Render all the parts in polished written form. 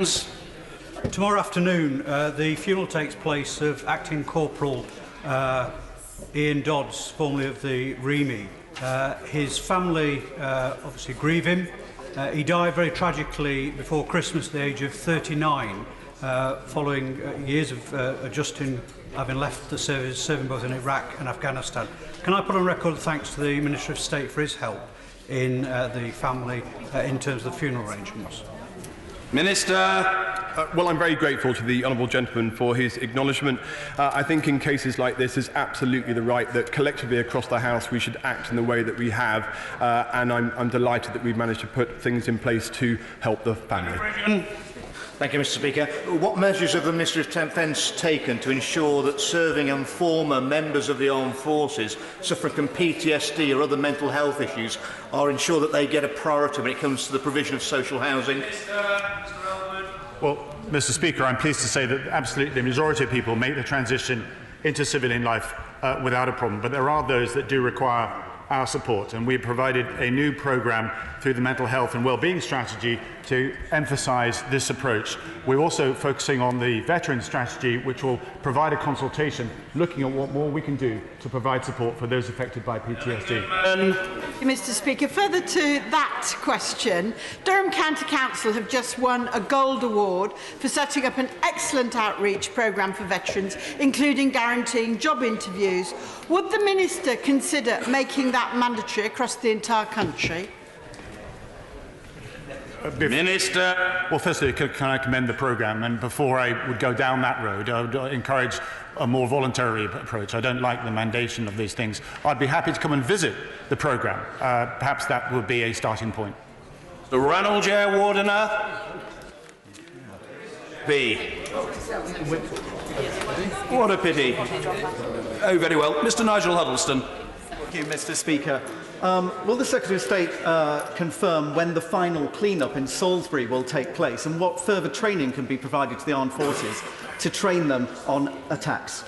Tomorrow afternoon, the funeral takes place of Acting Corporal Ian Dodds, formerly of the REME. His family obviously grieve him. He died very tragically before Christmas at the age of 39, following years of adjusting, having left the service, serving both in Iraq and Afghanistan. Can I put on record thanks to the Minister of State for his help in the family in terms of the funeral arrangements? Minister. Well, I'm very grateful to the honourable gentleman for his acknowledgement. I think in cases like this is absolutely the right that collectively across the House we should act in the way that we have, and I'm delighted that we've managed to put things in place to help the family. Thank you, Mr. Speaker. What measures have the Ministry of Defence taken to ensure that serving and former members of the armed forces suffering from PTSD or other mental health issues are ensured that they get a priority when it comes to the provision of social housing? Well, Mr. Speaker, I'm pleased to say that absolutely the majority of people make the transition into civilian life without a problem, but there are those that do require our support, and we have provided a new programme through the Mental Health and Wellbeing Strategy to emphasise this approach. We're also focusing on the Veteran Strategy, which will provide a consultation looking at what more we can do to provide support for those affected by PTSD. Mr. Speaker, further to that question, Durham County Council have just won a Gold Award for setting up an excellent outreach programme for veterans, including guaranteeing job interviews. Would the Minister consider making that mandatory across the entire country? Minister. Well, firstly, can I commend the programme? And before I would go down that road, I would encourage a more voluntary approach. I don't like the mandation of these things. I'd be happy to come and visit the programme. Perhaps that would be a starting point. The Ranald J. Wardener. B. What a pity. Oh, very well. Mr. Nigel Huddleston. Thank you, Mr. Speaker. Will the Secretary of State confirm when the final clean-up in Salisbury will take place, and what further training can be provided to the armed forces to train them on attacks?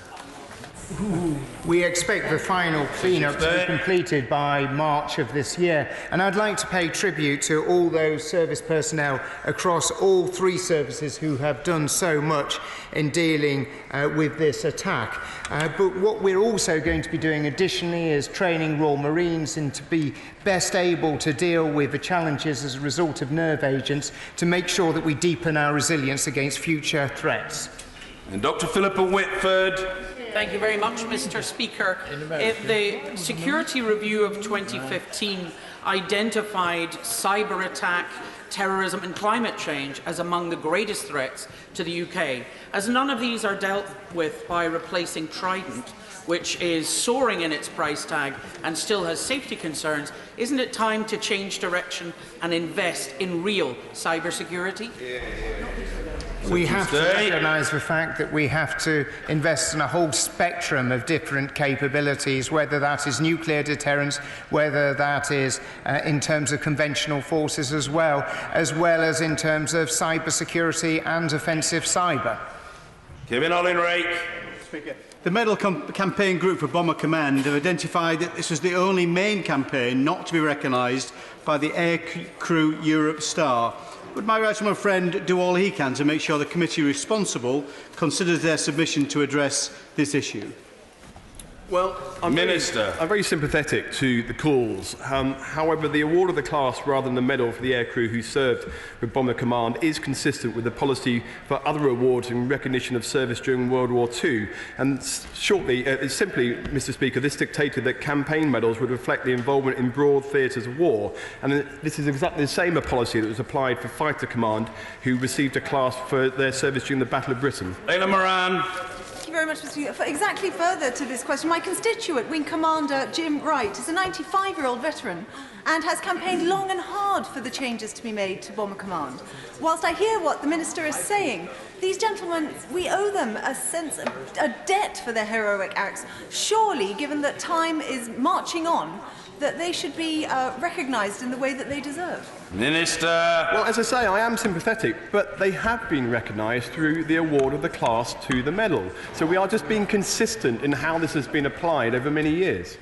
We expect the final clean-up to be completed by March of this year, and I'd like to pay tribute to all those service personnel across all three services who have done so much in dealing with this attack. But what we're also going to be doing additionally is training Royal Marines and to be best able to deal with the challenges as a result of nerve agents to make sure that we deepen our resilience against future threats. And Dr. Philippa Whitford. Thank you very much, Mr. Speaker. The Security Review of 2015 identified cyber attack, terrorism and climate change as among the greatest threats to the UK. As none of these are dealt with by replacing Trident, which is soaring in its price tag and still has safety concerns, isn't it time to change direction and invest in real cyber security? We have to recognise the fact that we have to invest in a whole spectrum of different capabilities, whether that is nuclear deterrence, whether that is in terms of conventional forces as well as in terms of cyber security and offensive cyber. Kevin Ollinrake. Speaker. The Medal Campaign Group for Bomber Command have identified that this was the only main campaign not to be recognised by the Air Crew Europe Star. Would my right honourable friend do all he can to make sure the committee responsible considers their submission to address this issue? Well, I'm very sympathetic to the calls. However, the award of the class rather than the medal for the aircrew who served with Bomber Command is consistent with the policy for other awards in recognition of service during World War II. And shortly, simply, Mr. Speaker, this dictated that campaign medals would reflect the involvement in broad theatres of war. And this is exactly the same policy that was applied for Fighter Command, who received a class for their service during the Battle of Britain. Layla Moran. Thank you very much, Mr. Speaker. Exactly further to this question, my constituent, Wing Commander Jim Wright, is a 95-year-old veteran and has campaigned long and hard for the changes to be made to Bomber Command. Whilst I hear what the Minister is saying, these gentlemen, we owe them a debt for their heroic acts. Surely, given that time is marching on, that they should be recognised in the way that they deserve. Minister. Well, as I say, I am sympathetic, but they have been recognised through the award of the class to the medal. So we are just being consistent in how this has been applied over many years.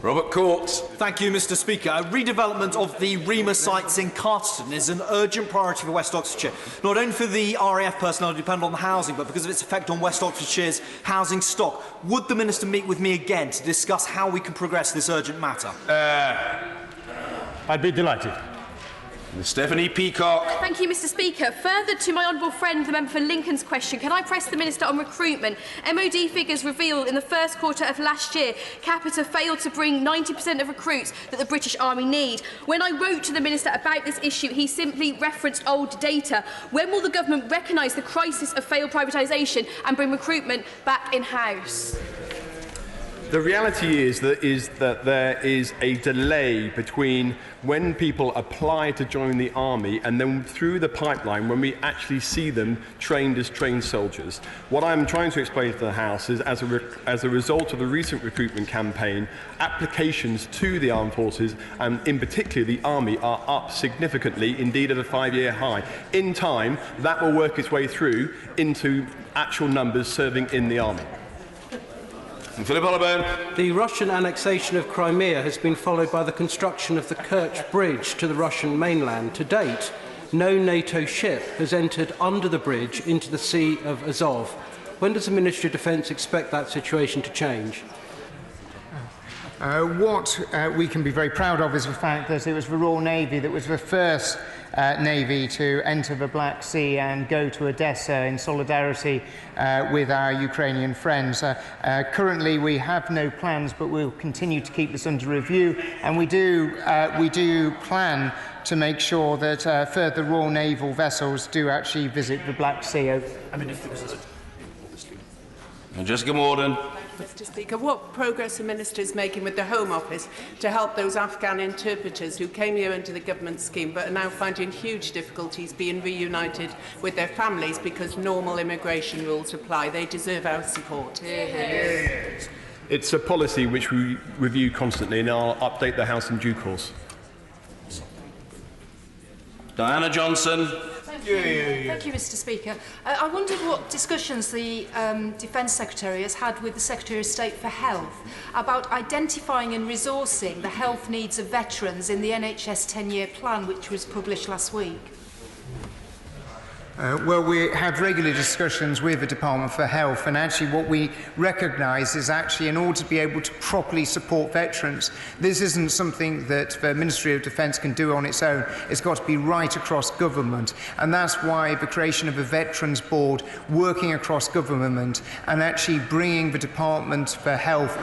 Robert Courts. Thank you, Mr. Speaker. Redevelopment of the REMA sites in Carterton is an urgent priority for West Oxfordshire, not only for the RAF personnel who depend on the housing, but because of its effect on West Oxfordshire's housing stock. Would the Minister meet with me again to discuss how we can progress this urgent matter? I'd be delighted. Stephanie Peacock. Thank you, Mr. Speaker. Further to my honourable friend, the member for Lincoln's question, can I press the Minister on recruitment? MOD figures revealed in the first quarter of last year, Capita failed to bring 90% of recruits that the British Army need. When I wrote to the Minister about this issue, he simply referenced old data. When will the government recognise the crisis of failed privatisation and bring recruitment back in-house? The reality is that there is a delay between when people apply to join the army and then through the pipeline when we actually see them trained as trained soldiers. What I'm trying to explain to the House is as a result of the recent recruitment campaign, applications to the armed forces and in particular the army are up significantly, indeed at a 5-year high. In time, that will work its way through into actual numbers serving in the army. Philip Oliver. The Russian annexation of Crimea has been followed by the construction of the Kerch Bridge to the Russian mainland. To date, no NATO ship has entered under the bridge into the Sea of Azov. When does the Ministry of Defence expect that situation to change? What we can be very proud of is the fact that it was the Royal Navy that was the first Navy to enter the Black Sea and go to Odessa in solidarity with our Ukrainian friends. Currently, we have no plans, but we'll continue to keep this under review, and we do plan to make sure that further Royal Naval vessels do actually visit the Black Sea. Jessica Morden. Mr. Speaker, what progress the Minister is making with the Home Office to help those Afghan interpreters who came here under the government scheme but are now finding huge difficulties being reunited with their families because normal immigration rules apply? They deserve our support. It's a policy which we review constantly and I'll update the House in due course. Diana Johnson. Thank you, Mr. Speaker. I wondered what discussions the Defence Secretary has had with the Secretary of State for Health about identifying and resourcing the health needs of veterans in the NHS 10-year plan, which was published last week. Well, we have regular discussions with the Department for Health, and actually what we recognise is actually in order to be able to properly support veterans, this isn't something that the Ministry of Defence can do on its own. It's got to be right across government, and that's why the creation of a Veterans Board working across government and actually bringing the Department for Health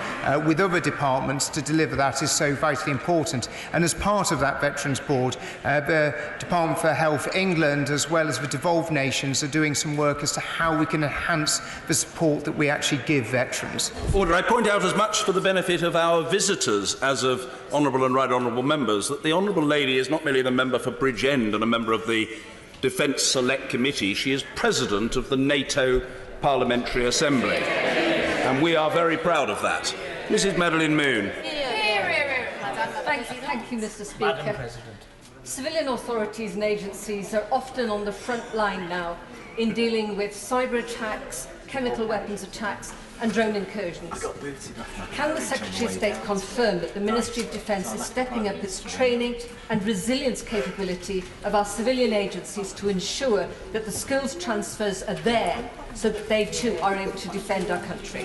with other departments to deliver that is so vitally important. And as part of that Veterans Board, the Department for Health England, as well as the devolved nations, are doing some work as to how we can enhance the support that we actually give veterans. Order. I point out as much for the benefit of our visitors as of honourable and right honourable members that the honourable lady is not merely the member for Bridgend and a member of the Defence Select Committee, she is President of the NATO Parliamentary Assembly. And we are very proud of that. Mrs Madeline Moon. Thank you, Mr. Speaker. Madam President. Civilian authorities and agencies are often on the front line now in dealing with cyber attacks, chemical weapons attacks and drone incursions. Can the Secretary of State confirm that the Ministry of Defence is stepping up its training and resilience capability of our civilian agencies to ensure that the skills transfers are there so that they too are able to defend our country?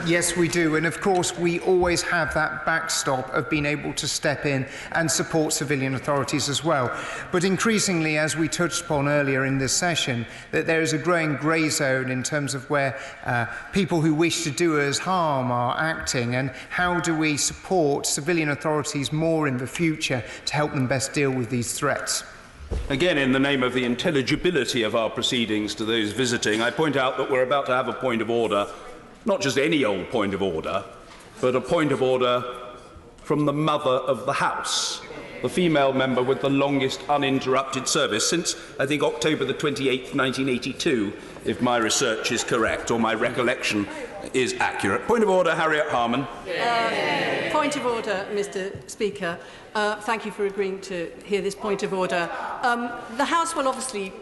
Yes, we do. And of course, we always have that backstop of being able to step in and support civilian authorities as well. But increasingly, as we touched upon earlier in this session, that there is a growing grey zone in terms of where people who wish to do us harm are acting, and how do we support civilian authorities more in the future to help them best deal with these threats. Again, in the name of the intelligibility of our proceedings to those visiting, I point out that we're about to have a point of order. Not just any old point of order, but a point of order from the mother of the House, the female member with the longest uninterrupted service since, I think, October the 28th, 1982, if my research is correct or my recollection is accurate. Point of order, Harriet Harman. Point of order, Mr. Speaker. Thank you for agreeing to hear this point of order. The House will obviously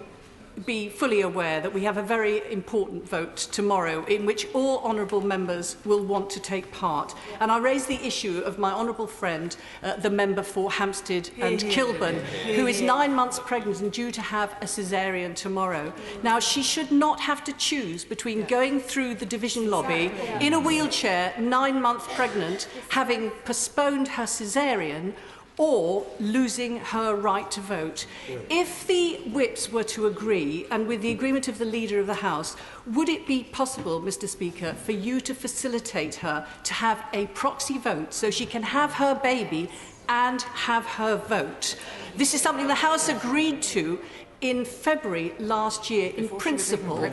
be fully aware that we have a very important vote tomorrow in which all honourable members will want to take part. And I raise the issue of my honourable friend, the member for Hampstead and Kilburn, who is 9 months pregnant and due to have a caesarean tomorrow. Now, she should not have to choose between going through the division lobby in a wheelchair, 9 months pregnant, having postponed her caesarean, or losing her right to vote. If the whips were to agree, and with the agreement of the Leader of the House, would it be possible, Mr. Speaker, for you to facilitate her to have a proxy vote so she can have her baby and have her vote? This is something the House agreed to in February last year in principle.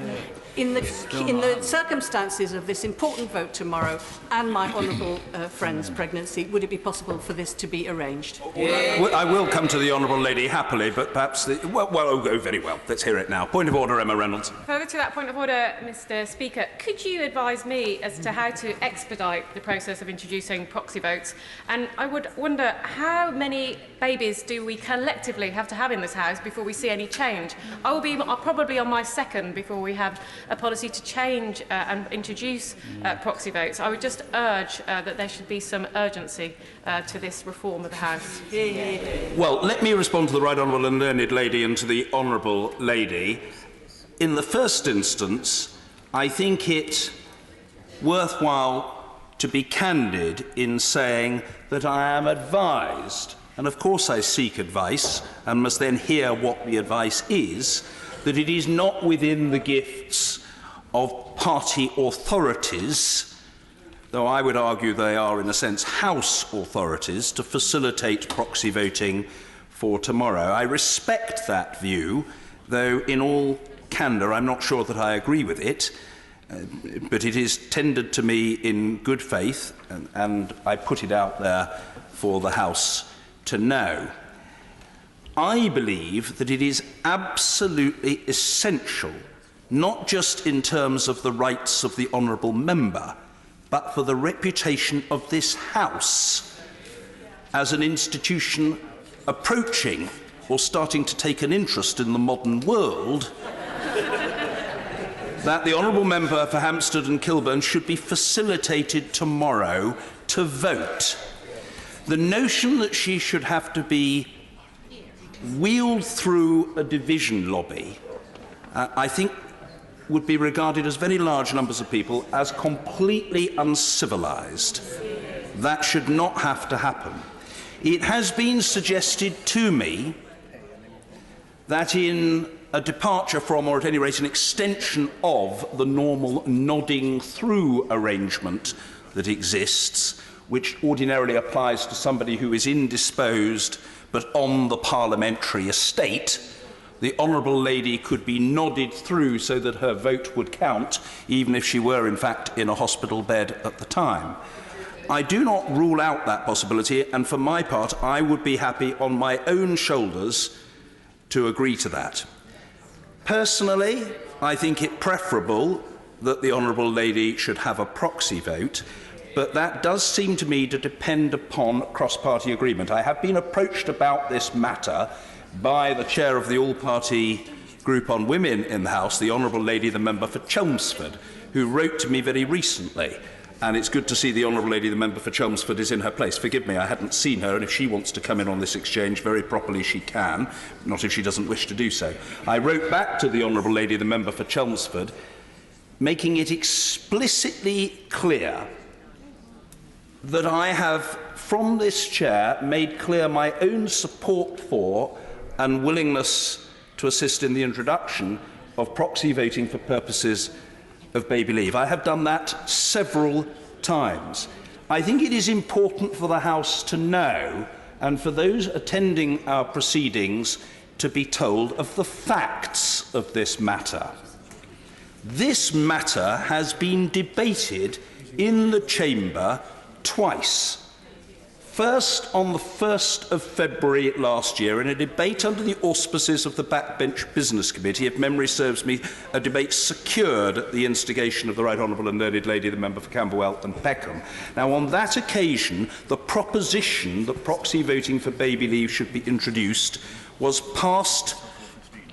In the circumstances of this important vote tomorrow and my honourable friend's pregnancy, would it be possible for this to be arranged? Well, I will come to the honourable lady happily, but perhaps... very well. Let's hear it now. Point of order, Emma Reynolds. Further to that point of order, Mr. Speaker, could you advise me as to how to expedite the process of introducing proxy votes? And I would wonder, how many babies do we collectively have to have in this House before we see any change? I will be probably on my second before we have a policy to change and introduce proxy votes. I would just urge that there should be some urgency to this reform of the House. Well, let me respond to the right honourable and learned lady and to the honourable lady. In the first instance, I think it worthwhile to be candid in saying that I am advised, and of course I seek advice and must then hear what the advice is, that it is not within the gifts of party authorities, though I would argue they are in a sense House authorities, to facilitate proxy voting for tomorrow. I respect that view, though in all candour I'm not sure that I agree with it, but it is tendered to me in good faith, and I put it out there for the House to know. I believe that it is absolutely essential, not just in terms of the rights of the honourable member, but for the reputation of this House as an institution approaching or starting to take an interest in the modern world, that the honourable member for Hampstead and Kilburn should be facilitated tomorrow to vote. The notion that she should have to be wheeled through a division lobby, I think would be regarded as very large numbers of people as completely uncivilised. That should not have to happen. It has been suggested to me that in a departure from, or at any rate an extension of, the normal nodding through arrangement that exists, which ordinarily applies to somebody who is indisposed but on the parliamentary estate, the honourable lady could be nodded through so that her vote would count, even if she were in fact in a hospital bed at the time. I do not rule out that possibility, and for my part I would be happy on my own shoulders to agree to that. Personally, I think it preferable that the honourable lady should have a proxy vote, but that does seem to me to depend upon cross-party agreement. I have been approached about this matter by the chair of the all-party group on women in the House, the honourable lady, the member for Chelmsford, who wrote to me very recently. And it's good to see the honourable lady, the member for Chelmsford, is in her place. Forgive me, I hadn't seen her, and if she wants to come in on this exchange very properly, she can, not if she doesn't wish to do so. I wrote back to the honourable lady, the member for Chelmsford, making it explicitly clear that I have, from this chair, made clear my own support for and willingness to assist in the introduction of proxy voting for purposes of baby leave. I have done that several times. I think it is important for the House to know, and for those attending our proceedings to be told of the facts of this matter. This matter has been debated in the Chamber twice. First, on the 1st of February last year, in a debate under the auspices of the Backbench Business Committee, if memory serves me, a debate secured at the instigation of the Right Honourable and Learned Lady, the member for Camberwell and Peckham. Now, on that occasion, the proposition that proxy voting for baby leave should be introduced was passed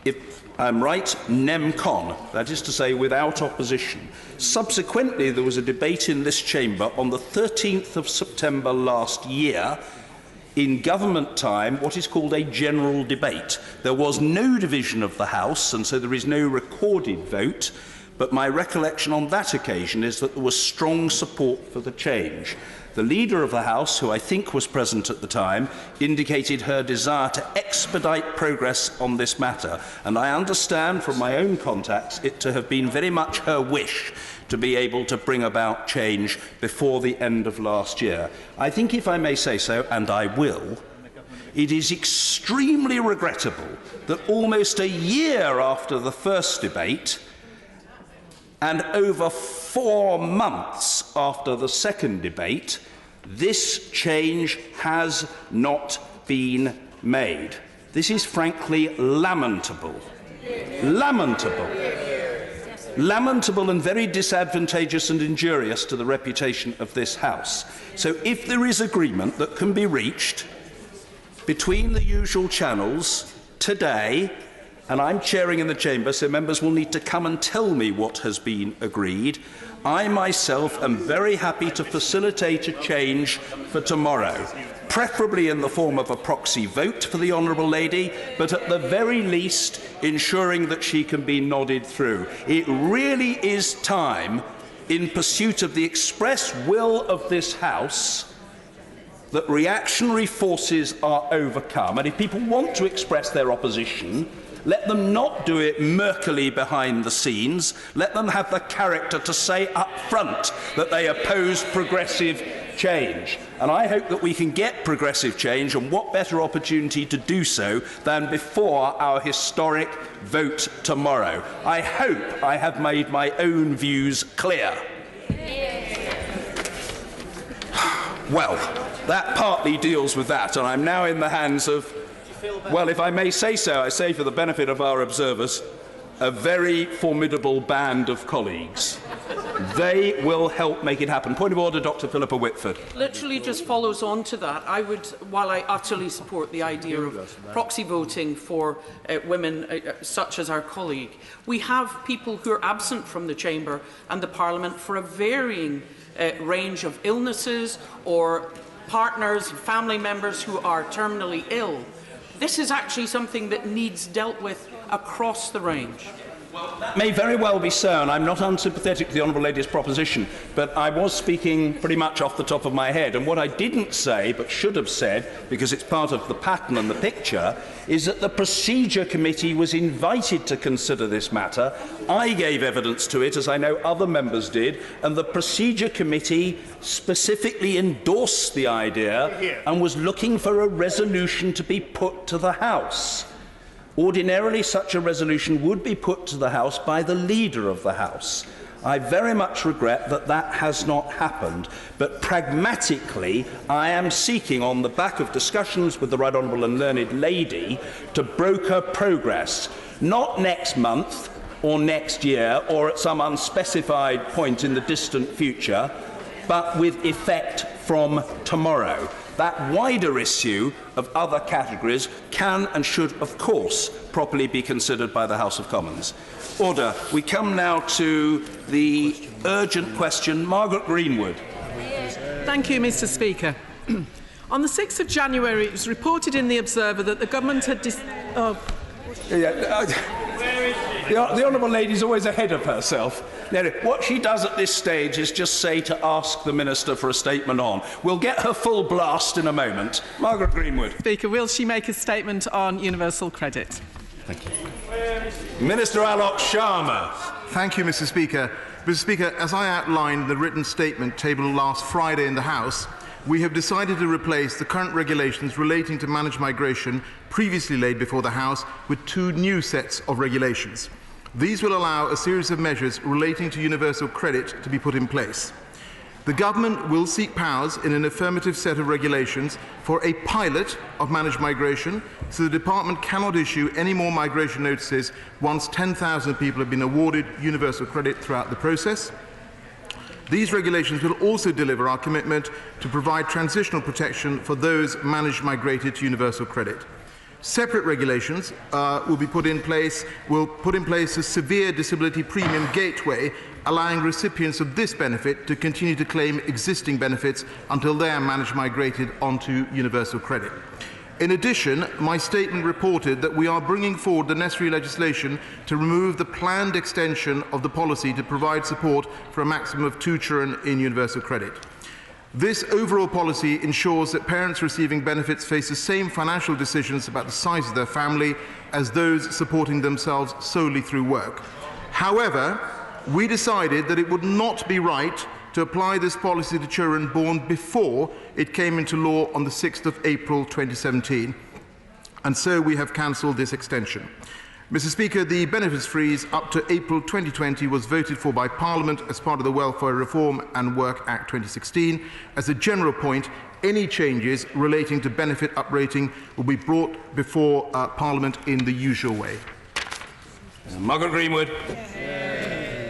if I'm right, nem con, that is to say without opposition. Subsequently, there was a debate in this chamber on the 13th of September last year, in government time, what is called a general debate. There was no division of the House, and so there is no recorded vote, but my recollection on that occasion is that there was strong support for the change. The Leader of the House, who I think was present at the time, indicated her desire to expedite progress on this matter, and I understand from my own contacts it to have been very much her wish to be able to bring about change before the end of last year. I think, if I may say so, and I will, it is extremely regrettable that almost a year after the first debate, and over 4 months after the second debate, this change has not been made. This is frankly lamentable. Lamentable. Lamentable and very disadvantageous and injurious to the reputation of this House. So if there is agreement that can be reached between the usual channels today, and I'm chairing in the chamber, so members will need to come and tell me what has been agreed, I myself am very happy to facilitate a change for tomorrow, preferably in the form of a proxy vote for the Honourable Lady, but at the very least ensuring that she can be nodded through. It really is time, in pursuit of the express will of this House, that reactionary forces are overcome. And if people want to express their opposition, let them not do it murkily behind the scenes. Let them have the character to say up front that they oppose progressive change. And I hope that we can get progressive change, and what better opportunity to do so than before our historic vote tomorrow. I hope I have made my own views clear. Well, that partly deals with that, and I'm now in the hands of, well, if I may say so, I say for the benefit of our observers, a very formidable band of colleagues. They will help make it happen. Point of order, Dr. Philippa Whitford. Literally just follows on to that. I would, while I utterly support the idea of proxy voting for women such as our colleague, we have people who are absent from the Chamber and the Parliament for a varying range of illnesses, or partners, family members who are terminally ill. This is actually something that needs dealt with across the range. That may very well be so, and I'm not unsympathetic to the Honourable Lady's proposition, but I was speaking pretty much off the top of my head. And what I didn't say, but should have said, because it's part of the pattern and the picture, is that the Procedure Committee was invited to consider this matter. I gave evidence to it, as I know other members did, and the Procedure Committee specifically endorsed the idea and was looking for a resolution to be put to the House. Ordinarily, such a resolution would be put to the House by the Leader of the House. I very much regret that that has not happened, but pragmatically, I am seeking, on the back of discussions with the Right Honourable and Learned Lady, to broker progress, not next month or next year or at some unspecified point in the distant future, but with effect from tomorrow. That wider issue of other categories can and should, of course, properly be considered by the House of Commons. Order. We come now to the urgent question. Margaret Greenwood. Thank you, Mr. Speaker. On the 6th of January, it was reported in the Observer that the government had... The Honourable Lady is always ahead of herself. Now, what she does at this stage is just say to ask the Minister for a statement on. We'll get her full blast in a moment. Margaret Greenwood. Speaker, will she make a statement on universal credit? Thank you. Minister Alok Sharma. Thank you, Mr. Speaker. Mr. Speaker, as I outlined in the written statement tabled last Friday in the House, we have decided to replace the current regulations relating to managed migration previously laid before the House with 2 new sets of regulations. These will allow a series of measures relating to universal credit to be put in place. The Government will seek powers in an affirmative set of regulations for a pilot of managed migration, so the Department cannot issue any more migration notices once 10,000 people have been awarded universal credit throughout the process. These regulations will also deliver our commitment to provide transitional protection for those managed migrated to universal credit. Separate regulations will put in place a severe disability premium gateway, allowing recipients of this benefit to continue to claim existing benefits until they are managed migrated onto universal credit. In addition, my statement reported that we are bringing forward the necessary legislation to remove the planned extension of the policy to provide support for a maximum of 2 children in universal credit. This overall policy ensures that parents receiving benefits face the same financial decisions about the size of their family as those supporting themselves solely through work. However, we decided that it would not be right to apply this policy to children born before it came into law on the 6th of April 2017, and so we have cancelled this extension. Mr. Speaker, the benefits freeze up to April 2020 was voted for by Parliament as part of the Welfare Reform and Work Act 2016. As a general point, any changes relating to benefit uprating will be brought before Parliament in the usual way. Margaret Greenwood.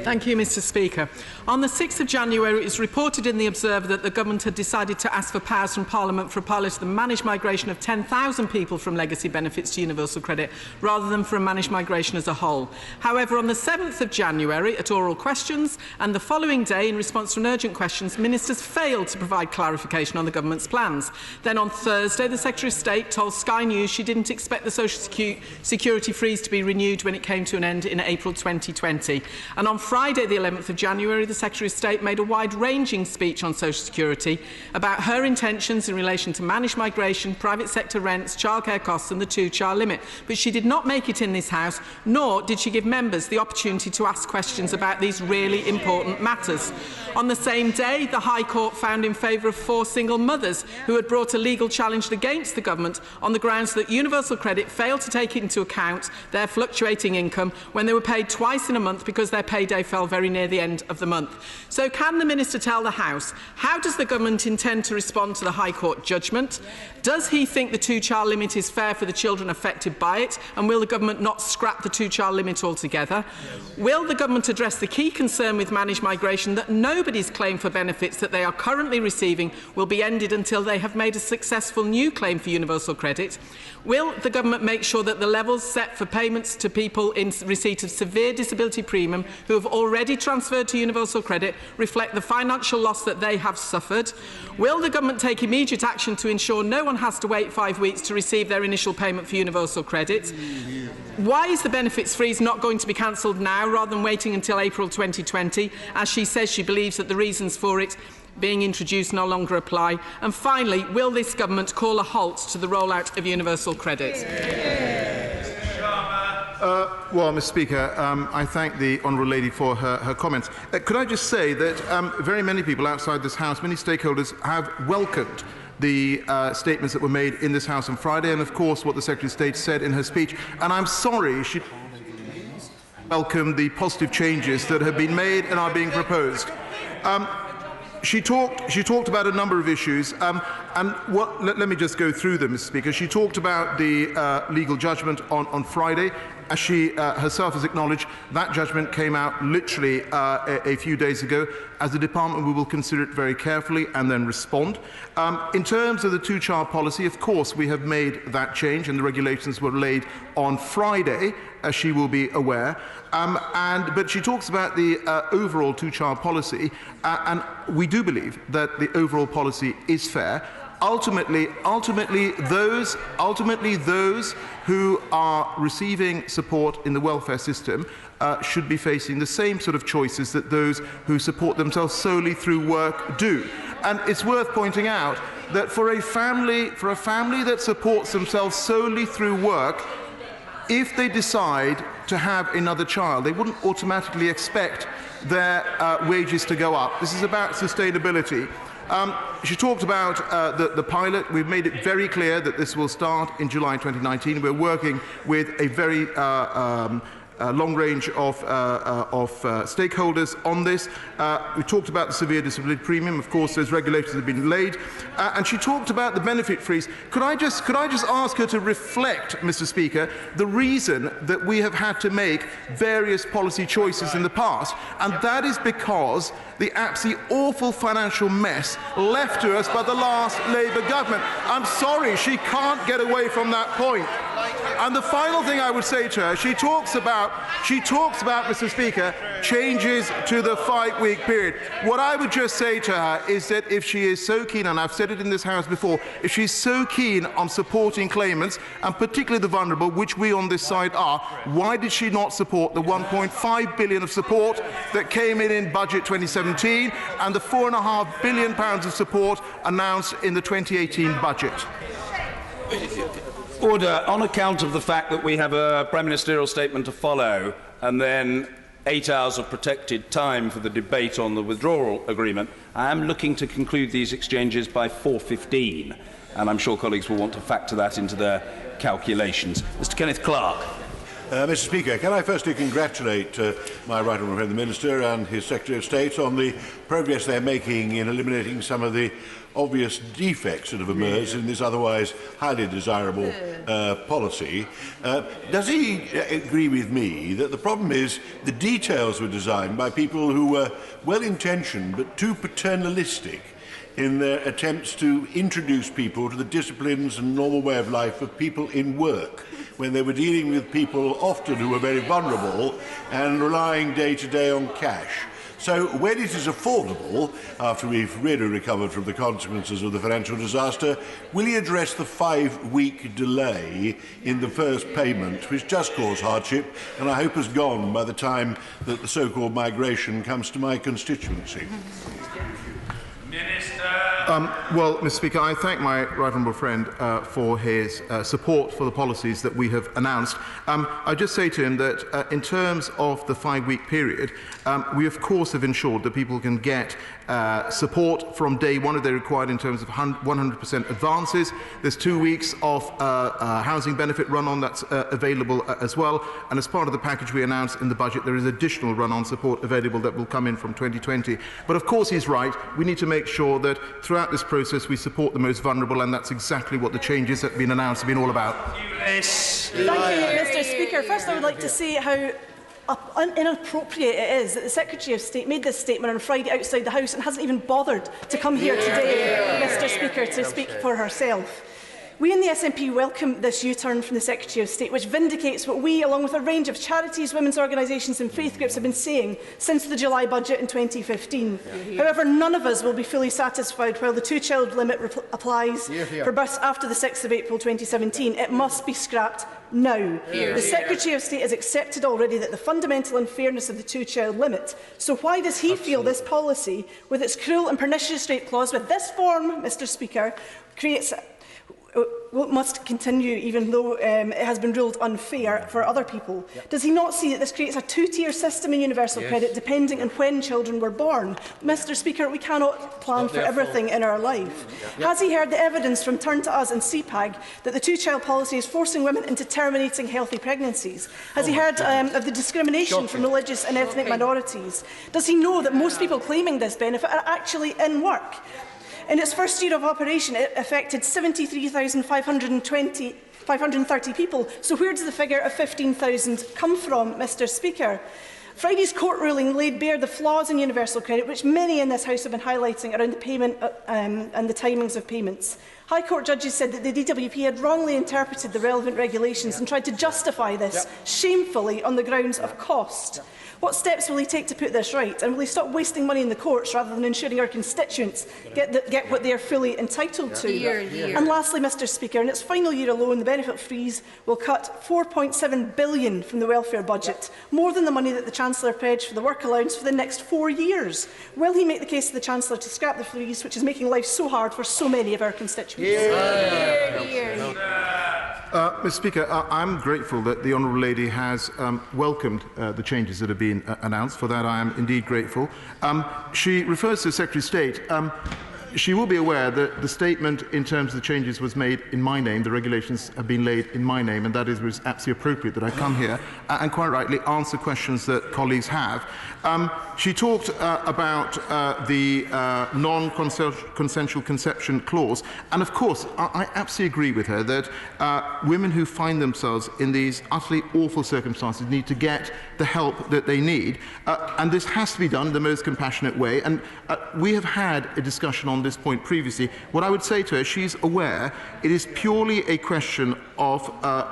Thank you, Mr. Speaker. On the 6th of January, it was reported in the Observer that the Government had decided to ask for powers from Parliament for a pilot to the managed migration of 10,000 people from legacy benefits to universal credit, rather than for a managed migration as a whole. However, on the 7th of January, at oral questions, and the following day, in response to an urgent questions, ministers failed to provide clarification on the Government's plans. Then on Thursday, the Secretary of State told Sky News she didn't expect the social security freeze to be renewed when it came to an end in April 2020. And on Friday, the 11th of January, the Secretary of State made a wide-ranging speech on social security about her intentions in relation to managed migration, private sector rents, childcare costs and the 2-child limit. But she did not make it in this House, nor did she give members the opportunity to ask questions about these really important matters. On the same day, the High Court found in favour of 4 single mothers who had brought a legal challenge against the Government on the grounds that universal credit failed to take into account their fluctuating income when they were paid twice in a month because their payday fell very near the end of the month. So can the Minister tell the House, how does the Government intend to respond to the High Court judgment? Does he think the 2-child limit is fair for the children affected by it? And will the Government not scrap the 2-child limit altogether? Yes. Will the Government address the key concern with managed migration that nobody's claim for benefits that they are currently receiving will be ended until they have made a successful new claim for universal credit? Will the Government make sure that the levels set for payments to people in receipt of severe disability premium who have already transferred to universal credit reflect the financial loss that they have suffered? Will the Government take immediate action to ensure no one has to wait 5 weeks to receive their initial payment for universal credit? Why is the benefits freeze not going to be cancelled now rather than waiting until April 2020, as she says she believes that the reasons for it being introduced no longer apply? And finally, will this Government call a halt to the rollout of universal credit? Well, Mr. Speaker, I thank the Honourable Lady for her comments. Could I just say that very many people outside this House, many stakeholders, have welcomed the statements that were made in this House on Friday, and of course what the Secretary of State said in her speech. And I'm sorry she welcomed the positive changes that have been made and are being proposed. She talked about a number of issues, and let me just go through them, Mr. Speaker. She talked about the legal judgment on Friday. As she herself has acknowledged, that judgment came out literally a few days ago. As a department, we will consider it very carefully and then respond. In terms of the 2-child policy, of course, we have made that change, and the regulations were laid on Friday, as she will be aware. But she talks about the overall 2-child policy, and we do believe that the overall policy is fair. Ultimately, those who are receiving support in the welfare system should be facing the same sort of choices that those who support themselves solely through work do. And it's worth pointing out that for a family that supports themselves solely through work, if they decide to have another child, they wouldn't automatically expect their wages to go up. This is about sustainability. She talked about the pilot. We've made it very clear that this will start in July 2019. We're working with a very long range of stakeholders on this. We talked about the severe disability premium. Of course, those regulations have been laid. And she talked about the benefit freeze. Could I just ask her to reflect, Mr. Speaker, the reason that we have had to make various policy choices in the past? And that is because the absolutely awful financial mess left to us by the last Labour government. I'm sorry, she can't get away from that point. And the final thing I would say to her, she talks about, Mr. Speaker, changes to the 5-week period. What I would just say to her is that if she is so keen, and I've said it in this House before, if she's so keen on supporting claimants, and particularly the vulnerable, which we on this side are, why did she not support the 1.5 billion of support that came in Budget 2017 and the £4.5 billion of support announced in the 2018 budget? Order. On account of the fact that we have a Prime Ministerial statement to follow and then 8 hours of protected time for the debate on the withdrawal agreement, I am looking to conclude these exchanges by 4:15, and I'm sure colleagues will want to factor that into their calculations. Mr. Kenneth Clark. Mr. Speaker, can I firstly congratulate my right honourable friend the Minister and his Secretary of State on the progress they're making in eliminating some of the obvious defects that have emerged in this otherwise highly desirable policy. Does he agree with me that the problem is the details were designed by people who were well-intentioned but too paternalistic in their attempts to introduce people to the disciplines and normal way of life of people in work, when they were dealing with people often who were very vulnerable and relying day to day on cash? So when it is affordable, after we've really recovered from the consequences of the financial disaster, will he address the 5-week delay in the first payment, which just caused hardship and I hope has gone by the time that the so-called migration comes to my constituency? Well, Mr. Speaker, I thank my right honourable friend for his support for the policies that we have announced. I just say to him that in terms of the 5-week period, we of course have ensured that people can get support from day one if they're required in terms of 100% advances. There's 2 weeks of housing benefit run-on that's available as well, and as part of the package we announced in the budget, there is additional run-on support available that will come in from 2020. But of course he's right, we need to make sure that throughout this process we support the most vulnerable, and that's exactly what the changes that have been announced have been all about. Thank you, Mr. Speaker. First I would like to say how inappropriate it is that the Secretary of State made this statement on Friday outside the House and hasn't even bothered to come here today, Mr. Speaker, to speak for herself. We in the SNP welcome this U-turn from the Secretary of State, which vindicates what we, along with a range of charities, women's organisations and faith groups, have been saying since the July budget in 2015. However, none of us will be fully satisfied while the 2-child limit applies for births after the 6th of April 2017. It must be scrapped now. The Secretary of State has accepted already that the fundamental unfairness of the 2-child limit. So why does he feel this policy, with its cruel and pernicious rape clause, with this form, Mr. Speaker, must continue even though it has been ruled unfair for other people? Does he not see that this creates a 2-tier system in universal credit depending on when children were born? Mr. Speaker, we cannot plan for everything in our life. Has he heard the evidence from Turn to Us and CPAG that the 2-child policy is forcing women into terminating healthy pregnancies? Has he heard of the discrimination from religious and ethnic minorities? Does he know that most people claiming this benefit are actually in work? In its first year of operation, it affected 73,530 people. So where does the figure of 15,000 come from, Mr. Speaker? Friday's court ruling laid bare the flaws in universal credit, which many in this House have been highlighting around the payment and the timings of payments. High Court judges said that the DWP had wrongly interpreted the relevant regulations and tried to justify this shamefully on the grounds of cost. What steps will he take to put this right? And will he stop wasting money in the courts rather than ensuring our constituents get what they are fully entitled to? And lastly, Mr. Speaker, in its final year alone, the benefit freeze will cut £4.7 billion from the welfare budget, more than the money that the Chancellor pledged for the work allowance for the next 4 years. Will he make the case to the Chancellor to scrap the freeze, which is making life so hard for so many of our constituents? Mr. Speaker, I'm grateful that the Honourable Lady has welcomed the changes that have been announced. For that I am indeed grateful. She refers to the Secretary of State. She will be aware that the statement in terms of the changes was made in my name. The regulations have been laid in my name, and that is absolutely appropriate that I come here and quite rightly answer questions that colleagues have. She talked about the non-consensual conception clause, and of course I absolutely agree with her that women who find themselves in these utterly awful circumstances need to get the help that they need, and this has to be done in the most compassionate way. And we have had a discussion on on this point previously. What I would say to her, she's aware it is purely a question of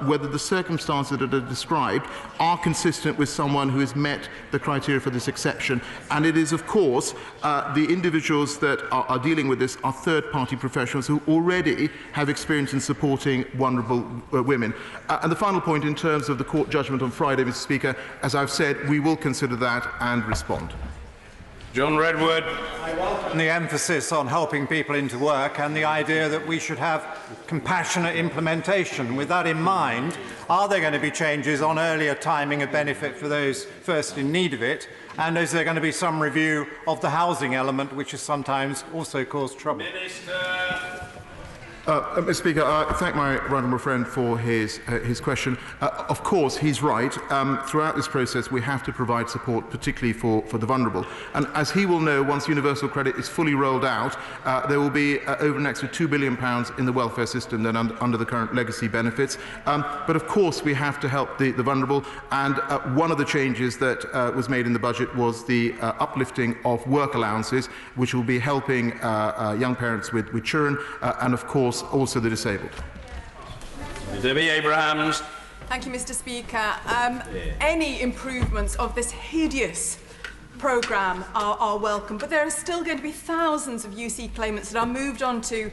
whether the circumstances that are described are consistent with someone who has met the criteria for this exception. And it is, of course, the individuals that are dealing with this are third-party professionals who already have experience in supporting vulnerable women. And the final point, in terms of the court judgment on Friday, Mr. Speaker, as I've said, we will consider that and respond. John Redwood. I welcome the emphasis on helping people into work and the idea that we should have compassionate implementation. With that in mind, are there going to be changes on earlier timing of benefit for those first in need of it? And is there going to be some review of the housing element, which has sometimes also caused trouble? Mr. Speaker, I thank my right honourable friend for his question. Of course, he's right. Throughout this process, we have to provide support, particularly for the vulnerable. And as he will know, once universal credit is fully rolled out, there will be over an extra £2 billion in the welfare system than under the current legacy benefits. But of course, we have to help the vulnerable. And one of the changes that was made in the budget was the uplifting of work allowances, which will be helping young parents with children, and of course, also the disabled. Debbie Abrahams. Thank you, Mr. Speaker. Any improvements of this hideous programme are welcome, but there are still going to be thousands of UC claimants that are moved on to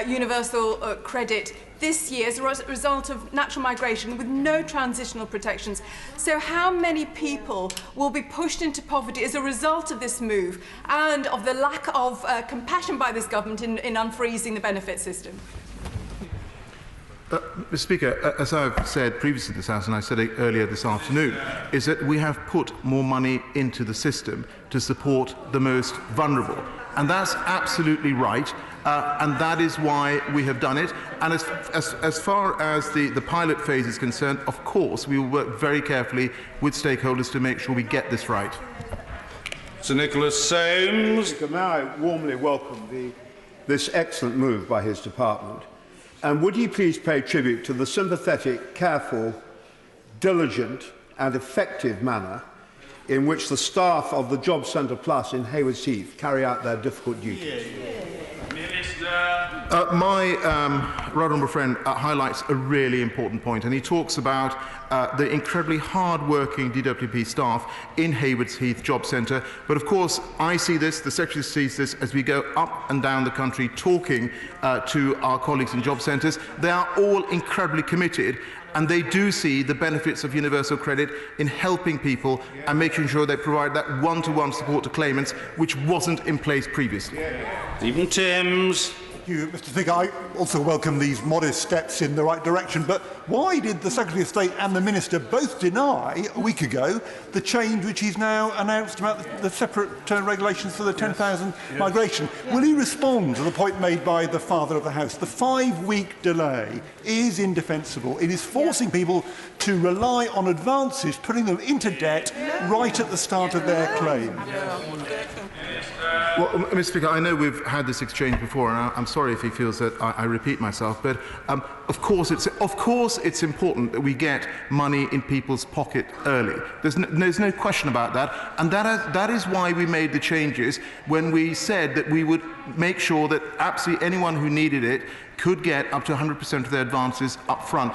universal credit this year as a result of natural migration with no transitional protections. So how many people will be pushed into poverty as a result of this move and of the lack of compassion by this government in unfreezing the benefit system? Mr. Speaker, as I've said previously in this House, and I said it earlier this afternoon, is that we have put more money into the system to support the most vulnerable. And that's absolutely right. And that is why we have done it. And as far as the pilot phase is concerned, of course, we will work very carefully with stakeholders to make sure we get this right. Sir Nicholas Soames. May I warmly welcome this excellent move by his department. And would he please pay tribute to the sympathetic, careful, diligent and effective manner in which the staff of the Job Centre Plus in Haywards Heath carry out their difficult duties? My right honourable friend highlights a really important point, and he talks about the incredibly hard-working DWP staff in Haywards Heath Job Centre. But of course, I see this, the Secretary sees this, as we go up and down the country talking to our colleagues in job centres. They are all incredibly committed, and they do see the benefits of universal credit in helping people and making sure they provide that one-to-one support to claimants, which wasn't in place previously. Stephen Timms. Thank you, Mr. Speaker. I also welcome these modest steps in the right direction, but why did the Secretary of State and the Minister both deny a week ago the change which he's now announced about the separate regulations for the 10,000 migration? Will he respond to the point made by the Father of the House? The 5-week delay is indefensible. It is forcing people to rely on advances, putting them into debt right at the start of their claim. Well, Mr. Speaker, I know we've had this exchange before, and I'm sorry if he feels that I repeat myself, but of course it's important that we get money in people's pocket early. There's no question about that, and that is why we made the changes when we said that we would make sure that absolutely anyone who needed it could get up to 100% of their advances up front.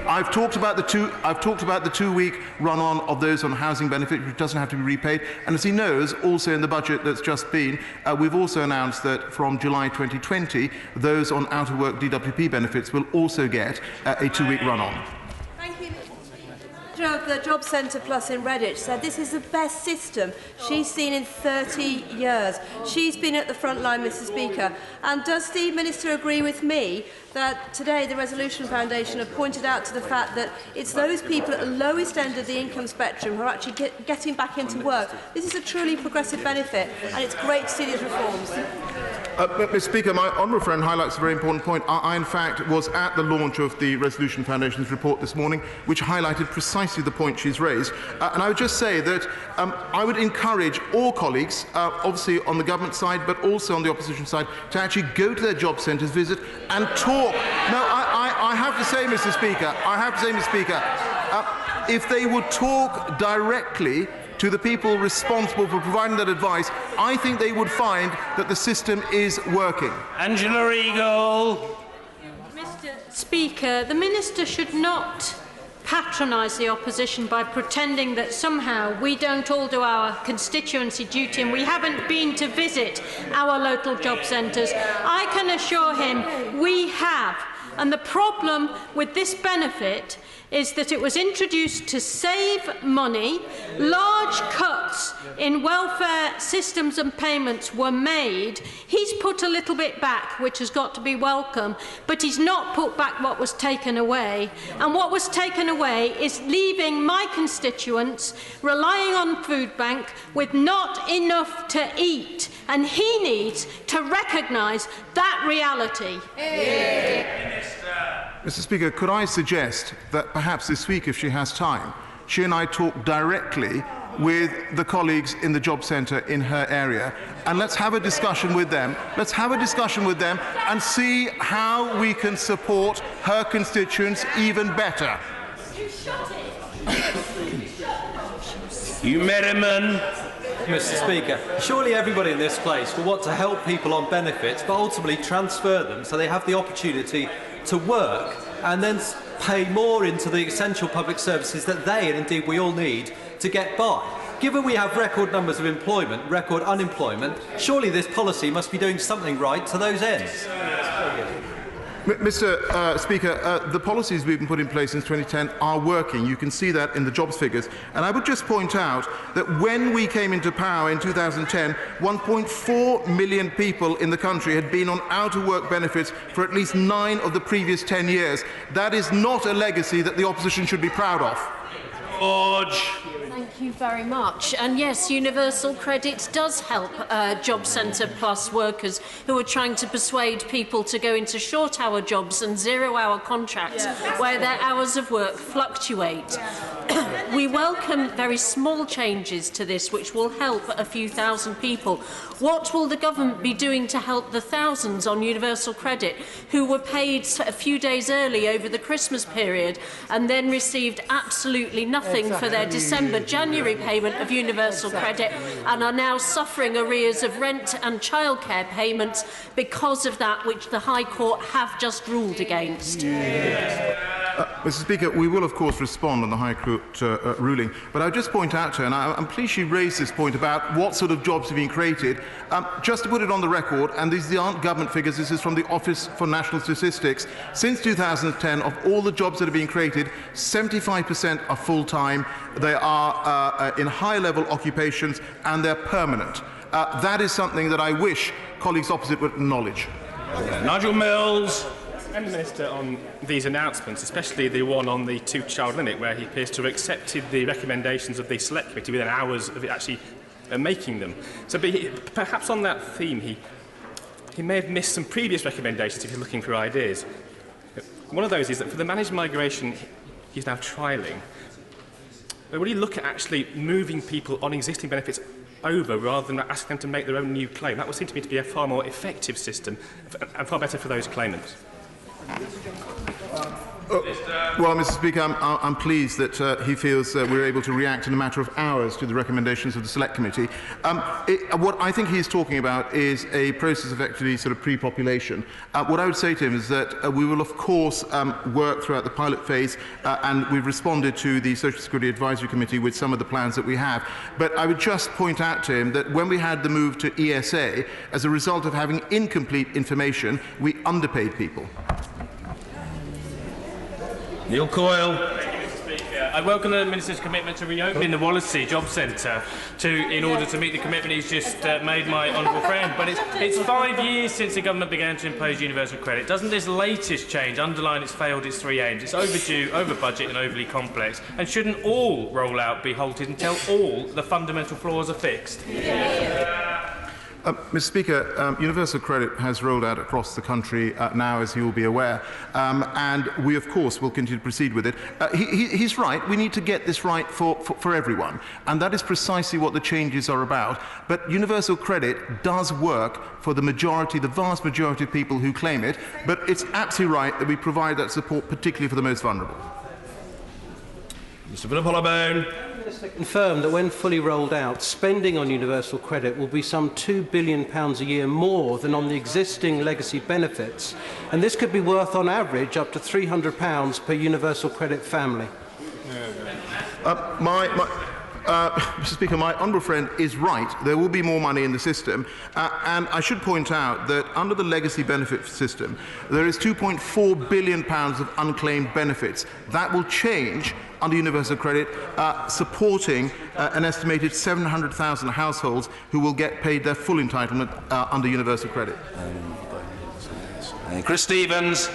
I've talked about the 2-week run-on of those on housing benefit, which doesn't have to be repaid. And as he knows, also in the budget that's just been, we've also announced that from July 2020, those on out-of-work DWP benefits will also get a 2-week run-on. Of the Job Centre Plus in Redditch said this is the best system she's seen in 30 years. She's been at the front line, Mr. Speaker. And does the Minister agree with me that today the Resolution Foundation have pointed out to the fact that it's those people at the lowest end of the income spectrum who are actually getting back into work? This is a truly progressive benefit, and it's great to see these reforms. Mr. Speaker, my honourable friend highlights a very important point. I, in fact, was at the launch of the Resolution Foundation's report this morning, which highlighted precisely the point she's raised. And I would just say that I would encourage all colleagues, obviously on the government side, but also on the opposition side, to actually go to their job centres, visit, and talk. No, I have to say, Mr. Speaker, if they would talk directly to the people responsible for providing that advice, I think they would find that the system is working. Angela Regal. Mr. Speaker, the Minister should not patronise the opposition by pretending that somehow we don't all do our constituency duty and we haven't been to visit our local job centres. I can assure him we have. And the problem with this benefit is that it was introduced to save money. Large cuts in welfare systems and payments were made. He's put a little bit back, which has got to be welcome, but he's not put back what was taken away. And what was taken away is leaving my constituents relying on food bank with not enough to eat. And he needs to recognise that reality. Mr. Speaker, could I suggest that perhaps this week, if she has time, she and I talk directly with the colleagues in the job centre in her area, and let's have a discussion with them. Let's have a discussion with them and see how we can support her constituents even better. Hugh Merriman. Mr. Speaker, surely everybody in this place will want to help people on benefits, but ultimately transfer them so they have the opportunity to work and then pay more into the essential public services that they, and indeed we all, need to get by. Given we have record numbers of employment, record unemployment, surely this policy must be doing something right to those ends. Mr. Speaker, the policies we've been put in place since 2010 are working. You can see that in the jobs figures. And I would just point out that when we came into power in 2010, 1.4 million people in the country had been on out-of-work benefits for at least 9 of the previous 10 years. That is not a legacy that the opposition should be proud of. George. Thank you very much. And yes, universal credit does help Job Centre Plus workers who are trying to persuade people to go into short-hour jobs and zero-hour contracts where their hours of work fluctuate. We welcome very small changes to this which will help a few thousand people. What will the government be doing to help the thousands on universal credit who were paid a few days early over the Christmas period and then received absolutely nothing for their December-January payment of universal credit and are now suffering arrears of rent and childcare payments because of that which the High Court have just ruled against? Mr. Speaker, we will of course respond on the High Court ruling, but I would just point out to her, and I'm pleased she raised this point about what sort of jobs have been created. Just to put it on the record, and these aren't government figures, this is from the Office for National Statistics, since 2010, of all the jobs that have been created, 75% are full-time, they are in high-level occupations, and they're permanent. That is something that I wish colleagues opposite would acknowledge. Nigel Mills. And the Minister on these announcements, especially the one on the two-child limit, where he appears to have accepted the recommendations of the Select Committee within hours of it actually making them. So perhaps on that theme, he may have missed some previous recommendations if he's looking for ideas. One of those is that for the managed migration he's now trialling, will he look at actually moving people on existing benefits over rather than asking them to make their own new claim? That would seem to me to be a far more effective system and far better for those claimants. Well, Mr. Speaker, I'm pleased that he feels we're able to react in a matter of hours to the recommendations of the Select Committee. What I think he's talking about is a process of actually sort of pre-population. What I would say to him is that we will, of course, work throughout the pilot phase, and we've responded to the Social Security Advisory Committee with some of the plans that we have. But I would just point out to him that when we had the move to ESA, as a result of having incomplete information, we underpaid people. Neil Coyle. I welcome the Minister's commitment to reopening the Wallasey Job Centre in order to meet the commitment he's just made, my honourable friend. But it's 5 years since the government began to impose universal credit. Doesn't this latest change underline it's failed its three aims? It's overdue, over budget and overly complex. And shouldn't all rollout be halted until all the fundamental flaws are fixed? Mr. Speaker, universal credit has rolled out across the country now, as you will be aware, and we, of course, will continue to proceed with it. He's right. We need to get this right for everyone, and that is precisely what the changes are about. But universal credit does work for the majority, the vast majority of people who claim it, but it's absolutely right that we provide that support, particularly for the most vulnerable. Mr Philip Hollowbone. Confirmed that when fully rolled out, spending on universal credit will be some £2 billion a year more than on the existing legacy benefits, and this could be worth on average up to £300 per universal credit family. Mr Speaker, my honourable friend is right. There will be more money in the system. And I should point out that under the legacy benefit system, there is £2.4 billion of unclaimed benefits. That will change under universal credit, supporting an estimated 700,000 households who will get paid their full entitlement under universal credit. Chris Stevens.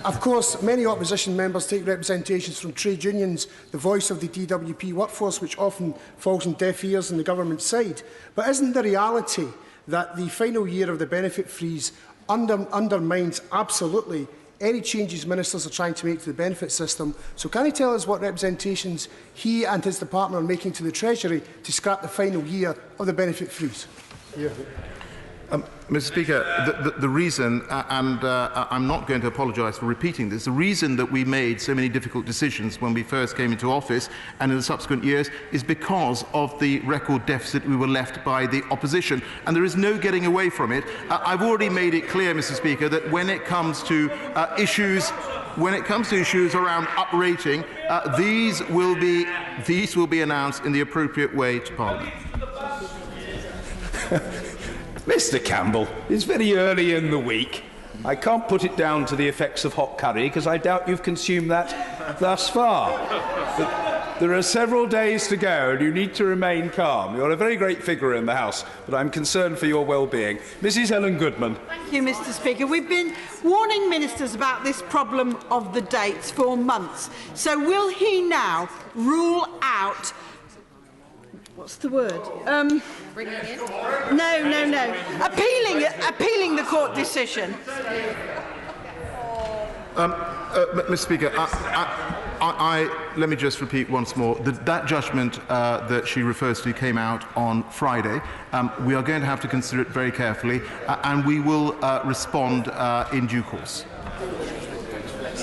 Of course, many opposition members take representations from trade unions, the voice of the DWP workforce, which often falls on deaf ears on the government side. But isn't the reality that the final year of the benefit freeze undermines absolutely any changes ministers are trying to make to the benefit system? So can he tell us what representations he and his department are making to the Treasury to scrap the final year of the benefit freeze? Yeah. Mr Speaker, the reason, and I'm not going to apologise for repeating this, the reason that we made so many difficult decisions when we first came into office and in the subsequent years is because of the record deficit we were left by the opposition, and there is no getting away from it. I've already made it clear, Mr Speaker, that when it comes to issues around uprating, these will be announced in the appropriate way to Parliament. Mr Campbell, it's very early in the week. I can't put it down to the effects of hot curry because I doubt you've consumed that thus far. But there are several days to go and you need to remain calm. You're a very great figure in the House, but I'm concerned for your well-being. Mrs Helen Goodman. Thank you, Mr Speaker. We've been warning ministers about this problem of the dates for months. So will he now rule out... What's the word? Bringing it in? No. Appealing the court decision. Mr Speaker, let me just repeat once more that judgment that she refers to came out on Friday. We are going to have to consider it very carefully, and we will respond in due course.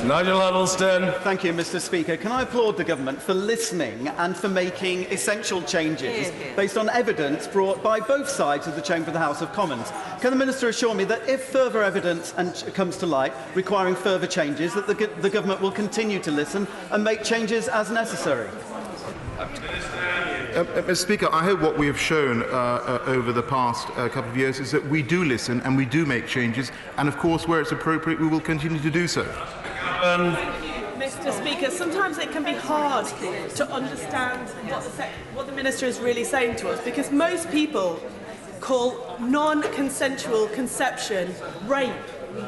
Nigel Huddleston. Thank you, Mr Speaker. Can I applaud the government for listening and for making essential changes based on evidence brought by both sides of the chamber of the House of Commons? Can the Minister assure me that if further evidence comes to light requiring further changes, that the government will continue to listen and make changes as necessary? Mr Speaker, I hope what we have shown over the past couple of years is that we do listen and we do make changes, and of course where it's appropriate we will continue to do so. Mr Speaker, sometimes it can be hard to understand what the Minister is really saying to us, because most people call non-consensual conception rape,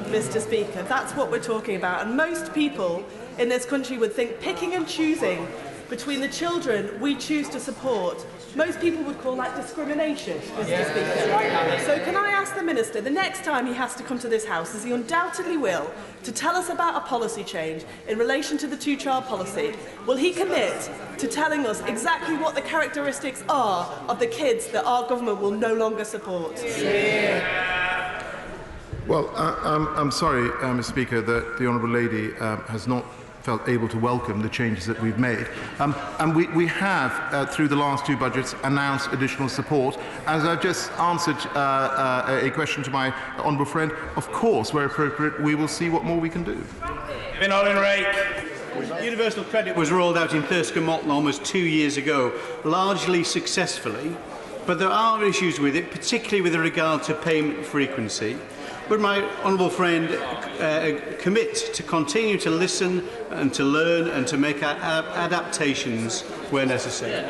Mr Speaker. That's what we're talking about. And most people in this country would think picking and choosing between the children we choose to support, most people would call that discrimination, Mr Speaker. So can I ask the Minister, the next time he has to come to this House, as he undoubtedly will, to tell us about a policy change in relation to the two-child policy, will he commit to telling us exactly what the characteristics are of the kids that our government will no longer support? Well, I'm sorry, Mr Speaker, that the Honourable Lady has not felt able to welcome the changes that we've made. And we have, through the last two budgets, announced additional support. As I've just answered a question to my honourable friend, of course, where appropriate, we will see what more we can do. Universal credit was rolled out in Thirsk and Motton almost 2 years ago, largely successfully, but there are issues with it, particularly with regard to payment frequency. Would my honourable friend commit to continue to listen and to learn and to make adaptations where necessary?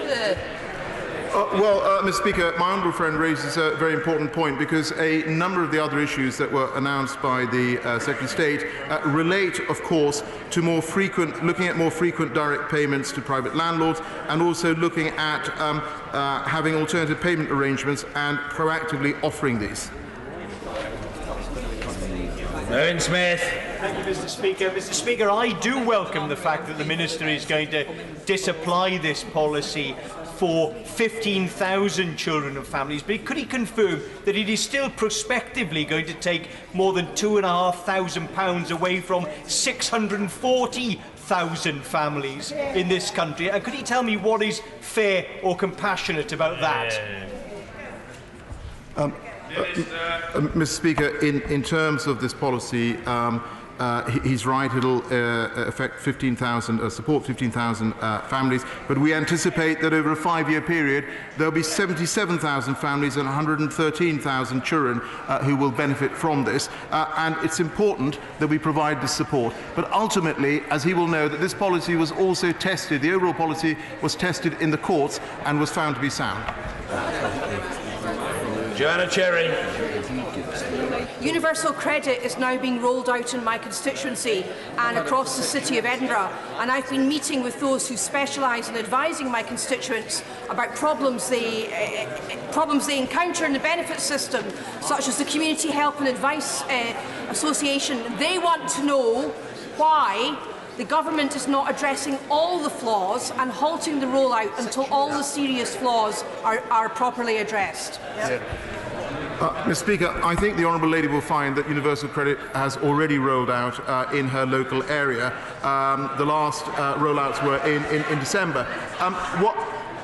Mr Speaker, my honourable friend raises a very important point, because a number of the other issues that were announced by the Secretary of State relate, of course, to looking at more frequent direct payments to private landlords, and also looking at having alternative payment arrangements and proactively offering these. Owen Smith. Thank you, Mr Speaker. Mr Speaker, I do welcome the fact that the Minister is going to disapply this policy for 15,000 children and families, but could he confirm that it is still prospectively going to take more than £2,500 away from 640 15,000 families in this country. And could he tell me what is fair or compassionate about that? Mr. Speaker, in terms of this policy, he's right. It'll affect 15,000, support 15,000 families. But we anticipate that over a 5-year period, there'll be 77,000 families and 113,000 children who will benefit from this. And it's important that we provide this support. But ultimately, as he will know, that this policy was also tested. The overall policy was tested in the courts and was found to be sound. Joanna Cherry. Universal credit is now being rolled out in my constituency and across the City of Edinburgh, and I've been meeting with those who specialise in advising my constituents about problems they encounter in the benefit system, such as the Community Help and Advice Association. They want to know why the government is not addressing all the flaws and halting the rollout until all the serious flaws are properly addressed. Yep. Mr. Speaker, I think the Honourable Lady will find that universal credit has already rolled out in her local area. The last rollouts were in December.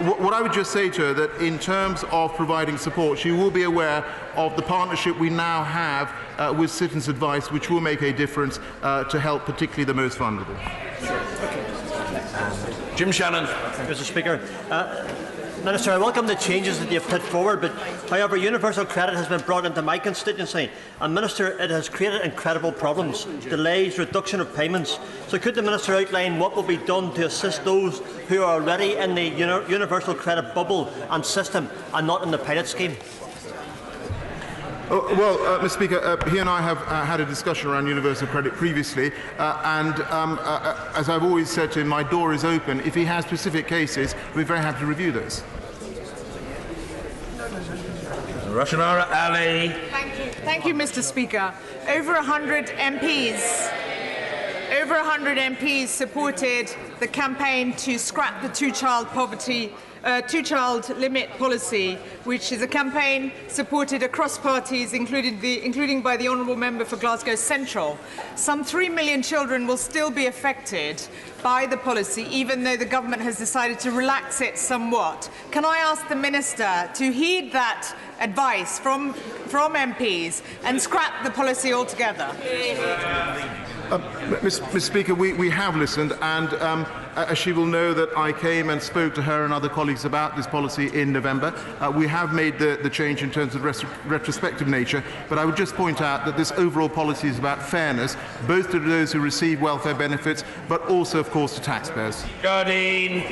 What I would just say to her that in terms of providing support, she will be aware of the partnership we now have with Citizens Advice, which will make a difference to help particularly the most vulnerable. Jim Shannon. Mr. Speaker. Minister, I welcome the changes that you have put forward, but however, universal credit has been brought into my constituency, and Minister, it has created incredible problems, delays, reduction of payments. So could the Minister outline what will be done to assist those who are already in the universal credit bubble and system and not in the pilot scheme? Mr. Speaker, he and I have had a discussion around universal credit previously, and as I've always said to him, my door is open. If he has specific cases, we're very happy to review those. Roshanara Ali. Thank you, Mr. Speaker. Over 100 MPs supported the campaign to scrap the two-child limit policy, which is a campaign supported across parties, including by the Honourable Member for Glasgow Central. Some 3 million children will still be affected by the policy, even though the government has decided to relax it somewhat. Can I ask the Minister to heed that advice from MPs and scrap the policy altogether? Mr. Speaker, we have listened, and as she will know that I came and spoke to her and other colleagues about this policy in November. We have made the change in terms of retrospective nature, but I would just point out that this overall policy is about fairness, both to those who receive welfare benefits, but also, of course, to taxpayers. Jardine.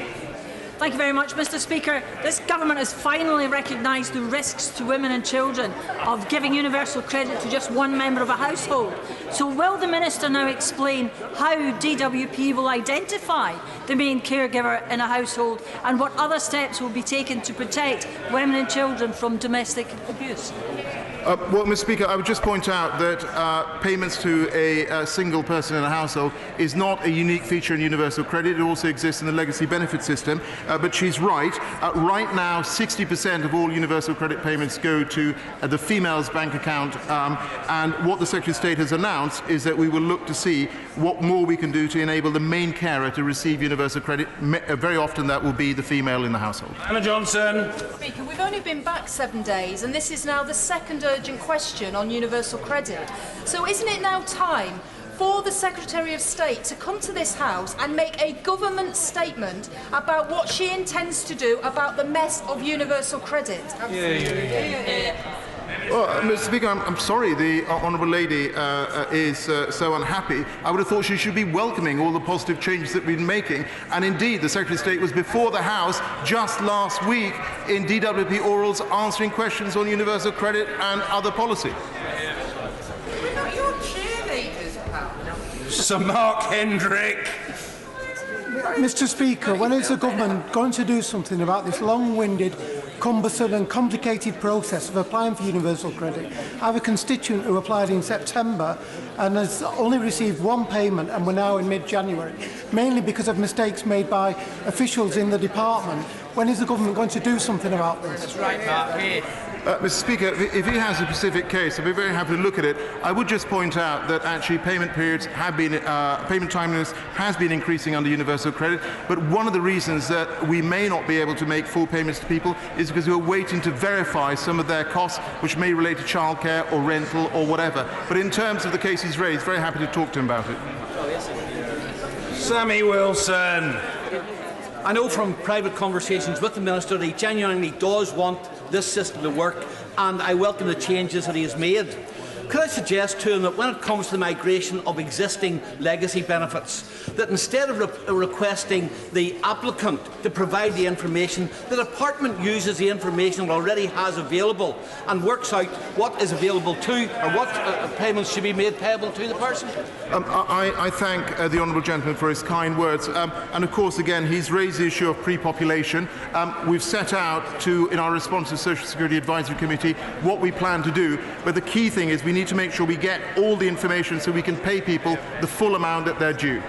Thank you very much, Mr. Speaker. This government has finally recognised the risks to women and children of giving universal credit to just one member of a household. So will the Minister now explain how DWP will identify the main caregiver in a household and what other steps will be taken to protect women and children from domestic abuse? Well, Mr. Speaker, I would just point out that payments to a single person in a household is not a unique feature in universal credit. It also exists in the legacy benefit system. But she's right. Right now, 60% of all universal credit payments go to the female's bank account. And what the Secretary of State has announced is that we will look to see what more we can do to enable the main carer to receive universal credit. Very often that will be the female in the household. Anna Johnson. Speaker, we've only been back 7 days, and this is now the second urgent question on universal credit. So isn't it now time for the Secretary of State to come to this House and make a government statement about what she intends to do about the mess of universal credit? Well, Mr. Speaker, I'm sorry the Honourable Lady is so unhappy. I would have thought she should be welcoming all the positive changes that we've been making. And indeed, the Secretary of State was before the House just last week in DWP orals answering questions on universal credit and other policy. We're not your cheerleaders, pal. Sir Mark Hendrick. Mr. Speaker, when is the government going to do something about this long-winded, cumbersome and complicated process of applying for universal credit? I have a constituent who applied in September and has only received one payment, and we're now in mid-January, mainly because of mistakes made by officials in the department. When is the government going to do something about this? That's right, Mark. Mr. Speaker, if he has a specific case, I'd be very happy to look at it. I would just point out that actually payment periods have been, payment timeliness has been increasing under universal credit, but one of the reasons that we may not be able to make full payments to people is because we're waiting to verify some of their costs, which may relate to childcare or rental or whatever. But in terms of the case he's raised, very happy to talk to him about it. Sammy Wilson. I know from private conversations with the Minister that he genuinely does want this system to work, and I welcome the changes that he has made. Could I suggest to him that when it comes to the migration of existing legacy benefits, that instead of requesting the applicant to provide the information, the Department uses the information it already has available and works out what is available to, or what payments should be made payable to the person? I thank the Honourable Gentleman for his kind words. And of course, again, he's raised the issue of pre-population. We've set out to, in our response to the Social Security Advisory Committee, what we plan to do. But the key thing is we need to make sure we get all the information so we can pay people the full amount that they're due.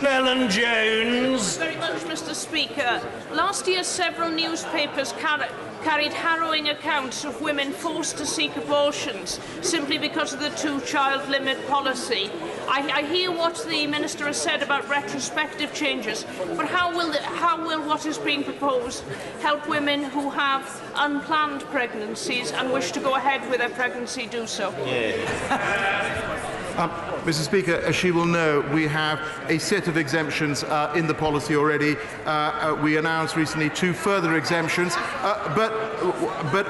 Ellen Jones. Very much, Mr. Speaker. Last year, several newspapers carried harrowing accounts of women forced to seek abortions simply because of the two-child limit policy. I hear what the Minister has said about retrospective changes, but how will what is being proposed help women who have unplanned pregnancies and wish to go ahead with their pregnancy do so? Mr. Speaker, as she will know, we have a set of exemptions in the policy already. We announced recently 2 further exemptions. But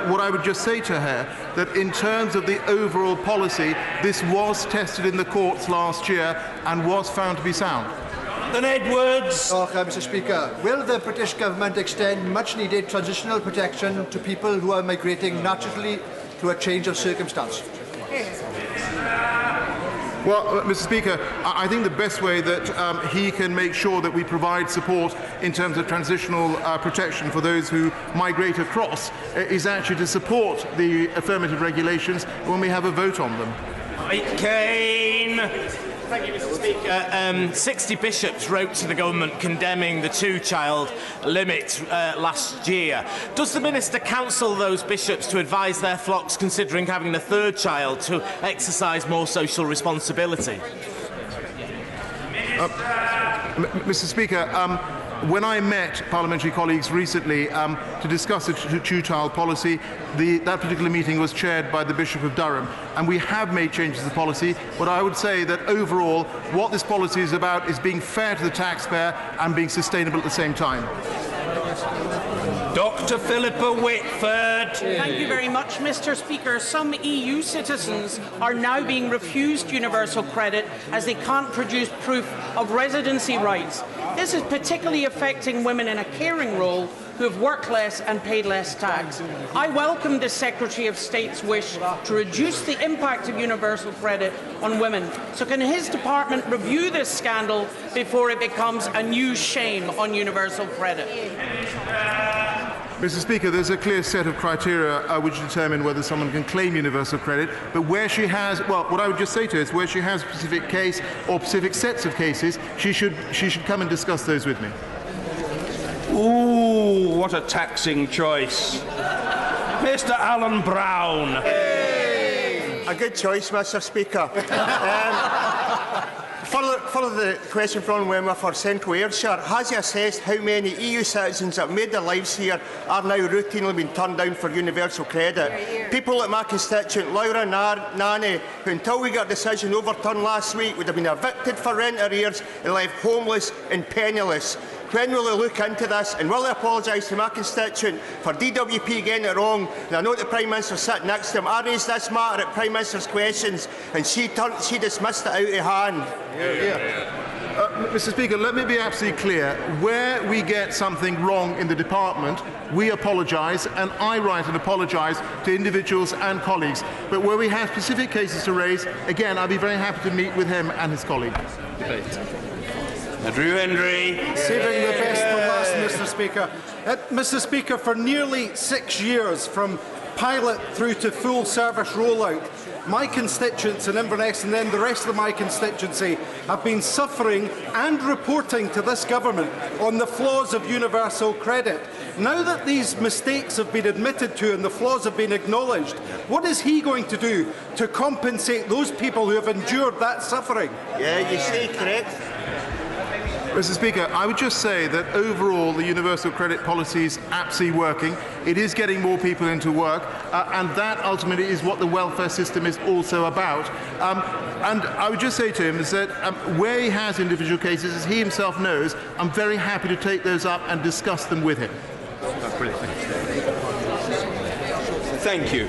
what I would just say to her, that in terms of the overall policy, this was tested in the courts last year and was found to be sound. Then Edwards. Mr. Speaker, will the British Government extend much-needed transitional protection to people who are migrating naturally to a change of circumstance? Well, Mr. Speaker, I think the best way that he can make sure that we provide support in terms of transitional protection for those who migrate across is actually to support the affirmative regulations when we have a vote on them. Mike Kane. Thank you, Mr. Speaker. 60 bishops wrote to the government condemning the two-child limit last year. Does the Minister counsel those bishops to advise their flocks considering having a third child to exercise more social responsibility? Mr. Speaker, when I met parliamentary colleagues recently to discuss the two-child policy, that particular meeting was chaired by the Bishop of Durham, and we have made changes to the policy. But I would say that overall, what this policy is about is being fair to the taxpayer and being sustainable at the same time. Dr. Philippa Whitford. Thank you very much, Mr. Speaker. Some EU citizens are now being refused universal credit as they can't produce proof of residency rights. This is particularly affecting women in a caring role who have worked less and paid less tax. I welcome the Secretary of State's wish to reduce the impact of universal credit on women. So can his department review this scandal before it becomes a new shame on universal credit? Mr. Speaker, there's a clear set of criteria which determine whether someone can claim universal credit, but where she has, well, what I would just say to her is where she has a specific case or specific sets of cases, she should come and discuss those with me. Ooh, what a taxing choice. Mr. Alan Brown. Hey. A good choice, Mr. Speaker. Follow the question from Wemmer for Central Ayrshire. Has he assessed how many EU citizens that have made their lives here are now routinely being turned down for universal credit? People like my constituent Laura Nani, who until we got a decision overturned last week would have been evicted for rent arrears and left homeless and penniless. When will they look into this, and will they apologise to my constituent for DWP getting it wrong? And I know the Prime Minister sitting next to him. I raised this matter at Prime Minister's questions, and she dismissed it out of hand. Mr. Speaker, let me be absolutely clear. Where we get something wrong in the department, we apologise, and I write and apologise to individuals and colleagues. But where we have specific cases to raise, again, I'll be very happy to meet with him and his colleague. Drew Hendry. Saving the best for last, Mr. Speaker. Mr. Speaker, for nearly 6 years, from pilot through to full service rollout, my constituents in Inverness and then the rest of my constituency have been suffering and reporting to this government on the flaws of universal credit. Now that these mistakes have been admitted to and the flaws have been acknowledged, what is he going to do to compensate those people who have endured that suffering? Yeah, you say correct. Mr. Speaker, I would just say that overall the universal credit policy is absolutely working. It is getting more people into work, and that ultimately is what the welfare system is also about. And I would just say to him is that where he has individual cases, as he himself knows, I'm very happy to take those up and discuss them with him. That's brilliant. Thank you.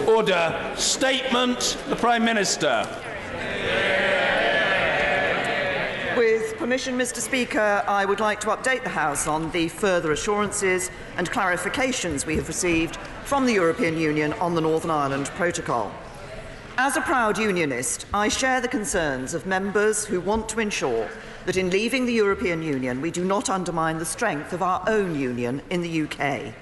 Order. Statement. The Prime Minister. With permission, Mr. Speaker, I would like to update the House on the further assurances and clarifications we have received from the European Union on the Northern Ireland Protocol. As a proud unionist, I share the concerns of members who want to ensure that in leaving the European Union we do not undermine the strength of our own union in the UK.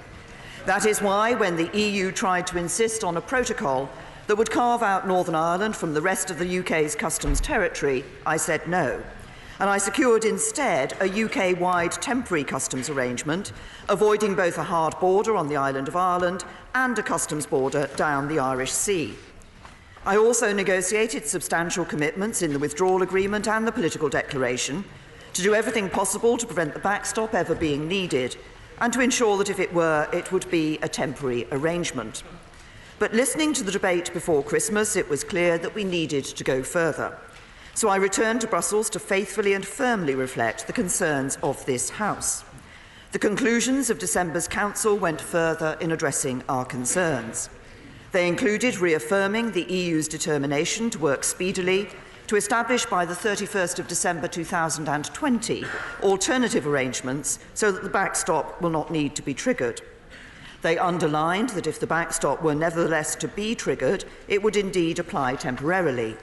That is why, when the EU tried to insist on a protocol that would carve out Northern Ireland from the rest of the UK's customs territory, I said no. And I secured instead a UK-wide temporary customs arrangement, avoiding both a hard border on the island of Ireland and a customs border down the Irish Sea. I also negotiated substantial commitments in the withdrawal agreement and the political declaration to do everything possible to prevent the backstop ever being needed, and to ensure that if it were, it would be a temporary arrangement. But listening to the debate before Christmas, it was clear that we needed to go further. So I returned to Brussels to faithfully and firmly reflect the concerns of this House. The conclusions of December's Council went further in addressing our concerns. They included reaffirming the EU's determination to work speedily to establish by the 31st of December 2020 alternative arrangements so that the backstop will not need to be triggered. They underlined that if the backstop were nevertheless to be triggered, it would indeed apply temporarily.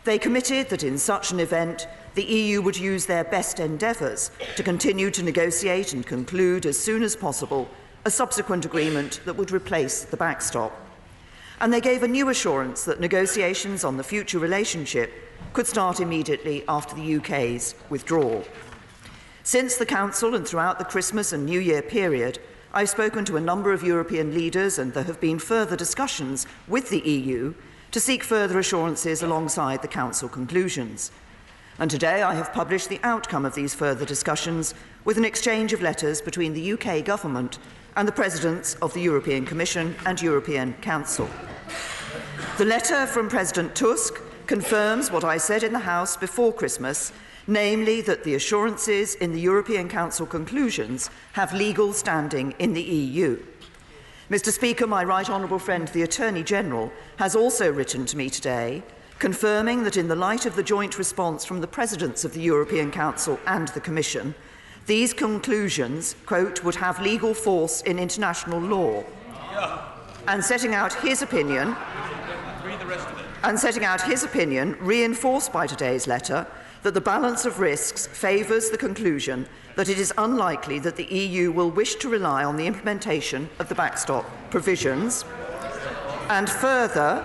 They committed that in such an event, the EU would use their best endeavours to continue to negotiate and conclude as soon as possible a subsequent agreement that would replace the backstop. And they gave a new assurance that negotiations on the future relationship could start immediately after the UK's withdrawal. Since the Council and throughout the Christmas and New Year period, I've spoken to a number of European leaders, and there have been further discussions with the EU to seek further assurances alongside the Council conclusions. And today I have published the outcome of these further discussions with an exchange of letters between the UK Government and the Presidents of the European Commission and European Council. The letter from President Tusk confirms what I said in the House before Christmas, namely that the assurances in the European Council conclusions have legal standing in the EU. Mr. Speaker, my right honourable friend, the Attorney-General, has also written to me today, confirming that in the light of the joint response from the Presidents of the European Council and the Commission, these conclusions, quote, would have legal force in international law, and setting out his opinion, reinforced by today's letter, that the balance of risks favours the conclusion that it is unlikely that the EU will wish to rely on the implementation of the backstop provisions, and further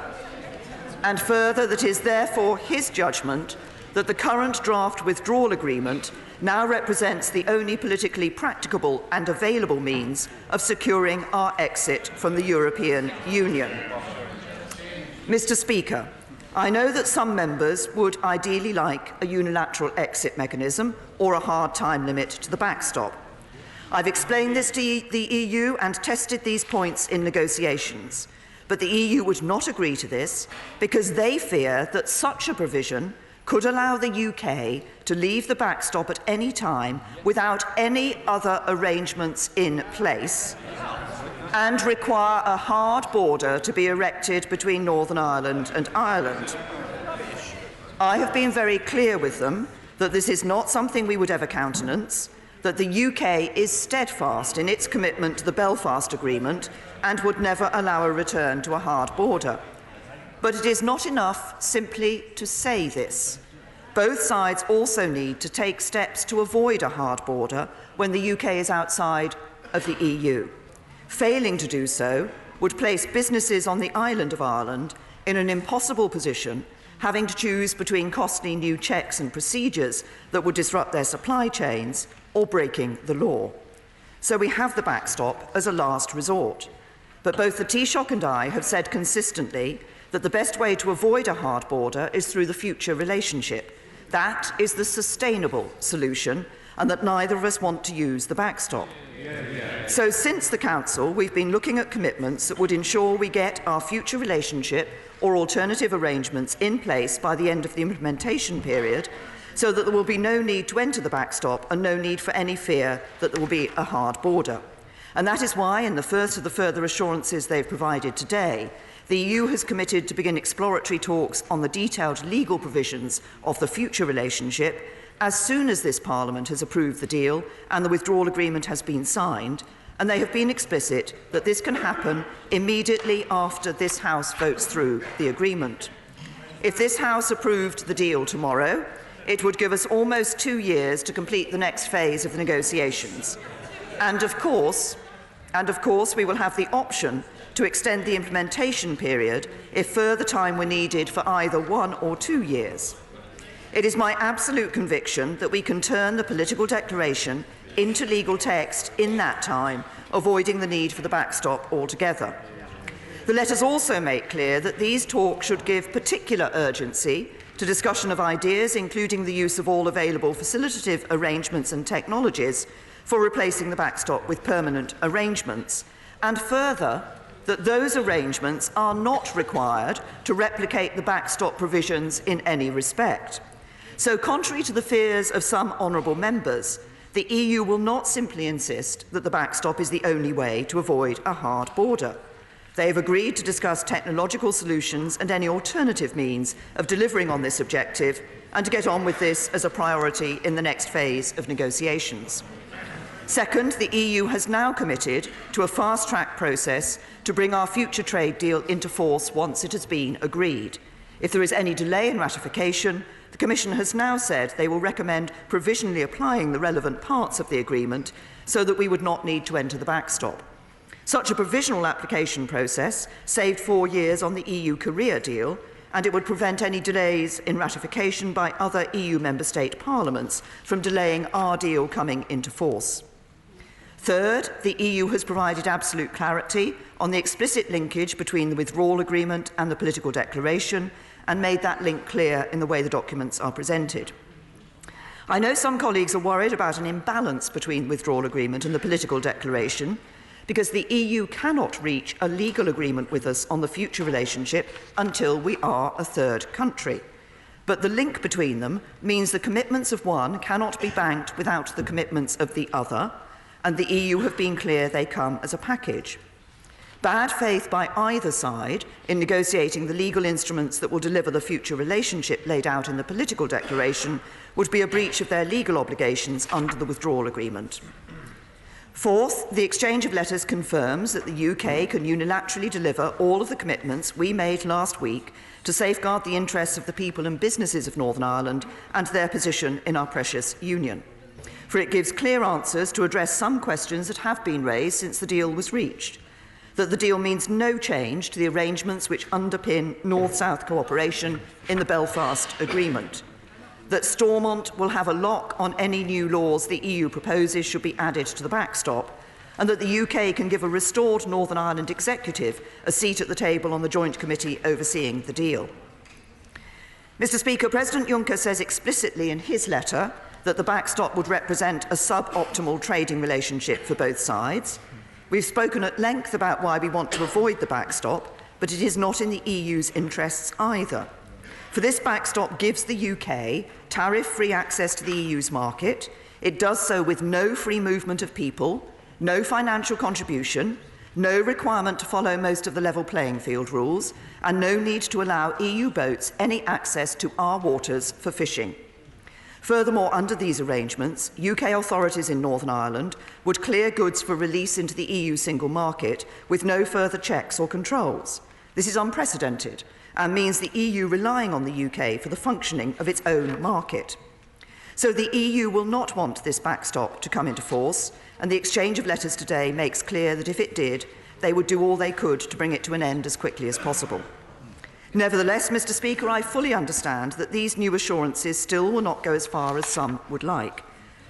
that it is therefore his judgment that the current draft withdrawal agreement now represents the only politically practicable and available means of securing our exit from the European Union. Mr. Speaker, I know that some members would ideally like a unilateral exit mechanism or a hard time limit to the backstop. I've explained this to the EU and tested these points in negotiations, but the EU would not agree to this because they fear that such a provision could allow the UK to leave the backstop at any time without any other arrangements in place and require a hard border to be erected between Northern Ireland and Ireland. I have been very clear with them that this is not something we would ever countenance, that the UK is steadfast in its commitment to the Belfast Agreement and would never allow a return to a hard border. But it is not enough simply to say this. Both sides also need to take steps to avoid a hard border when the UK is outside of the EU. Failing to do so would place businesses on the island of Ireland in an impossible position, having to choose between costly new checks and procedures that would disrupt their supply chains or breaking the law. So we have the backstop as a last resort. But both the Taoiseach and I have said consistently that the best way to avoid a hard border is through the future relationship. That is the sustainable solution, and that neither of us want to use the backstop. So since the Council, we've been looking at commitments that would ensure we get our future relationship or alternative arrangements in place by the end of the implementation period, so that there will be no need to enter the backstop and no need for any fear that there will be a hard border. And that is why, in the first of the further assurances they've provided today, the EU has committed to begin exploratory talks on the detailed legal provisions of the future relationship as soon as this Parliament has approved the deal and the withdrawal agreement has been signed, and they have been explicit that this can happen immediately after this House votes through the agreement. If this House approved the deal tomorrow, it would give us almost 2 years to complete the next phase of the negotiations. And of course, we will have the option to extend the implementation period if further time were needed for either 1 or 2 years. It is my absolute conviction that we can turn the political declaration into legal text in that time, avoiding the need for the backstop altogether. The letters also make clear that these talks should give particular urgency to discussion of ideas, including the use of all available facilitative arrangements and technologies for replacing the backstop with permanent arrangements, and further, that those arrangements are not required to replicate the backstop provisions in any respect. So, contrary to the fears of some honourable members, the EU will not simply insist that the backstop is the only way to avoid a hard border. They have agreed to discuss technological solutions and any alternative means of delivering on this objective, and to get on with this as a priority in the next phase of negotiations. Second, the EU has now committed to a fast-track process to bring our future trade deal into force once it has been agreed. If there is any delay in ratification, the Commission has now said they will recommend provisionally applying the relevant parts of the agreement so that we would not need to enter the backstop. Such a provisional application process saved 4 years on the EU-Korea deal, and it would prevent any delays in ratification by other EU member state parliaments from delaying our deal coming into force. Third, the EU has provided absolute clarity on the explicit linkage between the withdrawal agreement and the political declaration, and made that link clear in the way the documents are presented. I know some colleagues are worried about an imbalance between the withdrawal agreement and the political declaration, because the EU cannot reach a legal agreement with us on the future relationship until we are a third country. But the link between them means the commitments of one cannot be banked without the commitments of the other, and the EU have been clear they come as a package. Bad faith by either side in negotiating the legal instruments that will deliver the future relationship laid out in the political declaration would be a breach of their legal obligations under the withdrawal agreement. Fourth, the exchange of letters confirms that the UK can unilaterally deliver all of the commitments we made last week to safeguard the interests of the people and businesses of Northern Ireland and their position in our precious union. For it gives clear answers to address some questions that have been raised since the deal was reached. That the deal means no change to the arrangements which underpin North-South cooperation in the Belfast Agreement. That Stormont will have a lock on any new laws the EU proposes should be added to the backstop, and that the UK can give a restored Northern Ireland executive a seat at the table on the joint committee overseeing the deal. Mr. Speaker, President Juncker says explicitly in his letter that the backstop would represent a suboptimal trading relationship for both sides. We've spoken at length about why we want to avoid the backstop, but it is not in the EU's interests either. For this backstop gives the UK tariff-free access to the EU's market. It does so with no free movement of people, no financial contribution, no requirement to follow most of the level playing field rules, and no need to allow EU boats any access to our waters for fishing. Furthermore, under these arrangements, UK authorities in Northern Ireland would clear goods for release into the EU single market with no further checks or controls. This is unprecedented and means the EU relying on the UK for the functioning of its own market. So the EU will not want this backstop to come into force, and the exchange of letters today makes clear that if it did, they would do all they could to bring it to an end as quickly as possible. Nevertheless, Mr. Speaker, I fully understand that these new assurances still will not go as far as some would like.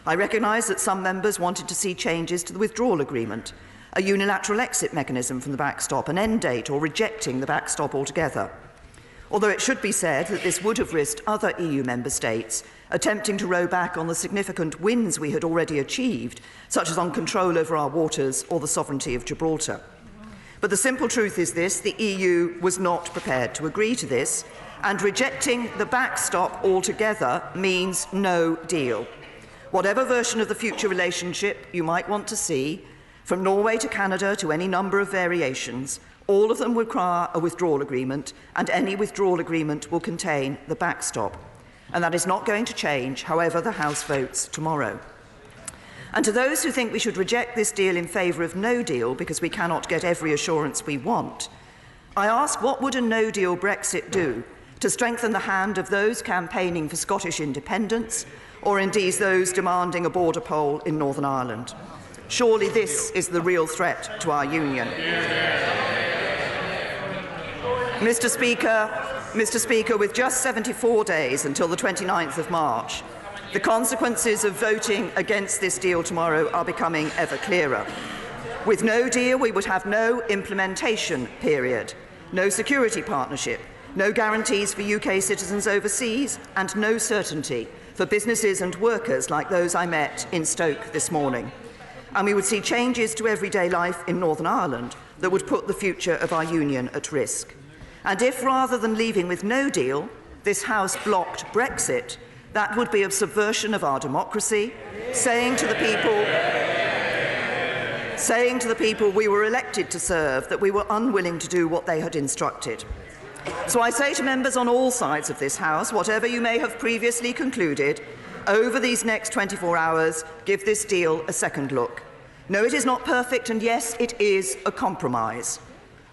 I recognise that some members wanted to see changes to the withdrawal agreement, a unilateral exit mechanism from the backstop, an end date, or rejecting the backstop altogether. Although it should be said that this would have risked other EU member states attempting to row back on the significant wins we had already achieved, such as on control over our waters or the sovereignty of Gibraltar. But the simple truth is this: the EU was not prepared to agree to this, and rejecting the backstop altogether means no deal. Whatever version of the future relationship you might want to see, from Norway to Canada to any number of variations, all of them require a withdrawal agreement, and any withdrawal agreement will contain the backstop. And that is not going to change, however the House votes tomorrow. And to those who think we should reject this deal in favour of no deal because we cannot get every assurance we want, I ask, what would a no-deal Brexit do to strengthen the hand of those campaigning for Scottish independence, or indeed those demanding a border poll in Northern Ireland? Surely this is the real threat to our union. Mr. Speaker, with just 74 days until the 29th of March, the consequences of voting against this deal tomorrow are becoming ever clearer. With no deal, we would have no implementation period, no security partnership, no guarantees for UK citizens overseas, and no certainty for businesses and workers like those I met in Stoke this morning. And we would see changes to everyday life in Northern Ireland that would put the future of our union at risk. And if, rather than leaving with no deal, this House blocked Brexit, that would be a subversion of our democracy, saying to the people we were elected to serve that we were unwilling to do what they had instructed. So I say to members on all sides of this House, whatever you may have previously concluded, over these next 24 hours, give this deal a second look. No, it is not perfect, and yes, it is a compromise.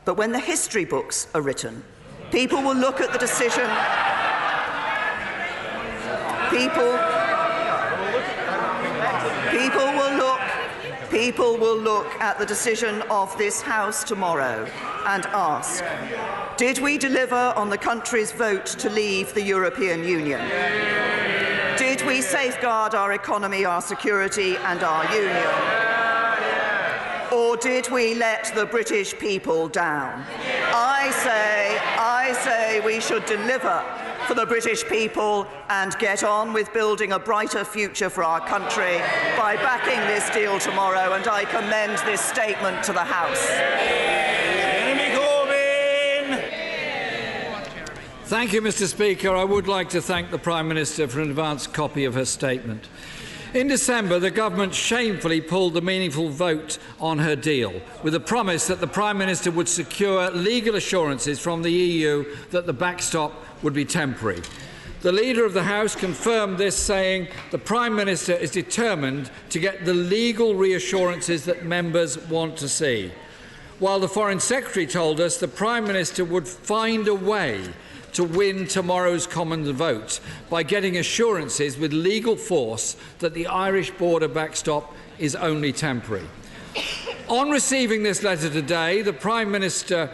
But when the history books are written, people will look at the decision. People will look at the decision of this House tomorrow and ask, did we deliver on the country's vote to leave the European Union? Did we safeguard our economy, our security and our union? Or did we let the British people down? I say we should deliver for the British people and get on with building a brighter future for our country by backing this deal tomorrow, and I commend this statement to the House. Thank you, Mr. Speaker. I would like to thank the Prime Minister for an advance copy of her statement. In December, the government shamefully pulled the meaningful vote on her deal, with a promise that the Prime Minister would secure legal assurances from the EU that the backstop would be temporary. The Leader of the House confirmed this, saying the Prime Minister is determined to get the legal reassurances that members want to see, while the Foreign Secretary told us the Prime Minister would find a way to win tomorrow's common vote by getting assurances with legal force that the Irish border backstop is only temporary. On receiving this letter today, to the Prime Minister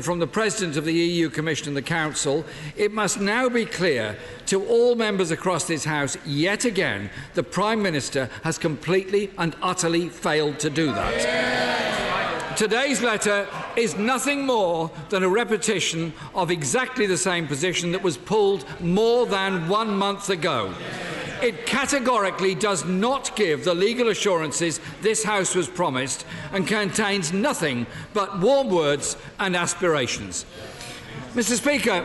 from the President of the EU Commission and the Council, it must now be clear to all members across this House, yet again, the Prime Minister has completely and utterly failed to do that. Today's letter is nothing more than a repetition of exactly the same position that was pulled more than 1 month ago. It categorically does not give the legal assurances this House was promised and contains nothing but warm words and aspirations. Mr. Speaker,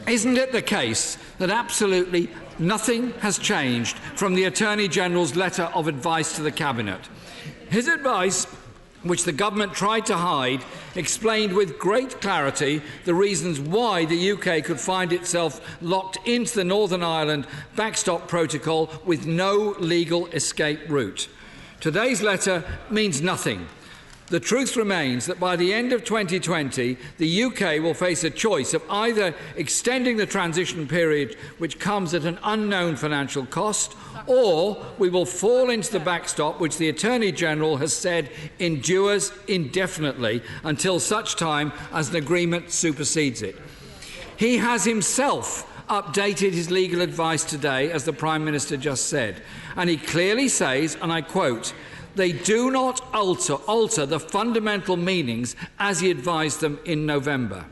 isn't it the case that absolutely nothing has changed from the Attorney General's letter of advice to the Cabinet? His advice, which the government tried to hide, explained with great clarity the reasons why the UK could find itself locked into the Northern Ireland backstop protocol with no legal escape route. Today's letter means nothing. The truth remains that by the end of 2020, the UK will face a choice of either extending the transition period, which comes at an unknown financial cost, or we will fall into the backstop, which the Attorney-General has said endures indefinitely until such time as an agreement supersedes it. He has himself updated his legal advice today, as the Prime Minister just said, and he clearly says, and I quote, "They do not alter the fundamental meanings as he advised them in November."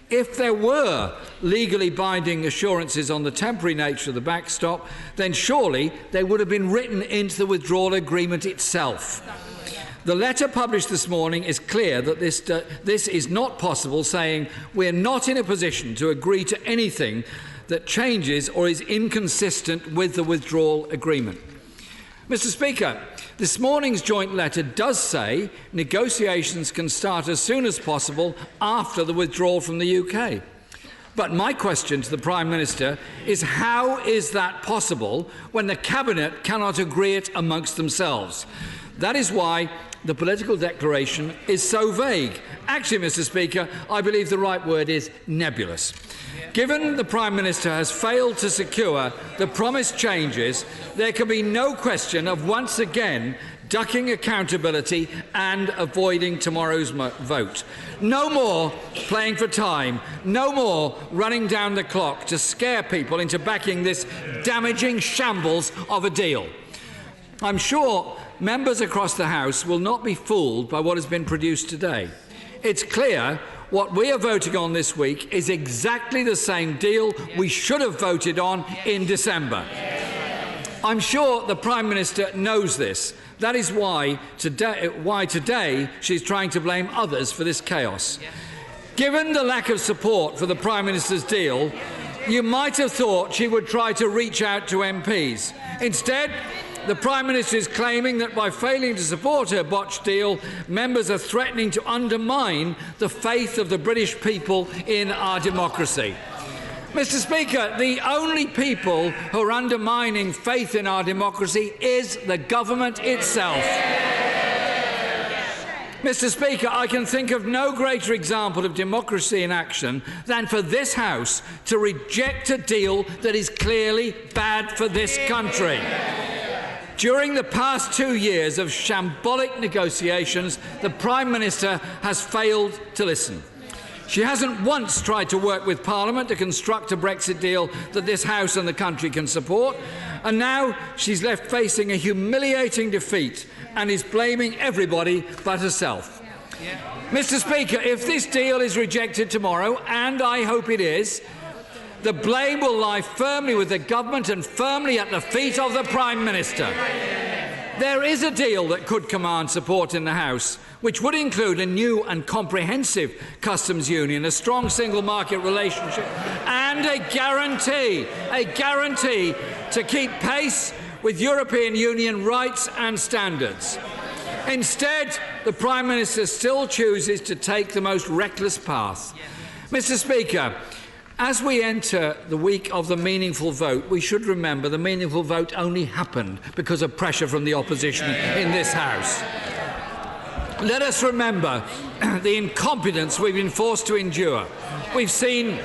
If there were legally binding assurances on the temporary nature of the backstop, then surely they would have been written into the withdrawal agreement itself. The letter published this morning is clear that this is not possible, saying we're not in a position to agree to anything that changes or is inconsistent with the withdrawal agreement. Mr. Speaker, this morning's joint letter does say negotiations can start as soon as possible after the withdrawal from the UK. But my question to the Prime Minister is, how is that possible when the Cabinet cannot agree it amongst themselves? That is why the political declaration is so vague. Actually, Mr. Speaker, I believe the right word is nebulous. Given the Prime Minister has failed to secure the promised changes, there can be no question of once again ducking accountability and avoiding tomorrow's vote. No more playing for time, no more running down the clock to scare people into backing this damaging shambles of a deal. I'm sure members across the House will not be fooled by what has been produced today. It's clear what we are voting on this week is exactly the same deal we should have voted on in December. I'm sure the Prime Minister knows this. That is why today she's trying to blame others for this chaos. Given the lack of support for the Prime Minister's deal, you might have thought she would try to reach out to MPs. Instead, the Prime Minister is claiming that by failing to support her botched deal, members are threatening to undermine the faith of the British people in our democracy. Mr. Speaker, the only people who are undermining faith in our democracy is the government itself. Mr. Speaker, I can think of no greater example of democracy in action than for this House to reject a deal that is clearly bad for this country. During the past 2 years of shambolic negotiations, the Prime Minister has failed to listen. She hasn't once tried to work with Parliament to construct a Brexit deal that this House and the country can support, and now she's left facing a humiliating defeat and is blaming everybody but herself. Mr. Speaker, if this deal is rejected tomorrow, and I hope it is, the blame will lie firmly with the government and firmly at the feet of the Prime Minister. There is a deal that could command support in the House, which would include a new and comprehensive customs union, a strong single market relationship, and a guarantee to keep pace with European Union rights and standards. Instead, the Prime Minister still chooses to take the most reckless path. Mr. Speaker, as we enter the week of the meaningful vote, we should remember the meaningful vote only happened because of pressure from the opposition in this House. Let us remember the incompetence we've been forced to endure. We've seen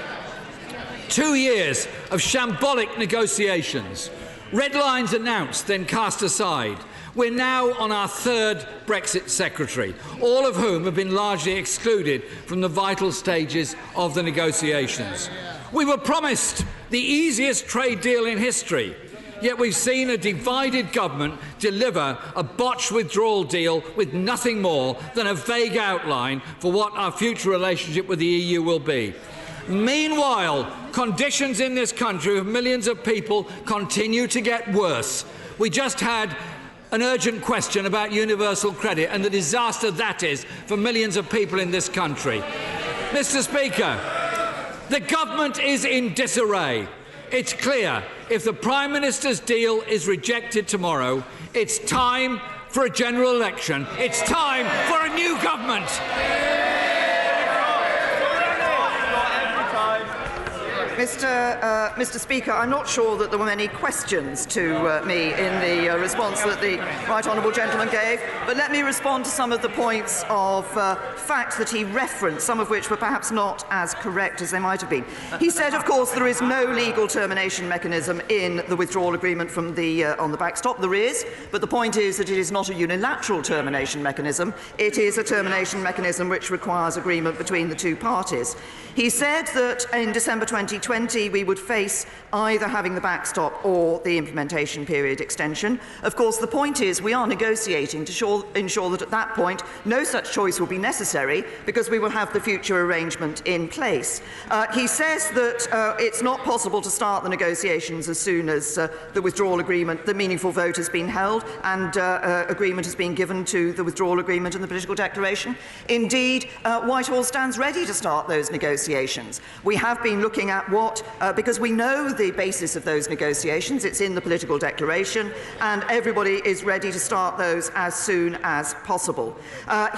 2 years of shambolic negotiations, red lines announced, then cast aside. We're now on our third Brexit secretary, all of whom have been largely excluded from the vital stages of the negotiations. We were promised the easiest trade deal in history, yet we've seen a divided government deliver a botched withdrawal deal with nothing more than a vague outline for what our future relationship with the EU will be. Meanwhile, conditions in this country of millions of people continue to get worse. We just had an urgent question about universal credit and the disaster that is for millions of people in this country. Mr. Speaker, the government is in disarray. It's clear if the Prime Minister's deal is rejected tomorrow, it's time for a general election. It's time for a new government. Mr. Speaker, I'm not sure that there were many questions to me in the response that the right honourable gentleman gave, but let me respond to some of the points of fact that he referenced, some of which were perhaps not as correct as they might have been. He said, of course, there is no legal termination mechanism in the withdrawal agreement from on the backstop. There is, but the point is that it is not a unilateral termination mechanism. It is a termination mechanism which requires agreement between the two parties. He said that in December 2020 we would face either having the backstop or the implementation period extension. Of course, the point is we are negotiating to ensure that at that point no such choice will be necessary because we will have the future arrangement in place. He says that it's not possible to start the negotiations as soon as the withdrawal agreement, the meaningful vote has been held and agreement has been given to the withdrawal agreement and the political declaration. Indeed, Whitehall stands ready to start those negotiations. We have been looking at because we know the basis of those negotiations, it's in the political declaration, and everybody is ready to start those as soon as possible.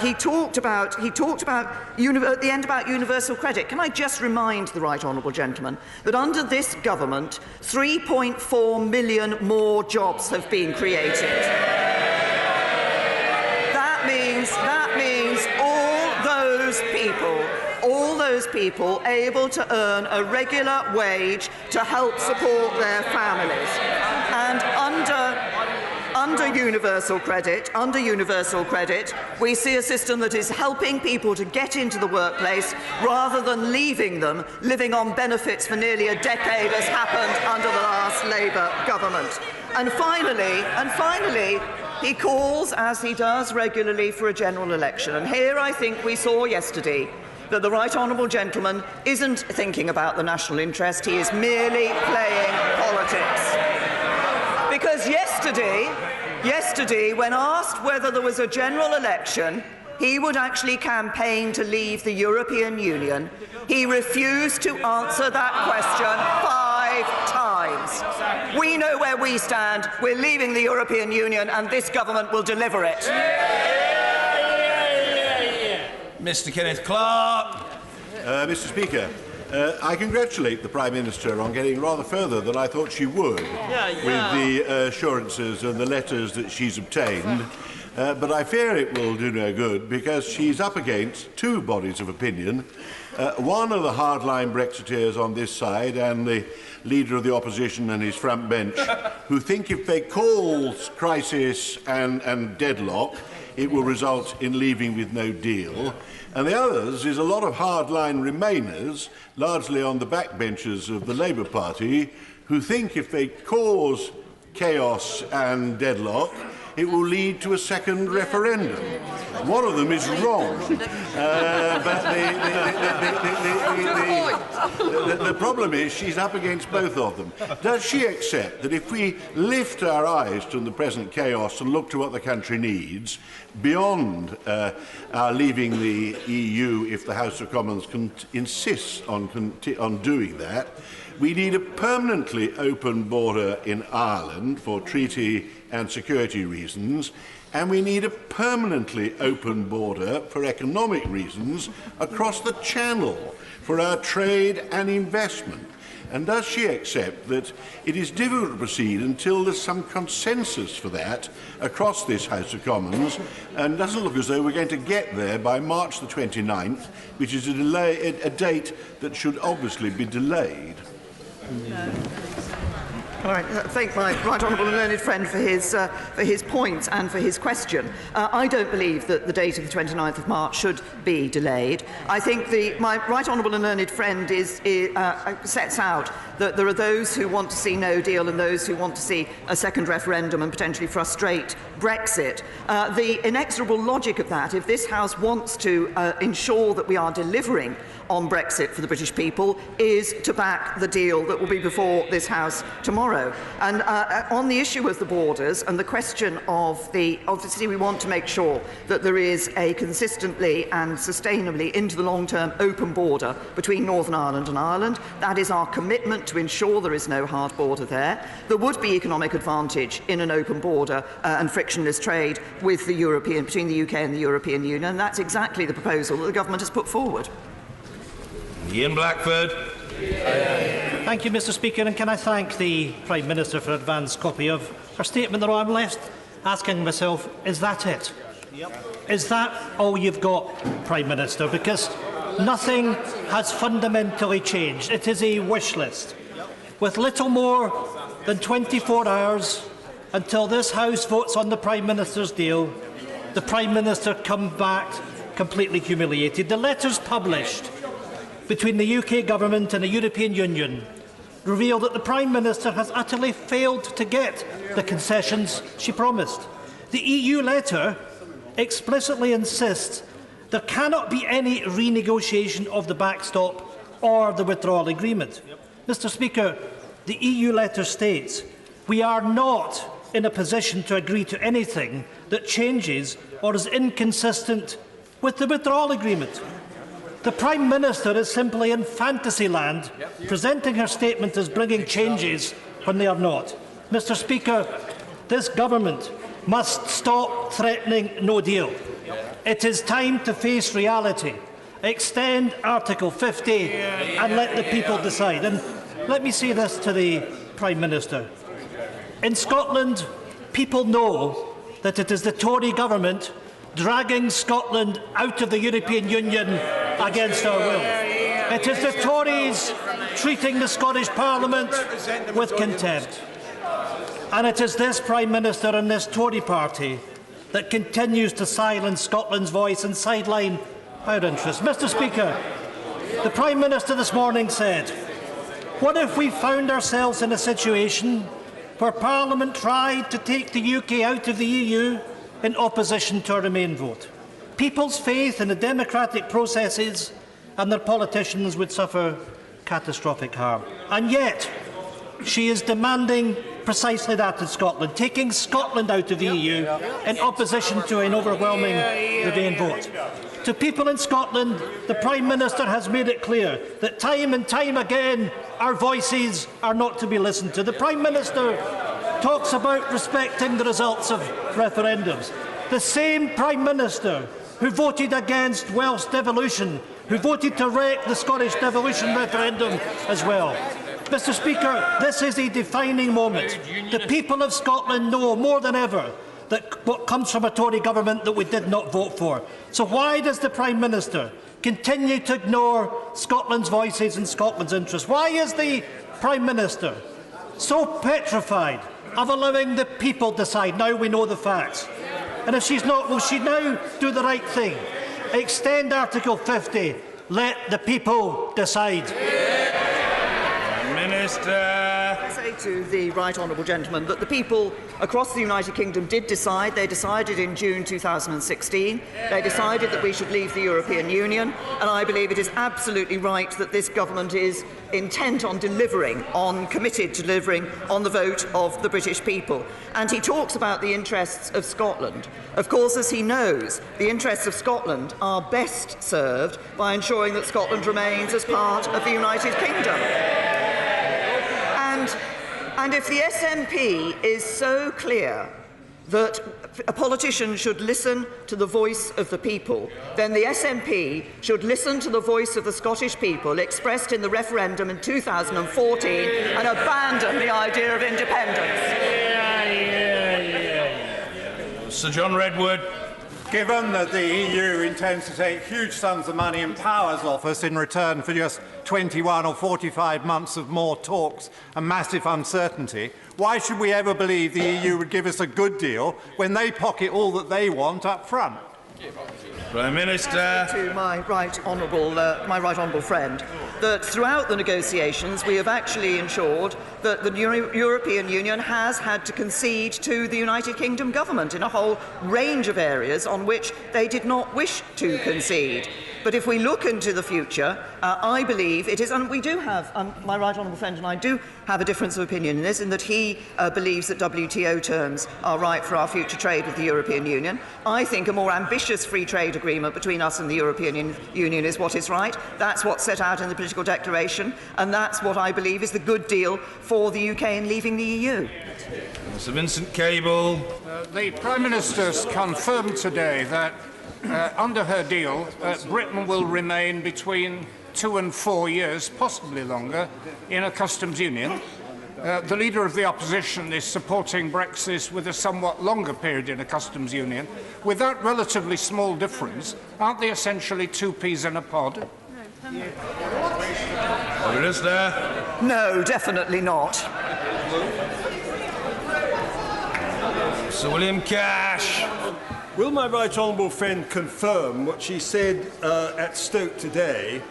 He talked about at the end about universal credit. Can I just remind the right honourable gentleman that under this government, 3.4 million more jobs have been created. That means all those people able to earn a regular wage to help support their families. And under universal credit, we see a system that is helping people to get into the workplace rather than leaving them living on benefits for nearly a decade, as happened under the last Labour government. And finally, he calls, as he does regularly, for a general election. And here I think we saw yesterday that the right honourable gentleman isn't thinking about the national interest, he is merely playing politics. Because yesterday, when asked whether there was a general election, he would actually campaign to leave the European Union. He refused to answer that question 5 times. We know where we stand. We're leaving the European Union, and this government will deliver it. Mr. Kenneth Clarke. Mr. Speaker, I congratulate the Prime Minister on getting rather further than I thought she would with the assurances and the letters that she's obtained. But I fear it will do no good because she's up against two bodies of opinion. One are the hardline Brexiteers on this side and the Leader of the Opposition and his front bench, who think if they call crisis and deadlock, it will result in leaving with no deal. And the others is a lot of hardline Remainers, largely on the backbenches of the Labour Party, who think if they cause chaos and deadlock, it will lead to a second referendum. One of them is wrong. But the problem is she's up against both of them. Does she accept that if we lift our eyes from the present chaos and look to what the country needs, beyond our leaving the EU if the House of Commons insists on doing that, we need a permanently open border in Ireland for treaty and security reasons, and we need a permanently open border for economic reasons across the Channel for our trade and investment? And does she accept that it is difficult to proceed until there's some consensus for that across this House of Commons, and doesn't look as though we're going to get there by March the 29th, which is a date that should obviously be delayed? All right, thank my right honourable and learned friend for his points and for his question. I don't believe that the date of the 29th of March should be delayed. I think my right honourable and learned friend sets out that there are those who want to see no deal and those who want to see a second referendum and potentially frustrate Brexit. The inexorable logic of that, if this House wants to ensure that we are delivering on Brexit for the British people, is to back the deal that will be before this House tomorrow. And on the issue of the borders and the question of obviously we want to make sure that there is a consistently and sustainably into the long term open border between Northern Ireland and Ireland. That is our commitment to ensure there is no hard border there. There would be economic advantage in an open border and frictionless trade with between the UK and the European Union, and that's exactly the proposal that the government has put forward. Ian Blackford. Thank you, Mr. Speaker, and can I thank the Prime Minister for an advance copy of her statement. There, I'm left asking myself, is that it? Is that all you've got, Prime Minister? Because nothing has fundamentally changed. It is a wish list. With little more than 24 hours until this House votes on the Prime Minister's deal, the Prime Minister comes back completely humiliated. The letters published between the UK Government and the European Union reveal that the Prime Minister has utterly failed to get the concessions she promised. The EU letter explicitly insists there cannot be any renegotiation of the backstop or the withdrawal agreement. Mr. Speaker, the EU letter states we are not in a position to agree to anything that changes or is inconsistent with the withdrawal agreement. The Prime Minister is simply in fantasy land, presenting her statement as bringing changes when they are not. Mr. Speaker, this government must stop threatening no deal. It is time to face reality. Extend Article 50 and let the people decide. And let me say this to the Prime Minister. In Scotland, people know that it is the Tory government dragging Scotland out of the European Union against our will. It is the Tories treating the Scottish Parliament with contempt. And it is this Prime Minister and this Tory party that continues to silence Scotland's voice and sideline our interests. Mr. Speaker, the Prime Minister this morning said, what if we found ourselves in a situation where Parliament tried to take the UK out of the EU in opposition to a Remain vote? People's faith in the democratic processes and their politicians would suffer catastrophic harm. And yet, she is demanding precisely that in Scotland, taking Scotland out of the EU in opposition to an overwhelming Remain vote. To people in Scotland, the Prime Minister has made it clear that time and time again our voices are not to be listened to. The Prime Minister talks about respecting the results of referendums. The same Prime Minister who voted against Welsh devolution, who voted to wreck the Scottish devolution referendum as well. Mr. Speaker, this is a defining moment. The people of Scotland know more than ever that what comes from a Tory government that we did not vote for. So why does the Prime Minister continue to ignore Scotland's voices and Scotland's interests? Why is the Prime Minister so petrified of allowing the people decide? Now we know the facts. And if she's not, will she now do the right thing? Extend Article 50. Let the people decide. Minister. I say to the right honourable gentleman that the people across the United Kingdom did decide. They decided in June 2016. They decided that we should leave the European Union, and I believe it is absolutely right that this government is intent on committed to delivering on the vote of the British people. And he talks about the interests of Scotland. Of course, as he knows, the interests of Scotland are best served by ensuring that Scotland remains as part of the United Kingdom. And if the SNP is so clear that a politician should listen to the voice of the people, then the SNP should listen to the voice of the Scottish people expressed in the referendum in 2014 and abandon the idea of independence. Sir John Redwood. Given that the EU intends to take huge sums of money and powers off us in return for just 21 or 45 months of more talks and massive uncertainty, why should we ever believe the EU would give us a good deal when they pocket all that they want up front? Prime Minister. To my right honourable friend, that throughout the negotiations we have actually ensured that the European Union has had to concede to the United Kingdom government in a whole range of areas on which they did not wish to concede. But if we look into the future, I believe it is, and we do have, my right honourable friend and I do have a difference of opinion in this, in that he believes that WTO terms are right for our future trade with the European Union. I think a more ambitious free trade agreement between us and the European Union is what is right. That's what's set out in the political declaration, and that's what I believe is the good deal for the UK in leaving the EU. Sir Vincent Cable. The Prime Minister's confirmed today that under her deal, Britain will remain between 2 and 4 years, possibly longer, in a customs union. The Leader of the Opposition is supporting Brexit with a somewhat longer period in a customs union. With that relatively small difference, aren't they essentially two peas in a pod? Minister. No, definitely not. Sir William Cash. Will my right honourable friend confirm what she said at Stoke today,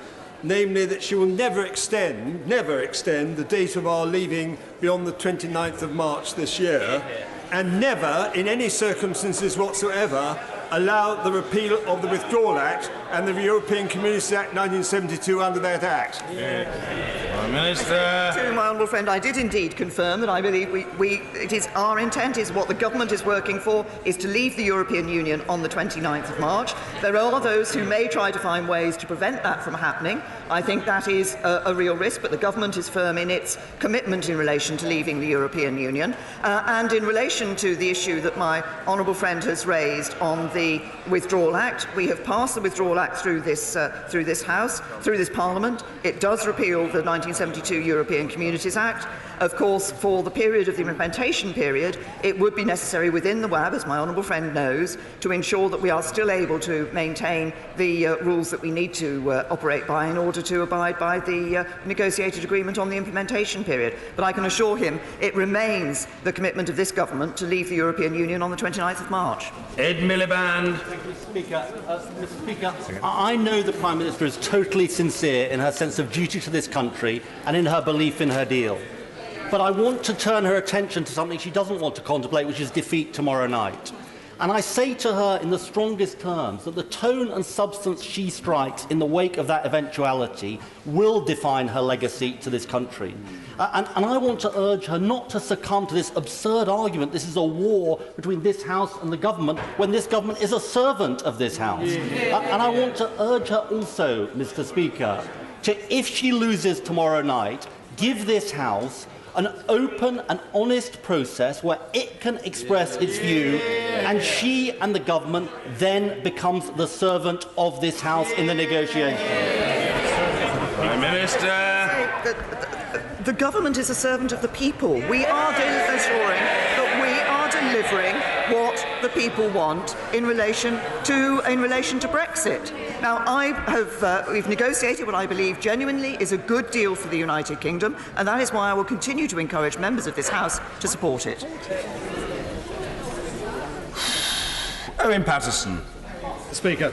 namely that she will never extend the date of our leaving beyond the 29th of March this year, and never, in any circumstances whatsoever, allow the repeal of the Withdrawal Act and the European Community Act 1972 under that Act? Prime Minister. To my honourable friend, I did indeed confirm that I believe it is our intent, is what the government is working for, is to leave the European Union on the 29th of March. There are those who may try to find ways to prevent that from happening. I think that is a real risk, but the government is firm in its commitment in relation to leaving the European Union. And in relation to the issue that my honourable friend has raised on the Withdrawal Act, we have passed the Withdrawal Act through this House, through this Parliament. It does repeal the 1972 European Communities Act. Of course, for the period of the implementation period, it would be necessary within the WAB, as my honourable friend knows, to ensure that we are still able to maintain the rules that we need to operate by in order to abide by the negotiated agreement on the implementation period. But I can assure him it remains the commitment of this government to leave the European Union on the 29th of March. Ed Miliband. Mr. Speaker, I know the Prime Minister is totally sincere in her sense of duty to this country and in her belief in her deal. But I want to turn her attention to something she doesn't want to contemplate, which is defeat tomorrow night. And I say to her in the strongest terms that the tone and substance she strikes in the wake of that eventuality will define her legacy to this country. And I want to urge her not to succumb to this absurd argument this is a war between this House and the government, when this government is a servant of this House. And I want to urge her also, Mr. Speaker, to, if she loses tomorrow night, give this House an open and honest process where it can express its view, and she and the government then becomes the servant of this House in the negotiation. Prime Minister. The government is a servant of the people. We are ensuring that we are delivering what the people want in relation to Brexit. Now, we've negotiated what I believe genuinely is a good deal for the United Kingdom, and that is why I will continue to encourage members of this House to support it. Owen Paterson. Speaker,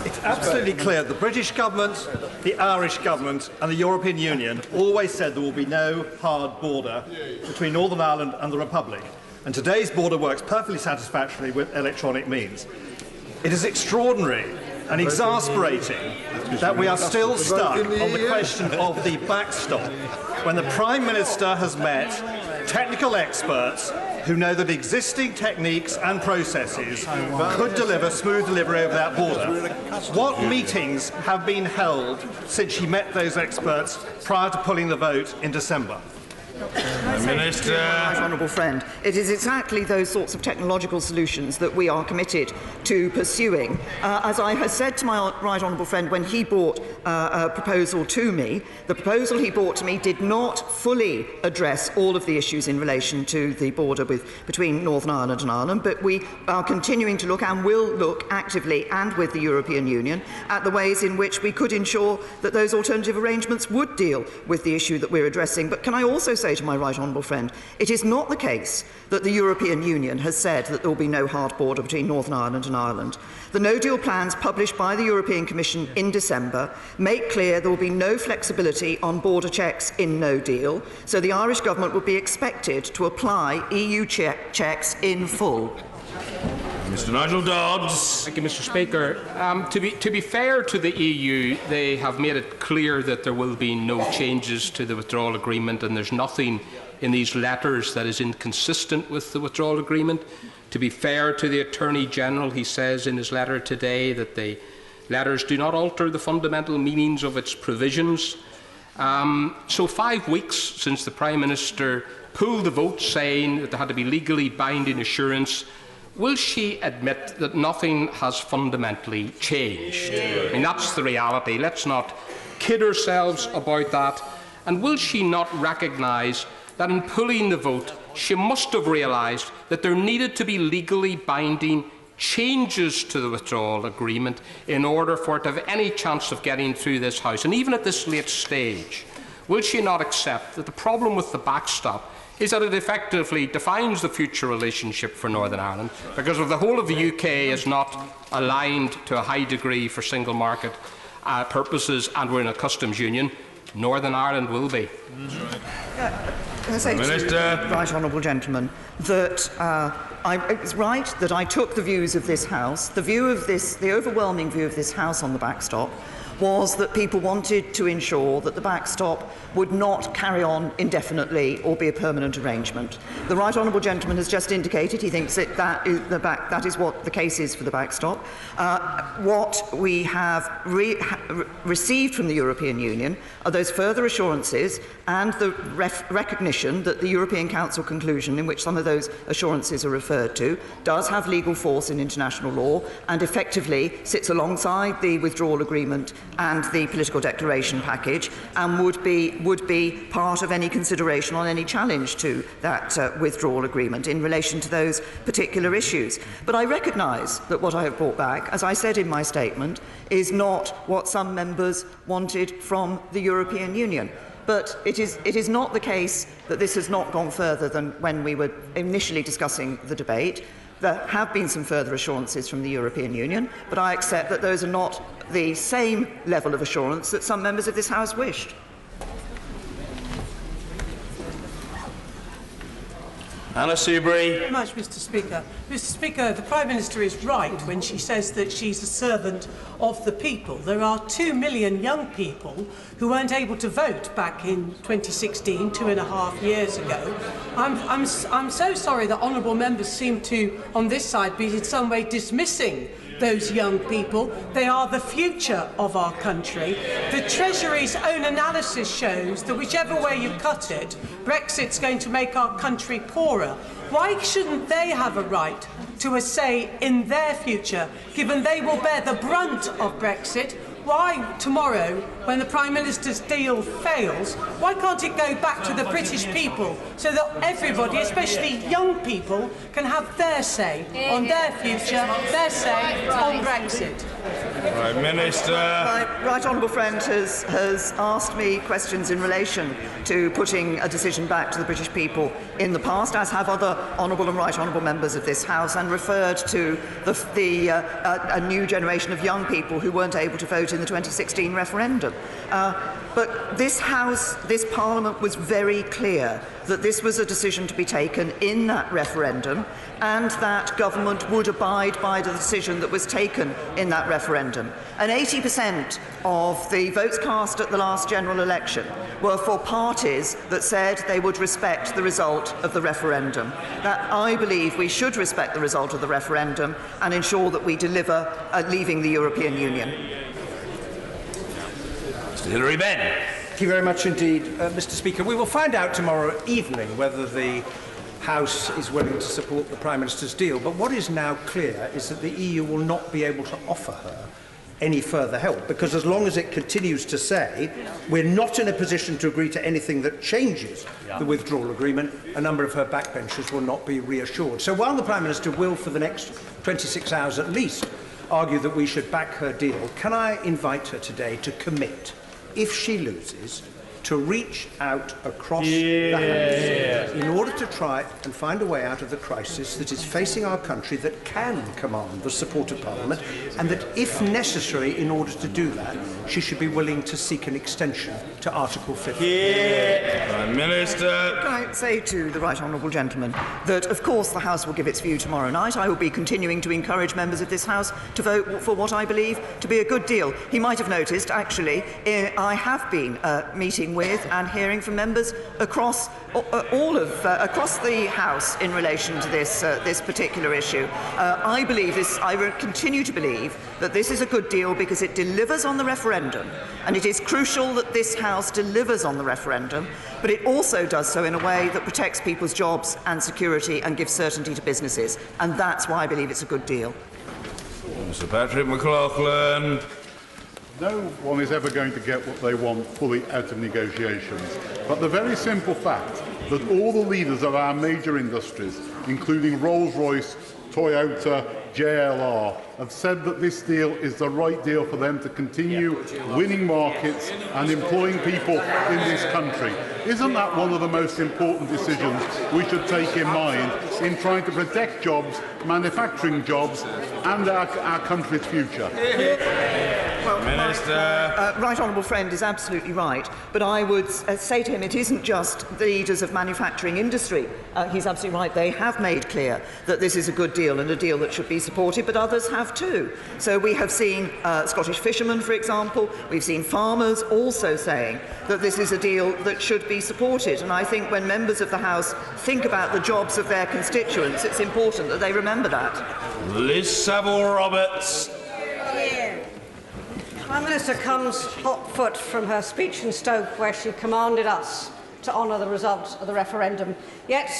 it's absolutely clear the British government, the Irish government and the European Union always said there will be no hard border between Northern Ireland and the Republic. And today's border works perfectly satisfactorily with electronic means. It is extraordinary and exasperating that we are still stuck on the question of the backstop when the Prime Minister has met technical experts who know that existing techniques and processes could deliver smooth delivery of that border. What meetings have been held since she met those experts prior to pulling the vote in December? Minister. Right honourable friend, it is exactly those sorts of technological solutions that we are committed to pursuing. As I have said to my right honourable friend when he brought a proposal to me, the proposal he brought to me did not fully address all of the issues in relation to the border between Northern Ireland and Ireland, but we are continuing to look and will look actively and with the European Union at the ways in which we could ensure that those alternative arrangements would deal with the issue that we're addressing. But can I also say to my right honourable friend, it is not the case that the European Union has said that there will be no hard border between Northern Ireland and Ireland. The no-deal plans published by the European Commission in December make clear there will be no flexibility on border checks in no deal, so the Irish government would be expected to apply EU checks in full. Mr. Nigel Dodds. Thank you, Mr. Speaker. To be fair to the EU, they have made it clear that there will be no changes to the withdrawal agreement, and there's nothing in these letters that is inconsistent with the withdrawal agreement. To be fair to the Attorney-General, he says in his letter today that the letters do not alter the fundamental meanings of its provisions. So 5 weeks since the Prime Minister pulled the vote saying that there had to be legally binding assurance, will she admit that nothing has fundamentally changed? I mean, that's the reality. Let's not kid ourselves about that. And will she not recognise that in pulling the vote, she must have realised that there needed to be legally binding changes to the withdrawal agreement in order for it to have any chance of getting through this House? And even at this late stage, will she not accept that the problem with the backstop is that it effectively defines the future relationship for Northern Ireland, because if the whole of the UK is not aligned to a high degree for single market purposes and we're in a customs union, Northern Ireland will be. Can I say to the right honourable gentleman that it's right that I took the views of this House. The overwhelming view of this House on the backstop was that people wanted to ensure that the backstop would not carry on indefinitely or be a permanent arrangement. The right honourable gentleman has just indicated he thinks that is what the case is for the backstop. What we have received from the European Union are those further assurances and the recognition that the European Council conclusion, in which some of those assurances are referred to, does have legal force in international law and effectively sits alongside the withdrawal agreement and the political declaration package, and would be part of any consideration on any challenge to that withdrawal agreement in relation to those particular issues. But I recognise that what I have brought back, as I said in my statement, is not what some members wanted from the European Union. But it is not the case that this has not gone further than when we were initially discussing the debate. There have been some further assurances from the European Union, but I accept that those are not the same level of assurance that some members of this House wished. Anna Soubry. Thank you very much, Mr. Speaker. Mr. Speaker, the Prime Minister is right when she says that she's a servant of the people. There are 2 million young people who weren't able to vote back in 2016, 2.5 years ago. I'm so sorry that honourable members seem to, on this side, be in some way dismissing those young people. They are the future of our country. The Treasury's own analysis shows that whichever way you cut it, Brexit's going to make our country poorer. Why shouldn't they have a right to a say in their future, given they will bear the brunt of Brexit? Why tomorrow, when the Prime Minister's deal fails, why can't it go back to the British people so that everybody, especially young people, can have their say on their future, their say on Brexit? Prime Minister. My right honourable friend has asked me questions in relation to putting a decision back to the British people in the past, as have other honourable and right honourable members of this House, and referred to a new generation of young people who weren't able to vote in the 2016 referendum. But this House, this Parliament, was very clear that this was a decision to be taken in that referendum, and that government would abide by the decision that was taken in that referendum. And 80% of the votes cast at the last general election were for parties that said they would respect the result of the referendum. That I believe we should respect the result of the referendum and ensure that we deliver leaving the European Union. Mr. Hilary Benn. Thank you very much indeed, Mr. Speaker. We will find out tomorrow evening whether the House is willing to support the Prime Minister's deal. But what is now clear is that the EU will not be able to offer her any further help, because as long as it continues to say we're not in a position to agree to anything that changes the withdrawal agreement, a number of her backbenchers will not be reassured. So while the Prime Minister will, for the next 26 hours at least, argue that we should back her deal, can I invite her today to commit, if she loses, to reach out across the House in order to try and find a way out of the crisis that is facing our country, that can command the support of Parliament, and that, if necessary, in order to do that, she should be willing to seek an extension to Article 50. Prime Minister. Can I say to the right honourable gentleman that, of course, the House will give its view tomorrow night. I will be continuing to encourage members of this House to vote for what I believe to be a good deal. He might have noticed, actually, I have been meeting with and hearing from members across across the House in relation to this particular issue. I continue to believe that this is a good deal because it delivers on the referendum, and it is crucial that this House delivers on the referendum, but it also does so in a way that protects people's jobs and security and gives certainty to businesses, and that's why I believe it's a good deal. Mr. Patrick McLaughlin. No one is ever going to get what they want fully out of negotiations. But the very simple fact that all the leaders of our major industries, including Rolls-Royce, Toyota, JLR, have said that this deal is the right deal for them to continue winning markets and employing people in this country. Isn't that one of the most important decisions we should take in mind in trying to protect jobs, manufacturing jobs, and our country's future? Well, Minister. Right Honourable Friend is absolutely right, but I would say to him it isn't just the leaders of manufacturing industry. He's absolutely right. They have made clear that this is a good deal and a deal that should be supported, but others have too. So we have seen Scottish fishermen, for example, we've seen farmers also saying that this is a deal that should be supported. And I think when members of the House think about the jobs of their constituents, it's important that they remember that. Liz Saville-Roberts. The Prime Minister comes hot foot from her speech in Stoke, where she commanded us to honour the result of the referendum. Yet,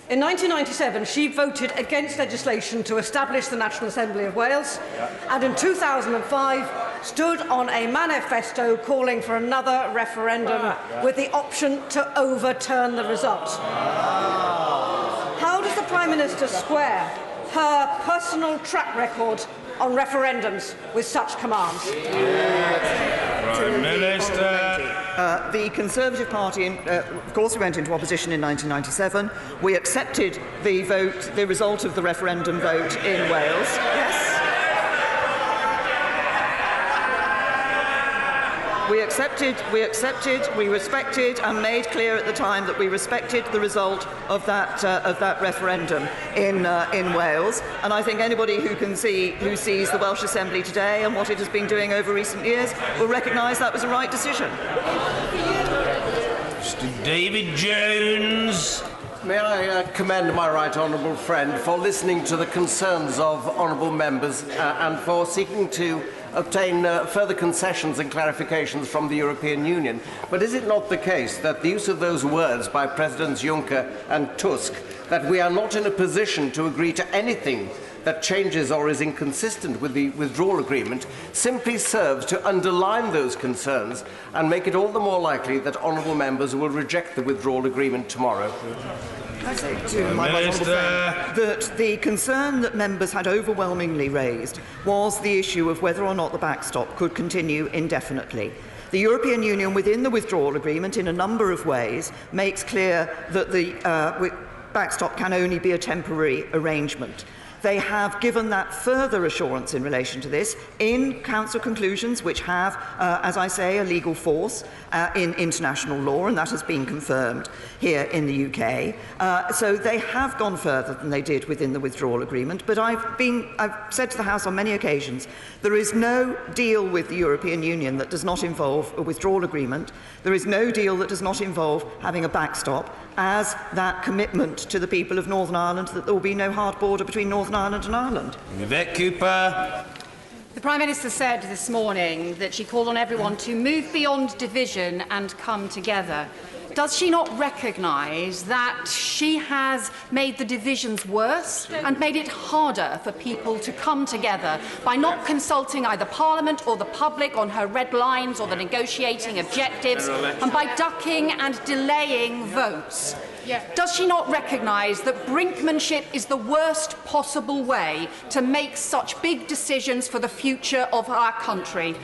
in 1997, she voted against legislation to establish the National Assembly of Wales, and in 2005 stood on a manifesto calling for another referendum with the option to overturn the result. How does the Prime Minister square her personal track record on referendums with such commands? Prime Minister. The Conservative Party, of course, we went into opposition in 1997. We accepted the result of the referendum vote in Wales. Yes. We accepted, we respected and made clear at the time that we respected the result of that referendum in Wales. And I think anybody who sees the Welsh Assembly today and what it has been doing over recent years will recognise that was a right decision. Mr. David Jones. May I commend my right honourable friend for listening to the concerns of honourable members and for seeking to obtain further concessions and clarifications from the European Union. But is it not the case that the use of those words by Presidents Juncker and Tusk, that we are not in a position to agree to anything that changes or is inconsistent with the withdrawal agreement, simply serves to underline those concerns and make it all the more likely that honourable members will reject the withdrawal agreement tomorrow? I say to my honourable friend that the concern that members had overwhelmingly raised was the issue of whether or not the backstop could continue indefinitely. The European Union, within the withdrawal agreement, in a number of ways, makes clear that the backstop can only be a temporary arrangement. They have given that further assurance in relation to this in Council conclusions, which have, as I say, a legal force in international law, and that has been confirmed here in the UK. So they have gone further than they did within the withdrawal agreement. But I've said to the House on many occasions, there is no deal with the European Union that does not involve a withdrawal agreement. There is no deal that does not involve having a backstop, as that commitment to the people of Northern Ireland that there will be no hard border between Northern Ireland and Ireland. Yvette Cooper. The Prime Minister said this morning that she called on everyone to move beyond division and come together. Does she not recognise that she has made the divisions worse and made it harder for people to come together by not consulting either Parliament or the public on her red lines or the negotiating objectives, and by ducking and delaying votes? Does she not recognise that brinkmanship is the worst possible way to make such big decisions for the future of our country?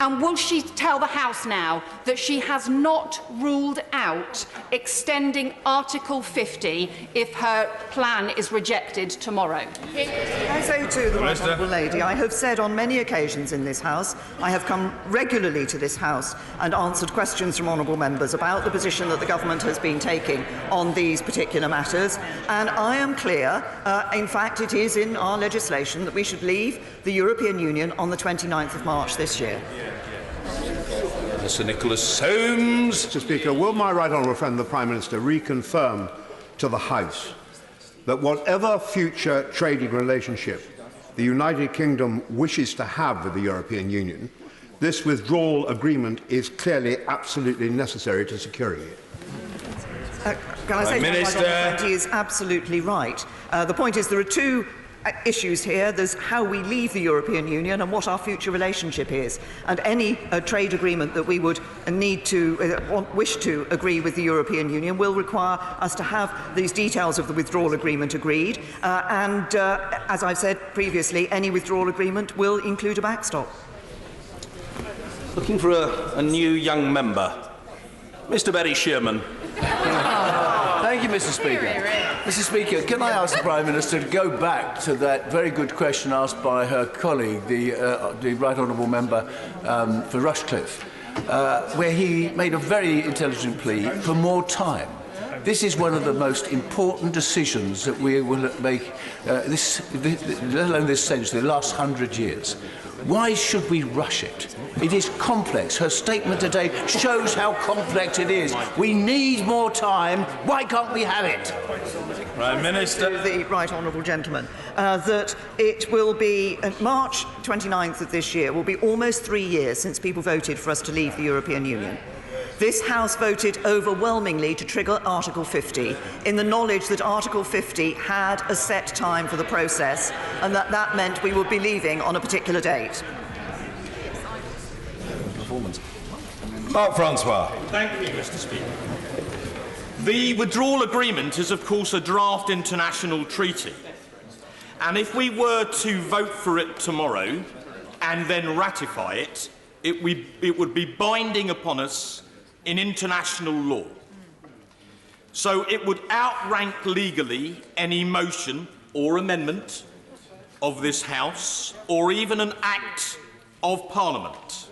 And will she tell the House now that she has not ruled out extending Article 50 if her plan is rejected tomorrow? I say to the right honourable lady, I have said on many occasions in this House, I have come regularly to this House and answered questions from honourable members about the position that the government has been taking on these particular matters, and I am clear, in fact it is in our legislation, that we should leave the European Union on the 29th of March this year. Sir Nicholas Soames. Mr. Speaker, will my right honourable friend the Prime Minister reconfirm to the House that whatever future trading relationship the United Kingdom wishes to have with the European Union, this withdrawal agreement is clearly absolutely necessary to securing it? Can I say that he is absolutely right. The point is there are two issues here. There's how we leave the European Union and what our future relationship is. And any trade agreement that we would need to wish to agree with the European Union will require us to have these details of the withdrawal agreement agreed. As I've said previously, any withdrawal agreement will include a backstop. Looking for a new young member. Mr. Barry Shearman. Thank you, Mr. Speaker. Mr. Speaker, can I ask the Prime Minister to go back to that very good question asked by her colleague, the Right Honourable Member for Rushcliffe, where he made a very intelligent plea for more time. This is one of the most important decisions that we will make, let alone this century, the last 100 years. Why should we rush it? It is complex. Her statement today shows how complex it is. We need more time. Why can't we have it? Prime Minister. The right honourable gentleman, that it will be March 29th of this year, will be almost 3 years since people voted for us to leave the European Union. This House voted overwhelmingly to trigger Article 50 in the knowledge that Article 50 had a set time for the process and that meant we would be leaving on a particular date. Mark Francois. Thank you, Mr. Speaker. The withdrawal agreement is, of course, a draft international treaty. And if we were to vote for it tomorrow and then ratify it, it would be binding upon us in international law. So it would outrank legally any motion or amendment of this House or even an Act of Parliament.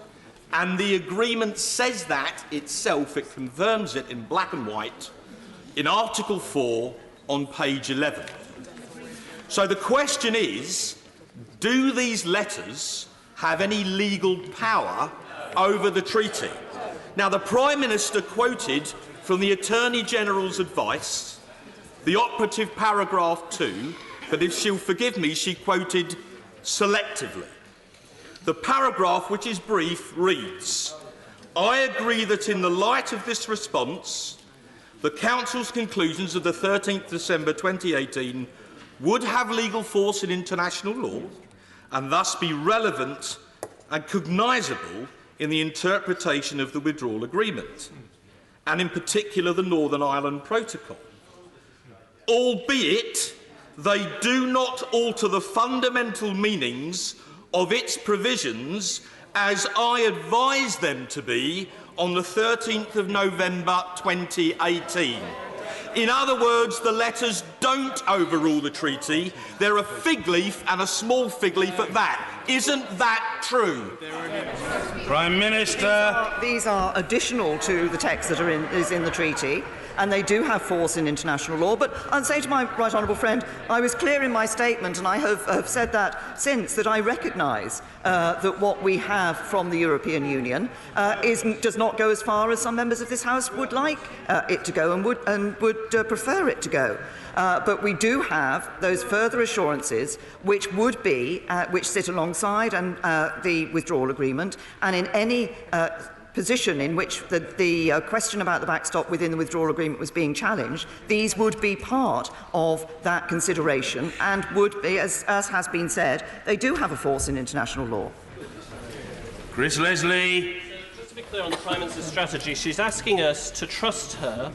And the agreement says that itself, it confirms it in black and white in Article 4 on page 11. So the question is, do these letters have any legal power over the treaty? Now, the Prime Minister quoted from the Attorney General's advice, the operative paragraph 2, but if she'll forgive me, she quoted selectively. The paragraph, which is brief, reads, "I agree that in the light of this response, the Council's conclusions of the 13th December 2018 would have legal force in international law and thus be relevant and cognisable in the interpretation of the withdrawal agreement, and in particular the Northern Ireland Protocol, albeit they do not alter the fundamental meanings of its provisions as I advised them to be on the 13th of November 2018. In other words, the letters don't overrule the treaty. They're a fig leaf, and a small fig leaf at that. Isn't that true? Prime Minister. These are additional to the text that is in the treaty, and they do have force in international law. But I'll say to my right honourable friend, I was clear in my statement, and I have said that since, that I recognise that what we have from the European Union does not go as far as some members of this House would like it to go and would prefer it to go. But we do have those further assurances which sit alongside the withdrawal agreement, and in any position in which the question about the backstop within the withdrawal agreement was being challenged, these would be part of that consideration and would be, as has been said, they do have a force in international law. Chris Leslie. Just to be clear on the Prime Minister's strategy, she's asking us to trust her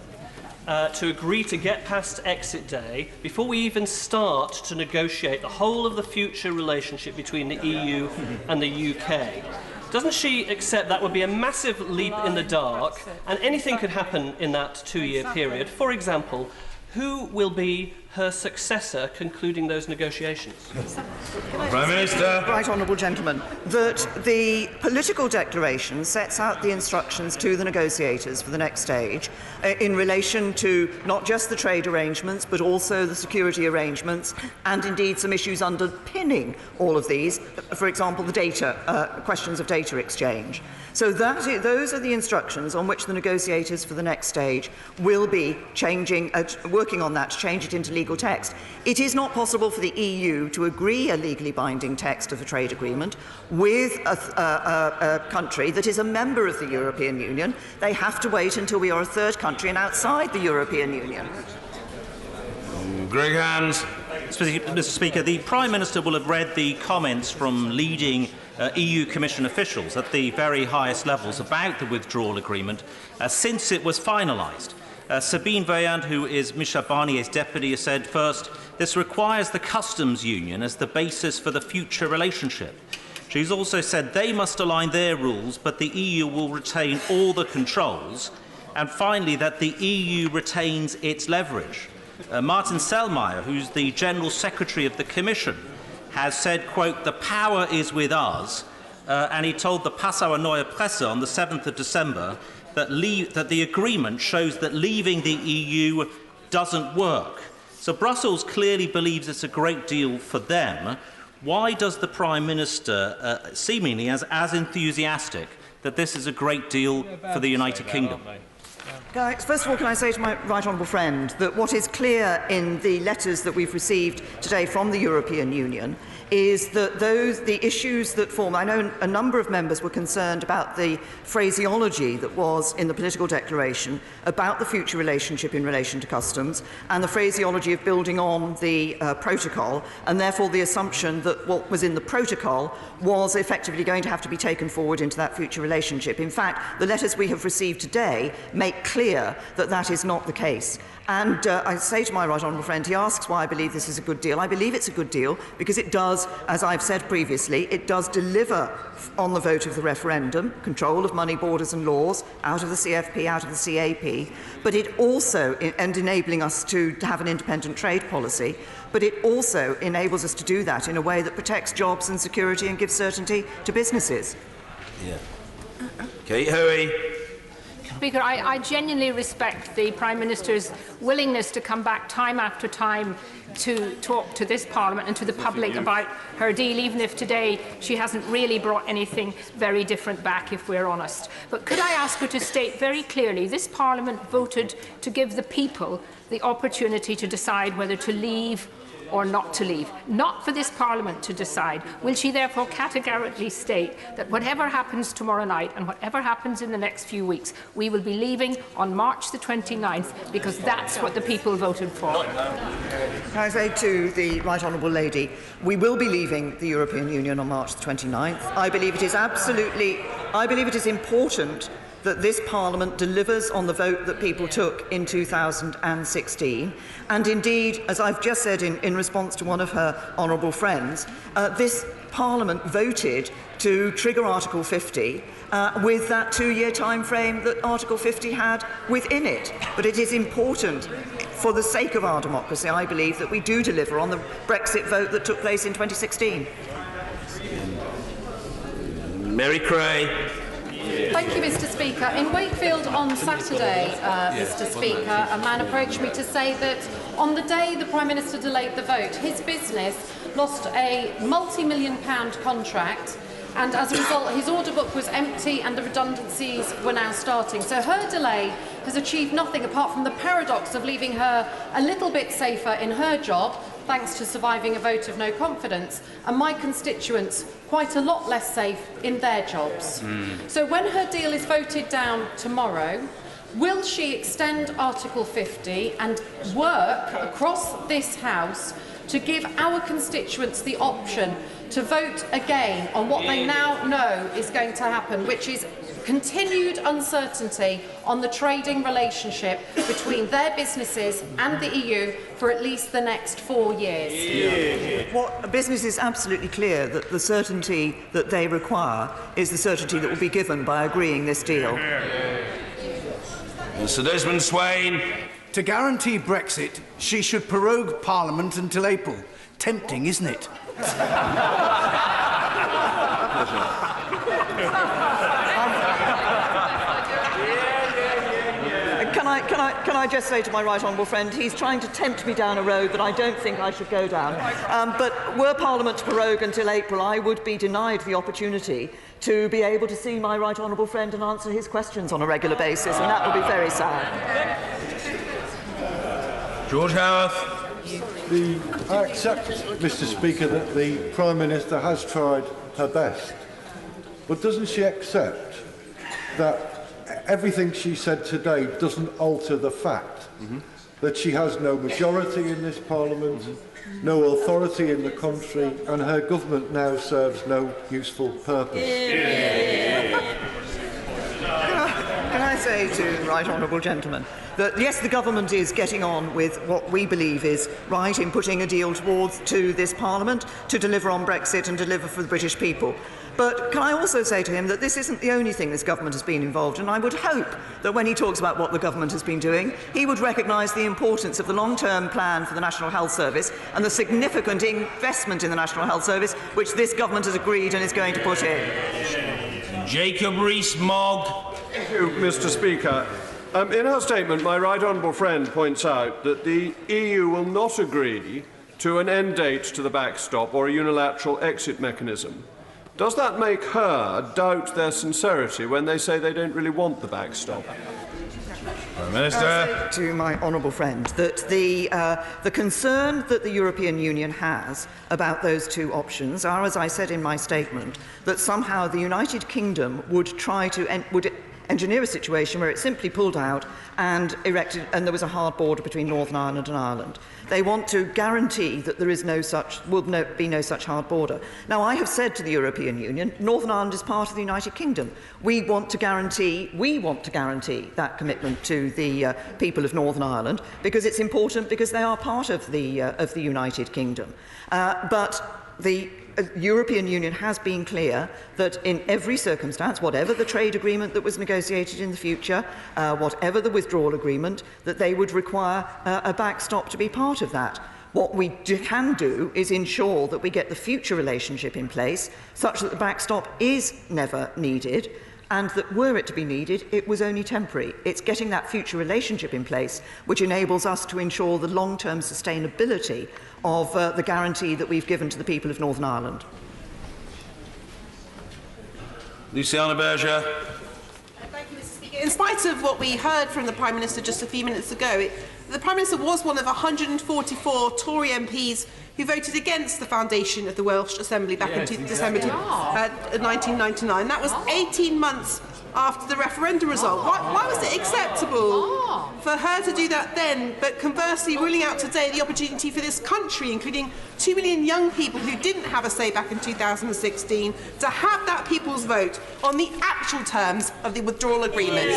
to agree to get past exit day before we even start to negotiate the whole of the future relationship between the EU and the UK. Doesn't she accept that would be a massive leap in the dark, and anything could happen in that 2-year period? For example, who will be her successor concluding those negotiations? Prime Minister. Right Honourable Gentleman, that the political declaration sets out the instructions to the negotiators for the next stage in relation to not just the trade arrangements but also the security arrangements and indeed some issues underpinning all of these, for example the data, questions of data exchange. So those are the instructions on which the negotiators for the next stage will be working on that to change it into legal text. It is not possible for the EU to agree a legally binding text of a trade agreement with a country that is a member of the European Union. They have to wait until we are a third country and outside the European Union. Greg Hands. Mr. Speaker, the Prime Minister will have read the comments from leading EU Commission officials at the very highest levels about the withdrawal agreement since it was finalised. Sabine Vaillant, who is Michel Barnier's deputy, has said, first, this requires the customs union as the basis for the future relationship. She's also said they must align their rules, but the EU will retain all the controls. And finally, that the EU retains its leverage. Martin Selmayr, who's the General Secretary of the Commission, has said, quote, the power is with us, and he told the Passauer Neue Presse on the 7th of December that the agreement shows that leaving the EU doesn't work. So Brussels clearly believes it's a great deal for them. Why does the Prime Minister seemingly as enthusiastic that this is a great deal for the United Kingdom? First of all, can I say to my right honourable friend that what is clear in the letters that we've received today from the European Union is that the issues that form, I know a number of members were concerned about the phraseology that was in the political declaration about the future relationship in relation to customs and the phraseology of building on the protocol, and therefore the assumption that what was in the protocol was effectively going to have to be taken forward into that future relationship. In fact, the letters we have received today make clear that that is not the case. And I say to my right honourable friend, he asks why I believe this is a good deal. I believe it's a good deal because it does, as I've said previously, it does deliver on the vote of the referendum, control of money, borders and laws, out of the CFP, out of the CAP, but it also, and enabling us to have an independent trade policy, but it also enables us to do that in a way that protects jobs and security and gives certainty to businesses. Yeah. Kate Hoey. Speaker, I genuinely respect the Prime Minister's willingness to come back time after time to talk to this Parliament and to the public about her deal, even if today she hasn't really brought anything very different back, if we're honest. But could I ask her to state very clearly, this Parliament voted to give the people the opportunity to decide whether to leave or not to leave, not for this Parliament to decide. Will she therefore categorically state that whatever happens tomorrow night and whatever happens in the next few weeks, we will be leaving on March the 29th because that's what the people voted for? Can I say to the right honourable lady, we will be leaving the European Union on March the 29th. I believe it is important that this Parliament delivers on the vote that people took in 2016. And indeed, as I've just said in response to one of her honourable friends, this Parliament voted to trigger Article 50 with that 2-year time frame that Article 50 had within it. But it is important, for the sake of our democracy, I believe, that we do deliver on the Brexit vote that took place in 2016. Mary Cray. Thank you, Mr. Speaker. In Wakefield on Saturday, Mr. Speaker, a man approached me to say that on the day the Prime Minister delayed the vote, his business lost a multi-million-pound contract, and as a result his order book was empty and the redundancies were now starting. So her delay has achieved nothing apart from the paradox of leaving her a little bit safer in her job, thanks to surviving a vote of no confidence, and my constituents quite a lot less safe in their jobs. So when her deal is voted down tomorrow, will she extend Article 50 and work across this House to give our constituents the option to vote again on what they now know is going to happen, which is continued uncertainty on the trading relationship between their businesses and the EU for at least the next 4 years? What business is absolutely clear that the certainty that they require is the certainty that will be given by agreeing this deal. Sir Desmond Swain. to guarantee Brexit, she should prorogue Parliament until April. Tempting, isn't it? Can I just say to my right honourable friend, he's trying to tempt me down a road that I don't think I should go down. But were Parliament to prorogue until April, I would be denied the opportunity to be able to see my right honourable friend and answer his questions on a regular basis, and that would be very sad. George Howarth. I accept, Mr. Speaker, that the Prime Minister has tried her best. But doesn't she accept that everything she said today doesn't alter the fact that she has no majority in this Parliament, no authority in the country, and her government now serves no useful purpose? Can I say to the right honourable gentleman that yes, the government is getting on with what we believe is right in putting a deal to this Parliament to deliver on Brexit and deliver for the British people. But can I also say to him that this isn't the only thing this government has been involved in. I would hope that when he talks about what the government has been doing, he would recognise the importance of the long-term plan for the National Health Service and the significant investment in the National Health Service which this government has agreed and is going to put in. Jacob Rees-Mogg. Thank you, Mr. Speaker. In her statement, my right honourable friend points out that the EU will not agree to an end date to the backstop or a unilateral exit mechanism. Does that make her doubt their sincerity when they say they don't really want the backstop? Prime Minister. I say to my honourable friend that the concern that the European Union has about those two options are, as I said in my statement, that somehow the United Kingdom would try to engineer a situation where it simply pulled out and erected, and there was a hard border between Northern Ireland and Ireland. They want to guarantee that there is will be no such hard border. Now, I have said to the European Union, Northern Ireland is part of the United Kingdom. We want to guarantee that commitment to the people of Northern Ireland because it's important, because they are part of the United Kingdom. But the European Union has been clear that in every circumstance, whatever the trade agreement that was negotiated in the future, whatever the withdrawal agreement, that they would require a backstop to be part of that. What we can do is ensure that we get the future relationship in place such that the backstop is never needed, and that were it to be needed, it was only temporary. It's getting that future relationship in place which enables us to ensure the long-term sustainability of the guarantee that we've given to the people of Northern Ireland. Luciana Berger. Thank you, Mr. Speaker. In spite of what we heard from the Prime Minister just a few minutes ago, the Prime Minister was one of 144 Tory MPs who voted against the foundation of the Welsh Assembly back in December 1999. That was 18 months after the referendum result. Why was it acceptable for her to do that then, but conversely ruling out today the opportunity for this country, including 2 million young people who didn't have a say back in 2016, to have that people's vote on the actual terms of the withdrawal agreement?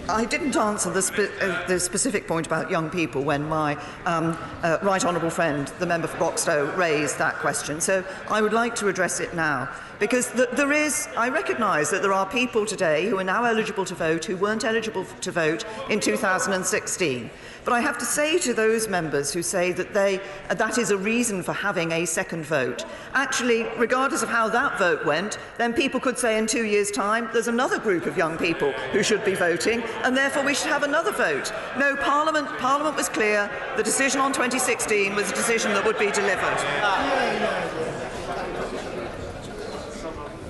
I didn't answer the specific point about young people when my right honourable friend, the member for Broxtowe, raised that question. So I would like to address it now. Because I recognise that there are people today who are now eligible to vote who weren't eligible to vote in 2016. But I have to say to those members who say that that is a reason for having a second vote, actually, regardless of how that vote went, then people could say in 2 years' time there's another group of young people who should be voting, and therefore we should have another vote. No, Parliament was clear. The decision on 2016 was a decision that would be delivered.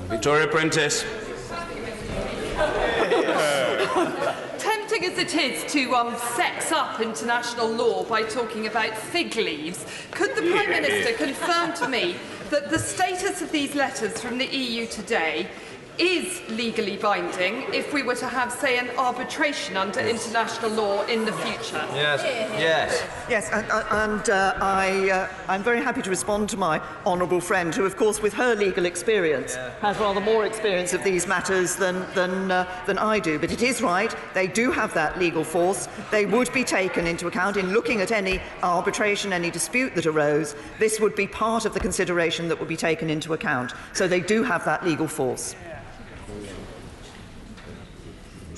Victoria Prentice. Tempting as it is to sex up international law by talking about fig leaves, could the Prime Minister confirm to me that the status of these letters from the EU today is legally binding if we were to have, say, an arbitration under international law in the future? Yes. Yes. Yes, and I'm very happy to respond to my honourable friend, who, of course, with her legal experience, has rather more experience of these matters than I do. But it is right; they do have that legal force. They would be taken into account in looking at any arbitration, any dispute that arose. This would be part of the consideration that would be taken into account. So they do have that legal force.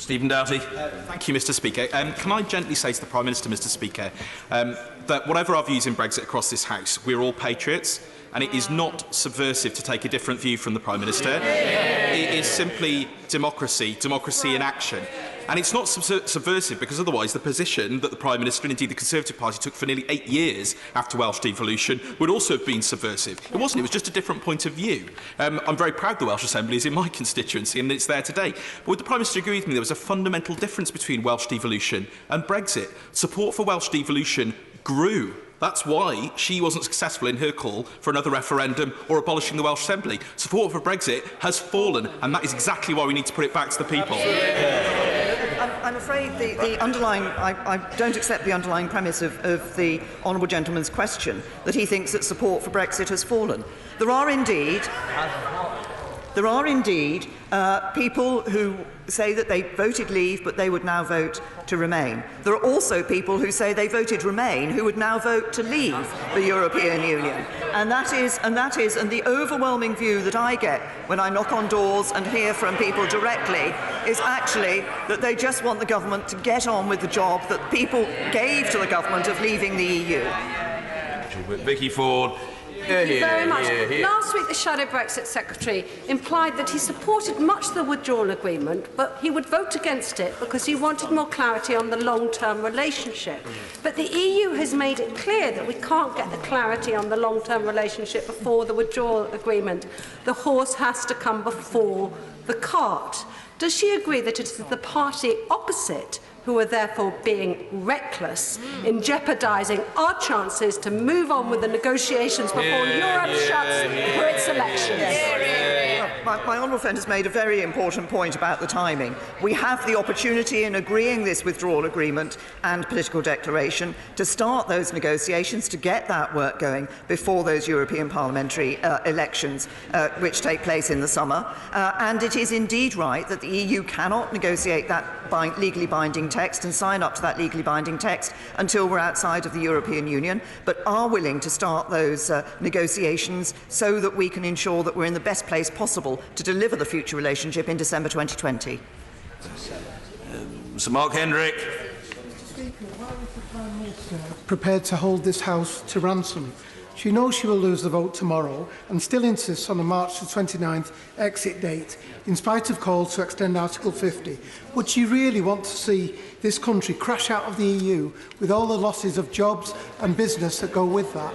Stephen Doughty. Thank you, Mr. Speaker. Can I gently say to the Prime Minister, Mr. Speaker, that whatever our views in Brexit across this House, we're all patriots, and it is not subversive to take a different view from the Prime Minister. It is simply democracy in action. And it's not subversive because otherwise the position that the Prime Minister and indeed the Conservative Party took for nearly 8 years after Welsh devolution would also have been subversive. It wasn't, it was just a different point of view. I'm very proud the Welsh Assembly is in my constituency and it's there today. But would the Prime Minister agree with me there was a fundamental difference between Welsh devolution and Brexit? Support for Welsh devolution grew. That's why she wasn't successful in her call for another referendum or abolishing the Welsh Assembly. Support for Brexit has fallen, and that is exactly why we need to put it back to the people. I'm afraid the underlying... I don't accept the underlying premise of the honourable gentleman's question, that he thinks that support for Brexit has fallen. There are indeed people who say that they voted leave, but they would now vote to remain. There are also people who say they voted remain, who would now vote to leave the European Union. And the overwhelming view that I get when I knock on doors and hear from people directly is actually that they just want the government to get on with the job that people gave to the government of leaving the EU. Vicky Ford. Thank you very much. Last week, the Shadow Brexit Secretary implied that he supported much of the withdrawal agreement, but he would vote against it because he wanted more clarity on the long-term relationship. But the EU has made it clear that we can't get the clarity on the long-term relationship before the withdrawal agreement. The horse has to come before the cart. Does she agree that it is the party opposite who are therefore being reckless in jeopardising our chances to move on with the negotiations before Europe shuts for its elections? My honourable friend has made a very important point about the timing. We have the opportunity in agreeing this withdrawal agreement and political declaration to start those negotiations, to get that work going before those European parliamentary elections which take place in the summer. And it is indeed right that the EU cannot negotiate that legally binding text and sign up to that legally binding text until we're outside of the European Union, but are willing to start those negotiations so that we can ensure that we're in the best place possible to deliver the future relationship in December 2020. Sir Mark Hendrick. Prepared to hold this House to ransom. She knows she will lose the vote tomorrow and still insists on a March the 29th exit date, in spite of calls to extend Article 50. Would she really want to see this country crash out of the EU with all the losses of jobs and business that go with that?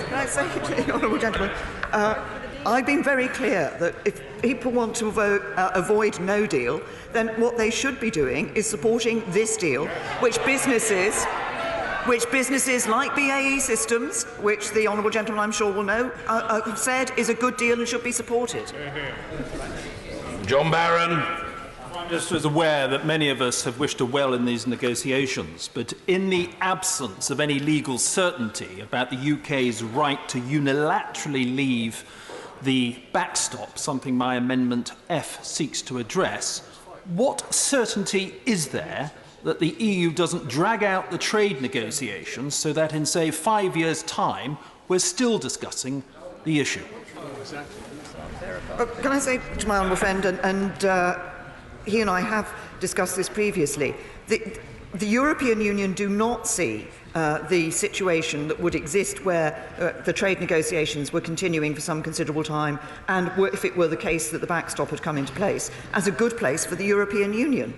Can I say to the honourable gentleman, I've been very clear that if people want to avoid no deal, then what they should be doing is supporting this deal, which businesses like BAE Systems, which the honourable gentleman I'm sure will know, have said is a good deal and should be supported. John Barron. I'm just aware that many of us have wished her well in these negotiations, but in the absence of any legal certainty about the UK's right to unilaterally leave the backstop, something my Amendment F seeks to address, what certainty is there that the EU doesn't drag out the trade negotiations so that in, say, 5 years' time, we're still discussing the issue? Can I say to my honourable friend, and he and I have discussed this previously, the European Union do not see the situation that would exist where the trade negotiations were continuing for some considerable time and if it were the case that the backstop had come into place as a good place for the European Union.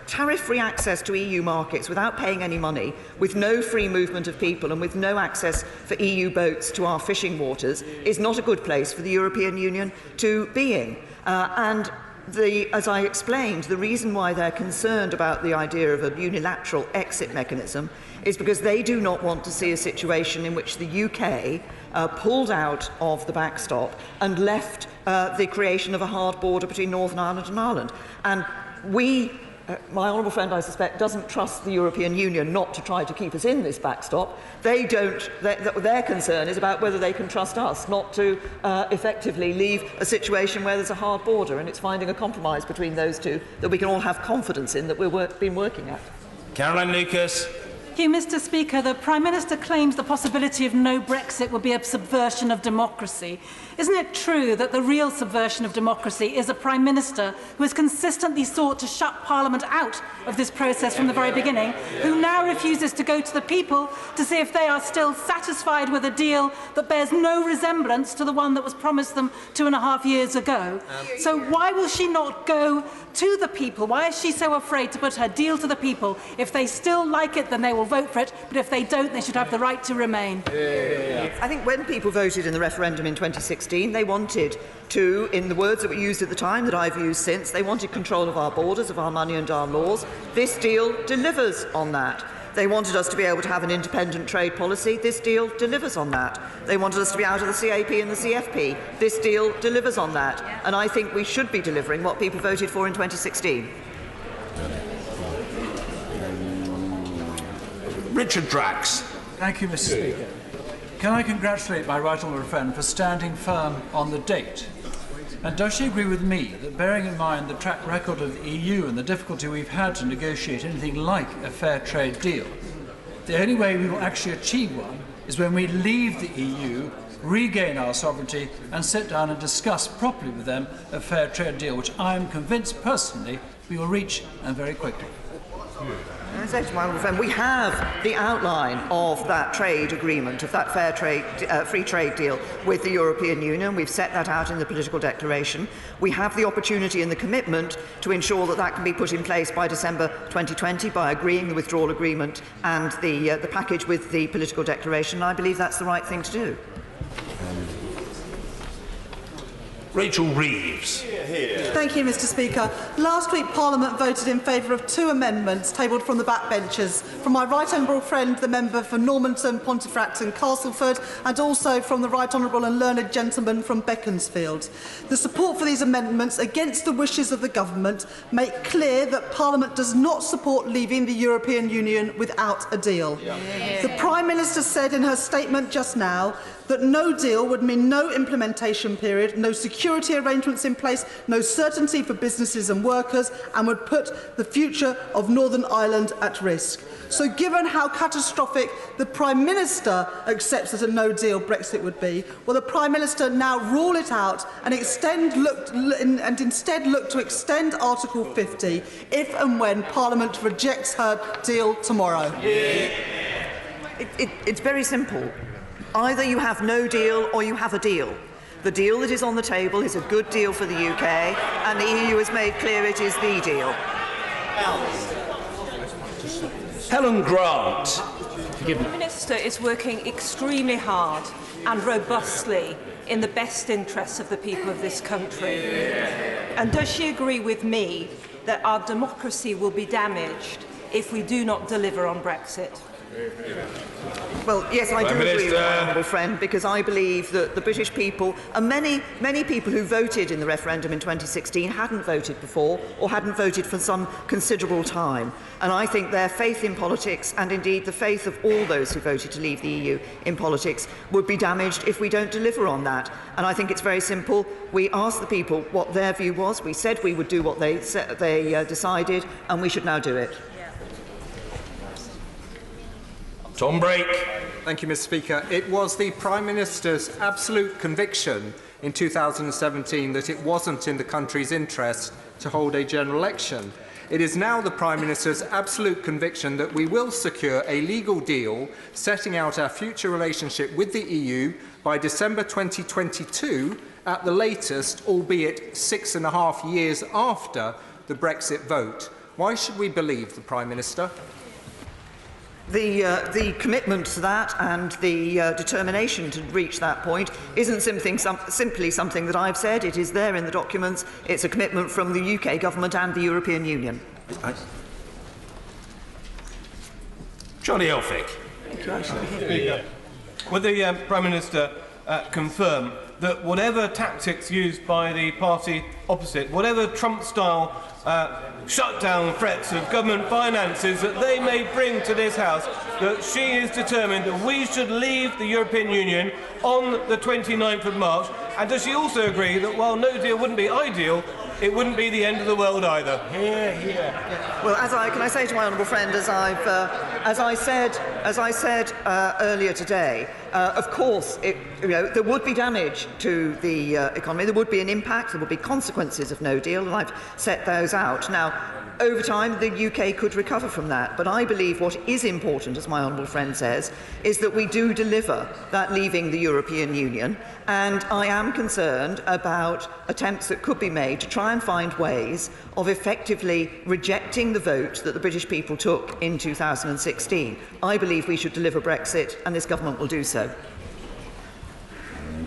Tariff-free access to EU markets without paying any money, with no free movement of people and with no access for EU boats to our fishing waters is not a good place for the European Union to be in. As I explained, the reason why they're concerned about the idea of a unilateral exit mechanism is because they do not want to see a situation in which the UK pulled out of the backstop and left the creation of a hard border between Northern Ireland and Ireland. And my honourable friend, I suspect, doesn't trust the European Union not to try to keep us in this backstop. They don't. Their concern is about whether they can trust us not to effectively leave a situation where there's a hard border, and it's finding a compromise between those two that we can all have confidence in that we've been working at. Caroline Lucas. Thank you, Mr. Speaker. The Prime Minister claims the possibility of no Brexit would be a subversion of democracy. Isn't it true that the real subversion of democracy is a Prime Minister who has consistently sought to shut Parliament out of this process from the very beginning, who now refuses to go to the people to see if they are still satisfied with a deal that bears no resemblance to the one that was promised them 2.5 years ago? So why will she not go to the people? Why is she so afraid to put her deal to the people? If they still like it, then they will vote for it, but if they don't, they should have the right to remain. I think when people voted in the referendum in 2016, they wanted to, in the words that were used at the time that I've used since, they wanted control of our borders, of our money and our laws. This deal delivers on that. They wanted us to be able to have an independent trade policy. This deal delivers on that. They wanted us to be out of the CAP and the CFP. This deal delivers on that. And I think we should be delivering what people voted for in 2016. Richard Drax. Thank you, Mr. Speaker. Can I congratulate my right honourable friend for standing firm on the date? And does she agree with me that, bearing in mind the track record of the EU and the difficulty we've had to negotiate anything like a fair trade deal, the only way we will actually achieve one is when we leave the EU, regain our sovereignty and sit down and discuss properly with them a fair trade deal, which I am convinced personally we will reach, and very quickly. I say to my honourable friend, we have the outline of that trade agreement, of that fair trade, free trade deal with the European Union. We've set that out in the political declaration. We have the opportunity and the commitment to ensure that that can be put in place by December 2020 by agreeing the withdrawal agreement and the package with the political declaration. I believe that's the right thing to do. Rachel Reeves. Thank you, Mr. Speaker. Last week, Parliament voted in favour of 2 amendments tabled from the backbenchers, from my right honourable friend, the member for Normanton, Pontefract and Castleford, and also from the right honourable and learned gentleman from Beaconsfield. The support for these amendments, against the wishes of the government, make clear that Parliament does not support leaving the European Union without a deal. The Prime Minister said in her statement just now that no deal would mean no implementation period, no security arrangements in place, no certainty for businesses and workers, and would put the future of Northern Ireland at risk. So given how catastrophic the Prime Minister accepts that a no-deal Brexit would be, will the Prime Minister now rule it out and instead look to extend Article 50 if and when Parliament rejects her deal tomorrow? It's very simple. Either you have no deal or you have a deal. The deal that is on the table is a good deal for the UK, and the EU has made clear it is the deal. Helen Grant. The Prime Minister is working extremely hard and robustly in the best interests of the people of this country. And does she agree with me that our democracy will be damaged if we do not deliver on Brexit? Well, yes, I do agree with my honourable friend, because I believe that the British people, and many people who voted in the referendum in 2016 hadn't voted before or hadn't voted for some considerable time. And I think their faith in politics, and indeed the faith of all those who voted to leave the EU in politics, would be damaged if we don't deliver on that. And I think it's very simple. We asked the people what their view was. We said we would do what they decided, and we should now do it. Tom Brake. Thank you, Mr. Speaker. It was the Prime Minister's absolute conviction in 2017 that it wasn't in the country's interest to hold a general election. It is now the Prime Minister's absolute conviction that we will secure a legal deal setting out our future relationship with the EU by December 2022 at the latest, albeit 6.5 years after the Brexit vote. Why should we believe the Prime Minister? The commitment to that and the determination to reach that point isn't simply something that I've said. It is there in the documents. It's a commitment from the UK government and the European Union. Johnny Elphick. Will the Prime Minister confirm that whatever tactics used by the party opposite, whatever Trump-style shutdown threats of government finances that they may bring to this House, that she is determined that we should leave the European Union on the 29th of March? And does she also agree that while no deal wouldn't be ideal, it wouldn't be the end of the world either? Well, can I say to my honourable friend, as I've as I said earlier today, of course, there would be damage to the economy. There would be an impact. There would be consequences of no deal, and I've set those out. Now, over time, the UK could recover from that. But I believe what is important, as my honourable friend says, is that we do deliver that leaving the European Union. And I am concerned about attempts that could be made to try and find ways of effectively rejecting the vote that the British people took in 2016. I believe we should deliver Brexit, and this government will do so.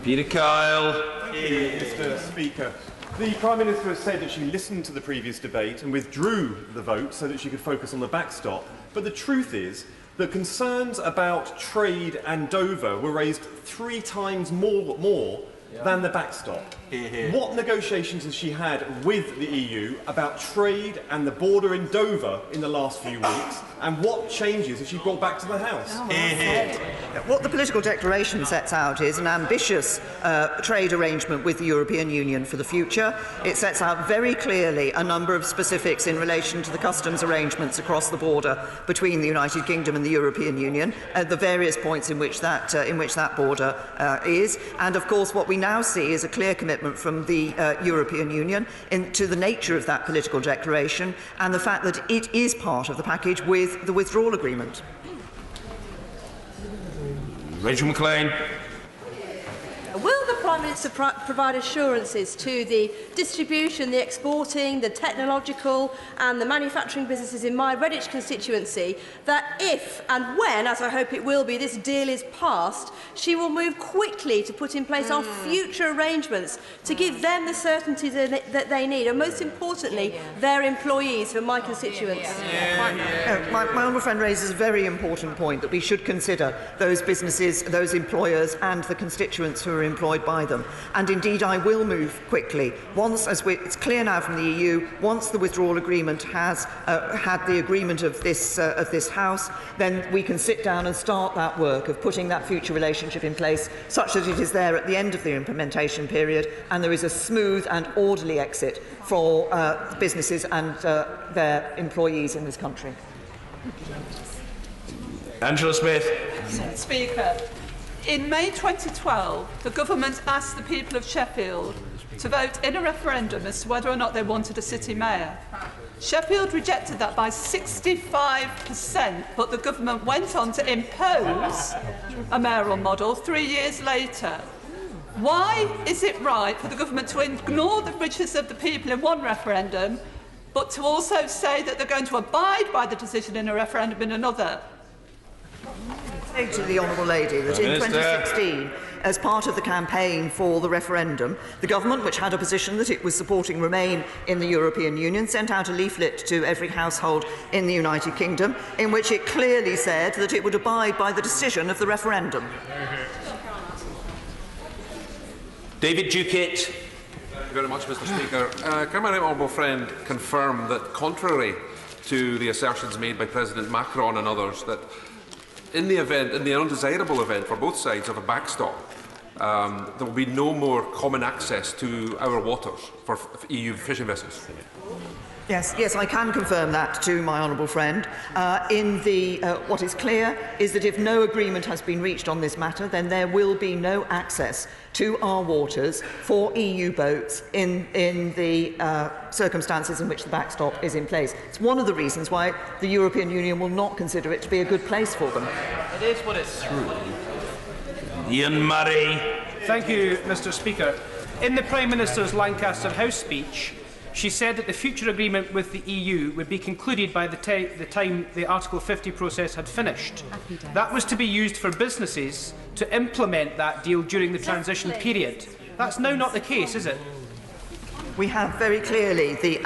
Peter Kyle. Mr. Speaker. The Prime Minister has said that she listened to the previous debate and withdrew the vote so that she could focus on the backstop. But the truth is that concerns about trade and Dover were raised 3 times more than the backstop. What negotiations has she had with the EU about trade and the border in Dover in the last few weeks, and what changes has she brought back to the House? What the political declaration sets out is an ambitious trade arrangement with the European Union for the future. It sets out very clearly a number of specifics in relation to the customs arrangements across the border between the United Kingdom and the European Union, the various points in which that border is. And of course, what we now see is a clear commitment from the European Union to the nature of that political declaration and the fact that it is part of the package with the withdrawal agreement. Rachel McLean. Will the Prime Minister provide assurances to the distribution, the exporting, the technological and the manufacturing businesses in my Redditch constituency that if and when, as I hope it will be, this deal is passed, she will move quickly to put in place our future arrangements to give them the certainty that they need, and most importantly, their employees for my constituents? My honourable friend raises a very important point, that we should consider those businesses, those employers and the constituents who are employed by them. And indeed, I will move quickly. Once, as it's clear now from the EU, once the withdrawal agreement has had the agreement of this House, then we can sit down and start that work of putting that future relationship in place such that it is there at the end of the implementation period and there is a smooth and orderly exit for businesses and their employees in this country. Angela Smith. Speaker, in May 2012, the government asked the people of Sheffield to vote in a referendum as to whether or not they wanted a city mayor. Sheffield rejected that by 65%, but the government went on to impose a mayoral model 3 years later. Why is it right for the government to ignore the wishes of the people in one referendum, but to also say that they're going to abide by the decision in a referendum in another? I say to the honourable lady that in 2016, as part of the campaign for the referendum, the government, which had a position that it was supporting Remain in the European Union, sent out a leaflet to every household in the United Kingdom in which it clearly said that it would abide by the decision of the referendum. David Duquette. Thank you very much, Mr. Speaker. Can my honourable friend confirm that, contrary to the assertions made by President Macron and others, that in the undesirable event for both sides of a backstop, there will be no more common access to our waters for EU fishing vessels? Yes, I can confirm that to my honourable friend. What is clear is that if no agreement has been reached on this matter, then there will be no access to our waters for EU boats in the circumstances in which the backstop is in place. It's one of the reasons why the European Union will not consider it to be a good place for them. It is what it's through. Ian Murray. Thank you, Mr. Speaker. In the Prime Minister's Lancaster House speech, she said that the future agreement with the EU would be concluded by the time the Article 50 process had finished. That was to be used for businesses to implement that deal during the transition period. That's now not the case, is it? We have very clearly the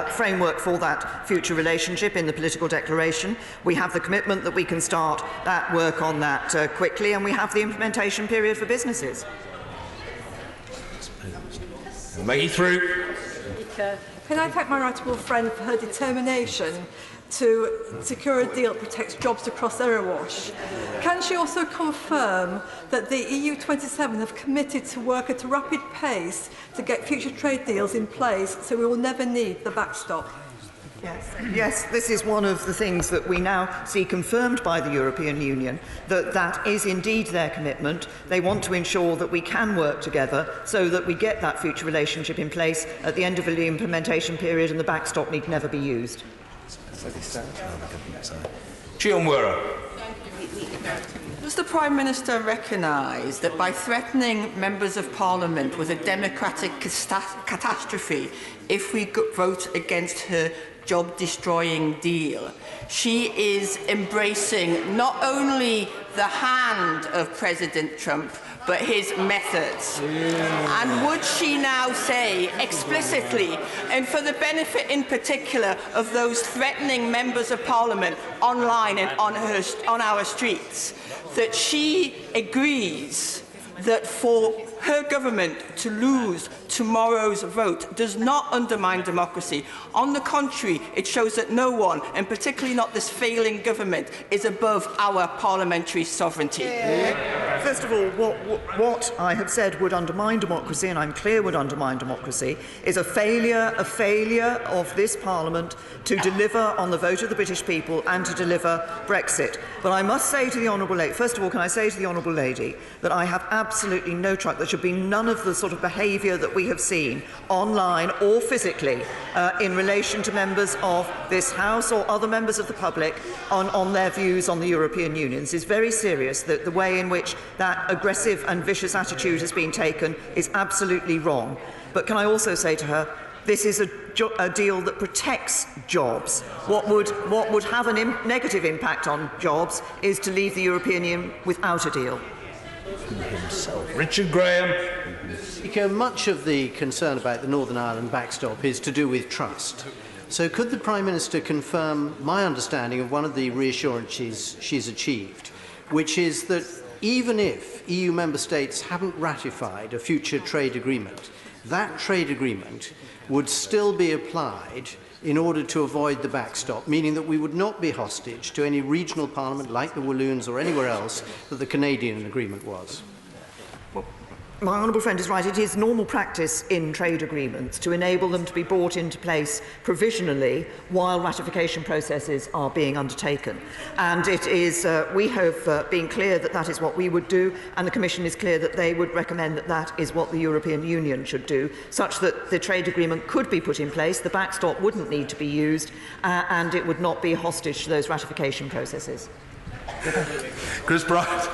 framework for that future relationship in the political declaration. We have the commitment that we can start that work on that quickly, and we have the implementation period for businesses. Maggie Through. Can I thank my rightable friend for her determination to secure a deal that protects jobs across Erewash? Can she also confirm that the EU27 have committed to work at a rapid pace to get future trade deals in place so we will never need the backstop? Yes, this is one of the things that we now see confirmed by the European Union, that is indeed their commitment. They want to ensure that we can work together so that we get that future relationship in place at the end of the implementation period, and the backstop need never be used. Does the Prime Minister recognise that by threatening members of Parliament with a democratic catastrophe if we vote against her job-destroying deal, she is embracing not only the hand of President Trump, but his methods? And would she now say explicitly, and for the benefit in particular of those threatening members of Parliament online and on our streets, that she agrees that for her government to lose tomorrow's vote does not undermine democracy? On the contrary, it shows that no one, and particularly not this failing government, is above our parliamentary sovereignty. First of all, what I have said would undermine democracy, and I'm clear would undermine democracy, is a failure of this Parliament to deliver on the vote of the British people and to deliver Brexit. But I must say to the Honourable Lady, first of all, can I say to the Honourable Lady that I have absolutely no trust. There should be none of the sort of behaviour that we have seen online or physically in relation to members of this House or other members of the public on their views on the European Union. This is very serious. The way in which that aggressive and vicious attitude has been taken is absolutely wrong. But can I also say to her, this is a deal that protects jobs. What would have a negative impact on jobs is to leave the European Union without a deal. Richard Graham. Speaker, much of the concern about the Northern Ireland backstop is to do with trust. So could the Prime Minister confirm my understanding of one of the reassurances she's achieved, which is that even if EU member states haven't ratified a future trade agreement, that trade agreement would still be applied in order to avoid the backstop, meaning that we would not be hostage to any regional parliament like the Walloons or anywhere else that the Canadian agreement was? My honourable friend is right. It is normal practice in trade agreements to enable them to be brought into place provisionally while ratification processes are being undertaken. And it is, we have been clear that that is what we would do, and the Commission is clear that they would recommend that that is what the European Union should do, such that the trade agreement could be put in place, the backstop wouldn't need to be used, and it would not be hostage to those ratification processes. Chris Bright.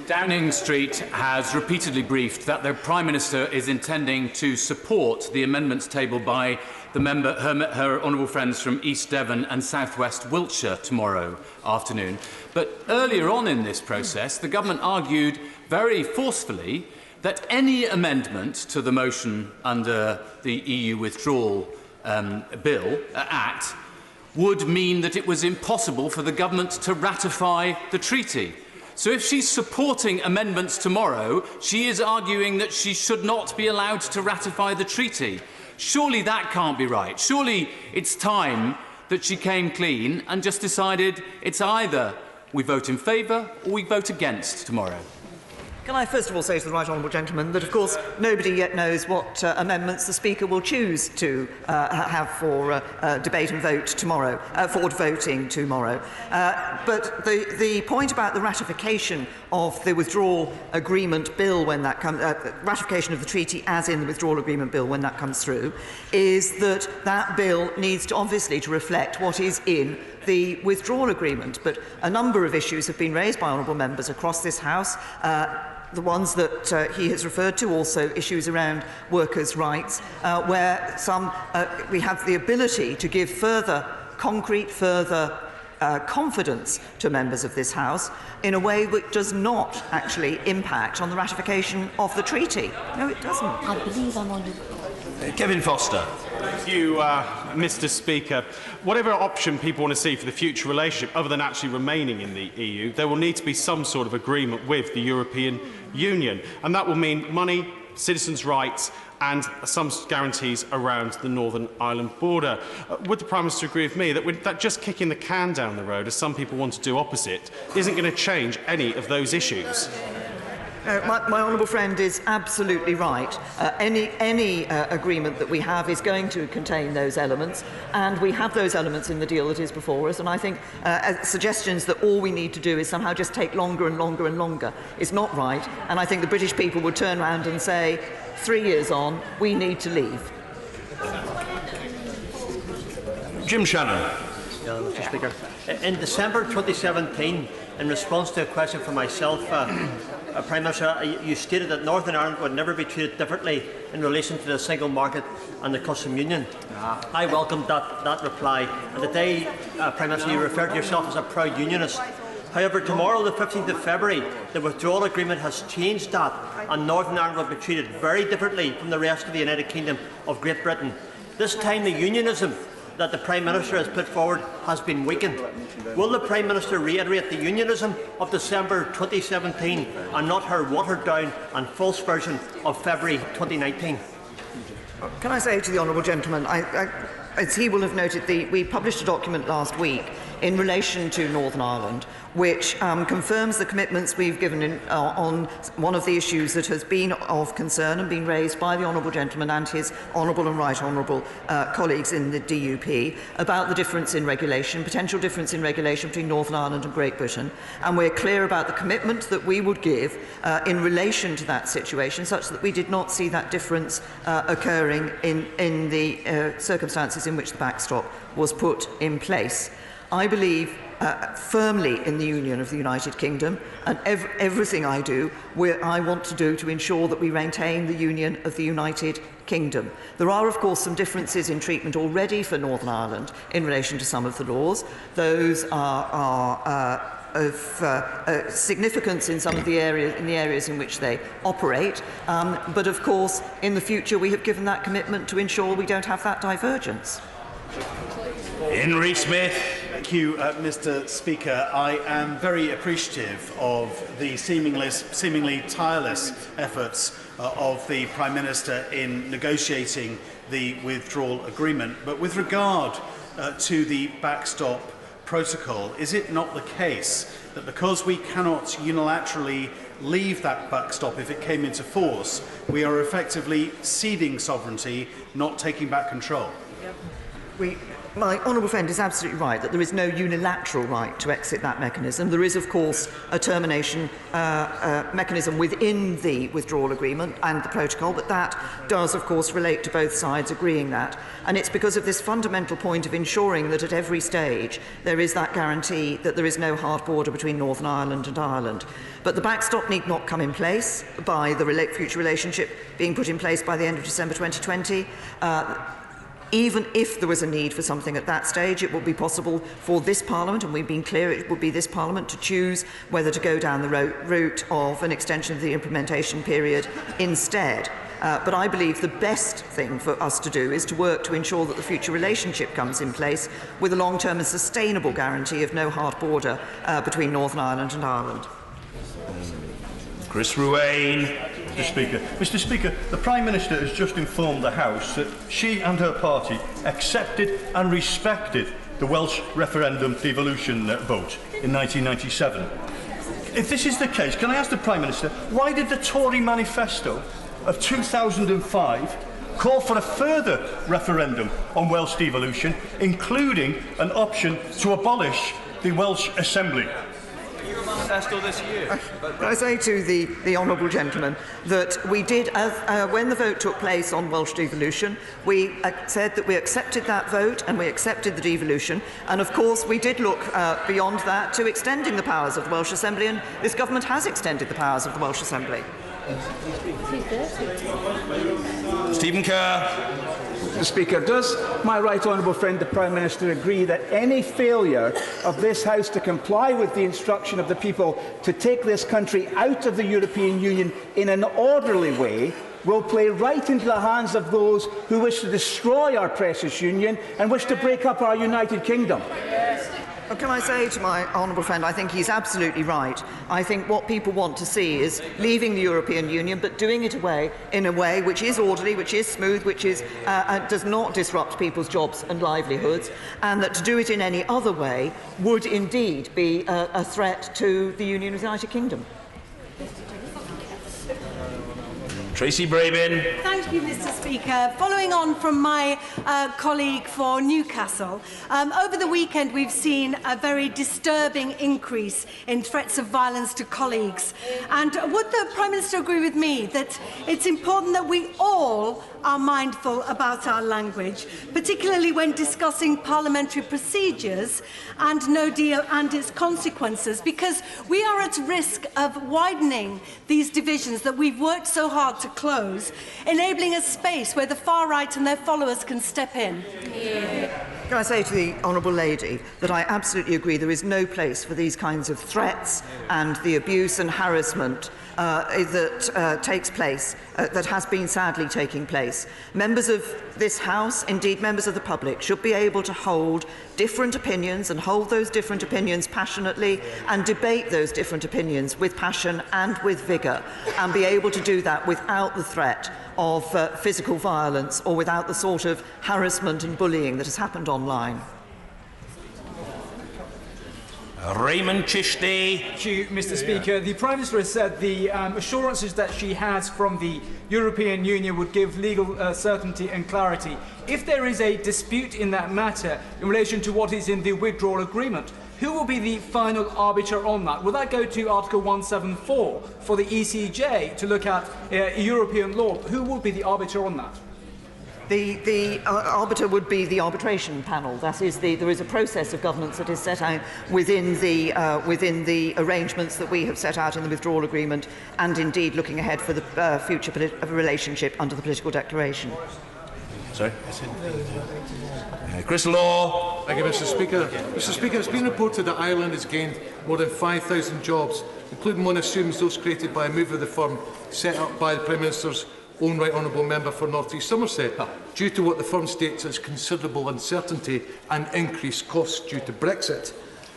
Downing Street has repeatedly briefed that the Prime Minister is intending to support the amendments tabled by her honourable friends from East Devon and South West Wiltshire tomorrow afternoon. But earlier on in this process, the government argued very forcefully that any amendment to the motion under the EU Withdrawal Act would mean that it was impossible for the government to ratify the treaty. So if she's supporting amendments tomorrow, she is arguing that she should not be allowed to ratify the treaty. Surely that can't be right. Surely it's time that she came clean and just decided it's either we vote in favour or we vote against tomorrow. Can I first of all say to the right honourable gentleman that, of course, nobody yet knows what amendments the Speaker will choose to have for debate and vote tomorrow, for voting tomorrow. But the point about the ratification of the withdrawal agreement bill when that comes, ratification of the treaty as in the withdrawal agreement bill when that comes through, is that that bill needs to obviously to reflect what is in the withdrawal agreement. But a number of issues have been raised by honourable members across this House. The ones that he has referred to, also issues around workers' rights, where we have the ability to give further confidence to members of this House in a way which does not actually impact on the ratification of the treaty. No, it doesn't. I believe I'm on Kevin Foster. Thank you, Mr. Speaker. Whatever option people want to see for the future relationship, other than actually remaining in the EU, there will need to be some sort of agreement with the European Union. And that will mean money, citizens' rights, and some guarantees around the Northern Ireland border. Would the Prime Minister agree with me that just kicking the can down the road, as some people want to do opposite, isn't going to change any of those issues? My honourable friend is absolutely right. Any agreement that we have is going to contain those elements, and we have those elements in the deal that is before us. And I think suggestions that all we need to do is somehow just take longer and longer and longer is not right. And I think the British people would turn around and say, 3 years on, we need to leave. Jim Shannon. Mr. Speaker. In December 2017, in response to a question from myself, Prime Minister, you stated that Northern Ireland would never be treated differently in relation to the single market and the customs union. I welcomed that reply. And today, Prime Minister, you referred to yourself as a proud unionist. However, tomorrow, the 15th of February, the withdrawal agreement has changed that, and Northern Ireland will be treated very differently from the rest of the United Kingdom of Great Britain. This time, the unionism that the Prime Minister has put forward has been weakened. Will the Prime Minister reiterate the unionism of December 2017 and not her watered-down and false version of February 2019? Can I say to the honourable gentleman, as he will have noted, we published a document last week in relation to Northern Ireland, which confirms the commitments we've given on one of the issues that has been of concern and been raised by the honourable gentleman and his honourable and right honourable colleagues in the DUP about the difference in regulation, potential difference in regulation between Northern Ireland and Great Britain. And we're clear about the commitment that we would give in relation to that situation, such that we did not see that difference occurring in the circumstances in which the backstop was put in place. I believe firmly in the union of the United Kingdom, and everything I do, I want to do to ensure that we maintain the union of the United Kingdom. There are, of course, some differences in treatment already for Northern Ireland in relation to some of the laws. Those are of significance in some of the areas in which they operate. But, of course, in the future, we have given that commitment to ensure we don't have that divergence. Henry Smith. Thank you, Mr. Speaker. I am very appreciative of the seemingly tireless efforts of the Prime Minister in negotiating the withdrawal agreement. But with regard to the backstop protocol, is it not the case that because we cannot unilaterally leave that backstop if it came into force, we are effectively ceding sovereignty, not taking back control? My honourable friend is absolutely right that there is no unilateral right to exit that mechanism. There is, of course, a termination mechanism within the withdrawal agreement and the protocol, but that does, of course, relate to both sides agreeing that. And it's because of this fundamental point of ensuring that at every stage there is that guarantee that there is no hard border between Northern Ireland and Ireland. But the backstop need not come in place by the future relationship being put in place by the end of December 2020. Even if there was a need for something at that stage, it would be possible for this Parliament, and we've been clear it would be this Parliament, to choose whether to go down the route of an extension of the implementation period instead. But I believe the best thing for us to do is to work to ensure that the future relationship comes in place with a long-term and sustainable guarantee of no hard border between Northern Ireland and Ireland. Chris Ruane. Mr. Speaker, the Prime Minister has just informed the House that she and her party accepted and respected the Welsh referendum devolution vote in 1997. If this is the case, can I ask the Prime Minister, why did the Tory manifesto of 2005 call for a further referendum on Welsh devolution, including an option to abolish the Welsh Assembly? This year. I say to the honourable gentleman that we did, when the vote took place on Welsh devolution, we said that we accepted that vote and we accepted the devolution, and of course we did look beyond that to extending the powers of the Welsh Assembly, and this government has extended the powers of the Welsh Assembly. Stephen Kerr. Mr. Speaker, does my right honourable friend the Prime Minister agree that any failure of this House to comply with the instruction of the people to take this country out of the European Union in an orderly way will play right into the hands of those who wish to destroy our precious union and wish to break up our United Kingdom? Well, can I say to my honourable friend, I think he's absolutely right. I think what people want to see is leaving the European Union, but doing it in a way which is orderly, which is smooth, which is, does not disrupt people's jobs and livelihoods, and that to do it in any other way would indeed be a threat to the Union of the United Kingdom. Tracy Brabin. Thank you, Mr. Speaker. Following on from my colleague for Newcastle, over the weekend we've seen a very disturbing increase in threats of violence to colleagues. And would the Prime Minister agree with me that it's important that we all are mindful about our language, particularly when discussing parliamentary procedures and no deal and its consequences, because we are at risk of widening these divisions that we've worked so hard to close, enabling a space where the far right and their followers can step in. Can I say to the Honourable Lady that I absolutely agree there is no place for these kinds of threats and the abuse and harassment that takes place, that has been sadly taking place. Members of this House, indeed members of the public, should be able to hold different opinions and hold those different opinions passionately and debate those different opinions with passion and with vigour, and be able to do that without the threat of physical violence or without the sort of harassment and bullying that has happened online. Raymond Chishti. Thank you, Mr. Speaker. The Prime Minister has said the assurances that she has from the European Union would give legal certainty and clarity. If there is a dispute in that matter in relation to what is in the withdrawal agreement, who will be the final arbiter on that? Will that go to Article 174 for the ECJ to look at European law? Who will be the arbiter on that? The arbiter would be the arbitration panel. That is, there is a process of governance that is set out within the arrangements that we have set out in the withdrawal agreement, and indeed looking ahead for the future relationship under the political declaration. Sorry. Chris Law. Thank you, Mr. Speaker. Mr. Speaker, it's been reported that Ireland has gained more than 5,000 jobs, including one assumes those created by a move of the firm set up by the Prime Minister's own right honourable member for North East Somerset, due to what the firm states as considerable uncertainty and increased costs due to Brexit.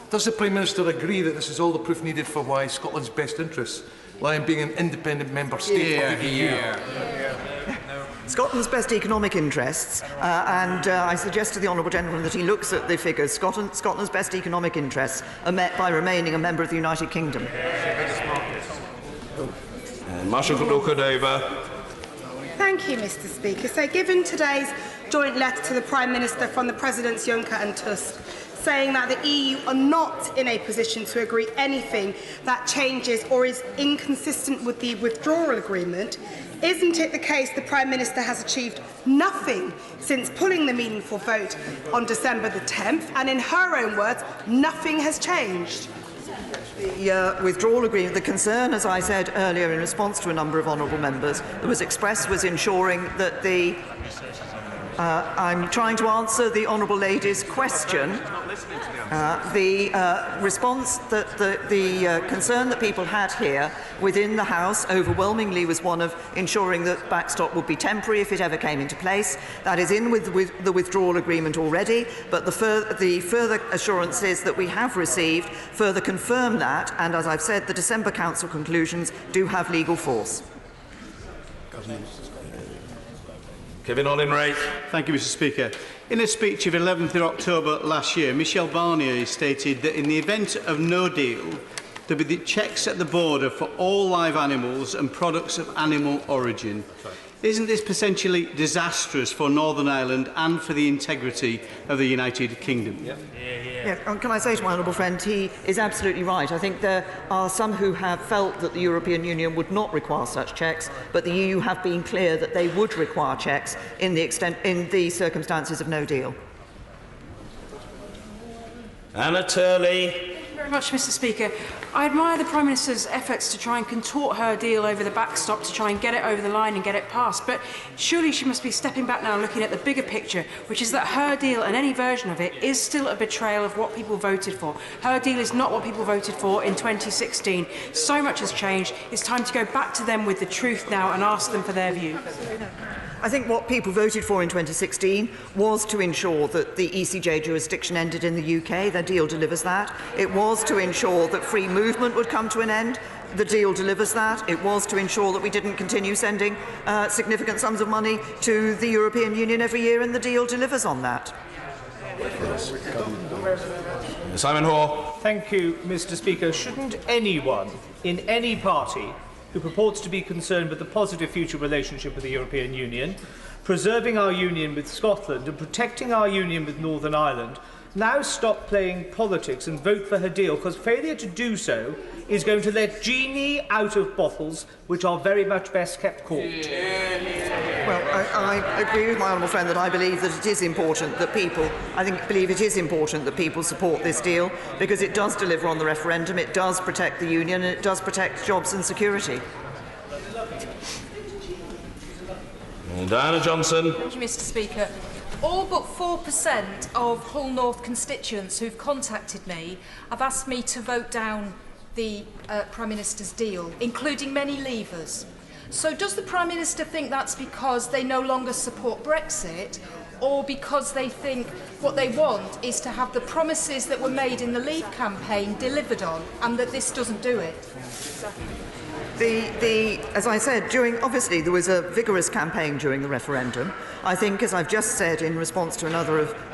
Does the Prime Minister agree that this is all the proof needed for why Scotland's best interests lie in being an independent member state of the EU? Scotland's best economic interests, and I suggest to the honourable gentleman that he looks at the figures. Scotland's best economic interests are met by remaining a member of the United Kingdom. Marshal Cordova. Thank you, Mr. Speaker. So, given today's joint letter to the Prime Minister from the Presidents Juncker and Tusk, saying that the EU are not in a position to agree anything that changes or is inconsistent with the withdrawal agreement, isn't it the case the Prime Minister has achieved nothing since pulling the meaningful vote on December the 10th, and in her own words, nothing has changed? The withdrawal agreement, the concern, as I said earlier in response to a number of honourable members, that was expressed was ensuring that the... I'm trying to answer the honourable lady's question. The response that the concern that people had here within the House overwhelmingly was one of ensuring that backstop would be temporary if it ever came into place. That is in with the withdrawal agreement already, but the further assurances that we have received further confirm that, and as I've said, the December Council conclusions do have legal force. Kevin Ollinwright. Thank you, Mr. Speaker. In a speech of 11th of October last year, Michel Barnier stated that in the event of no deal, there would be checks at the border for all live animals and products of animal origin. Isn't this potentially disastrous for Northern Ireland and for the integrity of the United Kingdom? Can I say to my honourable friend, he is absolutely right. I think there are some who have felt that the European Union would not require such checks, but the EU have been clear that they would require checks in the circumstances of no deal. Anna Turley. Thank you very much, Mr. Speaker. I admire the Prime Minister's efforts to try and contort her deal over the backstop to try and get it over the line and get it passed, but surely she must be stepping back now and looking at the bigger picture, which is that her deal and any version of it is still a betrayal of what people voted for. Her deal is not what people voted for in 2016. So much has changed. It's time to go back to them with the truth now and ask them for their view. I think what people voted for in 2016 was to ensure that the ECJ jurisdiction ended in the UK. The deal delivers that. It was to ensure that free movement would come to an end. The deal delivers that. It was to ensure that we didn't continue sending significant sums of money to the European Union every year, and the deal delivers on that. Simon Hoare. Thank you, Mr. Speaker. Shouldn't anyone in any party who purports to be concerned with the positive future relationship with the European Union, preserving our union with Scotland and protecting our union with Northern Ireland, now stop playing politics and vote for her deal, because failure to do so is going to let genie out of bottles, which are very much best kept cool. Well, I agree with my honourable friend that I believe that it is important that people, believe it is important that people support this deal, because it does deliver on the referendum, it does protect the union, and it does protect jobs and security. Diana Johnson. Thank you, Mr. Speaker. All but 4% of Hull North constituents who've contacted me have asked me to vote down the Prime Minister's deal, including many Leavers. So does the Prime Minister think that's because they no longer support Brexit, or because they think what they want is to have the promises that were made in the Leave campaign delivered on, and that this doesn't do it? As I said, obviously there was a vigorous campaign during the referendum. I think, as I've just said in response to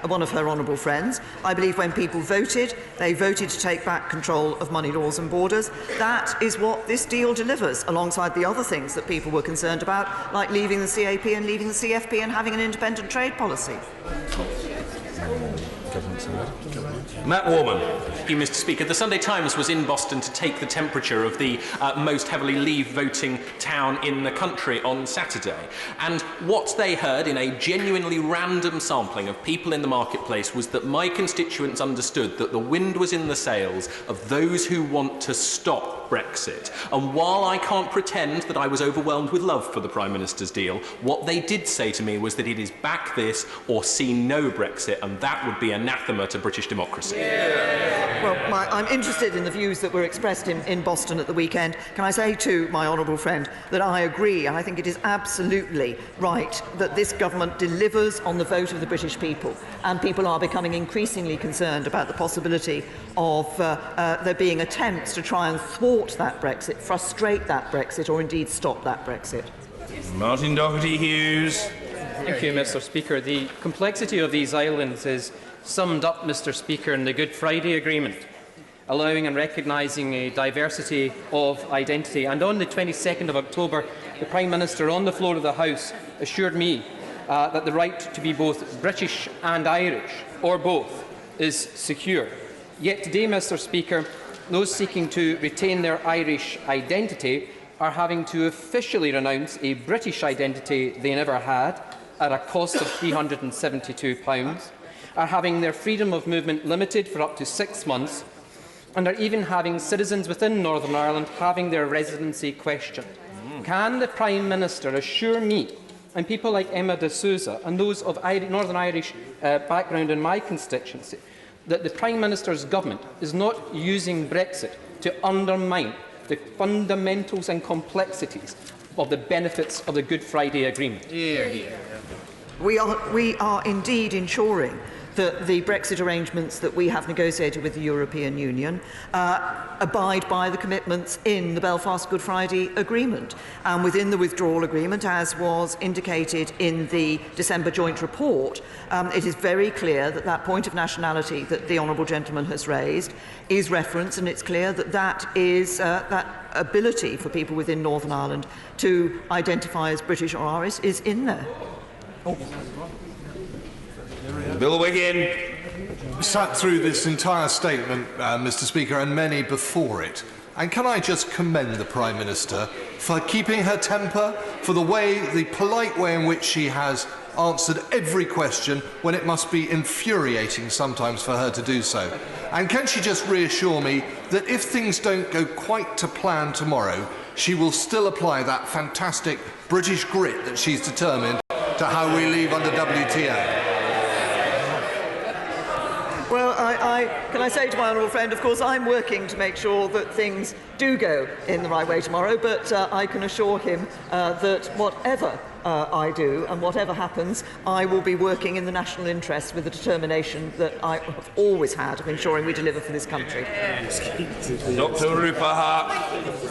one of her honourable friends, I believe when people voted, they voted to take back control of money, laws and borders. That is what this deal delivers, alongside the other things that people were concerned about, like leaving the CAP and leaving the CFP and having an independent trade policy. Matt Warman. Thank you, Mr. Speaker. The Sunday Times was in Boston to take the temperature of the most heavily Leave voting town in the country on Saturday. And what they heard in a genuinely random sampling of people in the marketplace was that my constituents understood that the wind was in the sails of those who want to stop Brexit. And while I can't pretend that I was overwhelmed with love for the Prime Minister's deal, what they did say to me was that it is back this or see no Brexit, and that would be anathema to British democracy. Well, I'm interested in the views that were expressed in Boston at the weekend. Can I say to my honourable friend that I agree, and I think it is absolutely right that this government delivers on the vote of the British people, and people are becoming increasingly concerned about the possibility of there being attempts to try and thwart that Brexit, frustrate that Brexit, or indeed stop that Brexit. Martin Doherty-Hughes. Thank you, Mr. Speaker. The complexity of these islands is summed up, Mr. Speaker, in the Good Friday Agreement, allowing and recognising a diversity of identity. And on the 22nd of October, the Prime Minister on the floor of the House assured me that the right to be both British and Irish, or both, is secure. Yet today, Mr. Speaker, those seeking to retain their Irish identity are having to officially renounce a British identity they never had at a cost of £372, are having their freedom of movement limited for up to 6 months, and are even having citizens within Northern Ireland having their residency questioned. Can the Prime Minister assure me and people like Emma de Souza and those of Northern Irish background in my constituency that the Prime Minister's government is not using Brexit to undermine the fundamentals and complexities of the benefits of the Good Friday Agreement? We are indeed ensuring that the Brexit arrangements that we have negotiated with the European Union abide by the commitments in the Belfast Good Friday Agreement. And within the withdrawal agreement, as was indicated in the December joint report, it is very clear that that point of nationality that the honourable gentleman has raised is referenced, and it's clear that that is that ability for people within Northern Ireland to identify as British or Irish is in there. Bill Wiggin. Sat through this entire statement, Mr. Speaker, and many before it. And can I just commend the Prime Minister for keeping her temper, for the polite way in which she has answered every question when it must be infuriating sometimes for her to do so. And can she just reassure me that if things don't go quite to plan tomorrow, she will still apply that fantastic British grit that she's determined to how we leave under WTO? Well, can I say to my honourable friend, of course, I'm working to make sure that things do go in the right way tomorrow, but I can assure him that whatever I do and whatever happens, I will be working in the national interest with the determination that I have always had of ensuring we deliver for this country. Dr. Rupa Hart.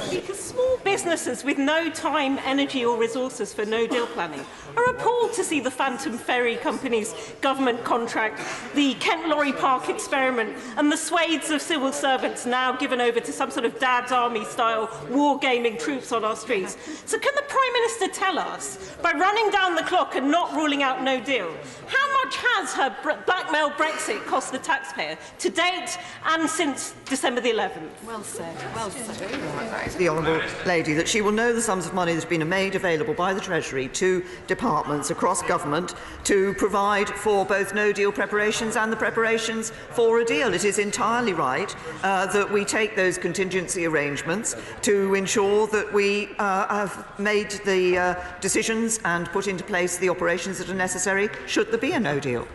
Speaker, small businesses with no time, energy or resources for no-deal planning are appalled to see the Phantom Ferry Company's government contract, the Kent Lorry Park experiment and the swathes of civil servants now given over to some sort of Dad's Army-style wargaming troops on our streets. So can the Prime Minister tell us, by running down the clock and not ruling out no deal, how much has her blackmail Brexit cost the taxpayer to date and since December the 11th? Well said, well said. The Honourable Lady that she will know the sums of money that have been made available by the Treasury to departments across government to provide for both no-deal preparations and the preparations for a deal. It is entirely right that we take those contingency arrangements to ensure that we have made the decisions and put into place the operations that are necessary should there be a no deal.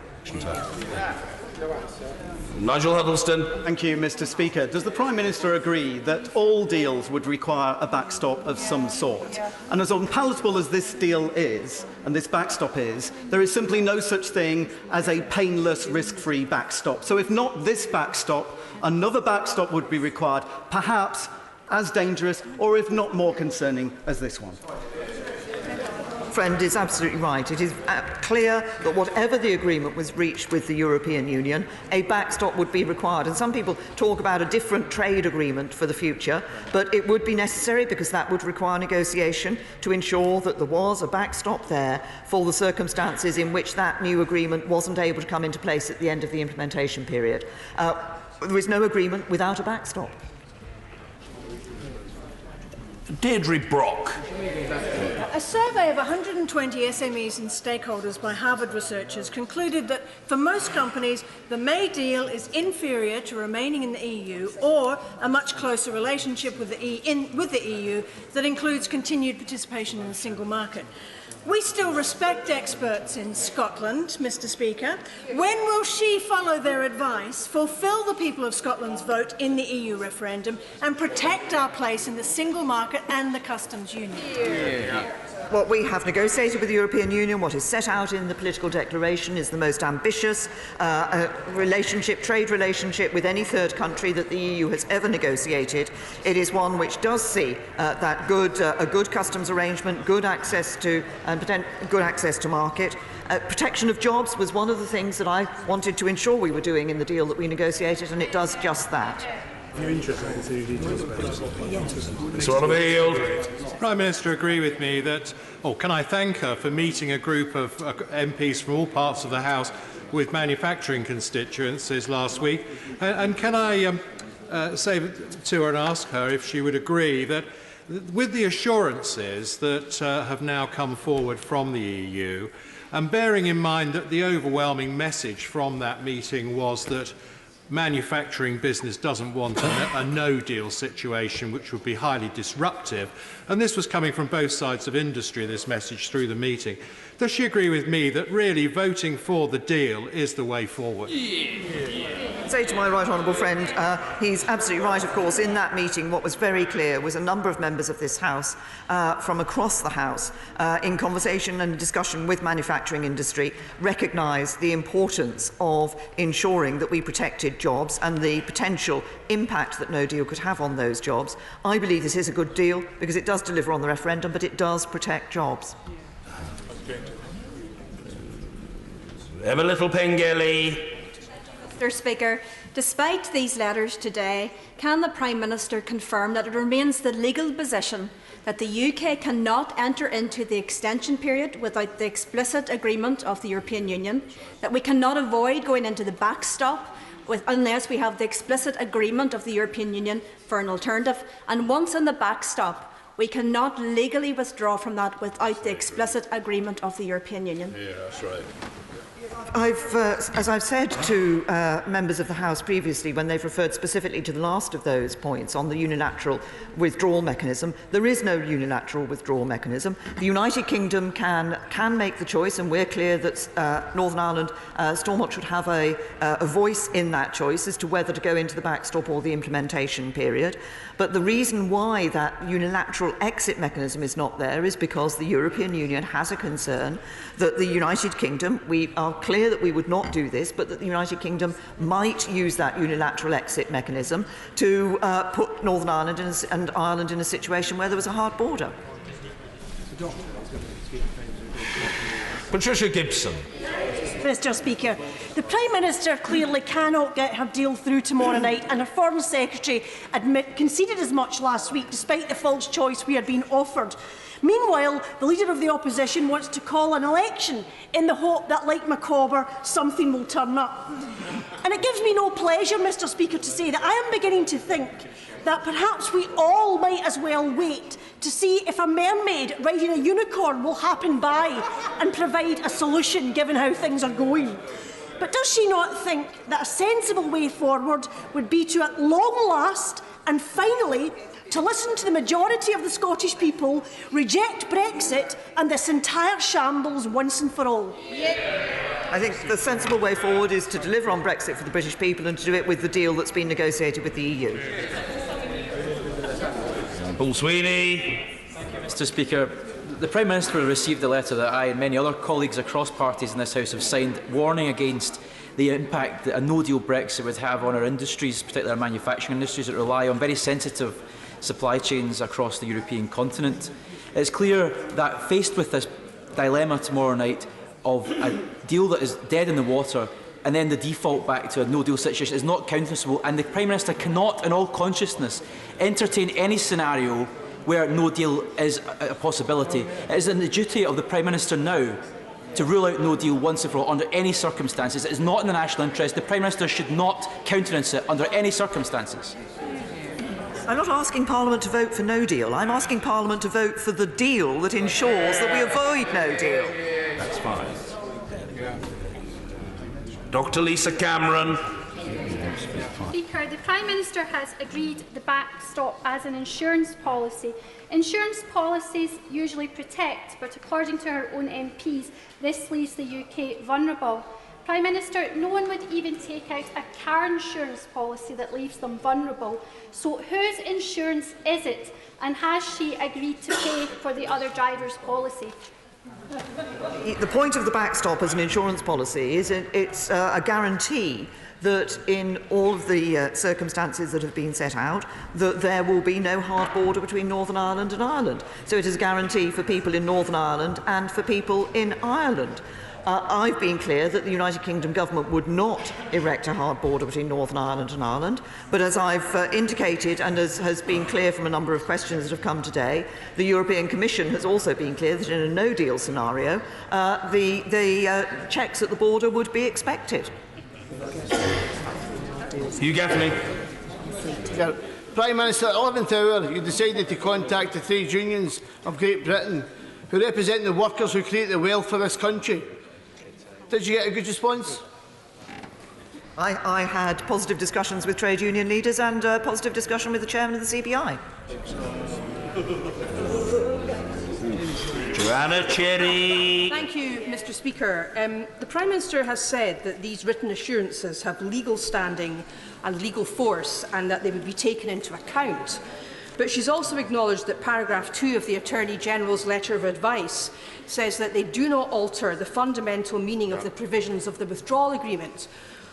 Nigel Huddleston. Thank you, Mr. Speaker. Does the Prime Minister agree that all deals would require a backstop of some sort? And as unpalatable as this deal is, and this backstop is, there is simply no such thing as a painless, risk-free backstop. So if not this backstop, another backstop would be required, perhaps as dangerous, or if not more concerning, as this one. Friend is absolutely right. It is clear that whatever the agreement was reached with the European Union, a backstop would be required. And some people talk about a different trade agreement for the future, but it would be necessary because that would require negotiation to ensure that there was a backstop there for the circumstances in which that new agreement wasn't able to come into place at the end of the implementation period. There is no agreement without a backstop. Deirdre Brock. A survey of 120 SMEs and stakeholders by Harvard researchers concluded that for most companies, the May deal is inferior to remaining in the EU or a much closer relationship with the EU that includes continued participation in the single market. We still respect experts in Scotland, Mr. Speaker. When will she follow their advice, fulfil the people of Scotland's vote in the EU referendum and protect our place in the single market and the customs union? Yeah. What we have negotiated with the European Union, what is set out in the political declaration, is the most ambitious trade relationship with any third country that the EU has ever negotiated. It is one which does see a good customs arrangement, good access to market. Protection of jobs was one of the things that I wanted to ensure we were doing in the deal that we negotiated, and it does just that. If you're interested, I can see details about it. Mr. Prime Minister, agree with me that, can I thank her for meeting a group of MPs from all parts of the House with manufacturing constituencies last week? And can I say to her and ask her if she would agree that with the assurances that have now come forward from the EU, and bearing in mind that the overwhelming message from that meeting was that manufacturing business doesn't want a no-deal situation, which would be highly disruptive. And this was coming from both sides of industry, this message through the meeting. Does she agree with me that really voting for the deal is the way forward? Say to my right honourable friend, he's absolutely right, of course. In that meeting, what was very clear was a number of members of this House from across the House, in conversation and discussion with manufacturing industry, recognised the importance of ensuring that we protected jobs and the potential impact that no deal could have on those jobs. I believe this is a good deal because it does deliver on the referendum, but it does protect jobs. Emma Little-Pengelly. Mr. Speaker, despite these letters today, can the Prime Minister confirm that it remains the legal position that the UK cannot enter into the extension period without the explicit agreement of the European Union, that we cannot avoid going into the backstop unless we have the explicit agreement of the European Union for an alternative, and once in the backstop, we cannot legally withdraw from that without the explicit agreement of the European Union? Yeah, that's right. As I've said to members of the House previously, when they've referred specifically to the last of those points on the unilateral withdrawal mechanism, there is no unilateral withdrawal mechanism. The United Kingdom can make the choice, and we're clear that Northern Ireland, Stormont should have a voice in that choice as to whether to go into the backstop or the implementation period. But the reason why that unilateral exit mechanism is not there is because the European Union has a concern that the United Kingdom, we are clear that we would not do this, but that the United Kingdom might use that unilateral exit mechanism to put Northern Ireland and Ireland in a situation where there was a hard border. Patricia Gibson. Mr Speaker, the Prime Minister clearly cannot get her deal through tomorrow night, and her Foreign Secretary conceded as much last week despite the false choice we are being offered. Meanwhile, the Leader of the Opposition wants to call an election in the hope that, like Micawber, something will turn up. And it gives me no pleasure, Mr Speaker, to say that I am beginning to think that perhaps we all might as well wait to see if a mermaid riding a unicorn will happen by and provide a solution, given how things are going. But does she not think that a sensible way forward would be to, at long last and finally, to listen to the majority of the Scottish people, reject Brexit and this entire shambles once and for all? I think the sensible way forward is to deliver on Brexit for the British people and to do it with the deal that's been negotiated with the EU. Paul Sweeney. Thank you, Mr Speaker. The Prime Minister received a letter that I and many other colleagues across parties in this House have signed, warning against the impact that a no-deal Brexit would have on our industries, particularly our manufacturing industries that rely on very sensitive supply chains across the European continent. It's clear that faced with this dilemma tomorrow night of a deal that is dead in the water and then the default back to a no-deal situation is not countenanceable, and the Prime Minister cannot, in all consciousness, entertain any scenario where no deal is a possibility. It is in the duty of the Prime Minister now to rule out no deal once and for all under any circumstances. It is not in the national interest. The Prime Minister should not countenance it under any circumstances. I'm not asking Parliament to vote for no deal. I'm asking Parliament to vote for the deal that ensures that we avoid no deal. That's fine. Dr. Lisa Cameron. Speaker, the Prime Minister has agreed the backstop as an insurance policy. Insurance policies usually protect, but according to her own MPs, this leaves the UK vulnerable. Prime Minister, no one would even take out a car insurance policy that leaves them vulnerable. So whose insurance is it, and has she agreed to pay for the other driver's policy? The point of the backstop as an insurance policy is it's a guarantee that in all of the circumstances that have been set out, that there will be no hard border between Northern Ireland and Ireland. So it is a guarantee for people in Northern Ireland and for people in Ireland. I've been clear that the United Kingdom government would not erect a hard border between Northern Ireland and Ireland, but as I've indicated and as has been clear from a number of questions that have come today, the European Commission has also been clear that in a no-deal scenario, the checks at the border would be expected. Hugh Gaffney. Prime Minister, at 11th hour, you decided to contact the trade unions of Great Britain, who represent the workers who create the wealth for this country. Did you get a good response? I had positive discussions with trade union leaders and a positive discussion with the chairman of the CBI. Joanna Cherry. Thank you, Mr Speaker. The Prime Minister has said that these written assurances have legal standing and legal force and that they would be taken into account. But she's also acknowledged that paragraph 2 of the Attorney-General's letter of advice says that they do not alter the fundamental meaning of the provisions of the withdrawal agreement.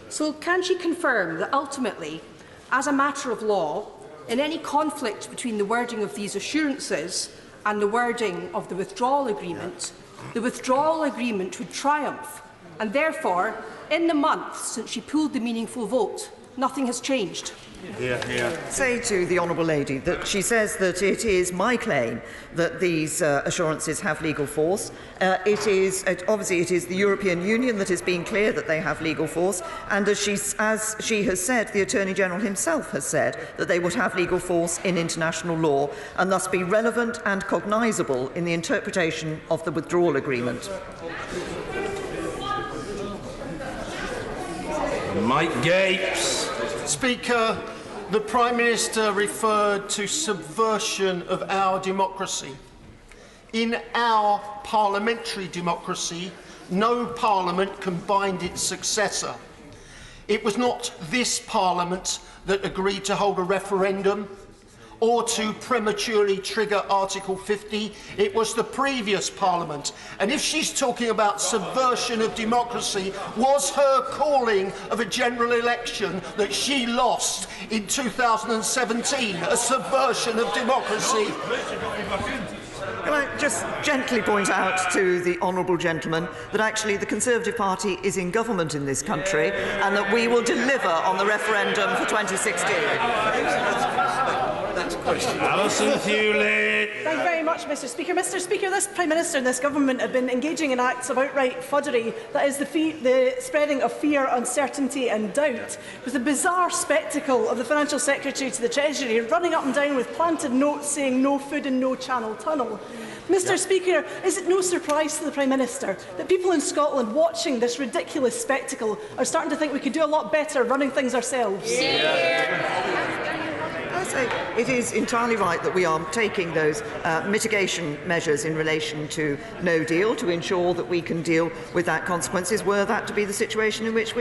So can she confirm that ultimately, as a matter of law, in any conflict between the wording of these assurances and the wording of the withdrawal agreement would triumph, and therefore, in the month since she pooled the meaningful vote, nothing has changed? Say to the Honourable Lady that she says that it is my claim that these assurances have legal force. Obviously it is the European Union that has been clear that they have legal force, and as she has said, the Attorney-General himself has said that they would have legal force in international law and thus be relevant and cognisable in the interpretation of the withdrawal agreement. Mike Gapes. Speaker, the Prime Minister referred to subversion of our democracy. In our parliamentary democracy, no parliament can bind its successor. It was not this Parliament that agreed to hold a referendum or to prematurely trigger Article 50. It was the previous Parliament. And if she's talking about subversion of democracy, was her calling of a general election that she lost in 2017 a subversion of democracy? Can I just gently point out to the honourable gentleman that actually the Conservative Party is in government in this country and that we will deliver on the referendum for 2016. Alison Hewlett. Thank you very much, Mr Speaker. Mr Speaker, this Prime Minister and this government have been engaging in acts of outright fudgery, that is the spreading of fear, uncertainty and doubt, with the bizarre spectacle of the Financial Secretary to the Treasury running up and down with planted notes saying no food and no Channel Tunnel. Mr Speaker, is it no surprise to the Prime Minister that people in Scotland watching this ridiculous spectacle are starting to think we could do a lot better running things ourselves? I say it is entirely right that we are taking those mitigation measures in relation to no deal to ensure that we can deal with that consequences were that to be the situation in which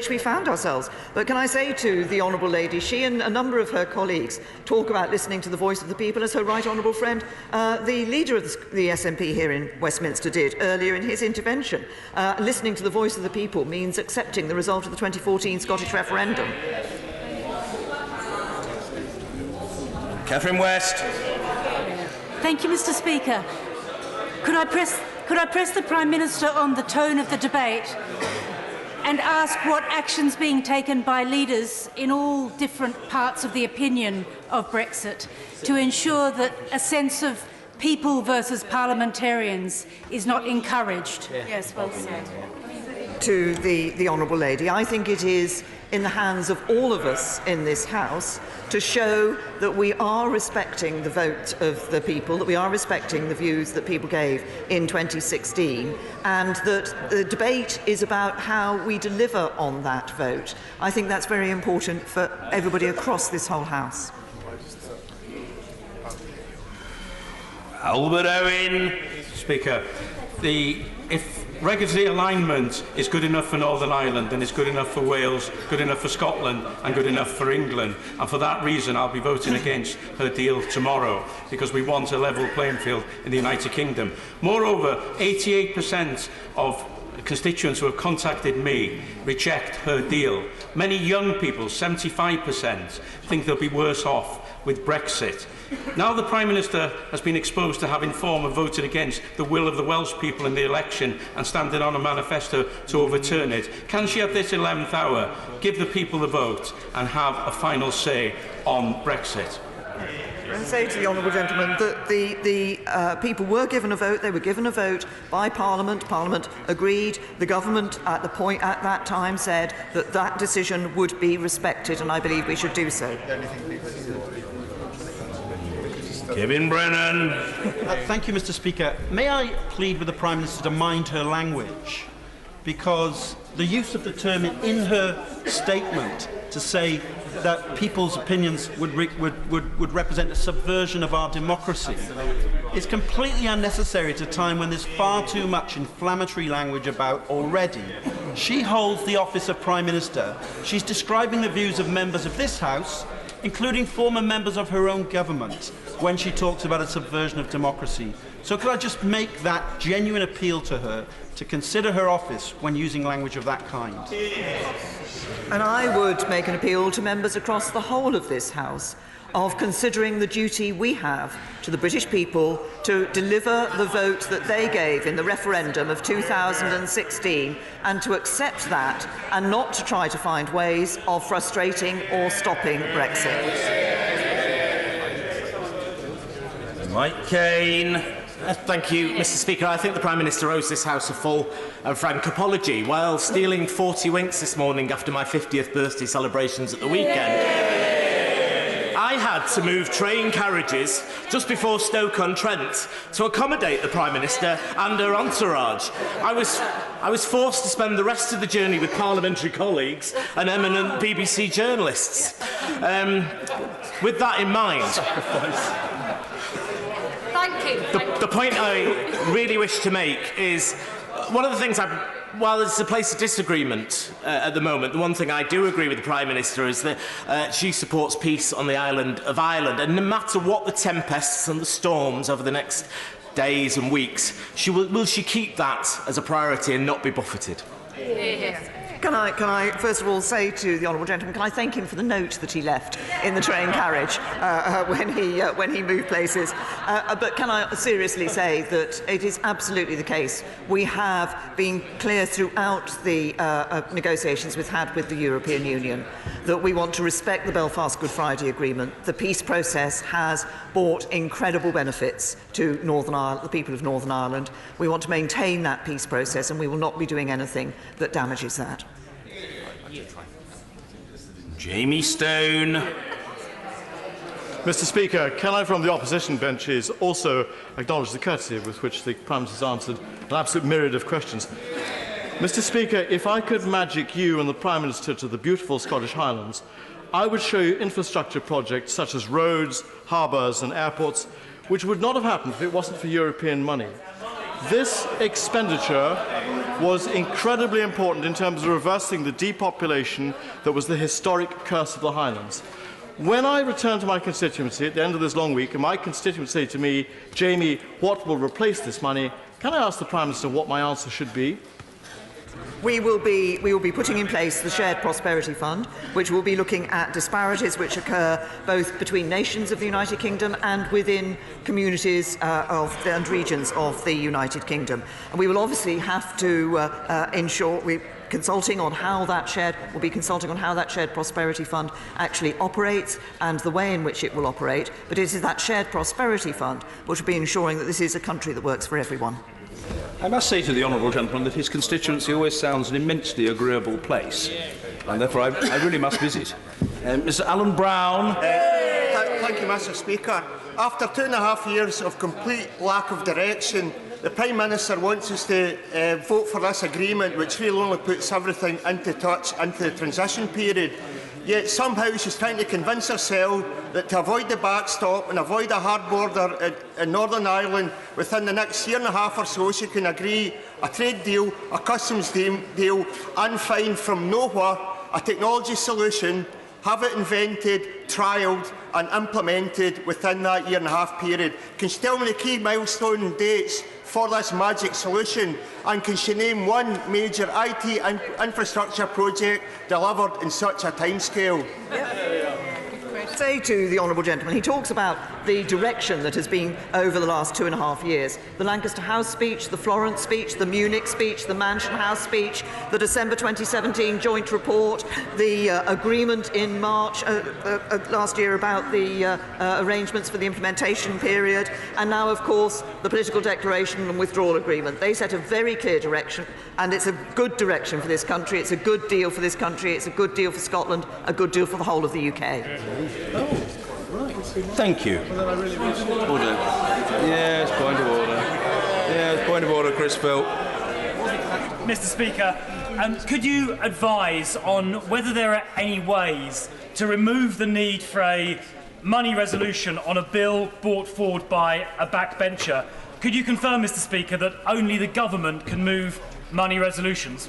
we found ourselves. But can I say to the honourable lady, she and a number of her colleagues talk about listening to the voice of the people, as her right honourable friend, the leader of the SNP here in Westminster did earlier in his intervention. Listening to the voice of the people means accepting the result of the 2014 Scottish referendum. Catherine West. Thank you, Mr Speaker. Could I press the Prime Minister on the tone of the debate and ask what actions being taken by leaders in all different parts of the opinion of Brexit to ensure that a sense of people versus parliamentarians is not encouraged? Yes, well said. To the honourable lady, I think it is in the hands of all of us in this House to show that we are respecting the vote of the people, that we are respecting the views that people gave in 2016, and that the debate is about how we deliver on that vote. I think that's very important for everybody across this whole House. Albert Owen. Speaker, if regulatory alignment is good enough for Northern Ireland, then it's good enough for Wales, good enough for Scotland and good enough for England. And for that reason, I'll be voting against her deal tomorrow, because we want a level playing field in the United Kingdom. Moreover, 88% of constituents who have contacted me reject her deal. Many young people, 75%, think they'll be worse off with Brexit. Now the Prime Minister has been exposed to having formed and voted against the will of the Welsh people in the election and standing on a manifesto to overturn it, can she at this 11th hour give the people the vote and have a final say on Brexit? And say to the honourable gentleman that the people were given a vote. They were given a vote by Parliament. Parliament agreed. The government at that time said that that decision would be respected, and I believe we should do so. Kevin Brennan. Thank you, Mr Speaker. May I plead with the Prime Minister to mind her language? Because the use of the term in her statement to say that people's opinions would represent a subversion of our democracy is completely unnecessary at a time when there's far too much inflammatory language about already. She holds the office of Prime Minister. She's describing the views of members of this House, including former members of her own government, when she talks about a subversion of democracy. So could I just make that genuine appeal to her to consider her office when using language of that kind? And I would make an appeal to members across the whole of this House of considering the duty we have to the British people to deliver the vote that they gave in the referendum of 2016 and to accept that and not to try to find ways of frustrating or stopping Brexit. Mike Kane. Thank you, Mr Speaker. I think the Prime Minister owes this House a full and frank apology. While stealing 40 winks this morning after my 50th birthday celebrations at the weekend, I had to move train carriages just before Stoke-on-Trent to accommodate the Prime Minister and her entourage. I was forced to spend the rest of the journey with parliamentary colleagues and eminent BBC journalists. With that in mind, Thank you. the point I really wish to make is one of the things I While it's a place of disagreement at the moment, the one thing I do agree with the Prime Minister is that she supports peace on the island of Ireland, and no matter what the tempests and the storms over the next days and weeks, will she keep that as a priority and not be buffeted? Yes. Can I first of all say to the honourable gentleman, can I thank him for the note that he left in the train carriage when he moved places? But can I seriously say that it is absolutely the case. We have been clear throughout the negotiations we've had with the European Union that we want to respect the Belfast Good Friday Agreement. The peace process has brought incredible benefits to Northern Ireland, the people of Northern Ireland. We want to maintain that peace process, and we will not be doing anything that damages that. Jamie Stone. Mr. Speaker, can I from the opposition benches also acknowledge the courtesy with which the Prime Minister has answered an absolute myriad of questions? Mr. Speaker, if I could magic you and the Prime Minister to the beautiful Scottish Highlands, I would show you infrastructure projects such as roads, harbours and airports, which would not have happened if it wasn't for European money. This expenditure was incredibly important in terms of reversing the depopulation that was the historic curse of the Highlands. When I return to my constituency at the end of this long week, and my constituents say to me, Jamie, what will replace this money? Can I ask the Prime Minister what my answer should be? We will be putting in place the Shared Prosperity Fund, which will be looking at disparities which occur both between nations of the United Kingdom and within communities and regions of the United Kingdom. And we will obviously have to ensure we'll be consulting on how that shared prosperity fund actually operates and the way in which it will operate. But it is that shared prosperity fund which will be ensuring that this is a country that works for everyone. I must say to the honourable gentleman that his constituency always sounds an immensely agreeable place, and therefore I really must visit. Mr. Alan Brown. Thank you, Mr. Speaker. After 2.5 years of complete lack of direction, the Prime Minister wants us to vote for this agreement, which really only puts everything into the transition period. Yet somehow she's trying to convince herself that to avoid the backstop and avoid a hard border in Northern Ireland, within the next 1.5 years or so, she can agree a trade deal, a customs deal, and find from nowhere a technology solution, have it invented, trialled and implemented within that 1.5 year period. Can she tell me the key milestone dates for this magic solution, and can she name one major IT infrastructure project delivered in such a timescale? Say to the honourable gentleman, he talks about the direction that has been over the last 2.5 years. The Lancaster House speech, the Florence speech, the Munich speech, the Mansion House speech, the December 2017 joint report, the agreement in March last year about the arrangements for the implementation period, and now, of course, the political declaration and withdrawal agreement. They set a very clear direction, and it's a good direction for this country. It's a good deal for this country. It's a good deal for Scotland, a good deal for the whole of the UK. Oh, right. Thank you. Order. Yes, point of order. Yes, point of order, Chris Phil. Mr. Speaker, could you advise on whether there are any ways to remove the need for a money resolution on a bill brought forward by a backbencher? Could you confirm, Mr. Speaker, that only the government can move money resolutions?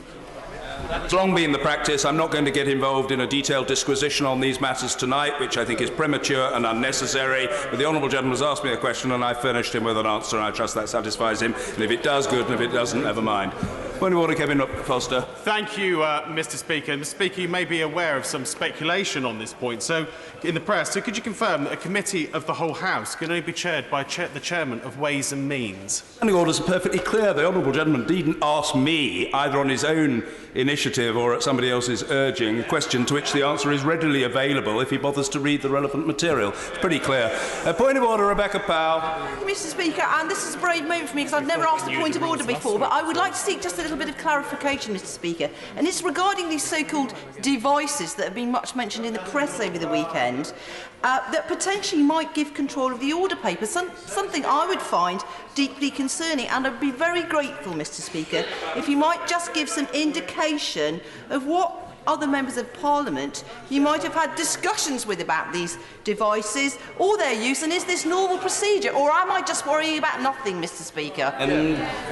It's long been the practice. I'm not going to get involved in a detailed disquisition on these matters tonight, which I think is premature and unnecessary. But the honourable gentleman has asked me a question, and I furnished him with an answer, and I trust that satisfies him. And if it does, good, and if it doesn't, never mind. Point of order, Kevin Foster. Thank you, Mr. Speaker. Mr. Speaker, you may be aware of some speculation on this point. So, in the press, so could you confirm that a committee of the whole House can only be chaired by the chairman of Ways and Means? Standing orders are perfectly clear. The honourable gentleman needn't ask me, either on his own initiative or at somebody else's urging, a question to which the answer is readily available if he bothers to read the relevant material. It's pretty clear. Point of order, Rebecca Powell. Mr. Speaker, and this is a brave moment for me because I've never asked a point of order before, but I would like to seek just a little bit of clarification, Mr. Speaker, and it's regarding these so-called devices that have been much mentioned in the press over the weekend that potentially might give control of the order paper, something I would find deeply concerning, and I'd be very grateful, Mr. Speaker, if you might just give some indication of what other members of Parliament you might have had discussions with about these devices or their use, and is this normal procedure, or am I just worrying about nothing, Mr. Speaker?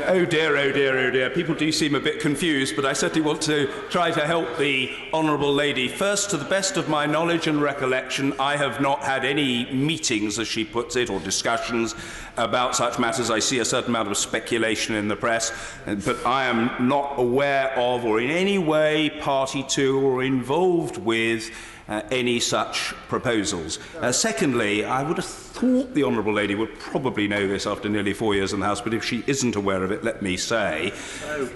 Oh dear, oh dear, oh dear. People do seem a bit confused, but I certainly want to try to help the honourable lady. First, to the best of my knowledge and recollection, I have not had any meetings, as she puts it, or discussions about such matters. I see a certain amount of speculation in the press, but I am not aware of or in any way party to or involved with any such proposals. Secondly, I would have thought the honourable lady would probably know this after nearly 4 years in the House, but if she isn't aware of it, let me say,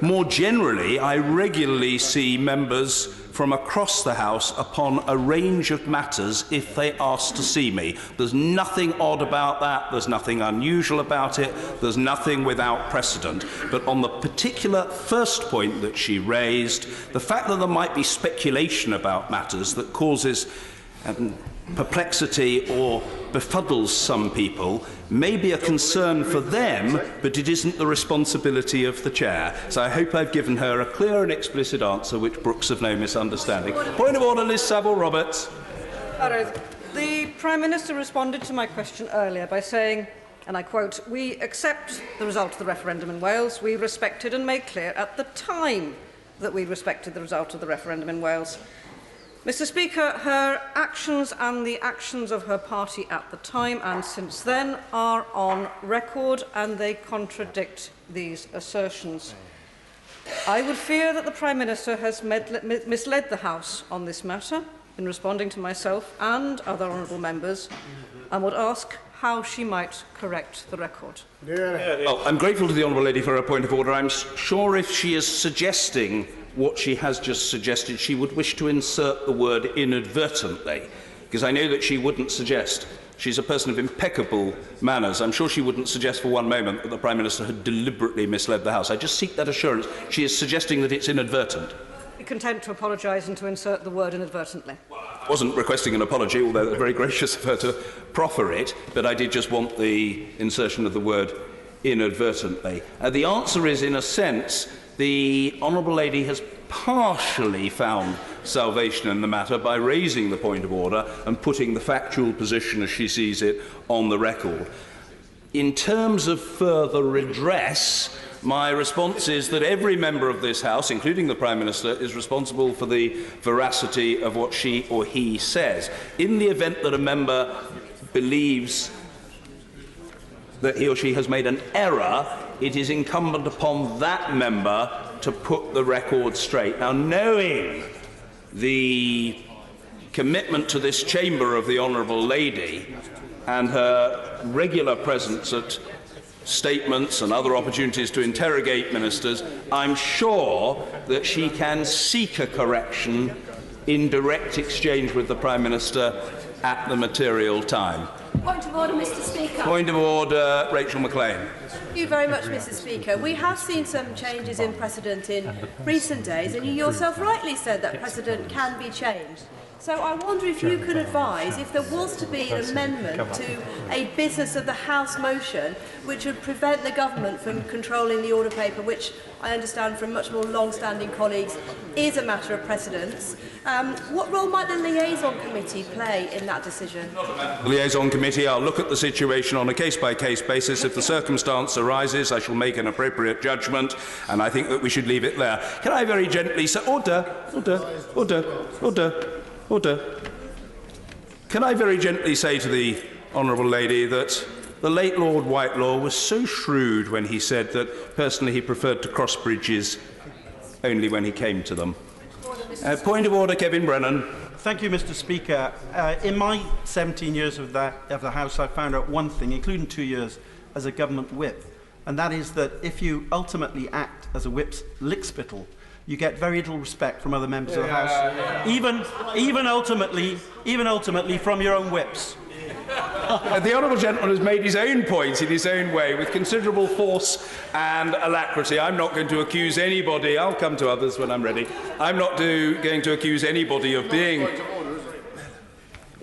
more generally, I regularly see members from across the House upon a range of matters if they ask to see me. There's nothing odd about that, there's nothing unusual about it, there's nothing without precedent. But on the particular first point that she raised, the fact that there might be speculation about matters that causes perplexity or befuddles some people may be a concern for them, but it isn't the responsibility of the Chair. So I hope I've given her a clear and explicit answer which brooks of no misunderstanding. Point of order, Liz Saville-Roberts. The Prime Minister responded to my question earlier by saying, and I quote, "We accept the result of the referendum in Wales. We respected and made clear at the time that we respected the result of the referendum in Wales." Mr. Speaker, her actions and the actions of her party at the time and since then are on record, and they contradict these assertions. I would fear that the Prime Minister has misled the House on this matter in responding to myself and other honourable members, and would ask how she might correct the record. Well, I'm grateful to the honourable lady for her point of order. I'm sure if she is suggesting what she has just suggested, she would wish to insert the word inadvertently, because I know that she wouldn't suggest. She's a person of impeccable manners. I'm sure she wouldn't suggest for one moment that the Prime Minister had deliberately misled the House. I just seek that assurance. She is suggesting that it's inadvertent. Be content to apologise and to insert the word inadvertently. I wasn't requesting an apology, although it's very gracious of her to proffer it, but I did just want the insertion of the word inadvertently. The answer is, in a sense, the honourable lady has partially found salvation in the matter by raising the point of order and putting the factual position as she sees it on the record. In terms of further redress, my response is that every member of this House, including the Prime Minister, is responsible for the veracity of what she or he says. In the event that a member believes that he or she has made an error, it is incumbent upon that member to put the record straight. Now, knowing the commitment to this chamber of the honourable lady and her regular presence at statements and other opportunities to interrogate ministers, I'm sure that she can seek a correction in direct exchange with the Prime Minister at the material time. Point of order, Mr. Speaker. Point of order, Rachel Maclean. Thank you very much, Mr. Speaker. We have seen some changes in precedent in recent days, and you yourself rightly said that precedent can be changed. So I wonder if you could advise if there was to be an amendment to a business of the House motion which would prevent the government from controlling the order paper, which I understand from much more long-standing colleagues is a matter of precedence. What role might the liaison committee play in that decision? The liaison committee, I'll look at the situation on a case-by-case basis. If the circumstance arises, I shall make an appropriate judgment, and I think that we should leave it there. Can I very gently say, order. Can I very gently say to the honourable lady that the late Lord Whitelaw was so shrewd when he said that personally he preferred to cross bridges only when he came to them. Point of order, Kevin Brennan. Thank you, Mr. Speaker. In my 17 years of the House, I found out one thing, including 2 years as a government whip, and that is that if you ultimately act as a whip's lickspittle, you get very little respect from other members of the House, even ultimately from your own whips. The honourable gentleman has made his own point in his own way with considerable force and alacrity. I'm not going to accuse anybody, I'll come to others when I'm ready, I'm not going to accuse anybody of being...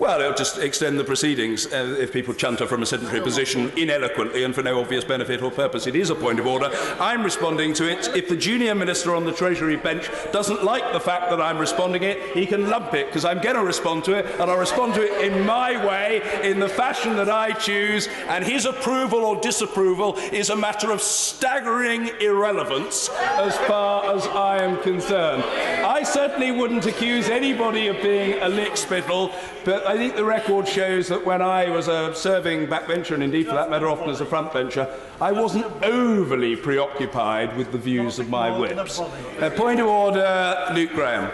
Well, it'll just extend the proceedings if people chunter from a sedentary position ineloquently and for no obvious benefit or purpose. It is a point of order. I'm responding to it. If the junior minister on the Treasury bench doesn't like the fact that I'm responding it, he can lump it, because I'm going to respond to it, and I'll respond to it in my way, in the fashion that I choose, and his approval or disapproval is a matter of staggering irrelevance as far as I am concerned. I certainly wouldn't accuse anybody of being a lickspittle, but I think the record shows that when I was a serving backbencher, and indeed for that matter often as a frontbencher, I wasn't overly preoccupied with the views of my whips. Point of order, Luke Graham.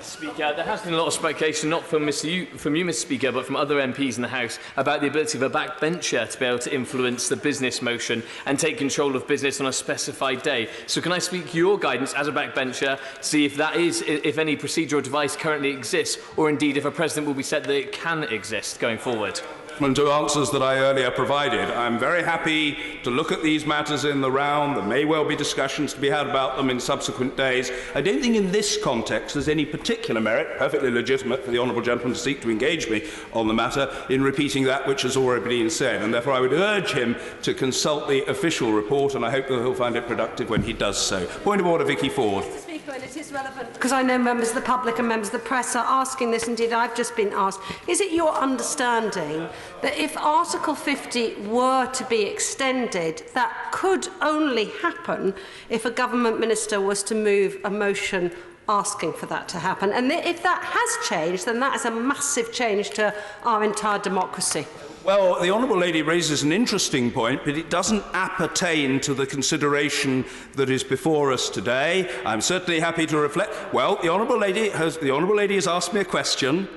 Speaker, there has been a lot of speculation, not from you, Mr. Speaker, but from other MPs in the House, about the ability of a backbencher to be able to influence the business motion and take control of business on a specified day. So can I speak your guidance as a backbencher, see if that is, if any procedural device currently exists, or indeed if a precedent will be set that it can exist going forward? And to answers that I earlier provided, I'm very happy to look at these matters in the round. There may well be discussions to be had about them in subsequent days. I don't think in this context there's any particular merit, perfectly legitimate for the honourable gentleman to seek to engage me on the matter, in repeating that which has already been said. And therefore I would urge him to consult the official report, and I hope that he'll find it productive when he does so. Point of order, Vicky Ford. Mr. Speaker, and it is relevant because I know members of the public and members of the press are asking this. Indeed, I've just been asked. Is it your understanding that if Article 50 were to be extended, that could only happen if a government minister was to move a motion asking for that to happen? And if that has changed, then that is a massive change to our entire democracy. Well, the Honourable Lady raises an interesting point, but it doesn't appertain to the consideration that is before us today. I'm certainly happy to reflect. Well, the Honourable Lady has asked me a question,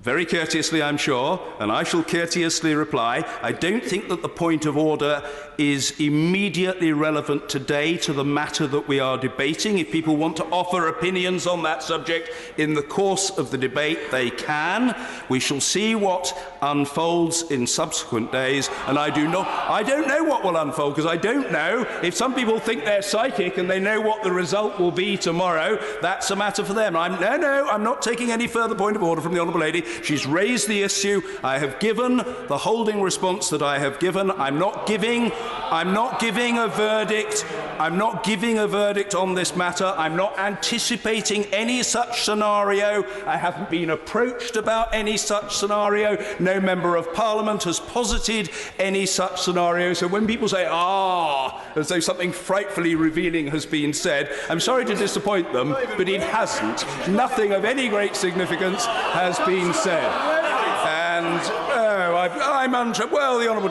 very courteously, I'm sure, and I shall courteously reply. I don't think that the point of order is immediately relevant today to the matter that we are debating. If people want to offer opinions on that subject in the course of the debate, they can. We shall see what unfolds in subsequent days, and I don't know what will unfold, because I don't know. If some people think they're psychic and they know what the result will be tomorrow, that's a matter for them. I'm not taking any further point of order from the Honourable Lady. She's raised the issue. I have given the holding response that I have given. I'm not giving a verdict. I'm not giving a verdict on this matter. I'm not anticipating any such scenario. I haven't been approached about any such scenario. No member of Parliament has posited any such scenario. So when people say, as though something frightfully revealing has been said, I'm sorry to disappoint them, but it hasn't. Nothing of any great significance has been said. And well, the honourable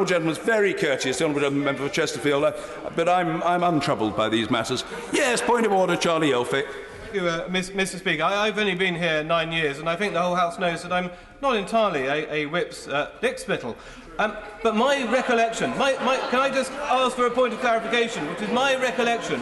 gentleman's very courteous, the honourable gentleman member for Chesterfield, but I'm untroubled by these matters. Yes, point of order, Charlie Elphick. Thank you, Mr. Speaker. I've only been here 9 years, and I think the whole House knows that I'm not entirely a whip's lickspittle. But my recollection, can I just ask for a point of clarification, which is my recollection.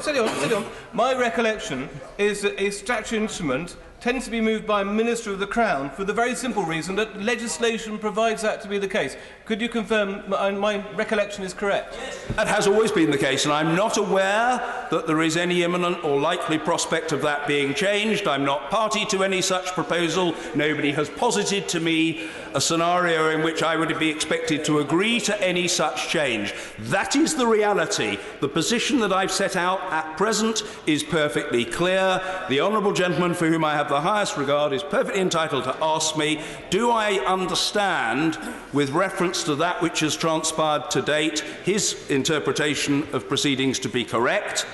Sit on. My recollection is that a statutory instrument tends to be moved by a Minister of the Crown for the very simple reason that legislation provides that to be the case. Could you confirm my recollection is correct? That has always been the case, and I'm not aware that there is any imminent or likely prospect of that being changed. I'm not party to any such proposal. Nobody has posited to me a scenario in which I would be expected to agree to any such change. That is the reality. The position that I've set out at present is perfectly clear. The honourable gentleman, for whom I have the highest regard, is perfectly entitled to ask me, do I understand, with reference to that which has transpired to date, his interpretation of proceedings to be correct?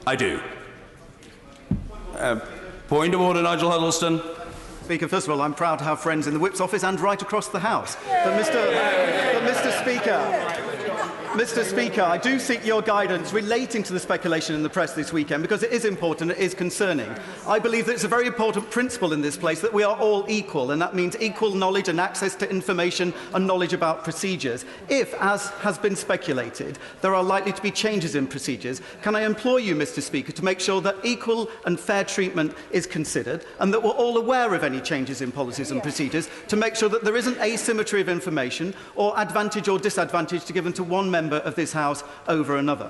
I do. Point of order, Nigel Huddleston. Speaker, first of all, I'm proud to have friends in the Whip's office and right across the House. But Mr. Speaker, I do seek your guidance relating to the speculation in the press this weekend, because it is important, it is concerning. I believe that it's a very important principle in this place that we are all equal, and that means equal knowledge and access to information and knowledge about procedures. If, as has been speculated, there are likely to be changes in procedures, can I implore you, Mr. Speaker, to make sure that equal and fair treatment is considered, and that we're all aware of any changes in policies and procedures, to make sure that there isn't asymmetry of information or advantage or disadvantage to given to one member of this House over another.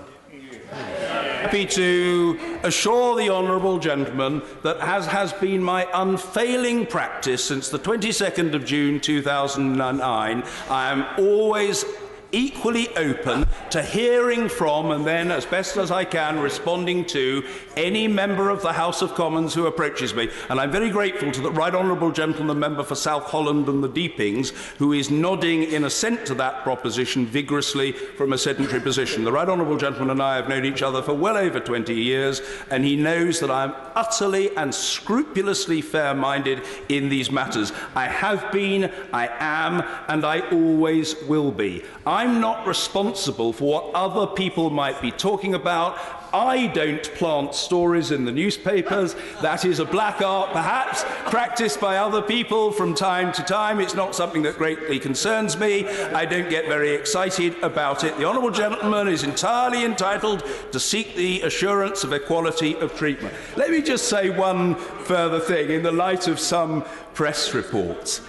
Happy to assure the honourable gentleman that, as has been my unfailing practice since the 22nd of June 2009, I am always equally open to hearing from and then, as best as I can, responding to any member of the House of Commons who approaches me. And I'm very grateful to the Right Honourable Gentleman, the member for South Holland and the Deepings, who is nodding in assent to that proposition vigorously from a sedentary position. The Right Honourable Gentleman and I have known each other for well over 20 years, and he knows that I am utterly and scrupulously fair-minded in these matters. I have been, I am, and I always will be. I'm not responsible for what other people might be talking about. I don't plant stories in the newspapers. That is a black art, perhaps, practiced by other people from time to time. It's not something that greatly concerns me. I don't get very excited about it. The honourable gentleman is entirely entitled to seek the assurance of equality of treatment. Let me just say one further thing in the light of some press reports.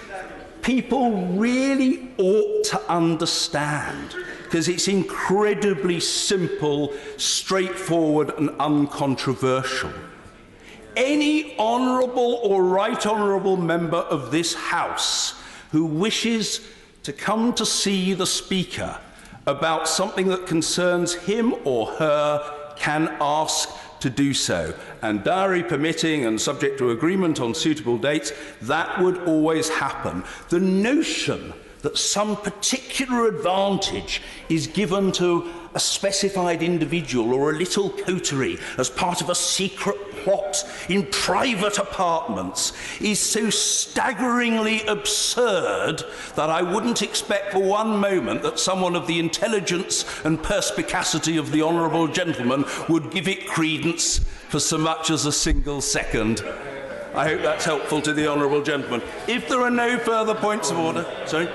People really ought to understand, because it's incredibly simple, straightforward and uncontroversial. Any honourable or right honourable member of this House who wishes to come to see the Speaker about something that concerns him or her can ask to do so, and diary permitting and subject to agreement on suitable dates, that would always happen. The notion that some particular advantage is given to a specified individual or a little coterie as part of a secret plot in private apartments is so staggeringly absurd that I wouldn't expect for one moment that someone of the intelligence and perspicacity of the honourable gentleman would give it credence for so much as a single second. I hope that's helpful to the honourable gentleman. If there are no further points of order... Sorry?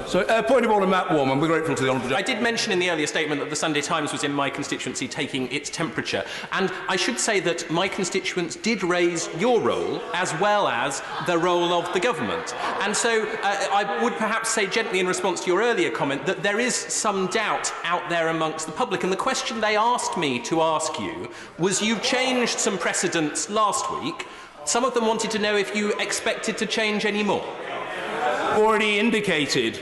So, point of order, Matt Warman. We're grateful to the honourable gentleman. I did mention in the earlier statement that the Sunday Times was in my constituency taking its temperature. And I should say that my constituents did raise your role as well as the role of the government. And so I would perhaps say gently in response to your earlier comment that there is some doubt out there amongst the public. And the question they asked me to ask you was, you changed some precedents last week. Some of them wanted to know if you expected to change any more. Already indicated.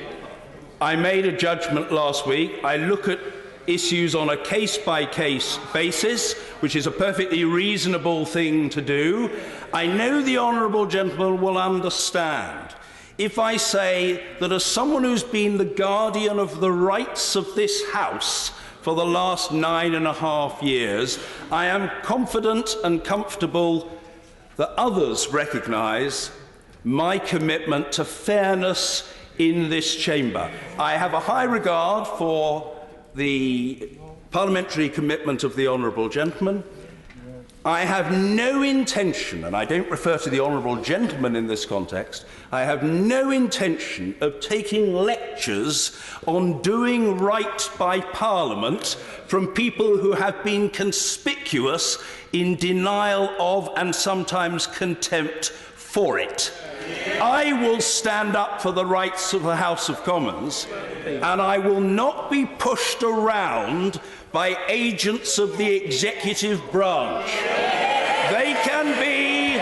I made a judgment last week. I look at issues on a case-by-case basis, which is a perfectly reasonable thing to do. I know the honourable gentleman will understand if I say that as someone who's been the guardian of the rights of this House for the last 9.5 years, I am confident and comfortable that others recognise my commitment to fairness in this chamber. I have a high regard for the parliamentary commitment of the honourable gentleman. I have no intention, and I don't refer to the honourable gentleman in this context, I have no intention of taking lectures on doing right by Parliament from people who have been conspicuous in denial of and sometimes contempt for it. I will stand up for the rights of the House of Commons, and I will not be pushed around by agents of the executive branch. They can be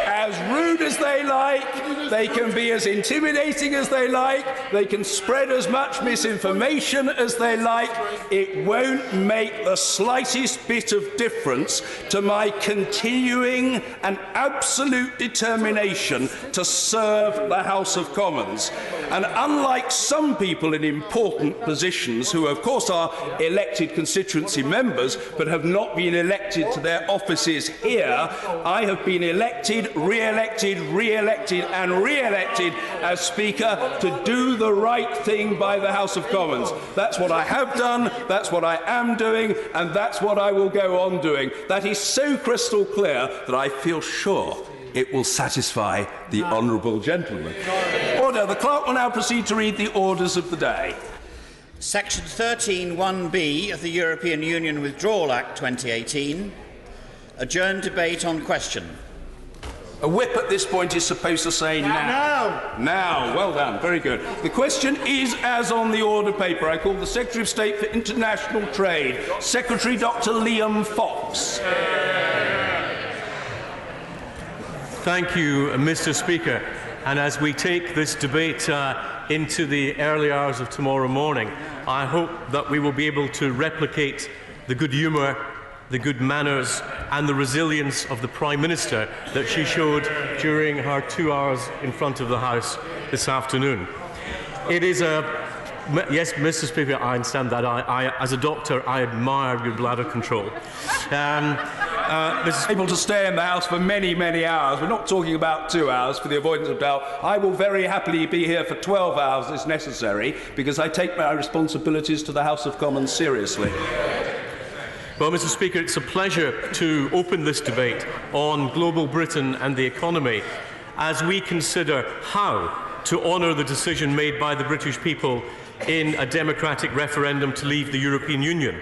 as rude as they like, they can be as intimidating as they like, they can spread as much misinformation as they like. It won't make the slightest bit of difference to my continuing and absolute determination to serve the House of Commons. And unlike some people in important positions who, of course, are elected constituency members but have not been elected to their offices here, I have been elected, re-elected, re-elected and re-elected as Speaker to do the right thing by the House of Commons. That's what I have done, that's what I am doing, and that's what I will go on doing. That is so crystal clear that I feel sure it will satisfy the honourable gentleman. Order. The clerk will now proceed to read the orders of the day. Section 13(1)(b) of the European Union Withdrawal Act 2018. Adjourned debate on question. A whip at this point is supposed to say now. Now. Well done. Very good. The question is as on the order paper. I call the Secretary of State for International Trade, Secretary Dr. Liam Fox. Thank you, Mr. Speaker. And as we take this debate into the early hours of tomorrow morning, I hope that we will be able to replicate the good humour, the good manners and the resilience of the Prime Minister that she showed during her 2 hours in front of the House this afternoon. It is yes, Mr. Speaker, I understand that. As a doctor, I admire your bladder control. Able to stay in the House for many, many hours. We're not talking about 2 hours for the avoidance of doubt. I will very happily be here for 12 hours if necessary, because I take my responsibilities to the House of Commons seriously. Well, Mr. Speaker, it's a pleasure to open this debate on global Britain and the economy as we consider how to honour the decision made by the British people in a democratic referendum to leave the European Union.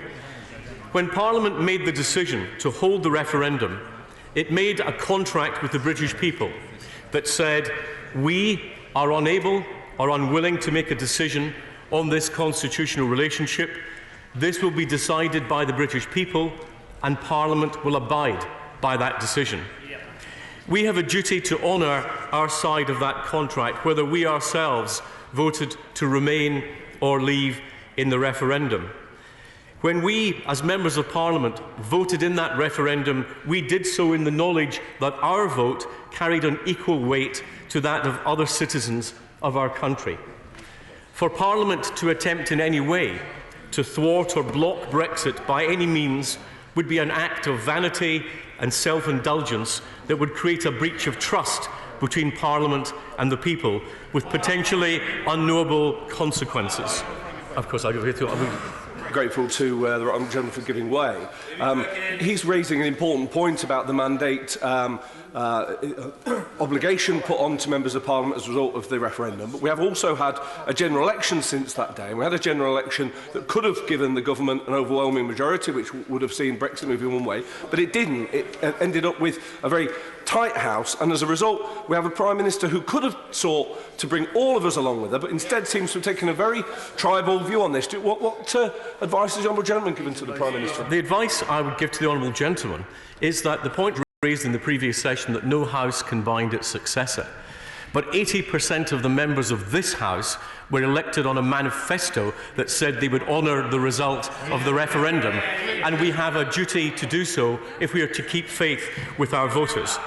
When Parliament made the decision to hold the referendum, it made a contract with the British people that said we are unable or unwilling to make a decision on this constitutional relationship. This will be decided by the British people, and Parliament will abide by that decision. We have a duty to honour our side of that contract, whether we ourselves voted to remain or leave in the referendum. When we, as members of Parliament, voted in that referendum, we did so in the knowledge that our vote carried an equal weight to that of other citizens of our country. For Parliament to attempt in any way to thwart or block Brexit by any means would be an act of vanity and self-indulgence that would create a breach of trust between Parliament and the people, with potentially unknowable consequences. Of course, I'll give it to you. Grateful to the Honourable Gentleman for giving way. He's raising an important point about the mandate obligation put on to members of Parliament as a result of the referendum. But we have also had a general election since that day. And we had a general election that could have given the government an overwhelming majority, which would have seen Brexit moving one way, but it didn't. It ended up with a very tight House, and as a result, we have a Prime Minister who could have sought to bring all of us along with her, but instead seems to have taken a very tribal view on this. What advice has the Honourable Gentleman given to the Prime Minister? The advice I would give to the Honourable Gentleman is that the point raised in the previous session that no House can bind its successor. But 80% of the members of this House were elected on a manifesto that said they would honour the result of the referendum, and we have a duty to do so if we are to keep faith with our voters.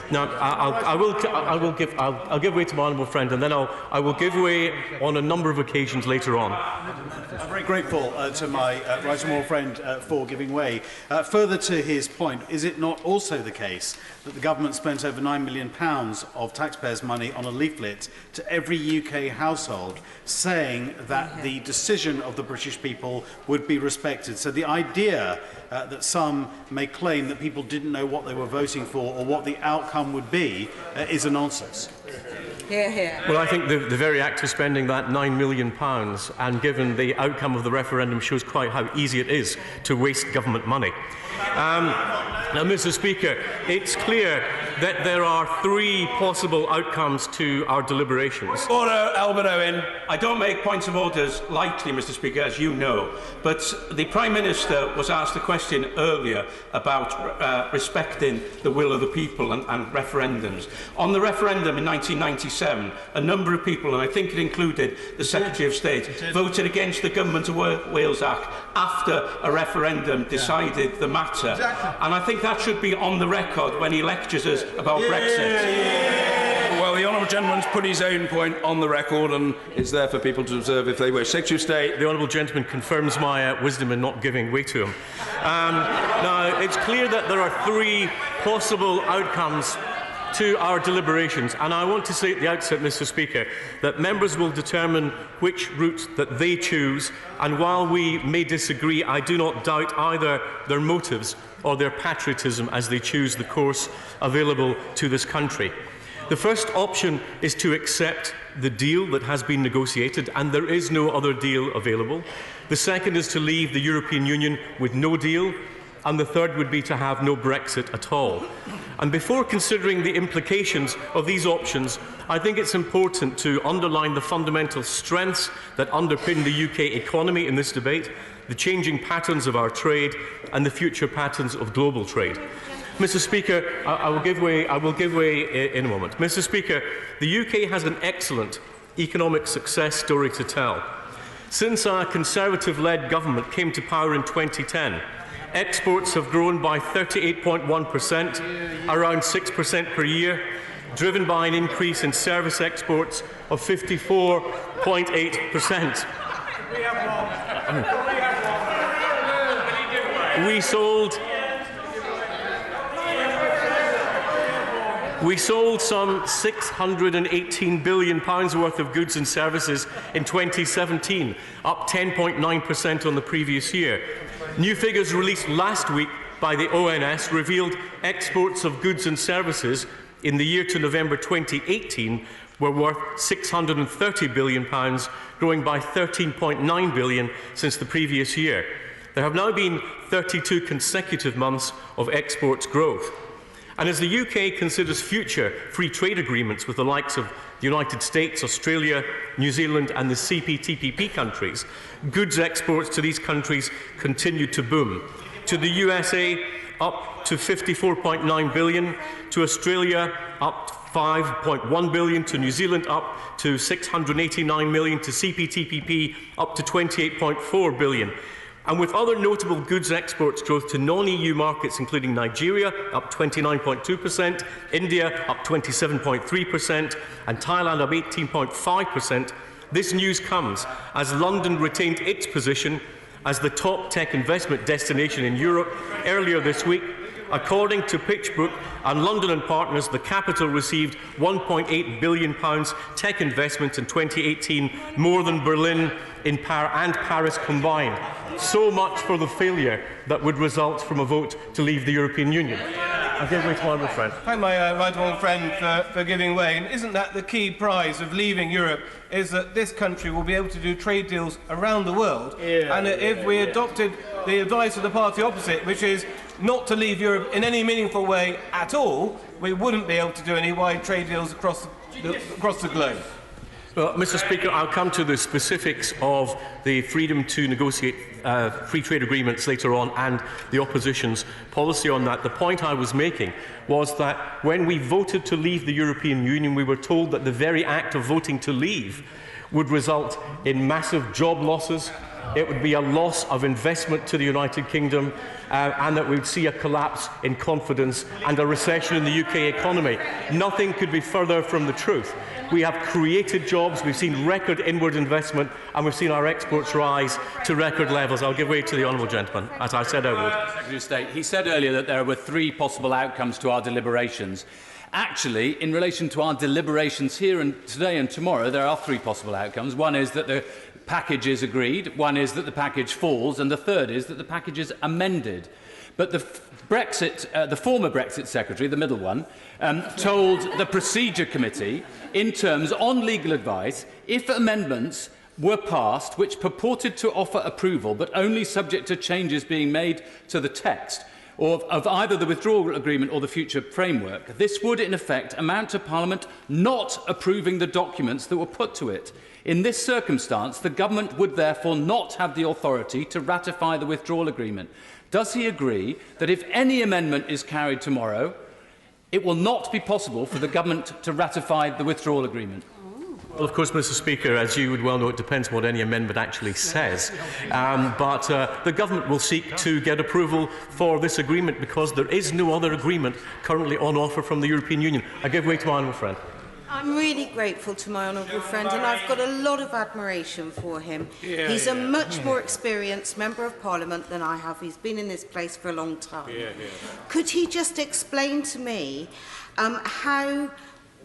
Now, I'll give way to my honourable friend, and then I will give way on a number of occasions later on. I'm very grateful to my right honourable friend for giving way. Further to his point, is it not also the case that the government spent over £9 million of taxpayers' money on a leaflet to every UK household saying that the decision of the British people would be respected? So the idea that some may claim that people didn't know what they were voting for or what the outcome would be is a nonsense. Hear, hear. Well, I think the very act of spending that £9 million and given the outcome of the referendum shows quite how easy it is to waste government money. Now, Mr. Speaker, it's clear that there are three possible outcomes to our deliberations. Order, Albert Owen. I don't make points of orders lightly, Mr. Speaker, as you know, but the Prime Minister was asked a question earlier about respecting the will of the people and referendums. On the referendum in 1997, a number of people, and I think it included the Secretary of State, voted against the Government of Wales Act after a referendum decided the matter. Exactly. And I think that should be on the record when he lectures us about Brexit. Well, the honourable gentleman's put his own point on the record, and it's there for people to observe if they wish. Secretary of State. The honourable gentleman confirms my wisdom in not giving way to him. Now, it's clear that there are three possible outcomes to our deliberations, and I want to say at the outset, Mr. Speaker, that members will determine which route that they choose, and while we may disagree, I do not doubt either their motives or their patriotism as they choose the course available to this country. The first option is to accept the deal that has been negotiated, and there is no other deal available. The second is to leave the European Union with no deal, and the third would be to have no Brexit at all. And before considering the implications of these options, I think it's important to underline the fundamental strengths that underpin the UK economy in this debate, the changing patterns of our trade and the future patterns of global trade. Mr. Speaker, I will give way in a moment. Mr. Speaker, the UK has an excellent economic success story to tell. Since our Conservative-led government came to power in 2010, exports have grown by 38.1%, around 6% per year, driven by an increase in service exports of 54.8%. We sold some £618 billion worth of goods and services in 2017, up 10.9% on the previous year. New figures released last week by the ONS revealed exports of goods and services in the year to November 2018 were worth £630 billion, growing by £13.9 billion since the previous year. There have now been 32 consecutive months of exports growth. And as the UK considers future free trade agreements with the likes of the United States, Australia, New Zealand and the CPTPP countries, goods exports to these countries continue to boom. To the USA, up to £54.9 billion, to Australia, up 5.1 billion, to New Zealand up to 689 million, to CPTPP up to 28.4 billion. And with other notable goods exports growth to non-EU markets, including Nigeria, up 29.2%, India up 27.3%, and Thailand up 18.5%, this news comes as London retained its position as the top tech investment destination in Europe earlier this week. According to PitchBook and London and Partners, the capital received £1.8 billion tech investment in 2018, more than Berlin and Paris combined. So much for the failure that would result from a vote to leave the European Union. I give way to my honourable friend. Thank my right honourable friend for giving way. And isn't that the key prize of leaving Europe, is that this country will be able to do trade deals around the world? If we adopted the advice of the party opposite, which is not to leave Europe in any meaningful way at all, we wouldn't be able to do any wide trade deals across the globe. Well, Mr. Speaker, I'll come to the specifics of the freedom to negotiate free trade agreements later on and the opposition's policy on that. The point I was making was that when we voted to leave the European Union, we were told that the very act of voting to leave would result in massive job losses. It would be a loss of investment to the United Kingdom, and that we would see a collapse in confidence and a recession in the UK economy. Nothing could be further from the truth. We have created jobs, we've seen record inward investment, and we've seen our exports rise to record levels. I'll give way to the honourable gentleman, as I said I would. Secretary of State, he said earlier that there were 3 possible outcomes to our deliberations. Actually, in relation to our deliberations here and today and tomorrow, there are 3 possible outcomes. One is that the package is agreed, one is that the package falls, and the third is that the package is amended. But the former Brexit Secretary, the middle one, told the Procedure Committee, in terms on legal advice, if amendments were passed which purported to offer approval but only subject to changes being made to the text of either the withdrawal agreement or the future framework, this would in effect amount to Parliament not approving the documents that were put to it. In this circumstance, the government would therefore not have the authority to ratify the withdrawal agreement. Does he agree that if any amendment is carried tomorrow, it will not be possible for the government to ratify the withdrawal agreement? Well, of course, Mr. Speaker, as you would well know, it depends what any amendment actually says. But the government will seek to get approval for this agreement because there is no other agreement currently on offer from the European Union. I give way to my honourable friend. I'm really grateful to my honourable friend, and I've got a lot of admiration for him. He's a much more experienced Member of Parliament than I have. He's been in this place for a long time. Could he just explain to me how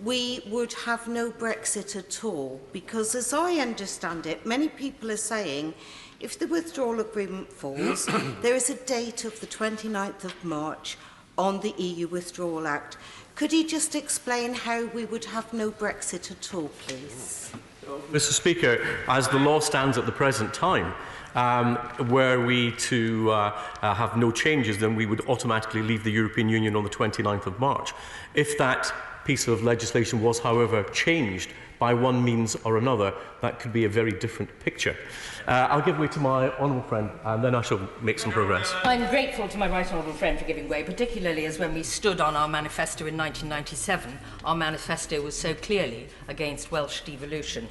we would have no Brexit at all? Because as I understand it, many people are saying if the withdrawal agreement falls, there is a date of the 29th of March on the EU Withdrawal Act. Could he just explain how we would have no Brexit at all, please? Mr. Speaker, as the law stands at the present time, were we to have no changes, then we would automatically leave the European Union on the 29th of March. If that piece of legislation was, however, changed by one means or another, that could be a very different picture. I'll give way to my honourable friend, and then I shall make some progress. I'm grateful to my right honourable friend for giving way, particularly as when we stood on our manifesto in 1997, our manifesto was so clearly against Welsh devolution.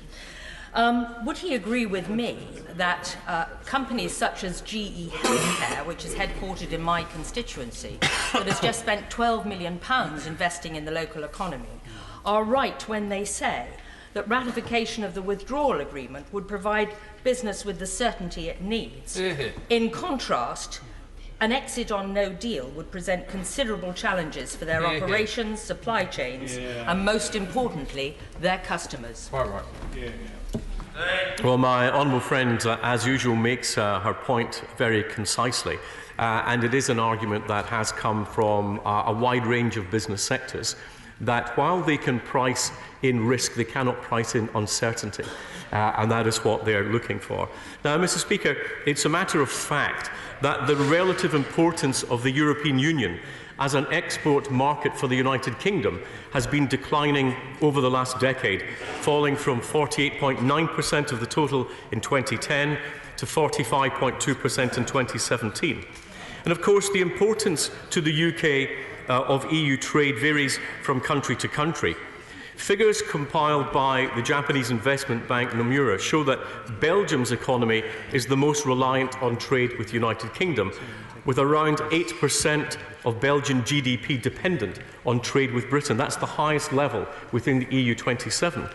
Would he agree with me that companies such as GE Healthcare, which is headquartered in my constituency, that has just spent £12 million investing in the local economy, are right when they say that ratification of the withdrawal agreement would provide business with the certainty it needs? In contrast, an exit on no deal would present considerable challenges for their operations, supply chains, and most importantly, their customers. Well, my honourable friend, as usual, makes her point very concisely. And it is an argument that has come from a wide range of business sectors, that while they can price in risk, they cannot price in uncertainty. And that is what they're looking for. Now, Mr. Speaker, it's a matter of fact that the relative importance of the European Union as an export market for the United Kingdom has been declining over the last decade, falling from 48.9% of the total in 2010 to 45.2% in 2017. And of course, the importance to the UK of EU trade varies from country to country. Figures compiled by the Japanese investment bank Nomura show that Belgium's economy is the most reliant on trade with the United Kingdom, with around 8% of Belgian GDP dependent on trade with Britain. That's the highest level within the EU 27.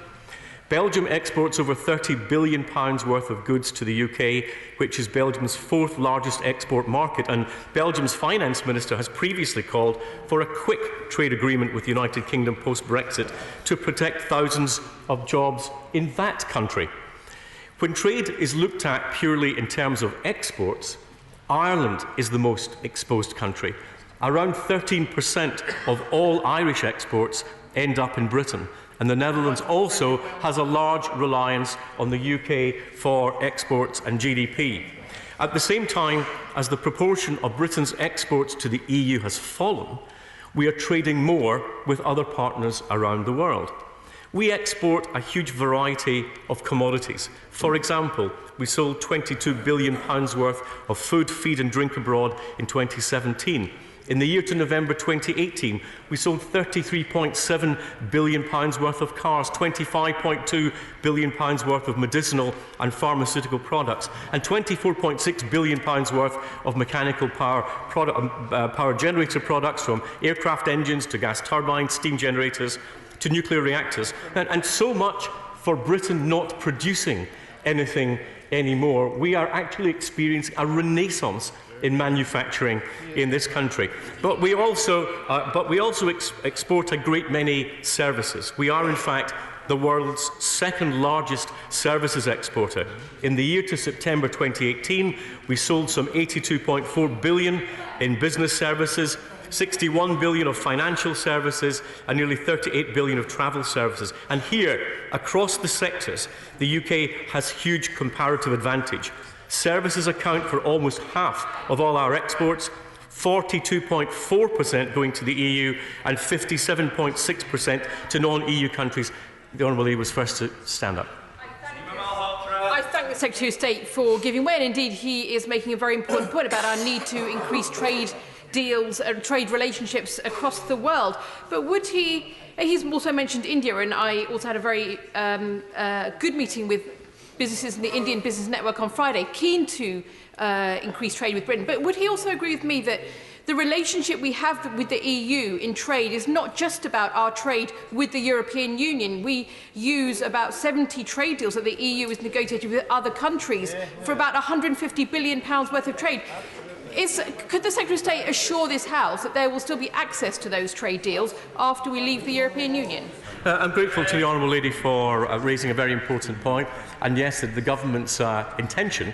Belgium exports over £30 billion worth of goods to the UK, which is Belgium's fourth largest export market, and Belgium's finance minister has previously called for a quick trade agreement with the United Kingdom post-Brexit to protect thousands of jobs in that country. When trade is looked at purely in terms of exports, Ireland is the most exposed country. Around 13% of all Irish exports end up in Britain. And the Netherlands also has a large reliance on the UK for exports and GDP. At the same time as the proportion of Britain's exports to the EU has fallen, we are trading more with other partners around the world. We export a huge variety of commodities. For example, we sold £22 billion worth of food, feed and drink abroad in 2017. In the year to November 2018, we sold £33.7 billion worth of cars, £25.2 billion worth of medicinal and pharmaceutical products, and £24.6 billion worth of mechanical power generator products, from aircraft engines to gas turbines, steam generators to nuclear reactors, and so much for Britain not producing anything anymore. We are actually experiencing a renaissance in manufacturing in this country. But we also export a great many services. We are, in fact, the world's second largest services exporter. In the year to September 2018, we sold some £82.4 billion in business services, £61 billion of financial services, and nearly £38 billion of travel services. And here, across the sectors, the UK has huge comparative advantage. Services account for almost half of all our exports, 42.4% going to the EU and 57.6% to non-EU countries. The Honourable Lee was first to stand up. I thank the Secretary of State for giving way, and indeed he is making a very important point about our need to increase trade deals and trade relationships across the world. But would he's also mentioned India, and I also had a very good meeting with businesses in the Indian Business Network on Friday, keen to increase trade with Britain. But would he also agree with me that the relationship we have with the EU in trade is not just about our trade with the European Union? We use about 70 trade deals that the EU has negotiated with other countries for about £150 billion worth of trade. Could the Secretary of State assure this House that there will still be access to those trade deals after we leave the European Union? I'm grateful to the Honourable Lady for raising a very important point. And yes, the government's intention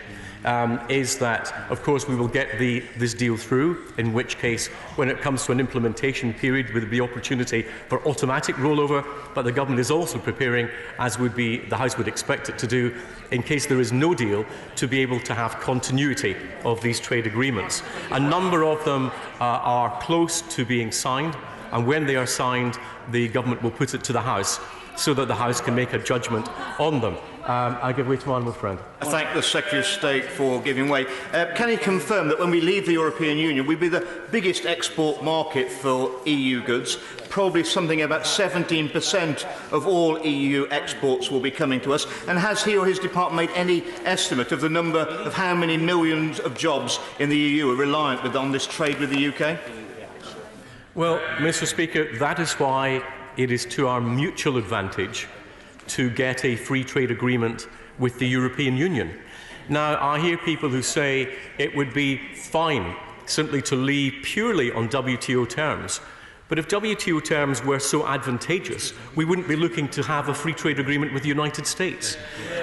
is that, of course, we will get this deal through, in which case, when it comes to an implementation period, there will be opportunity for automatic rollover, but the government is also preparing, as the House would expect it to do, in case there is no deal, to be able to have continuity of these trade agreements. A number of them are close to being signed, and when they are signed, the government will put it to the House so that the House can make a judgment on them. I give way to my honourable friend. I thank the Secretary of State for giving way. Can he confirm that when we leave the European Union, we'll be the biggest export market for EU goods? Probably something about 17% of all EU exports will be coming to us. And has he or his department made any estimate of the number of how many millions of jobs in the EU are reliant on this trade with the UK? Well, Mr. Speaker, that is why it is to our mutual advantage to get a free trade agreement with the European Union. Now, I hear people who say it would be fine simply to leave purely on WTO terms. But if WTO terms were so advantageous, we wouldn't be looking to have a free trade agreement with the United States.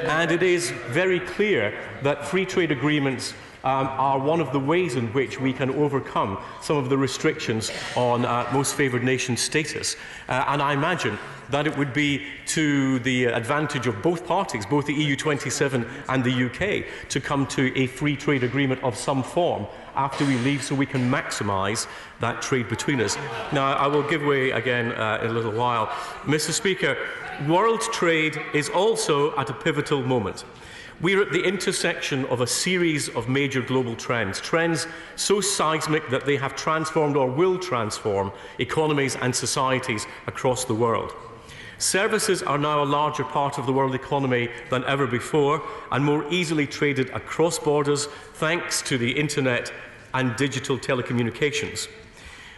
And it is very clear that free trade agreements are one of the ways in which we can overcome some of the restrictions on most favoured nation status. And I imagine that it would be to the advantage of both parties, both the EU27 and the UK, to come to a free trade agreement of some form after we leave, so we can maximise that trade between us. Now, I will give way again in a little while. Mr. Speaker, world trade is also at a pivotal moment. We're at the intersection of a series of major global trends, trends so seismic that they have transformed or will transform economies and societies across the world. Services are now a larger part of the world economy than ever before and more easily traded across borders thanks to the internet and digital telecommunications.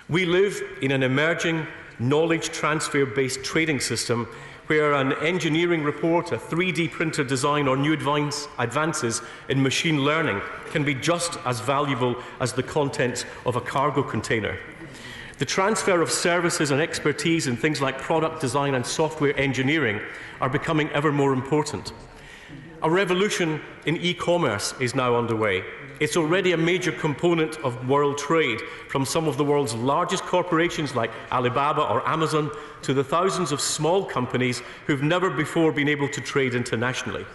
We live in an emerging knowledge transfer-based trading system where an engineering report, a 3D printer design or new advances in machine learning can be just as valuable as the contents of a cargo container. The transfer of services and expertise in things like product design and software engineering are becoming ever more important. A revolution in e-commerce is now underway. It's already a major component of world trade, from some of the world's largest corporations like Alibaba or Amazon to the thousands of small companies who've never before been able to trade internationally.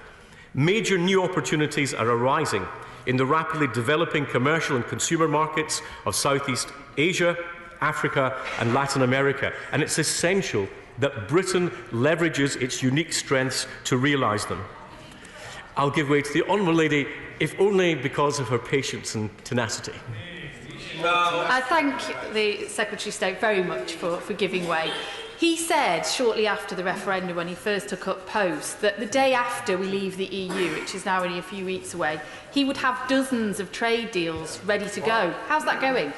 Major new opportunities are arising in the rapidly developing commercial and consumer markets of Southeast Asia, Africa and Latin America, and it's essential that Britain leverages its unique strengths to realise them. I'll give way to the Honourable Lady, if only because of her patience and tenacity. I thank the Secretary of State very much for giving way. He said shortly after the referendum, when he first took up post, that the day after we leave the EU, which is now only a few weeks away, he would have dozens of trade deals ready to go. How's that going?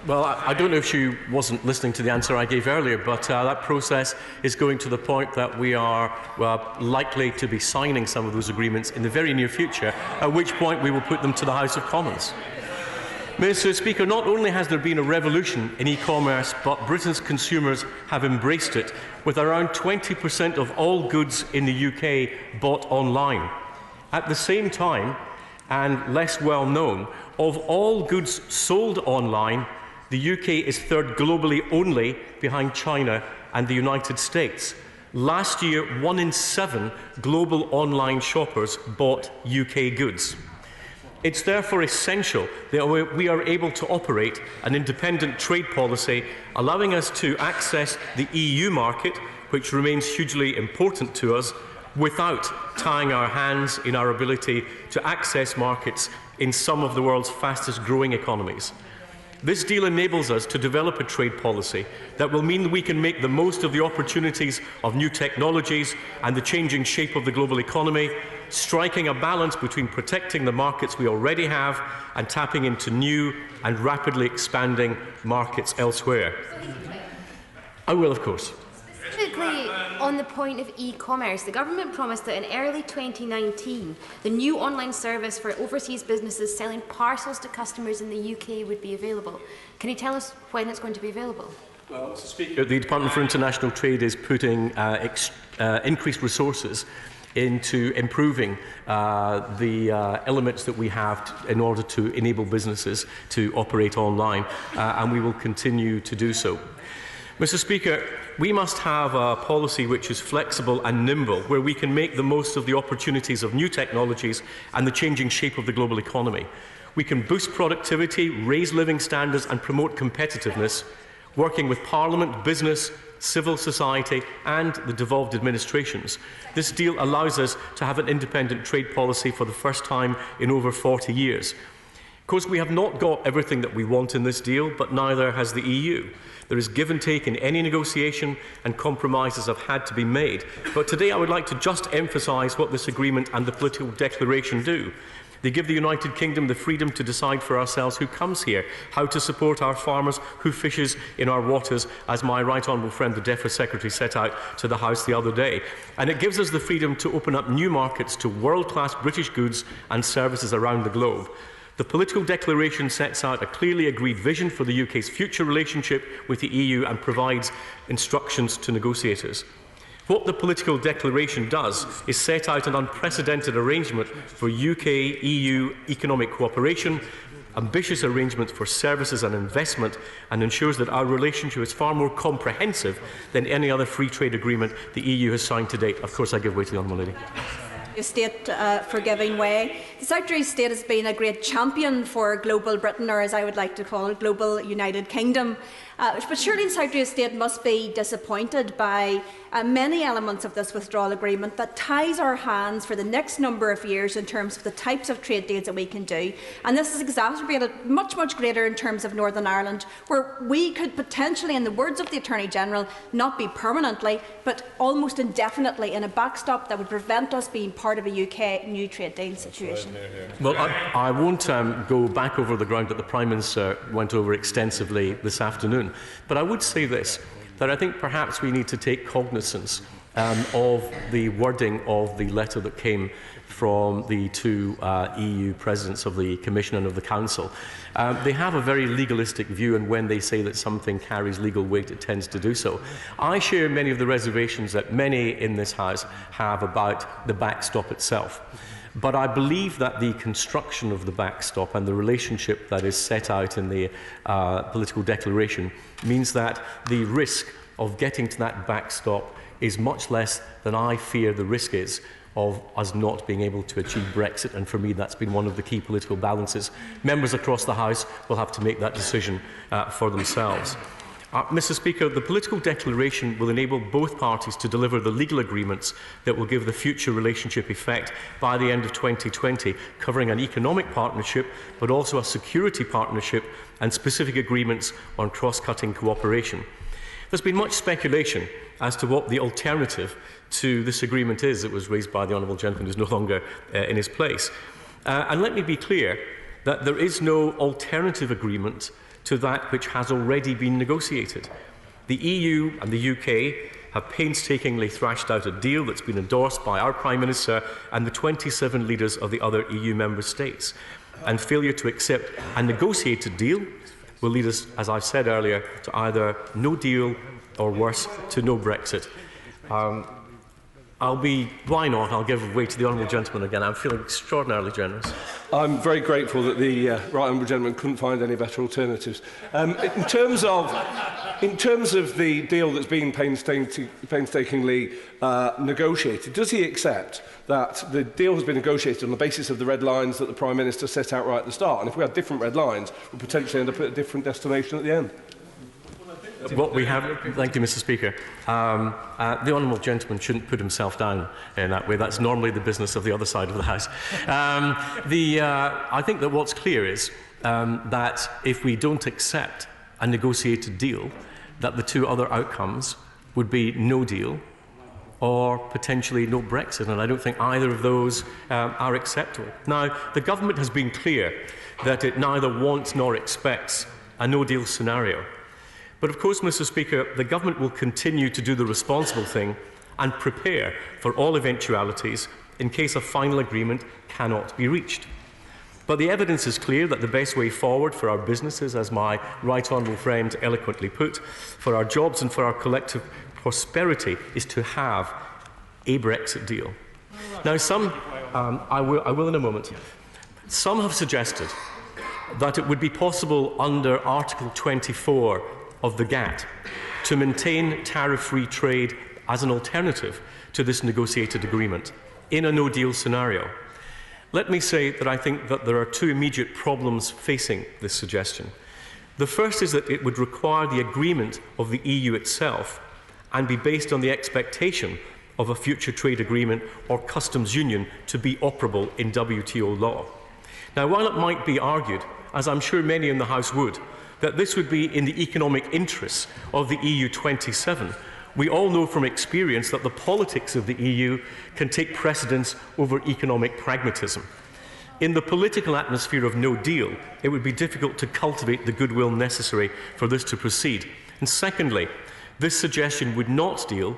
Well, I don't know if she wasn't listening to the answer I gave earlier, but that process is going to the point that we are likely to be signing some of those agreements in the very near future, at which point we will put them to the House of Commons. Mr. Speaker, not only has there been a revolution in e-commerce, but Britain's consumers have embraced it, with around 20% of all goods in the UK bought online. At the same time, and less well known, of all goods sold online, the UK is third globally only behind China and the United States. Last year, 1 in 7 global online shoppers bought UK goods. It's therefore essential that we are able to operate an independent trade policy, allowing us to access the EU market, which remains hugely important to us, without tying our hands in our ability to access markets in some of the world's fastest growing economies. This deal enables us to develop a trade policy that will mean that we can make the most of the opportunities of new technologies and the changing shape of the global economy, striking a balance between protecting the markets we already have and tapping into new and rapidly expanding markets elsewhere. I will, of course. Specifically on the point of e-commerce, the government promised that in early 2019 the new online service for overseas businesses selling parcels to customers in the UK would be available. Can you tell us when it's going to be available? Well, Mr. Speaker, the Department for International Trade is putting increased resources into improving the elements that we have in order to enable businesses to operate online, and we will continue to do so. Mr. Speaker, we must have a policy which is flexible and nimble, where we can make the most of the opportunities of new technologies and the changing shape of the global economy. We can boost productivity, raise living standards and promote competitiveness, working with Parliament, business, civil society and the devolved administrations. This deal allows us to have an independent trade policy for the first time in over 40 years. Of course, we have not got everything that we want in this deal, but neither has the EU. There is give and take in any negotiation, and compromises have had to be made. But today I would like to just emphasise what this agreement and the political declaration do. They give the United Kingdom the freedom to decide for ourselves who comes here, how to support our farmers, who fishes in our waters, as my right honourable friend, the DEFRA Secretary, set out to the House the other day. And it gives us the freedom to open up new markets to world-class British goods and services around the globe. The political declaration sets out a clearly agreed vision for the UK's future relationship with the EU and provides instructions to negotiators. What the political declaration does is set out an unprecedented arrangement for UK-EU economic cooperation, ambitious arrangements for services and investment, and ensures that our relationship is far more comprehensive than any other free trade agreement the EU has signed to date. Of course, I give way to the Honourable Lady. State for giving way. The Secretary of State has been a great champion for global Britain, or as I would like to call it, global United Kingdom. But surely the Secretary of State must be disappointed by many elements of this withdrawal agreement that ties our hands for the next number of years in terms of the types of trade deals that we can do. And this is exacerbated much greater in terms of Northern Ireland, where we could potentially, in the words of the Attorney-General, not be permanently, but almost indefinitely in a backstop that would prevent us being part of a UK new trade deal situation. Well, I won't go back over the ground that the Prime Minister went over extensively this afternoon, but I would say this, that I think perhaps we need to take cognizance of the wording of the letter that came from the two EU presidents of the Commission and of the Council. They have a very legalistic view, and when they say that something carries legal weight, it tends to do so. I share many of the reservations that many in this House have about the backstop itself. But I believe that the construction of the backstop and the relationship that is set out in the political declaration means that the risk of getting to that backstop is much less than I fear the risk is of us not being able to achieve Brexit, and for me that's been one of the key political balances. Members across the House will have to make that decision for themselves. Mr. Speaker, the political declaration will enable both parties to deliver the legal agreements that will give the future relationship effect by the end of 2020, covering an economic partnership, but also a security partnership and specific agreements on cross-cutting cooperation. There's been much speculation as to what the alternative to this agreement is. It was raised by the Honourable Gentleman who is no longer in his place. And let me be clear that there is no alternative agreement to that which has already been negotiated. The EU and the UK have painstakingly thrashed out a deal that's been endorsed by our Prime Minister and the 27 leaders of the other EU member states. And failure to accept a negotiated deal will lead us, as I've said earlier, to either no deal or worse, to no Brexit. Why not? I'll give way to the Honourable Gentleman again. I'm feeling extraordinarily generous. I'm very grateful that the right honourable gentleman couldn't find any better alternatives. In terms of the deal that's been painstakingly negotiated, does he accept that the deal has been negotiated on the basis of the red lines that the Prime Minister set out right at the start? And if we had different red lines, we'll potentially end up at a different destination at the end. What we have, thank you, Mr. Speaker. The Honourable Gentleman shouldn't put himself down in that way. That's normally the business of the other side of the House. I think that what's clear is that if we don't accept a negotiated deal, that the two other outcomes would be no deal or potentially no Brexit, and I don't think either of those are acceptable. Now, the government has been clear that it neither wants nor expects a no-deal scenario. But of course, Mr. Speaker, the government will continue to do the responsible thing and prepare for all eventualities in case a final agreement cannot be reached. But the evidence is clear that the best way forward for our businesses, as my right honourable friend eloquently put, for our jobs and for our collective prosperity is to have a Brexit deal. Now, some, I will in a moment, some have suggested that it would be possible under Article 24 of the GATT to maintain tariff-free trade as an alternative to this negotiated agreement in a no-deal scenario. Let me say that I think that there are two immediate problems facing this suggestion. The first is that it would require the agreement of the EU itself and be based on the expectation of a future trade agreement or customs union to be operable in WTO law. Now, while it might be argued, as I'm sure many in the House would, that this would be in the economic interests of the EU 27, we all know from experience that the politics of the EU can take precedence over economic pragmatism. In the political atmosphere of no deal, it would be difficult to cultivate the goodwill necessary for this to proceed. And secondly, this suggestion would not deal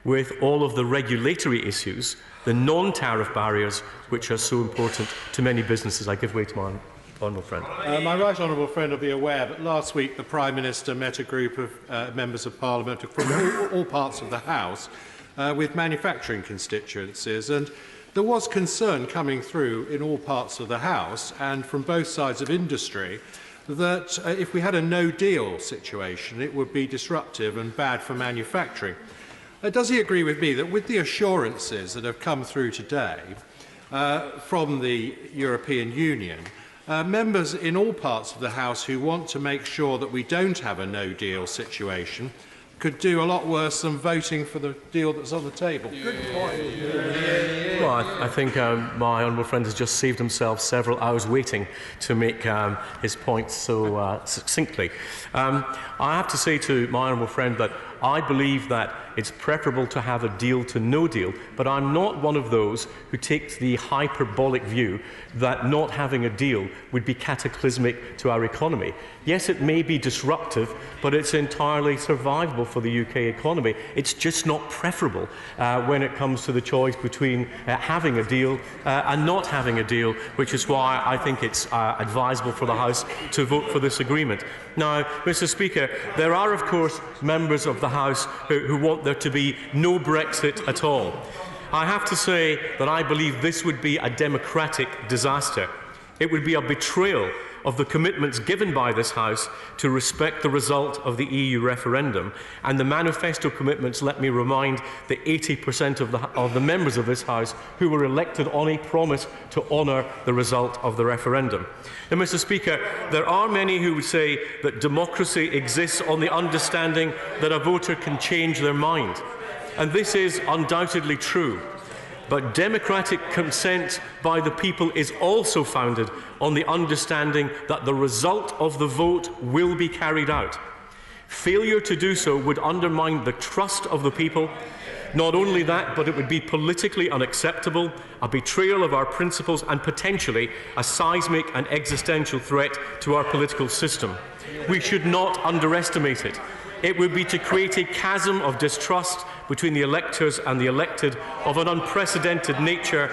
with all of the regulatory issues, the non-tariff barriers, which are so important to many businesses. I give way to my honourable friend. My right honourable friend will be aware that last week the Prime Minister met a group of members of Parliament from all parts of the House with manufacturing constituencies, and there was concern coming through in all parts of the House and from both sides of industry that if we had a no-deal situation, it would be disruptive and bad for manufacturing. Does he agree with me that with the assurances that have come through today from the European Union, members in all parts of the House who want to make sure that we don't have a no-deal situation could do a lot worse than voting for the deal that's on the table? Good point. Well, I think my honourable friend has just saved himself several hours waiting to make his point so succinctly. I have to say to my honourable friend that I believe that it's preferable to have a deal to no deal, but I'm not one of those who takes the hyperbolic view that not having a deal would be cataclysmic to our economy. Yes, it may be disruptive, but it's entirely survivable for the UK economy. It's just not preferable when it comes to the choice between having a deal and not having a deal, which is why I think it's advisable for the House to vote for this agreement. Now, Mr. Speaker, there are, of course, members of the House who want there to be no Brexit at all. I have to say that I believe this would be a democratic disaster. It would be a betrayal of the commitments given by this House to respect the result of the EU referendum, and the manifesto commitments, let me remind the 80% of the members of this House who were elected on a promise to honour the result of the referendum. Now, Mr. Speaker, there are many who would say that democracy exists on the understanding that a voter can change their mind, and this is undoubtedly true. But democratic consent by the people is also founded on the understanding that the result of the vote will be carried out. Failure to do so would undermine the trust of the people. Not only that, but it would be politically unacceptable, a betrayal of our principles, and potentially a seismic and existential threat to our political system. We should not underestimate it. It would be to create a chasm of distrust between the electors and the elected of an unprecedented nature,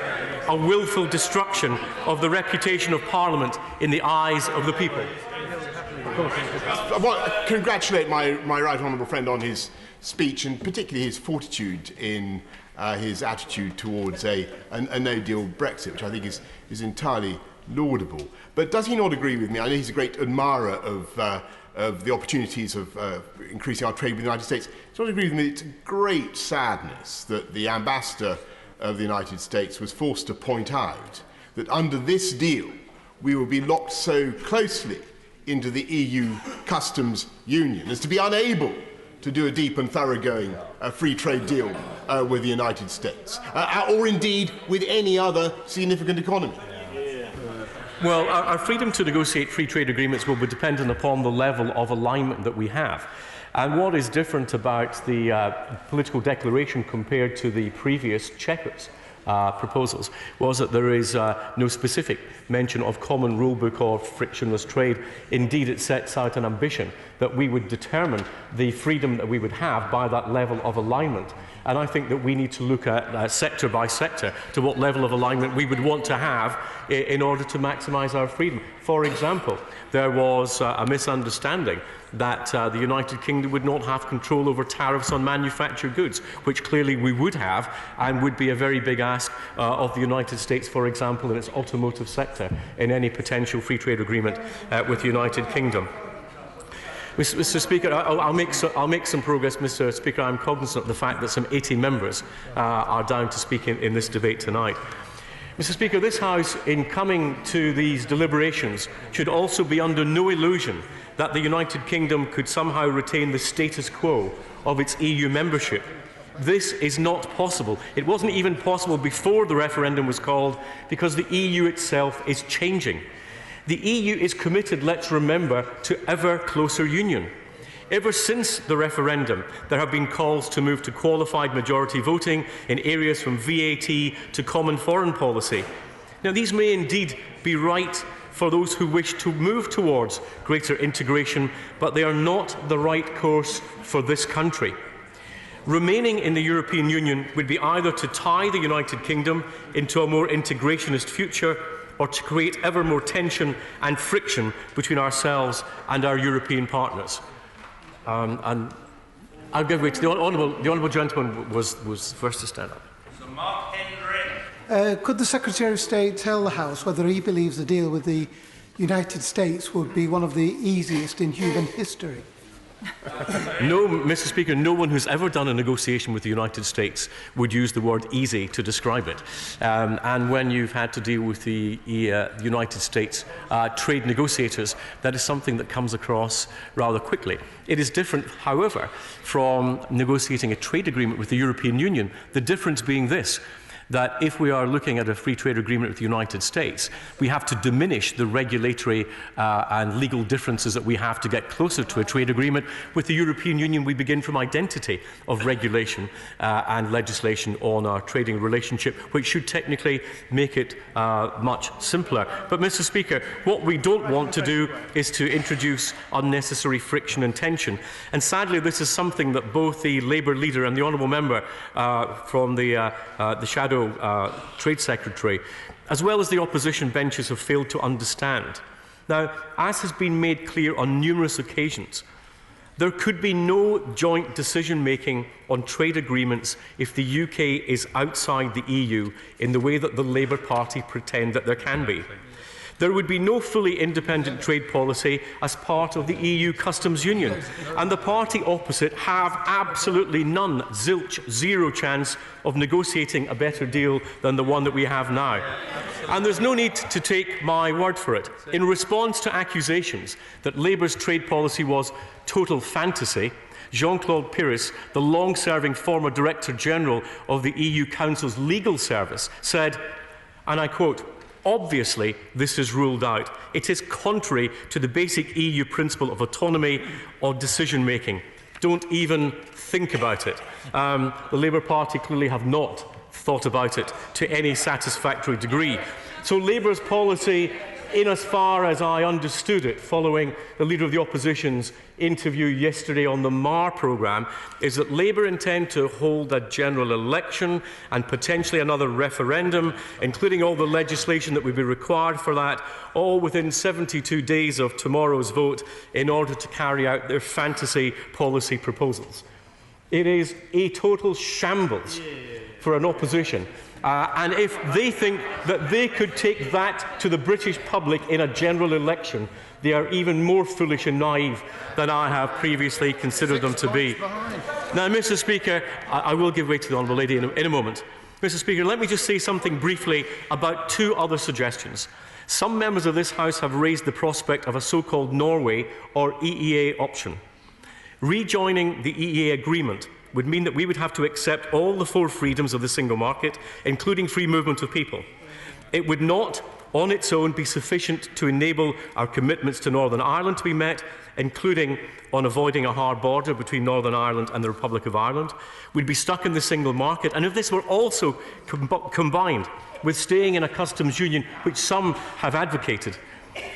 a willful destruction of the reputation of Parliament in the eyes of the people. I want to congratulate my right honourable friend on his speech, and particularly his fortitude in his attitude towards a no-deal Brexit, which I think is entirely laudable. But does he not agree with me? I know he's a great admirer of the opportunities of increasing our trade with the United States. Does he not agree with me? It's a great sadness that the ambassador of the United States was forced to point out that under this deal we will be locked so closely into the EU customs union as to be unable to do a deep and thoroughgoing free trade deal with the United States, or indeed with any other significant economy. Well, our freedom to negotiate free trade agreements will be dependent upon the level of alignment that we have. And what is different about the political declaration compared to the previous Chequers proposals was that there is no specific mention of common rulebook or frictionless trade. Indeed, it sets out an ambition that we would determine the freedom that we would have by that level of alignment. And I think that we need to look at sector by sector to what level of alignment we would want to have in order to maximise our freedom. For example, there was a misunderstanding that the United Kingdom would not have control over tariffs on manufactured goods, which clearly we would have, and would be a very big ask of the United States, for example, in its automotive sector, in any potential free trade agreement with the United Kingdom. Mr. Speaker, I'll make some progress, Mr. Speaker. I'm cognizant of the fact that some 80 members are down to speak in this debate tonight. Mr. Speaker, this House, in coming to these deliberations, should also be under no illusion that the United Kingdom could somehow retain the status quo of its EU membership. This is not possible. It wasn't even possible before the referendum was called, because the EU itself is changing. The EU is committed, let's remember, to ever closer union. Ever since the referendum, there have been calls to move to qualified majority voting in areas from VAT to common foreign policy. Now, these may indeed be right for those who wish to move towards greater integration, but they are not the right course for this country. Remaining in the European Union would be either to tie the United Kingdom into a more integrationist future, or to create ever more tension and friction between ourselves and our European partners. And I'll give way to the honourable gentleman was first to stand up. Could the Secretary of State tell the House whether he believes the deal with the United States would be one of the easiest in human history? No, Mr. Speaker, no one who's ever done a negotiation with the United States would use the word easy to describe it. And when you've had to deal with the United States trade negotiators, that is something that comes across rather quickly. It is different, however, from negotiating a trade agreement with the European Union, the difference being this: that if we are looking at a free trade agreement with the United States, we have to diminish the regulatory and legal differences that we have to get closer to a trade agreement. With the European Union, we begin from identity of regulation and legislation on our trading relationship, which should technically make it much simpler. But, Mr. Speaker, what we don't want to do is to introduce unnecessary friction and tension. And sadly, this is something that both the Labour leader and the honourable member from the Shadow Trade Secretary, as well as the opposition benches, have failed to understand. Now, as has been made clear on numerous occasions, there could be no joint decision-making on trade agreements if the UK is outside the EU in the way that the Labour Party pretend that there can be. There would be no fully independent trade policy as part of the EU customs union, and the party opposite have absolutely none, zilch, zero chance of negotiating a better deal than the one that we have now. And there's no need to take my word for it. In response to accusations that Labour's trade policy was total fantasy, Jean-Claude Pires, the long-serving former Director General of the EU Council's legal service, said, and I quote, "Obviously, this is ruled out. It is contrary to the basic EU principle of autonomy or decision-making. Don't even think about it." The Labour Party clearly have not thought about it to any satisfactory degree. So Labour's policy, in as far as I understood it, following the Leader of the Opposition's interview yesterday on the Mar programme, is that Labour intend to hold a general election and potentially another referendum, including all the legislation that would be required for that, all within 72 days of tomorrow's vote, in order to carry out their fantasy policy proposals. It is a total shambles for an opposition. And if they think that they could take that to the British public in a general election, they are even more foolish and naive than I have previously considered them to be. Now, Mr. Speaker, I will give way to the Honourable Lady in a moment. Mr. Speaker, let me just say something briefly about two other suggestions. Some members of this House have raised the prospect of a so-called Norway or EEA option. Rejoining the EEA agreement would mean that we would have to accept all the four freedoms of the single market, including free movement of people. It would not, on its own, be sufficient to enable our commitments to Northern Ireland to be met, including on avoiding a hard border between Northern Ireland and the Republic of Ireland. We'd be stuck in the single market, and if this were also combined with staying in a customs union, which some have advocated,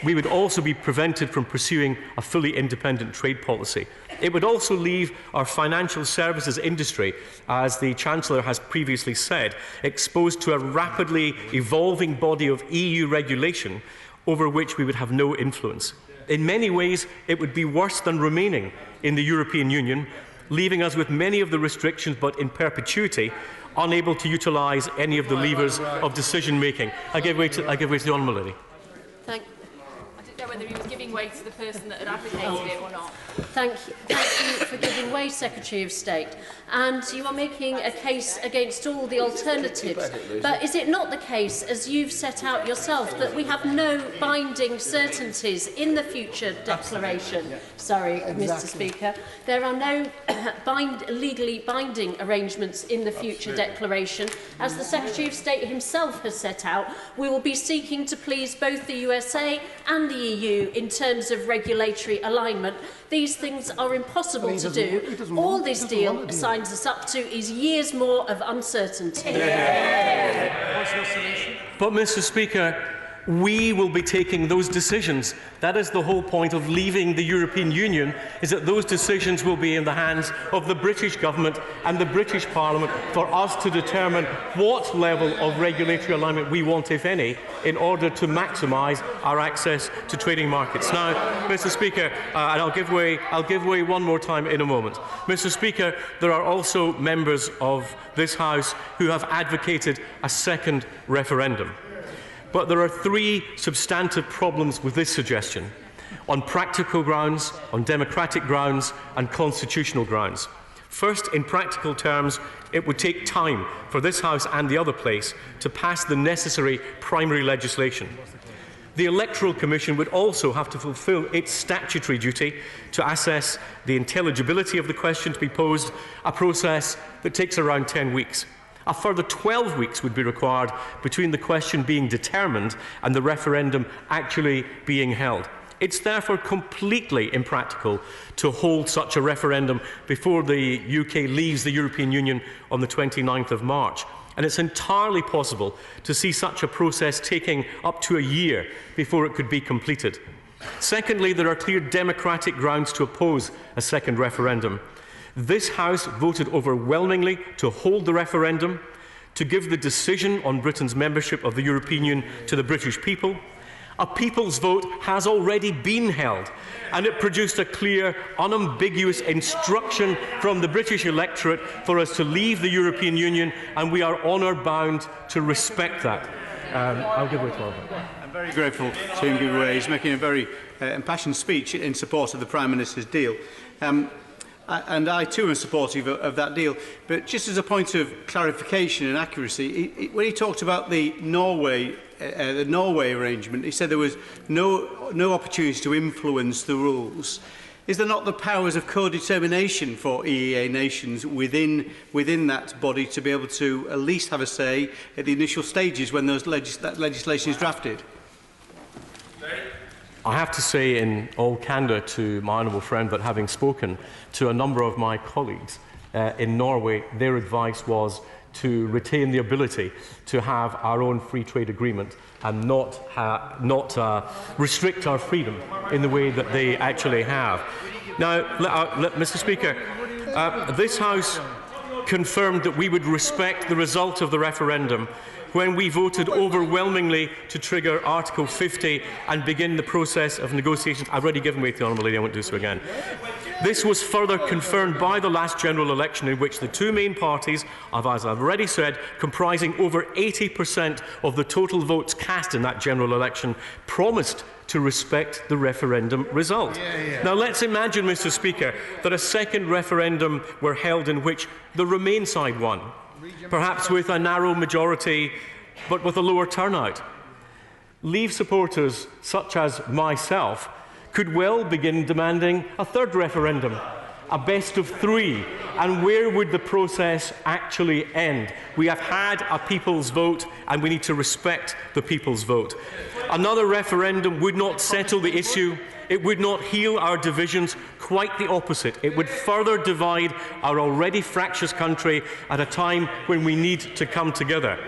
we would also be prevented from pursuing a fully independent trade policy. It would also leave our financial services industry, as the Chancellor has previously said, exposed to a rapidly evolving body of EU regulation over which we would have no influence. In many ways, it would be worse than remaining in the European Union, leaving us with many of the restrictions, but in perpetuity, unable to utilise any of the levers of decision-making. I give way to the Honourable Lady. I didn't know whether he was giving way to the person that had advocated it or not. Thank you for giving way, Secretary of State. And you are making a case against all the alternatives. But is it not the case, as you've set out yourself, that we have no binding certainties in the future declaration? Sorry, Mr. Speaker. There are no legally binding arrangements in the future declaration. As the Secretary of State himself has set out, we will be seeking to please both the USA and the EU in terms of regulatory alignment. These things are impossible to do. All this deal signs us up to is years more of uncertainty. What's your solution? But, Mr. Speaker, we will be taking those decisions. That is the whole point of leaving the European Union, is that those decisions will be in the hands of the British Government and the British Parliament for us to determine what level of regulatory alignment we want, if any, in order to maximise our access to trading markets. Now, Mr. Speaker, and I'll give way one more time in a moment. Mr. Speaker, there are also members of this House who have advocated a second referendum. But there are three substantive problems with this suggestion: on practical grounds, on democratic grounds and constitutional grounds. First, in practical terms, it would take time for this House and the other place to pass the necessary primary legislation. The Electoral Commission would also have to fulfil its statutory duty to assess the intelligibility of the question to be posed, a process that takes around 10 weeks. A further 12 weeks would be required between the question being determined and the referendum actually being held. It's therefore completely impractical to hold such a referendum before the UK leaves the European Union on the 29th of March. And it's entirely possible to see such a process taking up to a year before it could be completed. Secondly, there are clear democratic grounds to oppose a second referendum. This House voted overwhelmingly to hold the referendum, to give the decision on Britain's membership of the European Union to the British people. A people's vote has already been held, and it produced a clear, unambiguous instruction from the British electorate for us to leave the European Union, and we are honour-bound to respect that. I'll give way to Albert. I'm very grateful to him give way. He's making a very impassioned speech in support of the Prime Minister's deal. And I too am supportive of that deal. But just as a point of clarification and accuracy, when he talked about the Norway arrangement, he said there was no opportunity to influence the rules. Is there not the powers of co-determination for EEA nations within that body to be able to at least have a say at the initial stages when that legislation is drafted? I have to say in all candour to my honourable friend, but having spoken to a number of my colleagues in Norway, their advice was to retain the ability to have our own free trade agreement and not restrict our freedom in the way that they actually have. Now, Mr. Speaker, this House confirmed that we would respect the result of the referendum when we voted overwhelmingly to trigger Article 50 and begin the process of negotiations. I've already given way to the Honourable Lady, I won't do so again. This was further confirmed by the last general election, in which the two main parties, as I've already said, comprising over 80% of the total votes cast in that general election, promised to respect the referendum result. Now let's imagine, Mr. Speaker, that a second referendum were held in which the Remain side won, perhaps with a narrow majority, but with a lower turnout. Leave supporters, such as myself, could well begin demanding a third referendum, a best of three. And where would the process actually end? We have had a people's vote, and we need to respect the people's vote. Another referendum would not settle the issue. It would not heal our divisions. Quite the opposite. It would further divide our already fractious country at a time when we need to come together.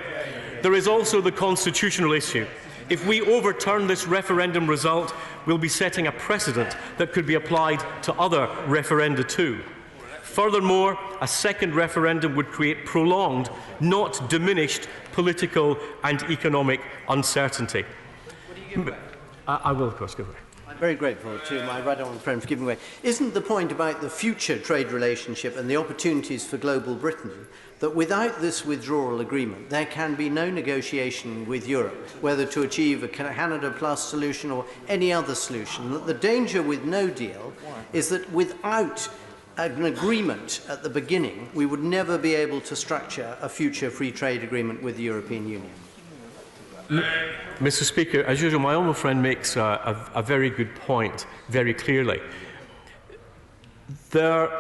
There is also the constitutional issue. If we overturn this referendum result, we'll be setting a precedent that could be applied to other referenda too. Furthermore, a second referendum would create prolonged, not diminished, political and economic uncertainty. I will, of course, go away. I'm very grateful to my right honourable friend for giving way. Isn't the point about the future trade relationship and the opportunities for global Britain that without this withdrawal agreement there can be no negotiation with Europe, whether to achieve a Canada Plus solution or any other solution? That the danger with no deal is that without an agreement at the beginning, we would never be able to structure a future free trade agreement with the European Union. Mr. Speaker, as usual, my honourable friend makes a very good point very clearly. There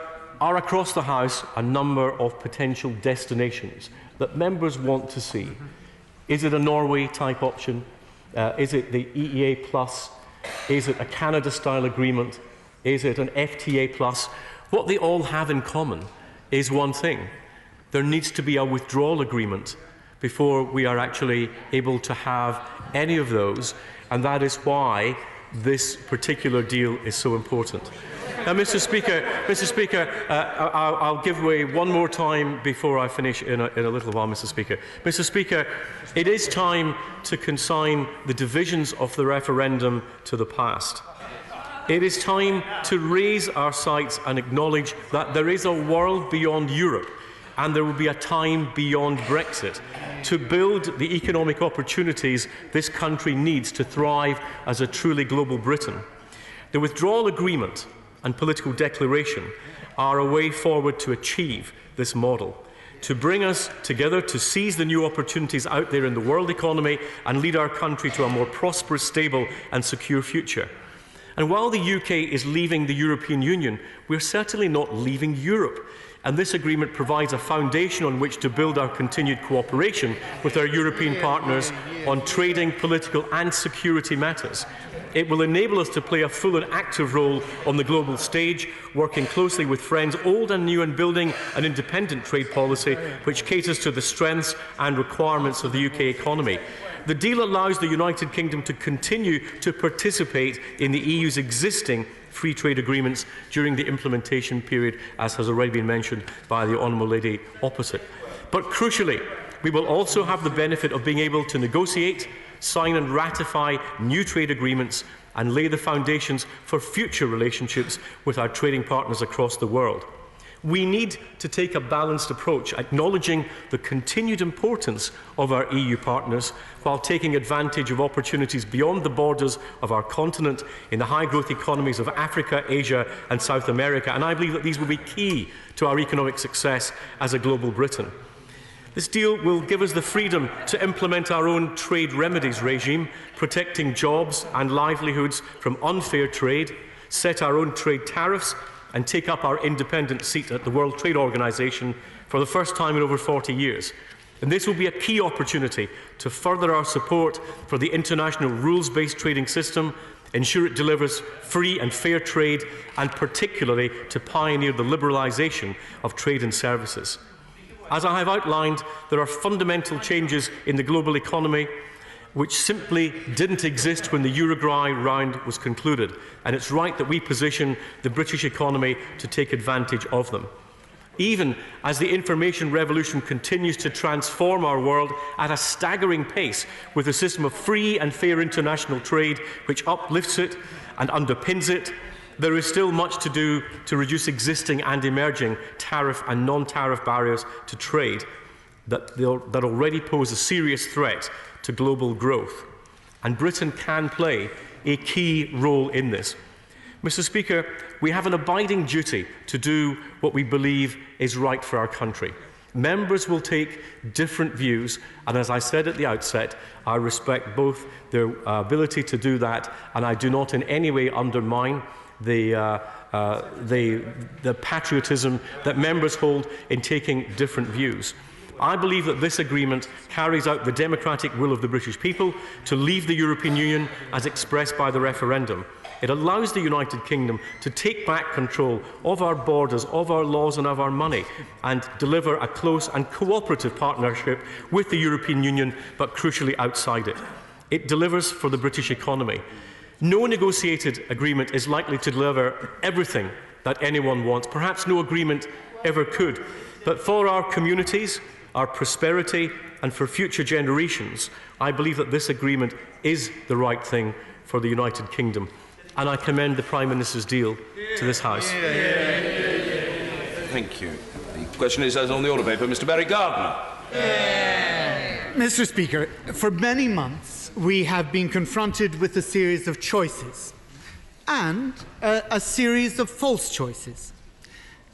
are across the House a number of potential destinations that members want to see. Is it a Norway-type option? Is it the EEA Plus? Is it a Canada-style agreement? Is it an FTA Plus? What they all have in common is one thing. There needs to be a withdrawal agreement before we are actually able to have any of those, and that is why this particular deal is so important. Now, Mr. Speaker, I'll give way one more time before I finish in a little while, Mr. Speaker. Mr. Speaker, it is time to consign the divisions of the referendum to the past. It is time to raise our sights and acknowledge that there is a world beyond Europe, and there will be a time beyond Brexit to build the economic opportunities this country needs to thrive as a truly global Britain. The withdrawal agreement and political declaration are a way forward to achieve this model, to bring us together to seize the new opportunities out there in the world economy and lead our country to a more prosperous, stable and secure future. And while the UK is leaving the European Union, we're certainly not leaving Europe. And this agreement provides a foundation on which to build our continued cooperation with our European partners on trading, political and security matters. It will enable us to play a full and active role on the global stage, working closely with friends old and new and building an independent trade policy which caters to the strengths and requirements of the UK economy. The deal allows the United Kingdom to continue to participate in the EU's existing free trade agreements during the implementation period, as has already been mentioned by the Honourable Lady opposite. But crucially, we will also have the benefit of being able to negotiate, sign and ratify new trade agreements and lay the foundations for future relationships with our trading partners across the world. We need to take a balanced approach, acknowledging the continued importance of our EU partners while taking advantage of opportunities beyond the borders of our continent in the high-growth economies of Africa, Asia and South America. And I believe that these will be key to our economic success as a global Britain. This deal will give us the freedom to implement our own trade remedies regime, protecting jobs and livelihoods from unfair trade, set our own trade tariffs and take up our independent seat at the World Trade Organization for the first time in over 40 years. And this will be a key opportunity to further our support for the international rules-based trading system, ensure it delivers free and fair trade, and particularly to pioneer the liberalisation of trade and services. As I have outlined, there are fundamental changes in the global economy which simply didn't exist when the Uruguay round was concluded, and it's right that we position the British economy to take advantage of them. Even as the information revolution continues to transform our world at a staggering pace with a system of free and fair international trade which uplifts it and underpins it, there is still much to do to reduce existing and emerging tariff and non-tariff barriers to trade that already pose a serious threat to global growth. And Britain can play a key role in this. Mr. Speaker, we have an abiding duty to do what we believe is right for our country. Members will take different views, and as I said at the outset, I respect both their ability to do that, and I do not in any way undermine the patriotism that members hold in taking different views. I believe that this agreement carries out the democratic will of the British people to leave the European Union as expressed by the referendum. It allows the United Kingdom to take back control of our borders, of our laws and of our money, and deliver a close and cooperative partnership with the European Union, but crucially outside it. It delivers for the British economy. No negotiated agreement is likely to deliver everything that anyone wants. Perhaps no agreement ever could. But for our communities, our prosperity, and for future generations, I believe that this agreement is the right thing for the United Kingdom. And I commend the Prime Minister's deal to this House. Thank you. The question is as on the order paper. Mr. Barry Gardiner. Mr. Speaker, for many months we have been confronted with a series of choices and a series of false choices.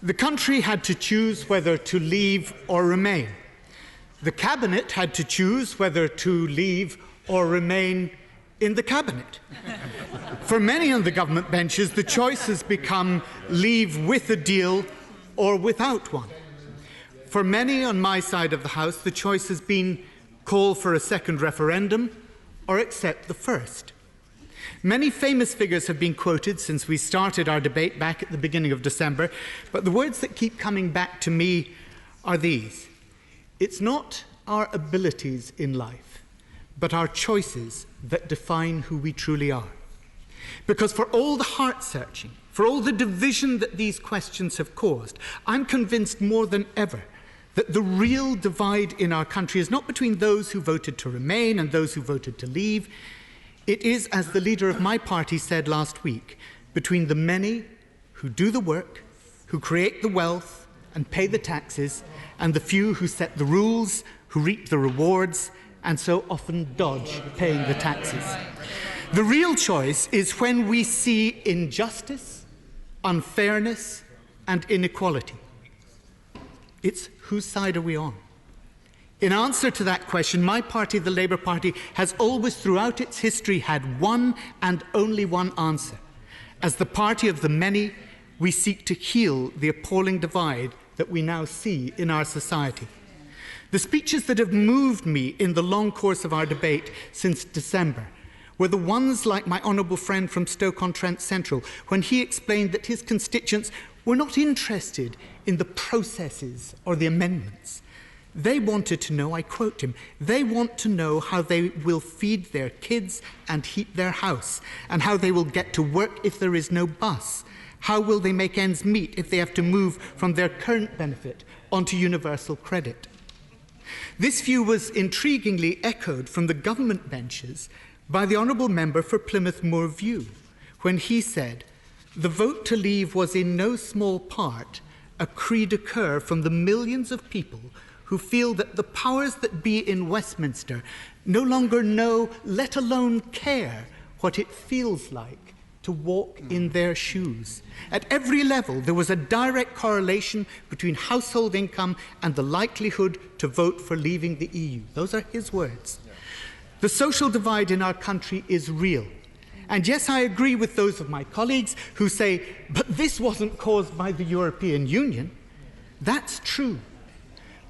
The country had to choose whether to leave or remain. The Cabinet had to choose whether to leave or remain in the Cabinet. For many on the government benches, the choice has become leave with a deal or without one. For many on my side of the House, the choice has been call for a second referendum or accept the first. Many famous figures have been quoted since we started our debate back at the beginning of December, but the words that keep coming back to me are these. It's not our abilities in life, but our choices that define who we truly are. Because for all the heart-searching, for all the division that these questions have caused, I'm convinced more than ever that the real divide in our country is not between those who voted to remain and those who voted to leave. It is, as the leader of my party said last week, between the many who do the work, who create the wealth and pay the taxes, and the few who set the rules, who reap the rewards, and so often dodge paying the taxes. The real choice is when we see injustice, unfairness, and inequality. It's whose side are we on? In answer to that question, my party, the Labour Party, has always throughout its history had one and only one answer. As the party of the many, we seek to heal the appalling divide that we now see in our society. The speeches that have moved me in the long course of our debate since December were the ones like my honourable friend from Stoke-on-Trent Central, when he explained that his constituents were not interested in the processes or the amendments. They wanted to know, I quote him, they want to know how they will feed their kids and heat their house, and how they will get to work if there is no bus. How will they make ends meet if they have to move from their current benefit onto universal credit? This view was intriguingly echoed from the government benches by the honourable member for Plymouth Moor View, when he said, the vote to leave was in no small part a cri de coeur from the millions of people who feel that the powers that be in Westminster no longer know, let alone care, what it feels like to walk in their shoes. At every level, there was a direct correlation between household income and the likelihood to vote for leaving the EU. Those are his words. The social divide in our country is real. And yes, I agree with those of my colleagues who say, but this wasn't caused by the European Union. That's true.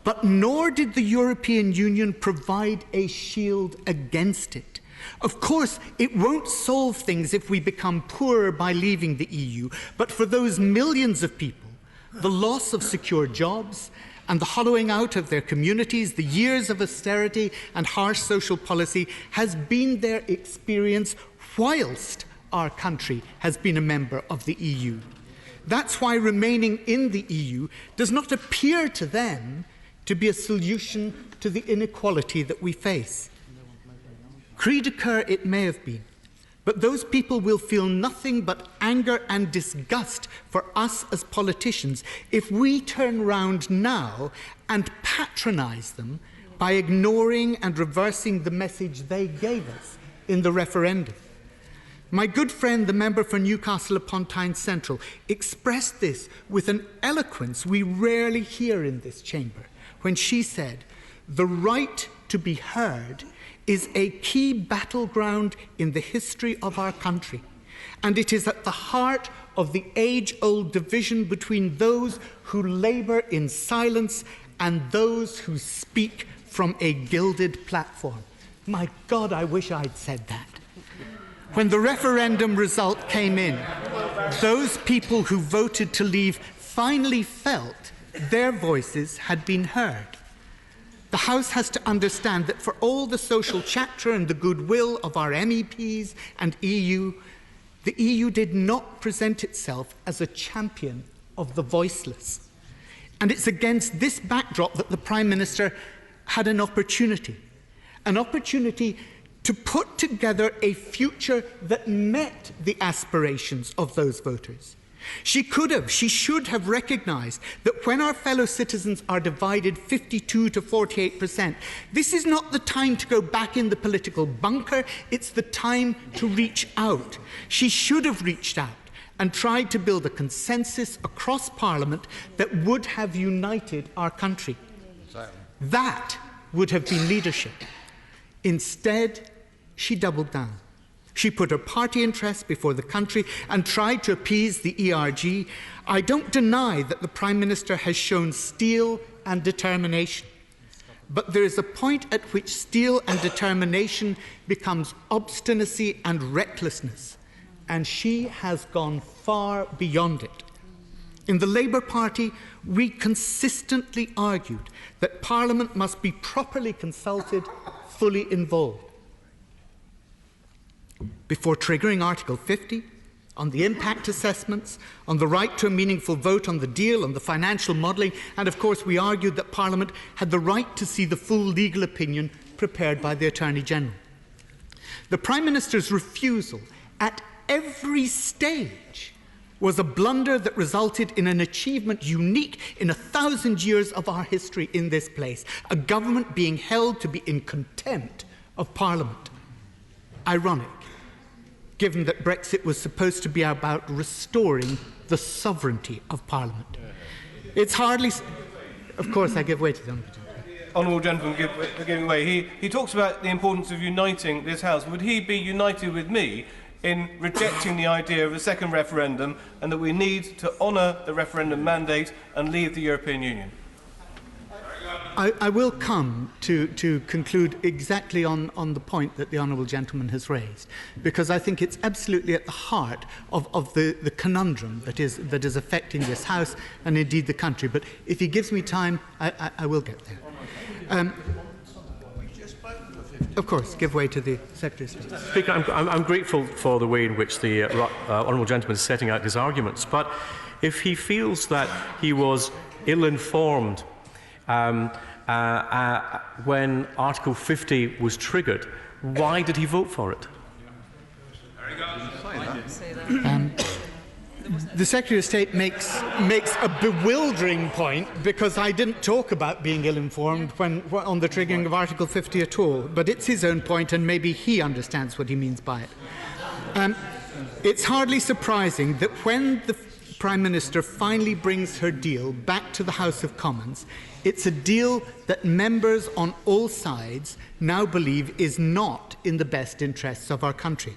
But nor did the European Union provide a shield against it. Of course, it won't solve things if we become poorer by leaving the EU, but for those millions of people, the loss of secure jobs and the hollowing out of their communities, the years of austerity and harsh social policy has been their experience whilst our country has been a member of the EU. That's why remaining in the EU does not appear to them to be a solution to the inequality that we face. Cri de coeur it may have been, but those people will feel nothing but anger and disgust for us as politicians if we turn round now and patronise them by ignoring and reversing the message they gave us in the referendum. My good friend, the member for Newcastle upon Tyne Central, expressed this with an eloquence we rarely hear in this chamber, when she said, the right to be heard is a key battleground in the history of our country, and it is at the heart of the age-old division between those who labour in silence and those who speak from a gilded platform. My God, I wish I'd said that. When the referendum result came in, those people who voted to leave finally felt their voices had been heard. The House has to understand that for all the social chatter and the goodwill of our MEPs and EU, the EU did not present itself as a champion of the voiceless. And it's against this backdrop that the Prime Minister had an opportunity to put together a future that met the aspirations of those voters. She should have recognised that when our fellow citizens are divided 52 to 48%, this is not the time to go back in the political bunker, it's the time to reach out. She should have reached out and tried to build a consensus across Parliament that would have united our country. That would have been leadership. Instead, she doubled down. She put her party interests before the country and tried to appease the ERG. I don't deny that the Prime Minister has shown steel and determination. But there is a point at which steel and determination becomes obstinacy and recklessness, and she has gone far beyond it. In the Labour Party, we consistently argued that Parliament must be properly consulted, fully involved. Before triggering Article 50, on the impact assessments, on the right to a meaningful vote on the deal, on the financial modelling, and of course we argued that Parliament had the right to see the full legal opinion prepared by the Attorney-General. The Prime Minister's refusal at every stage was a blunder that resulted in an achievement unique in 1,000 years of our history in this place, a government being held to be in contempt of Parliament. Ironic, given that Brexit was supposed to be about restoring the sovereignty of Parliament. It's hardly... Of course, I give way to the Honourable gentleman giving way. He talks about the importance of uniting this House. Would he be united with me in rejecting the idea of a second referendum and that we need to honour the referendum mandate and leave the European Union? I will come to conclude exactly on the point that the Honourable Gentleman has raised, because I think it's absolutely at the heart of the conundrum that is affecting this House and indeed the country. But if he gives me time, I will get there. Of course, give way to the Secretary of State. Speaker, I'm grateful for the way in which the Honourable Gentleman is setting out his arguments, but if he feels that he was ill-informed when Article 50 was triggered, why did he vote for it? The Secretary of State makes a bewildering point, because I didn't talk about being ill-informed on the triggering of Article 50 at all, but it's his own point and maybe he understands what he means by it. It's hardly surprising that when the Prime Minister finally brings her deal back to the House of Commons, it's a deal that members on all sides now believe is not in the best interests of our country.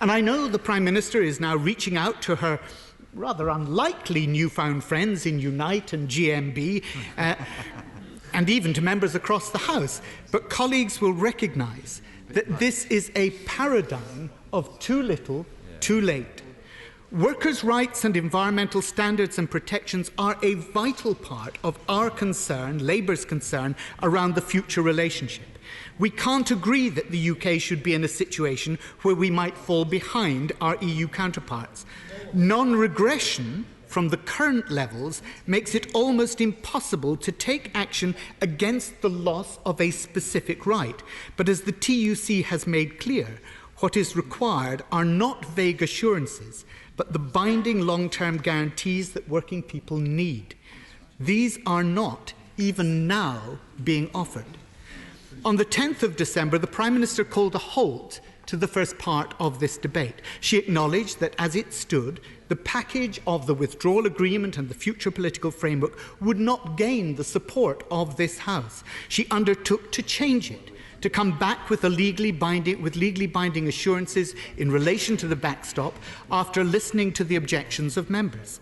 And I know the Prime Minister is now reaching out to her rather unlikely newfound friends in Unite and GMB, and even to members across the House. But colleagues will recognise that this is a paradigm of too little, too late. Workers' rights and environmental standards and protections are a vital part of our concern, Labour's concern, around the future relationship. We can't agree that the UK should be in a situation where we might fall behind our EU counterparts. Non-regression from the current levels makes it almost impossible to take action against the loss of a specific right. But as the TUC has made clear, what is required are not vague assurances, but the binding long-term guarantees that working people need. These are not, even now, being offered. On the 10th of December, the Prime Minister called a halt to the first part of this debate. She acknowledged that, as it stood, the package of the withdrawal agreement and the future political framework would not gain the support of this House. She undertook to change it, to come back with legally binding assurances in relation to the backstop after listening to the objections of members.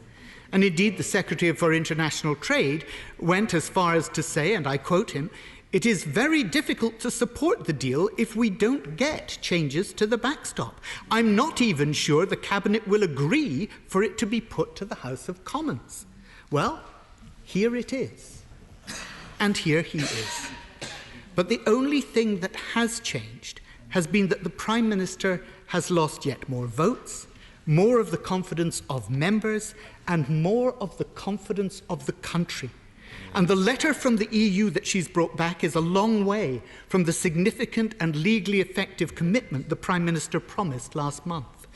And indeed, the Secretary for International Trade went as far as to say, and I quote him, "It is very difficult to support the deal if we don't get changes to the backstop. I'm not even sure the Cabinet will agree for it to be put to the House of Commons." Well, here it is. and here he is. But the only thing that has changed has been that the Prime Minister has lost yet more votes, more of the confidence of members, and more of the confidence of the country. And the letter from the EU that she's brought back is a long way from the significant and legally effective commitment the Prime Minister promised last month.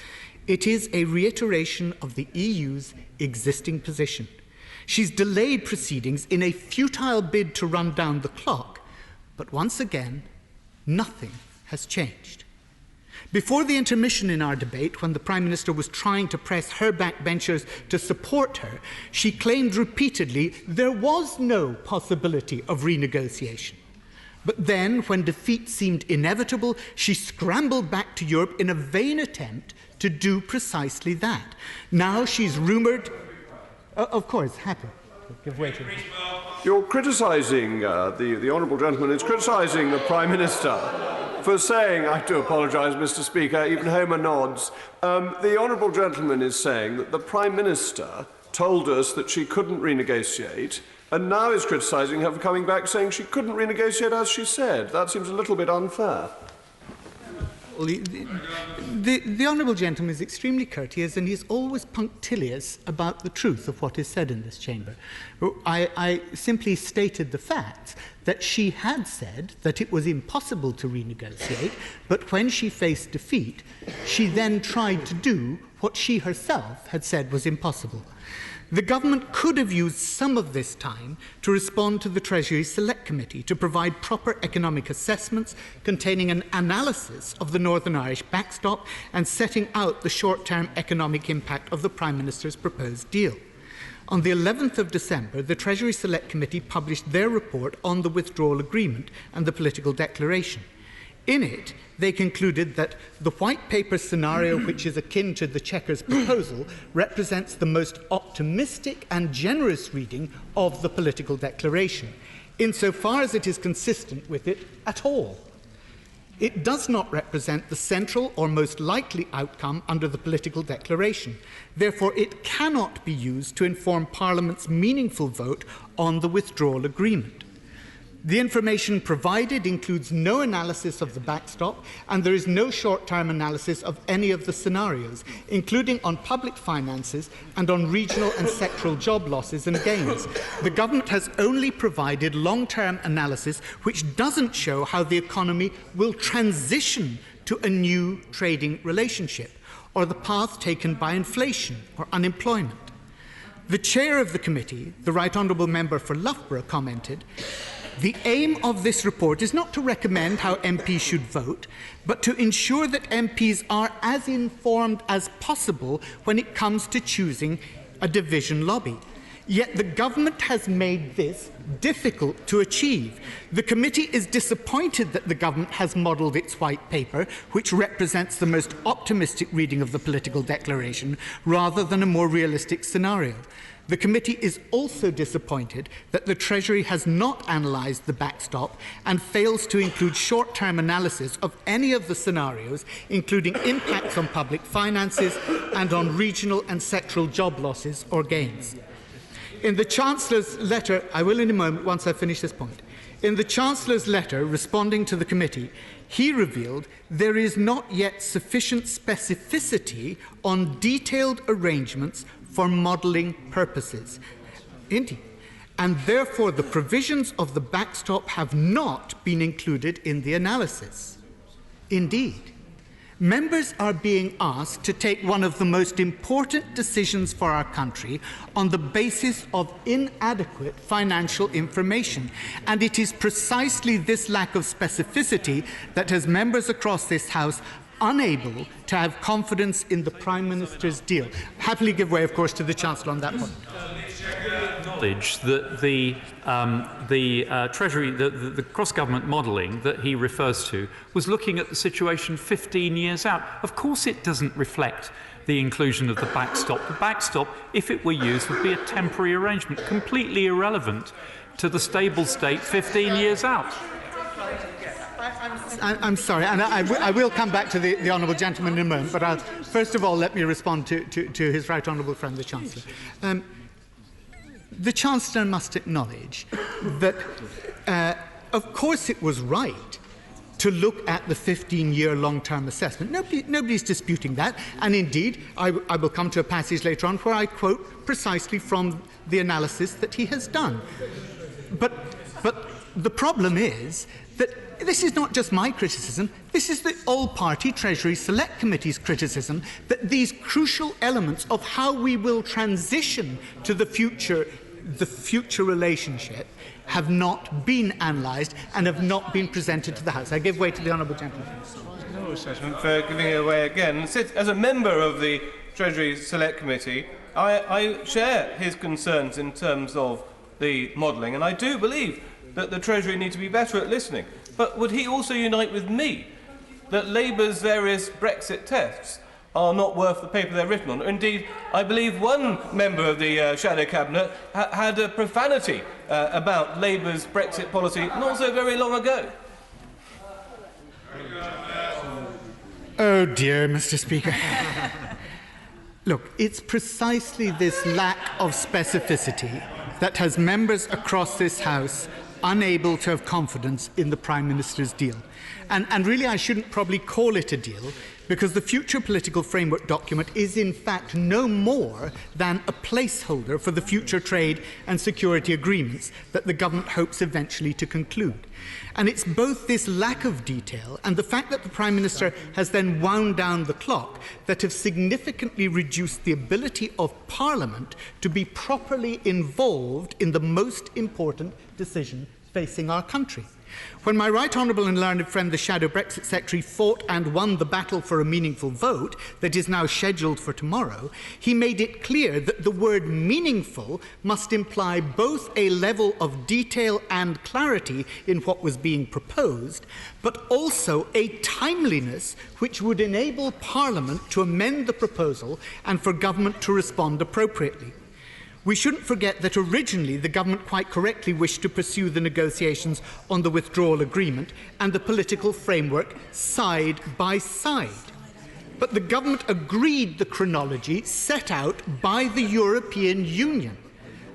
It is a reiteration of the EU's existing position. She's delayed proceedings in a futile bid to run down the clock, but once again, nothing has changed. Before the intermission in our debate, when the Prime Minister was trying to press her backbenchers to support her, she claimed repeatedly there was no possibility of renegotiation. But then, when defeat seemed inevitable, she scrambled back to Europe in a vain attempt to do precisely that. Now she's rumoured... of course, happy. Give way to this. You're criticising, the Honourable Gentleman is criticising the Prime Minister for saying, I do apologise, Mr Speaker, even Homer nods. The Honourable Gentleman is saying that the Prime Minister told us that she couldn't renegotiate, and now is criticising her for coming back saying she couldn't renegotiate as she said. That seems a little bit unfair. Well, the Honourable Gentleman is extremely courteous, and he's always punctilious about the truth of what is said in this chamber. I simply stated the facts, that she had said that it was impossible to renegotiate, but when she faced defeat, she then tried to do what she herself had said was impossible. The government could have used some of this time to respond to the Treasury Select Committee to provide proper economic assessments containing an analysis of the Northern Irish backstop and setting out the short-term economic impact of the Prime Minister's proposed deal. On the 11th of December, the Treasury Select Committee published their report on the withdrawal agreement and the political declaration. In it, they concluded that the white paper scenario, which is akin to the Chequers proposal, represents the most optimistic and generous reading of the political declaration, insofar as it is consistent with it at all. It does not represent the central or most likely outcome under the political declaration. Therefore, it cannot be used to inform Parliament's meaningful vote on the withdrawal agreement. The information provided includes no analysis of the backstop, and there is no short-term analysis of any of the scenarios, including on public finances and on regional and sectoral job losses and gains. The government has only provided long-term analysis which doesn't show how the economy will transition to a new trading relationship, or the path taken by inflation or unemployment. The chair of the committee, the Right Honourable Member for Loughborough, commented, "The aim of this report is not to recommend how MPs should vote, but to ensure that MPs are as informed as possible when it comes to choosing a division lobby. Yet the government has made this difficult to achieve. The committee is disappointed that the government has modelled its white paper, which represents the most optimistic reading of the political declaration, rather than a more realistic scenario. The committee is also disappointed that the Treasury has not analysed the backstop and fails to include short-term analysis of any of the scenarios, including impacts on public finances and on regional and sectoral job losses or gains." In the Chancellor's letter, I will in a moment once I finish this point, in the Chancellor's letter responding to the committee, he revealed there is not yet sufficient specificity on detailed arrangements for modelling purposes. Indeed. And therefore the provisions of the backstop have not been included in the analysis. Indeed. Members are being asked to take one of the most important decisions for our country on the basis of inadequate financial information. And it is precisely this lack of specificity that has members across this House unable to have confidence in the Prime Minister's deal. Happily give way, of course, to the Chancellor on that point. Acknowledge that the Treasury, the cross-government modelling that he refers to, was looking at the situation 15 years out. Of course it doesn't reflect the inclusion of the backstop. The backstop, if it were used, would be a temporary arrangement, completely irrelevant to the stable state 15 years out. I'm sorry, and I will come back to the Honourable Gentleman in a moment, but first of all let me respond to his Right Honourable friend, the Chancellor. the Chancellor must acknowledge that, of course, it was right to look at the 15-year long-term assessment. Nobody's disputing that. And indeed, I will come to a passage later on where I quote precisely from the analysis that he has done. But the problem is that this is not just my criticism, this is the All-Party Treasury Select Committee's criticism, that these crucial elements of how we will transition to the future relationship have not been analysed and have not been presented to the House. I give way to the Honourable Gentleman. No assessment for giving it away again. As a member of the Treasury Select Committee, I share his concerns in terms of the modelling, and I do believe that the Treasury need to be better at listening. But would he also unite with me that Labour's various Brexit tests are not worth the paper they're written on? Indeed, I believe one member of the Shadow Cabinet had a profanity about Labour's Brexit policy not so very long ago. Oh dear, Mr. Speaker. Look, it's precisely this lack of specificity that has members across this House unable to have confidence in the Prime Minister's deal. And really, I shouldn't probably call it a deal, because the future political framework document is in fact no more than a placeholder for the future trade and security agreements that the government hopes eventually to conclude. And it's both this lack of detail and the fact that the Prime Minister has then wound down the clock that have significantly reduced the ability of Parliament to be properly involved in the most important decision facing our country. When my right honourable and learned friend, the Shadow Brexit Secretary, fought and won the battle for a meaningful vote that is now scheduled for tomorrow, he made it clear that the word meaningful must imply both a level of detail and clarity in what was being proposed, but also a timeliness which would enable Parliament to amend the proposal and for government to respond appropriately. We shouldn't forget that originally the government quite correctly wished to pursue the negotiations on the withdrawal agreement and the political framework side by side. But the government agreed the chronology set out by the European Union.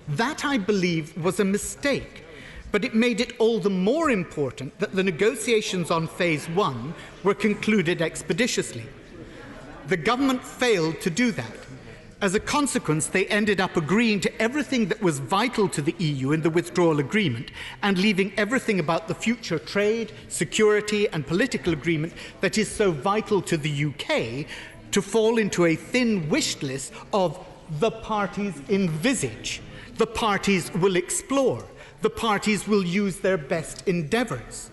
That, I believe, was a mistake, but it made it all the more important that the negotiations on Phase 1 were concluded expeditiously. The government failed to do that. As a consequence, they ended up agreeing to everything that was vital to the EU in the withdrawal agreement and leaving everything about the future trade, security and political agreement that is so vital to the UK to fall into a thin wish list of the parties envisage, the parties will explore, the parties will use their best endeavours.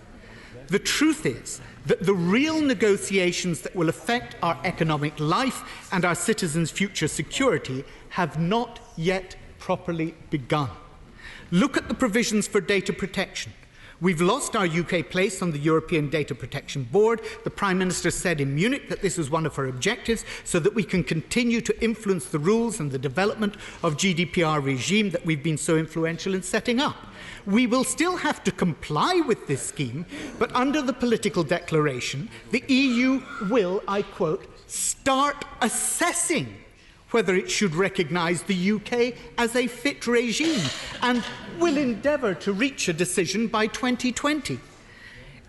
The truth is that the real negotiations that will affect our economic life and our citizens' future security have not yet properly begun. Look at the provisions for data protection. We've lost our UK place on the European Data Protection Board. The Prime Minister said in Munich that this is one of her objectives so that we can continue to influence the rules and the development of GDPR regime that we've been so influential in setting up. We will still have to comply with this scheme, but under the political declaration, the EU will, I quote, start assessing whether it should recognise the UK as a fit regime and will endeavour to reach a decision by 2020.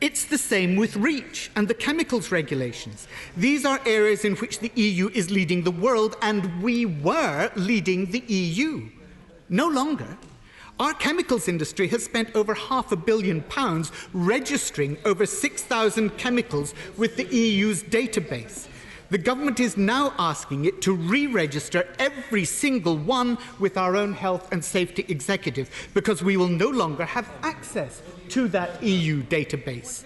It's the same with REACH and the chemicals regulations. These are areas in which the EU is leading the world, and we were leading the EU. No longer. Our chemicals industry has spent over £500 million registering over 6,000 chemicals with the EU's database. The government is now asking it to re-register every single one with our own health and safety executive because we will no longer have access to that EU database.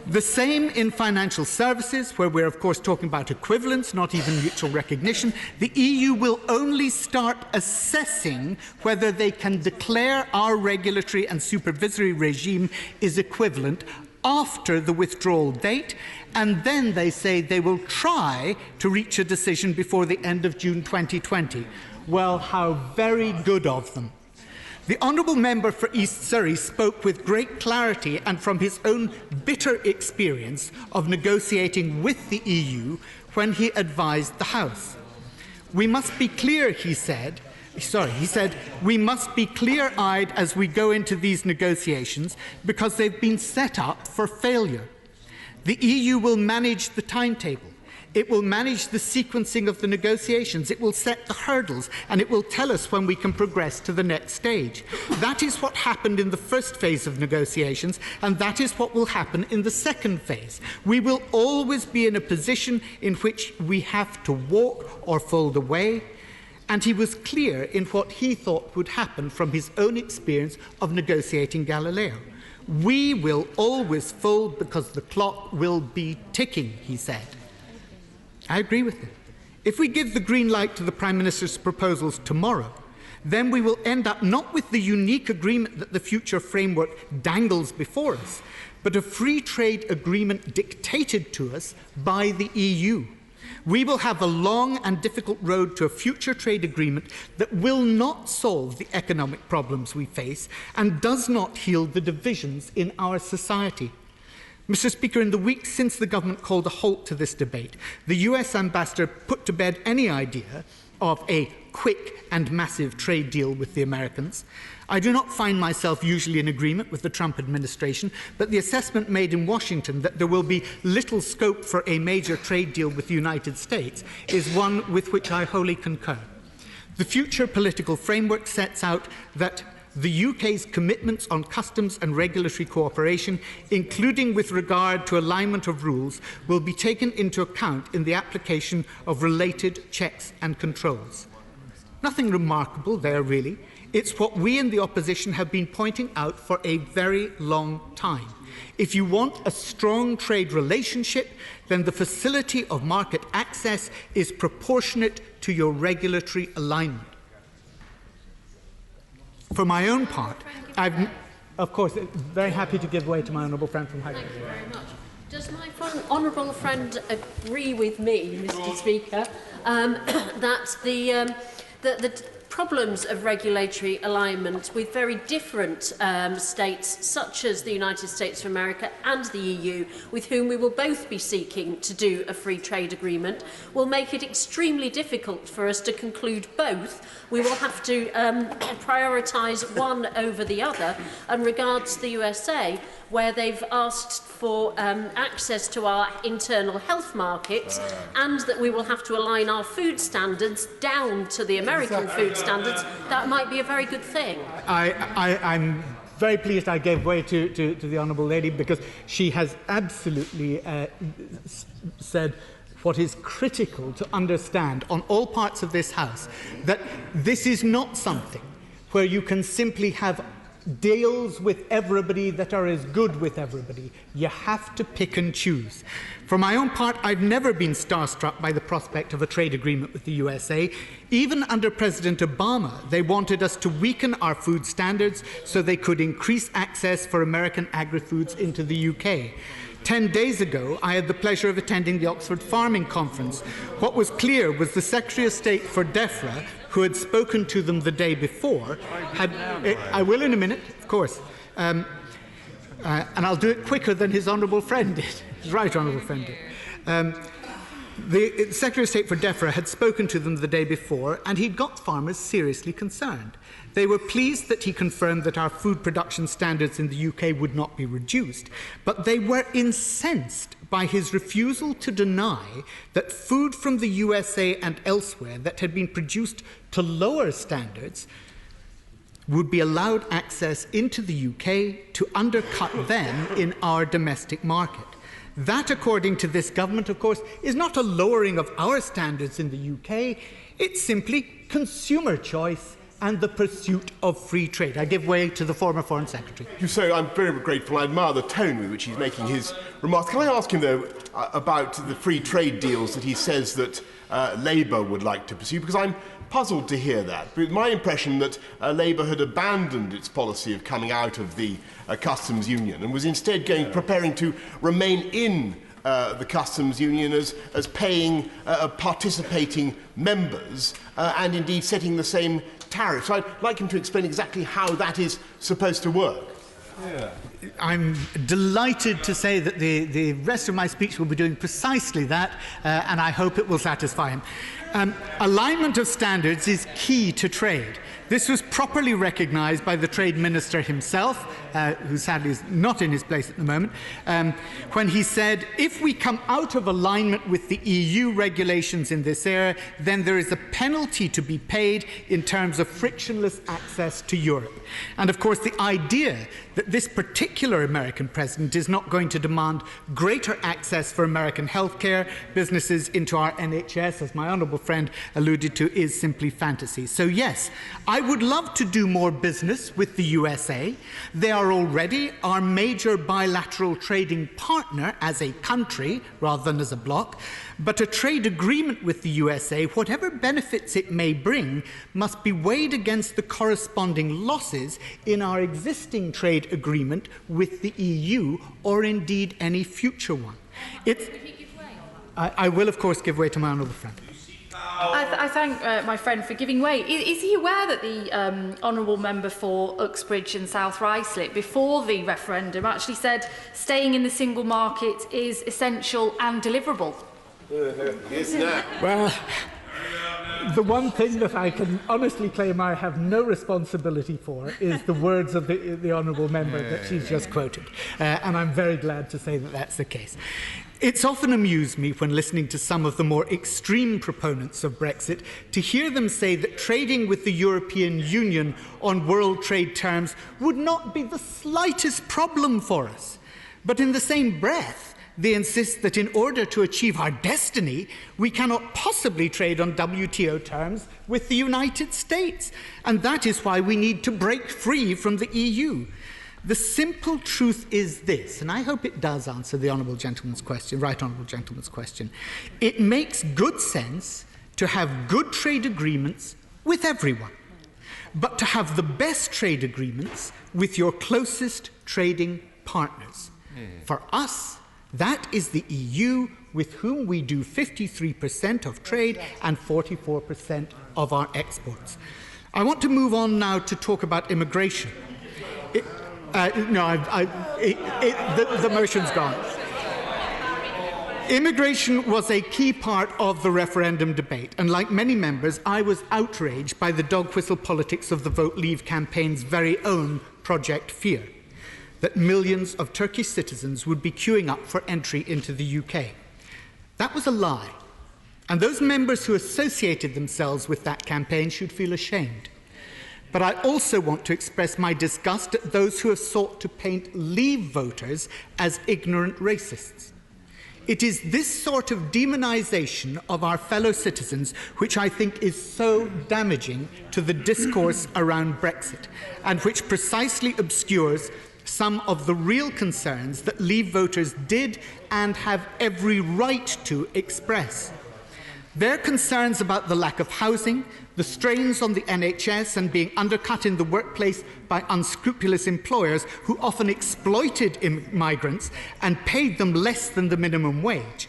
The same in financial services, where we're of course talking about equivalence, not even mutual recognition. The EU will only start assessing whether they can declare our regulatory and supervisory regime is equivalent after the withdrawal date, and then they say they will try to reach a decision before the end of June 2020. Well, how very good of them. The Honourable Member for East Surrey spoke with great clarity and from his own bitter experience of negotiating with the EU when he advised the House. We must be clear, he said, He said, we must be clear-eyed as we go into these negotiations because they've been set up for failure. The EU will manage the timetable. It will manage the sequencing of the negotiations. It will set the hurdles, and it will tell us when we can progress to the next stage. That is what happened in the first phase of negotiations, and that is what will happen in the second phase. We will always be in a position in which we have to walk or fold away, and he was clear in what he thought would happen from his own experience of negotiating Galileo. We will always fold because the clock will be ticking, he said. I agree with him. If we give the green light to the Prime Minister's proposals tomorrow, then we will end up not with the unique agreement that the future framework dangles before us, but a free trade agreement dictated to us by the EU. We will have a long and difficult road to a future trade agreement that will not solve the economic problems we face and does not heal the divisions in our society. Mr. Speaker, in the weeks since the government called a halt to this debate, the US ambassador put to bed any idea of a quick and massive trade deal with the Americans. I do not find myself usually in agreement with the Trump administration, but the assessment made in Washington that there will be little scope for a major trade deal with the United States is one with which I wholly concur. The future political framework sets out that the UK's commitments on customs and regulatory cooperation, including with regard to alignment of rules, will be taken into account in the application of related checks and controls. Nothing remarkable there, really. It's what we in the opposition have been pointing out for a very long time. If you want a strong trade relationship, then the facility of market access is proportionate to your regulatory alignment. For my own part, I'm, of course, very happy to give way to my honourable friend from Highgate. Thank you very much. Does my honourable friend agree with me, Mr. Speaker, that the problems of regulatory alignment with very different states, such as the United States of America and the EU, with whom we will both be seeking to do a free trade agreement, will make it extremely difficult for us to conclude both? We will have to prioritise one over the other. And regards the USA, where they've asked for access to our internal health markets, and that we will have to align our food standards down to the American food standards, that might be a very good thing. I'm very pleased I gave way to the Honourable Lady, because she has absolutely said what is critical to understand on all parts of this House, that this is not something where you can simply have deals with everybody that are as good with everybody. You have to pick and choose. For my own part, I've never been starstruck by the prospect of a trade agreement with the USA. Even under President Obama, they wanted us to weaken our food standards so they could increase access for American agri-foods into the UK. 10 days ago, I had the pleasure of attending the Oxford Farming Conference. What was clear was the Secretary of State for DEFRA, who had spoken to them the day before, had... I will in a minute, of course. And I'll do it quicker than his honourable friend did. His right honourable friend did. The Secretary of State for DEFRA had spoken to them the day before, and he'd got farmers seriously concerned. They were pleased that he confirmed that our food production standards in the UK would not be reduced, but they were incensed by his refusal to deny that food from the USA and elsewhere that had been produced to lower standards would be allowed access into the UK to undercut them in our domestic market. That, according to this government, of course, is not a lowering of our standards in the UK. It's simply consumer choice and the pursuit of free trade. I give way to the former Foreign Secretary. So I'm very grateful. I admire the tone with which he's making his remarks. Can I ask him, though, about the free trade deals that he says that Labour would like to pursue? Because I'm puzzled to hear that. But my impression that Labour had abandoned its policy of coming out of the customs union and was instead preparing to remain in the customs union as paying participating members and indeed setting the same tariffs. So I'd like him to explain exactly how that is supposed to work. Yeah. I'm delighted to say that the rest of my speech will be doing precisely that, and I hope it will satisfy him. Alignment of standards is key to trade. This was properly recognised by the Trade Minister himself, who sadly is not in his place at the moment, when he said, if we come out of alignment with the EU regulations in this area, then there is a penalty to be paid in terms of frictionless access to Europe. And of course, the idea that this particular American president is not going to demand greater access for American healthcare businesses into our NHS, as my honourable friend alluded to, is simply fantasy. So yes, I would love to do more business with the USA. They are already our major bilateral trading partner as a country rather than as a bloc. But a trade agreement with the USA, whatever benefits it may bring, must be weighed against the corresponding losses in our existing trade agreement with the EU, or indeed any future one. I will, of course, give way to my honourable friend. I thank my friend for giving way. Is he aware that the honourable member for Uxbridge and South Ruislip, before the referendum, actually said staying in the single market is essential and deliverable? Well, the one thing that I can honestly claim I have no responsibility for is the words of the honourable member that she's just quoted. And I'm very glad to say that that's the case. It's often amused me when listening to some of the more extreme proponents of Brexit to hear them say that trading with the European Union on world trade terms would not be the slightest problem for us. But in the same breath, they insist that in order to achieve our destiny, we cannot possibly trade on WTO terms with the United States. And that is why we need to break free from the EU. The simple truth is this, and I hope it does answer the honourable gentleman's question, right honourable gentleman's question. It makes good sense to have good trade agreements with everyone, but to have the best trade agreements with your closest trading partners. For us, that is the EU, with whom we do 53% of trade and 44% of our exports. I want to move on now to talk about immigration. The motion's gone. Immigration was a key part of the referendum debate, and like many members, I was outraged by the dog whistle politics of the Vote Leave campaign's very own Project Fear, that millions of Turkish citizens would be queuing up for entry into the UK. That was a lie, and those members who associated themselves with that campaign should feel ashamed. But I also want to express my disgust at those who have sought to paint Leave voters as ignorant racists. It is this sort of demonisation of our fellow citizens which I think is so damaging to the discourse around Brexit, and which precisely obscures some of the real concerns that Leave voters did and have every right to express. Their concerns about the lack of housing, the strains on the NHS and being undercut in the workplace by unscrupulous employers who often exploited migrants and paid them less than the minimum wage.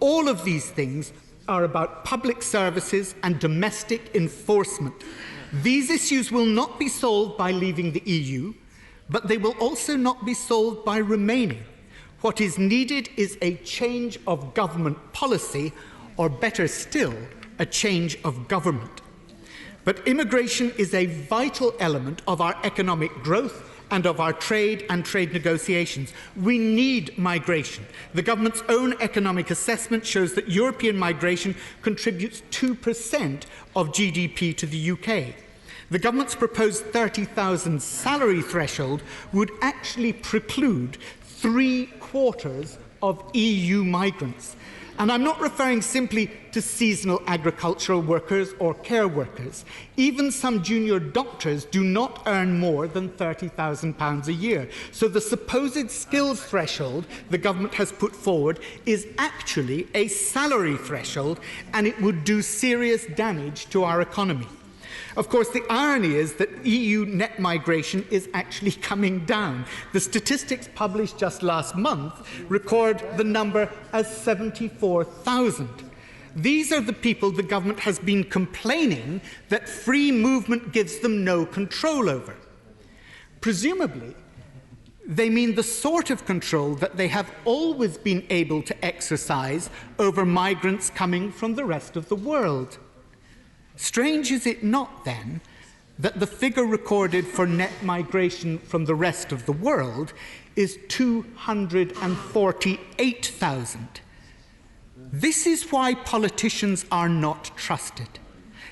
All of these things are about public services and domestic enforcement. These issues will not be solved by leaving the EU, but they will also not be solved by remaining. What is needed is a change of government policy, or better still, a change of government. But immigration is a vital element of our economic growth and of our trade and trade negotiations. We need migration. The government's own economic assessment shows that European migration contributes 2% of GDP to the UK. The government's proposed 30,000 salary threshold would actually preclude 3/4 of EU migrants. And I'm not referring simply to seasonal agricultural workers or care workers. Even some junior doctors do not earn more than £30,000 a year. So the supposed skills threshold the government has put forward is actually a salary threshold, and it would do serious damage to our economy. Of course, the irony is that EU net migration is actually coming down. The statistics published just last month record the number as 74,000. These are the people the government has been complaining that free movement gives them no control over. Presumably, They mean the sort of control that they have always been able to exercise over migrants coming from the rest of the world. Strange is it not, then, that the figure recorded for net migration from the rest of the world is 248,000. This is why politicians are not trusted.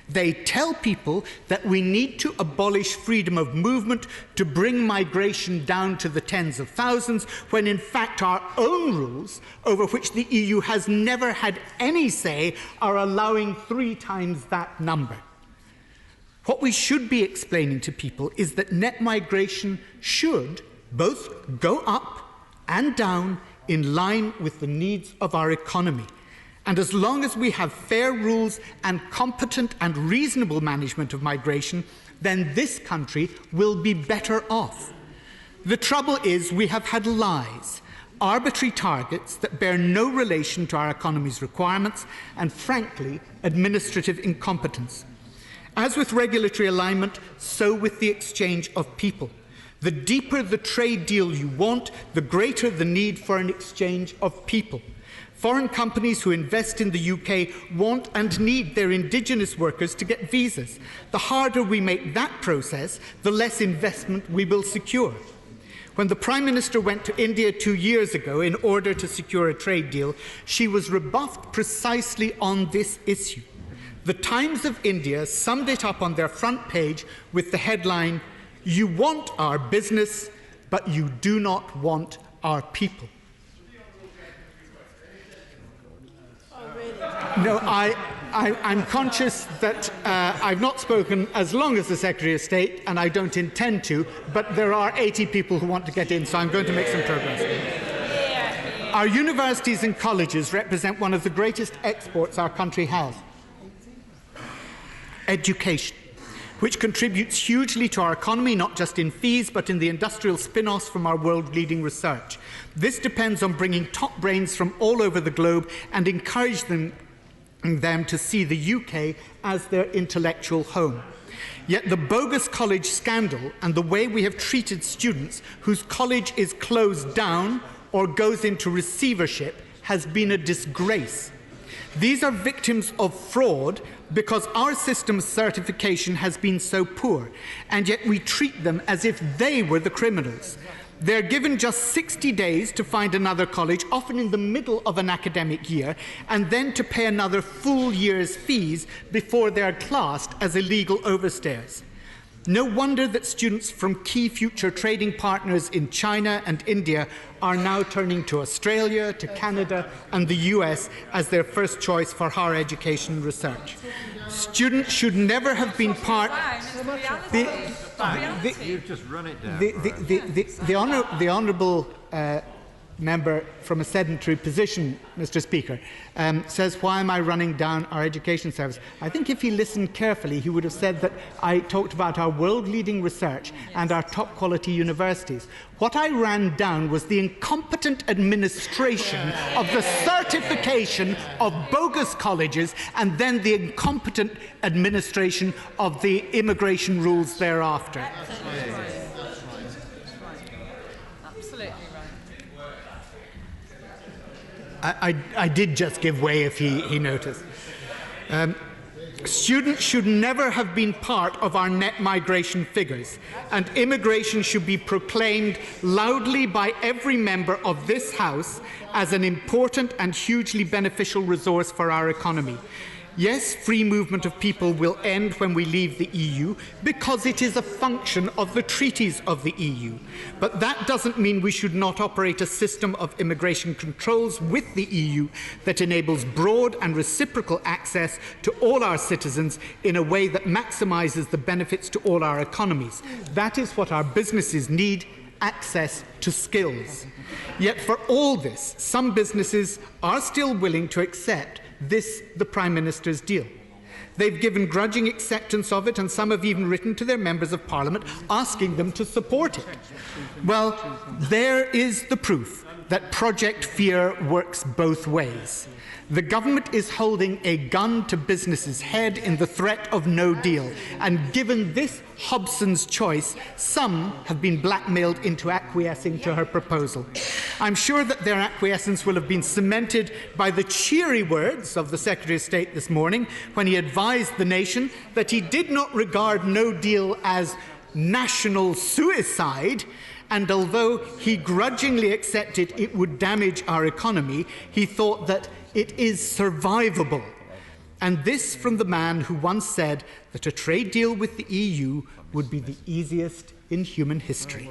They tell people that we need to abolish freedom of movement to bring migration down to the tens of thousands, when in fact our own rules, over which the EU has never had any say, are allowing 3 times that number. What we should be explaining to people is that net migration should both go up and down in line with the needs of our economy. And as long as we have fair rules and competent and reasonable management of migration, then this country will be better off. The trouble is we have had lies, arbitrary targets that bear no relation to our economy's requirements, and frankly, administrative incompetence. As with regulatory alignment, so with the exchange of people. The deeper the trade deal you want, the greater the need for an exchange of people. Foreign companies who invest in the UK want and need their indigenous workers to get visas. The harder we make that process, the less investment we will secure. When the Prime Minister went to India 2 years ago in order to secure a trade deal, she was rebuffed precisely on this issue. The Times of India summed it up on their front page with the headline, "You want our business, but you do not want our people." No, I'm conscious that I've not spoken as long as the Secretary of State, and I don't intend to, but there are 80 people who want to get in, so I'm going to make some progress. Our universities and colleges represent one of the greatest exports our country has. Education, which contributes hugely to our economy, not just in fees, but in the industrial spin-offs from our world-leading research. This depends on bringing top brains from all over the globe and encouraging them to see the UK as their intellectual home. Yet the bogus college scandal and the way we have treated students whose college is closed down or goes into receivership has been a disgrace. These are victims of fraud because our system's certification has been so poor, and yet we treat them as if they were the criminals. They're given just 60 days to find another college, often in the middle of an academic year, and then to pay another full year's fees before they're classed as illegal overstayers. No wonder that students from key future trading partners in China and India are now turning to Australia, to Canada and the US as their first choice for higher education and research. Students should never have been part... You've just run it down. The honourable member from a sedentary position, Mr. Speaker, says, why am I running down our education service? I think if he listened carefully, he would have said that I talked about our world-leading research and our top-quality universities. What I ran down was the incompetent administration of the certification of bogus colleges and then the incompetent administration of the immigration rules thereafter. I did just give way if he noticed. Students should never have been part of our net migration figures, and immigration should be proclaimed loudly by every member of this House as an important and hugely beneficial resource for our economy. Yes, free movement of people will end when we leave the EU because it is a function of the treaties of the EU. But that doesn't mean we should not operate a system of immigration controls with the EU that enables broad and reciprocal access to all our citizens in a way that maximises the benefits to all our economies. That is what our businesses need: access to skills. Yet for all this, some businesses are still willing to accept this, the Prime Minister's deal. They've given grudging acceptance of it, and some have even written to their members of Parliament asking them to support it. Well, there is the proof that Project Fear works both ways. The government is holding a gun to business's head in the threat of no deal, and given this Hobson's choice, some have been blackmailed into acquiescing to her proposal. I'm sure that their acquiescence will have been cemented by the cheery words of the Secretary of State this morning when he advised the nation that he did not regard no deal as national suicide, and although he grudgingly accepted it would damage our economy, he thought that it is survivable. And this from the man who once said that a trade deal with the EU would be the easiest in human history.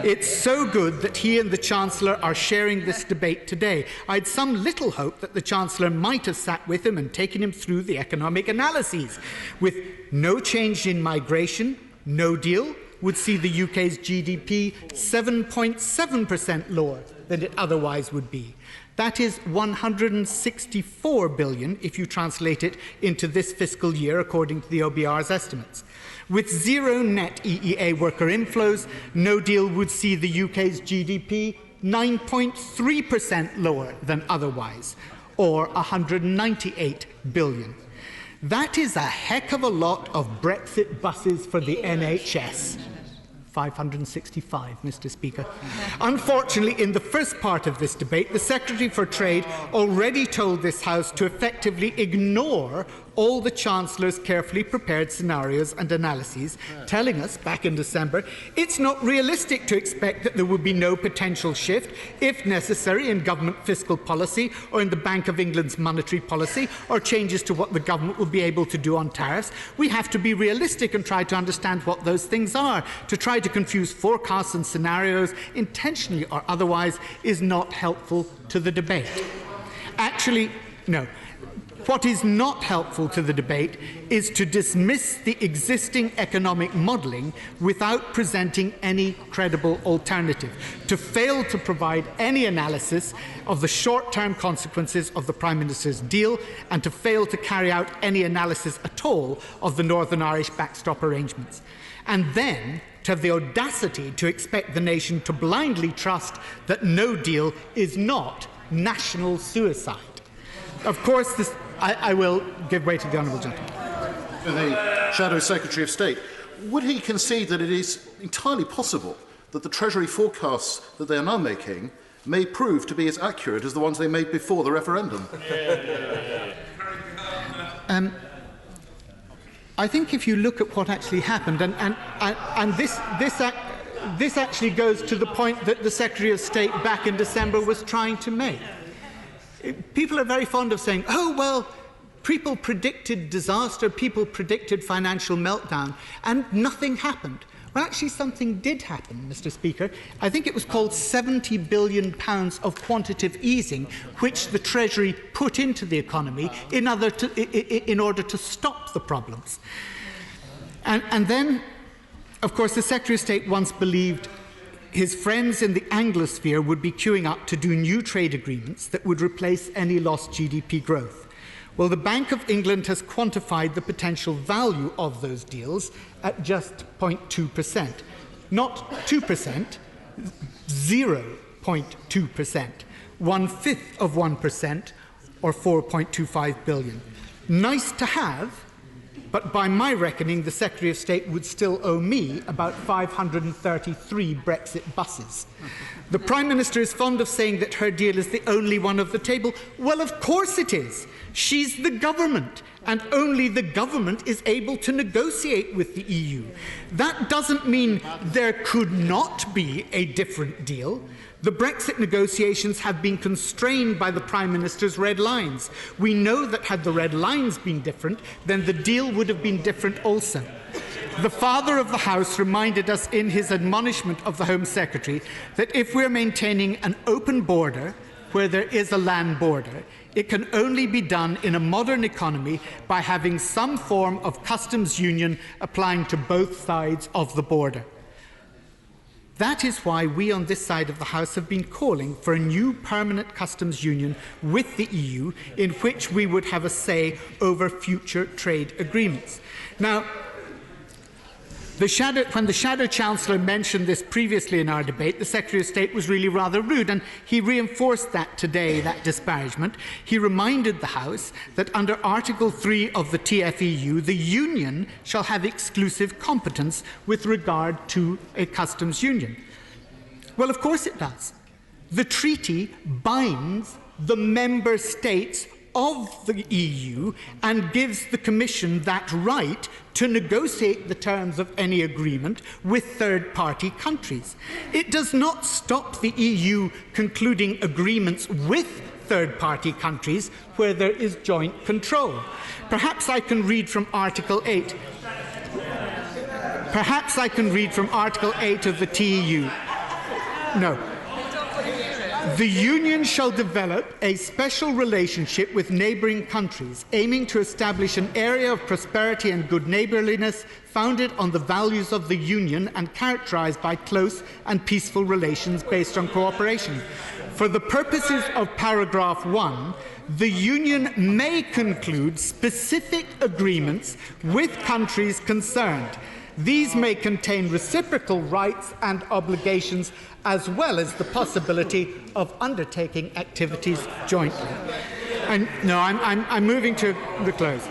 It's so good that he and the Chancellor are sharing this debate today. I had some little hope that the Chancellor might have sat with him and taken him through the economic analyses. With no change in migration, no deal would see the UK's GDP 7.7% lower than it otherwise would be. That is 164 billion if you translate it into this fiscal year, according to the OBR's estimates. With zero net EEA worker inflows, no deal would see the UK's GDP 9.3% lower than otherwise, or 198 billion. That is a heck of a lot of Brexit buses for the NHS. 565, Mr. Speaker. Unfortunately, in the first part of this debate, the Secretary for Trade already told this House to effectively ignore all the Chancellor's carefully prepared scenarios and analyses, telling us back in December it's not realistic to expect that there would be no potential shift, if necessary, in government fiscal policy or in the Bank of England's monetary policy or changes to what the government will be able to do on tariffs. We have to be realistic and try to understand what those things are. To try to confuse forecasts and scenarios, intentionally or otherwise, is not helpful to the debate. Actually, no. What is not helpful to the debate is to dismiss the existing economic modelling without presenting any credible alternative, to fail to provide any analysis of the short-term consequences of the Prime Minister's deal, and to fail to carry out any analysis at all of the Northern Irish backstop arrangements. And then to have the audacity to expect the nation to blindly trust that no deal is not national suicide. Of course, I will give way to the Honourable Gentleman. The Shadow Secretary of State, would he concede that it is entirely possible that the Treasury forecasts that they are now making may prove to be as accurate as the ones they made before the referendum? I think if you look at what actually happened, and this actually goes to the point that the Secretary of State back in December was trying to make. People are very fond of saying, oh, well, people predicted disaster, people predicted financial meltdown, and nothing happened. Well, actually, something did happen, Mr. Speaker. I think it was called £70 billion of quantitative easing, which the Treasury put into the economy in order to stop the problems. And then, of course, the Secretary of State once believed his friends in the Anglosphere would be queuing up to do new trade agreements that would replace any lost GDP growth. Well, the Bank of England has quantified the potential value of those deals at just 0.2%. Not 2%, 0.2%. 1/5 of 1%, or 4.25 billion. Nice to have, but by my reckoning, the Secretary of State would still owe me about 533 Brexit buses. The Prime Minister is fond of saying that her deal is the only one of the table. Well, of course it is. She's the government, and only the government is able to negotiate with the EU. That doesn't mean there could not be a different deal. The Brexit negotiations have been constrained by the Prime Minister's red lines. We know that had the red lines been different, then the deal would have been different also. The Father of the House reminded us in his admonishment of the Home Secretary that if we're maintaining an open border where there is a land border, it can only be done in a modern economy by having some form of customs union applying to both sides of the border. That is why we on this side of the House have been calling for a new permanent customs union with the EU in which we would have a say over future trade agreements. Now, When the Shadow Chancellor mentioned this previously in our debate, the Secretary of State was really rather rude, and he reinforced that today, that disparagement. He reminded the House that under Article 3 of the TFEU, the Union shall have exclusive competence with regard to a customs union. Well, of course it does. The treaty binds the member states of the EU and gives the Commission that right to negotiate the terms of any agreement with third-party countries. It does not stop the EU concluding agreements with third-party countries where there is joint control. Perhaps I can read from Article 8. Perhaps I can read from Article 8 of the TEU. No. The Union shall develop a special relationship with neighbouring countries, aiming to establish an area of prosperity and good neighbourliness founded on the values of the Union and characterised by close and peaceful relations based on cooperation. For the purposes of paragraph 1, the Union may conclude specific agreements with countries concerned. These may contain reciprocal rights and obligations, as well as the possibility of undertaking activities jointly. And no, I'm moving to the close.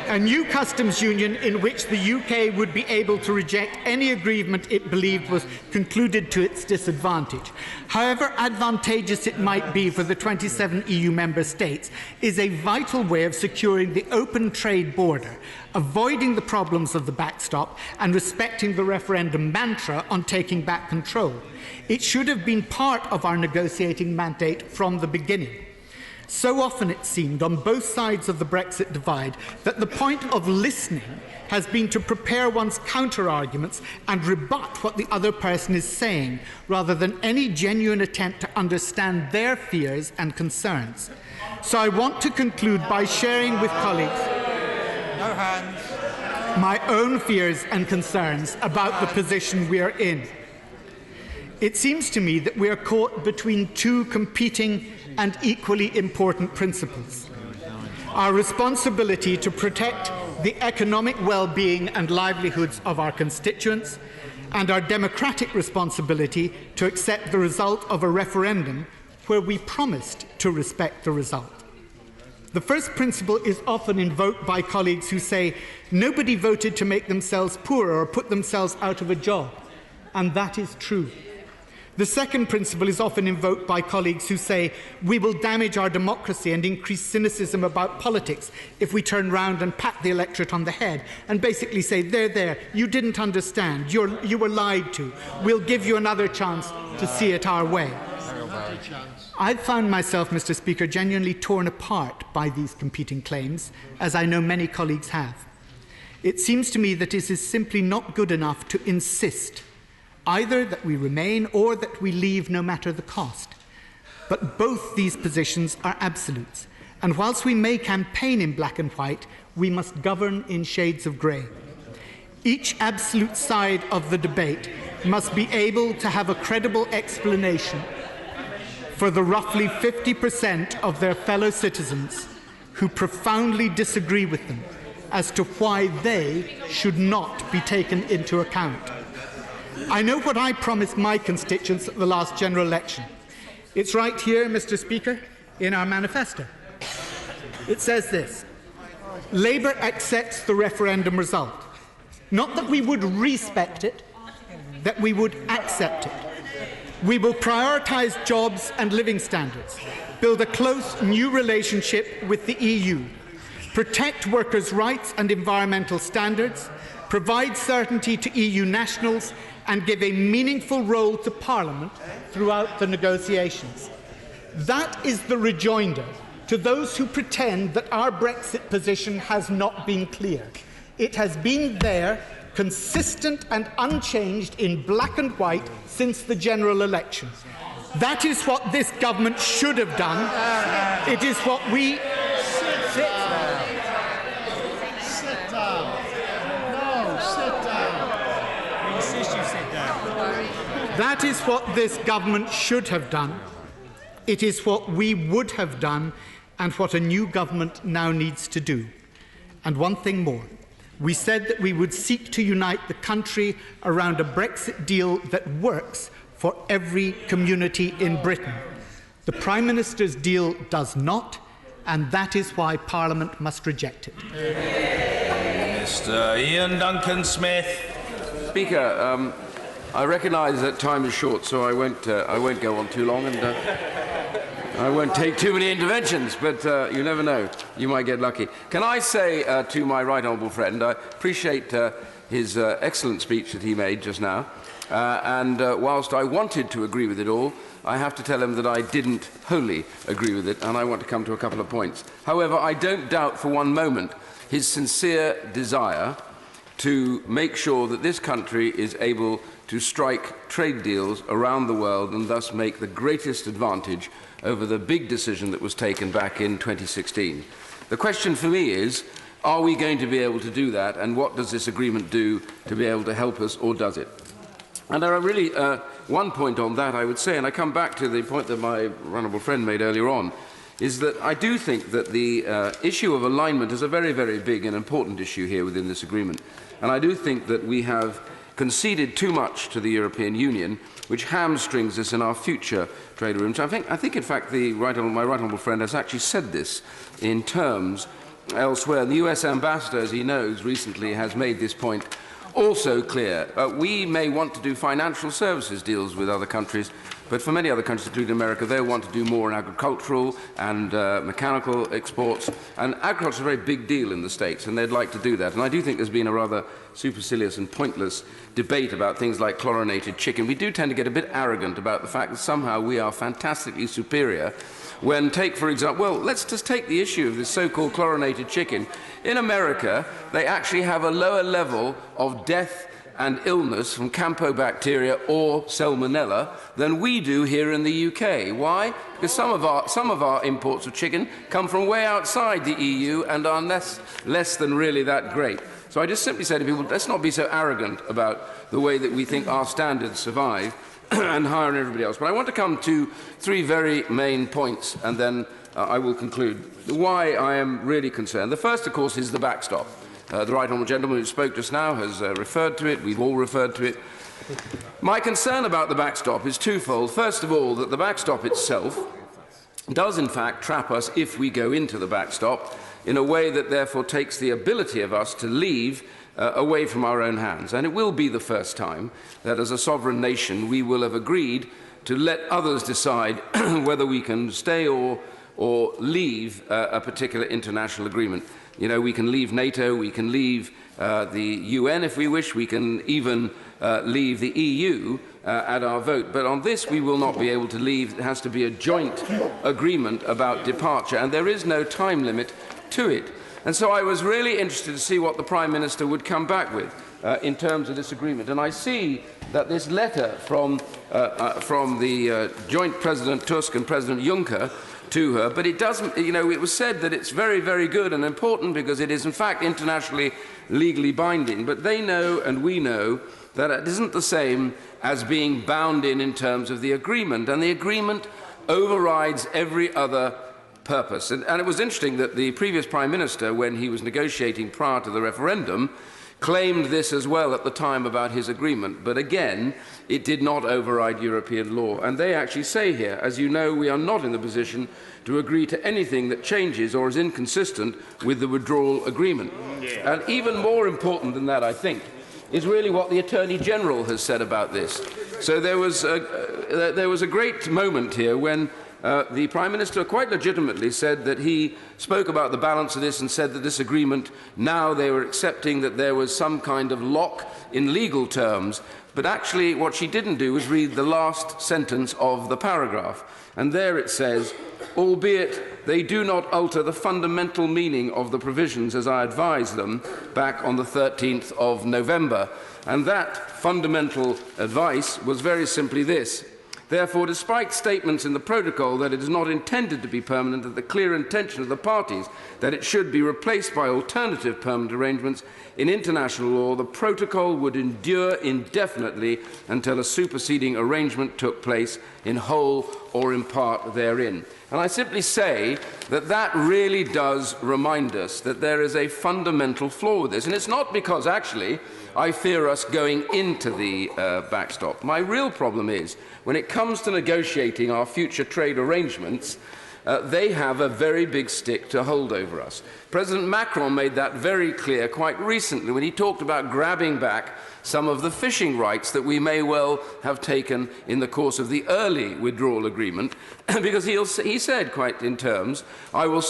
A new customs union in which the UK would be able to reject any agreement it believed was concluded to its disadvantage, however advantageous it might be for the 27 EU member states, is a vital way of securing the open trade border, avoiding the problems of the backstop and respecting the referendum mantra on taking back control. It should have been part of our negotiating mandate from the beginning. So often it seemed on both sides of the Brexit divide that the point of listening has been to prepare one's counter-arguments and rebut what the other person is saying, rather than any genuine attempt to understand their fears and concerns. So I want to conclude by sharing with colleagues my own fears and concerns about the position we are in. It seems to me that we are caught between two competing and equally important principles: our responsibility to protect the economic well-being and livelihoods of our constituents, and our democratic responsibility to accept the result of a referendum where we promised to respect the result. The first principle is often invoked by colleagues who say nobody voted to make themselves poorer or put themselves out of a job, and that is true. The second principle is often invoked by colleagues who say we will damage our democracy and increase cynicism about politics if we turn round and pat the electorate on the head and basically say, there, you didn't understand, you were lied to, we'll give you another chance to see it our way. I've found myself, Mr. Speaker, genuinely torn apart by these competing claims, as I know many colleagues have. It seems to me that it is simply not good enough to insist either that we remain or that we leave no matter the cost. But both these positions are absolutes, and whilst we may campaign in black and white, we must govern in shades of grey. Each absolute side of the debate must be able to have a credible explanation for the roughly 50% of their fellow citizens who profoundly disagree with them as to why they should not be taken into account. I know what I promised my constituents at the last general election. It's right here, Mr. Speaker, in our manifesto. It says this: Labour accepts the referendum result. Not that we would respect it, that we would accept it. We will prioritise jobs and living standards, build a close new relationship with the EU, protect workers' rights and environmental standards, provide certainty to EU nationals, and give a meaningful role to Parliament throughout the negotiations. That is the rejoinder to those who pretend that our Brexit position has not been clear. It has been there, consistent and unchanged in black and white since the general election. That is what this government should have done. It is what we... Sit down. Sit down. No, sit down. We insist you sit down. That is what this government should have done. It is what we would have done and what a new government now needs to do. And one thing more. We said that we would seek to unite the country around a Brexit deal that works for every community in Britain. The Prime Minister's deal does not, and that is why Parliament must reject it. Mr. Ian Duncan Smith. Speaker, I recognise that time is short, so I won't go on too long, and I won't take too many interventions, but you never know. You might get lucky. Can I say to my right honourable friend, I appreciate his excellent speech that he made just now, and whilst I wanted to agree with it all, I have to tell him that I didn't wholly agree with it, and I want to come to a couple of points. However, I don't doubt for one moment his sincere desire to make sure that this country is able to strike trade deals around the world and thus make the greatest advantage over the big decision that was taken back in 2016. The question for me is, are we going to be able to do that, and what does this agreement do to be able to help us, or does it? And there are really one point on that I would say, and I come back to the point that my honourable friend made earlier on, is that I do think that the issue of alignment is a very, very big and important issue here within this agreement. And I do think that we have conceded too much to the European Union, which hamstrings us in our future trade agreements. I think in fact, my right honourable friend has actually said this in terms elsewhere. The US ambassador, as he knows, recently has made this point also clear. We may want to do financial services deals with other countries, but for many other countries, including America, they want to do more in agricultural and mechanical exports. And agriculture is a very big deal in the States, and they'd like to do that. And I do think there's been a rather supercilious and pointless debate about things like chlorinated chicken. We do tend to get a bit arrogant about the fact that somehow we are fantastically superior when, for example, well, let's just take the issue of this so-called chlorinated chicken. In America, they actually have a lower level of death and illness from Campylobacter or Salmonella than we do here in the UK. Why? Because some of our imports of chicken come from way outside the EU and are less than really that great. So I just simply say to people, let's not be so arrogant about the way that we think our standards survive and higher than everybody else. But I want to come to three very main points, and then I will conclude why I am really concerned. The first, of course, is the backstop. The right honourable gentleman who spoke just now has referred to it. We've all referred to it. My concern about the backstop is twofold. First of all, that the backstop itself does in fact trap us if we go into the backstop in a way that therefore takes the ability of us to leave away from our own hands. And it will be the first time that as a sovereign nation we will have agreed to let others decide whether we can stay or leave a particular international agreement. You know, we can leave NATO, we can leave the UN if we wish, we can even leave the EU at our vote. But on this we will not be able to leave. It has to be a joint agreement about departure, and there is no time limit to it. And so I was really interested to see what the Prime Minister would come back with in terms of this agreement. And I see that this letter from the joint President Tusk and President Juncker to her, but it doesn't, you know, it was said that it's very, very good and important because it is in fact internationally legally binding, but they know and we know that it isn't the same as being bound in terms of the agreement, and the agreement overrides every other purpose. And it was interesting that the previous Prime Minister, when he was negotiating prior to the referendum, claimed this as well at the time about his agreement, but again, it did not override European law. And they actually say here, as you know, we are not in the position to agree to anything that changes or is inconsistent with the withdrawal agreement. Yeah. And even more important than that, I think, is really what the Attorney General has said about this. So there was a great moment here when the Prime Minister quite legitimately said that he spoke about the balance of this and said that this agreement, now they were accepting that there was some kind of lock in legal terms, but actually what she didn't do was read the last sentence of the paragraph. And there it says, albeit they do not alter the fundamental meaning of the provisions as I advised them back on the 13th of November. And that fundamental advice was very simply this. Therefore, despite statements in the protocol that it is not intended to be permanent and the clear intention of the parties that it should be replaced by alternative permanent arrangements, in international law, the protocol would endure indefinitely until a superseding arrangement took place in whole or in part therein. And I simply say that that really does remind us that there is a fundamental flaw with this. And it's not because, actually, I fear us going into the backstop. My real problem is, when it comes to negotiating our future trade arrangements, they have a very big stick to hold over us. President Macron made that very clear quite recently when he talked about grabbing back some of the fishing rights that we may well have taken in the course of the early withdrawal agreement, because he said quite in terms, we will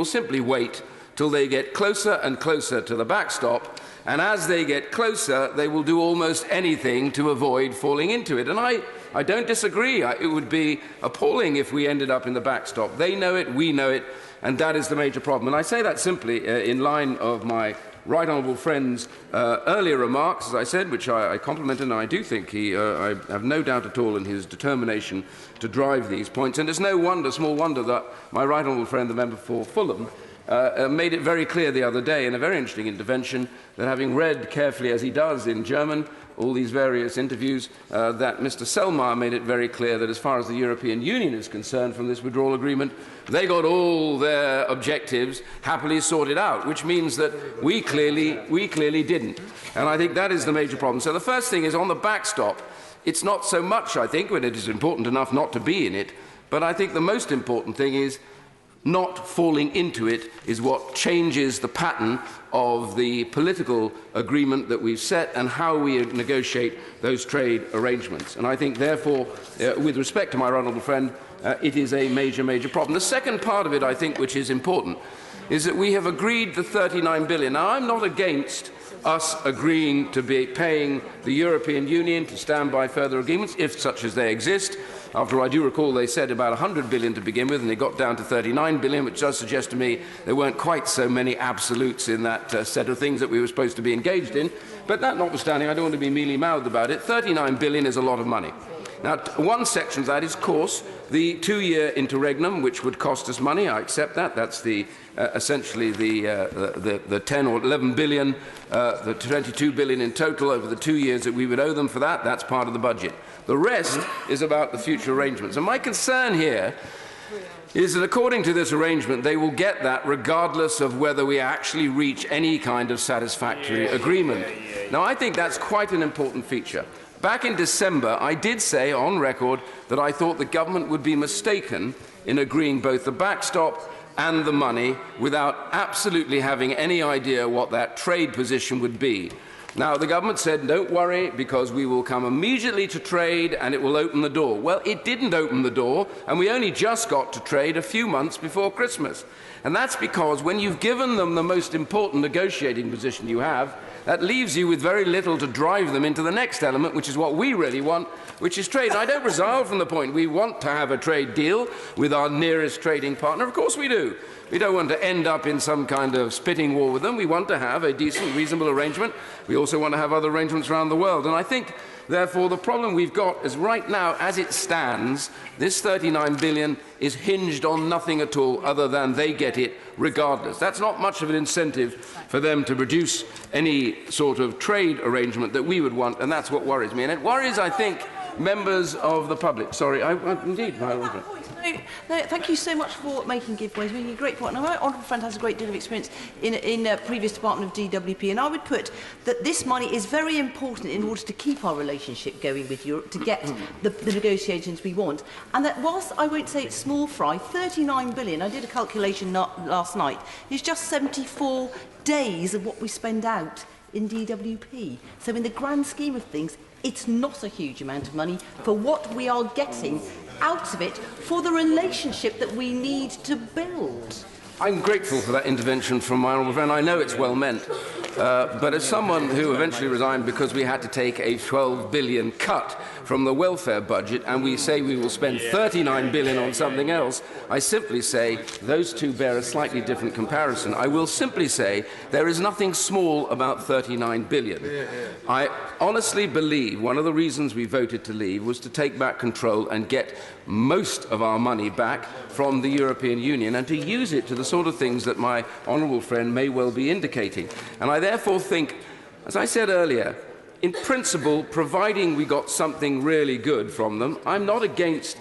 simply wait till they get closer and closer to the backstop, and as they get closer, they will do almost anything to avoid falling into it. And I don't disagree. It would be appalling if we ended up in the backstop. They know it, we know it, and that is the major problem. And I say that simply in line of my right honourable friend's earlier remarks, as I said, which I complimented, and I do think I have no doubt at all in his determination to drive these points. And it's no wonder, small wonder, that my right honourable friend, the member for Fulham, made it very clear the other day in a very interesting intervention that, having read carefully, as he does in German, all these various interviews, that Mr. Selmayr made it very clear that as far as the European Union is concerned from this withdrawal agreement, they got all their objectives happily sorted out, which means that we clearly didn't. And I think that is the major problem. So the first thing is, on the backstop, it's not so much, I think, when it is important enough not to be in it, but I think the most important thing is not falling into it is what changes the pattern of the political agreement that we've set and how we negotiate those trade arrangements. And I think, therefore, with respect to my honourable friend, it is a major, major problem. The second part of it, I think, which is important, is that we have agreed the £39 billion. Now, I'm not against us agreeing to be paying the European Union to stand by further agreements, if such as they exist. After all, I do recall they said about £100 billion to begin with, and they got down to £39 billion, which does suggest to me there weren't quite so many absolutes in that set of things that we were supposed to be engaged in. But that notwithstanding, I don't want to be mealy-mouthed about it. £39 billion is a lot of money. Now, one section of that is, of course, the two-year interregnum, which would cost us money. I accept that. That's essentially the 10 or 11 billion, the 22 billion in total over the 2 years that we would owe them for that. That's part of the budget. The rest is about the future arrangements. And my concern here is that, according to this arrangement, they will get that regardless of whether we actually reach any kind of satisfactory agreement. Now, I think that's quite an important feature. Back in December, I did say on record that I thought the government would be mistaken in agreeing both the backstop and the money without absolutely having any idea what that trade position would be. Now, the government said, don't worry, because we will come immediately to trade and it will open the door. Well, it didn't open the door, and we only just got to trade a few months before Christmas. And that's because when you've given them the most important negotiating position you have, that leaves you with very little to drive them into the next element, which is what we really want, which is trade. I don't resile from the point we want to have a trade deal with our nearest trading partner. Of course we do. We don't want to end up in some kind of spitting war with them. We want to have a decent, reasonable arrangement. We also want to have other arrangements around the world. And I think, therefore, the problem we've got is right now, as it stands, this £39 billion is hinged on nothing at all other than they get it regardless. That's not much of an incentive for them to produce any sort of trade arrangement that we would want, and that's what worries me. And it worries, I think, members of the public. Sorry, indeed, my honourable friend. No, thank you so much for making giveaways, making a great point. Now, my honourable friend has a great deal of experience in a previous department of DWP, and I would put that this money is very important in order to keep our relationship going with Europe, to get the negotiations we want. And that whilst I won't say it's small fry, 39 billion, I did a calculation last night, is just 74 days of what we spend out in DWP. So in the grand scheme of things, it's not a huge amount of money for what we are getting out of it for the relationship that we need to build. I'm grateful for that intervention from my honourable friend. I know it's well meant. But as someone who eventually resigned because we had to take a 12 billion cut from the welfare budget and we say we will spend 39 billion on something else, I simply say those two bear a slightly different comparison. I will simply say there is nothing small about 39 billion. I honestly believe one of the reasons we voted to leave was to take back control and get most of our money back from the European Union and to use it to the sort of things that my honourable friend may well be indicating. And I therefore think, as I said earlier, in principle, providing we got something really good from them, I'm not against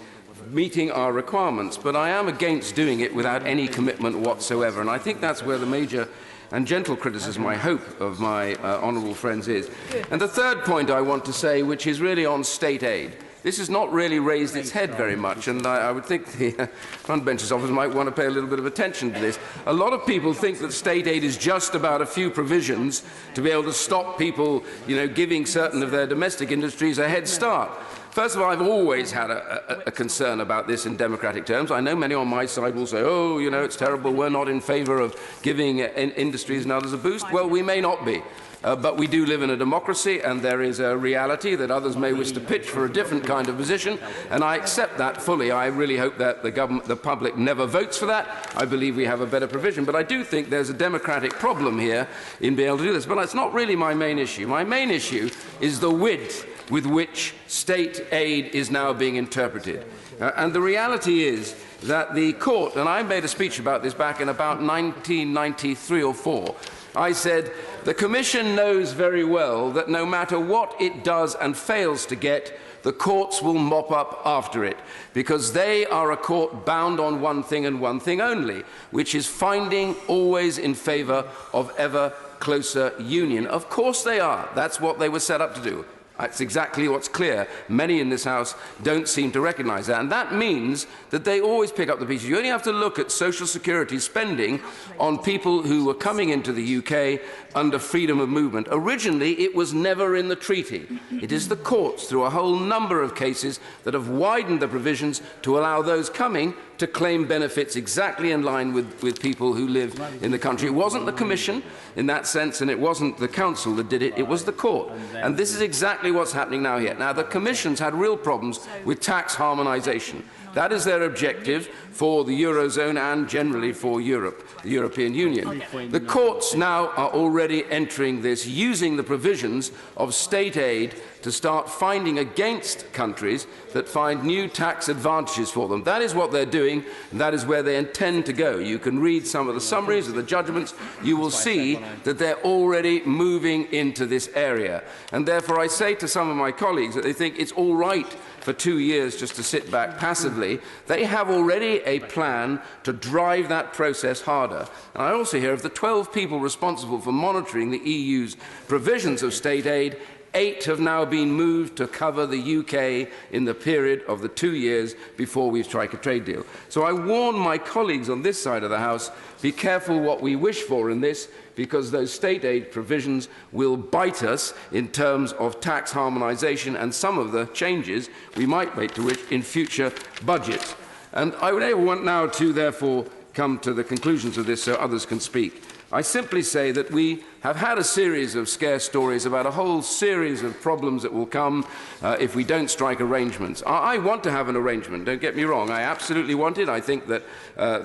meeting our requirements, but I am against doing it without any commitment whatsoever. And I think that's where the major and gentle criticism, I hope, of my honourable friends is. And the third point I want to say, which is really on state aid. This has not really raised its head very much, and I would think the front benches officers might want to pay a little bit of attention to this. A lot of people think that state aid is just about a few provisions to be able to stop people, giving certain of their domestic industries a head start. First of all, I've always had a concern about this in democratic terms. I know many on my side will say, oh, it's terrible, we're not in favour of giving industries and others a boost. Well, we may not be. But we do live in a democracy, and there is a reality that others may wish to pitch for a different kind of position, and I accept that fully. I really hope that the public never votes for that. I believe we have a better provision. But I do think there's a democratic problem here in being able to do this. But it's not really my main issue. My main issue is the width with which state aid is now being interpreted. And the reality is that the court, and I made a speech about this back in about 1993 or 4, I said, the Commission knows very well that no matter what it does and fails to get, the courts will mop up after it, because they are a court bound on one thing and one thing only, which is finding always in favour of ever closer union. Of course they are. That's what they were set up to do. That's exactly what's clear. Many in this House don't seem to recognise that. And that means that they always pick up the pieces. You only have to look at social security spending on people who were coming into the UK under freedom of movement. Originally, it was never in the treaty. It is the courts, through a whole number of cases, that have widened the provisions to allow those coming to claim benefits exactly in line with people who live in the country. It wasn't the Commission in that sense, and it wasn't the Council that did it, it was the Court. And this is exactly what's happening now here. Now, the Commission's had real problems with tax harmonisation. That is their objective for the Eurozone and generally for Europe, the European Union. The courts now are already entering this, using the provisions of state aid to start finding against countries that find new tax advantages for them. That is what they're doing, and that is where they intend to go. You can read some of the summaries of the judgments. You will see that they're already moving into this area. And therefore I say to some of my colleagues that they think it's all right for 2 years just to sit back passively. They have already a plan to drive that process harder. And I also hear of the 12 people responsible for monitoring the EU's provisions of state aid, 8 have now been moved to cover the UK in the period of the 2 years before we strike a trade deal. So I warn my colleagues on this side of the House, be careful what we wish for in this, because those state aid provisions will bite us in terms of tax harmonisation and some of the changes we might make to it in future budgets. And I would want now to therefore come to the conclusions of this so others can speak. I simply say that we have had a series of scare stories about a whole series of problems that will come if we don't strike arrangements. I want to have an arrangement, don't get me wrong. I absolutely want it. I think that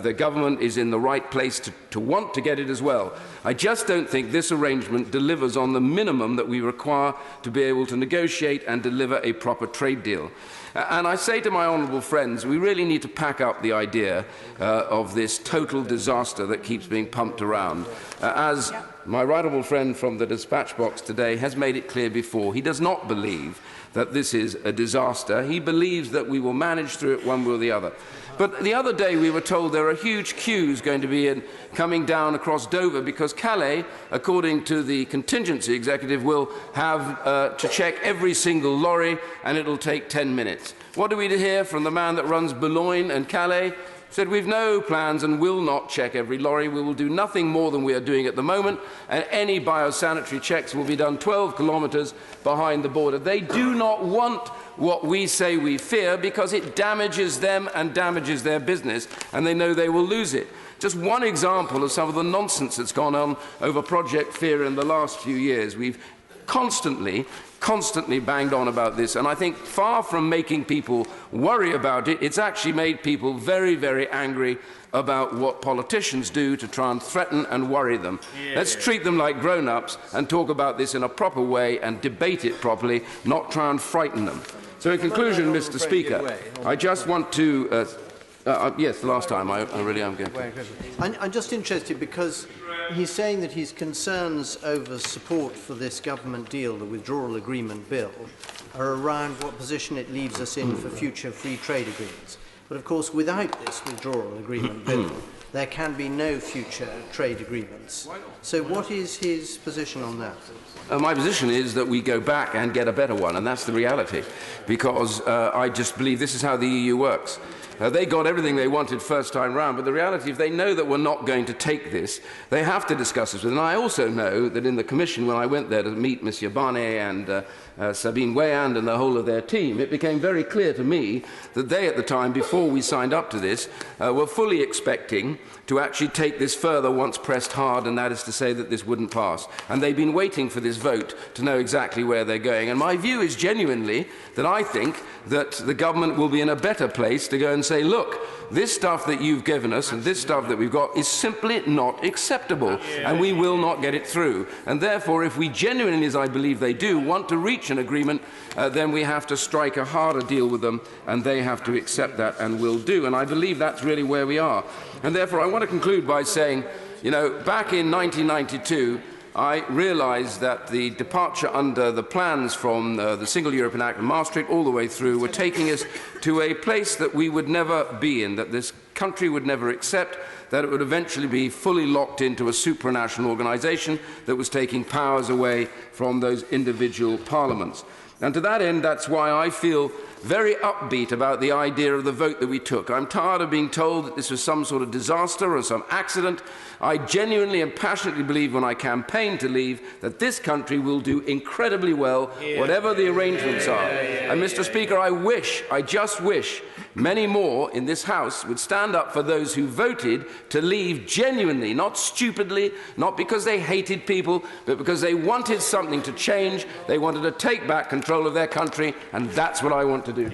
the government is in the right place to want to get it as well. I just don't think this arrangement delivers on the minimum that we require to be able to negotiate and deliver a proper trade deal. And I say to my honourable friends, we really need to pack up the idea of this total disaster that keeps being pumped around. As my right honourable friend from the dispatch box today has made it clear before, he does not believe that this is a disaster. He believes that we will manage through it one way or the other. But the other day we were told there are huge queues going to be coming down across Dover because Calais, according to the contingency executive, will have to check every single lorry and it'll take 10 minutes. What do we hear from the man that runs Boulogne and Calais? Said we've no plans and will not check every lorry. We will do nothing more than we are doing at the moment, and any biosanitary checks will be done 12 kilometres behind the border. They do not want what we say we fear because it damages them and damages their business, and they know they will lose it. Just one example of some of the nonsense that's gone on over Project Fear in the last few years. We've constantly banged on about this, and I think far from making people worry about it, it's actually made people very, very angry about what politicians do to try and threaten and worry them. Let's treat them like grown-ups and talk about this in a proper way and debate it properly, not try and frighten them. So in conclusion, Mr. Speaker, I just want to yes, the last time, I really am going to. I'm just interested because he's saying that his concerns over support for this government deal, the withdrawal agreement bill, are around what position it leaves us in for future free trade agreements. But of course, without this withdrawal agreement bill, there can be no future trade agreements. So what is his position on that? My position is that we go back and get a better one, and that's the reality, because I just believe this is how the EU works. They got everything they wanted first time round, but the reality, if they know that we're not going to take this, they have to discuss this with them. And I also know that in the Commission, when I went there to meet Monsieur Barnier and Sabine Weyand and the whole of their team, it became very clear to me that they, at the time, before we signed up to this, were fully expecting to actually take this further once pressed hard, and that is to say that this wouldn't pass. And they've been waiting for this vote to know exactly where they're going. And my view is genuinely that I think that the government will be in a better place to go and say, look, this stuff that you've given us and this stuff that we've got is simply not acceptable, and we will not get it through. And therefore, if we genuinely, as I believe they do, want to reach an agreement, then we have to strike a harder deal with them, and they have to accept that, and will do. And I believe that's really where we are. And therefore, I want to conclude by saying, you know, back in 1992, I realised that the departure under the plans from the Single European Act of Maastricht all the way through were taking us to a place that we would never be in, that this country would never accept, that it would eventually be fully locked into a supranational organisation that was taking powers away from those individual parliaments. And to that end, that's why I feel very upbeat about the idea of the vote that we took. I'm tired of being told that this was some sort of disaster or some accident. I genuinely and passionately believe when I campaign to leave that this country will do incredibly well, whatever the arrangements are. And Mr. Speaker, I just wish many more in this House would stand up for those who voted to leave genuinely, not stupidly, not because they hated people, but because they wanted something to change, they wanted to take back control of their country, and that's what I want to do.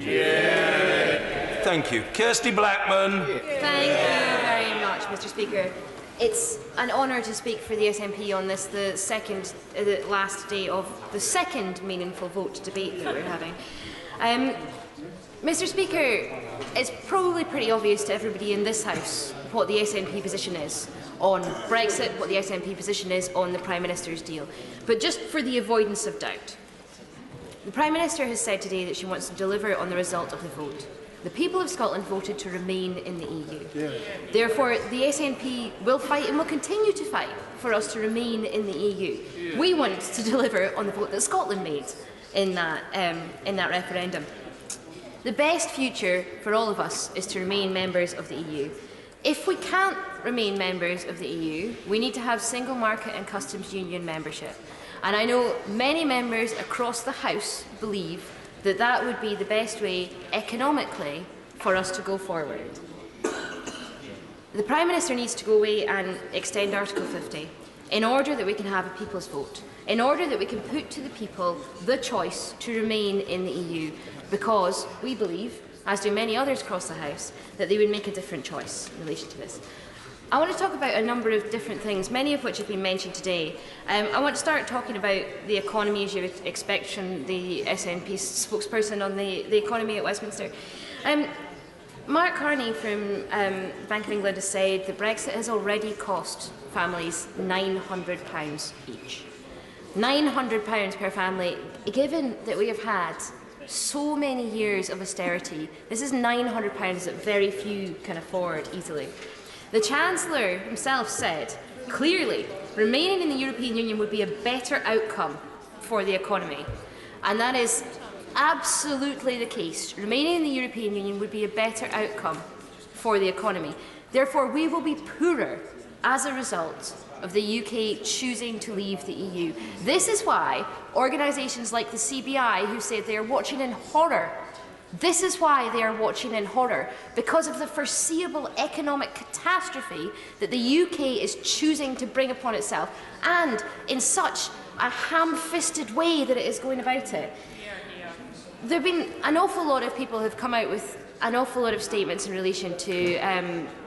Thank you. Kirsty Blackman. Thank you very much, Mr. Speaker. It's an honour to speak for the SNP on this, the last day of the second meaningful vote debate that we're having. Mr. Speaker, it's probably pretty obvious to everybody in this House what the SNP position is on Brexit, what the SNP position is on the Prime Minister's deal. But just for the avoidance of doubt, the Prime Minister has said today that she wants to deliver on the result of the vote. The people of Scotland voted to remain in the EU. Therefore, the SNP will fight and will continue to fight for us to remain in the EU. We want to deliver on the vote that Scotland made in that referendum. The best future for all of us is to remain members of the EU. If we can't remain members of the EU, we need to have single market and customs union membership. And I know many members across the House believe that that would be the best way economically for us to go forward. The Prime Minister needs to go away and extend Article 50 in order that we can have a people's vote, in order that we can put to the people the choice to remain in the EU, because we believe, as do many others across the House, that they would make a different choice in relation to this. I want to talk about a number of different things, many of which have been mentioned today. I want to start talking about the economy, as you would expect from the SNP spokesperson on the economy at Westminster. Mark Carney from Bank of England has said that Brexit has already cost families £900 each. £900 per family, given that we have had so many years of austerity. This is £900 that very few can afford easily. The Chancellor himself said, clearly, remaining in the European Union would be a better outcome for the economy. And that is absolutely the case. Remaining in the European Union would be a better outcome for the economy. Therefore, we will be poorer as a result of the UK choosing to leave the EU. This is why organisations like the CBI, who said they are watching in horror, this is why they are watching in horror, because of the foreseeable economic catastrophe that the UK is choosing to bring upon itself, and in such a ham-fisted way that it is going about it. There have been an awful lot of people who have come out with an awful lot of statements in relation to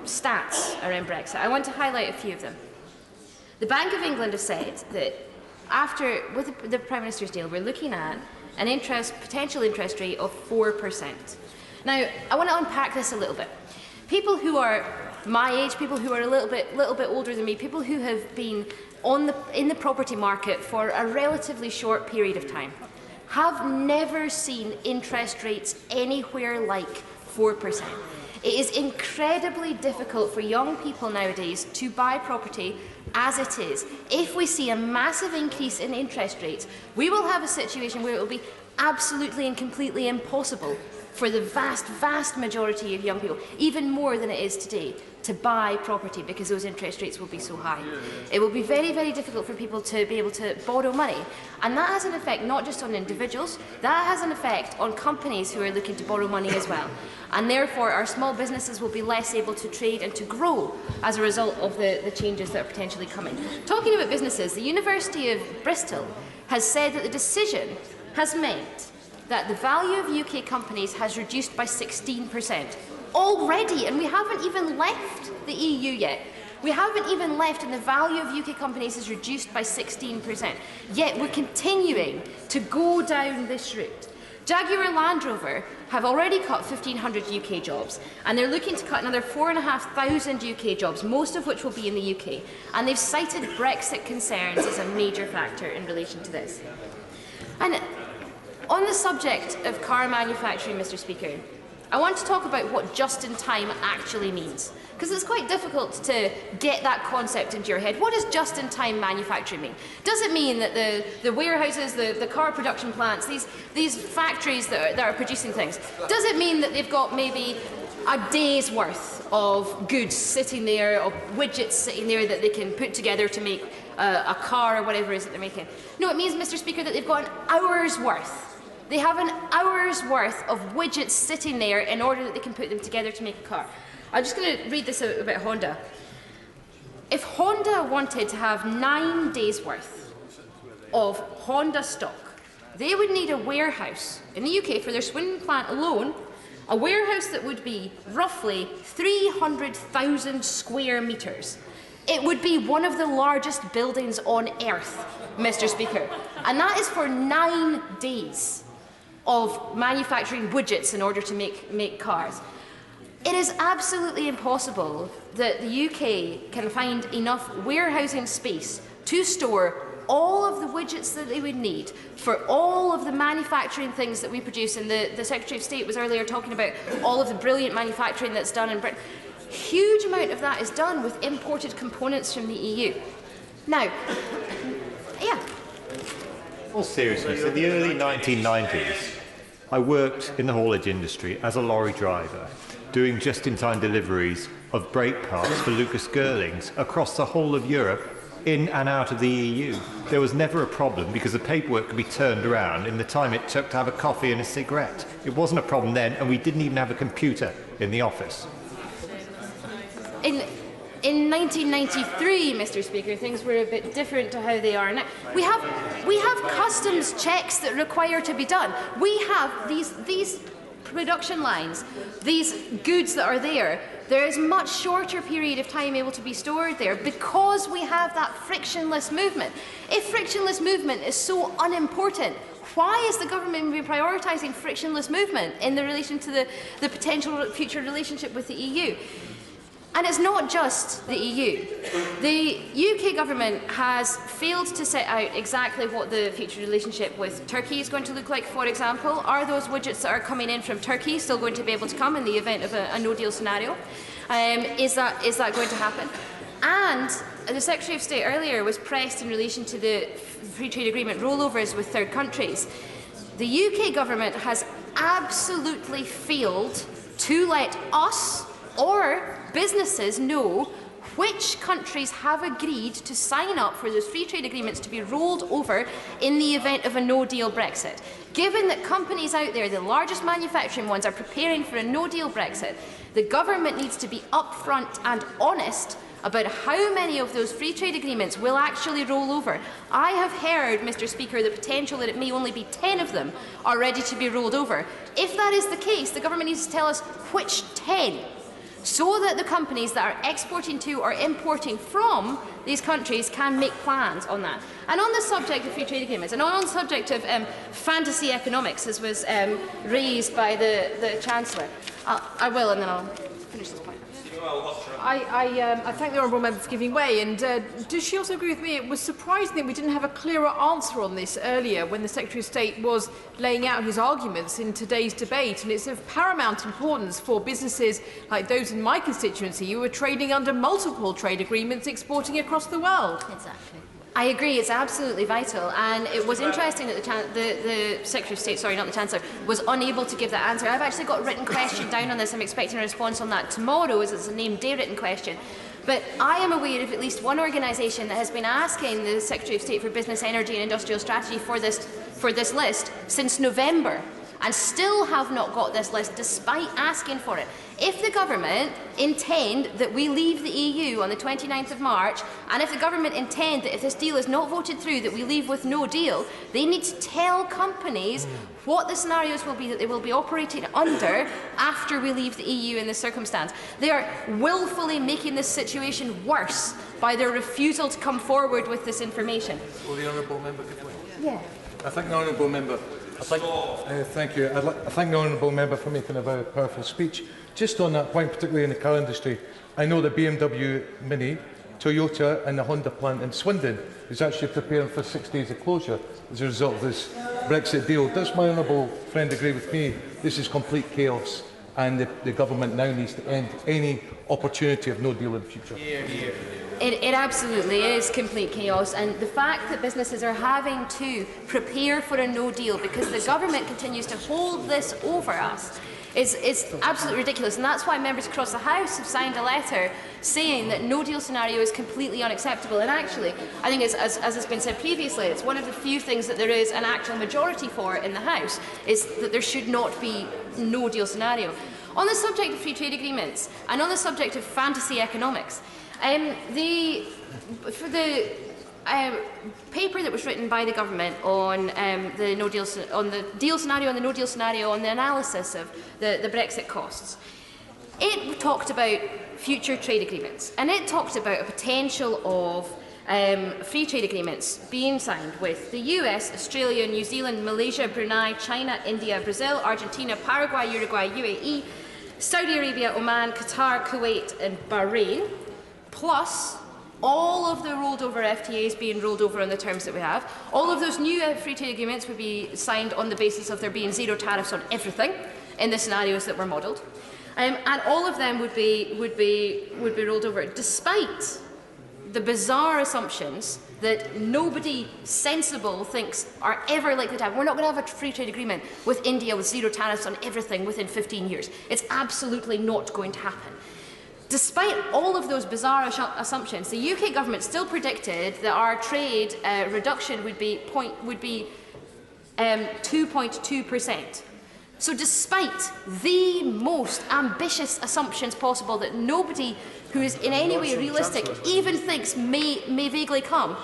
stats around Brexit. I want to highlight a few of them. The Bank of England has said that with the Prime Minister's deal, we're looking at an potential interest rate of 4%. Now, I want to unpack this a little bit. People who are my age, people who are a little bit older than me, people who have been in the property market for a relatively short period of time, have never seen interest rates anywhere like 4%. It is incredibly difficult for young people nowadays to buy property as it is. If we see a massive increase in interest rates, we will have a situation where it will be absolutely and completely impossible for the vast, vast majority of young people, even more than it is today, to buy property because those interest rates will be so high. It will be very, very difficult for people to be able to borrow money. And that has an effect not just on individuals, that has an effect on companies who are looking to borrow money as well. And therefore, our small businesses will be less able to trade and to grow as a result of the changes that are potentially coming. Talking about businesses, the University of Bristol has said that the decision has meant that the value of UK companies has reduced by 16% already, and we haven't even left the EU yet. We haven't even left, and the value of UK companies is reduced by 16%. Yet we're continuing to go down this route. Jaguar Land Rover have already cut 1,500 UK jobs, and they're looking to cut another 4,500 UK jobs, most of which will be in the UK. And they've cited Brexit concerns as a major factor in relation to this. And on the subject of car manufacturing, Mr. Speaker, I want to talk about what just-in-time actually means, because it's quite difficult to get that concept into your head. What does just-in-time manufacturing mean? Does it mean that the warehouses, the car production plants, these factories that are producing things, does it mean that they've got maybe a day's worth of goods sitting there, of widgets sitting there that they can put together to make a car or whatever it is that they're making? No, it means, Mr. Speaker, that they've got an hour's worth. They have an hour's worth of widgets sitting there in order that they can put them together to make a car. I'm just going to read this out about Honda. If Honda wanted to have 9 days' worth of Honda stock, they would need a warehouse in the UK for their Swindon plant alone, a warehouse that would be roughly 300,000 square metres. It would be one of the largest buildings on earth, Mr. Speaker, and that is for 9 days of manufacturing widgets in order to make cars. It is absolutely impossible that the UK can find enough warehousing space to store all of the widgets that they would need for all of the manufacturing things that we produce. And the Secretary of State was earlier talking about all of the brilliant manufacturing that's done in Britain. Huge amount of that is done with imported components from the EU. Now, yeah. All seriousness, in the early 1990s, I worked in the haulage industry as a lorry driver, doing just-in-time deliveries of brake parts for Lucas Girlings across the whole of Europe, in and out of the EU. There was never a problem because the paperwork could be turned around in the time it took to have a coffee and a cigarette. It wasn't a problem then, and we didn't even have a computer in the office. In 1993, Mr. Speaker, things were a bit different to how they are now. We have customs checks that require to be done. We have these production lines, these goods that are there. There is much shorter period of time able to be stored there because we have that frictionless movement. If frictionless movement is so unimportant, why is the government prioritising frictionless movement in relation to the potential future relationship with the EU? And it's not just the EU. The UK government has failed to set out exactly what the future relationship with Turkey is going to look like, for example. Are those widgets that are coming in from Turkey still going to be able to come in the event of a no-deal scenario? Is that going to happen? And the Secretary of State earlier was pressed in relation to the free trade agreement rollovers with third countries. The UK government has absolutely failed to let us or businesses know which countries have agreed to sign up for those free trade agreements to be rolled over in the event of a no-deal Brexit. Given that companies out there, the largest manufacturing ones, are preparing for a no-deal Brexit, the government needs to be upfront and honest about how many of those free trade agreements will actually roll over. I have heard, Mr. Speaker, the potential that it may only be 10 of them are ready to be rolled over. If that is the case, the government needs to tell us which 10, so that the companies that are exporting to or importing from these countries can make plans on that. And on the subject of free trade agreements, and on the subject of fantasy economics, as was raised by the Chancellor, I will, and then I'll finish this point. I thank the honourable member for giving way, and does she also agree with me? It was surprising that we didn't have a clearer answer on this earlier when the Secretary of State was laying out his arguments in today's debate, and it's of paramount importance for businesses like those in my constituency who are trading under multiple trade agreements exporting across the world. Exactly. I agree, it's absolutely vital, and it was interesting that the Secretary of State, sorry, not the Chancellor, was unable to give that answer. I've actually got a written question down on this. I'm expecting a response on that tomorrow, as it's a named day written question. But I am aware of at least one organisation that has been asking the Secretary of State for Business, Energy and Industrial Strategy for this list since November, and still have not got this list despite asking for it. If the government intend that we leave the EU on the 29th of March, and if the government intend that if this deal is not voted through that we leave with no deal, they need to tell companies what the scenarios will be that they will be operating under after we leave the EU in this circumstance. They are willfully making this situation worse by their refusal to come forward with this information. Will the honourable member give way? Yeah. I thank the honourable member. Thank you. I thank the honourable member for making a very powerful speech. Just on that point, particularly in the car industry, I know the BMW Mini, Toyota and the Honda plant in Swindon is actually preparing for 6 days of closure as a result of this Brexit deal. Does my honourable friend agree with me? This is complete chaos, and the government now needs to end any opportunity of no deal in the future. It absolutely is complete chaos, and the fact that businesses are having to prepare for a no deal because the government continues to hold this over us is absolutely ridiculous, and that's why members across the House have signed a letter saying that no deal scenario is completely unacceptable. And actually, I think as has been said previously, it's one of the few things that there is an actual majority for in the House, is that there should not be no deal scenario. On the subject of free trade agreements and on the subject of fantasy economics, for the paper that was written by the government on the no deal, on the deal scenario and the no deal scenario, on the analysis of the Brexit costs, it talked about future trade agreements, and it talked about a potential of free trade agreements being signed with the US, Australia, New Zealand, Malaysia, Brunei, China, India, Brazil, Argentina, Paraguay, Uruguay, UAE, Saudi Arabia, Oman, Qatar, Kuwait and Bahrain, plus all of the rolled over FTAs being rolled over on the terms that we have. All of those new free trade agreements would be signed on the basis of there being zero tariffs on everything in the scenarios that were modelled. And all of them would be rolled over, despite the bizarre assumptions that nobody sensible thinks are ever likely to happen. We're not going to have a free trade agreement with India with zero tariffs on everything within 15 years. It's absolutely not going to happen. Despite all of those bizarre assumptions, the UK government still predicted that our trade reduction would be 2.2%. So despite the most ambitious assumptions possible that nobody who is in any way realistic even thinks may vaguely come,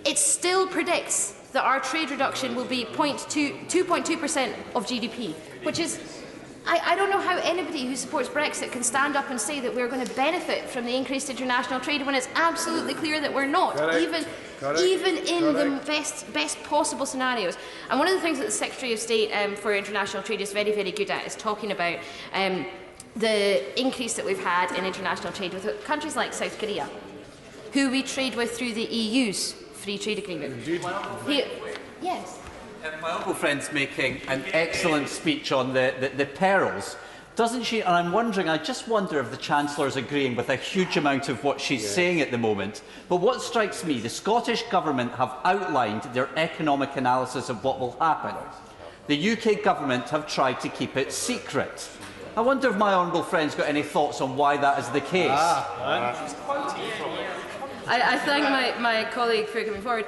it still predicts that our trade reduction will be 2.2% of GDP, which is, I don't know how anybody who supports Brexit can stand up and say that we're going to benefit from the increased international trade when it's absolutely clear that we're not, even in the best possible scenarios. And one of the things that the Secretary of State for International Trade is very, very good at is talking about the increase that we've had in international trade with countries like South Korea, who we trade with through the EU's free trade agreement. Yes. My honourable friend's making an excellent speech on the perils, doesn't she? And I'm wondering, I just wonder if the Chancellor is agreeing with a huge amount of what she's saying at the moment. But what strikes me, the Scottish Government have outlined their economic analysis of what will happen. The UK Government have tried to keep it secret. I wonder if my honourable friend's got any thoughts on why that is the case. I thank my colleague for coming forward.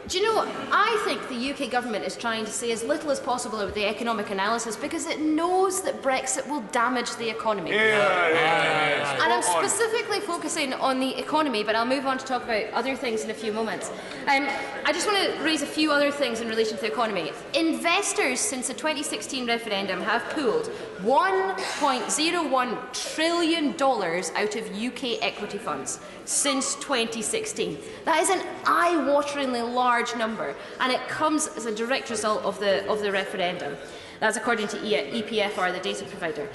Do you know, I think the UK government is trying to say as little as possible about the economic analysis because it knows that Brexit will damage the economy. And I'm specifically focusing on the economy, but I'll move on to talk about other things in a few moments. I just want to raise a few other things in relation to the economy. Investors since the 2016 referendum have pooled $1.01 trillion out of UK equity funds since 2016. That is an eye-wateringly large number, and it comes as a direct result of the referendum. That's according to EPFR, the data provider.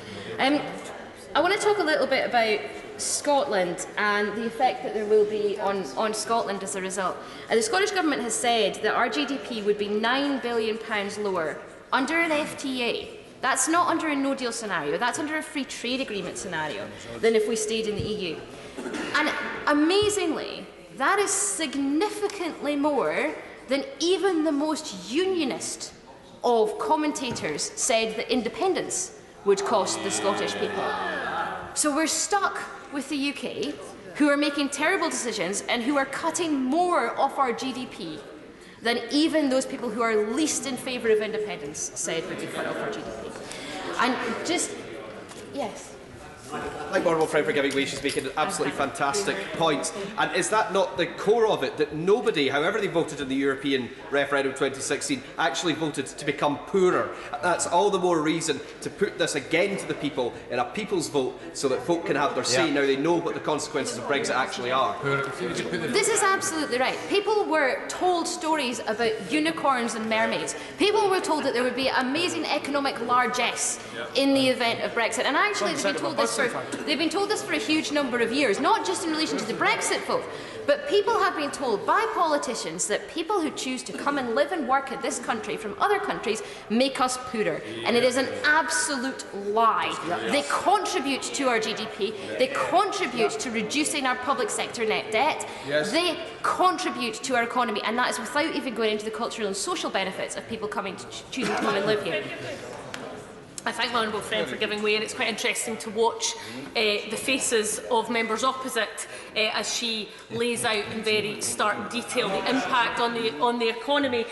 I want to talk a little bit about Scotland and the effect that there will be on Scotland as a result. The Scottish Government has said that our GDP would be £9 billion lower under an FTA. That's not under a no-deal scenario, that's under a free trade agreement scenario than if we stayed in the EU. And amazingly, that is significantly more than even the most unionist of commentators said that independence would cost the Scottish people. So we're stuck with the UK, who are making terrible decisions and who are cutting more off our GDP than even those people who are least in favour of independence said would be cut off our GDP. And just, yes. Thank my honourable friend for giving way. She's making an absolutely fantastic point. And is that not the core of it, that nobody, however they voted in the European referendum 2016, actually voted to become poorer? That's all the more reason to put this again to the people in a people's vote so that folk can have their say. Now they know what the consequences of Brexit actually are. This is absolutely right. People were told stories about unicorns and mermaids. People were told that there would be amazing economic largesse in the event of Brexit. And actually they've been told this for a huge number of years, not just in relation to the Brexit vote, but people have been told by politicians that people who choose to come and live and work in this country from other countries make us poorer. And it is an absolute lie. They contribute to our GDP, they contribute to reducing our public sector net debt, they contribute to our economy, and that is without even going into the cultural and social benefits of people choosing to come and live here. I thank my honourable friend for giving way, and it's quite interesting to watch the faces of members opposite as she lays out in very stark detail the impact on the economy.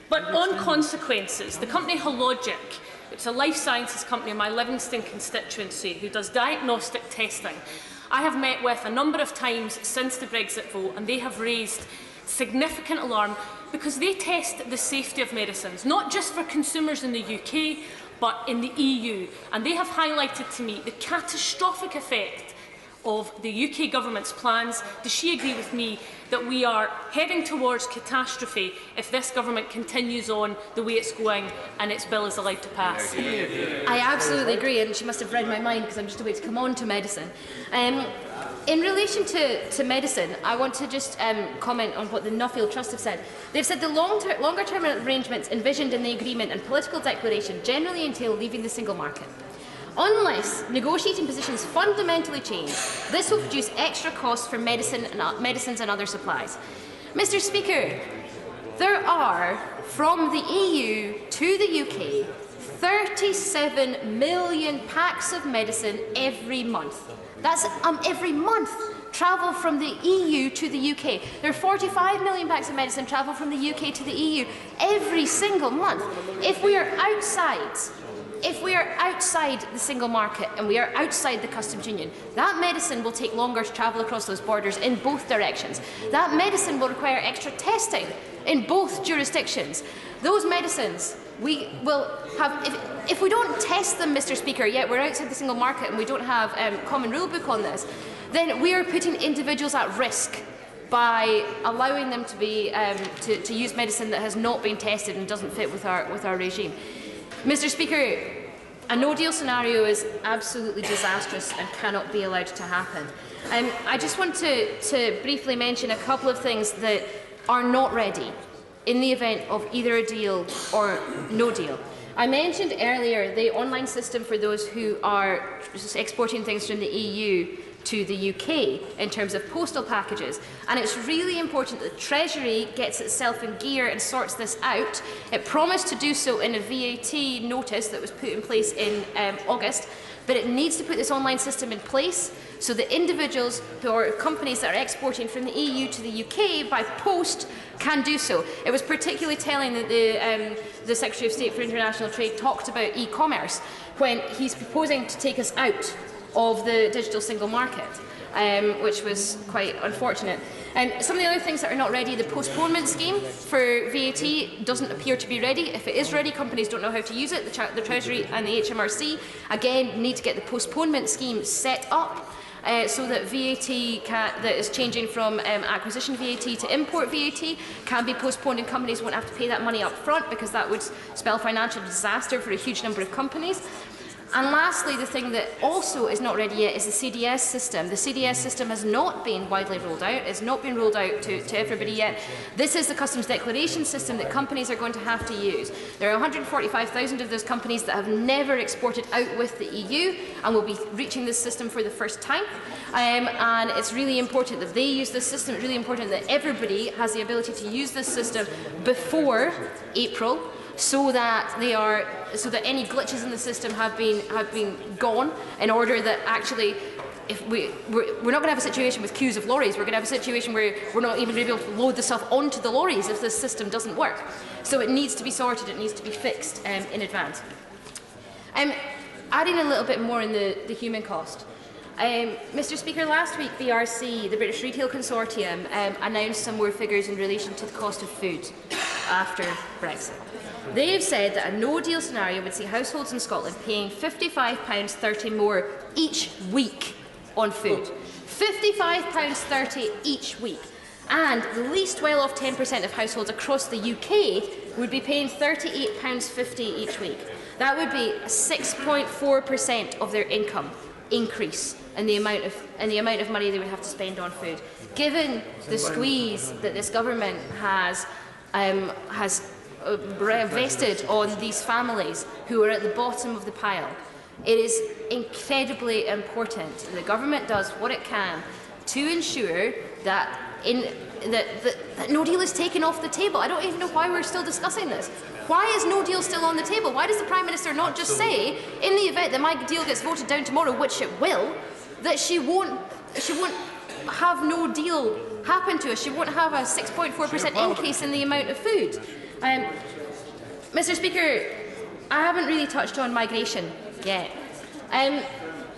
But on consequences, the company Hologic, it's a life sciences company in my Livingston constituency who does diagnostic testing, I have met with a number of times since the Brexit vote, and they have raised significant alarm because they test the safety of medicines, not just for consumers in the UK, but in the EU. And they have highlighted to me the catastrophic effect of the UK government's plans. Does she agree with me that we are heading towards catastrophe if this government continues on the way it's going and its bill is allowed to pass? I absolutely agree, and she must have read my mind because I'm just about to come on to medicine. In relation to medicine, I want to just comment on what the Nuffield Trust have said. They've said the longer-term arrangements envisioned in the agreement and political declaration generally entail leaving the single market. Unless negotiating positions fundamentally change, this will produce extra costs for medicines and other supplies. Mr. Speaker, there are, from the EU to the UK, 37 million packs of medicine every month. That's every month travel from the EU to the UK. There are 45 million packs of medicine travel from the UK to the EU every single month. If we are outside the single market and we are outside the customs union, that medicine will take longer to travel across those borders in both directions. That medicine will require extra testing in both jurisdictions. Those medicines we will have, if we don't test them, Mr. Speaker, yet we're outside the single market and we don't have common rule book on this, then we are putting individuals at risk by allowing them to be to use medicine that has not been tested and doesn't fit with our regime. Mr. Speaker, a no-deal scenario is absolutely disastrous and cannot be allowed to happen. I just want to briefly mention a couple of things that are not ready in the event of either a deal or no deal. I mentioned earlier the online system for those who are exporting things from the EU to the UK in terms of postal packages, and it's really important that the Treasury gets itself in gear and sorts this out. It promised to do so in a VAT notice that was put in place in August, but it needs to put this online system in place so that individuals or companies that are exporting from the EU to the UK by post can do so. It was particularly telling that the Secretary of State for International Trade talked about e-commerce when he's proposing to take us out of the digital single market, which was quite unfortunate. Some of the other things that are not ready, the postponement scheme for VAT doesn't appear to be ready. If it is ready, companies don't know how to use it. The Treasury and the HMRC, again, need to get the postponement scheme set up so that VAT that is changing from acquisition VAT to import VAT can be postponed and companies won't have to pay that money up front because that would spell financial disaster for a huge number of companies. And lastly, the thing that also is not ready yet is the CDS system. The CDS system has not been widely rolled out. It's not been rolled out to everybody yet. This is the customs declaration system that companies are going to have to use. There are 145,000 of those companies that have never exported out with the EU and will be reaching this system for the first time. And it's really important that they use this system. It's really important that everybody has the ability to use this system before April, so that any glitches in the system have been gone, in order that actually, if we're not going to have a situation with queues of lorries. We're going to have a situation where we're not even going to be able to load the stuff onto the lorries if this system doesn't work. So it needs to be sorted. It needs to be fixed in advance. Adding a little bit more in the human cost. Mr. Speaker, last week BRC, the British Retail Consortium, announced some more figures in relation to the cost of food after Brexit. They've said that a no-deal scenario would see households in Scotland paying £55.30 more each week on food. £55.30 each week. And the least well-off 10% of households across the UK would be paying £38.50 each week. That would be a 6.4% of their income increase in the amount of money they would have to spend on food. Given the squeeze that this government has vested on these families who are at the bottom of the pile, it is incredibly important that the government does what it can to ensure that that no deal is taken off the table. I don't even know why we're still discussing this. Why is no deal still on the table? Why does the Prime Minister not just say, in the event that my deal gets voted down tomorrow, which it will, that she won't have no deal happen to us? She won't have a 6.4% increase in the amount of food. Mr. Speaker, I haven't really touched on migration yet.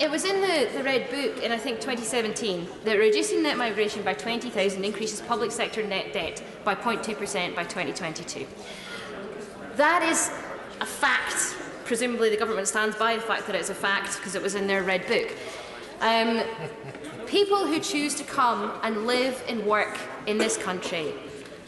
It was in the Red Book in, I think, 2017 that reducing net migration by 20,000 increases public sector net debt by 0.2% by 2022. That is a fact. Presumably the government stands by the fact that it's a fact because it was in their Red Book. People who choose to come and live and work in this country,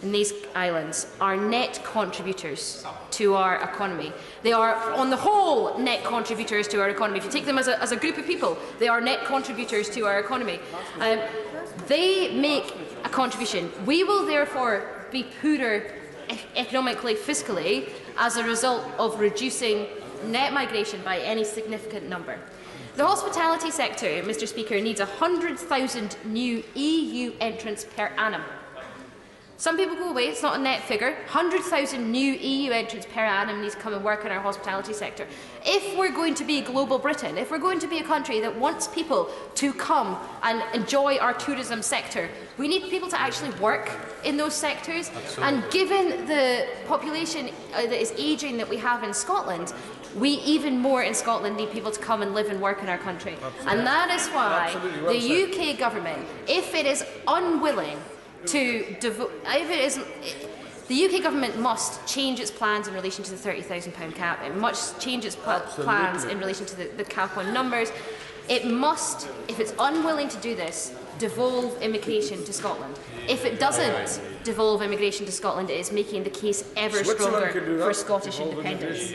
in these islands, are net contributors to our economy. They are, on the whole, net contributors to our economy. If you take them as a group of people, they are net contributors to our economy. They make a contribution. We will therefore be poorer economically, fiscally, as a result of reducing net migration by any significant number. The hospitality sector, Mr. Speaker, needs 100,000 new EU entrants per annum. Some people go away, it's not a net figure. 100,000 new EU entrants per annum need to come and work in our hospitality sector. If we're going to be global Britain, if we're going to be a country that wants people to come and enjoy our tourism sector, we need people to actually work in those sectors. Absolutely. And given the population that is ageing that we have in Scotland, we even more in Scotland need people to come and live and work in our country. Absolutely. And that is why the UK government, if it is unwilling to the UK government must change its plans in relation to the £30,000 cap. It must change its plans in relation to the cap on numbers. It must, if it's unwilling to do this, devolve immigration to Scotland. If it doesn't devolve immigration to Scotland, it is making the case ever stronger for Scottish independence.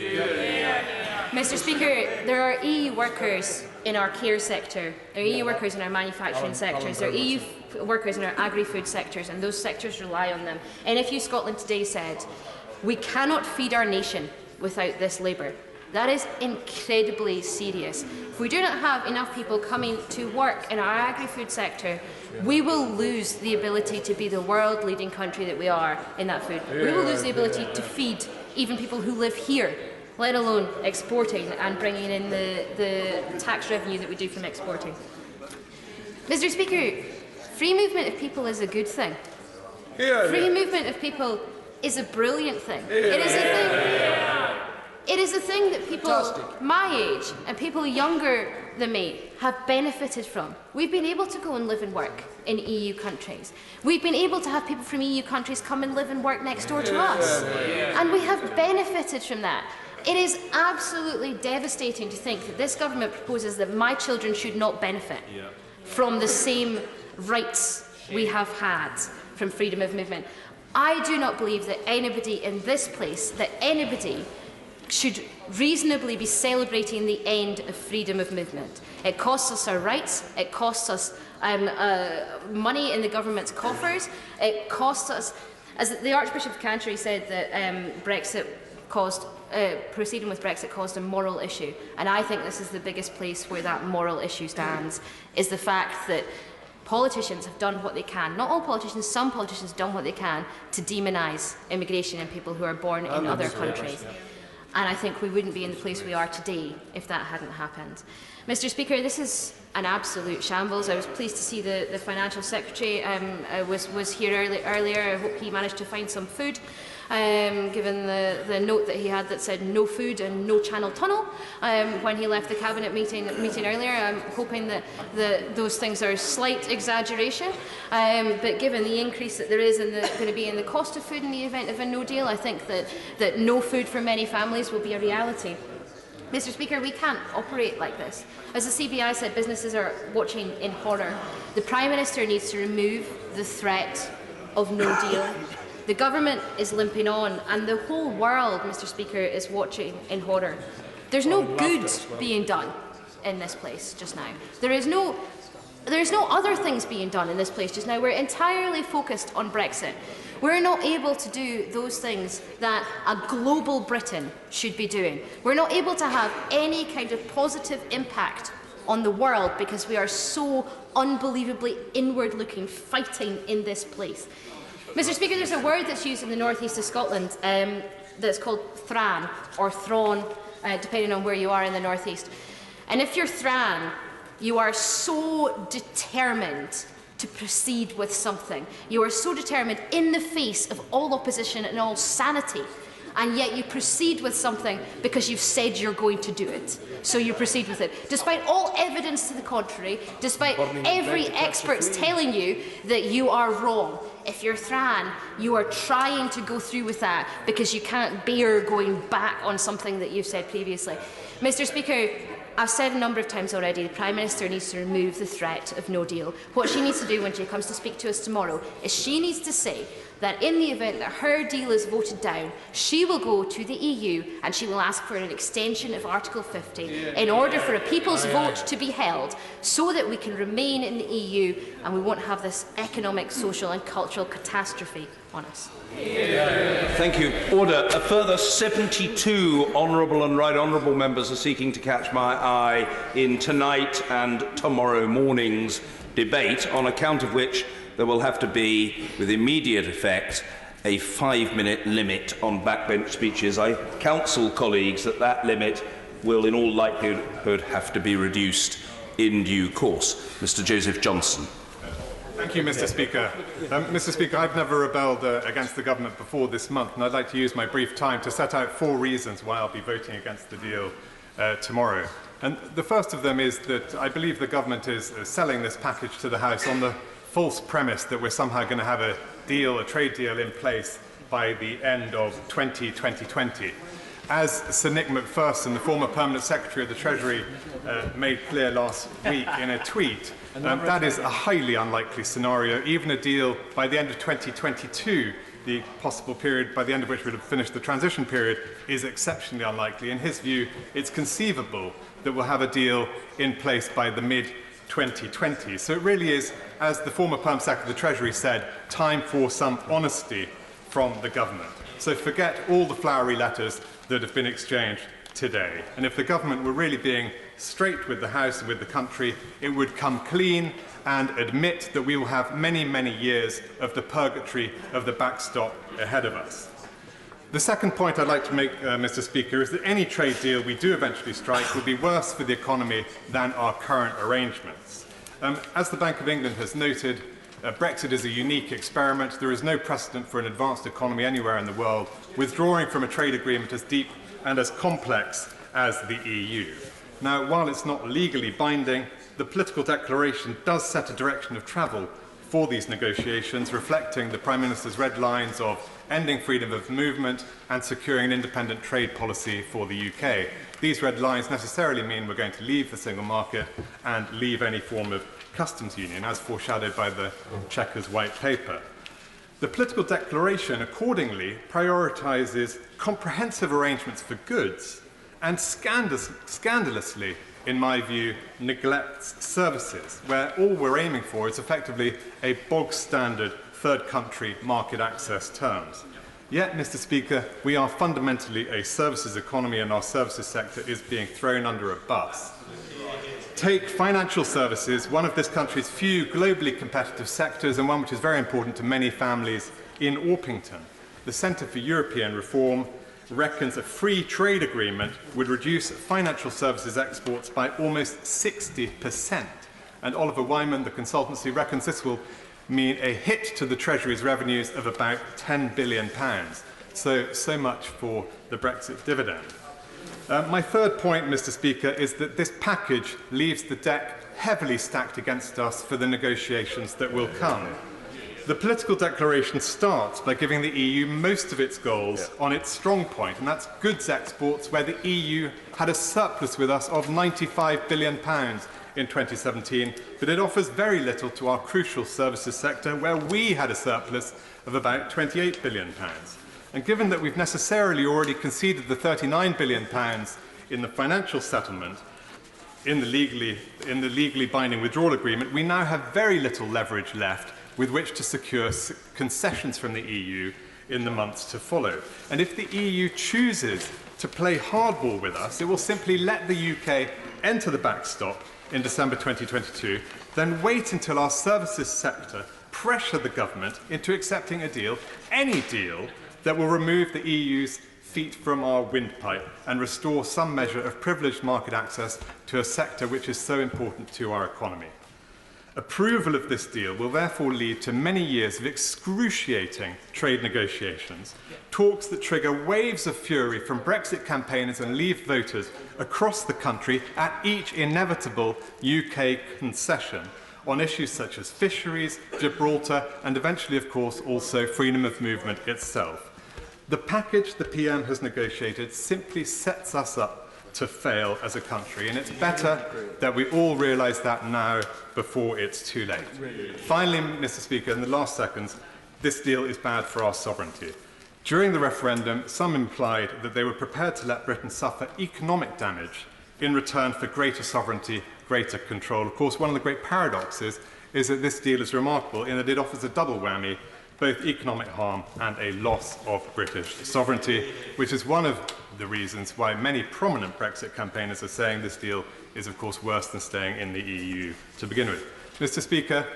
Mr. Speaker, there are EU workers in our care sector, there are EU workers in our manufacturing sectors, there are EU workers in our agri-food sectors, and those sectors rely on them. NFU Scotland today said, we cannot feed our nation without this labour. That is incredibly serious. If we do not have enough people coming to work in our agri-food sector, we will lose the ability to be the world-leading country that we are in that food. We will lose the ability to feed even people who live here, let alone exporting and bringing in the tax revenue that we do from exporting. Mr. Speaker, free movement of people is a good thing. Free movement of people is a brilliant thing. It is a thing that people my age and people younger than me have benefited from. We've been able to go and live and work in EU countries. We've been able to have people from EU countries come and live and work next door to us. And we have benefited from that. It is absolutely devastating to think that this government proposes that my children should not benefit from the same rights we have had from freedom of movement. I do not believe that anybody in this place, that anybody should reasonably be celebrating the end of freedom of movement. It costs us our rights, it costs us money in the government's coffers, it costs us, as the Archbishop of Canterbury said, that Brexit caused, proceeding with Brexit caused a moral issue, and I think this is the biggest place where that moral issue stands, is the fact that politicians have done what they can, not all politicians, some politicians have done what they can to demonise immigration and people who are born in other countries. And I think we wouldn't be in the place we are today if that hadn't happened. Mr. Speaker, this is an absolute shambles. I was pleased to see the Financial Secretary was here earlier. I hope he managed to find some food, given the note that he had that said no food and no Channel Tunnel when he left the Cabinet meeting earlier. I'm hoping that those things are a slight exaggeration, but given the increase that there is going to be in the cost of food in the event of a no deal, I think that no food for many families will be a reality. Mr. Speaker, we can't operate like this. As the CBI said, businesses are watching in horror. The Prime Minister needs to remove the threat of no deal. The government is limping on, and the whole world, Mr. Speaker, is watching in horror. There's no good being done in this place just now. There is no other things being done in this place just now. We're entirely focused on Brexit. We're not able to do those things that a global Britain should be doing. We're not able to have any kind of positive impact on the world because we are so unbelievably inward-looking, fighting in this place. Mr. Speaker, there's a word that's used in the northeast of Scotland that's called thran, or thrawn, depending on where you are in the northeast. And if you're thran, you are so determined to proceed with something. You are so determined in the face of all opposition and all sanity, and yet you proceed with something because you've said you're going to do it. So you proceed with it. Despite all evidence to the contrary, despite every expert's telling you that you are wrong. If you're thran, you are trying to go through with that because you can't bear going back on something that you've said previously. Mr. Speaker, I've said a number of times already, the Prime Minister needs to remove the threat of no deal. What she needs to do when she comes to speak to us tomorrow is she needs to say that in the event that her deal is voted down, she will go to the EU and she will ask for an extension of Article 50 in order for a people's vote to be held so that we can remain in the EU and we won't have this economic, social and cultural catastrophe on us. Thank you. Order. A further 72 honourable and right honourable members are seeking to catch my eye in tonight and tomorrow morning's debate, on account of which there will have to be, with immediate effect, a 5-minute limit on backbench speeches. I counsel colleagues that that limit will in all likelihood have to be reduced in due course. Mr. Joseph Johnson. Thank you, Mr. Speaker. Mr. Speaker, I've never rebelled against the government before this month, and I'd like to use my brief time to set out 4 reasons why I'll be voting against the deal tomorrow. And the first of them is that I believe the government is selling this package to the House on the false premise that we're somehow going to have a deal, a trade deal in place by the end of 2020. As Sir Nick Macpherson, the former Permanent Secretary of the Treasury, made clear last week in a tweet, that is a highly unlikely scenario. Even a deal by the end of 2022, the possible period by the end of which we'd have finished the transition period, is exceptionally unlikely. In his view, it's conceivable that we'll have a deal in place by the mid-2020s. So it really is, as the former Perm Secretary of the Treasury said, time for some honesty from the government. So forget all the flowery letters that have been exchanged today. And if the government were really being straight with the House and with the country, it would come clean and admit that we will have many, many years of the purgatory of the backstop ahead of us. The second point I'd like to make, Mr. Speaker, is that any trade deal we do eventually strike will be worse for the economy than our current arrangements. As the Bank of England has noted, Brexit is a unique experiment. There is no precedent for an advanced economy anywhere in the world withdrawing from a trade agreement as deep and as complex as the EU. Now, while it's not legally binding, the political declaration does set a direction of travel for these negotiations, reflecting the Prime Minister's red lines of ending freedom of movement and securing an independent trade policy for the UK. These red lines necessarily mean we're going to leave the single market and leave any form of customs union, as foreshadowed by the Chequers White Paper. The political declaration accordingly prioritises comprehensive arrangements for goods and scandalously, in my view, neglects services, where all we're aiming for is effectively a bog-standard third country market access terms. Yet, Mr. Speaker, we are fundamentally a services economy and our services sector is being thrown under a bus. Take financial services, one of this country's few globally competitive sectors and one which is very important to many families in Orpington. The Centre for European Reform reckons a free trade agreement would reduce financial services exports by almost 60%. And Oliver Wyman, the consultancy, reckons this will mean a hit to the Treasury's revenues of about £10 billion. So much for the Brexit dividend. My third point, Mr. Speaker, is that this package leaves the deck heavily stacked against us for the negotiations that will come. The political declaration starts by giving the EU most of its goals on its strong point, and that's goods exports, where the EU had a surplus with us of £95 billion in 2017, but it offers very little to our crucial services sector, where we had a surplus of about £28 billion. And given that we've necessarily already conceded the £39 billion in the financial settlement, in the legally binding withdrawal agreement, we now have very little leverage left with which to secure concessions from the EU in the months to follow. And if the EU chooses to play hardball with us, it will simply let the UK enter the backstop in December 2022, then wait until our services sector pressure the government into accepting a deal, any deal, that will remove the EU's feet from our windpipe and restore some measure of privileged market access to a sector which is so important to our economy. Approval of this deal will therefore lead to many years of excruciating trade negotiations, talks that trigger waves of fury from Brexit campaigners and Leave voters across the country at each inevitable UK concession on issues such as fisheries, Gibraltar, and eventually, of course, also freedom of movement itself. The package the PM has negotiated simply sets us up to fail as a country, and it's better that we all realise that now before it's too late. Finally, Mr. Speaker, in the last seconds, this deal is bad for our sovereignty. During the referendum, some implied that they were prepared to let Britain suffer economic damage in return for greater sovereignty, greater control. Of course, one of the great paradoxes is that this deal is remarkable in that it offers a double whammy, both economic harm and a loss of British sovereignty, which is one of the reasons why many prominent Brexit campaigners are saying this deal is, of course, worse than staying in the EU to begin with. Mr. Speaker,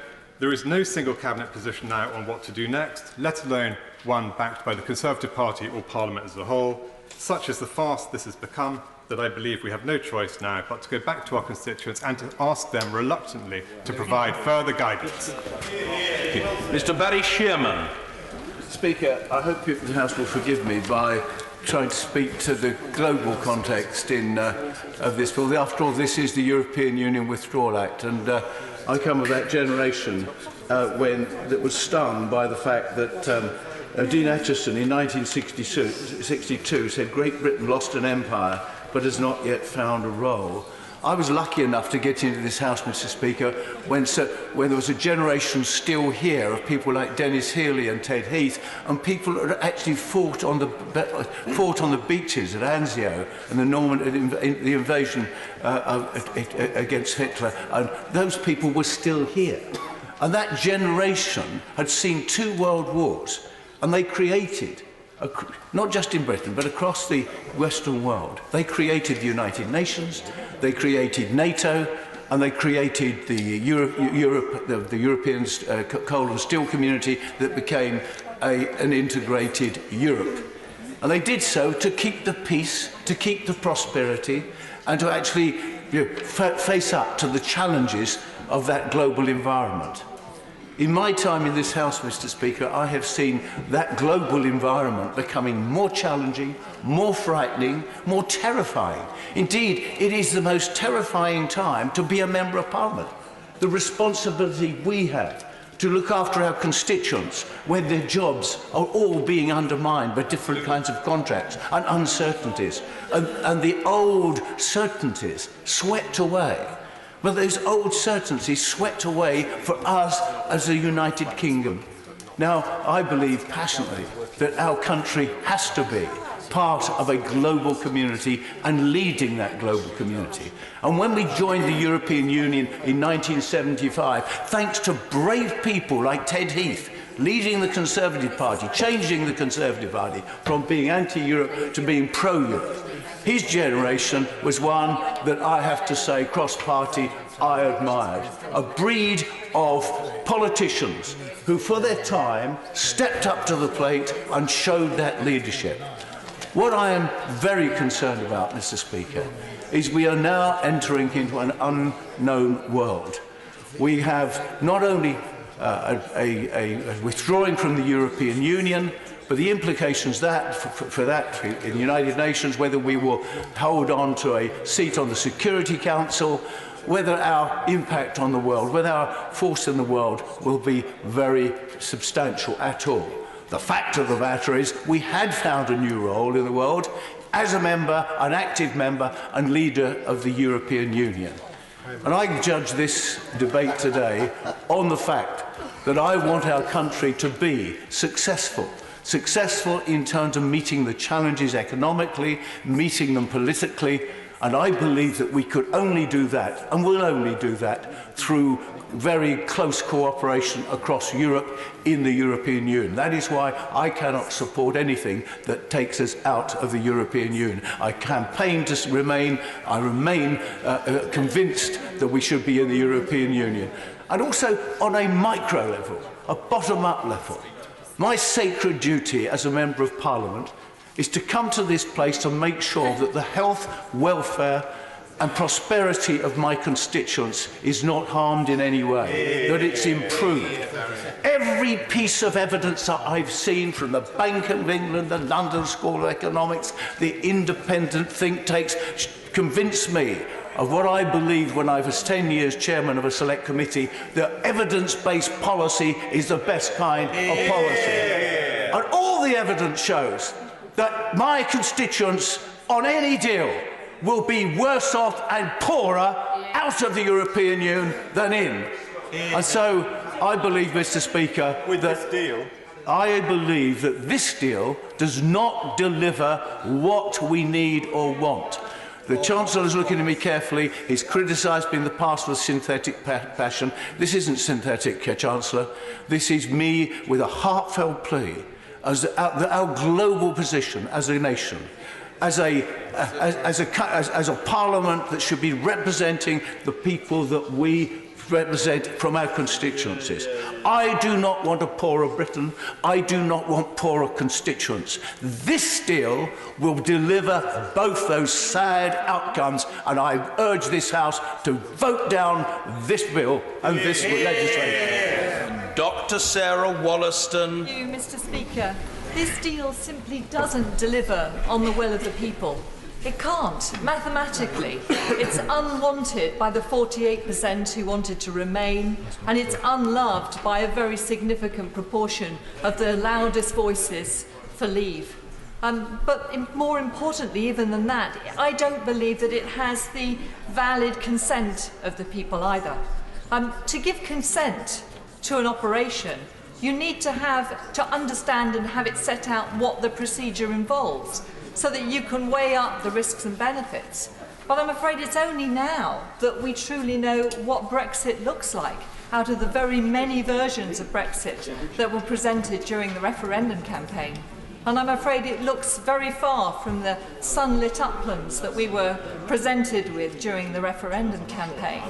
there is no single cabinet position now on what to do next, let alone one backed by the Conservative Party or Parliament as a whole. Such is the farce this has become that I believe we have no choice now but to go back to our constituents and to ask them reluctantly to provide further guidance. Mr. Barry Shearman. Speaker, I hope the House will forgive me by trying to speak to the global context of this bill. After all, this is the European Union Withdrawal Act, and I come of that generation that was stung by the fact that Dean Acheson in 1962 said Great Britain lost an empire but has not yet found a role. I was lucky enough to get into this House, Mr. Speaker, when there was a generation still here of people like Dennis Healey and Ted Heath, and people that actually fought on the beaches at Anzio and the invasion against Hitler. And those people were still here. And that generation had seen 2 world wars, and they created, not just in Britain, but across the Western world, they created the United Nations, they created NATO, and they created the European coal and steel community that became an integrated Europe. And they did so to keep the peace, to keep the prosperity, and to actually face up to the challenges of that global environment. In my time in this House, Mr. Speaker, I have seen that global environment becoming more challenging, more frightening, more terrifying. Indeed, it is the most terrifying time to be a Member of Parliament. The responsibility we have to look after our constituents when their jobs are all being undermined by different kinds of contracts and uncertainties, and the old certainties swept away. But those old certainties swept away for us as a United Kingdom. Now, I believe passionately that our country has to be part of a global community and leading that global community. And when we joined the European Union in 1975, thanks to brave people like Ted Heath, leading the Conservative Party, changing the Conservative Party from being anti-Europe to being pro-Europe, his generation was one that I have to say, cross-party, I admired. A breed of politicians who, for their time, stepped up to the plate and showed that leadership. What I am very concerned about, Mr. Speaker, is we are now entering into an unknown world. We have not only a withdrawing from the European Union, but the implications for that in the United Nations, whether we will hold on to a seat on the Security Council, whether our impact on the world, whether our force in the world will be very substantial at all. The fact of the matter is we had found a new role in the world as a member, an active member and leader of the European Union. And I judge this debate today on the fact that I want our country to be successful in terms of meeting the challenges economically, meeting them politically, and I believe that we could only do that, and will only do that, through very close cooperation across Europe in the European Union. That is why I cannot support anything that takes us out of the European Union. I remain convinced that we should be in the European Union. And also on a micro level, a bottom-up level. My sacred duty as a Member of Parliament is to come to this place to make sure that the health, welfare and prosperity of my constituents is not harmed in any way, that it's improved. Every piece of evidence that I've seen from the Bank of England, the London School of Economics, the independent think tanks, convinced me of what I believed when I was 10 years chairman of a select committee, that evidence-based policy is the best kind of policy. And all the evidence shows that my constituents on any deal will be worse off and poorer out of the European Union than in. And so I believe, Mr. Speaker, I believe that this deal does not deliver what we need or want. The Chancellor is looking at me carefully. He's criticised me in the past with synthetic passion. This isn't synthetic, Chancellor. This is me with a heartfelt plea as our global position as a nation, as a parliament that should be representing the people that we represent from our constituencies. I do not want a poorer Britain. I do not want poorer constituents. This deal will deliver both those sad outcomes, and I urge this House to vote down this bill and this legislation. Dr. Sarah Wollaston. Thank you, Mr. Speaker. This deal simply doesn't deliver on the will of the people. It can't, mathematically. It's unwanted by the 48% who wanted to remain, and it's unloved by a very significant proportion of the loudest voices for leave. But more importantly, even than that, I don't believe that it has the valid consent of the people either. To give consent to an operation, you need to understand and have it set out what the procedure involves, so that you can weigh up the risks and benefits. But I'm afraid it's only now that we truly know what Brexit looks like, out of the very many versions of Brexit that were presented during the referendum campaign. And I'm afraid it looks very far from the sunlit uplands that we were presented with during the referendum campaign.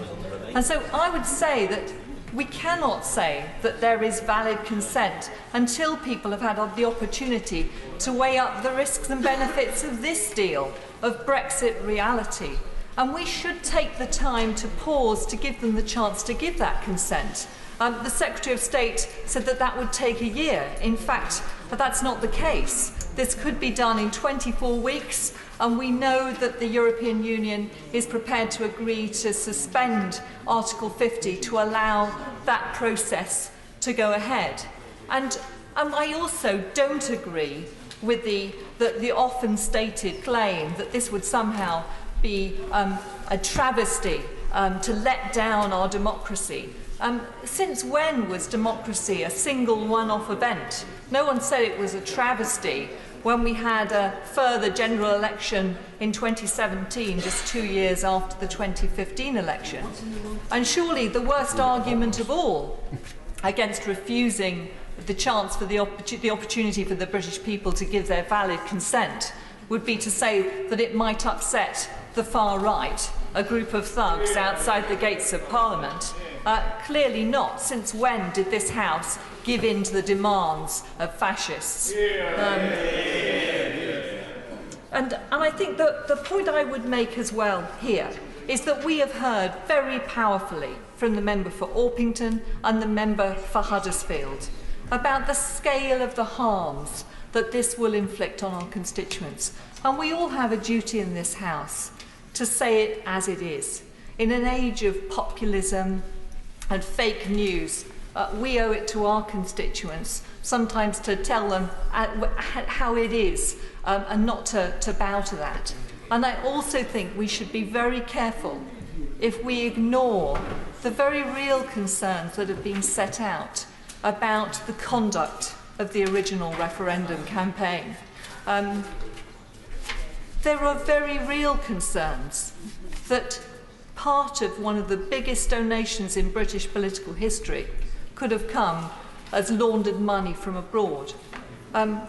And so I would say that we cannot say that there is valid consent until people have had the opportunity to weigh up the risks and benefits of this deal, of Brexit reality. And we should take the time to pause to give them the chance to give that consent. The Secretary of State said that that would take a year. In fact, that's not the case. This could be done in 24 weeks, and we know that the European Union is prepared to agree to suspend Article 50 to allow that process to go ahead. And I also don't agree with the often stated claim that this would somehow be a travesty to let down our democracy. Since when was democracy a single one-off event? No one said it was a travesty when we had a further general election in 2017, just 2 years after the 2015 election. And surely the worst argument of all against refusing the chance for the opportunity for the British people to give their valid consent would be to say that it might upset the far right, a group of thugs outside the gates of Parliament. Clearly not. Since when did this House give in to the demands of fascists? And I think that the point I would make as well here is that we have heard very powerfully from the member for Orpington and the member for Huddersfield about the scale of the harms that this will inflict on our constituents. And we all have a duty in this House to say it as it is. In an age of populism and fake news, we owe it to our constituents sometimes to tell them how it is and not to bow to that. And I also think we should be very careful if we ignore the very real concerns that have been set out about the conduct of the original referendum campaign. There are very real concerns that part of one of the biggest donations in British political history could have come as laundered money from abroad.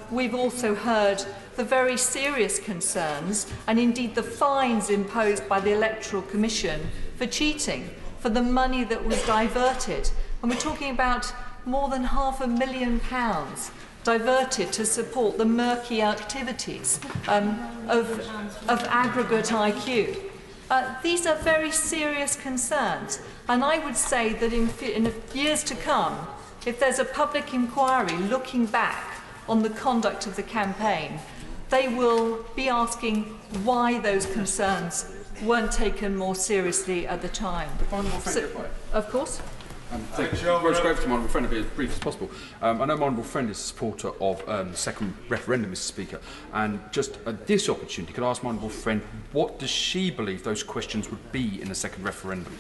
We've also heard the very serious concerns and indeed the fines imposed by the Electoral Commission for cheating, for the money that was diverted. And we're talking about more than £500,000 diverted to support the murky activities of aggregate IQ. These are very serious concerns, and I would say that in years to come, if there's a public inquiry looking back on the conduct of the campaign, they will be asking why those concerns weren't taken more seriously at the time. Of course. Thank you. Rose Grove to my honourable friend, I'll be as brief as possible. I know my honourable friend is a supporter of the second referendum, Mr Speaker, and just at this opportunity, could I ask my honourable friend, what does she believe those questions would be in the second referendum?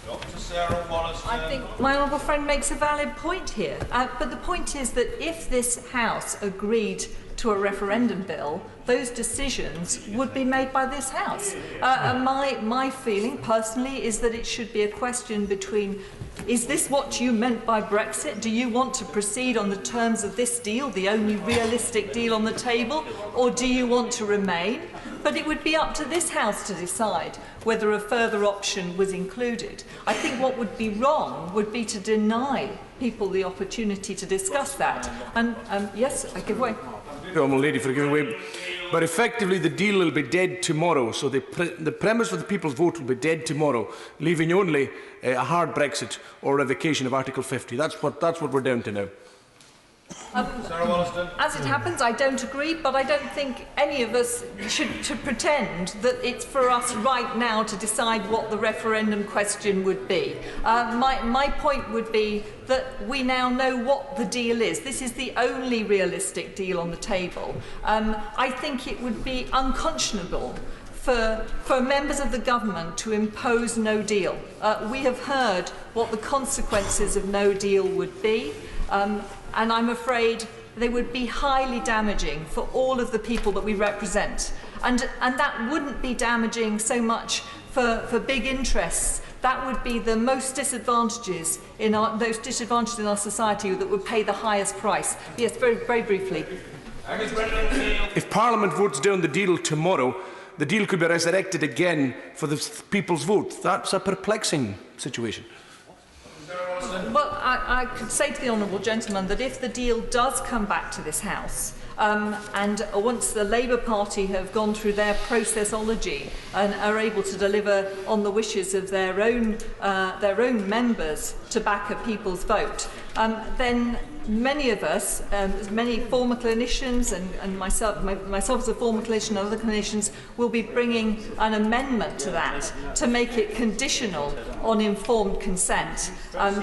I think my honourable friend makes a valid point here, but the point is that if this House agreed to a referendum bill, those decisions would be made by this House. And my feeling personally is that it should be a question between, is this what you meant by Brexit? Do you want to proceed on the terms of this deal, the only realistic deal on the table, or do you want to remain? But it would be up to this House to decide whether a further option was included. I think what would be wrong would be to deny people the opportunity to discuss that. And yes, I give way. Honourable Lady, for giving way. But effectively, the deal will be dead tomorrow. So the premise for the people's vote will be dead tomorrow, leaving only a hard Brexit or revocation of Article 50. That's what we're down to now. As it happens, I don't agree, but I don't think any of us should pretend that it's for us right now to decide what the referendum question would be. My point would be that we now know what the deal is. This is the only realistic deal on the table. I think it would be unconscionable for members of the government to impose no deal. We have heard what the consequences of no deal would be. And I'm afraid they would be highly damaging for all of the people that we represent. And that wouldn't be damaging so much for big interests. That would be the most disadvantages in our society that would pay the highest price. Yes, very briefly. If Parliament votes down the deal tomorrow, the deal could be resurrected again for the people's vote. That's a perplexing situation. Well, I could say to the honourable gentleman that if the deal does come back to this House, and once the Labour Party have gone through their processology and are able to deliver on the wishes of their own members to back a people's vote, then many of us, many former clinicians and myself as a former clinician and other clinicians, will be bringing an amendment to that to make it conditional on informed consent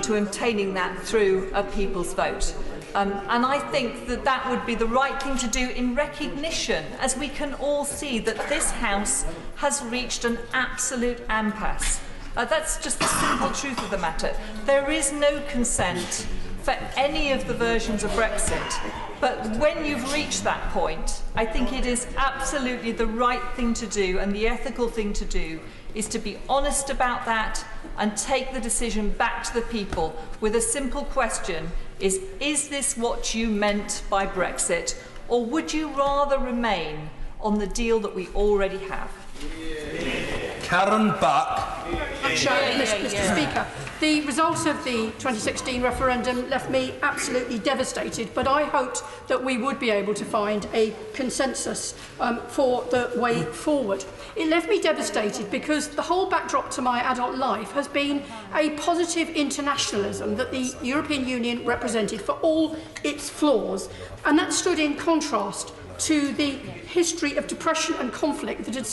to obtaining that through a people's vote. And I think that that would be the right thing to do in recognition, as we can all see that this House has reached an absolute impasse. That's just the simple truth of the matter. There is no consent for any of the versions of Brexit. But when you've reached that point, I think it is absolutely the right thing to do and the ethical thing to do is to be honest about that and take the decision back to the people with a simple question: is this what you meant by Brexit, or would you rather remain on the deal that we already have? Karen Buck. Mr. Speaker, the result of the 2016 referendum left me absolutely devastated, but I hoped that we would be able to find a consensus for the way forward. It left me devastated because the whole backdrop to my adult life has been a positive internationalism that the European Union represented for all its flaws, and that stood in contrast to the history of depression and conflict that had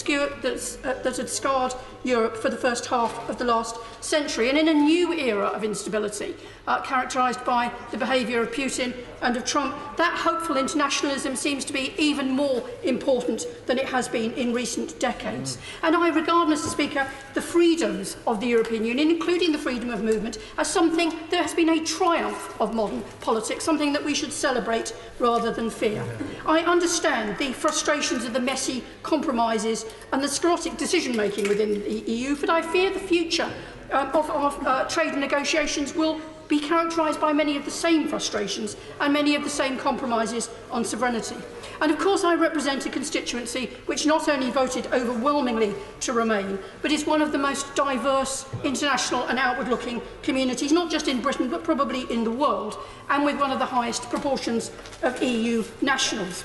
scarred Europe for the first half of the last century, and in a new era of instability characterised by the behaviour of Putin and of Trump. That hopeful internationalism seems to be even more important than it has been in recent decades. And I regard, Mr. Speaker, the freedoms of the European Union, including the freedom of movement, as something that has been a triumph of modern politics, something that we should celebrate rather than fear. I understand the frustrations of the messy compromises and the sclerotic decision-making within the EU, but I fear the future of trade negotiations will be characterised by many of the same frustrations and many of the same compromises on sovereignty. And of course I represent a constituency which not only voted overwhelmingly to remain, but is one of the most diverse international and outward-looking communities, not just in Britain, but probably in the world, and with one of the highest proportions of EU nationals.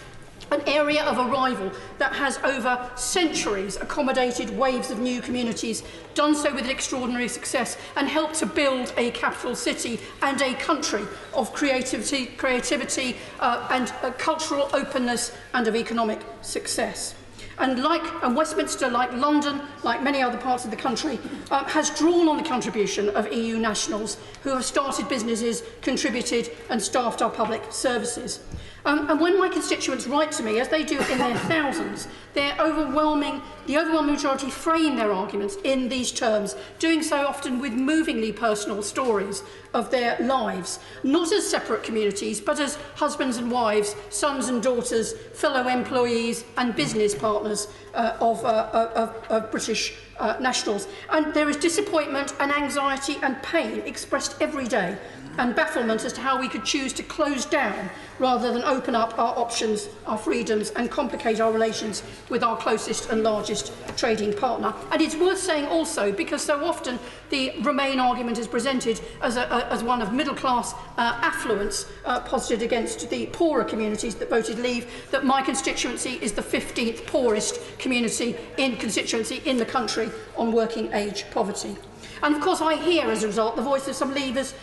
An area of arrival that has over centuries accommodated waves of new communities, done so with extraordinary success, and helped to build a capital city and a country of creativity and cultural openness and of economic success. And Westminster, like London, like many other parts of the country, has drawn on the contribution of EU nationals who have started businesses, contributed and staffed our public services. And when my constituents write to me, as they do in their thousands, the overwhelming majority frame their arguments in these terms, doing so often with movingly personal stories of their lives, not as separate communities, but as husbands and wives, sons and daughters, fellow employees and business partners of British nationals. And there is disappointment and anxiety and pain expressed every day, and bafflement as to how we could choose to close down rather than open up our options, our freedoms, and complicate our relations with our closest and largest trading partner. And it's worth saying also, because so often the Remain argument is presented as one of middle-class affluence posited against the poorer communities that voted Leave, that my constituency is the 15th poorest constituency in the country on working-age poverty. And of course I hear, as a result, the voice of some Leavers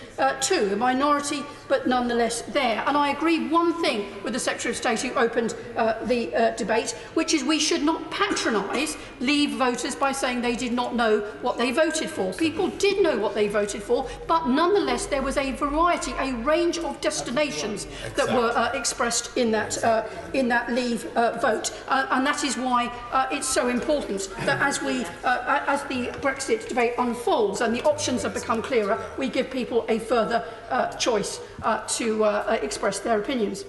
too, a minority, but nonetheless there. And I agree one thing with the Secretary of State who opened the debate, which is we should not patronise Leave voters by saying they did not know what they voted for. People did know what they voted for, but nonetheless there was a variety, a range of destinations that were expressed in that Leave vote. And that is why it's so important that as the Brexit debate unfolds and the options have become clearer, we give people a further choice to express their opinions.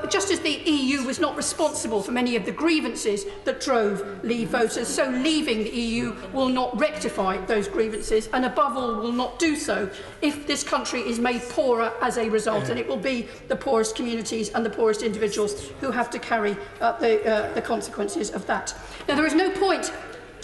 Just as the EU was not responsible for many of the grievances that drove Leave voters, so leaving the EU will not rectify those grievances, and above all will not do so if this country is made poorer as a result, and it will be the poorest communities and the poorest individuals who have to carry the consequences of that. Now, there is no point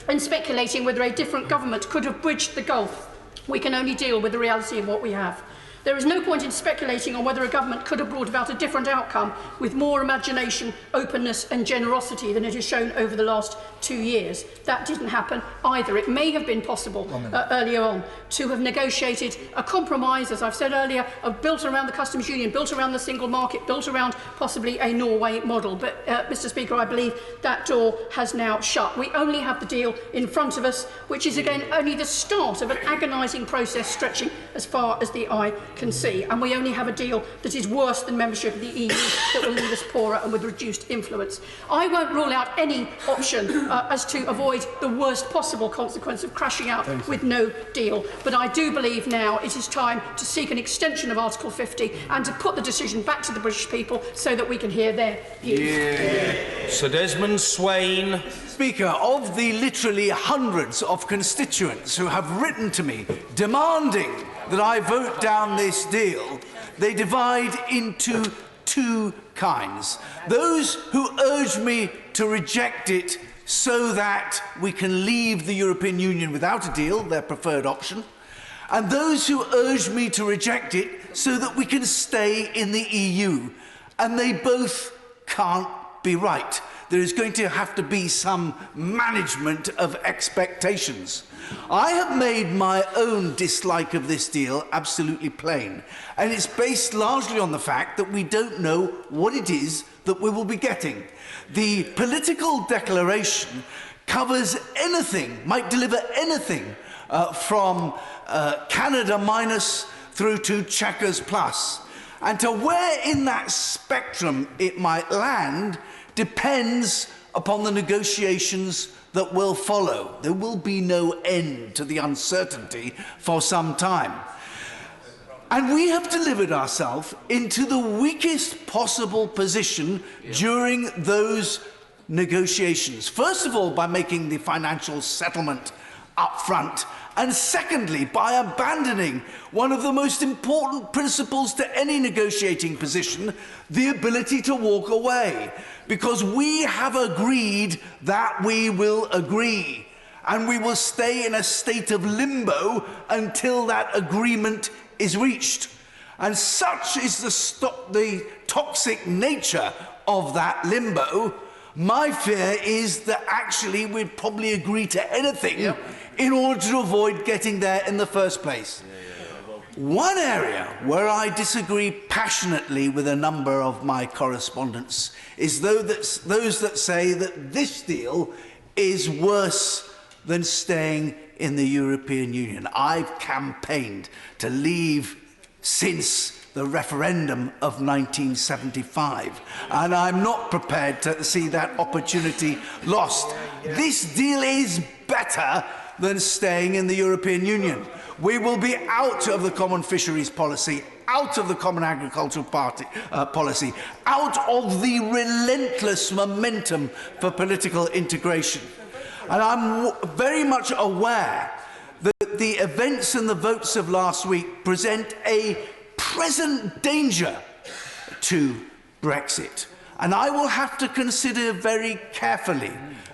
in speculating whether a different government could have bridged the gulf. We can only deal with the reality of what we have. There is no point in speculating on whether a government could have brought about a different outcome with more imagination, openness and generosity than it has shown over the last 2 years. That didn't happen either. It may have been possible earlier on to have negotiated a compromise, as I've said earlier, built around the customs union, built around the single market, built around possibly a Norway model. But, Mr. Speaker, I believe that door has now shut. We only have the deal in front of us, which is again only the start of an agonising process stretching as far as the eye can see, and we only have a deal that is worse than membership of the EU that will leave us poorer and with reduced influence. I won't rule out any option as to avoid the worst possible consequence of crashing out with no deal, but I do believe now it is time to seek an extension of Article 50 and to put the decision back to the British people so that we can hear their views. Yeah. Sir Desmond Swain. Speaker, of the literally hundreds of constituents who have written to me demanding that I vote down this deal, they divide into two kinds. Those who urge me to reject it so that we can leave the European Union without a deal, their preferred option, and those who urge me to reject it so that we can stay in the EU. And they both can't be right. There is going to have to be some management of expectations. I have made my own dislike of this deal absolutely plain, and it's based largely on the fact that we don't know what it is that we will be getting. The political declaration covers anything, might deliver anything from Canada minus through to Chequers plus. And to where in that spectrum it might land depends upon the negotiations that will follow. There will be no end to the uncertainty for some time. And we have delivered ourselves into the weakest possible position during those negotiations. First of all, by making the financial settlement up front, and secondly, by abandoning one of the most important principles to any negotiating position, the ability to walk away. Because we have agreed that we will agree, and we will stay in a state of limbo until that agreement is reached. And such is the toxic nature of that limbo. My fear is that actually we'd probably agree to anything in order to avoid getting there in the first place. One area where I disagree passionately with a number of my correspondents is those that say that this deal is worse than staying in the European Union. I've campaigned to leave since the referendum of 1975, and I'm not prepared to see that opportunity lost. This deal is better than staying in the European Union. We will be out of the common fisheries policy, out of the common agricultural policy, out of the relentless momentum for political integration. And I'm very much aware that the events and the votes of last week present a present danger to Brexit. And I will have to consider very carefully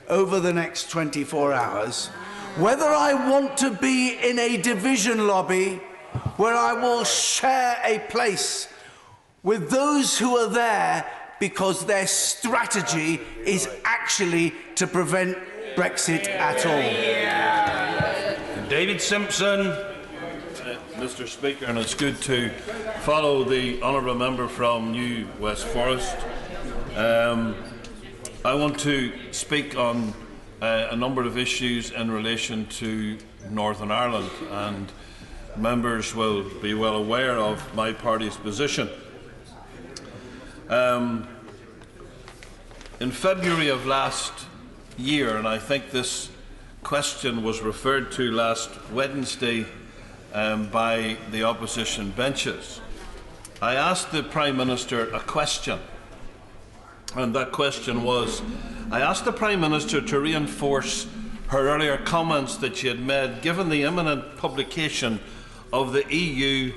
over the next 24 hours whether I want to be in a division lobby where I will share a place with those who are there because their strategy is actually to prevent Brexit at all. David Simpson. Mr. Speaker, and it's good to follow the honourable member from New West Forest. I want to speak on a number of issues in relation to Northern Ireland, and members will be well aware of my party's position. In February of last year, and I think this question was referred to last Wednesday by the opposition benches, I asked the Prime Minister a question, and that question was, I asked the Prime Minister to reinforce her earlier comments that she had made, given the imminent publication of the EU,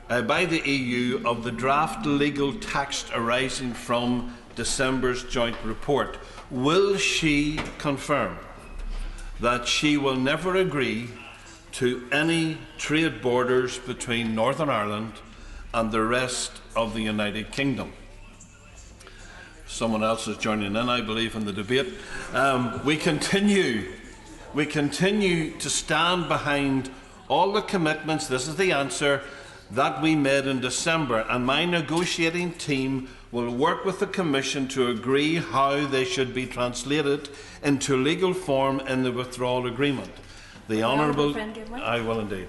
by the EU, of the draft legal text arising from December's joint report. Will she confirm that she will never agree to any trade borders between Northern Ireland and the rest of the United Kingdom? Someone else is joining in, I believe, in the debate. We continue to stand behind all the commitments, this is the answer, that we made in December, and my negotiating team will work with the Commission to agree how they should be translated into legal form in the withdrawal agreement. The Honourable... I will indeed.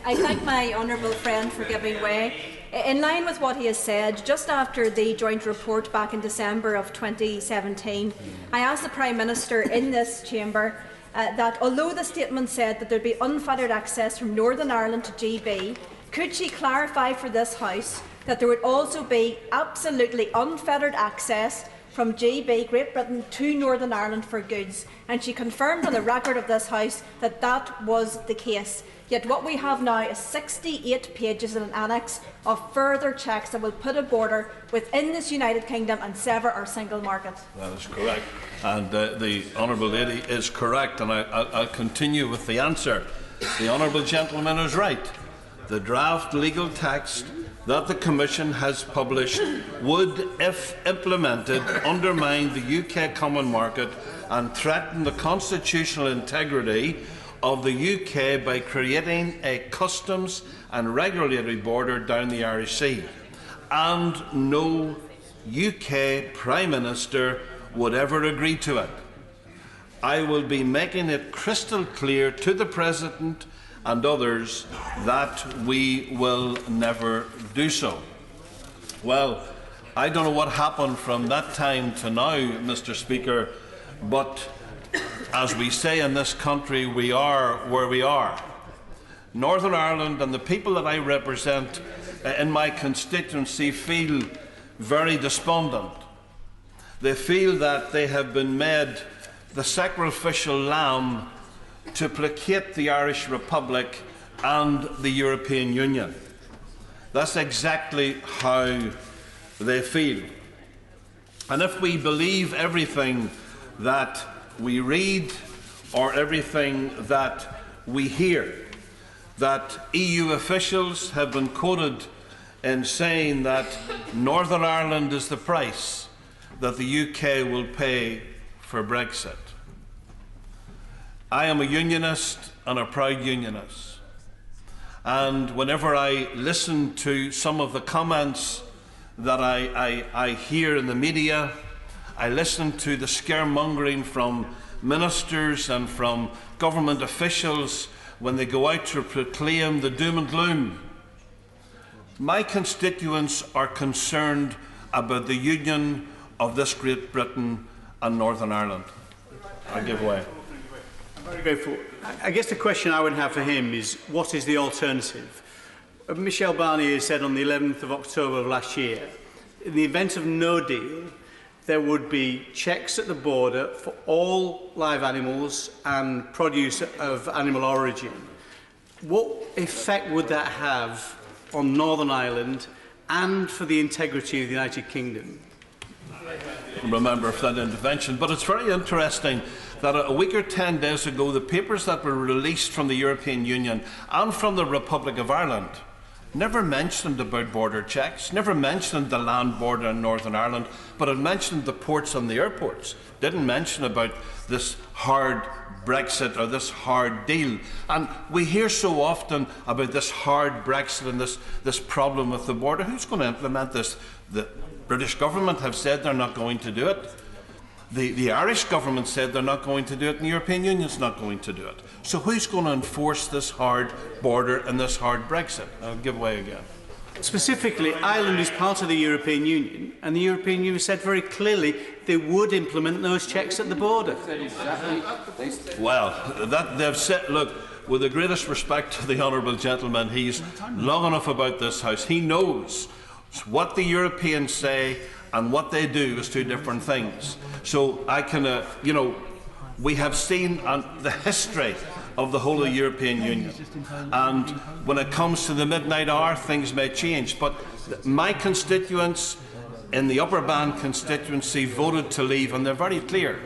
I thank my honourable friend for giving way. In line with what he has said, just after the joint report back in December of 2017, I asked the Prime Minister in this chamber that although the statement said that there would be unfettered access from Northern Ireland to GB, could she clarify for this House that there would also be absolutely unfettered access from GB, Great Britain, to Northern Ireland for goods? And she confirmed on the record of this House that that was the case. Yet what we have now is 68 pages in an annex of further checks that will put a border within this United Kingdom and sever our single market. That is correct. And the Honourable Lady is correct. And I'll continue with the answer. The Honourable Gentleman is right. The draft legal text that the Commission has published would, if implemented, undermine the UK common market and threaten the constitutional integrity of the UK by creating a customs and regulatory border down the Irish Sea. And no UK Prime Minister would ever agree to it. I will be making it crystal clear to the President and others that we will never do so. Well, I don't know what happened from that time to now, Mr. Speaker, but as we say in this country, we are where we are. Northern Ireland and the people that I represent in my constituency feel very despondent. They feel that they have been made the sacrificial lamb to placate the Irish Republic and the European Union. That's exactly how they feel. And if we believe everything that we read or everything that we hear, that EU officials have been quoted in saying that Northern Ireland is the price that the UK will pay for Brexit. I am a unionist and a proud unionist. And whenever I listen to some of the comments that I hear in the media, I listen to the scaremongering from ministers and from government officials when they go out to proclaim the doom and gloom. My constituents are concerned about the union of this Great Britain and Northern Ireland. I give way. I'm very grateful. I guess the question I would have for him is, what is the alternative? Michel Barnier said on the 11th of October of last year, in the event of no deal, there would be checks at the border for all live animals and produce of animal origin. What effect would that have on Northern Ireland and for the integrity of the United Kingdom? Remember for that intervention, but it's very interesting that a week or 10 days ago, the papers that were released from the European Union and from the Republic of Ireland never mentioned about border checks, never mentioned the land border in Northern Ireland, but it mentioned the ports and the airports. Didn't mention about this hard Brexit or this hard deal. And we hear so often about this hard Brexit and this problem with the border. Who's going to implement this? The British government have said they're not going to do it. The Irish government said they're not going to do it, and the European Union's not going to do it. So who's going to enforce this hard border and this hard Brexit? I'll give way again. Specifically, Ireland is part of the European Union, and the European Union said very clearly they would implement those checks at the border. Well, they've said, look, with the greatest respect to the honourable gentleman, he's long enough about this House. He knows what the Europeans say and what they do is two different things. So I can, we have seen the history of the whole of the European Union. And when it comes to the midnight hour, things may change. But my constituents in the Upper Band constituency voted to leave, and they're very clear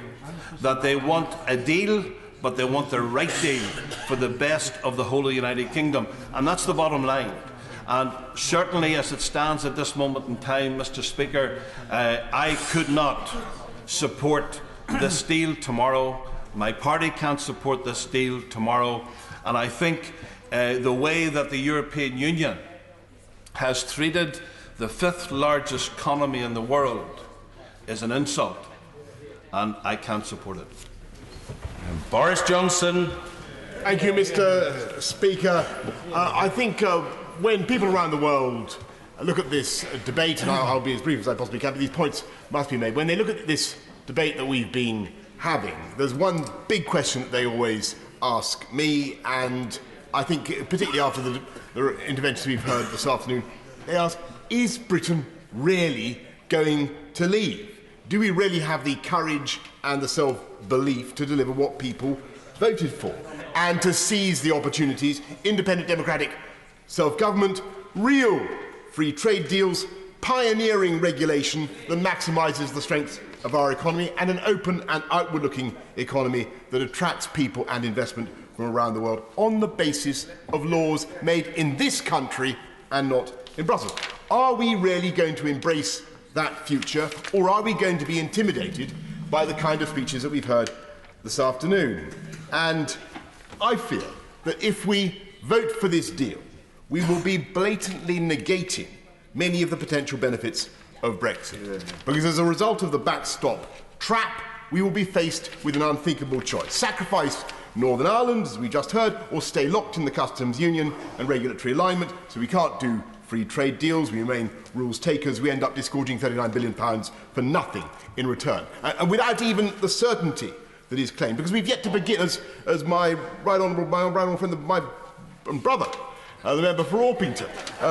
that they want a deal, but they want the right deal for the best of the whole of the United Kingdom. And that's the bottom line. And certainly as it stands at this moment in time, Mr. Speaker, I could not support this deal tomorrow. My party can't support this deal tomorrow. And I think the way that the European Union has treated the fifth largest economy in the world is an insult. And I can't support it. Boris Johnson Thank you, Mr. Speaker. I think when people around the world look at this debate, and I'll be as brief as I possibly can, but these points must be made. When they look at this debate that we've been having, there's one big question that they always ask me, and I think particularly after the interventions we've heard this afternoon, they ask, is Britain really going to leave? Do we really have the courage and the self-belief to deliver what people voted for and to seize the opportunities, independent democratic self-government, real free trade deals, pioneering regulation that maximises the strength of our economy, and an open and outward-looking economy that attracts people and investment from around the world on the basis of laws made in this country and not in Brussels? Are we really going to embrace that future, or are we going to be intimidated by the kind of speeches that we've heard this afternoon? And I feel that if we vote for this deal, we will be blatantly negating many of the potential benefits of Brexit. Because as a result of the backstop trap, we will be faced with an unthinkable choice. Sacrifice Northern Ireland, as we just heard, or stay locked in the customs union and regulatory alignment, so we can't do free trade deals, we remain rules takers, we end up disgorging £39 billion for nothing in return. And without even the certainty that is claimed, because we've yet to begin, as my right honourable friend, my brother, the member for Orpington,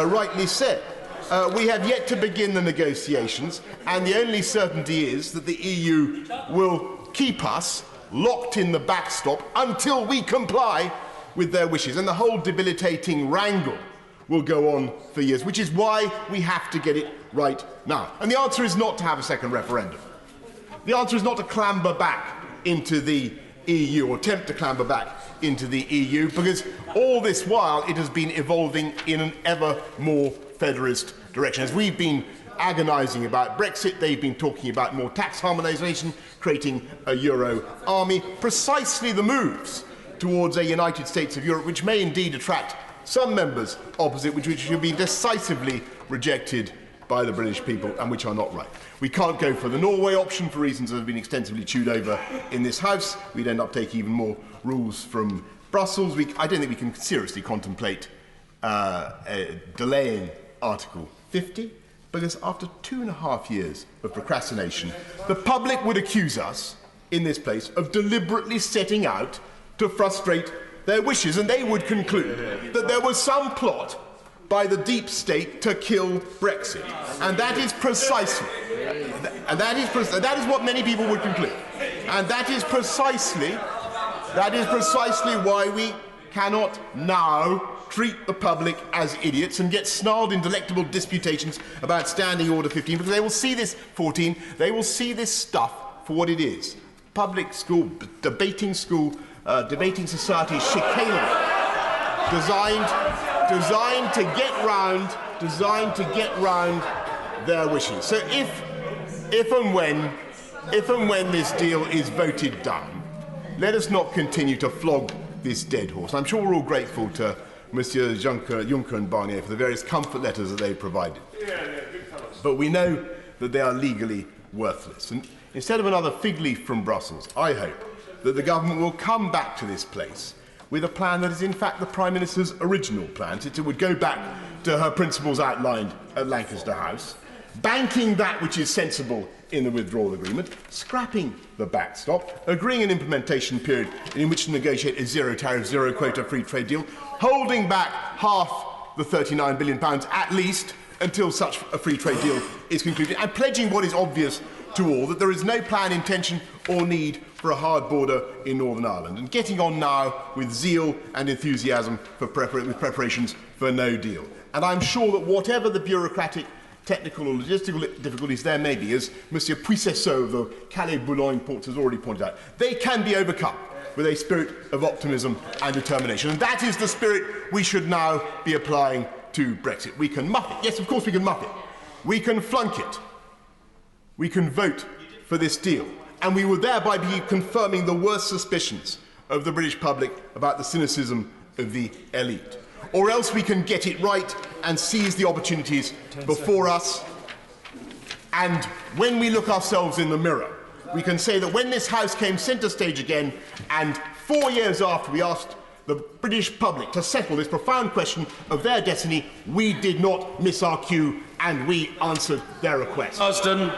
rightly said, we have yet to begin the negotiations, and the only certainty is that the EU will keep us locked in the backstop until we comply with their wishes. And the whole debilitating wrangle will go on for years, which is why we have to get it right now. And the answer is not to have a second referendum. The answer is not to clamber back into the EU or attempt to clamber back into the EU, because all this while it has been evolving in an ever more federalist direction. As we've been agonising about Brexit, they've been talking about more tax harmonisation, creating a Euro army, precisely the moves towards a United States of Europe, which may indeed attract some members opposite, which should be decisively rejected by the British people and which are not right. We can't go for the Norway option for reasons that have been extensively chewed over in this House. We'd end up taking even more rules from Brussels. I don't think we can seriously contemplate delaying Article 50, because after 2.5 years of procrastination, the public would accuse us in this place of deliberately setting out to frustrate their wishes, and they would conclude that there was some plot by the deep state to kill Brexit. And that is precisely, that is what many people would conclude. And that is precisely why we cannot now treat the public as idiots and get snarled in delectable disputations about Standing Order 15, because they will see this 14, they will see this stuff for what it is. Public school, debating society chicanery, designed to get round their wishes. So if and when this deal is voted down, let us not continue to flog this dead horse. I'm sure we're all grateful to Monsieur Juncker and Barnier for the various comfort letters that they've provided. But we know that they are legally worthless. And instead of another fig leaf from Brussels, I hope that the government will come back to this place with a plan that is in fact the Prime Minister's original plan. It would go back to her principles outlined at Lancaster House, banking that which is sensible in the withdrawal agreement, scrapping the backstop, agreeing an implementation period in which to negotiate a zero-tariff, zero-quota free trade deal, holding back half the £39 billion at least until such a free trade deal is concluded, and pledging what is obvious to all, that there is no plan, intention or need for a hard border in Northern Ireland, and getting on now with zeal and enthusiasm for with preparations for no deal. And I'm sure that whatever the bureaucratic, technical or logistical difficulties there may be, as Monsieur Puissesseau of the Calais-Boulogne ports has already pointed out, they can be overcome with a spirit of optimism and determination. And that is the spirit we should now be applying to Brexit. We can muff it. Yes, of course we can muff it. We can flunk it. We can vote for this deal. And we will thereby be confirming the worst suspicions of the British public about the cynicism of the elite. Or else we can get it right and seize the opportunities before us. And when we look ourselves in the mirror, we can say that when this House came centre stage again, and 4 years after we asked the British public to settle this profound question of their destiny. We did not miss our cue, and we answered their request. Austin.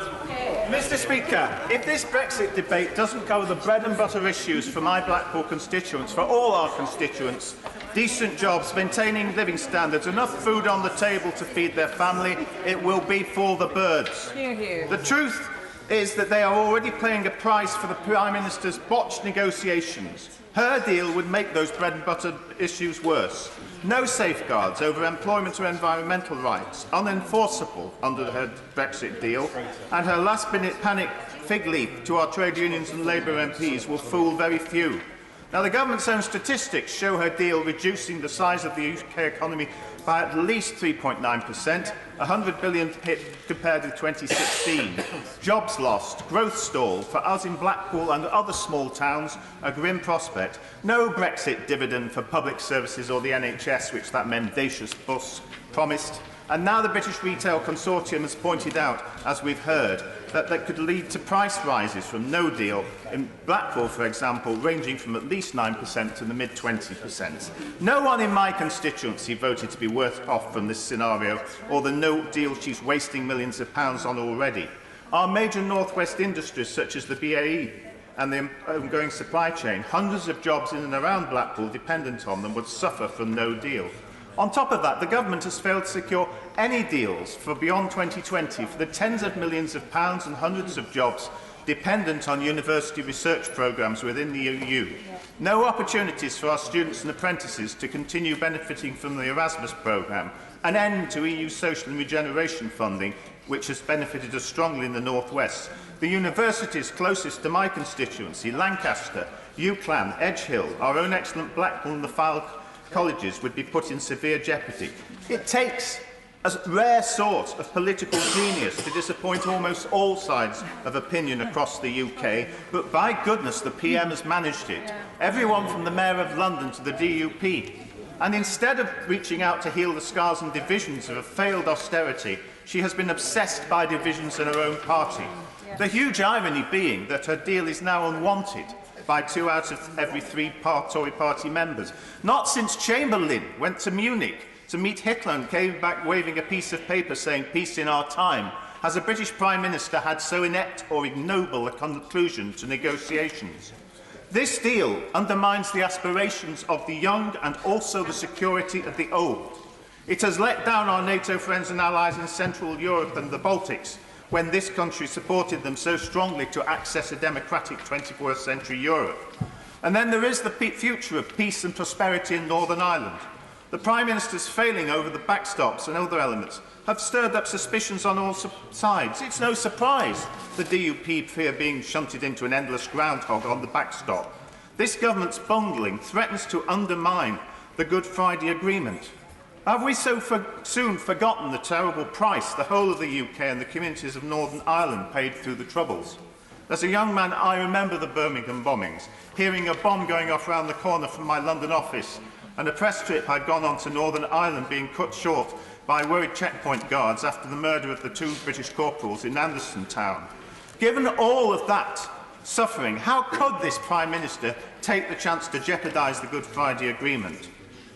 Mr. Speaker, if this Brexit debate doesn't cover the bread and butter issues for my Blackpool constituents, for all our constituents, decent jobs, maintaining living standards, enough food on the table to feed their family, it will be for the birds. Hear, hear. The truth is that they are already paying a price for the Prime Minister's botched negotiations. Her deal would make those bread and butter issues worse. No safeguards over employment or environmental rights, unenforceable under her Brexit deal, and her last-minute panic fig leaf to our trade unions and Labour MPs will fool very few. Now, the government's own statistics show her deal reducing the size of the UK economy by at least 3.9%, 100 billion hit compared with 2016. Jobs lost, growth stalled for us in Blackpool and other small towns, a grim prospect. No Brexit dividend for public services or the NHS, which that mendacious bus promised. And now the British Retail Consortium has pointed out, as we've heard, that could lead to price rises from no deal, in Blackpool, for example, ranging from at least 9% to the mid-20%. No one in my constituency voted to be worse off from this scenario, or the no deal she's wasting millions of pounds on already. Our major northwest industries, such as the BAE and the ongoing supply chain, hundreds of jobs in and around Blackpool dependent on them, would suffer from no deal. On top of that, the government has failed to secure any deals for beyond 2020 for the tens of millions of pounds and hundreds of jobs dependent on university research programmes within the EU. No opportunities for our students and apprentices to continue benefiting from the Erasmus programme. An end to EU social and regeneration funding, which has benefited us strongly in the North West. The universities closest to my constituency, Lancaster, UCLan, Edgehill, our own excellent Blackpool and the Fylde colleges, would be put in severe jeopardy. It takes a rare sort of political genius to disappoint almost all sides of opinion across the UK, but by goodness the PM has managed it. Everyone from the Mayor of London to the DUP. And instead of reaching out to heal the scars and divisions of a failed austerity, she has been obsessed by divisions in her own party. The huge irony being that her deal is now unwanted by 2 out of every 3 Tory party members. Not since Chamberlain went to Munich to meet Hitler and came back waving a piece of paper saying peace in our time has a British Prime Minister had so inept or ignoble a conclusion to negotiations. This deal undermines the aspirations of the young and also the security of the old. It has let down our NATO friends and allies in Central Europe and the Baltics, when this country supported them so strongly to access a democratic 21st century Europe. And then there is the future of peace and prosperity in Northern Ireland. The Prime Minister's failing over the backstops and other elements have stirred up suspicions on all sides. It's no surprise the DUP fear being shunted into an endless groundhog on the backstop. This government's bungling threatens to undermine the Good Friday Agreement. Have we so soon forgotten the terrible price the whole of the UK and the communities of Northern Ireland paid through the Troubles? As a young man, I remember the Birmingham bombings, hearing a bomb going off round the corner from my London office, and a press trip I'd gone on to Northern Ireland being cut short by worried checkpoint guards after the murder of the 2 British corporals in Anderson Town. Given all of that suffering, how could this Prime Minister take the chance to jeopardise the Good Friday Agreement?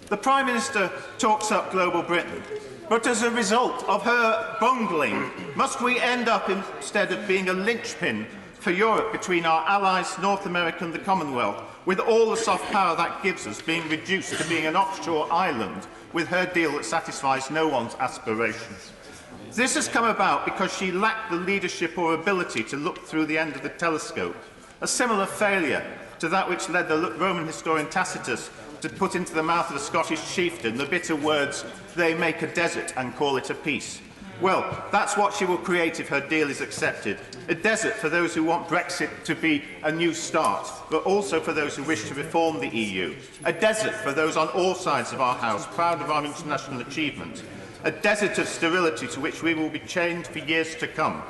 The Prime Minister talks up global Britain, but as a result of her bungling, must we end up instead of being a linchpin for Europe between our allies, North America and the Commonwealth, with all the soft power that gives us being reduced to being an offshore island with her deal that satisfies no one's aspirations? This has come about because she lacked the leadership or ability to look through the end of the telescope, a similar failure to that which led the Roman historian Tacitus to put into the mouth of the Scottish chieftain the bitter words, "They make a desert and call it a peace." Well, that's what she will create if her deal is accepted. A desert for those who want Brexit to be a new start, but also for those who wish to reform the EU. A desert for those on all sides of our House, proud of our international achievement. A desert of sterility to which we will be chained for years to come.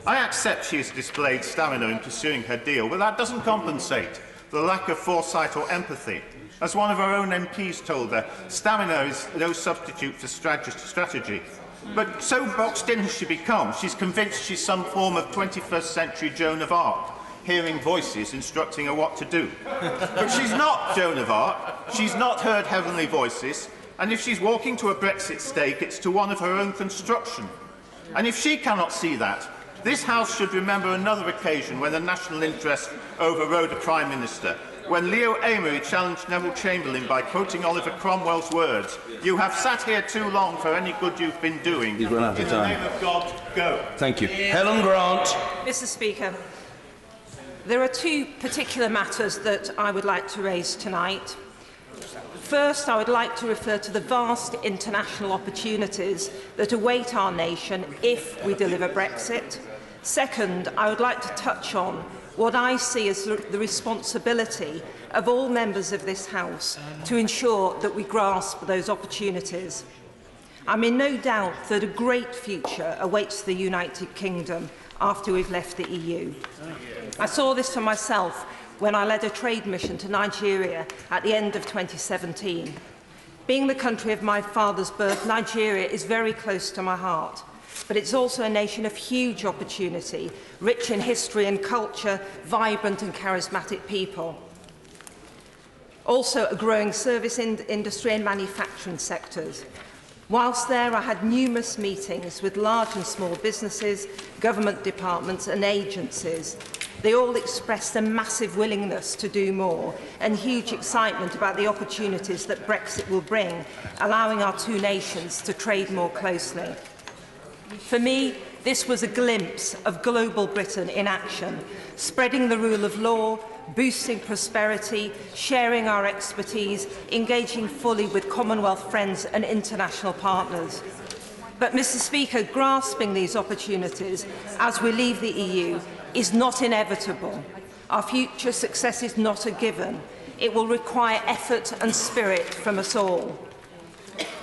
I accept she has displayed stamina in pursuing her deal, but that doesn't compensate for the lack of foresight or empathy. As one of our own MPs told her, stamina is no substitute for strategy. But so boxed in has she become, she's convinced she's some form of 21st century Joan of Arc. hearing voices instructing her what to do. But she's not Joan of Arc, she's not heard heavenly voices, and if she's walking to a Brexit stake, it's to one of her own construction. And if she cannot see that, this House should remember another occasion when the national interest overrode a Prime Minister, when Leo Amery challenged Neville Chamberlain by quoting Oliver Cromwell's words, "You have sat here too long for any good you've been doing. He's run out of In time. the name of God, go." Thank you. Helen Grant. Mr. Speaker, there are two particular matters that I would like to raise tonight. First, I would like to refer to the vast international opportunities that await our nation if we deliver Brexit. Second, I would like to touch on what I see as the responsibility of all members of this House to ensure that we grasp those opportunities. I'm in no doubt that a great future awaits the United Kingdom after we've left the EU. I saw this for myself when I led a trade mission to Nigeria at the end of 2017. Being the country of my father's birth, Nigeria is very close to my heart. But it's also a nation of huge opportunity, rich in history and culture, vibrant and charismatic people. Also a growing service industry and manufacturing sectors. Whilst there, I had numerous meetings with large and small businesses, government departments and agencies. They all expressed a massive willingness to do more and huge excitement about the opportunities that Brexit will bring, allowing our two nations to trade more closely. For me, this was a glimpse of global Britain in action, spreading the rule of law, boosting prosperity, sharing our expertise, engaging fully with Commonwealth friends and international partners. But, Mr. Speaker, grasping these opportunities as we leave the EU is not inevitable. Our future success is not a given. It will require effort and spirit from us all.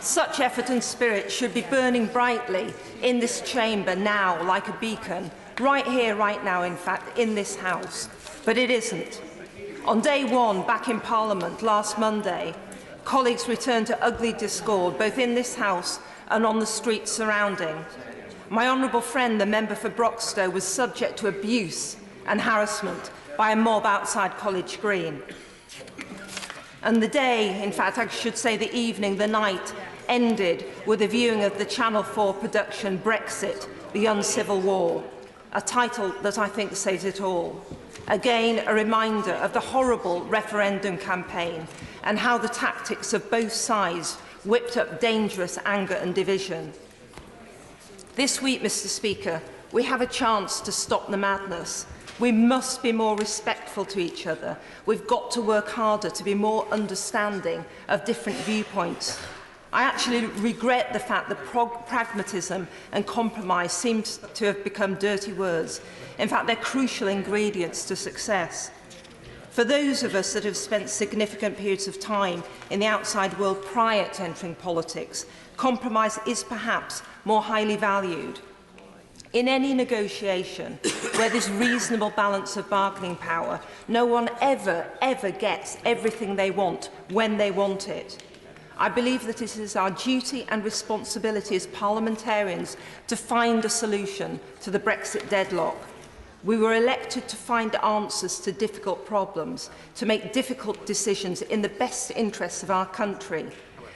Such effort and spirit should be burning brightly in this chamber now, like a beacon, right here, right now, in fact, in this House. But it isn't. On day one, back in Parliament last Monday, colleagues returned to ugly discord, both in this House and on the streets surrounding. My honourable friend, the member for Broxtowe, was subject to abuse and harassment by a mob outside College Green. And the day, in fact, I should say the evening, the night, ended with a viewing of the Channel 4 production Brexit, The Uncivil War, a title that I think says it all. Again, a reminder of the horrible referendum campaign and how the tactics of both sides whipped up dangerous anger and division. This week, Mr. Speaker, we have a chance to stop the madness. We must be more respectful to each other. We've got to work harder to be more understanding of different viewpoints. I actually regret the fact that pragmatism and compromise seem to have become dirty words. In fact, they're crucial ingredients to success. For those of us that have spent significant periods of time in the outside world prior to entering politics, compromise is perhaps more highly valued. In any negotiation where there's reasonable balance of bargaining power, no one ever gets everything they want when they want it. I believe that it is our duty and responsibility as parliamentarians to find a solution to the Brexit deadlock. We were elected to find answers to difficult problems, to make difficult decisions in the best interests of our country.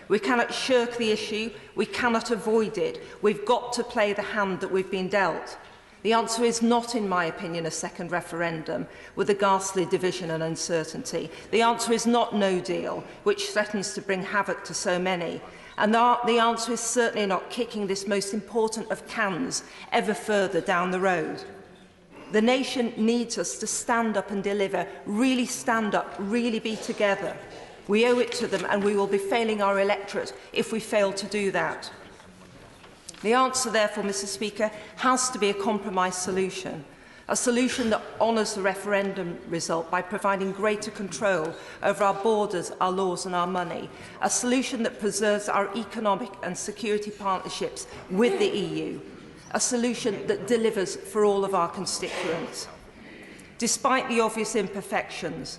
We cannot shirk the issue, we cannot avoid it. We've got to play the hand that we've been dealt. The answer is not, in my opinion, a second referendum with a ghastly division and uncertainty. The answer is not no deal, which threatens to bring havoc to so many. And the answer is certainly not kicking this most important of cans ever further down the road. The nation needs us to stand up and deliver, really stand up, really be together. We owe it to them, and we will be failing our electorate if we fail to do that. The answer, therefore, Mr. Speaker, has to be a compromise solution, a solution that honours the referendum result by providing greater control over our borders, our laws and our money, a solution that preserves our economic and security partnerships with the EU, a solution that delivers for all of our constituents. Despite the obvious imperfections,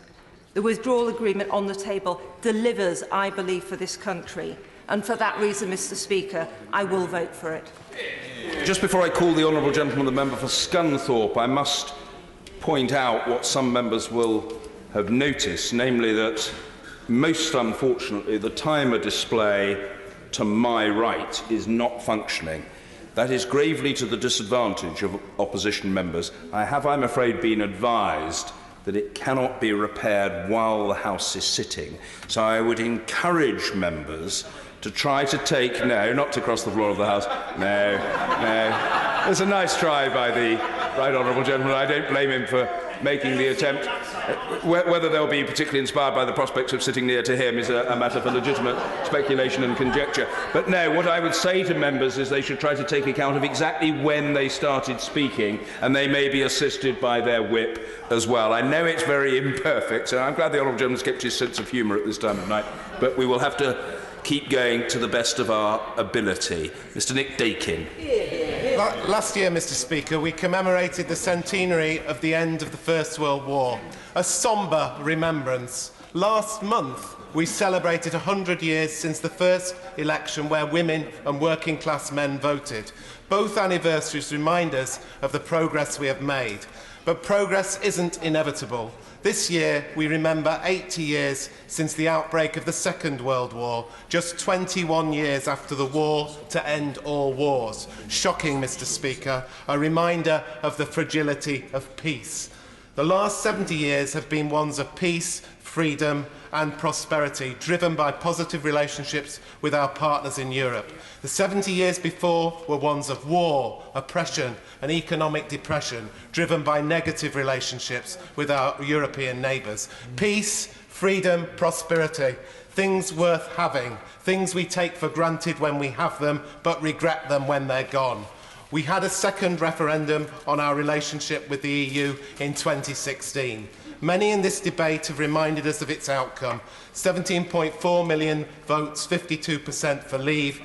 the withdrawal agreement on the table delivers, I believe, for this country. And for that reason, Mr. Speaker, I will vote for it. Just before I call the honourable gentleman, the member for Scunthorpe, I must point out what some members will have noticed, namely that, most unfortunately, the timer display to my right is not functioning. That is gravely to the disadvantage of opposition members. I have, I'm afraid, been advised that it cannot be repaired while the House is sitting. So I would encourage members to try to take, no, not to cross the floor of the House, no. It's a nice try by the right honourable gentleman. I don't blame him for making the attempt. Whether they'll be particularly inspired by the prospects of sitting near to him is a matter for legitimate speculation and conjecture. But no, what I would say to members is they should try to take account of exactly when they started speaking, and they may be assisted by their whip as well. I know it's very imperfect, so I'm glad the honourable gentleman's kept his sense of humour at this time of night, but we will have to keep going to the best of our ability. Mr. Nick Dakin. Last year, Mr. Speaker, we commemorated the centenary of the end of the First World War. A sombre remembrance. Last month, we celebrated 100 years since the first election where women and working-class men voted. Both anniversaries remind us of the progress we have made. But progress isn't inevitable. This year, we remember 80 years since the outbreak of the Second World War, just 21 years after the war to end all wars. Shocking, Mr. Speaker, a reminder of the fragility of peace. The last 70 years have been ones of peace, freedom and prosperity, driven by positive relationships with our partners in Europe. The 70 years before were ones of war, oppression and economic depression, driven by negative relationships with our European neighbours. Peace, freedom, prosperity, things worth having, things we take for granted when we have them, but regret them when they're gone. We had a second referendum on our relationship with the EU in 2016. Many in this debate have reminded us of its outcome. 17.4 million votes, 52% for leave,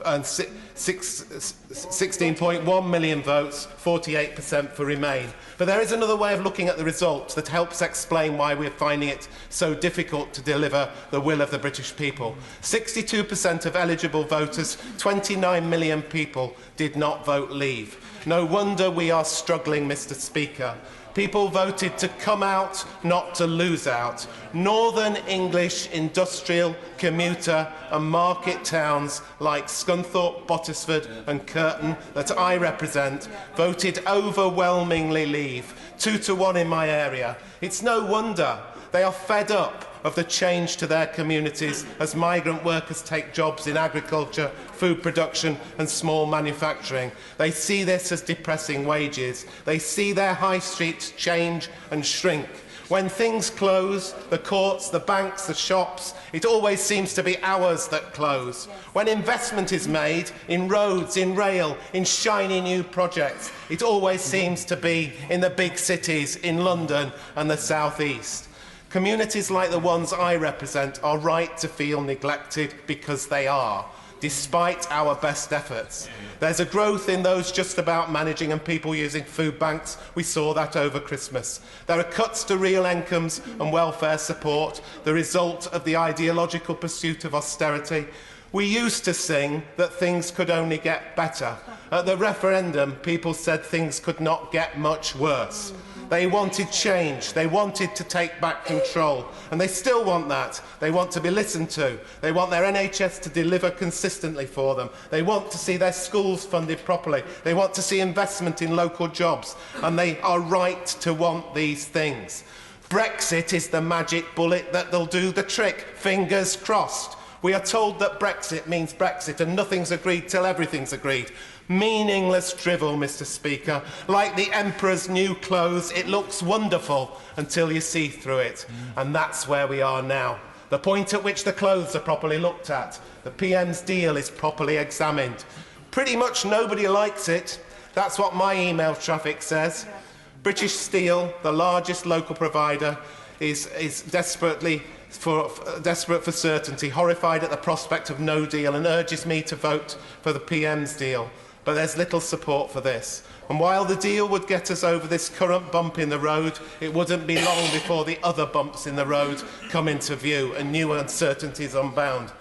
and 16.1 million votes, 48% for remain. But there is another way of looking at the results that helps explain why we're finding it so difficult to deliver the will of the British people. 62% of eligible voters, 29 million people, did not vote leave. No wonder we are struggling, Mr. Speaker. People voted to come out, not to lose out. Northern English industrial, commuter and market towns like Scunthorpe, Bottisford and Curtin that I represent voted overwhelmingly leave, 2-1 in my area. It's no wonder. They are fed up of the change to their communities as migrant workers take jobs in agriculture, food production and small manufacturing. They see this as depressing wages. They see their high streets change and shrink. When things close, the courts, the banks, the shops, it always seems to be ours that close. When investment is made in roads, in rail, in shiny new projects, it always seems to be in the big cities, in London and the South East. Communities like the ones I represent are right to feel neglected because they are, despite our best efforts. There's a growth in those just about managing and people using food banks. We saw that over Christmas. There are cuts to real incomes and welfare support, the result of the ideological pursuit of austerity. We used to sing that things could only get better. At the referendum, people said things could not get much worse. They wanted change. They wanted to take back control. And they still want that. They want to be listened to. They want their NHS to deliver consistently for them. They want to see their schools funded properly. They want to see investment in local jobs. And they are right to want these things. Brexit is the magic bullet that will do the trick. Fingers crossed. We are told that Brexit means Brexit and nothing's agreed till everything's agreed. Meaningless drivel, Mr. Speaker. Like the Emperor's new clothes, it looks wonderful until you see through it. And that's where we are now. The point at which the clothes are properly looked at, the PM's deal is properly examined. Pretty much nobody likes it. That's what my email traffic says. British Steel, the largest local provider, is desperate for certainty, horrified at the prospect of no deal, and urges me to vote for the PM's deal. But there's little support for this. And while the deal would get us over this current bump in the road, it wouldn't be long before the other bumps in the road come into view and new uncertainties unbound.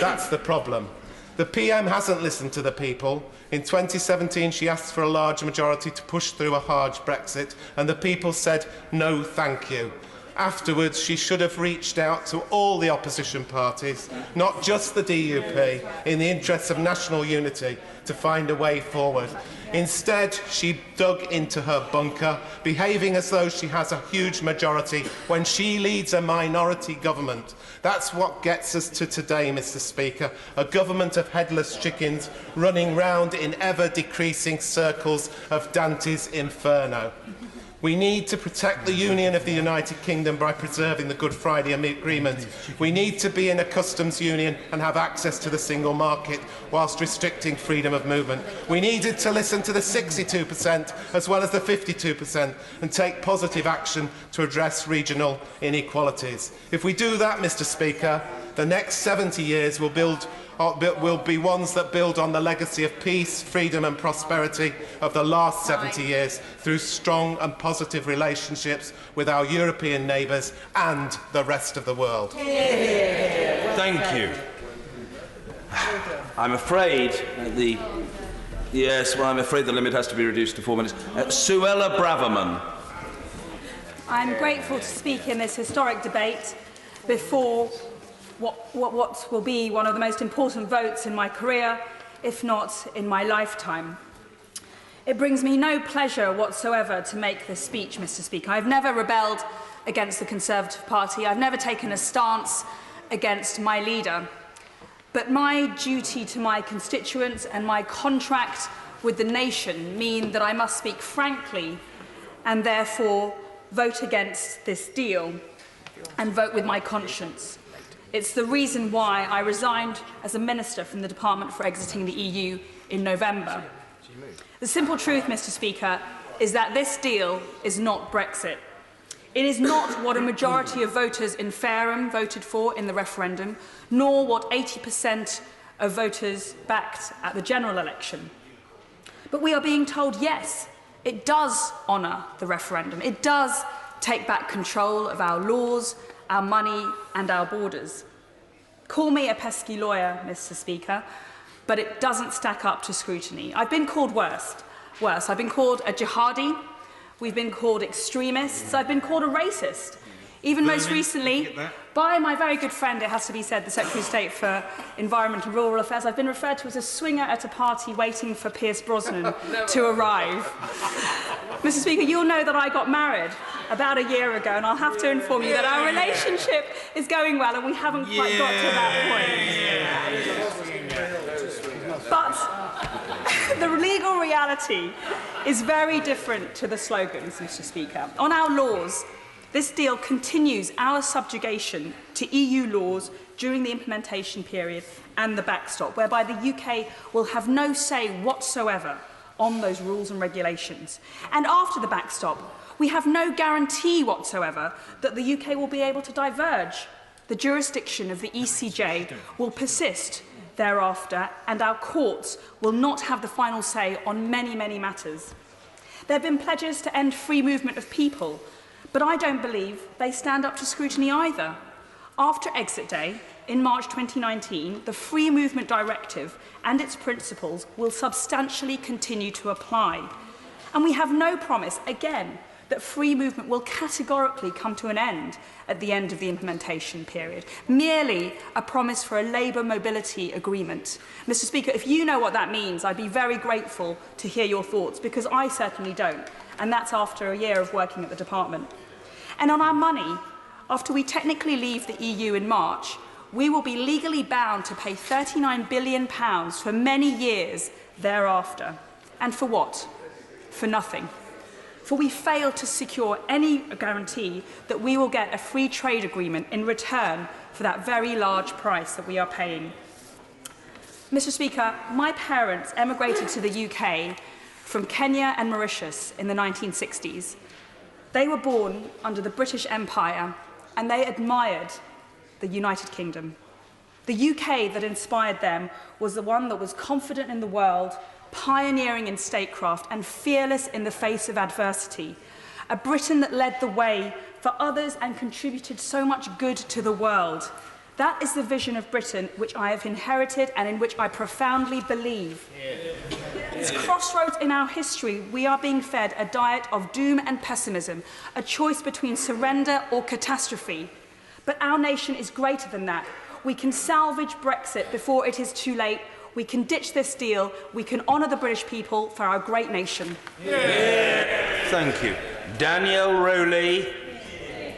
That's the problem. The PM hasn't listened to the people. In 2017, she asked for a large majority to push through a hard Brexit, and the people said, no, thank you. Afterwards, she should have reached out to all the opposition parties, not just the DUP, in the interests of national unity, to find a way forward. Instead, she dug into her bunker, behaving as though she has a huge majority when she leads a minority government. That's what gets us to today, Mr. Speaker, a government of headless chickens running round in ever-decreasing circles of Dante's Inferno. We need to protect the union of the United Kingdom by preserving the Good Friday Agreement. We need to be in a customs union and have access to the single market whilst restricting freedom of movement. We needed to listen to the 62% as well as the 52% and take positive action to address regional inequalities. If we do that, Mr. Speaker, the next 70 years will be ones that build on the legacy of peace, freedom and prosperity of the last 70 years through strong and positive relationships with our European neighbours and the rest of the world. Thank you. I'm afraid I'm afraid the limit has to be reduced to 4 minutes. Suella Braverman. I'm grateful to speak in this historic debate before what will be one of the most important votes in my career, if not in my lifetime. It brings me no pleasure whatsoever to make this speech, Mr. Speaker. I've never rebelled against the Conservative Party. I've never taken a stance against my leader. But my duty to my constituents and my contract with the nation mean that I must speak frankly and therefore vote against this deal and vote with my conscience. It's the reason why I resigned as a minister from the Department for Exiting the EU in November. The simple truth, Mr. Speaker, is that this deal is not Brexit. It is not what a majority of voters in Fareham voted for in the referendum, nor what 80% of voters backed at the general election. But we are being told, yes, it does honour the referendum. It does take back control of our laws, our money and our borders. Call me a pesky lawyer, Mr. Speaker, but it doesn't stack up to scrutiny. I've been called worse. I've been called a jihadi, we've been called extremists, I've been called a racist. Even most recently, by my very good friend, it has to be said, the Secretary of State for Environment and Rural Affairs, I've been referred to as a swinger at a party waiting for Pierce Brosnan to arrive. Mr. Speaker, you'll know that I got married about a year ago, and I'll have to inform you that our relationship is going well, and we haven't quite got to that point. But the legal reality is very different to the slogans, Mr. Speaker. On our laws, this deal continues our subjugation to EU laws during the implementation period and the backstop, whereby the UK will have no say whatsoever on those rules and regulations. And after the backstop, we have no guarantee whatsoever that the UK will be able to diverge. The jurisdiction of the ECJ will persist thereafter, and our courts will not have the final say on many, many matters. There have been pledges to end free movement of people, but I don't believe they stand up to scrutiny either. After Exit Day, in March 2019, the Free Movement Directive and its principles will substantially continue to apply. And we have no promise, again, that free movement will categorically come to an end at the end of the implementation period, merely a promise for a labour mobility agreement. Mr. Speaker, if you know what that means, I'd be very grateful to hear your thoughts, because I certainly don't, and that's after a year of working at the department. And on our money, after we technically leave the EU in March, we will be legally bound to pay £39 billion for many years thereafter. And for what? For nothing. For we fail to secure any guarantee that we will get a free trade agreement in return for that very large price that we are paying. Mr. Speaker, my parents emigrated to the UK from Kenya and Mauritius in the 1960s. They were born under the British Empire, and they admired the United Kingdom. The UK that inspired them was the one that was confident in the world, pioneering in statecraft and fearless in the face of adversity. A Britain that led the way for others and contributed so much good to the world. That is the vision of Britain which I have inherited and in which I profoundly believe. It's crossroads in our history. We are being fed a diet of doom and pessimism, a choice between surrender or catastrophe. But our nation is greater than that. We can salvage Brexit before it is too late. We can ditch this deal. We can honour the British people for our great nation. Thank you. Danielle Rowley.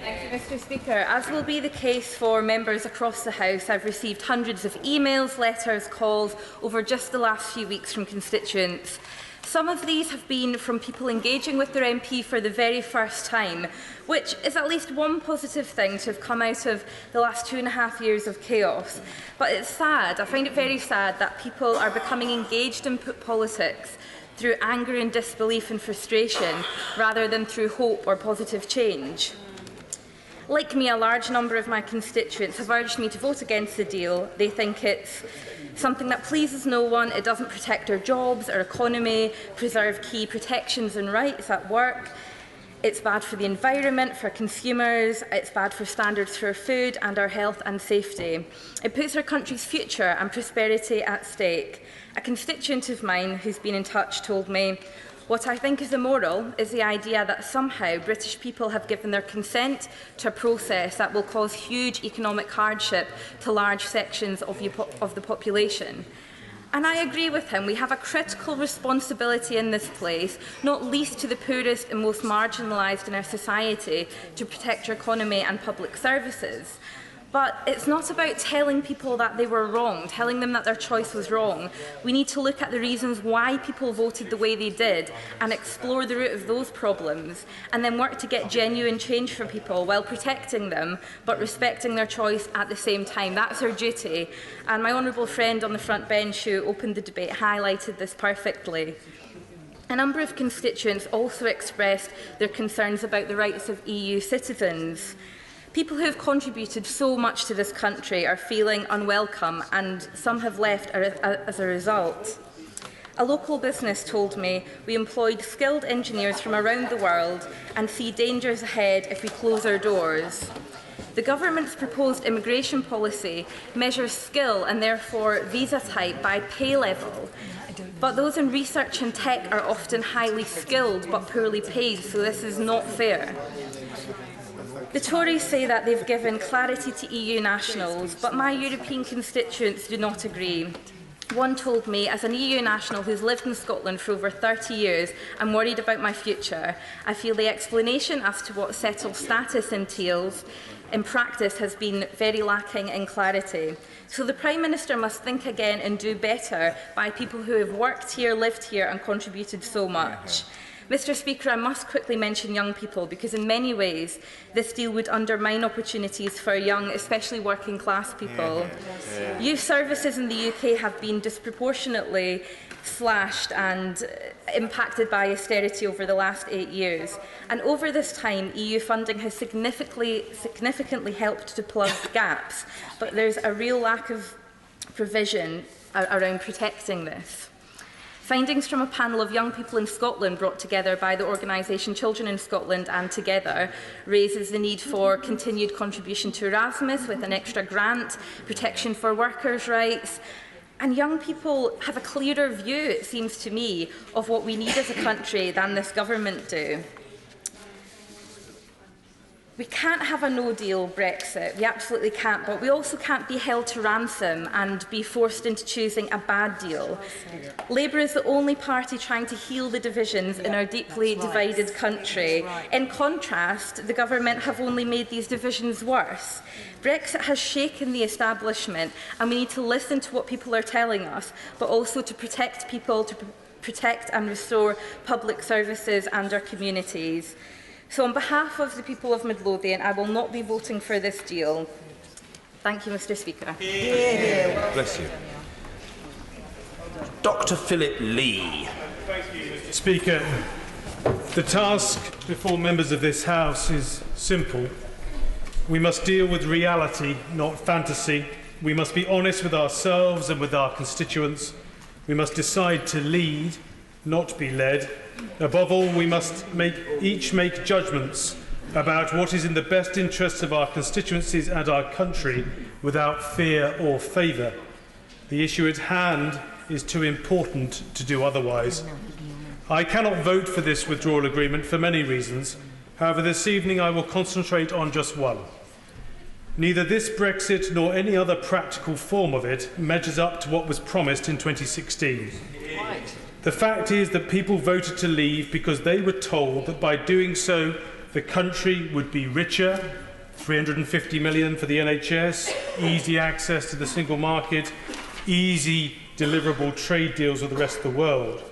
Thank you, Mr. Speaker. As will be the case for members across the House, I've received hundreds of emails, letters, calls over just the last few weeks from constituents. Some of these have been from people engaging with their MP for the very first time, which is at least one positive thing to have come out of the last 2.5 years of chaos. But it's sad, I find it very sad, that people are becoming engaged in politics through anger and disbelief and frustration, rather than through hope or positive change. Like me, a large number of my constituents have urged me to vote against the deal. They think it's something that pleases no one, it doesn't protect our jobs, our economy, preserve key protections and rights at work. It's bad for the environment, for consumers, it's bad for standards for food and our health and safety. It puts our country's future and prosperity at stake. A constituent of mine who's been in touch told me, "What I think is immoral is the idea that somehow British people have given their consent to a process that will cause huge economic hardship to large sections of the population." And I agree with him. We have a critical responsibility in this place, not least to the poorest and most marginalised in our society, to protect our economy and public services. But it's not about telling people that they were wrong, telling them that their choice was wrong. We need to look at the reasons why people voted the way they did and explore the root of those problems, and then work to get genuine change for people while protecting them but respecting their choice at the same time. That's our duty. And my honourable friend on the front bench who opened the debate highlighted this perfectly. A number of constituents also expressed their concerns about the rights of EU citizens. People who have contributed so much to this country are feeling unwelcome, and some have left as a result. A local business told me, "We employed skilled engineers from around the world and see dangers ahead if we close our doors." The government's proposed immigration policy measures skill and therefore visa type by pay level. But those in research and tech are often highly skilled but poorly paid, so this is not fair. The Tories say that they've given clarity to EU nationals, but my European constituents do not agree. One told me, "As an EU national who's lived in Scotland for over 30 years, I'm worried about my future. I feel the explanation as to what settled status entails in practice has been very lacking in clarity. So the Prime Minister must think again and do better by people who have worked here, lived here and contributed so much." Mr. Speaker, I must quickly mention young people, because in many ways this deal would undermine opportunities for young, especially working class people. Youth services in the UK have been disproportionately slashed and impacted by austerity over the last 8 years. And over this time, EU funding has significantly helped to plug gaps, but there's a real lack of provision around protecting this. Findings from a panel of young people in Scotland brought together by the organisation Children in Scotland and Together raises the need for continued contribution to Erasmus with an extra grant, protection for workers' rights. And young people have a clearer view, it seems to me, of what we need as a country than this government do. We can't have a no-deal Brexit, we absolutely can't, but we also can't be held to ransom and be forced into choosing a bad deal. Labour is the only party trying to heal the divisions in our deeply divided country. In contrast, the government have only made these divisions worse. Brexit has shaken the establishment, and we need to listen to what people are telling us, but also to protect people, to protect and restore public services and our communities. So on behalf of the people of Midlothian, I will not be voting for this deal. Thank you, Mr. Speaker. Bless you. Dr. Philip Lee. Speaker, the task before members of this House is simple. We must deal with reality, not fantasy. We must be honest with ourselves and with our constituents. We must decide to lead, not be led. Above all, we must each make judgments about what is in the best interests of our constituencies and our country without fear or favour. The issue at hand is too important to do otherwise. I cannot vote for this withdrawal agreement for many reasons. However, this evening I will concentrate on just one. Neither this Brexit nor any other practical form of it measures up to what was promised in 2016. The fact is that people voted to leave because they were told that by doing so the country would be richer, 350 million for the NHS, easy access to the single market, easy deliverable trade deals with the rest of the world.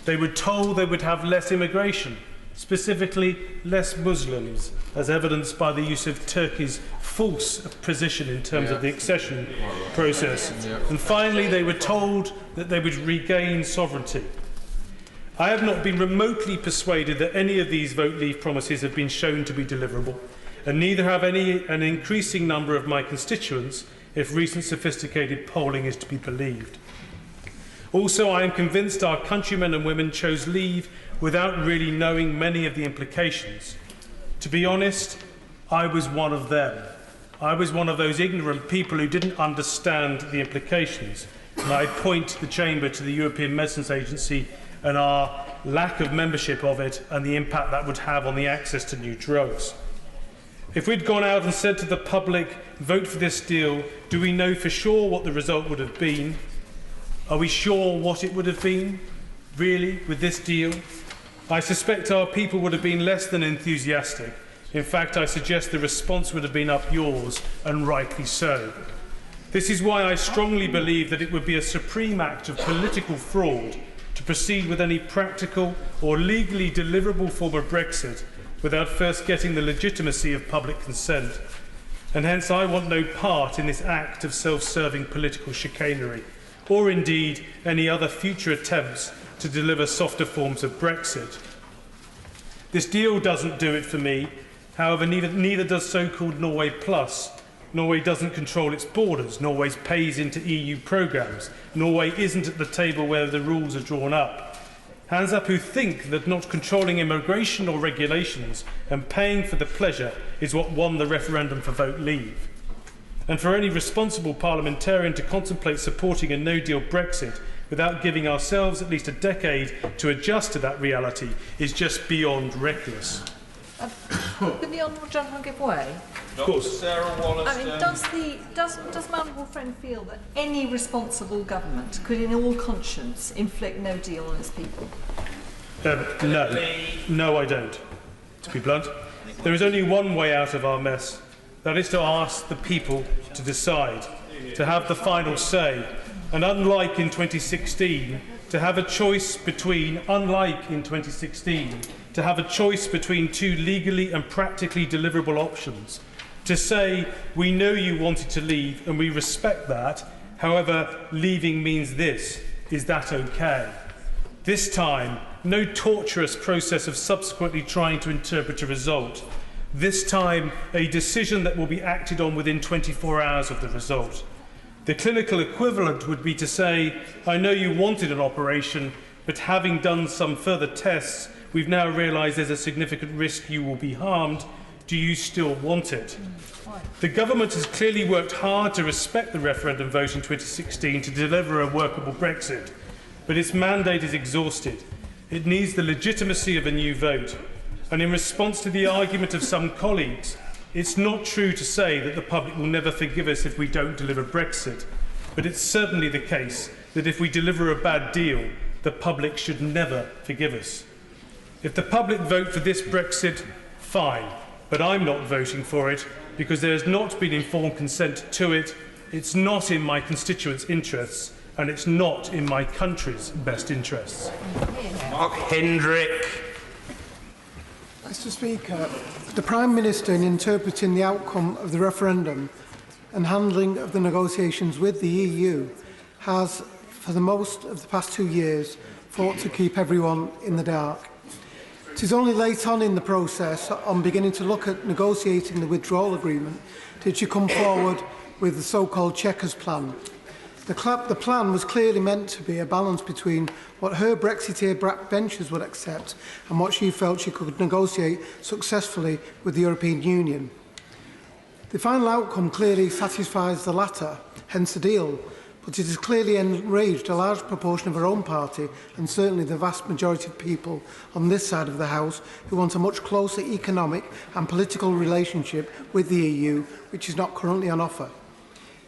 They were told they would have less immigration, specifically less Muslims, as evidenced by the use of Turkey's false position in terms of the accession process. And finally, they were told that they would regain sovereignty. I have not been remotely persuaded that any of these vote leave promises have been shown to be deliverable, and neither have an increasing number of my constituents, if recent sophisticated polling is to be believed. Also, I am convinced our countrymen and women chose leave without really knowing many of the implications. To be honest, I was one of them. I was one of those ignorant people who didn't understand the implications. And I point the Chamber to the European Medicines Agency and our lack of membership of it and the impact that would have on the access to new drugs. If we'd gone out and said to the public, vote for this deal, do we know for sure what the result would have been? Are we sure what it would have been, really, with this deal? I suspect our people would have been less than enthusiastic. In fact, I suggest the response would have been up yours, and rightly so. This is why I strongly believe that it would be a supreme act of political fraud to proceed with any practical or legally deliverable form of Brexit without first getting the legitimacy of public consent. And hence I want no part in this act of self-serving political chicanery, or indeed any other future attempts to deliver softer forms of Brexit. This deal doesn't do it for me. However, neither does so-called Norway Plus. Norway doesn't control its borders. Norway pays into EU programmes. Norway isn't at the table where the rules are drawn up. Hands up who think that not controlling immigration or regulations and paying for the pleasure is what won the referendum for vote leave. And for any responsible parliamentarian to contemplate supporting a no-deal Brexit without giving ourselves at least a decade to adjust to that reality is just beyond reckless. Can the Honourable Gentleman give way? Of course. I mean, does my Honourable Friend feel that any responsible government could in all conscience inflict no deal on its people? No, I don't. To be blunt, there is only one way out of our mess. That is to ask the people to decide, to have the final say. And unlike in 2016, to have a choice between, to have a choice between two legally and practically deliverable options. To say, we know you wanted to leave and we respect that, however, leaving means this. Is that okay? This time, no torturous process of subsequently trying to interpret a result. This time, a decision that will be acted on within 24 hours of the result. The clinical equivalent would be to say, I know you wanted an operation, but having done some further tests, we've now realised there's a significant risk you will be harmed. Do you still want it? The government has clearly worked hard to respect the referendum vote in 2016 to deliver a workable Brexit, but its mandate is exhausted. It needs the legitimacy of a new vote. And in response to the argument of some colleagues, it's not true to say that the public will never forgive us if we don't deliver Brexit, but it's certainly the case that if we deliver a bad deal, the public should never forgive us. If the public vote for this Brexit, fine, but I'm not voting for it because there has not been informed consent to it, it's not in my constituents' interests, and it's not in my country's best interests. Mark Hendrick. Mr. Speaker, the Prime Minister, in interpreting the outcome of the referendum and handling of the negotiations with the EU, has, for the most of the past 2 years, fought to keep everyone in the dark. It is only late on in the process, on beginning to look at negotiating the withdrawal agreement, did she come forward with the so-called Chequers plan. The plan was clearly meant to be a balance between what her Brexiteer backbenchers would accept and what she felt she could negotiate successfully with the European Union. The final outcome clearly satisfies the latter, hence the deal, but it has clearly enraged a large proportion of her own party and certainly the vast majority of people on this side of the House who want a much closer economic and political relationship with the EU, which is not currently on offer.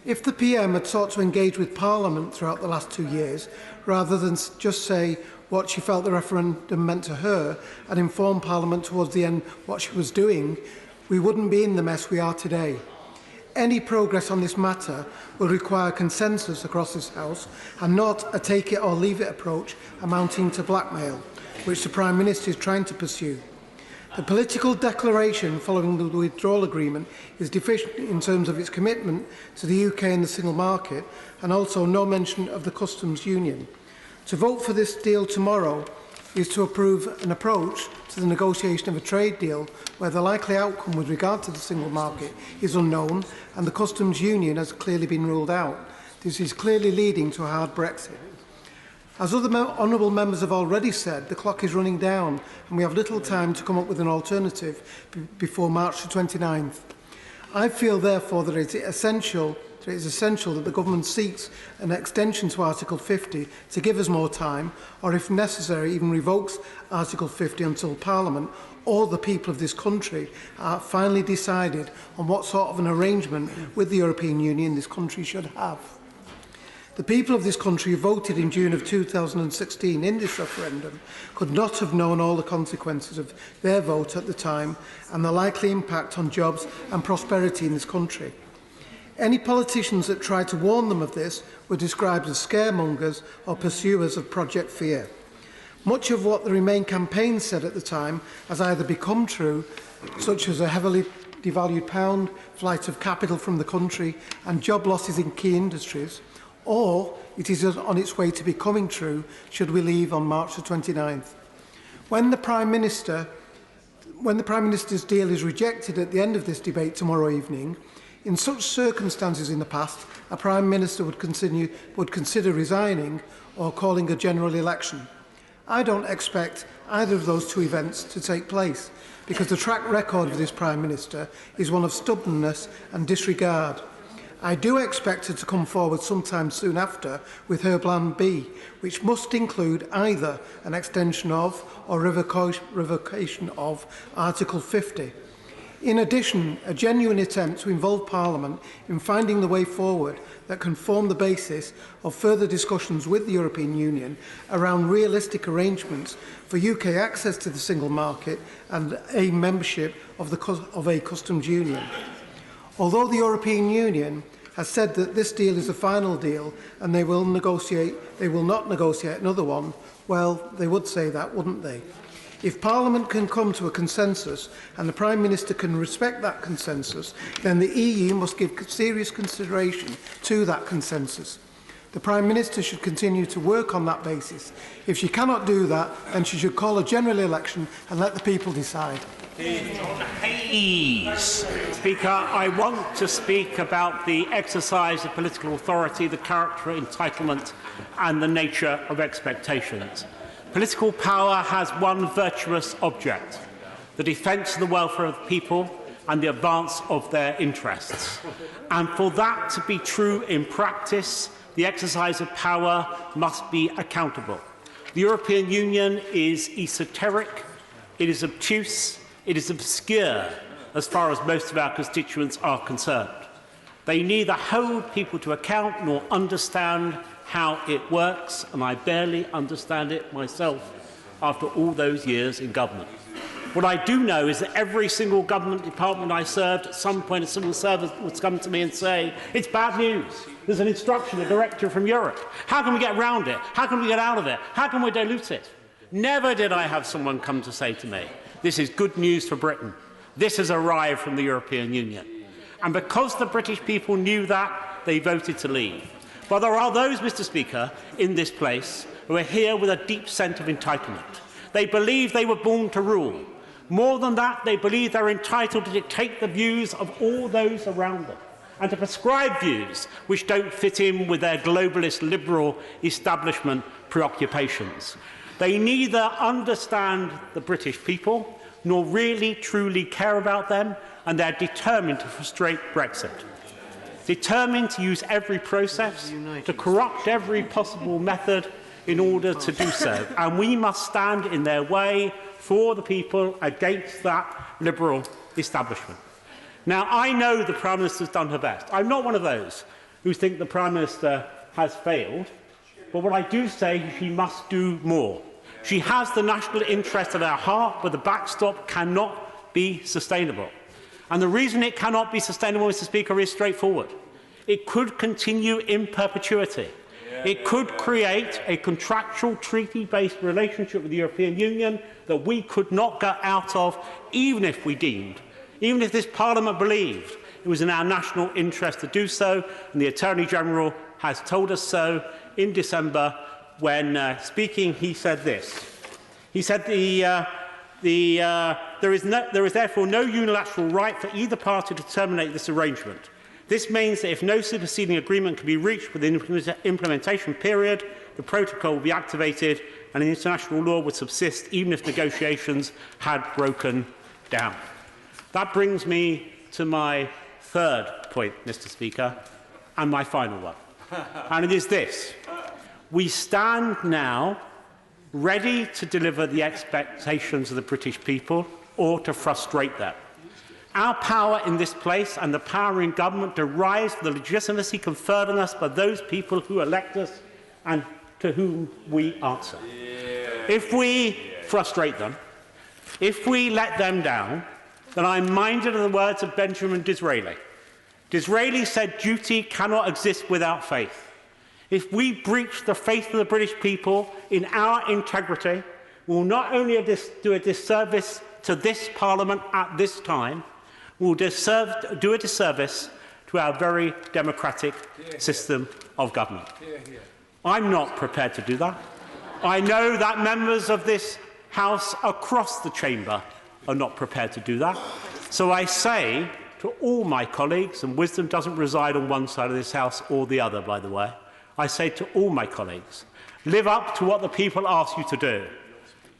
If the PM had sought to engage with Parliament throughout the last 2 years, rather than just say what she felt the referendum meant to her and inform Parliament towards the end what she was doing, we wouldn't be in the mess we are today. Any progress on this matter will require consensus across this House and not a take-it-or-leave-it approach amounting to blackmail, which the Prime Minister is trying to pursue. The political declaration following the withdrawal agreement is deficient in terms of its commitment to the UK and the single market, and also no mention of the customs union. To vote for this deal tomorrow is to approve an approach to the negotiation of a trade deal where the likely outcome with regard to the single market is unknown and the customs union has clearly been ruled out. This is clearly leading to a hard Brexit. As other honourable members have already said, the clock is running down and we have little time to come up with an alternative before March the 29th. I feel, therefore, that it is essential that the government seeks an extension to Article 50 to give us more time, or if necessary, even revokes Article 50 until Parliament or the people of this country are finally decided on what sort of an arrangement with the European Union this country should have. The people of this country who voted in June of 2016 in this referendum could not have known all the consequences of their vote at the time and the likely impact on jobs and prosperity in this country. Any politicians that tried to warn them of this were described as scaremongers or pursuers of Project Fear. Much of what the Remain campaign said at the time has either become true, such as a heavily devalued pound, flight of capital from the country and job losses in key industries, or it is on its way to becoming true should we leave on March the 29th. When the Prime Minister's deal is rejected at the end of this debate tomorrow evening, in such circumstances in the past, a Prime Minister would consider resigning or calling a general election. I don't expect either of those two events to take place because the track record of this Prime Minister is one of stubbornness and disregard. I do expect her to come forward sometime soon after with her plan B, which must include either an extension of or revocation of Article 50. In addition, a genuine attempt to involve Parliament in finding the way forward that can form the basis of further discussions with the European Union around realistic arrangements for UK access to the single market and a membership of a customs union. Although the European Union has said that this deal is the final deal and they will not negotiate another one, well, they would say that, wouldn't they? If Parliament can come to a consensus and the Prime Minister can respect that consensus, then the EU must give serious consideration to that consensus. The Prime Minister should continue to work on that basis. If she cannot do that, then she should call a general election and let the people decide. Speaker, I want to speak about the exercise of political authority, the character, entitlement and the nature of expectations. Political power has one virtuous object: the defence of the welfare of the people and the advance of their interests. And for that to be true in practice, the exercise of power must be accountable. The European Union is esoteric, it is obtuse, it is obscure as far as most of our constituents are concerned. They neither hold people to account nor understand how it works, and I barely understand it myself after all those years in government. What I do know is that every single government department I served, at some point a civil servant would come to me and say, "It's bad news. There's an instruction, a directive from Europe. How can we get around it? How can we get out of it? How can we dilute it?" Never did I have someone come to say to me, "This is good news for Britain. This has arrived from the European Union." And because the British people knew that, they voted to leave. But there are those, Mr. Speaker, in this place who are here with a deep sense of entitlement. They believe they were born to rule. More than that, they believe they're entitled to dictate the views of all those around them. and to prescribe views which don't fit in with their globalist liberal establishment preoccupations. They neither understand the British people nor really truly care about them, and they're determined to frustrate Brexit. Determined to use every process, to corrupt every possible method in order to do so. And we must stand in their way for the people against that liberal establishment. Now, I know the Prime Minister's done her best. I'm not one of those who think the Prime Minister has failed, but what I do say, she must do more. She has the national interest at her heart, but the backstop cannot be sustainable. And the reason it cannot be sustainable, Mr. Speaker, is straightforward. It could continue in perpetuity. It could create a contractual treaty-based relationship with the European Union that we could not get out of, even if we deemed, even if this Parliament believed it was in our national interest to do so, and the Attorney-General has told us so in December when, speaking, he said this. He said there is therefore no unilateral right for either party to terminate this arrangement. This means that if no superseding agreement can be reached within the implementation period, the protocol will be activated and international law would subsist even if negotiations had broken down. That brings me to my third point, Mr. Speaker, and my final one. And it is this. We stand now ready to deliver the expectations of the British people or to frustrate them. Our power in this place and the power in government derives from the legitimacy conferred on us by those people who elect us and to whom we answer. If we frustrate them, if we let them down, then I'm minded of the words of Benjamin Disraeli. Disraeli said duty cannot exist without faith. If we breach the faith of the British people in our integrity, we will not only do a disservice to this Parliament at this time, we will do a disservice to our very democratic system of government. I'm not prepared to do that. I know that members of this House across the chamber are not prepared to do that. So I say to all my colleagues, and wisdom doesn't reside on one side of this House or the other, by the way, I say to all my colleagues, live up to what the people ask you to do.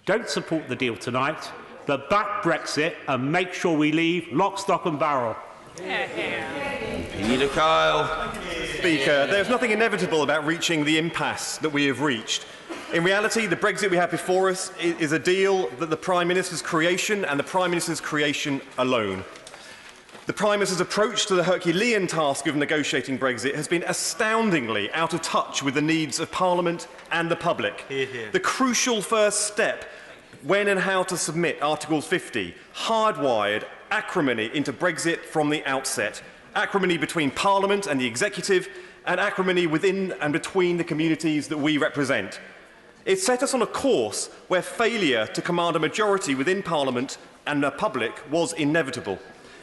Don't support the deal tonight, but back Brexit and make sure we leave lock, stock and barrel. Peter Kyle. Speaker, there is nothing inevitable about reaching the impasse that we have reached. In reality, the Brexit we have before us is a deal that the Prime Minister's creation and the Prime Minister's creation alone. The Prime Minister's approach to the Herculean task of negotiating Brexit has been astoundingly out of touch with the needs of Parliament and the public. The crucial first step when and how to submit Article 50 hardwired acrimony into Brexit from the outset. Acrimony between Parliament and the Executive, and acrimony within and between the communities that we represent. It set us on a course where failure to command a majority within Parliament and the public was inevitable.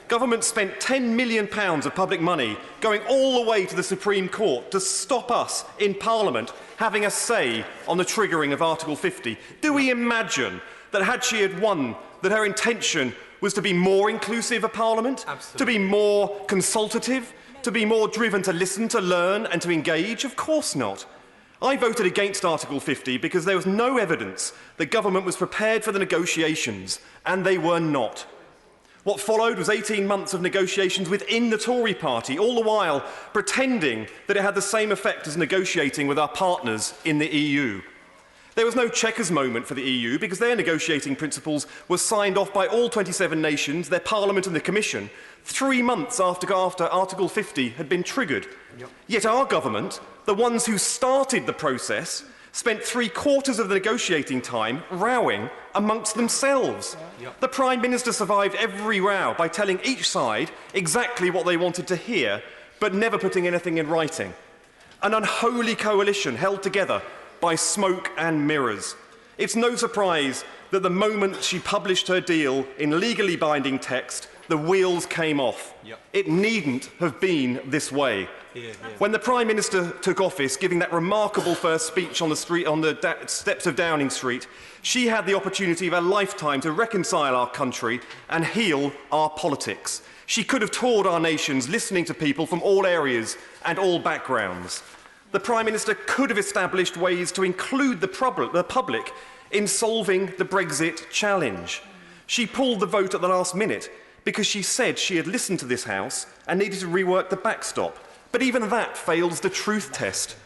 Government spent £10 million of public money going all the way to the Supreme Court to stop us in Parliament having a say on the triggering of Article 50. Do we imagine that had she had won, that her intention was to be more inclusive of Parliament, Absolutely. To be more consultative, to be more driven to listen, to learn and to engage? Of course not. I voted against Article 50 because there was no evidence the government was prepared for the negotiations, and they were not. What followed was 18 months of negotiations within the Tory party, all the while pretending that it had the same effect as negotiating with our partners in the EU. There was no checkers moment for the EU because their negotiating principles were signed off by all 27 nations, their Parliament and the Commission, 3 months after Article 50 had been triggered. Yet our government, the ones who started the process, spent 3/4 of the negotiating time rowing amongst themselves. The Prime Minister survived every row by telling each side exactly what they wanted to hear, but never putting anything in writing. An unholy coalition held together by smoke and mirrors. It's no surprise that the moment she published her deal in legally binding text, the wheels came off. It needn't have been this way. When the Prime Minister took office, giving that remarkable first speech on the steps of Downing Street, she had the opportunity of a lifetime to reconcile our country and heal our politics. She could have toured our nations, listening to people from all areas and all backgrounds. The Prime Minister could have established ways to include the public in solving the Brexit challenge. She pulled the vote at the last minute because she said she had listened to this House and needed to rework the backstop. But even that fails the truth test.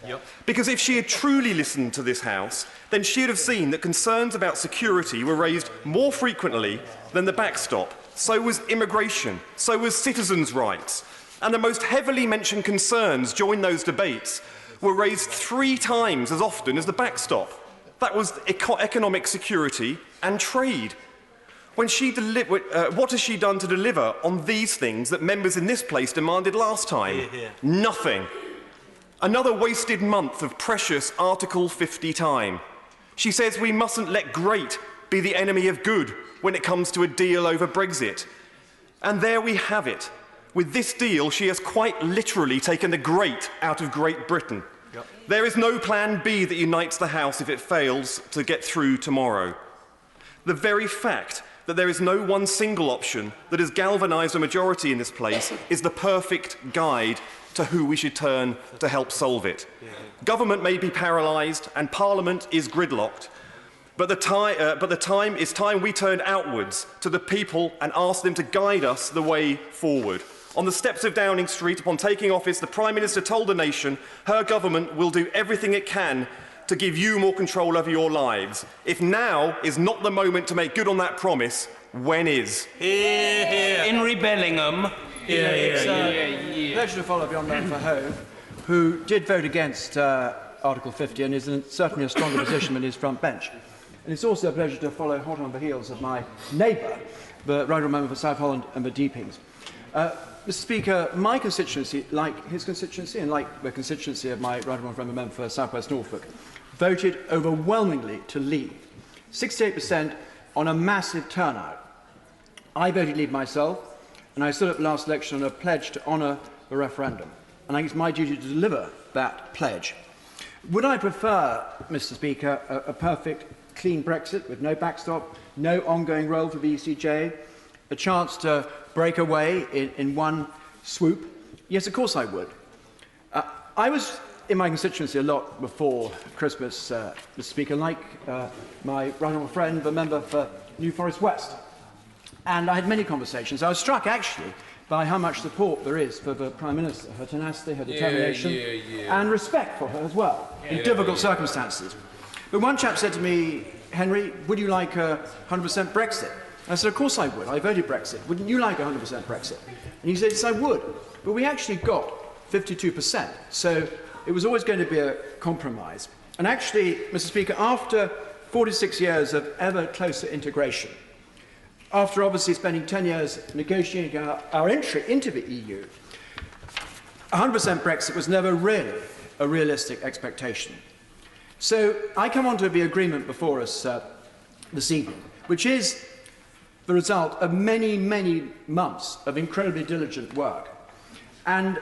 Because if she had truly listened to this House, then she would have seen that concerns about security were raised more frequently than the backstop. So was immigration, so was citizens' rights. And the most heavily mentioned concerns during those debates were raised 3 times as often as the backstop. That was economic security and trade. What has she done to deliver on these things that members in this place demanded last time? Nothing. Another wasted month of precious Article 50 time. She says we mustn't let great be the enemy of good when it comes to a deal over Brexit. And there we have it. With this deal, she has quite literally taken the great out of Great Britain. There is no plan B that unites the House if it fails to get through tomorrow. The very fact that there is no one single option that has galvanised a majority in this place is the perfect guide to who we should turn to help solve it. Government may be paralysed and Parliament is gridlocked, but the time is time we turned outwards to the people and asked them to guide us the way forward. On the steps of Downing Street, upon taking office, the Prime Minister told the nation her government will do everything it can to give you more control over your lives. If now is not the moment to make good on that promise, when is? Henry Bellingham. It's a pleasure to follow beyond that for Hove, who did vote against Article 50 and is in certainly a stronger position than his front bench. And it's also a pleasure to follow hot on the heels of my neighbour, the Right Honourable Member for South Holland and the Deepings. Mr. Speaker, my constituency, like his constituency and like the constituency of my Right Honourable Member for South West Norfolk, voted overwhelmingly to leave. 68% on a massive turnout. I voted leave myself, and I stood up last election on a pledge to honour the referendum. And I think it's my duty to deliver that pledge. Would I prefer, Mr. Speaker, a perfect, clean Brexit with no backstop, no ongoing role for the ECJ, a chance to break away in one swoop? Yes, of course I would. I was in my constituency a lot before Christmas, Mr. Speaker, like my right honourable friend, the member for New Forest West. And I had many conversations. I was struck, actually, by how much support there is for the Prime Minister, her tenacity, her determination, and respect for her as well, in difficult circumstances. But one chap said to me, Henry, would you like a 100% Brexit? I said, of course I would. I voted Brexit. Wouldn't you like 100% Brexit? And he said, yes, I would. But we actually got 52%. So it was always going to be a compromise. And actually, Mr. Speaker, after 46 years of ever closer integration, after obviously spending 10 years negotiating our entry into the EU, 100% Brexit was never really a realistic expectation. So I come on to the agreement before us this evening, which is the result of many, many months of incredibly diligent work. And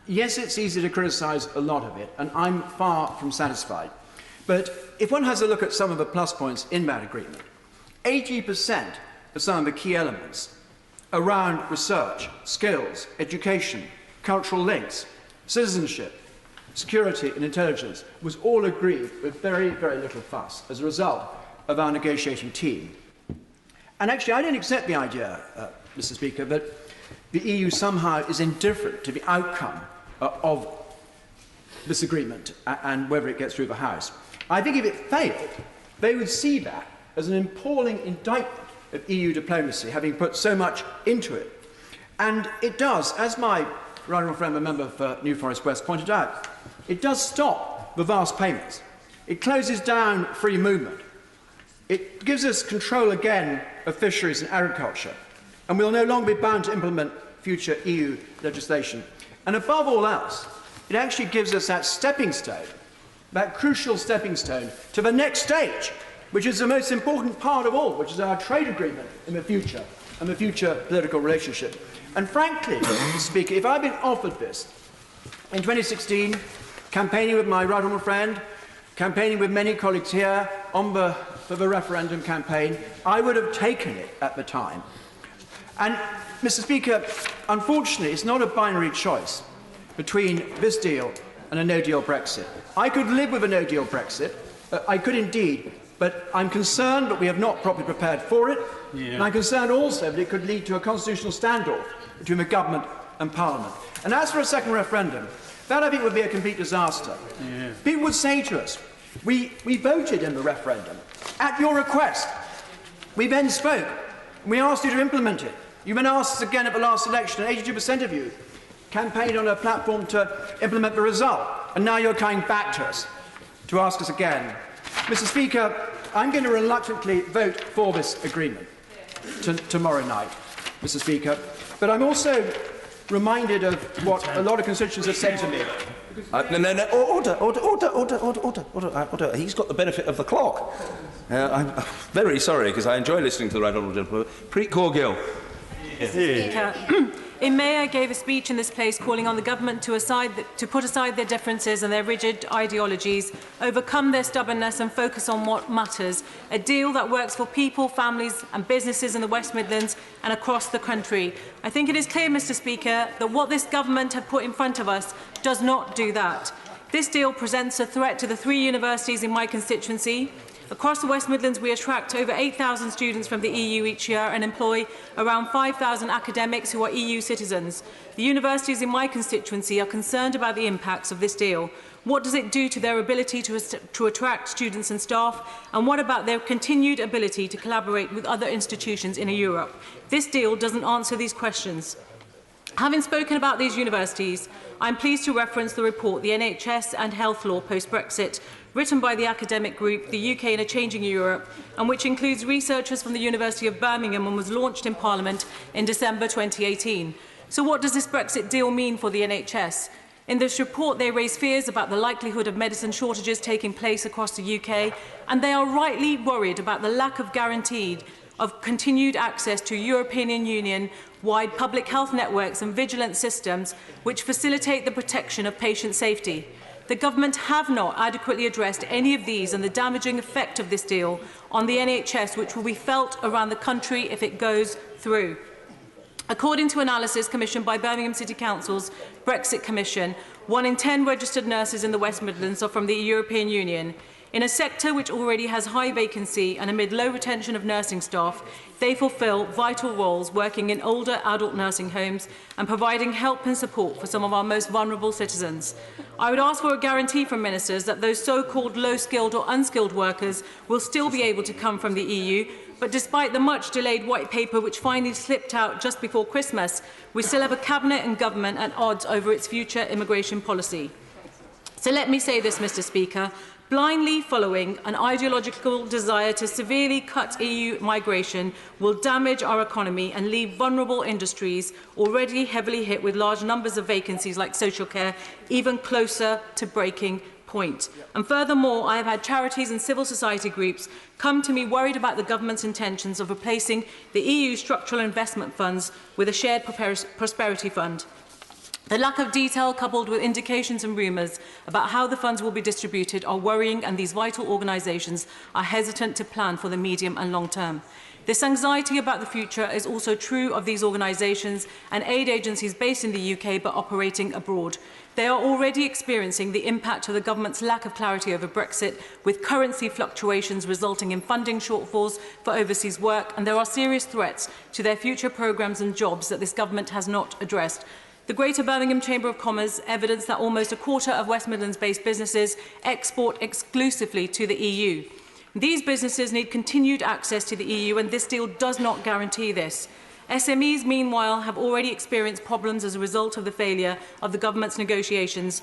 yes, it's easy to criticise a lot of it, and I'm far from satisfied. But if one has a look at some of the plus points in that agreement, 80% of some of the key elements around research, skills, education, cultural links, citizenship, security and intelligence was all agreed with very, very little fuss as a result of our negotiating team. And actually, I don't accept the idea, Mr. Speaker, that the EU somehow is indifferent to the outcome of this agreement and whether it gets through the House. I think if it failed, they would see that as an appalling indictment of EU diplomacy, having put so much into it. And it does, as my right honourable friend, the member for New Forest West, pointed out, it does stop the vast payments. It closes down free movement. It gives us control again of fisheries and agriculture, and we'll no longer be bound to implement future EU legislation. And above all else, it actually gives us that stepping stone, that crucial stepping stone to the next stage, which is the most important part of all, which is our trade agreement in the future and the future political relationship. And frankly, Mr. Speaker, if I'd been offered this In 2016, campaigning with my right honourable friend, campaigning with many colleagues here for the referendum campaign, I would have taken it at the time. And, Mr. Speaker, unfortunately, it's not a binary choice between this deal and a no-deal Brexit. I could live with a no-deal Brexit. I could indeed. But I'm concerned that we have not properly prepared for it. Yeah. And I'm concerned also that it could lead to a constitutional standoff between the government and Parliament. And as for a second referendum, that I think would be a complete disaster. Yeah. People would say to us, we voted in the referendum at your request. We then spoke. And we asked you to implement it. You then asked us again at the last election, and 82% of you campaigned on a platform to implement the result. And now you're coming back to us to ask us again. Mr. Speaker, I'm going to reluctantly vote for this agreement tomorrow night, Mr. Speaker. But I'm also reminded of what a lot of constituents have said to me. Order. He's got the benefit of the clock. I'm very sorry, because I enjoy listening to the right honourable gentleman. Preet Kaur-Gill. Speaker, in May I gave a speech in this place calling on the government to put aside their differences and their rigid ideologies, overcome their stubbornness and focus on what matters, a deal that works for people, families and businesses in the West Midlands and across the country. I think it is clear, Mr. Speaker, that what this government have put in front of us does not do that. This deal presents a threat to the 3 universities in my constituency. Across the West Midlands, we attract over 8,000 students from the EU each year and employ around 5,000 academics who are EU citizens. The universities in my constituency are concerned about the impacts of this deal. What does it do to their ability to attract students and staff? And what about their continued ability to collaborate with other institutions in Europe? This deal doesn't answer these questions. Having spoken about these universities, I am pleased to reference the report, The NHS and Health Law Post-Brexit, written by the academic group The UK in a Changing Europe, and which includes researchers from the University of Birmingham and was launched in Parliament in December 2018. So what does this Brexit deal mean for the NHS? In this report, they raise fears about the likelihood of medicine shortages taking place across the UK, and they are rightly worried about the lack of guarantee of continued access to European Union-wide public health networks and vigilance systems which facilitate the protection of patient safety. The government have not adequately addressed any of these and the damaging effect of this deal on the NHS, which will be felt around the country if it goes through. According to analysis commissioned by Birmingham City Council's Brexit Commission, 1 in 10 registered nurses in the West Midlands are from the European Union. In a sector which already has high vacancy and amid low retention of nursing staff, they fulfil vital roles working in older adult nursing homes and providing help and support for some of our most vulnerable citizens. I would ask for a guarantee from ministers that those so-called low-skilled or unskilled workers will still be able to come from the EU, but despite the much-delayed white paper which finally slipped out just before Christmas, we still have a cabinet and government at odds over its future immigration policy. So let me say this, Mr. Speaker. Blindly following an ideological desire to severely cut EU migration will damage our economy and leave vulnerable industries already heavily hit with large numbers of vacancies like social care even closer to breaking point. And furthermore, I have had charities and civil society groups come to me worried about the government's intentions of replacing the EU structural investment funds with a shared prosperity fund. The lack of detail, coupled with indications and rumours about how the funds will be distributed, are worrying, and these vital organisations are hesitant to plan for the medium and long term. This anxiety about the future is also true of these organisations and aid agencies based in the UK but operating abroad. They are already experiencing the impact of the government's lack of clarity over Brexit, with currency fluctuations resulting in funding shortfalls for overseas work, and there are serious threats to their future programmes and jobs that this government has not addressed. The Greater Birmingham Chamber of Commerce evidenced that almost a quarter of West Midlands-based businesses export exclusively to the EU. These businesses need continued access to the EU, and this deal does not guarantee this. SMEs, meanwhile, have already experienced problems as a result of the failure of the government's negotiations.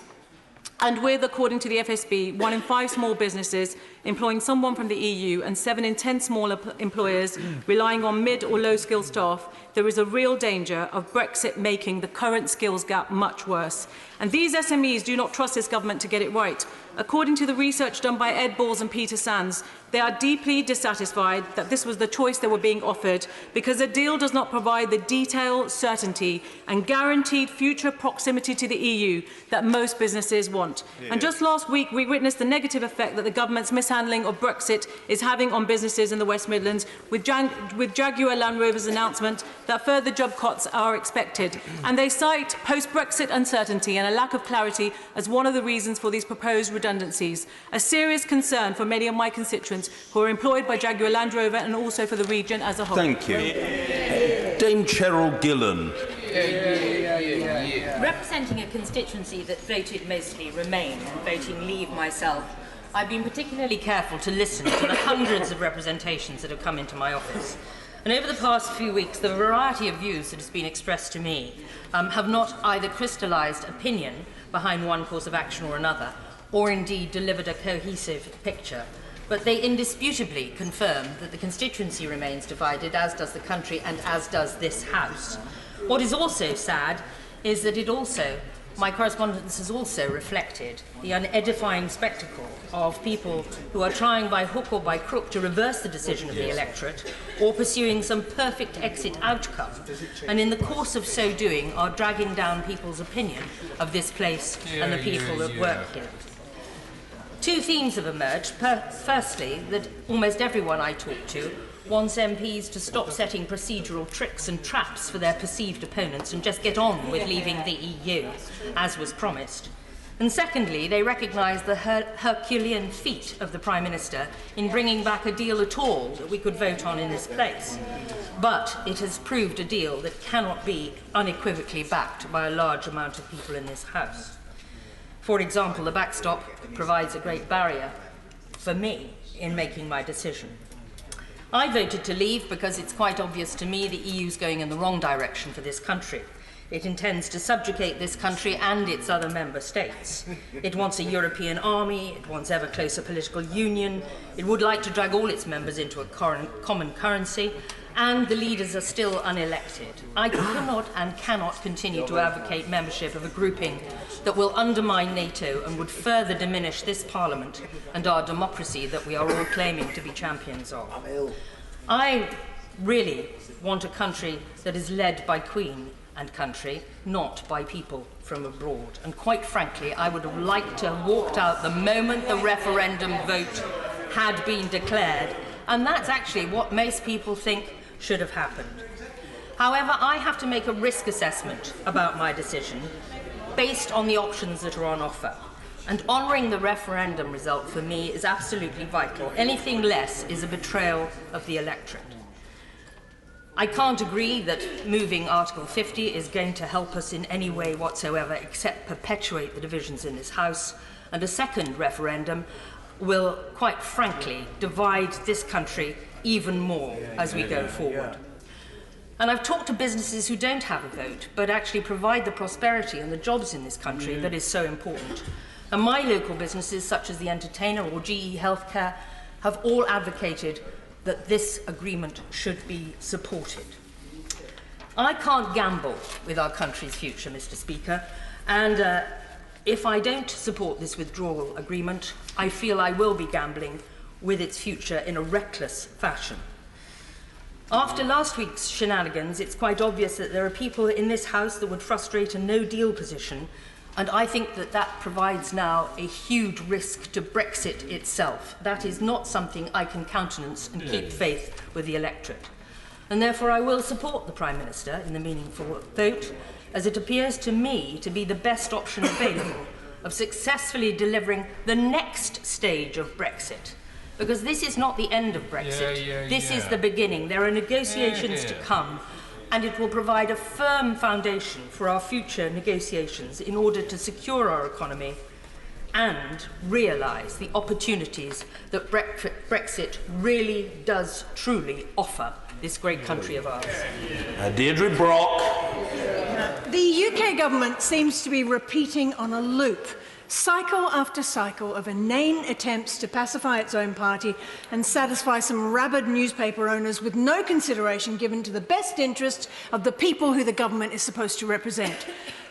And with, according to the FSB, 1 in 5 small businesses employing someone from the EU and 7 in 10 smaller employers relying on mid- or low-skilled staff, there is a real danger of Brexit making the current skills gap much worse. And these SMEs do not trust this government to get it right. According to the research done by Ed Balls and Peter Sands, they are deeply dissatisfied that this was the choice they were being offered because the deal does not provide the detail, certainty and guaranteed future proximity to the EU that most businesses want. Yeah. And just last week, we witnessed the negative effect that the government's mishandling of Brexit is having on businesses in the West Midlands, with Jaguar Land Rover's announcement that further job cuts are expected. And they cite post-Brexit uncertainty and a lack of clarity as one of the reasons for these proposed redundancies, a serious concern for many of my constituents who are employed by Jaguar Land Rover and also for the region as a whole. Thank you. Dame Cheryl Gillan. Representing a constituency that voted mostly Remain and voting Leave myself, I've been particularly careful to listen to the hundreds of representations that have come into my office. And over the past few weeks, the variety of views that has been expressed to me have not either crystallised opinion behind one course of action or another, or indeed delivered a cohesive picture. But they indisputably confirm that the constituency remains divided, as does the country and as does this House. What is also sad is that my correspondence has also reflected the unedifying spectacle of people who are trying by hook or by crook to reverse the decision of the electorate or pursuing some perfect exit outcome, and in the course of so doing are dragging down people's opinion of this place and the people that work here. Two themes have emerged. Firstly, that almost everyone I talk to wants MPs to stop setting procedural tricks and traps for their perceived opponents and just get on with leaving the EU, as was promised. And secondly, they recognise the Herculean feat of the Prime Minister in bringing back a deal at all that we could vote on in this place. But it has proved a deal that cannot be unequivocally backed by a large amount of people in this House. For example, the backstop provides a great barrier for me in making my decision. I voted to leave because it's quite obvious to me the EU is going in the wrong direction for this country. It intends to subjugate this country and its other member states. It wants a European army, it wants ever closer political union, it would like to drag all its members into a common currency, and the leaders are still unelected. I cannot continue to advocate membership of a grouping that will undermine NATO and would further diminish this Parliament and our democracy that we are all claiming to be champions of. I really want a country that is led by Queen and country, not by people from abroad. And quite frankly, I would have liked to have walked out the moment the referendum vote had been declared, and that's actually what most people think should have happened. However, I have to make a risk assessment about my decision based on the options that are on offer. And honouring the referendum result for me is absolutely vital. Anything less is a betrayal of the electorate. I can't agree that moving Article 50 is going to help us in any way whatsoever except perpetuate the divisions in this House, and a second referendum will, quite frankly, divide this country even more as we go forward. And I've talked to businesses who don't have a vote, but actually provide the prosperity and the jobs in this country that is so important. And my local businesses, such as the Entertainer or GE Healthcare, have all advocated that this agreement should be supported. I can't gamble with our country's future, Mr. Speaker, and if I don't support this withdrawal agreement, I feel I will be gambling with its future in a reckless fashion. After last week's shenanigans, it's quite obvious that there are people in this House that would frustrate a no-deal position, and I think that that provides now a huge risk to Brexit itself. That is not something I can countenance and keep faith with the electorate. And therefore I will support the Prime Minister in the meaningful vote, as it appears to me to be the best option available of successfully delivering the next stage of Brexit. Because this is not the end of Brexit. This is the beginning. There are negotiations to come, and it will provide a firm foundation for our future negotiations in order to secure our economy and realise the opportunities that Brexit really does truly offer this great country of ours. Deirdre Brock. The UK government seems to be repeating on a loop cycle after cycle of inane attempts to pacify its own party and satisfy some rabid newspaper owners with no consideration given to the best interests of the people who the government is supposed to represent.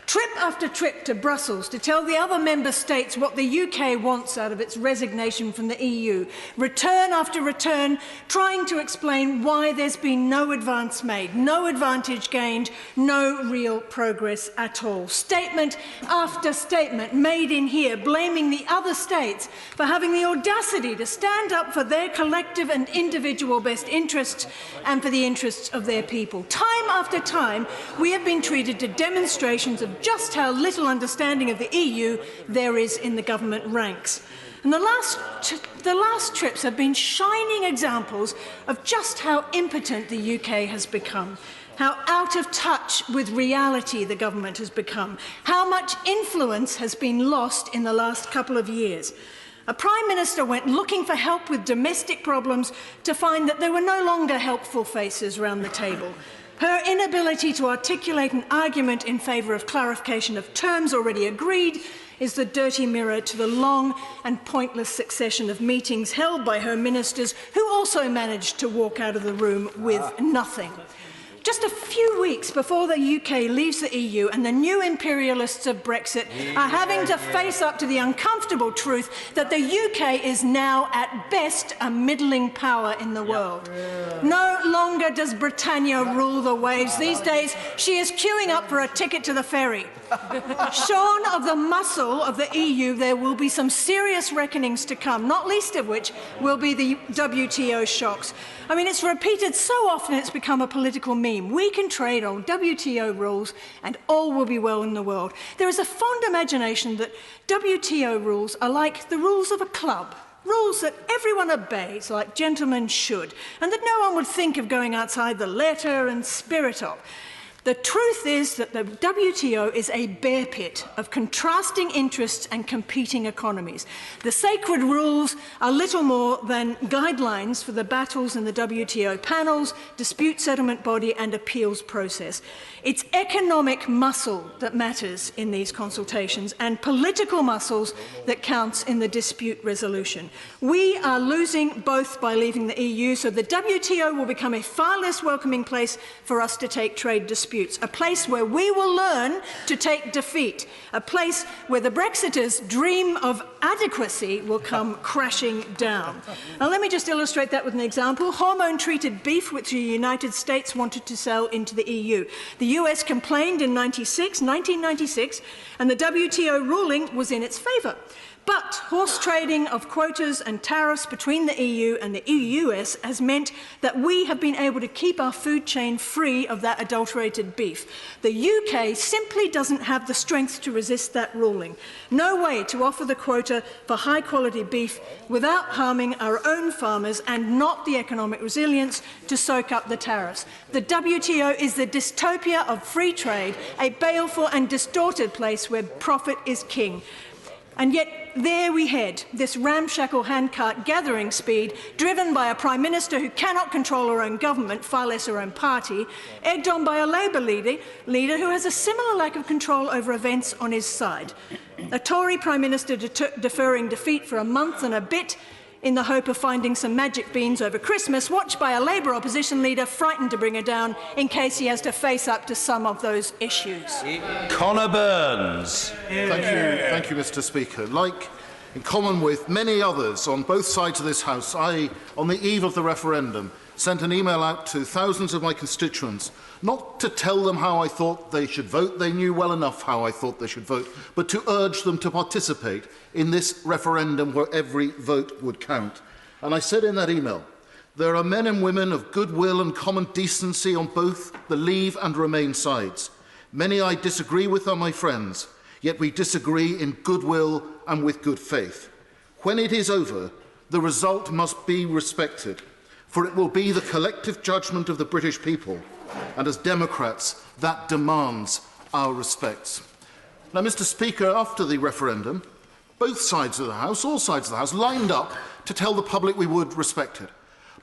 trip after trip to Brussels to tell the other member states what the UK wants out of its resignation from the EU, return after return, trying to explain why there's been no advance made, no advantage gained, no real progress at all. Statement after statement made in here, blaming the other states for having the audacity to stand up for their collective and individual best interests and for the interests of their people. Time after time, we have been treated to demonstrations of just how little understanding of the EU there is in the government ranks. And the last trips have been shining examples of just how impotent the UK has become, how out of touch with reality the government has become, how much influence has been lost in the last couple of years. A Prime Minister went looking for help with domestic problems to find that there were no longer helpful faces around the table. Her inability to articulate an argument in favour of clarification of terms already agreed is the dirty mirror to the long and pointless succession of meetings held by her ministers, who also managed to walk out of the room with nothing. Just a few weeks before the UK leaves the EU and the new imperialists of Brexit are having to face up to the uncomfortable truth that the UK is now at best a middling power in the world. No longer does Britannia rule the waves. These days she is queuing up for a ticket to the ferry. Shorn of the muscle of the EU, there will be some serious reckonings to come, not least of which will be the WTO shocks. I mean, it's repeated so often it's become a political meme. We can trade on WTO rules and all will be well in the world. There is a fond imagination that WTO rules are like the rules of a club. Rules that everyone obeys, like gentlemen should, and that no one would think of going outside the letter and spirit of. The truth is that the WTO is a bear pit of contrasting interests and competing economies. The sacred rules are little more than guidelines for the battles in the WTO panels, dispute settlement body and appeals process. It's economic muscle that matters in these consultations and political muscles that counts in the dispute resolution. We are losing both by leaving the EU, so the WTO will become a far less welcoming place for us to take trade disputes, a place where we will learn to take defeat, a place where the Brexiters' dream of adequacy will come crashing down. Now, let me just illustrate that with an example. Hormone-treated beef, which the United States wanted to sell into the EU. The US complained in 1996, and the WTO ruling was in its favour. But horse trading of quotas and tariffs between the EU and the US has meant that we have been able to keep our food chain free of that adulterated beef. The UK simply doesn't have the strength to resist that ruling. No way to offer the quota for high-quality beef without harming our own farmers and not the economic resilience to soak up the tariffs. The WTO is the dystopia of free trade, a baleful and distorted place where profit is king. And yet, there we head, this ramshackle handcart gathering speed, driven by a Prime Minister who cannot control her own government, far less her own party, egged on by a Labour leader who has a similar lack of control over events on his side. A Tory Prime Minister deferring defeat for a month and a bit in the hope of finding some magic beans over Christmas, watched by a Labour opposition leader frightened to bring her down in case he has to face up to some of those issues. Connor Burns. Thank you, Mr. Speaker. Like, in common with many others on both sides of this House, I, on the eve of the referendum, sent an email out to thousands of my constituents, not to tell them how I thought they should vote, they knew well enough how I thought they should vote, but to urge them to participate in this referendum where every vote would count. And I said in that email, there are men and women of goodwill and common decency on both the Leave and Remain sides. Many I disagree with are my friends, yet we disagree in goodwill and with good faith. When it is over, the result must be respected, for it will be the collective judgment of the British people, and as Democrats, that demands our respects. Now, Mr. Speaker, after the referendum, both sides of the House, all sides of the House, lined up to tell the public we would respect it.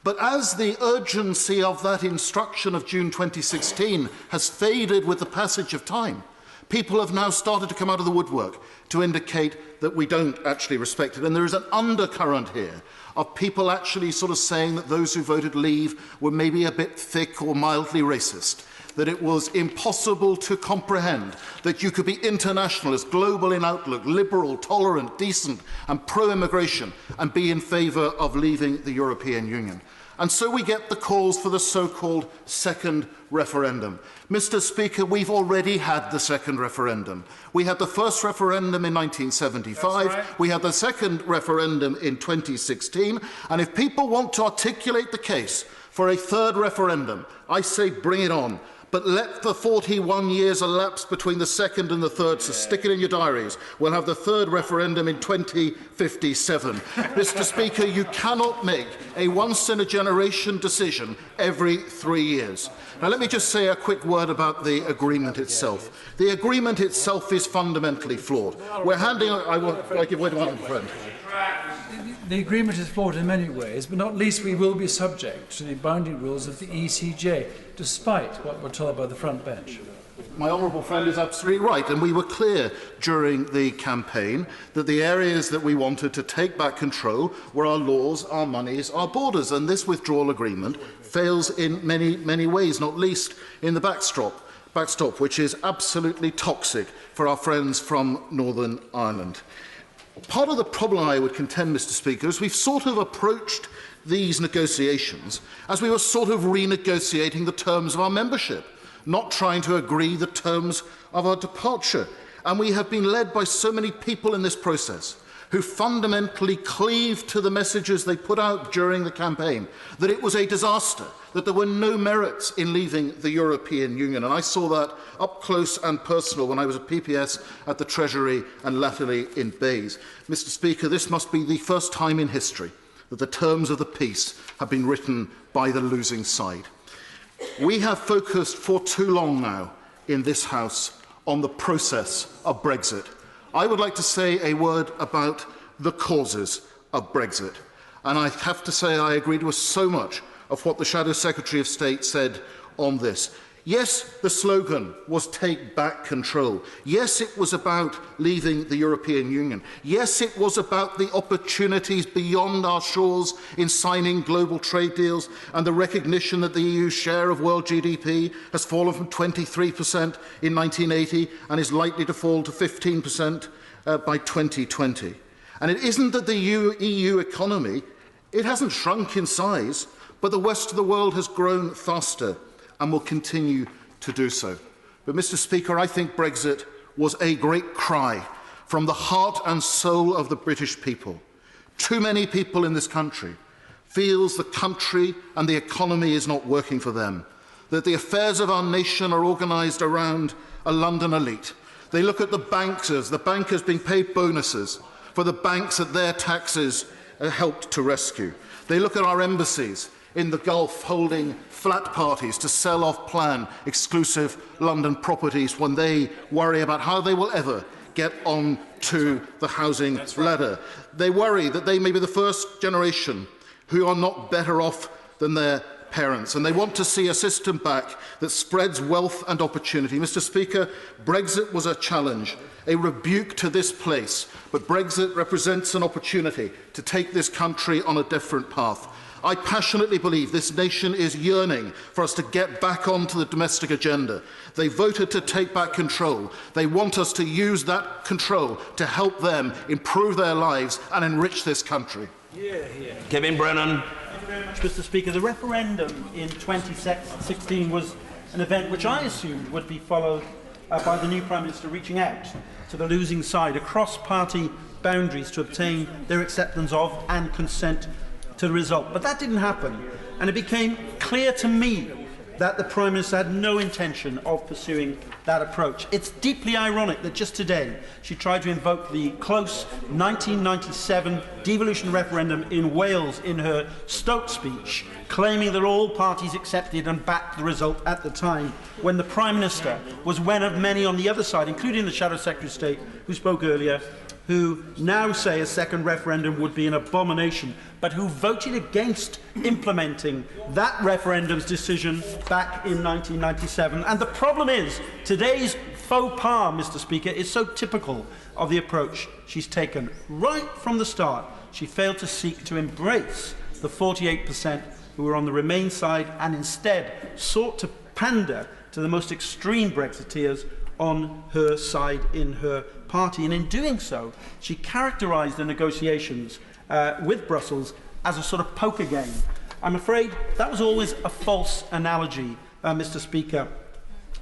But as the urgency of that instruction of June 2016 has faded with the passage of time, people have now started to come out of the woodwork to indicate that we don't actually respect it. And there is an undercurrent here of people actually sort of saying that those who voted Leave were maybe a bit thick or mildly racist. that it was impossible to comprehend that you could be internationalist, global in outlook, liberal, tolerant, decent and pro-immigration and be in favour of leaving the European Union. And so we get the calls for the so-called second referendum. Mr. Speaker, we've already had the second referendum. We had the first referendum in 1975, right. We had the second referendum in 2016, and if people want to articulate the case for a third referendum, I say bring it on. But let the 41 years elapse between the second and the third, so stick it in your diaries. We'll have the third referendum in 2057. Mr. Speaker, you cannot make a once-in-a-generation decision every 3 years. Now, let me just say a quick word about the agreement itself. The agreement itself is fundamentally flawed. We're handing... I give way to my friend. The agreement is flawed in many ways, but not least we will be subject to the binding rules of the ECJ, despite what we're told by the front bench. My honourable friend is absolutely right, and we were clear during the campaign that the areas that we wanted to take back control were our laws, our monies, our borders, and this withdrawal agreement fails in many, many ways, not least in the backstop, which is absolutely toxic for our friends from Northern Ireland. Part of the problem, I would contend, Mr. Speaker, is we've sort of approached these negotiations as we were sort of renegotiating the terms of our membership, not trying to agree the terms of our departure. And we have been led by so many people in this process who fundamentally cleave to the messages they put out during the campaign, that it was a disaster, that there were no merits in leaving the European Union. And I saw that up close and personal when I was at PPS at the Treasury and latterly in Bays. Mr. Speaker, this must be the first time in history that the terms of the peace have been written by the losing side. We have focused for too long now in this House on the process of Brexit. I would like to say a word about the causes of Brexit. And I have to say I agree with so much of what the Shadow Secretary of State said on this. Yes, the slogan was take back control. Yes, it was about leaving the European Union. Yes, it was about the opportunities beyond our shores in signing global trade deals and the recognition that the EU's share of world GDP has fallen from 23% in 1980 and is likely to fall to 15% by 2020. And it isn't that the EU economy, it hasn't shrunk in size, but the rest of the world has grown faster and will continue to do so. But, Mr. Speaker, I think Brexit was a great cry from the heart and soul of the British people. Too many people in this country feels the country and the economy is not working for them, that the affairs of our nation are organised around a London elite. They look at the bankers being paid bonuses for the banks that their taxes helped to rescue. They look at our embassies in the Gulf holding flat parties to sell off plan exclusive London properties when they worry about how they will ever get on to the housing ladder. They worry that they may be the first generation who are not better off than their parents, and they want to see a system back that spreads wealth and opportunity. Mr. Speaker, Brexit was a challenge, a rebuke to this place, but Brexit represents an opportunity to take this country on a different path. I passionately believe this nation is yearning for us to get back onto the domestic agenda. They voted to take back control. They want us to use that control to help them improve their lives and enrich this country. Kevin Brennan. Thank you very much, Mr. Speaker. The referendum in 2016 was an event which I assumed would be followed by the new Prime Minister reaching out to the losing side across party boundaries to obtain their acceptance of and consent to the result. But that didn't happen, and it became clear to me that the Prime Minister had no intention of pursuing that approach. It's deeply ironic that just today she tried to invoke the close 1997 devolution referendum in Wales in her Stoke speech, claiming that all parties accepted and backed the result at the time, when the Prime Minister was one of many on the other side, including the Shadow Secretary of State who spoke earlier, who now say a second referendum would be an abomination, but who voted against implementing that referendum's decision back in 1997. And the problem is, today's faux pas, Mr. Speaker, is so typical of the approach she's taken. Right from the start, she failed to seek to embrace the 48% who were on the Remain side and instead sought to pander to the most extreme Brexiteers on her side in her party. And in doing so, she characterised the negotiations with Brussels as a sort of poker game. I'm afraid that was always a false analogy, Mr. Speaker.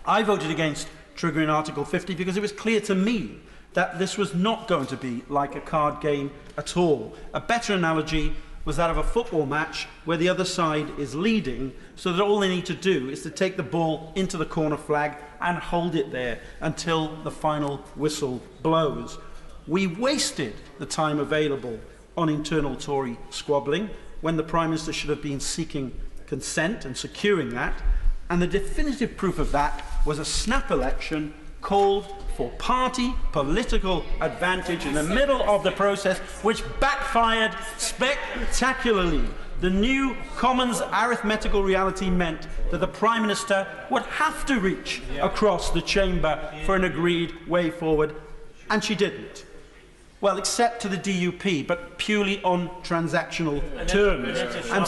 I voted against triggering Article 50 because it was clear to me that this was not going to be like a card game at all. A better analogy was that of a football match where the other side is leading, so that all they need to do is to take the ball into the corner flag and hold it there until the final whistle blows. We wasted the time available on internal Tory squabbling when the Prime Minister should have been seeking consent and securing that, and the definitive proof of that was a snap election called for party political advantage in the middle of the process, which backfired spectacularly. The new Commons arithmetical reality meant that the Prime Minister would have to reach across the chamber for an agreed way forward, and she didn't. Well, except to the DUP, but purely on transactional terms. And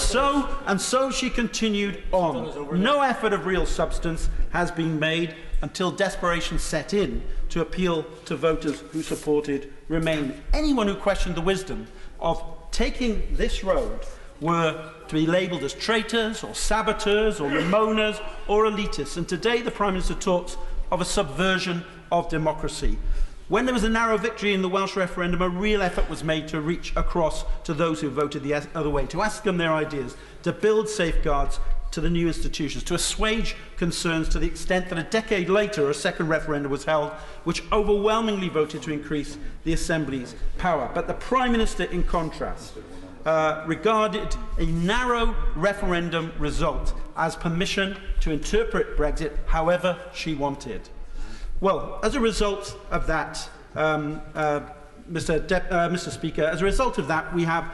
so she continued on. No effort of real substance has been made until desperation set in to appeal to voters who supported Remain. Anyone who questioned the wisdom of taking this road were to be labelled as traitors or saboteurs or Ramoners or elitists. And today the Prime Minister talks of a subversion of democracy. When there was a narrow victory in the Welsh referendum, a real effort was made to reach across to those who voted the other way, to ask them their ideas, to build safeguards to the new institutions, to assuage concerns to the extent that a decade later a second referendum was held, which overwhelmingly voted to increase the Assembly's power. But the Prime Minister, in contrast, regarded a narrow referendum result as permission to interpret Brexit however she wanted. Well, as a result of that, Mr. Speaker, as a result of that, we have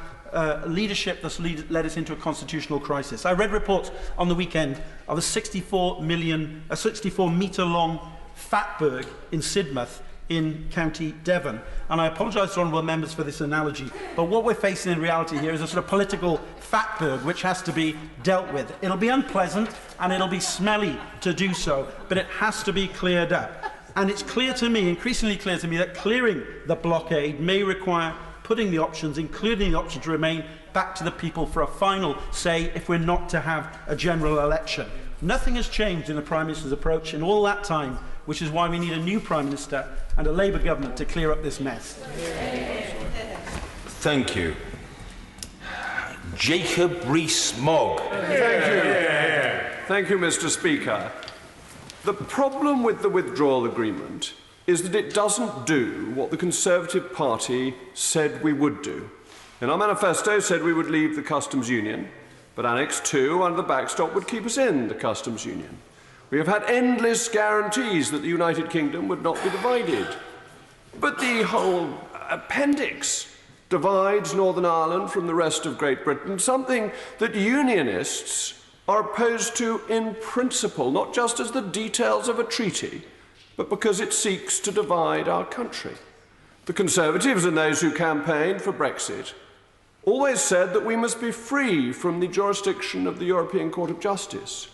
leadership that's led us into a constitutional crisis. I read reports on the weekend of a 64-metre-long fatberg in Sidmouth in County Devon. And I apologise to honourable members for this analogy, but what we're facing in reality here is a sort of political fatberg which has to be dealt with. It'll be unpleasant and it'll be smelly to do so, but it has to be cleared up. And it's clear to me, increasingly clear to me, that clearing the blockade may require putting the options, including the option to remain, back to the people for a final say if we're not to have a general election. Nothing has changed in the Prime Minister's approach in all that time, which is why we need a new Prime Minister and a Labour government to clear up this mess. Thank you. Jacob Rees-Mogg. Thank you. Thank you, Mr. Speaker. The problem with the withdrawal agreement is that it doesn't do what the Conservative Party said we would do. In our manifesto said we would leave the customs union, but Annex 2 under the backstop would keep us in the customs union. We have had endless guarantees that the United Kingdom would not be divided. But the whole appendix divides Northern Ireland from the rest of Great Britain, something that unionists are opposed to in principle, not just as the details of a treaty, but because it seeks to divide our country. The Conservatives and those who campaigned for Brexit always said that we must be free from the jurisdiction of the European Court of Justice.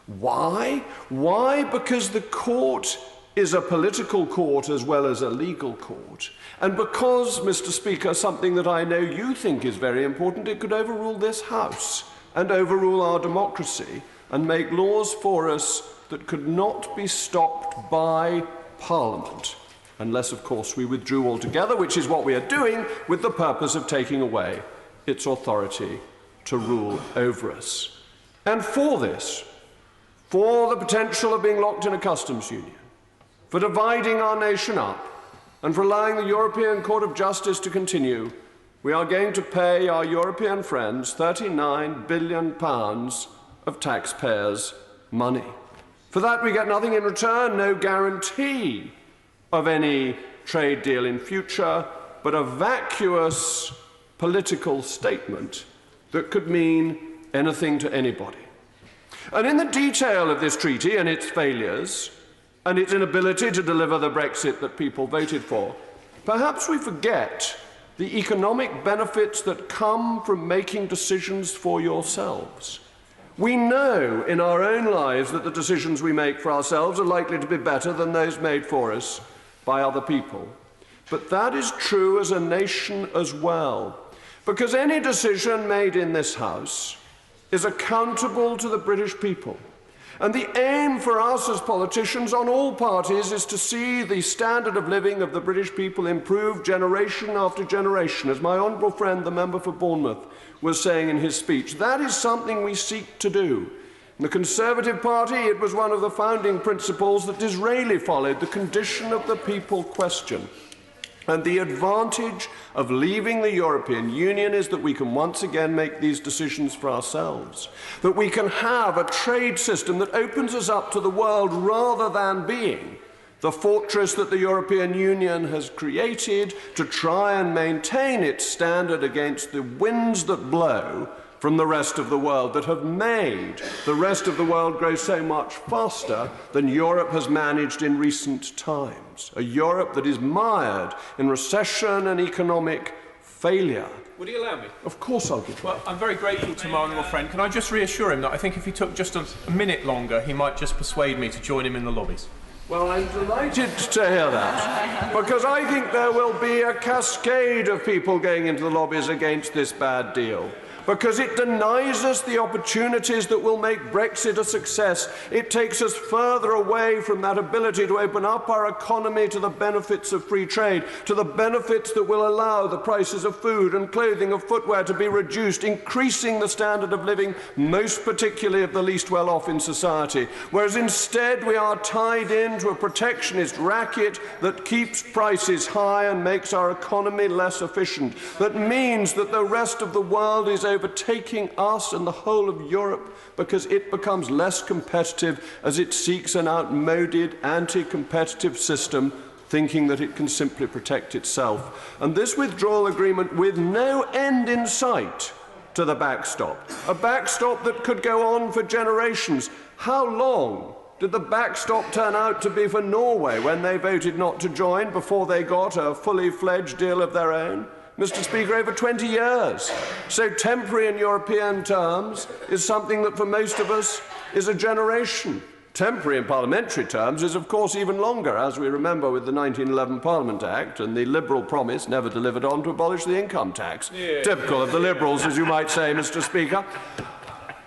Why? Why? Because the court is a political court as well as a legal court. And because, Mr. Speaker, something that I know you think is very important, it could overrule this House and overrule our democracy and make laws for us that could not be stopped by Parliament, unless, of course, we withdrew altogether, which is what we are doing with the purpose of taking away its authority to rule over us. And for this, for the potential of being locked in a customs union, for dividing our nation up, and for allowing the European Court of Justice to continue, we are going to pay our European friends £39 billion of taxpayers' money. For that we get nothing in return, no guarantee of any trade deal in future, but a vacuous political statement that could mean anything to anybody. And in the detail of this treaty and its failures, and its inability to deliver the Brexit that people voted for, perhaps we forget the economic benefits that come from making decisions for yourselves. We know in our own lives that the decisions we make for ourselves are likely to be better than those made for us by other people. But that is true as a nation as well, because any decision made in this House is accountable to the British people. And the aim for us as politicians on all parties is to see the standard of living of the British people improve generation after generation, as my honourable friend, the member for Bournemouth, was saying in his speech. That is something we seek to do. In the Conservative Party, it was one of the founding principles that Disraeli followed, the condition of the people question. And the advantage of leaving the European Union is that we can once again make these decisions for ourselves, that we can have a trade system that opens us up to the world rather than being the fortress that the European Union has created to try and maintain its standard against the winds that blow from the rest of the world, that have made the rest of the world grow so much faster than Europe has managed in recent times. A Europe that is mired in recession and economic failure. Would he allow me? Of course I'll give you. Well, I'm very grateful to my honourable friend. Can I just reassure him that I think if he took just a minute longer, he might just persuade me to join him in the lobbies? Well, I'm delighted to hear that, because I think there will be a cascade of people going into the lobbies against this bad deal, because it denies us the opportunities that will make Brexit a success. It takes us further away from that ability to open up our economy to the benefits of free trade, to the benefits that will allow the prices of food and clothing, of footwear to be reduced, increasing the standard of living, most particularly of the least well-off in society. Whereas instead we are tied into a protectionist racket that keeps prices high and makes our economy less efficient, that means that the rest of the world is overtaking us and the whole of Europe because it becomes less competitive as it seeks an outmoded, anti-competitive system, thinking that it can simply protect itself. And this withdrawal agreement, with no end in sight to the backstop, a backstop that could go on for generations. How long did the backstop turn out to be for Norway when they voted not to join before they got a fully fledged deal of their own? Mr. Speaker, over 20 years. So temporary in European terms is something that for most of us is a generation. Temporary in parliamentary terms is, of course, even longer, as we remember with the 1911 Parliament Act and the Liberal promise, never delivered on, to abolish the income tax. Yeah. Typical of the Liberals, as you might say, Mr. Speaker.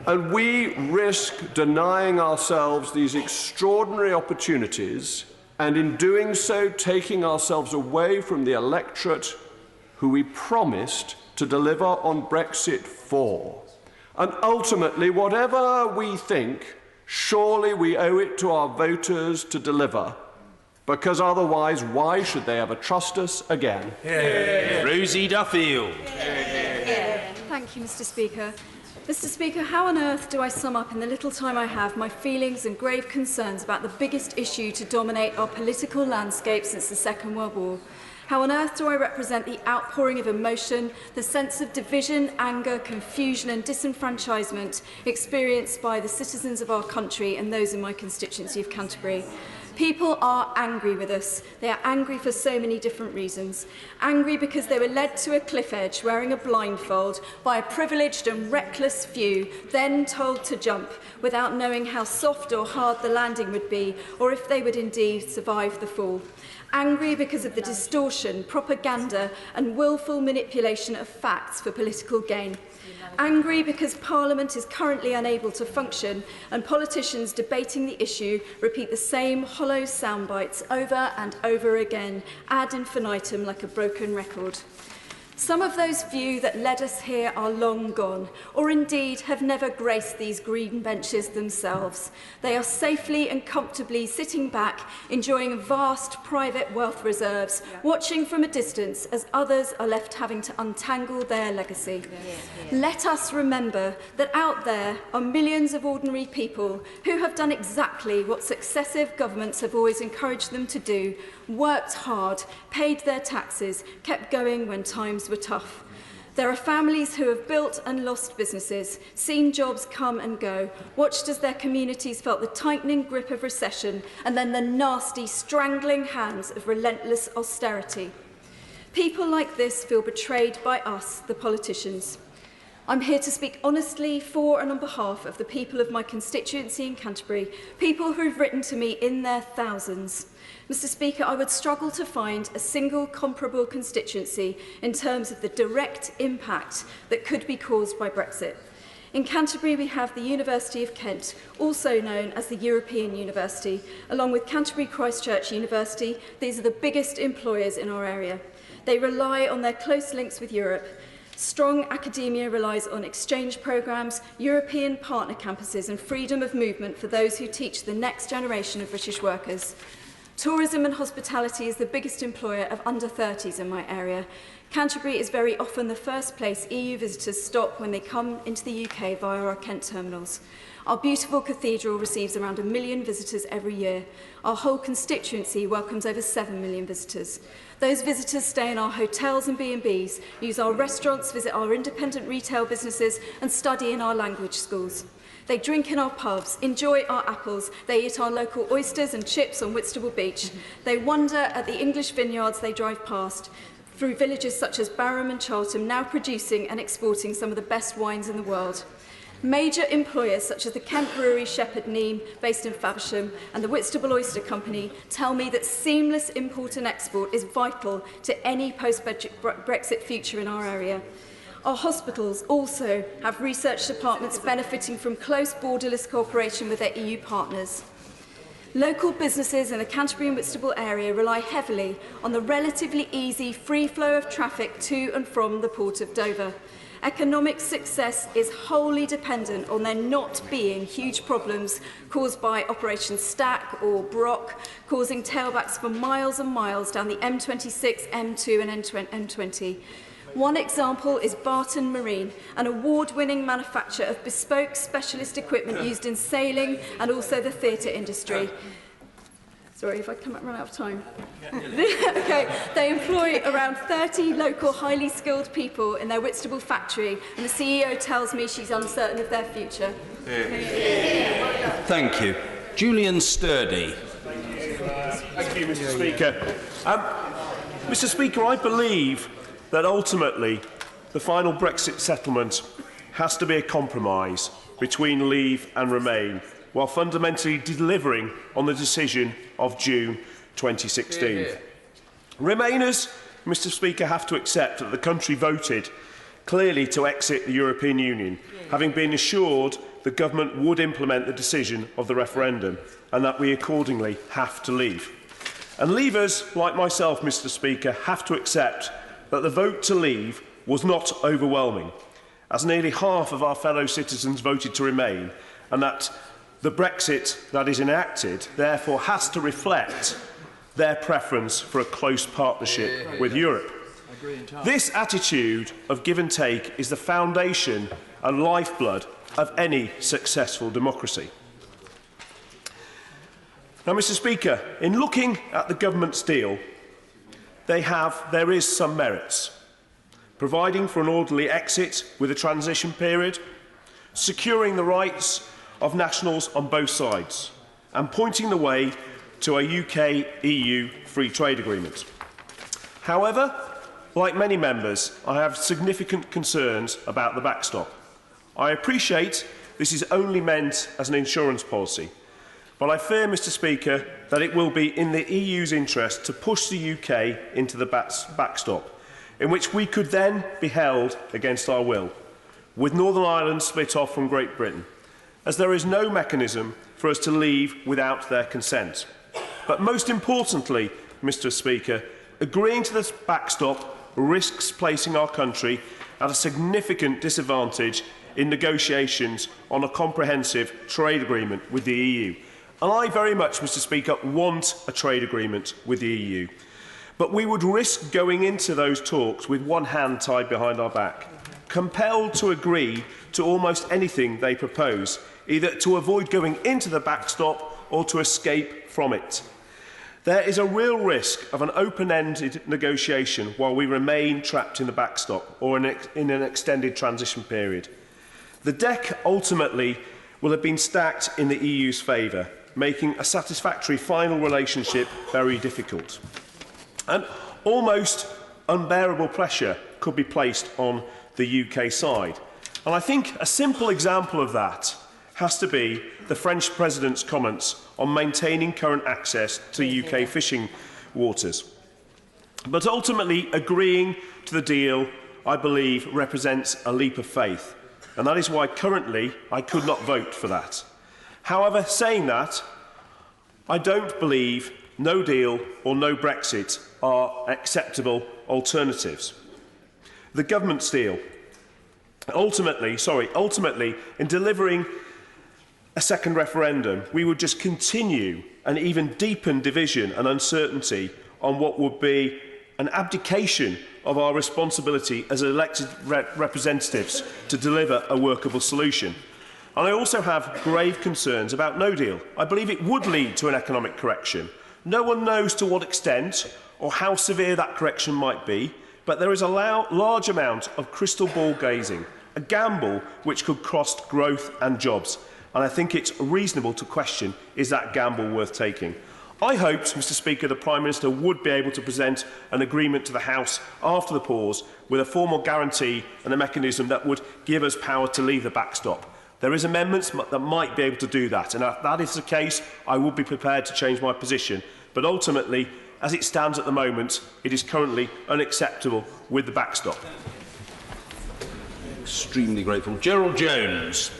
And we risk denying ourselves these extraordinary opportunities, and in doing so, taking ourselves away from the electorate who we promised to deliver on Brexit for. And ultimately, whatever we think, surely we owe it to our voters to deliver, because otherwise, why should they ever trust us again? Rosie Duffield. Thank you, Mr. Speaker. Mr. Speaker, how on earth do I sum up in the little time I have my feelings and grave concerns about the biggest issue to dominate our political landscape since the Second World War? How on earth do I represent the outpouring of emotion, the sense of division, anger, confusion and disenfranchisement experienced by the citizens of our country and those in my constituency of Canterbury? People are angry with us. They are angry for so many different reasons. Angry because they were led to a cliff edge wearing a blindfold by a privileged and reckless few, then told to jump without knowing how soft or hard the landing would be, or if they would indeed survive the fall. Angry because of the distortion, propaganda and willful manipulation of facts for political gain. Angry because Parliament is currently unable to function and politicians debating the issue repeat the same hollow soundbites over and over again, ad infinitum, like a broken record. Some of those few that led us here are long gone, or indeed have never graced these green benches themselves. They are safely and comfortably sitting back, enjoying vast private wealth reserves, watching from a distance as others are left having to untangle their legacy. Let us remember that out there are millions of ordinary people who have done exactly what successive governments have always encouraged them to do, worked hard, paid their taxes, kept going when times were tough. There are families who have built and lost businesses, seen jobs come and go, watched as their communities felt the tightening grip of recession and then the nasty, strangling hands of relentless austerity. People like this feel betrayed by us, the politicians. I'm here to speak honestly for and on behalf of the people of my constituency in Canterbury, people who've written to me in their thousands. Mr. Speaker, I would struggle to find a single comparable constituency in terms of the direct impact that could be caused by Brexit. In Canterbury, we have the University of Kent, also known as the European University, along with Canterbury Christchurch University. These are the biggest employers in our area. They rely on their close links with Europe. Strong academia relies on exchange programmes, European partner campuses and freedom of movement for those who teach the next generation of British workers. Tourism and hospitality is the biggest employer of under-30s in my area. Canterbury is very often the first place EU visitors stop when they come into the UK via our Kent terminals. Our beautiful cathedral receives around 1 million visitors every year. Our whole constituency welcomes over 7 million visitors. Those visitors stay in our hotels and B&Bs, use our restaurants, visit our independent retail businesses and study in our language schools. They drink in our pubs, enjoy our apples, they eat our local oysters and chips on Whitstable Beach. They wonder at the English vineyards they drive past, through villages such as Barham and Charlton, now producing and exporting some of the best wines in the world. Major employers such as the Kent Brewery Shepherd Neame, based in Faversham, and the Whitstable Oyster Company tell me that seamless import and export is vital to any post-Brexit future in our area. Our hospitals also have research departments benefiting from close borderless cooperation with their EU partners. Local businesses in the Canterbury and Whitstable area rely heavily on the relatively easy free flow of traffic to and from the Port of Dover. Economic success is wholly dependent on there not being huge problems caused by Operation Stack or Brock, causing tailbacks for miles and miles down the M26, M2 and M20. One example is Barton Marine, an award-winning manufacturer of bespoke specialist equipment used in sailing and also the theatre industry. Sorry if I run out of time. Okay. They employ around 30 local highly skilled people in their Whitstable factory, and the CEO tells me she's uncertain of their future. Thank you. Julian Sturdy. Thank you, Mr. Speaker. Mr. Speaker, I believe that ultimately the final Brexit settlement has to be a compromise between Leave and Remain, while fundamentally delivering on the decision of June 2016. Remainers, Mr. Speaker, have to accept that the country voted clearly to exit the European Union, having been assured the government would implement the decision of the referendum and that we accordingly have to leave. And Leavers, like myself, Mr. Speaker, have to accept that the vote to leave was not overwhelming, as nearly half of our fellow citizens voted to remain, and that the Brexit that is enacted therefore has to reflect their preference for a close partnership with Europe. This attitude of give and take is the foundation and lifeblood of any successful democracy. Now, Mr. Speaker, in looking at the government's deal, there is some merits. Providing for an orderly exit with a transition period, securing the rights of nationals on both sides, and pointing the way to a UK-EU free trade agreement. However, like many members, I have significant concerns about the backstop. I appreciate this is only meant as an insurance policy, but I fear, Mr. Speaker, that it will be in the EU's interest to push the UK into the backstop, in which we could then be held against our will, with Northern Ireland split off from Great Britain, as there is no mechanism for us to leave without their consent. But most importantly, Mr. Speaker, agreeing to this backstop risks placing our country at a significant disadvantage in negotiations on a comprehensive trade agreement with the EU. And I very much, Mr. Speaker, want a trade agreement with the EU. But we would risk going into those talks with one hand tied behind our back, compelled to agree to almost anything they propose, either to avoid going into the backstop or to escape from it. There is a real risk of an open-ended negotiation while we remain trapped in the backstop or in an extended transition period. The deck ultimately will have been stacked in the EU's favour, making a satisfactory final relationship very difficult. And almost unbearable pressure could be placed on the UK side. And I think a simple example of that has to be the French President's comments on maintaining current access to UK fishing waters. But ultimately, agreeing to the deal, I believe, represents a leap of faith. And that is why currently I could not vote for that. However, saying that, I don't believe no deal or no Brexit are acceptable alternatives. The government's deal, ultimately, in delivering a second referendum, we would just continue and even deepen division and uncertainty on what would be an abdication of our responsibility as elected representatives to deliver a workable solution. And I also have grave concerns about no deal. I believe it would lead to an economic correction. No one knows to what extent or how severe that correction might be, but there is a large amount of crystal ball gazing, a gamble which could cost growth and jobs. And I think it's reasonable to question, is that gamble worth taking? I hoped, Mr Speaker, the Prime Minister would be able to present an agreement to the House after the pause with a formal guarantee and a mechanism that would give us power to leave the backstop. There is amendments that might be able to do that, and if that is the case, I would be prepared to change my position. But ultimately, as it stands at the moment, it is currently unacceptable with the backstop. Extremely grateful. Gerald Jones.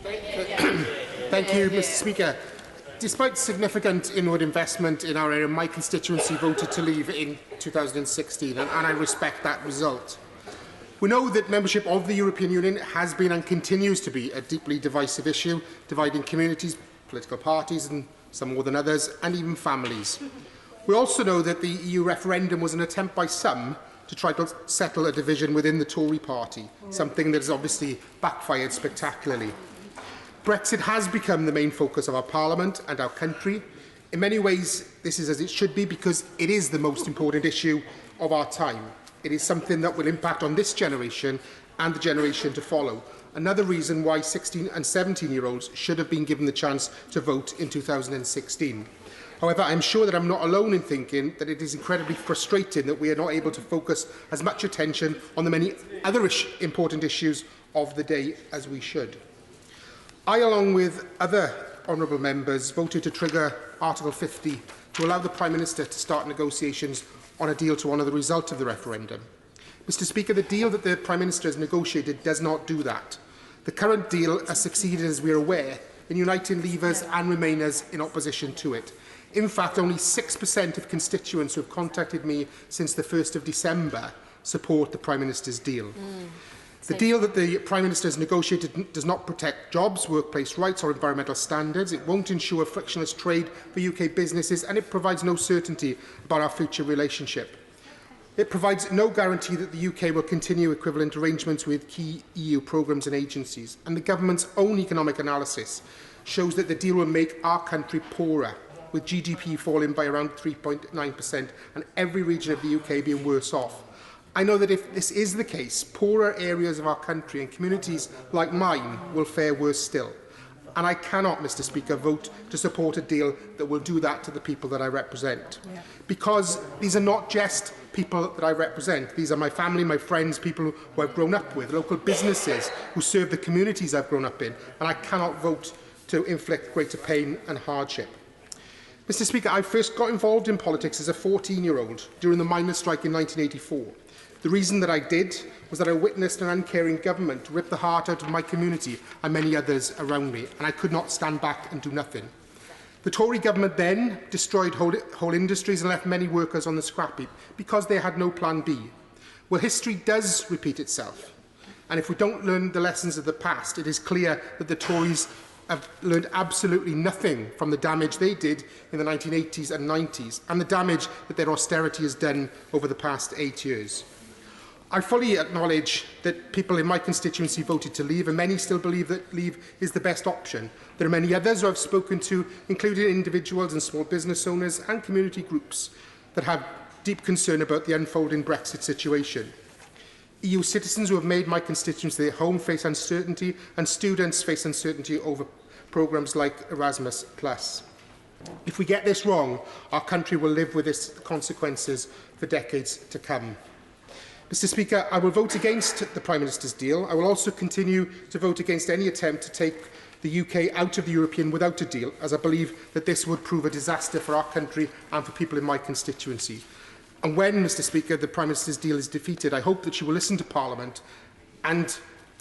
Thank you, Mr Speaker. Despite significant inward investment in our area, my constituency voted to leave in 2016, and I respect that result. We know that membership of the European Union has been and continues to be a deeply divisive issue, dividing communities, political parties, and some more than others, and even families. We also know that the EU referendum was an attempt by some to try to settle a division within the Tory party, something that has obviously backfired spectacularly. Brexit has become the main focus of our Parliament and our country. In many ways, this is as it should be, because it is the most important issue of our time. It is something that will impact on this generation and the generation to follow. Another reason why 16 and 17-year-olds should have been given the chance to vote in 2016. However, I am sure that I'm not alone in thinking that it is incredibly frustrating that we are not able to focus as much attention on the many other important issues of the day as we should. I, along with other honourable members, voted to trigger Article 50 to allow the Prime Minister to start negotiations on a deal to honour the result of the referendum. Mr Speaker, the deal that the Prime Minister has negotiated does not do that. The current deal has succeeded, as we are aware, in uniting Leavers and Remainers in opposition to it. In fact, only 6% of constituents who have contacted me since the 1st of December support the Prime Minister's deal. The deal that the Prime Minister has negotiated does not protect jobs, workplace rights or environmental standards. It won't ensure frictionless trade for UK businesses, and it provides no certainty about our future relationship. It provides no guarantee that the UK will continue equivalent arrangements with key EU programmes and agencies. And the government's own economic analysis shows that the deal will make our country poorer, with GDP falling by around 3.9% and every region of the UK being worse off. I know that if this is the case, poorer areas of our country and communities like mine will fare worse still. And I cannot, Mr Speaker, vote to support a deal that will do that to the people that I represent. Because these are not just people that I represent. These are my family, my friends, people who I've grown up with, local businesses who serve the communities I've grown up in. And I cannot vote to inflict greater pain and hardship. Mr Speaker, I first got involved in politics as a 14-year-old during the miners' strike in 1984. The reason that I did was that I witnessed an uncaring government rip the heart out of my community and many others around me, and I could not stand back and do nothing. The Tory government then destroyed whole industries and left many workers on the scrap heap because they had no plan B. Well, history does repeat itself, and if we don't learn the lessons of the past, it is clear that the Tories have learned absolutely nothing from the damage they did in the 1980s and 90s and the damage that their austerity has done over the past 8 years. I fully acknowledge that people in my constituency voted to leave, and many still believe that leave is the best option. There are many others who I've spoken to, including individuals and small business owners and community groups, that have deep concern about the unfolding Brexit situation. EU citizens who have made my constituency their home face uncertainty, and students face uncertainty over programmes like Erasmus+. If we get this wrong, our country will live with its consequences for decades to come. Mr Speaker, I will vote against the Prime Minister's deal. I will also continue to vote against any attempt to take the UK out of the European without a deal, as I believe that this would prove a disaster for our country and for people in my constituency. And when, Mr Speaker, the Prime Minister's deal is defeated, I hope that she will listen to Parliament and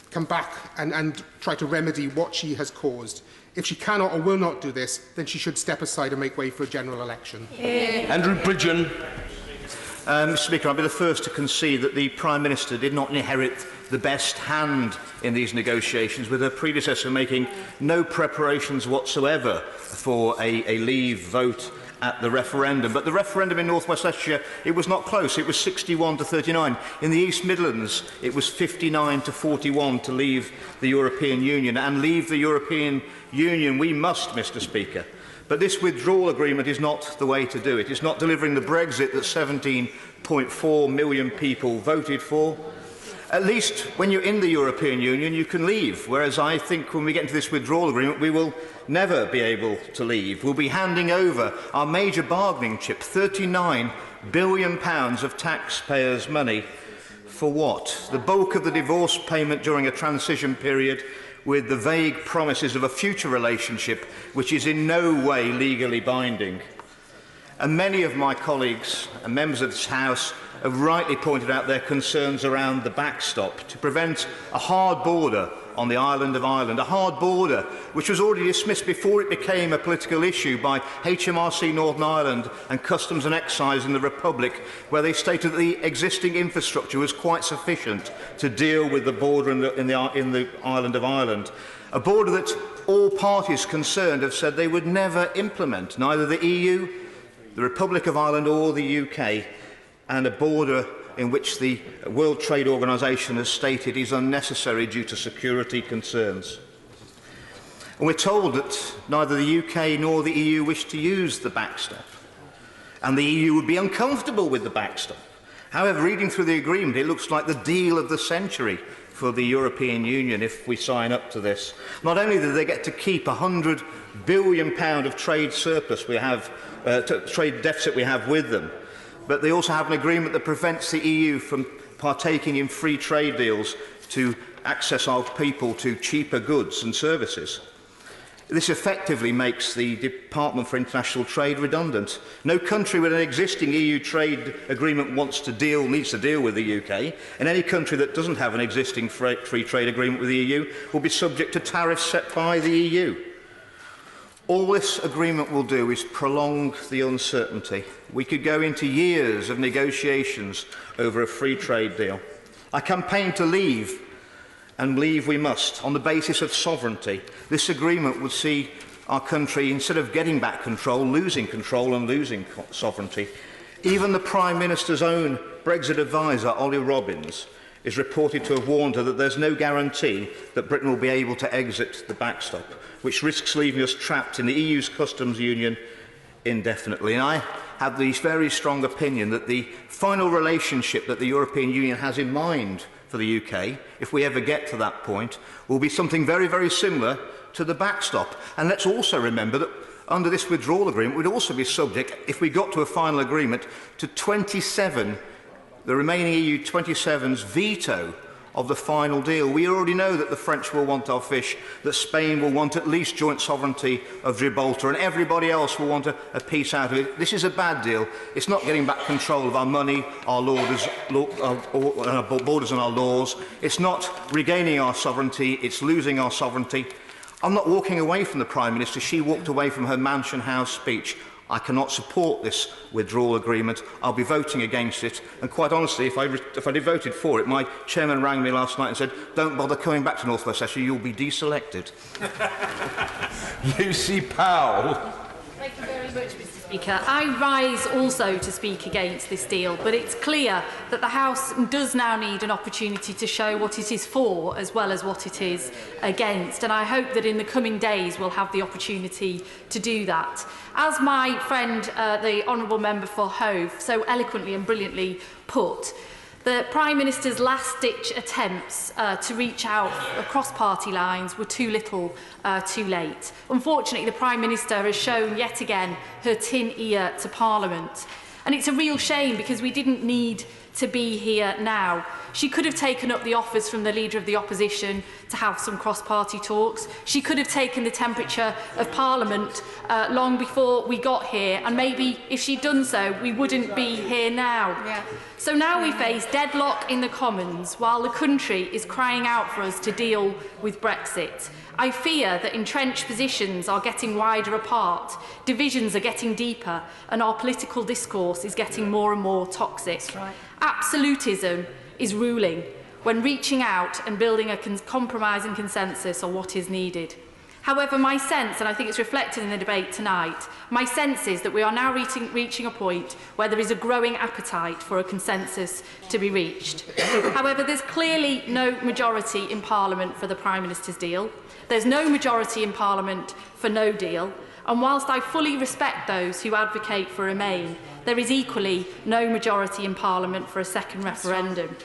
come back and try to remedy what she has caused. If she cannot or will not do this, then she should step aside and make way for a general election. Andrew Bridgen. Mr Speaker, I'll be the first to concede that the Prime Minister did not inherit the best hand in these negotiations, with her predecessor making no preparations whatsoever for a leave vote at the referendum. But the referendum in North West Leicestershire, it was not close. It was 61 to 39. In the East Midlands, it was 59 to 41 to leave the European Union. And leave the European Union we must, Mr Speaker. But this withdrawal agreement is not the way to do it. It's not delivering the Brexit that 17.4 million people voted for. At least when you're in the European Union, you can leave, whereas I think when we get into this withdrawal agreement, we will never be able to leave. We'll be handing over our major bargaining chip, £39 billion of taxpayers' money. For what? The bulk of the divorce payment during a transition period, with the vague promises of a future relationship which is in no way legally binding. And many of my colleagues and members of this House have rightly pointed out their concerns around the backstop to prevent a hard border on the island of Ireland, a hard border which was already dismissed before it became a political issue by HMRC Northern Ireland and Customs and Excise in the Republic, where they stated that the existing infrastructure was quite sufficient to deal with the border in the island of Ireland. A border that all parties concerned have said they would never implement, neither the EU, the Republic of Ireland or the UK, and a border in which the World Trade Organization has stated is unnecessary due to security concerns. And we're told that neither the UK nor the EU wish to use the backstop, and the EU would be uncomfortable with the backstop. However, reading through the agreement, it looks like the deal of the century for the European Union if we sign up to this. Not only do they get to keep £100 billion of trade surplus we have, trade deficit we have with them, but they also have an agreement that prevents the EU from partaking in free trade deals to access our people to cheaper goods and services. This effectively makes the Department for International Trade redundant. No country with an existing EU trade agreement needs to deal with the UK, and any country that doesn't have an existing free trade agreement with the EU will be subject to tariffs set by the EU. All this agreement will do is prolong the uncertainty. We could go into years of negotiations over a free trade deal. I campaigned to leave, and leave we must, on the basis of sovereignty. This agreement would see our country, instead of getting back control, losing control and losing sovereignty. Even the Prime Minister's own Brexit advisor, Ollie Robbins, is reported to have warned her that there's no guarantee that Britain will be able to exit the backstop, which risks leaving us trapped in the EU's customs union indefinitely. And I have the very strong opinion that the final relationship that the European Union has in mind for the UK, if we ever get to that point, will be something very, very similar to the backstop. And let's also remember that under this withdrawal agreement, we'd also be subject, if we got to a final agreement, to the remaining EU 27's veto of the final deal. We already know that the French will want our fish, that Spain will want at least joint sovereignty of Gibraltar, and everybody else will want a piece out of it. This is a bad deal. It's not getting back control of our money, our borders and our laws. It's not regaining our sovereignty, it's losing our sovereignty. I'm not walking away from the Prime Minister. She walked away from her Mansion House speech. I cannot support this withdrawal agreement. I'll be voting against it. And quite honestly, if I did voted for it, my chairman rang me last night and said, don't bother coming back to North West Leicestershire, you'll be deselected. Lucy Powell. Thank you very much, Mr Speaker. I rise also to speak against this deal, but it's clear that the House does now need an opportunity to show what it is for as well as what it is against, and I hope that in the coming days we'll have the opportunity to do that. As my friend, the Honourable Member for Hove, so eloquently and brilliantly put, the Prime Minister's last-ditch attempts to reach out across party lines were too little, too late. Unfortunately, the Prime Minister has shown yet again her tin ear to Parliament. And it's a real shame because we didn't need to be here now. She could have taken up the offers from the Leader of the Opposition to have some cross-party talks. She could have taken the temperature of Parliament long before we got here, and maybe if she'd done so, we wouldn't be here now. Yeah. So now we face deadlock in the Commons while the country is crying out for us to deal with Brexit. I fear that entrenched positions are getting wider apart, divisions are getting deeper, and our political discourse is getting more and more toxic. Right. Absolutism is ruling when reaching out and building a compromise and consensus are what is needed. However, my sense, and I think it's reflected in the debate tonight, my sense is that we are now reaching a point where there is a growing appetite for a consensus to be reached. However, there's clearly no majority in Parliament for the Prime Minister's deal. There's no majority in Parliament for no deal. And whilst I fully respect those who advocate for Remain, there is equally no majority in Parliament for a second referendum.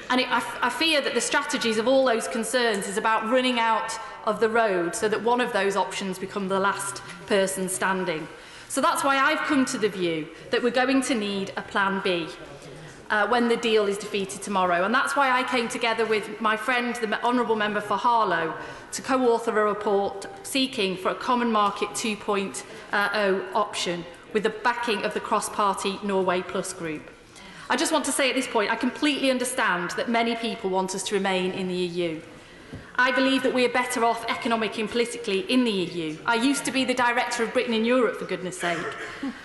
And I fear that the strategies of all those concerns is about running out of the road so that one of those options becomes the last person standing. So that's why I've come to the view that we're going to need a plan B when the deal is defeated tomorrow. And that's why I came together with my friend, the Honourable Member for Harlow, to co-author a report seeking for a Common Market 2.0 option with the backing of the cross-party Norway Plus group. I just want to say at this point, I completely understand that many people want us to remain in the EU. I believe that we are better off economically and politically in the EU. I used to be the Director of Britain in Europe, for goodness sake.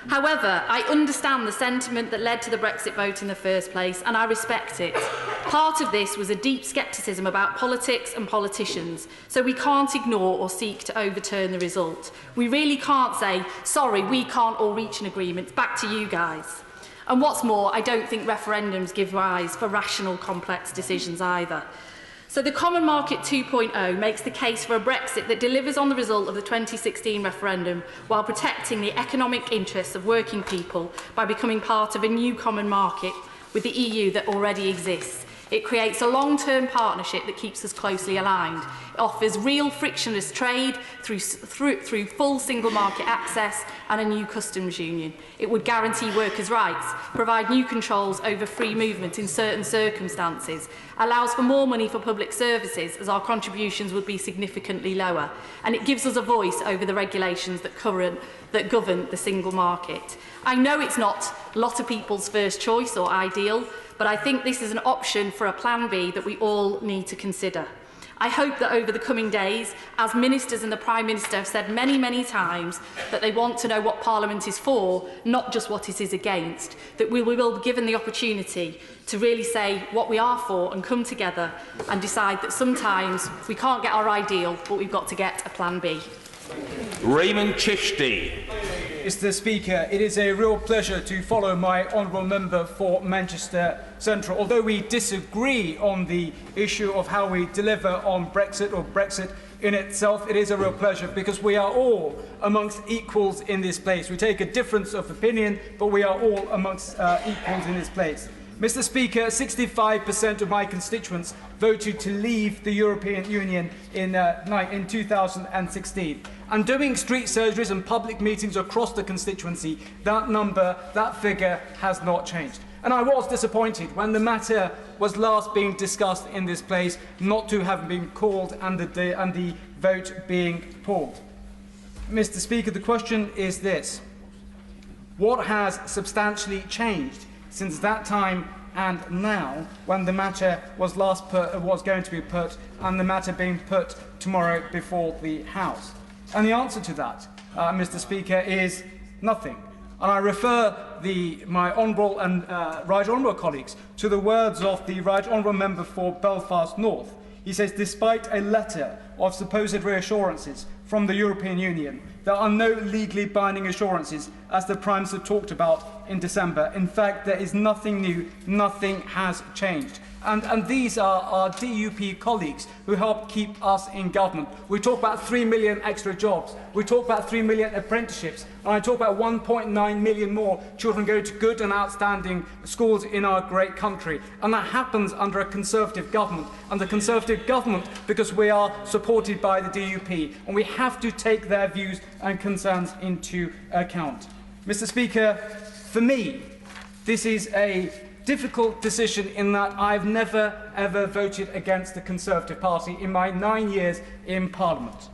However, I understand the sentiment that led to the Brexit vote in the first place, and I respect it. Part of this was a deep scepticism about politics and politicians, so we can't ignore or seek to overturn the result. We really can't say, sorry, we can't all reach an agreement, back to you guys. And what's more, I don't think referendums give rise for rational, complex decisions either. So the Common Market 2.0 makes the case for a Brexit that delivers on the result of the 2016 referendum while protecting the economic interests of working people by becoming part of a new common market with the EU that already exists. It creates a long-term partnership that keeps us closely aligned. It offers real frictionless trade through full single market access and a new customs union. It would guarantee workers' rights, provide new controls over free movement in certain circumstances, allows for more money for public services as our contributions would be significantly lower, and it gives us a voice over the regulations that govern the single market. I know it's not a lot of people's first choice or ideal, but I think this is an option for a plan B that we all need to consider. I hope that over the coming days, as ministers and the Prime Minister have said many, many times that they want to know what Parliament is for, not just what it is against, that we will be given the opportunity to really say what we are for and come together and decide that sometimes we can't get our ideal, but we've got to get a plan B. Raymond Chishti. Mr. Speaker, it is a real pleasure to follow my honourable member for Manchester Central. Although we disagree on the issue of how we deliver on Brexit or Brexit in itself, it is a real pleasure because we are all amongst equals in this place. We take a difference of opinion, but we are all amongst equals in this place. Mr. Speaker, 65% of my constituents voted to leave the European Union in 2016. And doing street surgeries and public meetings across the constituency, that figure has not changed. And I was disappointed when the matter was last being discussed in this place not to have been called and the vote being pulled. Mr. Speaker, the question is this. What has substantially changed since that time and now, when the matter was going to be put, and the matter being put tomorrow before the House? And the answer to that, Mr. Speaker, is nothing. And I refer my honourable and right honourable colleagues to the words of the right honourable member for Belfast North. He says, despite a letter of supposed reassurances from the European Union, there are no legally binding assurances, as the Prime Minister talked about in December. In fact, there is nothing new, nothing has changed. And these are our DUP colleagues who help keep us in government. We talk about 3 million extra jobs. We talk about 3 million apprenticeships. And I talk about 1.9 million more children go to good and outstanding schools in our great country. And that happens under a Conservative government. And the Conservative government because we are supported by the DUP. And we have to take their views and concerns into account. Mr. Speaker, for me, this is a difficult decision in that I've never ever voted against the Conservative Party in my 9 years in Parliament.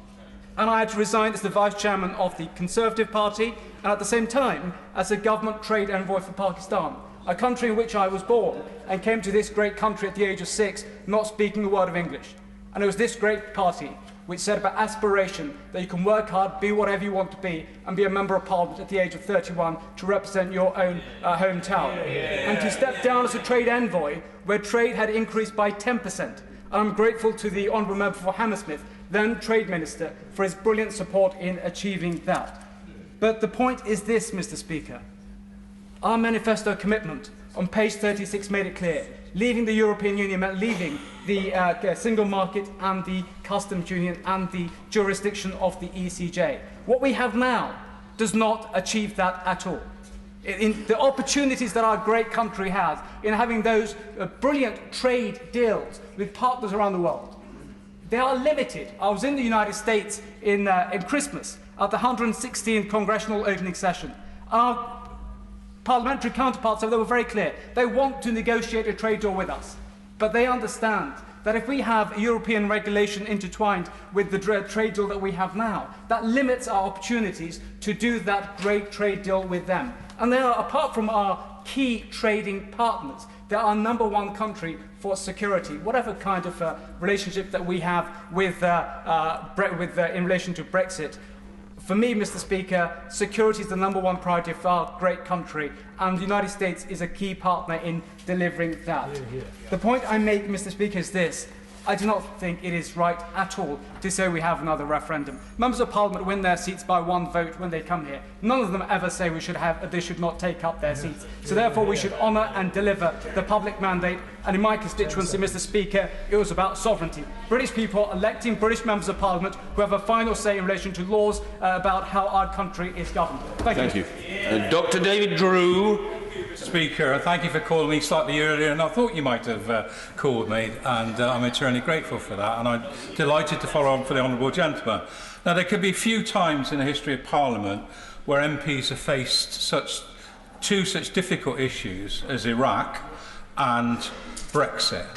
And I had to resign as the Vice Chairman of the Conservative Party and at the same time as a government trade envoy for Pakistan, a country in which I was born and came to this great country at the age of 6 not speaking a word of English. And it was this great party which said about aspiration that you can work hard, be whatever you want to be, and be a Member of Parliament at the age of 31 to represent your own hometown. And to step down as a trade envoy where trade had increased by 10%. And I'm grateful to the Honourable Member for Hammersmith, then Trade Minister, for his brilliant support in achieving that. But the point is this, Mr. Speaker. Our manifesto commitment on page 36 made it clear. Leaving the European Union meant leaving the single market and the customs union and the jurisdiction of the ECJ. What we have now does not achieve that at all. In the opportunities that our great country has in having those brilliant trade deals with partners around the world, they are limited. I was in the United States in Christmas at the 116th Congressional Opening Session. Our parliamentary counterparts over there were very clear. They want to negotiate a trade deal with us, but they understand that if we have European regulation intertwined with the trade deal that we have now, that limits our opportunities to do that great trade deal with them. And they are, apart from our key trading partners, they are our #1 country for security, whatever kind of relationship that we have with, in relation to Brexit. For me, Mr. Speaker, security is the #1 priority for our great country, and the United States is a key partner in delivering that. The point I make, Mr. Speaker, is this. I do not think it is right at all to say we have another referendum. Members of Parliament win their seats by 1 vote when they come here. None of them ever say they should not take up their seats. So therefore we should honour and deliver the public mandate. And in my constituency, Mr. Speaker, it was about sovereignty. British people electing British members of Parliament who have a final say in relation to laws about how our country is governed. Thank you. Dr. David Drew. Speaker, thank you for calling me slightly earlier, and I thought you might have called me, and I'm eternally grateful for that, and I'm delighted to follow on for the honourable gentleman. Now, there could be few times in the history of Parliament where MPs have faced two such difficult issues as Iraq and Brexit.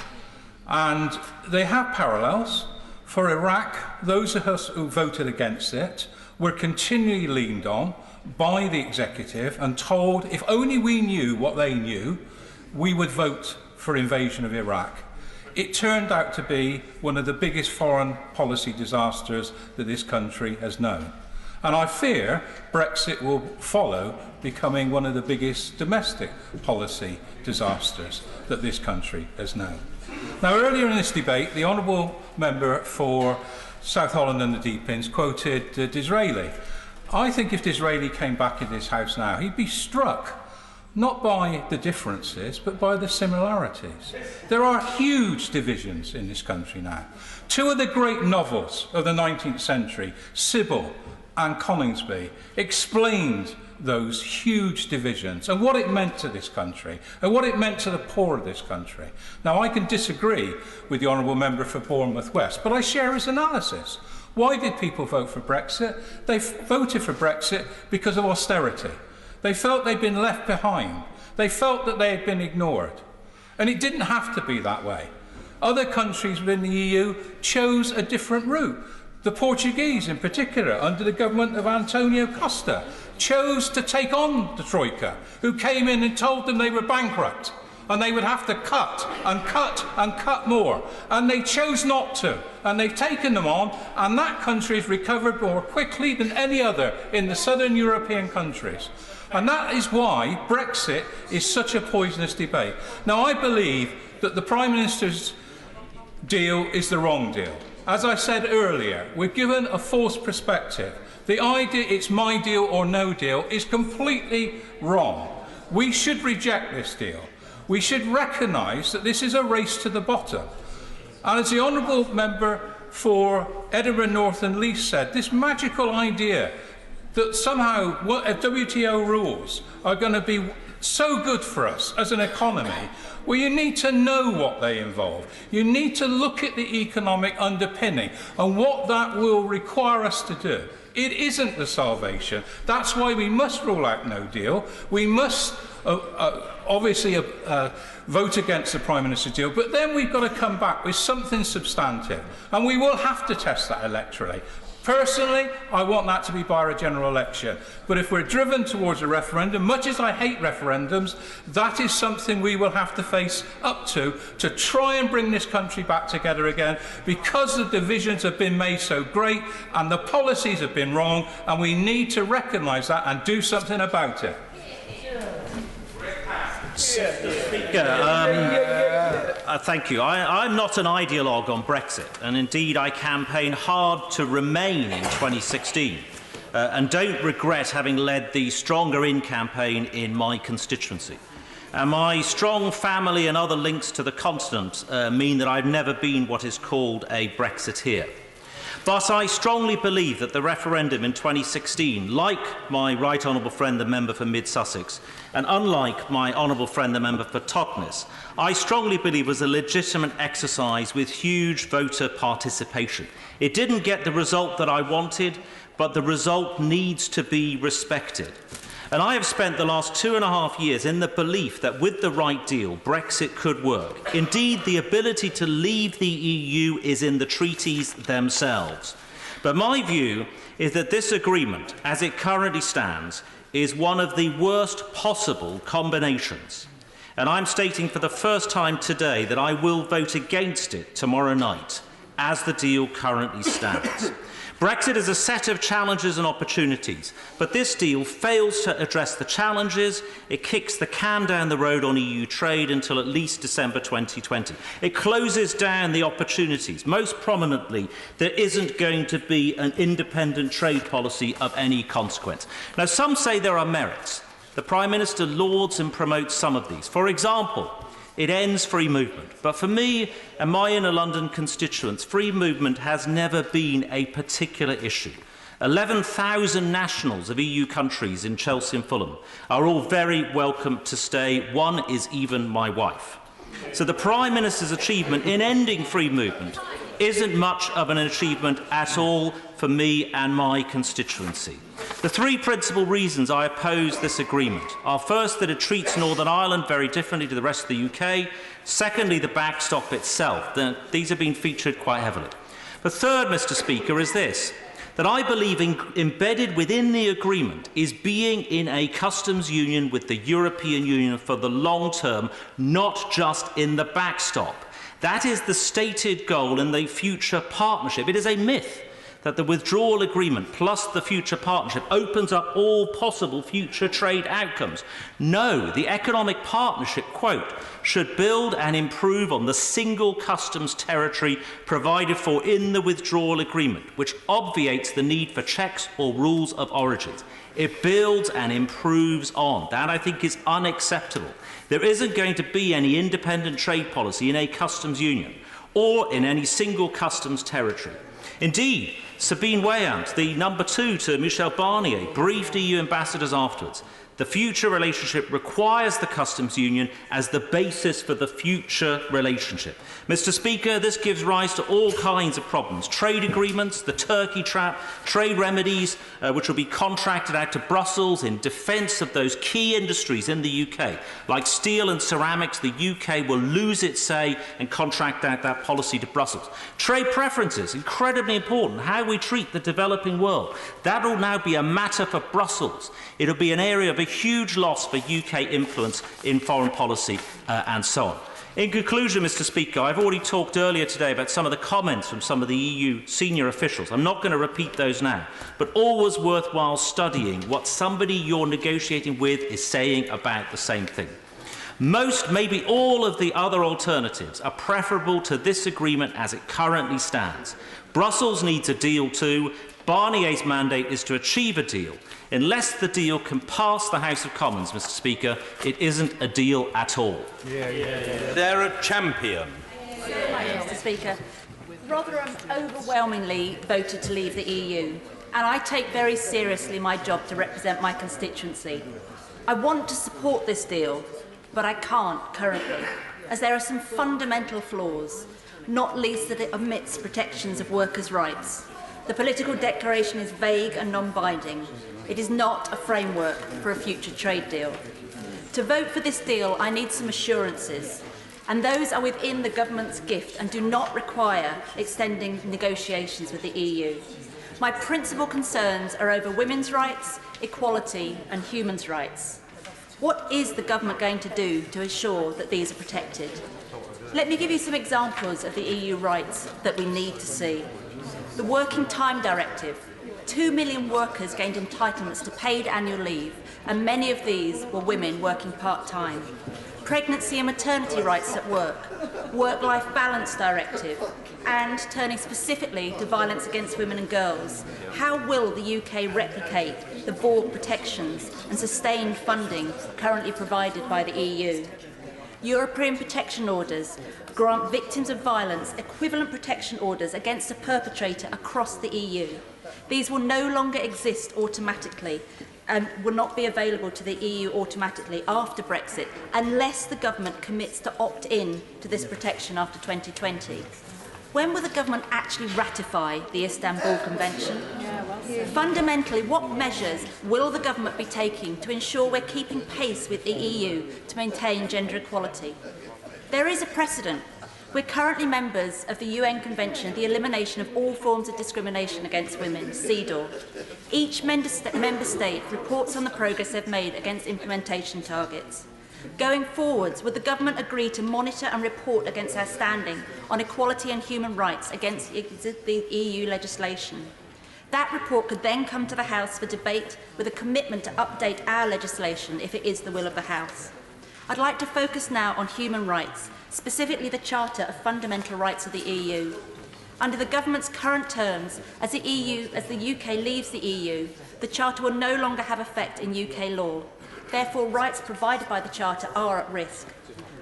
And they have parallels. For Iraq, those of us who voted against it were continually leaned on by the executive and told if only we knew what they knew, we would vote for invasion of Iraq. It turned out to be one of the biggest foreign policy disasters that this country has known. And I fear Brexit will follow, becoming one of the biggest domestic policy disasters that this country has known. Now, earlier in this debate, the honourable member for South Holland and the Deepins quoted Disraeli. I think if Disraeli came back in this House now, he'd be struck not by the differences, but by the similarities. There are huge divisions in this country now. Two of the great novels of the 19th century, Sybil and Coningsby, explained those huge divisions and what it meant to this country and what it meant to the poor of this country. Now, I can disagree with the honourable member for Bournemouth West, but I share his analysis. Why did people vote for Brexit? They voted for Brexit because of austerity. They felt they'd been left behind. They felt that they had been ignored. And it didn't have to be that way. Other countries within the EU chose a different route. The Portuguese, in particular, under the government of Antonio Costa, chose to take on the Troika, who came in and told them they were bankrupt and they would have to cut and cut and cut more. And they chose not to. And they've taken them on, and that country has recovered more quickly than any other in the southern European countries. And that is why Brexit is such a poisonous debate. Now, I believe that the Prime Minister's deal is the wrong deal. As I said earlier, we're given a false perspective. The idea it's my deal or no deal is completely wrong. We should reject this deal. We should recognise that this is a race to the bottom. And as the honourable member for Edinburgh North and Leith said, this magical idea that somehow WTO rules are going to be so good for us as an economy, well, you need to know what they involve. You need to look at the economic underpinning and what that will require us to do. It isn't the salvation. That's why we must rule out no deal. We must obviously vote against the Prime Minister's deal, but then we've got to come back with something substantive, and we will have to test that electorally. Personally, I want that to be by a general election. But if we're driven towards a referendum, much as I hate referendums, that is something we will have to face up to try and bring this country back together again, because the divisions have been made so great and the policies have been wrong, and we need to recognise that and do something about it. Thank you. I'm not an ideologue on Brexit, and indeed I campaigned hard to remain in 2016 and don't regret having led the Stronger In campaign in my constituency. And my strong family and other links to the continent mean that I've never been what is called a Brexiteer. But I strongly believe that the referendum in 2016, like my right honourable friend the member for Mid Sussex, and unlike my honourable friend the member for Totnes, I strongly believe was a legitimate exercise with huge voter participation. It didn't get the result that I wanted, but the result needs to be respected. And I have spent the last 2.5 years in the belief that with the right deal, Brexit could work. Indeed, the ability to leave the EU is in the treaties themselves. But my view is that this agreement, as it currently stands, is one of the worst possible combinations. And I'm stating for the first time today that I will vote against it tomorrow night, as the deal currently stands. Brexit is a set of challenges and opportunities, but this deal fails to address the challenges. It kicks the can down the road on EU trade until at least December 2020. It closes down the opportunities. Most prominently, there isn't going to be an independent trade policy of any consequence. Now, some say there are merits. The Prime Minister lauds and promotes some of these. For example, it ends free movement. But for me and my inner London constituents, free movement has never been a particular issue. 11,000 nationals of EU countries in Chelsea and Fulham are all very welcome to stay. One is even my wife. So the Prime Minister's achievement in ending free movement isn't much of an achievement at all for me and my constituency. The three principal reasons I oppose this agreement are, first, that it treats Northern Ireland very differently to the rest of the UK. Secondly, the backstop itself. These have been featured quite heavily. The third, Mr. Speaker, is this, that I believe embedded within the agreement is being in a customs union with the European Union for the long term, not just in the backstop. That is the stated goal in the future partnership. It is a myth that the withdrawal agreement plus the future partnership opens up all possible future trade outcomes. No, the economic partnership, quote, should build and improve on the single customs territory provided for in the withdrawal agreement, which obviates the need for checks or rules of origins. It builds and improves on. That, I think, is unacceptable. There isn't going to be any independent trade policy in a customs union or in any single customs territory. Indeed, Sabine Weyand, the number 2 to Michel Barnier, briefed EU ambassadors afterwards. The future relationship requires the customs union as the basis for the future relationship. Mr. Speaker, this gives rise to all kinds of problems. Trade agreements, the Turkey trap, trade remedies, which will be contracted out to Brussels in defence of those key industries in the UK. Like steel and ceramics, the UK will lose its say and contract out that policy to Brussels. Trade preferences, incredibly important, how we treat the developing world. That will now be a matter for Brussels. It will be an area of a huge loss for UK influence in foreign policy and so on. In conclusion, Mr. Speaker, I've already talked earlier today about some of the comments from some of the EU senior officials. I'm not going to repeat those now, but always worthwhile studying what somebody you're negotiating with is saying about the same thing. Most, maybe all of the other alternatives are preferable to this agreement as it currently stands. Brussels needs a deal too. Barnier's mandate is to achieve a deal. Unless the deal can pass the House of Commons, Mr. Speaker, it isn't a deal at all. They're a champion. Mr. Speaker, Rotherham overwhelmingly voted to leave the EU, and I take very seriously my job to represent my constituency. I want to support this deal, but I can't currently, as there are some fundamental flaws, not least that it omits protections of workers' rights. The political declaration is vague and non-binding. It is not a framework for a future trade deal. To vote for this deal, I need some assurances, and those are within the government's gift and do not require extending negotiations with the EU. My principal concerns are over women's rights, equality and human rights. What is the government going to do to ensure that these are protected? Let me give you some examples of the EU rights that we need to see. The Working Time Directive. 2 million workers gained entitlements to paid annual leave, and many of these were women working part-time. Pregnancy and maternity rights at work, Work-Life Balance Directive, and turning specifically to violence against women and girls. How will the UK replicate the broad protections and sustained funding currently provided by the EU? European protection orders grant victims of violence equivalent protection orders against a perpetrator across the EU. These will no longer exist automatically and will not be available to the EU automatically after Brexit unless the government commits to opt in to this protection after 2020. When will the government actually ratify the Istanbul Convention? Fundamentally, what measures will the government be taking to ensure we're keeping pace with the EU to maintain gender equality? There is a precedent. We're currently members of the UN Convention on the Elimination of All Forms of Discrimination Against Women, CEDAW. Each member state reports on the progress they've made against implementation targets. Going forwards, would the government agree to monitor and report against our standing on equality and human rights against the EU legislation? That report could then come to the House for debate with a commitment to update our legislation if it is the will of the House. I'd like to focus now on human rights, specifically the Charter of Fundamental Rights of the EU. Under the government's current terms, as the UK leaves the EU, the Charter will no longer have effect in UK law. Therefore, rights provided by the Charter are at risk.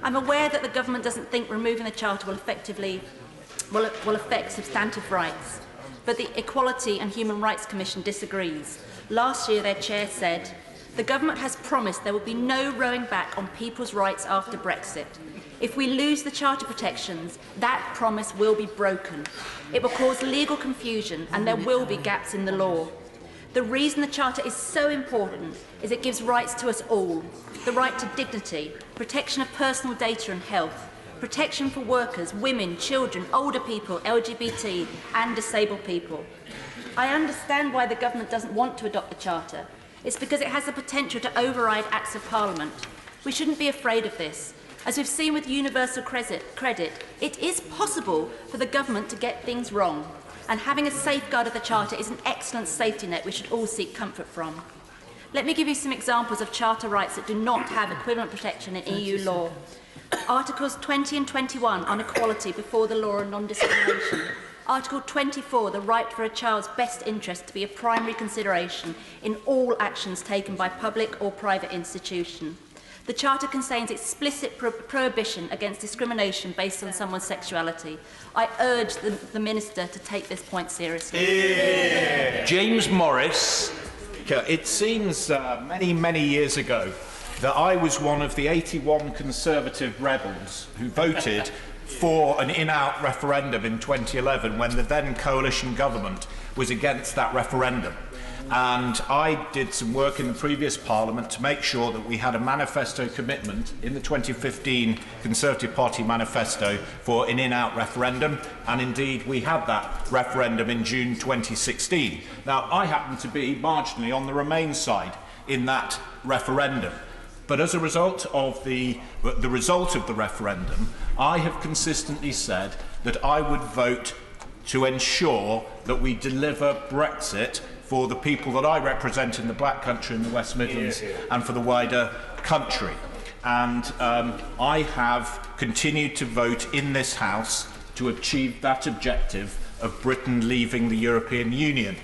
I'm aware that the government doesn't think removing the Charter will affect substantive rights, but the Equality and Human Rights Commission disagrees. Last year, their chair said, "The government has promised there will be no rowing back on people's rights after Brexit. If we lose the Charter protections, that promise will be broken. It will cause legal confusion and there will be gaps in the law. The reason the Charter is so important is it gives rights to us all. The right to dignity, protection of personal data and health, protection for workers, women, children, older people, LGBT and disabled people. I understand why the government doesn't want to adopt the Charter. It's because it has the potential to override acts of Parliament. We shouldn't be afraid of this. As we've seen with universal credit, it is possible for the government to get things wrong, and having a safeguard of the Charter is an excellent safety net we should all seek comfort from. Let me give you some examples of Charter rights that do not have equivalent protection in EU law. Articles 20 and 21 on equality before the law and non-discrimination. Article 24, the right for a child's best interest to be a primary consideration in all actions taken by public or private institution. The Charter contains explicit prohibition against discrimination based on someone's sexuality. I urge the Minister to take this point seriously. Yeah. James Morris. It seems many years ago that I was one of the 81 Conservative rebels who voted for an in-out referendum in 2011 when the then coalition government was against that referendum. And I did some work in the previous Parliament to make sure that we had a manifesto commitment in the 2015 Conservative Party manifesto for an in-out referendum, and indeed we had that referendum in June 2016. Now, I happen to be marginally on the Remain side in that referendum. But as a result of the result of the referendum, I have consistently said that I would vote to ensure that we deliver Brexit for the people that I represent in the Black Country and the West Midlands and for the wider country. And I have continued to vote in this House to achieve that objective of Britain leaving the European Union.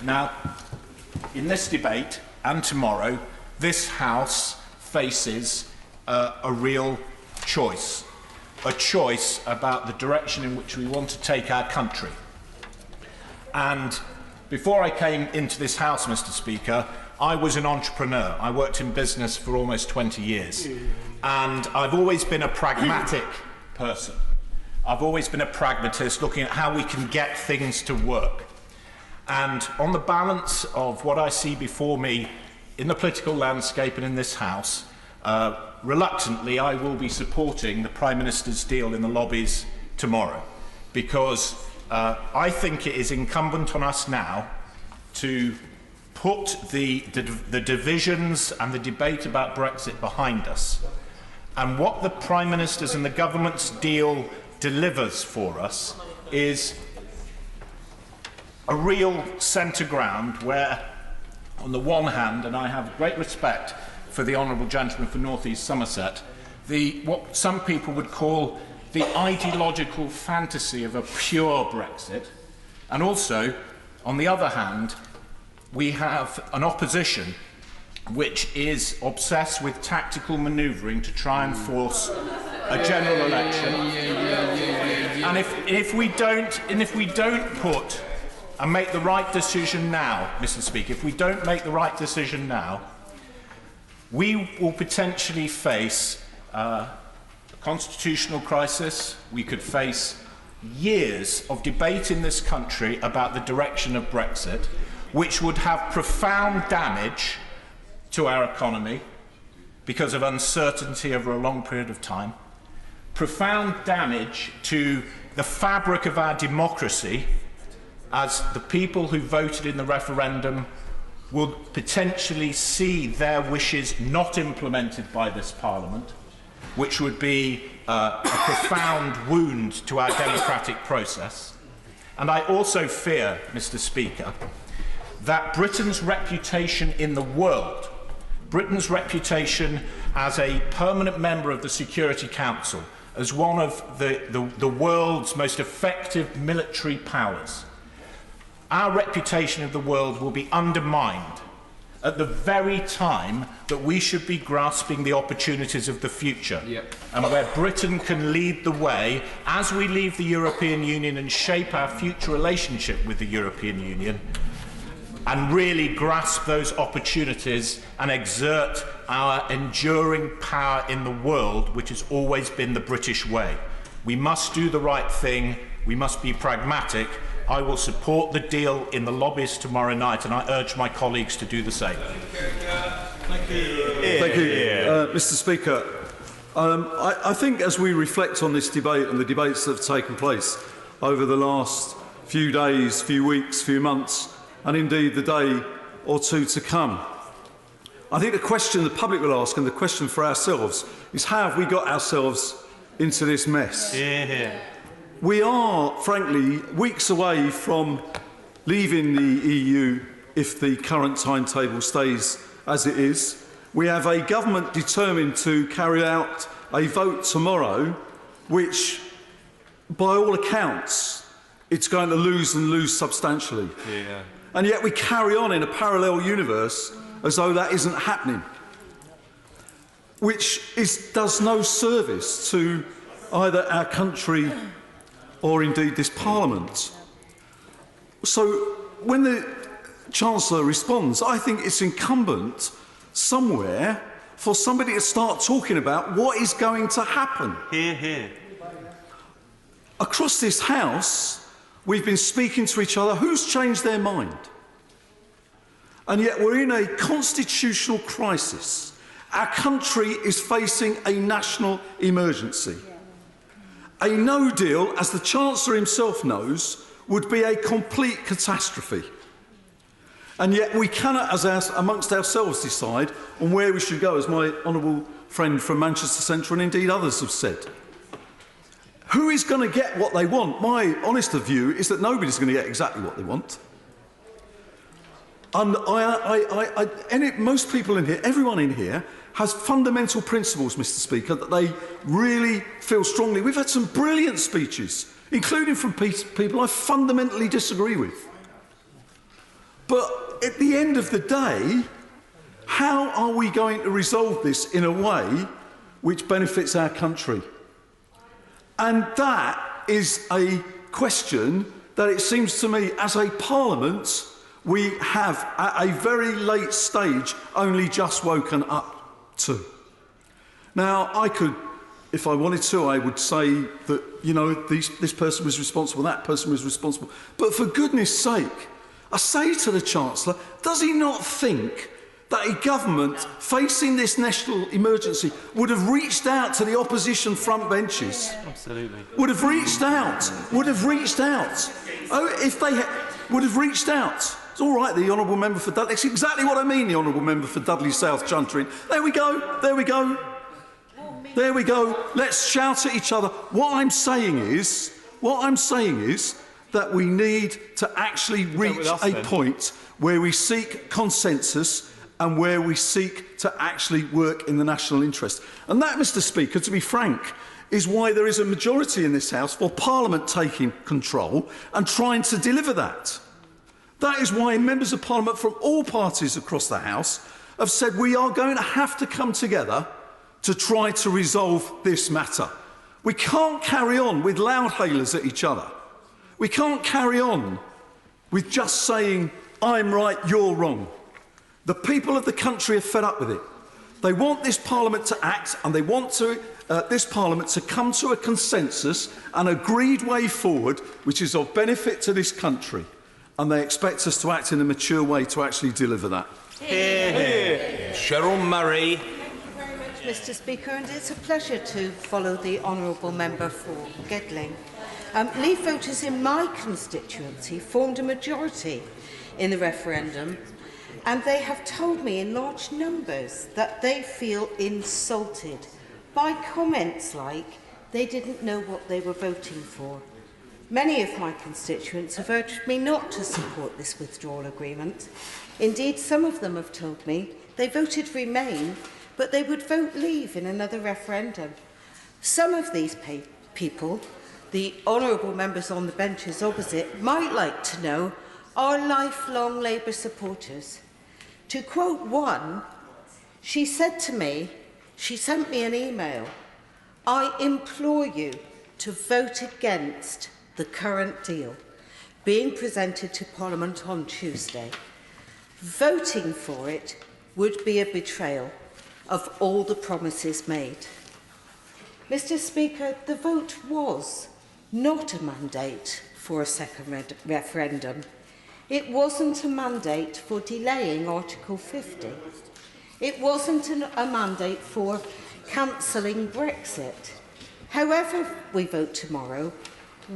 Now, in this debate and tomorrow, this House faces a real choice about the direction in which we want to take our country. And before I came into this House, Mr. Speaker, I was an entrepreneur. I worked in business for almost 20 years. And I've always been a pragmatic person. I've always been a pragmatist, looking at how we can get things to work. And on the balance of what I see before me in the political landscape and in this House, reluctantly, I will be supporting the Prime Minister's deal in the lobbies tomorrow, because I think it is incumbent on us now to put the divisions and the debate about Brexit behind us. And what the Prime Minister's and the government's deal delivers for us is a real centre ground where, on the one hand, and I have great respect for the honourable gentleman for North East Somerset, what some people would call the ideological fantasy of a pure Brexit, and also, on the other hand, we have an opposition which is obsessed with tactical manoeuvring to try and force a general election. And if we don't put and make the right decision now, Mr. Speaker, if we don't make the right decision now, we will potentially face a constitutional crisis. We could face years of debate in this country about the direction of Brexit, which would have profound damage to our economy because of uncertainty over a long period of time, profound damage to the fabric of our democracy, as the people who voted in the referendum would potentially see their wishes not implemented by this Parliament, which would be a profound wound to our democratic process. And I also fear, Mr. Speaker, that Britain's reputation in the world, Britain's reputation as a permanent member of the Security Council, as one of the world's most effective military powers, our reputation of the world will be undermined at the very time that we should be grasping the opportunities of the future, and where Britain can lead the way as we leave the European Union and shape our future relationship with the European Union, and really grasp those opportunities and exert our enduring power in the world, which has always been the British way. We must do the right thing. We must be pragmatic. I will support the deal in the lobbies tomorrow night, and I urge my colleagues to do the same. Thank you, Mr. Speaker. I think as we reflect on this debate and the debates that have taken place over the last few days, few weeks, few months, and indeed the day or two to come, I think the question the public will ask, and the question for ourselves, is how have we got ourselves into this mess? We are, frankly, weeks away from leaving the EU if the current timetable stays as it is. We have a government determined to carry out a vote tomorrow, which, by all accounts, it's going to lose and lose substantially. And yet we carry on in a parallel universe as though that isn't happening, which does no service to either our country or indeed this Parliament. So when the Chancellor responds, I think it's incumbent somewhere for somebody to start talking about what is going to happen. Across this House, we've been speaking to each other. Who's changed their mind? And yet we're in a constitutional crisis. Our country is facing a national emergency. A no deal, as the Chancellor himself knows, would be a complete catastrophe. And yet we cannot, amongst ourselves, decide on where we should go, as my honourable friend from Manchester Central and indeed others have said. Who is going to get what they want? My honest view is that nobody's going to get exactly what they want. And most people in here, everyone in here, has fundamental principles, Mr. Speaker, that they really feel strongly. We've had some brilliant speeches, including from people I fundamentally disagree with. But at the end of the day, how are we going to resolve this in a way which benefits our country? And that is a question that it seems to me, as a Parliament, we have, at a very late stage, only just woken up to. Now, I could, if I wanted to, I would say that, you know, this person was responsible, that person was responsible. But for goodness sake, I say to the Chancellor, does he not think that a government facing this national emergency would have reached out to the opposition front benches. Absolutely. Would have reached out. Would have reached out. Oh, if they would have reached out. It's all right, the Honourable Member for Dudley. It's exactly what I mean, the Honourable Member for Dudley South Chuntering. There we go. There we go. There we go. Let's shout at each other. What I'm saying is that we need to actually reach a point where we seek consensus and where we seek to actually work in the national interest. And that, Mr. Speaker, to be frank, is why there is a majority in this House for Parliament taking control and trying to deliver that. That is why members of Parliament from all parties across the House have said we are going to have to come together to try to resolve this matter. We can't carry on with loud-hailers at each other. We can't carry on with just saying, I'm right, you're wrong. The people of the country are fed up with it. They want this Parliament to act, and they want this Parliament to come to a consensus, an agreed way forward, which is of benefit to this country. And they expect us to act in a mature way to actually deliver that. Hear, hear. Cheryl Murray. Thank you very much, Mr. Speaker, and it's a pleasure to follow the honourable member for Gedling. Leave voters in my constituency formed a majority in the referendum, and they have told me in large numbers that they feel insulted by comments like they didn't know what they were voting for. Many of my constituents have urged me not to support this withdrawal agreement. Indeed, some of them have told me they voted Remain, but they would vote Leave in another referendum. Some of these people, the honourable members on the benches opposite, might like to know, are lifelong Labour supporters. To quote one, she said to me, she sent me an email, I implore you to vote against the current deal being presented to Parliament on Tuesday. Voting for it would be a betrayal of all the promises made. Mr. Speaker, the vote was not a mandate for a second referendum. It wasn't a mandate for delaying Article 50. It wasn't a mandate for cancelling Brexit. However we vote tomorrow,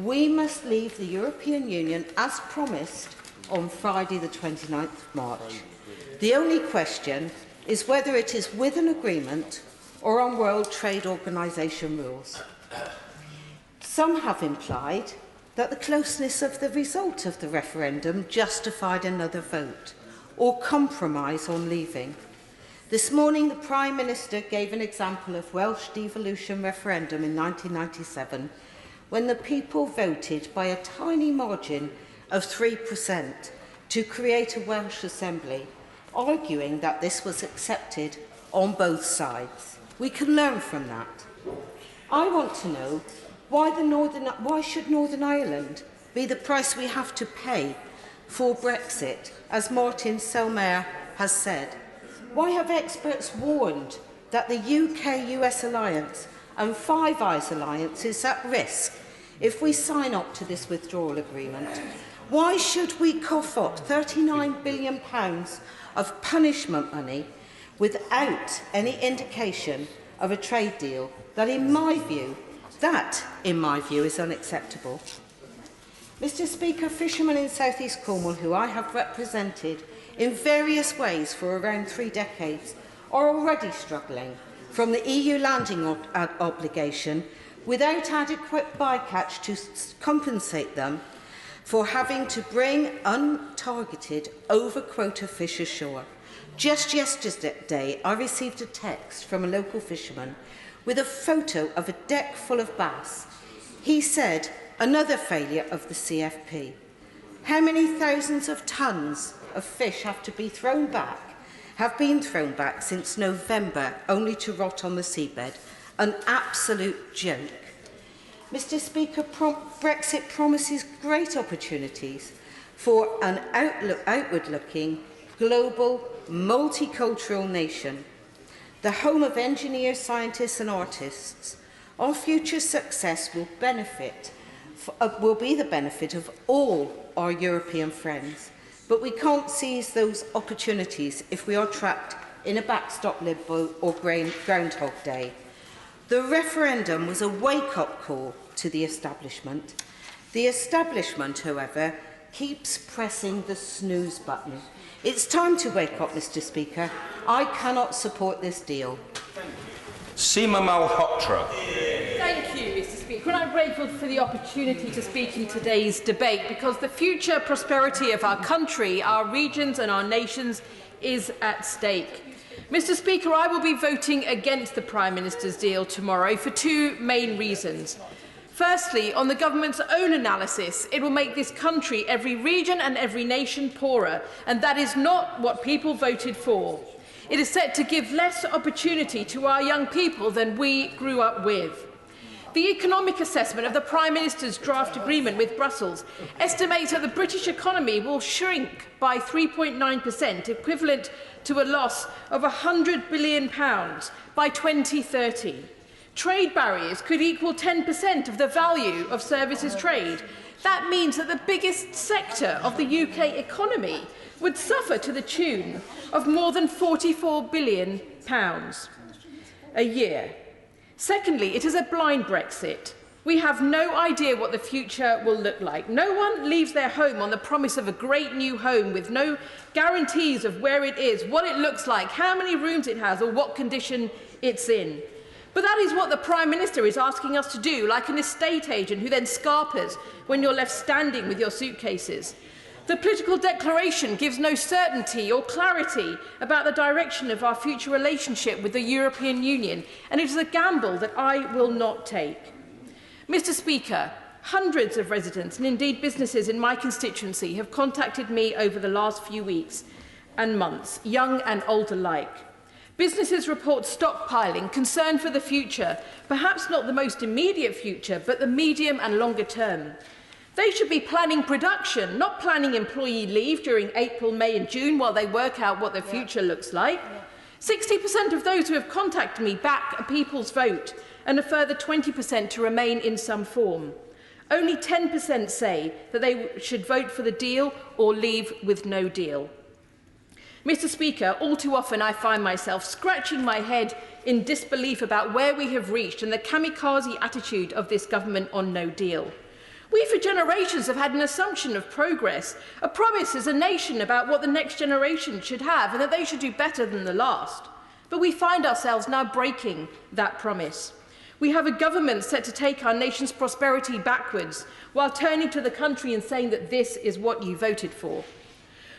we must leave the European Union as promised on Friday the 29th of March. The only question is whether it is with an agreement or on World Trade Organization rules. Some have implied that the closeness of the result of the referendum justified another vote or compromise on leaving. This morning, the Prime Minister gave an example of Welsh devolution referendum in 1997, when the people voted by a tiny margin of 3% to create a Welsh Assembly, arguing that this was accepted on both sides. We can learn from that. I want to know why should Northern Ireland be the price we have to pay for Brexit, as Martin Selmayr has said? Why have experts warned that the UK-US alliance and Five Eyes alliance is at risk if we sign up to this withdrawal agreement? Why should we cough up £39 billion of punishment money without any indication of a trade deal that, in my view, is unacceptable? Mr. Speaker, fishermen in South East Cornwall, who I have represented in various ways for around 3 decades, are already struggling from the EU landing obligation without adequate bycatch to compensate them for having to bring untargeted over-quota fish ashore. Just yesterday, I received a text from a local fisherman with a photo of a deck full of bass. He said, another failure of the CFP. How many thousands of tonnes of fish have been thrown back since November, only to rot on the seabed? An absolute joke. Mr. Speaker, Brexit promises great opportunities for an outward-looking, global, multicultural nation, the home of engineers, scientists and artists. Our future success will be the benefit of all our European friends, but we can't seize those opportunities if we are trapped in a backstop limbo or Groundhog Day. The referendum was a wake-up call to the establishment. The establishment, however, keeps pressing the snooze button. It's time to wake up, Mr. Speaker. I cannot support this deal. Seema Malhotra. Thank you, Mr. Speaker. And I'm grateful for the opportunity to speak in today's debate because the future prosperity of our country, our regions and our nations is at stake. Mr. Speaker, I will be voting against the Prime Minister's deal tomorrow for two main reasons. Firstly, on the government's own analysis, it will make this country, every region and every nation poorer, and that is not what people voted for. It is set to give less opportunity to our young people than we grew up with. The economic assessment of the Prime Minister's draft agreement with Brussels estimates that the British economy will shrink by 3.9%, equivalent to a loss of £100 billion by 2030. Trade barriers could equal 10% of the value of services trade. That means that the biggest sector of the UK economy would suffer to the tune of more than £44 billion a year. Secondly, it is a blind Brexit. We have no idea what the future will look like. No one leaves their home on the promise of a great new home with no guarantees of where it is, what it looks like, how many rooms it has, or what condition it's in. But that is what the Prime Minister is asking us to do, like an estate agent who then scarpers when you're left standing with your suitcases. The political declaration gives no certainty or clarity about the direction of our future relationship with the European Union, and it is a gamble that I will not take. Mr. Speaker, hundreds of residents and indeed businesses in my constituency have contacted me over the last few weeks and months, young and old alike. Businesses report stockpiling, concern for the future, perhaps not the most immediate future, but the medium and longer term. They should be planning production, not planning employee leave during April, May and June while they work out what their future looks like. 60% of those who have contacted me back a people's vote and a further 20% to remain in some form. Only 10% say that they should vote for the deal or leave with no deal. Mr. Speaker, all too often I find myself scratching my head in disbelief about where we have reached and the kamikaze attitude of this government on no deal. We for generations have had an assumption of progress, a promise as a nation about what the next generation should have and that they should do better than the last. But we find ourselves now breaking that promise. We have a government set to take our nation's prosperity backwards while turning to the country and saying that this is what you voted for.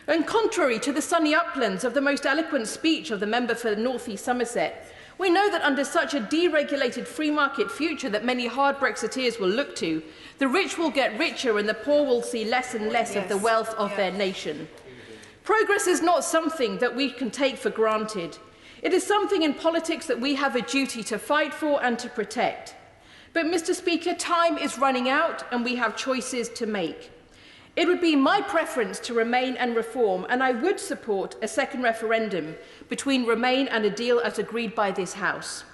And contrary to the sunny uplands of the most eloquent speech of the member for North East Somerset, we know that under such a deregulated free market future that many hard Brexiteers will look to, the rich will get richer and the poor will see less and less of the wealth of their nation. Progress is not something that we can take for granted. It is something in politics that we have a duty to fight for and to protect. But, Mr. Speaker, time is running out and we have choices to make. It would be my preference to remain and reform, and I would support a second referendum between remain and a deal as agreed by this House.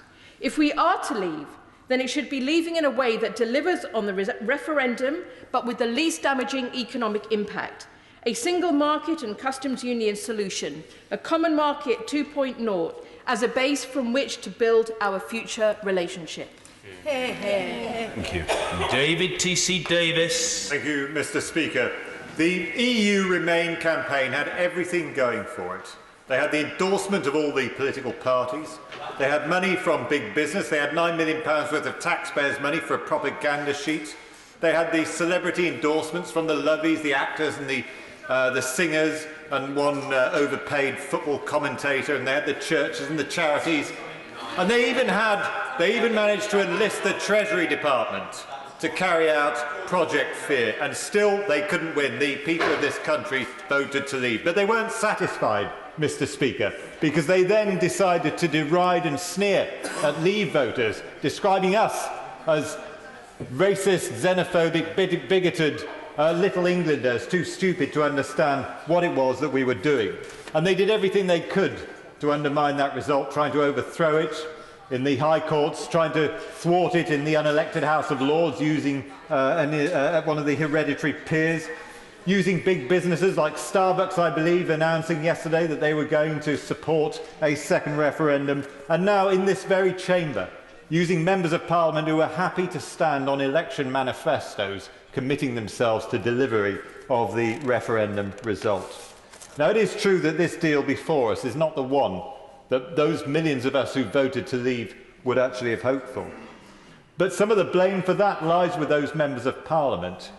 If we are to leave, then it should be leaving in a way that delivers on the referendum, but with the least damaging economic impact. A single market and customs union solution, a common market 2.0, as a base from which to build our future relationship. Thank you. David T.C. Davis. Thank you, Mr. Speaker. The EU Remain campaign had everything going for it. They had the endorsement of all the political parties. They had money from big business. They had £9 million worth of taxpayers' money for a propaganda sheet. They had the celebrity endorsements from the lovies, the actors and the singers, and one overpaid football commentator, and they had the churches and the charities. And they even managed to enlist the Treasury Department to carry out Project Fear, and still they couldn't win. The people of this country voted to leave. But they weren't satisfied, Mr. Speaker, because they then decided to deride and sneer at Leave voters, describing us as racist, xenophobic, bigoted little Englanders, too stupid to understand what it was that we were doing. And they did everything they could to undermine that result, trying to overthrow it in the High Courts, trying to thwart it in the unelected House of Lords using one of the hereditary peers. using big businesses like Starbucks, I believe, announcing yesterday that they were going to support a second referendum, and now in this very chamber, using members of Parliament who are happy to stand on election manifestos, committing themselves to delivery of the referendum result. Now, it is true that this deal before us is not the one that those millions of us who voted to leave would actually have hoped for. But some of the blame for that lies with those members of Parliament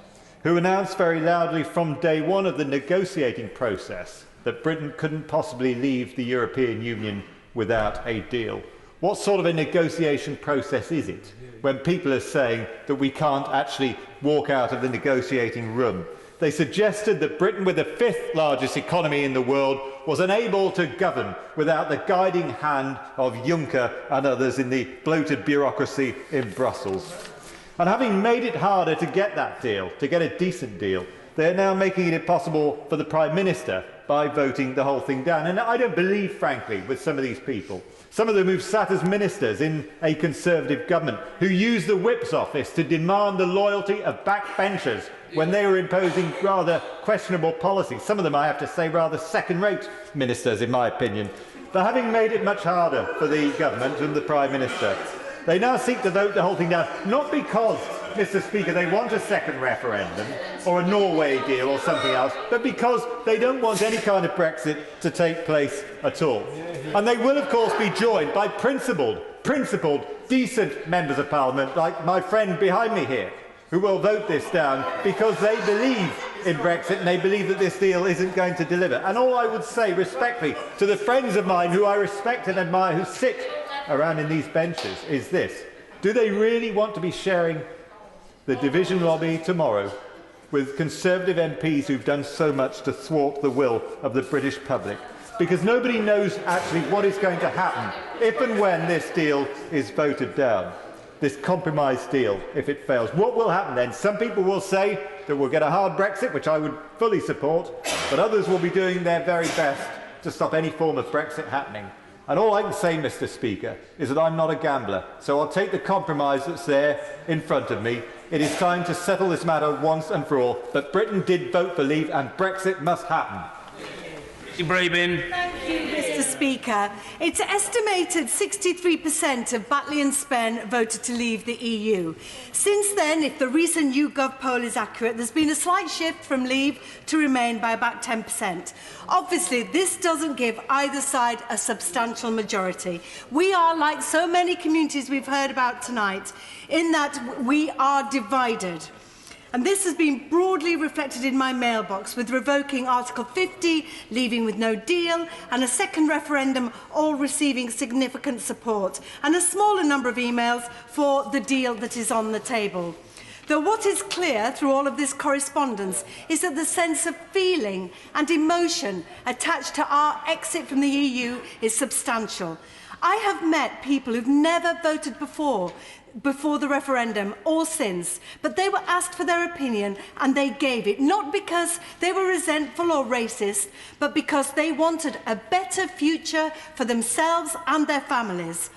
who announced very loudly from day one of the negotiating process that Britain couldn't possibly leave the European Union without a deal. What sort of a negotiation process is it when people are saying that we can't actually walk out of the negotiating room? They suggested that Britain, with the 5th largest economy in the world, was unable to govern without the guiding hand of Juncker and others in the bloated bureaucracy in Brussels. And having made it harder to get that deal, to get a decent deal, they are now making it impossible for the Prime Minister by voting the whole thing down. And I don't believe, frankly, with some of these people, some of them who've sat as ministers in a Conservative government, who used the Whip's office to demand the loyalty of backbenchers when they were imposing rather questionable policies. Some of them, I have to say, rather second-rate ministers, in my opinion. But having made it much harder for the government and the Prime Minister, they now seek to vote the whole thing down, not because, Mr. Speaker, they want a second referendum or a Norway deal or something else, but because they don't want any kind of Brexit to take place at all. And they will, of course, be joined by principled, decent members of Parliament, like my friend behind me here, who will vote this down because they believe in Brexit and they believe that this deal isn't going to deliver. And all I would say, respectfully, to the friends of mine who I respect and admire who sit around in these benches is this: do they really want to be sharing the division lobby tomorrow with Conservative MPs who've done so much to thwart the will of the British public? Because nobody knows actually what is going to happen if and when this deal is voted down, this compromise deal, if it fails. What will happen then? Some people will say that we'll get a hard Brexit, which I would fully support, but others will be doing their very best to stop any form of Brexit happening. And all I can say, Mr. Speaker, is that I'm not a gambler, so I'll take the compromise that's there in front of me. It is time to settle this matter once and for all, but Britain did vote for leave and Brexit must happen. Thank you, Mr. Speaker. It's estimated 63% of Batley and Spen voted to leave the EU. Since then, if the recent YouGov poll is accurate, there's been a slight shift from leave to remain by about 10%. Obviously, this doesn't give either side a substantial majority. We are, like so many communities we've heard about tonight, in that we are divided. And this has been broadly reflected in my mailbox, with revoking Article 50, leaving with no deal, and a second referendum all receiving significant support, and a smaller number of emails for the deal that is on the table. Though what is clear through all of this correspondence is that the sense of feeling and emotion attached to our exit from the EU is substantial. I have met people who've never voted before the referendum or since, but they were asked for their opinion and they gave it, not because they were resentful or racist, but because they wanted a better future for themselves and their families.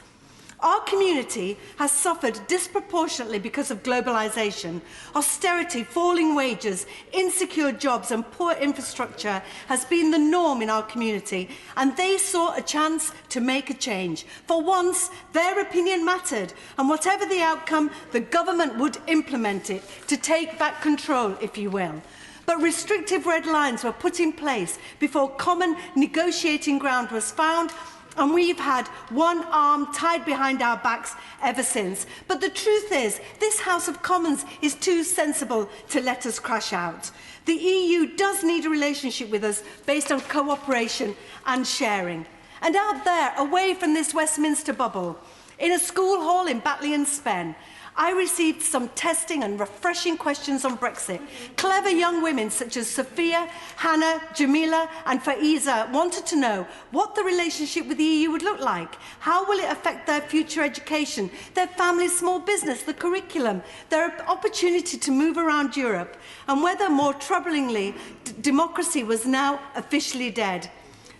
Our community has suffered disproportionately because of globalisation. Austerity, falling wages, insecure jobs and poor infrastructure has been the norm in our community, and they saw a chance to make a change. For once, their opinion mattered, and whatever the outcome, the government would implement it to take back control, if you will. But restrictive red lines were put in place before common negotiating ground was found, and we've had one arm tied behind our backs ever since. But the truth is, this House of Commons is too sensible to let us crash out. The EU does need a relationship with us based on cooperation and sharing. And out there, away from this Westminster bubble, in a school hall in Batley and Spen, I received some testing and refreshing questions on Brexit. Clever young women such as Sophia, Hannah, Jamila and Faiza wanted to know what the relationship with the EU would look like. How will it affect their future education, their family's small business, the curriculum, their opportunity to move around Europe, and whether, more troublingly, democracy was now officially dead.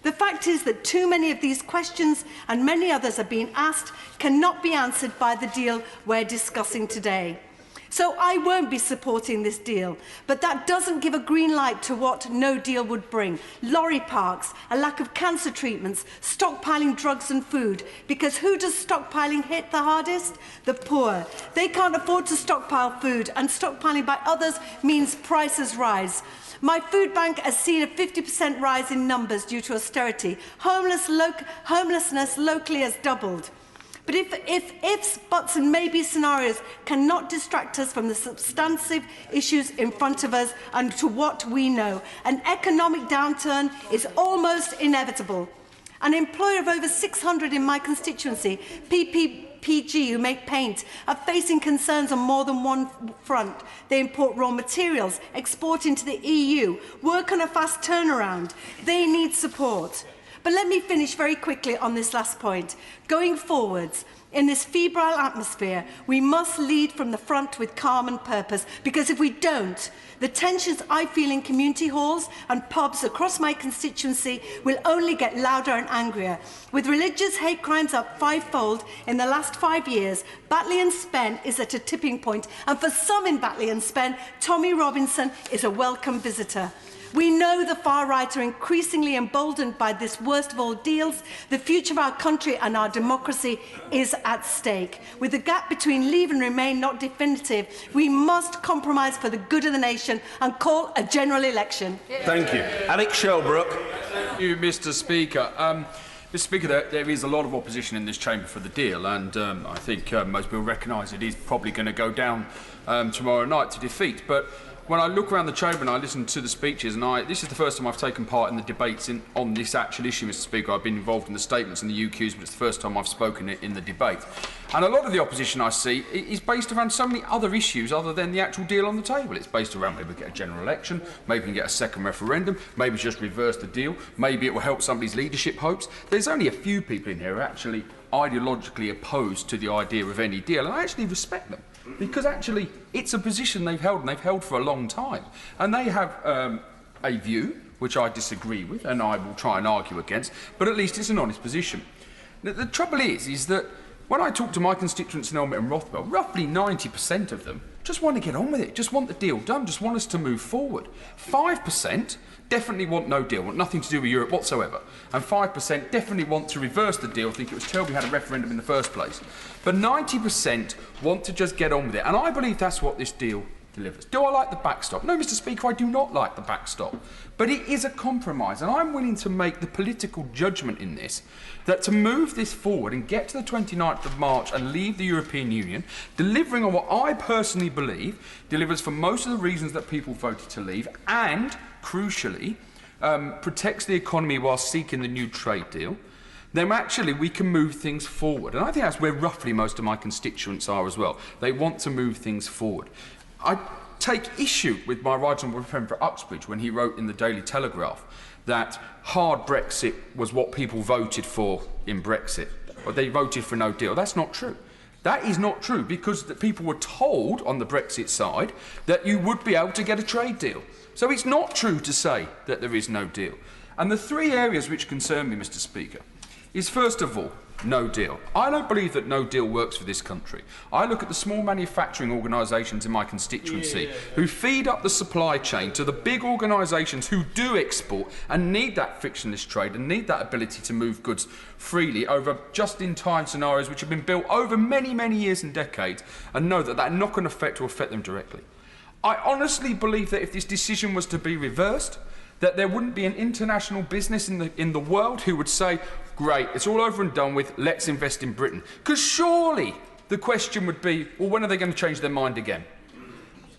The fact is that too many of these questions, and many others are being asked, cannot be answered by the deal we're discussing today. So I won't be supporting this deal, but that doesn't give a green light to what no deal would bring. Lorry parks, a lack of cancer treatments, stockpiling drugs and food. Because who does stockpiling hit the hardest? The poor. They can't afford to stockpile food, and stockpiling by others means prices rise. My food bank has seen a 50% rise in numbers due to austerity. Homelessness locally has doubled. But if ifs, buts and maybe scenarios cannot distract us from the substantive issues in front of us and to what we know, an economic downturn is almost inevitable. An employer of over 600 in my constituency, PPG, who make paint, are facing concerns on more than one front. They import raw materials, export into the EU, work on a fast turnaround. They need support. But let me finish very quickly on this last point. Going forwards, in this febrile atmosphere, we must lead from the front with calm and purpose, because if we don't, the tensions I feel in community halls and pubs across my constituency will only get louder and angrier. With religious hate crimes up fivefold in the last 5 years, Batley and Spen is at a tipping point, and for some in Batley and Spen, Tommy Robinson is a welcome visitor. We know the far right are increasingly emboldened by this worst of all deals. The future of our country and our democracy is at stake. With the gap between Leave and Remain not definitive, we must compromise for the good of the nation and call a general election. Thank you. Alex Shelbrooke. Thank you, Mr. Speaker. Mr. Speaker, there is a lot of opposition in this chamber for the deal, and I think most people recognise it is probably going to go down tomorrow night to defeat. But when I look around the chamber and I listen to the speeches, and this is the first time I've taken part in the debates on this actual issue, Mr. Speaker. I've been involved in the statements and the UQs, but it's the first time I've spoken in the debate. And a lot of the opposition I see is based around so many other issues other than the actual deal on the table. It's based around maybe we get a general election, maybe we can get a second referendum, maybe just reverse the deal, maybe it will help somebody's leadership hopes. There's only a few people in here who are actually ideologically opposed to the idea of any deal, and I actually respect them. Because actually, it's a position they've held, and they've held for a long time. And they have a view, which I disagree with, and I will try and argue against, but at least it's an honest position. Now, the trouble is that when I talk to my constituents in Elmet and Rothwell, roughly 90% of them just want to get on with it, just want the deal done, just want us to move forward. 5% definitely want no deal, want nothing to do with Europe whatsoever. And 5% definitely want to reverse the deal, think it was terrible we had a referendum in the first place. But 90% want to just get on with it. And I believe that's what this deal delivers. Do I like the backstop? No, Mr. Speaker, I do not like the backstop. But it is a compromise, and I'm willing to make the political judgment in this that to move this forward and get to the 29th of March and leave the European Union, delivering on what I personally believe delivers for most of the reasons that people voted to leave, and, crucially, protects the economy while seeking the new trade deal, then actually we can move things forward. And I think that's where roughly most of my constituents are as well. They want to move things forward. I take issue with my right honourable friend for Uxbridge when he wrote in the Daily Telegraph that hard Brexit was what people voted for in Brexit, or they voted for no deal. That's not true. That is not true, because the people were told on the Brexit side that you would be able to get a trade deal. So it's not true to say that there is no deal. And the three areas which concern me, Mr. Speaker, is first of all, no deal. I don't believe that no deal works for this country. I look at the small manufacturing organisations in my constituency who feed up the supply chain to the big organisations who do export and need that frictionless trade and need that ability to move goods freely over just-in-time scenarios which have been built over many, many years and decades, and know that that knock-on effect will affect them directly. I honestly believe that if this decision was to be reversed, that there wouldn't be an international business in the world who would say, great, it's all over and done with, let's invest in Britain. Because surely the question would be, well, when are they going to change their mind again?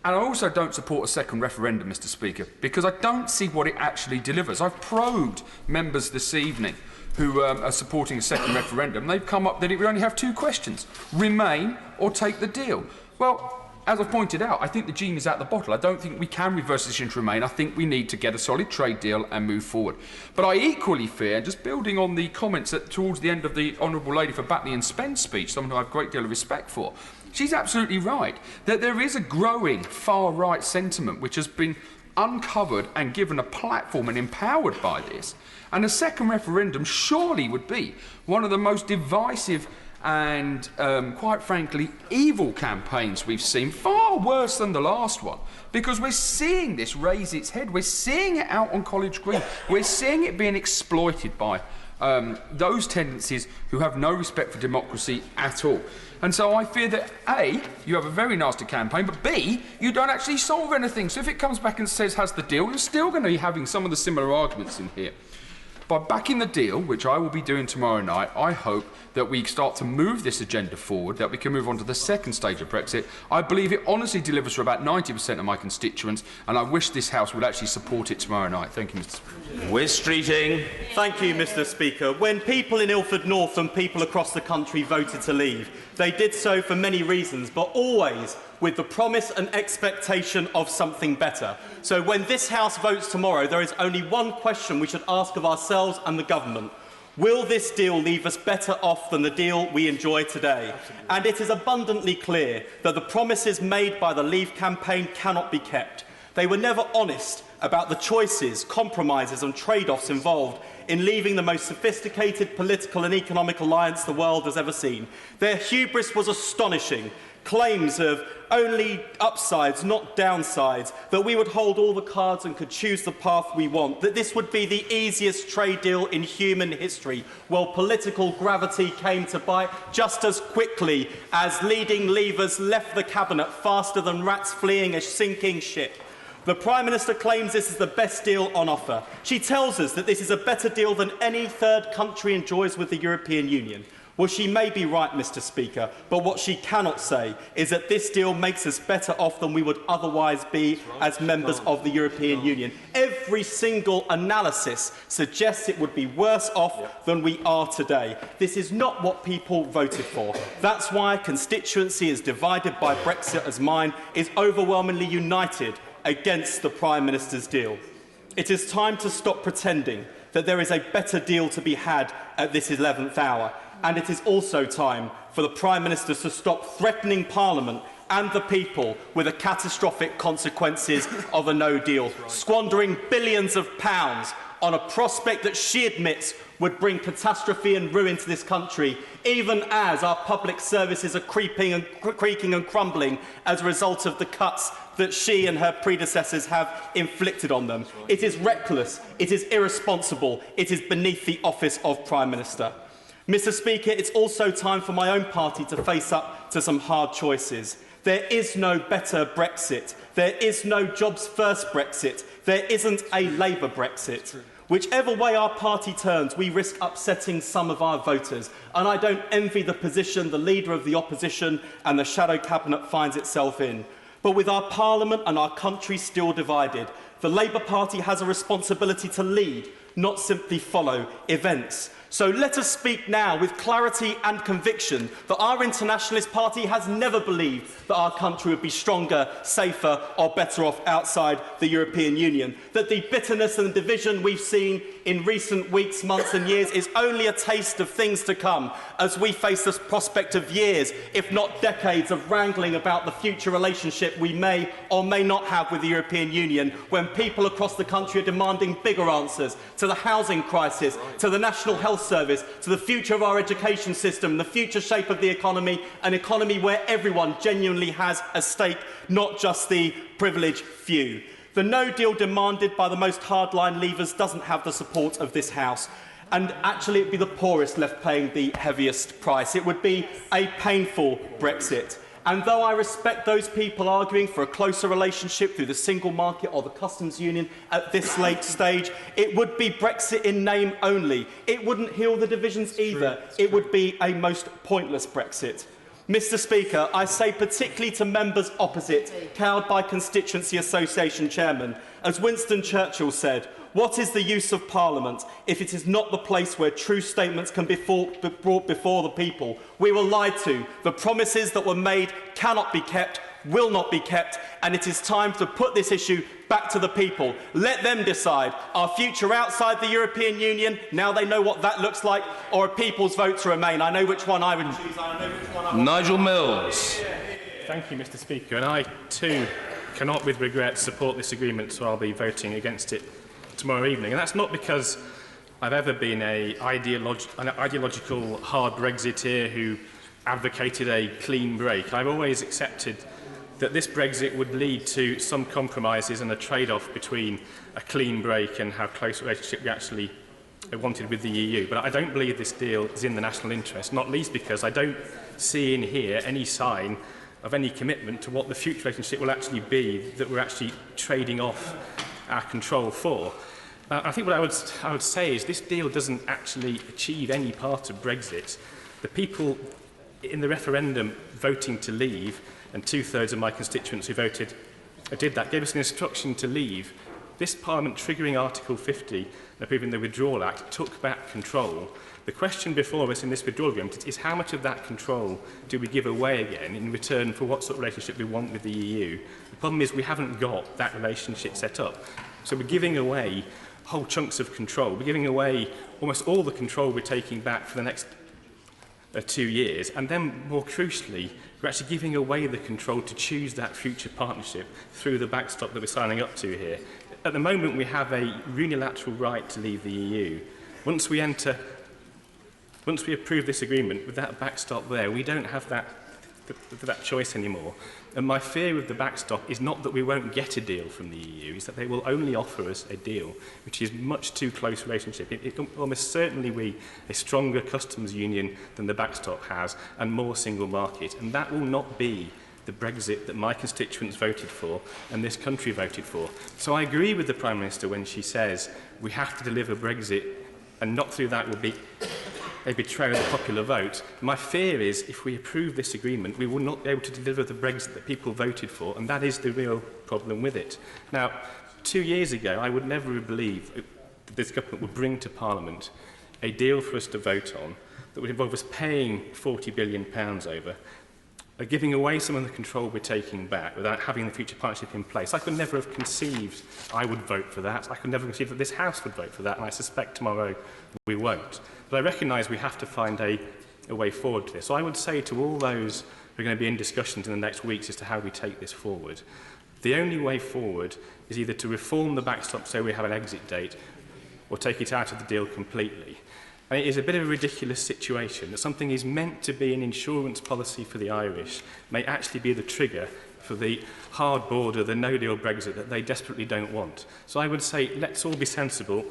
And I also don't support a second referendum, Mr. Speaker, because I don't see what it actually delivers. I've probed members this evening who are supporting a second referendum. They've come up that it would only have two questions: remain or take the deal. Well, as I've pointed out, I think the genie is out the bottle. I don't think we can reverse this into Remain. I think we need to get a solid trade deal and move forward. But I equally fear, just building on the comments towards the end of the Honourable Lady for Batley and Spen's speech, someone who I have a great deal of respect for, she's absolutely right, that there is a growing far-right sentiment which has been uncovered and given a platform and empowered by this. And a second referendum surely would be one of the most divisive and, quite frankly, evil campaigns we've seen, far worse than the last one, because we're seeing this raise its head. We're seeing it out on College Green. We're seeing it being exploited by those tendencies who have no respect for democracy at all. And so I fear that, A, you have a very nasty campaign, but B, you don't actually solve anything. So if it comes back and says, has the deal, you're still going to be having some of the similar arguments in here. By backing the deal, which I will be doing tomorrow night, I hope that we start to move this agenda forward, that we can move on to the second stage of Brexit. I believe it honestly delivers for about 90% of my constituents, and I wish this House would actually support it tomorrow night. Thank you, Mr. Speaker. Weststreeting. Thank you, Mr. Speaker. When people in Ilford North and people across the country voted to leave, they did so for many reasons, but always with the promise and expectation of something better. So when this House votes tomorrow, there is only one question we should ask of ourselves and the government. Will this deal leave us better off than the deal we enjoy today? And it is abundantly clear that the promises made by the Leave campaign cannot be kept. They were never honest about the choices, compromises and trade-offs involved in leaving the most sophisticated political and economic alliance the world has ever seen. Their hubris was astonishing. Claims of only upsides, not downsides, that we would hold all the cards and could choose the path we want, that this would be the easiest trade deal in human history. Well, political gravity came to bite just as quickly as leading Leavers left the cabinet faster than rats fleeing a sinking ship. The Prime Minister claims this is the best deal on offer. She tells us that this is a better deal than any third country enjoys with the European Union. Well, she may be right, Mr. Speaker, but what she cannot say is that this deal makes us better off than we would otherwise be as members of the European Union. Every single analysis suggests it would be worse off than we are today. This is not what people voted for. That's why a constituency as divided by Brexit as mine is overwhelmingly united against the Prime Minister's deal. It is time to stop pretending that there is a better deal to be had at this 11th hour. And it is also time for the Prime Minister to stop threatening Parliament and the people with the catastrophic consequences of a no deal, squandering billions of pounds on a prospect that she admits would bring catastrophe and ruin to this country, even as our public services are creaking and crumbling as a result of the cuts that she and her predecessors have inflicted on them. It is reckless, it is irresponsible, it is beneath the office of Prime Minister. Mr. Speaker, it's also time for my own party to face up to some hard choices. There is no better Brexit. There is no jobs first Brexit. There isn't a Labour Brexit. Whichever way our party turns, we risk upsetting some of our voters. And I don't envy the position the Leader of the Opposition and the Shadow Cabinet finds itself in. But with our Parliament and our country still divided, the Labour Party has a responsibility to lead, not simply follow events. So let us speak now with clarity and conviction that our internationalist party has never believed that our country would be stronger, safer or better off outside the European Union. That the bitterness and the division we've seen in recent weeks, months and years is only a taste of things to come as we face the prospect of years, if not decades, of wrangling about the future relationship we may or may not have with the European Union, when people across the country are demanding bigger answers to the housing crisis, to the National Health Service, to the future of our education system, the future shape of the economy, an economy where everyone genuinely has a stake, not just the privileged few. The no deal demanded by the most hardline Leavers doesn't have the support of this House. And actually, it would be the poorest left paying the heaviest price. It would be a painful Brexit. And though I respect those people arguing for a closer relationship through the single market or the customs union at this late stage, it would be Brexit in name only. It wouldn't heal the divisions either. It would be a most pointless Brexit. Mr. Speaker, I say particularly to members opposite, cowed by Constituency Association chairman, as Winston Churchill said, what is the use of Parliament if it is not the place where true statements can be brought before the people? We were lied to. The promises that were made cannot be kept, will not be kept, and it is time to put this issue back to the people. Let them decide our future outside the European Union, now they know what that looks like, or a people's vote to remain. I know which one I would choose. I know which one I would. Nigel Mills. Thank you, Mr. Speaker. And I, too, cannot with regret support this agreement, so I'll be voting against it tomorrow evening. And that's not because I've ever been an ideological hard Brexiteer who advocated a clean break. I've always accepted that this Brexit would lead to some compromises and a trade-off between a clean break and how close a relationship we actually wanted with the EU. But I don't believe this deal is in the national interest, not least because I don't see in here any sign of any commitment to what the future relationship will actually be that we're actually trading off our control for. I think what I would say is this deal doesn't actually achieve any part of Brexit. The people in the referendum voting to leave, and 2/3 of my constituents who did that, gave us an instruction to leave. This Parliament, triggering Article 50 and approving the Withdrawal Act, took back control. The question before us in this withdrawal agreement is how much of that control do we give away again in return for what sort of relationship we want with the EU? The problem is we haven't got that relationship set up. So we're giving away whole chunks of control. We're giving away almost all the control we're taking back for the next 2 years. And then, more crucially, we're actually giving away the control to choose that future partnership through the backstop that we're signing up to here. At the moment, we have a unilateral right to leave the EU. Once we approve this agreement with that backstop there, we don't have that choice anymore. And my fear with the backstop is not that we won't get a deal from the EU, it's that they will only offer us a deal which is much too close relationship. It will almost certainly be a stronger customs union than the backstop has and more single market. And that will not be the Brexit that my constituents voted for and this country voted for. So I agree with the Prime Minister when she says we have to deliver Brexit and not through that will be a betrayal of the popular vote. My fear is if we approve this agreement, we will not be able to deliver the Brexit that people voted for, and that is the real problem with it. Now, 2 years ago, I would never have believed that this government would bring to Parliament a deal for us to vote on that would involve us paying £40 billion over, giving away some of the control we're taking back without having the future partnership in place. I could never have conceived I would vote for that. I could never conceive that this House would vote for that, and I suspect tomorrow we won't. But I recognise we have to find a way forward to this. So I would say to all those who are going to be in discussions in the next weeks as to how we take this forward, the only way forward is either to reform the backstop so we have an exit date or take it out of the deal completely. And it is a bit of a ridiculous situation that something is meant to be an insurance policy for the Irish may actually be the trigger for the hard border, the no-deal Brexit that they desperately don't want. So I would say let's all be sensible.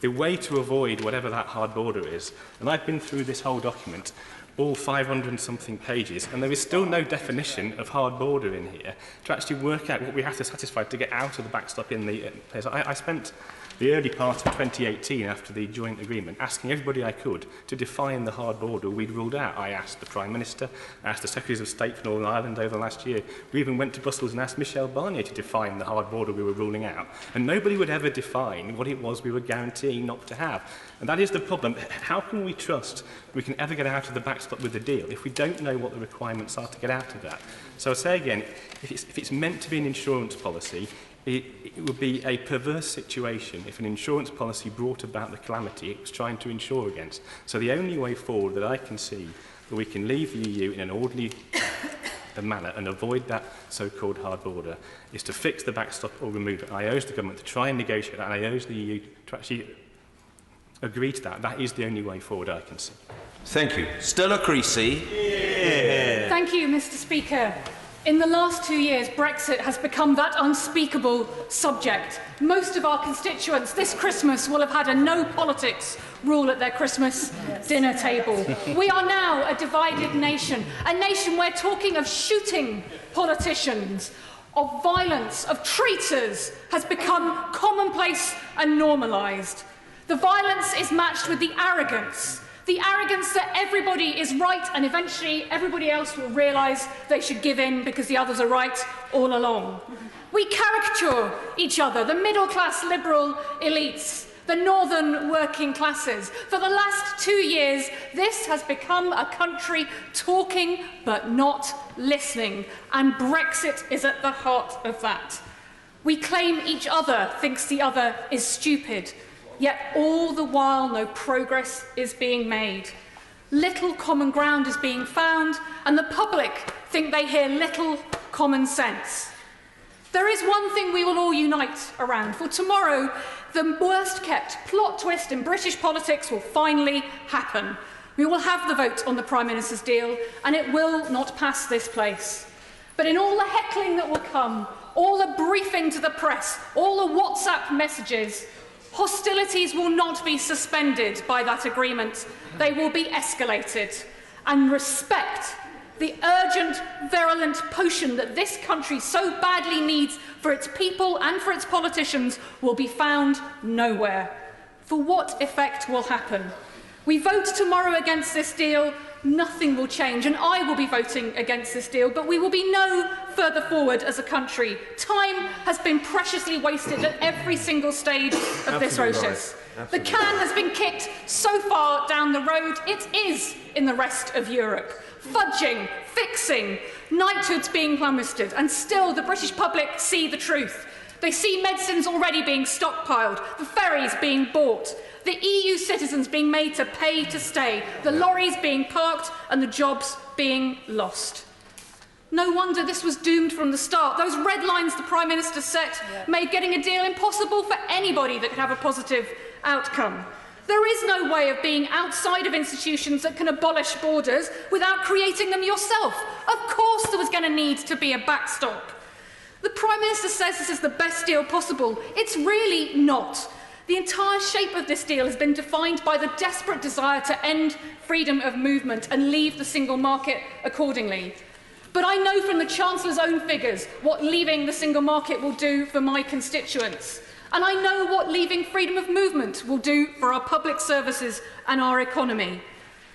The way to avoid whatever that hard border is, and I've been through this whole document, all 500 and something pages, and there is still no definition of hard border in here to actually work out what we have to satisfy to get out of the backstop in the place. I spent the early part of 2018, after the joint agreement, asking everybody I could to define the hard border we'd ruled out. I asked the Prime Minister, I asked the Secretaries of State for Northern Ireland over the last year. We even went to Brussels and asked Michel Barnier to define the hard border we were ruling out. And nobody would ever define what it was we were guaranteeing not to have. And that is the problem. How can we trust we can ever get out of the backstop with the deal if we don't know what the requirements are to get out of that? So I say again, if it's meant to be an insurance policy, it would be a perverse situation if an insurance policy brought about the calamity it was trying to insure against. So the only way forward that I can see that we can leave the EU in an orderly manner and avoid that so-called hard border is to fix the backstop or remove it. I urge the government to try and negotiate that, and I urge the EU to actually agree to that. That is the only way forward I can see. Thank you. Stella Creasy. Yeah. Thank you, Mr. Speaker. In the last 2 years, Brexit has become that unspeakable subject. Most of our constituents this Christmas will have had a no politics rule at their Christmas dinner table. We are now a divided nation, a nation where talking of shooting politicians, of violence, of traitors has become commonplace and normalised. The violence is matched with the arrogance that everybody is right and eventually everybody else will realise they should give in because the others are right all along. We caricature each other, the middle-class liberal elites, the northern working classes. For the last 2 years, this has become a country talking but not listening, and Brexit is at the heart of that. We claim each other thinks the other is stupid, yet all the while no progress is being made. Little common ground is being found, and the public think they hear little common sense. There is one thing we will all unite around, for tomorrow the worst-kept plot twist in British politics will finally happen. We will have the vote on the Prime Minister's deal, and it will not pass this place. But in all the heckling that will come, all the briefing to the press, all the WhatsApp messages, hostilities will not be suspended by that agreement. They will be escalated. And respect, the urgent, virulent potion that this country so badly needs for its people and for its politicians, will be found nowhere. For what effect will happen? We vote tomorrow against this deal, nothing will change, and I will be voting against this deal, but we will be no further forward as a country. Time has been preciously wasted at every single stage of this process. Right. The can has been kicked so far down the road, it is in the rest of Europe. Fudging, fixing, knighthoods being plummeted, and still the British public see the truth. They see medicines already being stockpiled, the ferries being bought, the EU citizens being made to pay to stay, the lorries being parked and the jobs being lost. No wonder this was doomed from the start. Those red lines the Prime Minister set made getting a deal impossible for anybody that could have a positive outcome. There is no way of being outside of institutions that can abolish borders without creating them yourself. Of course there was going to need to be a backstop. The Prime Minister says this is the best deal possible. It's really not. The entire shape of this deal has been defined by the desperate desire to end freedom of movement and leave the single market accordingly. But I know from the Chancellor's own figures what leaving the single market will do for my constituents. And I know what leaving freedom of movement will do for our public services and our economy.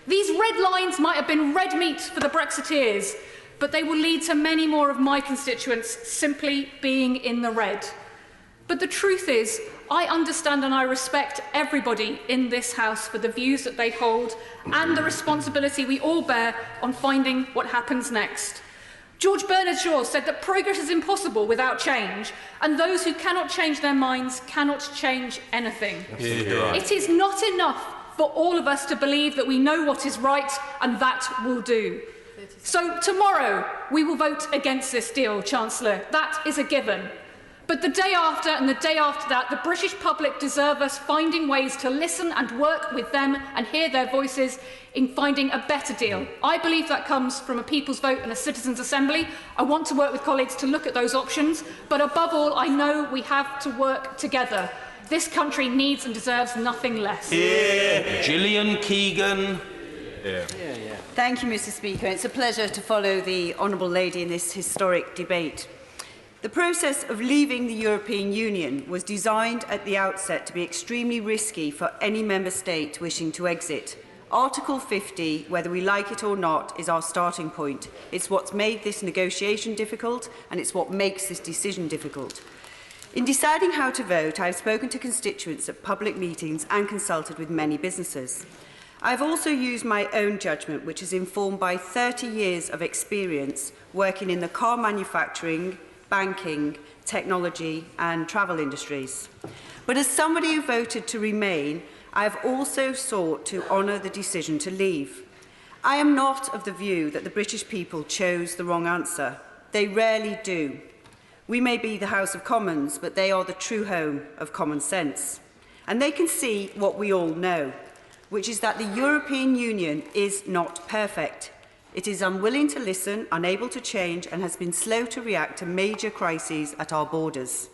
These red lines might have been red meat for the Brexiteers, but they will lead to many more of my constituents simply being in the red. But the truth is, I understand and I respect everybody in this House for the views that they hold and the responsibility we all bear on finding what happens next. George Bernard Shaw said that progress is impossible without change, and those who cannot change their minds cannot change anything. Right. It is not enough for all of us to believe that we know what is right and that will do. So tomorrow we will vote against this deal, Chancellor. That is a given. But the day after and the day after that, the British public deserve us finding ways to listen and work with them and hear their voices in finding a better deal. I believe that comes from a people's vote and a citizens' assembly. I want to work with colleagues to look at those options, but above all, I know we have to work together. This country needs and deserves nothing less. Gillian Keegan. Thank you, Mr. Speaker. It's a pleasure to follow the Honourable Lady in this historic debate. The process of leaving the European Union was designed at the outset to be extremely risky for any member state wishing to exit. Article 50, whether we like it or not, is our starting point. It's what's made this negotiation difficult, and it's what makes this decision difficult. In deciding how to vote, I have spoken to constituents at public meetings and consulted with many businesses. I have also used my own judgment, which is informed by 30 years of experience working in the car manufacturing, banking, technology and travel industries. But as somebody who voted to remain, I have also sought to honour the decision to leave. I am not of the view that the British people chose the wrong answer. They rarely do. We may be the House of Commons, but they are the true home of common sense. And they can see what we all know, which is that the European Union is not perfect. It is unwilling to listen, unable to change, and has been slow to react to major crises at our borders.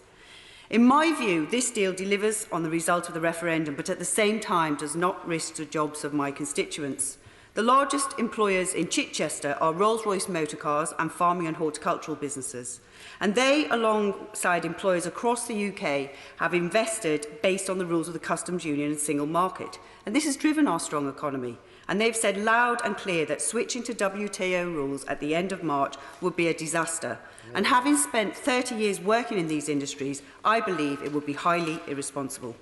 In my view, this deal delivers on the result of the referendum, but at the same time does not risk the jobs of my constituents. The largest employers in Chichester are Rolls-Royce motor cars and farming and horticultural businesses. And they, alongside employers across the UK, have invested based on the rules of the customs union and single market. And this has driven our strong economy. And they've said loud and clear that switching to WTO rules at the end of March would be a disaster. And having spent 30 years working in these industries, I believe it would be highly irresponsible.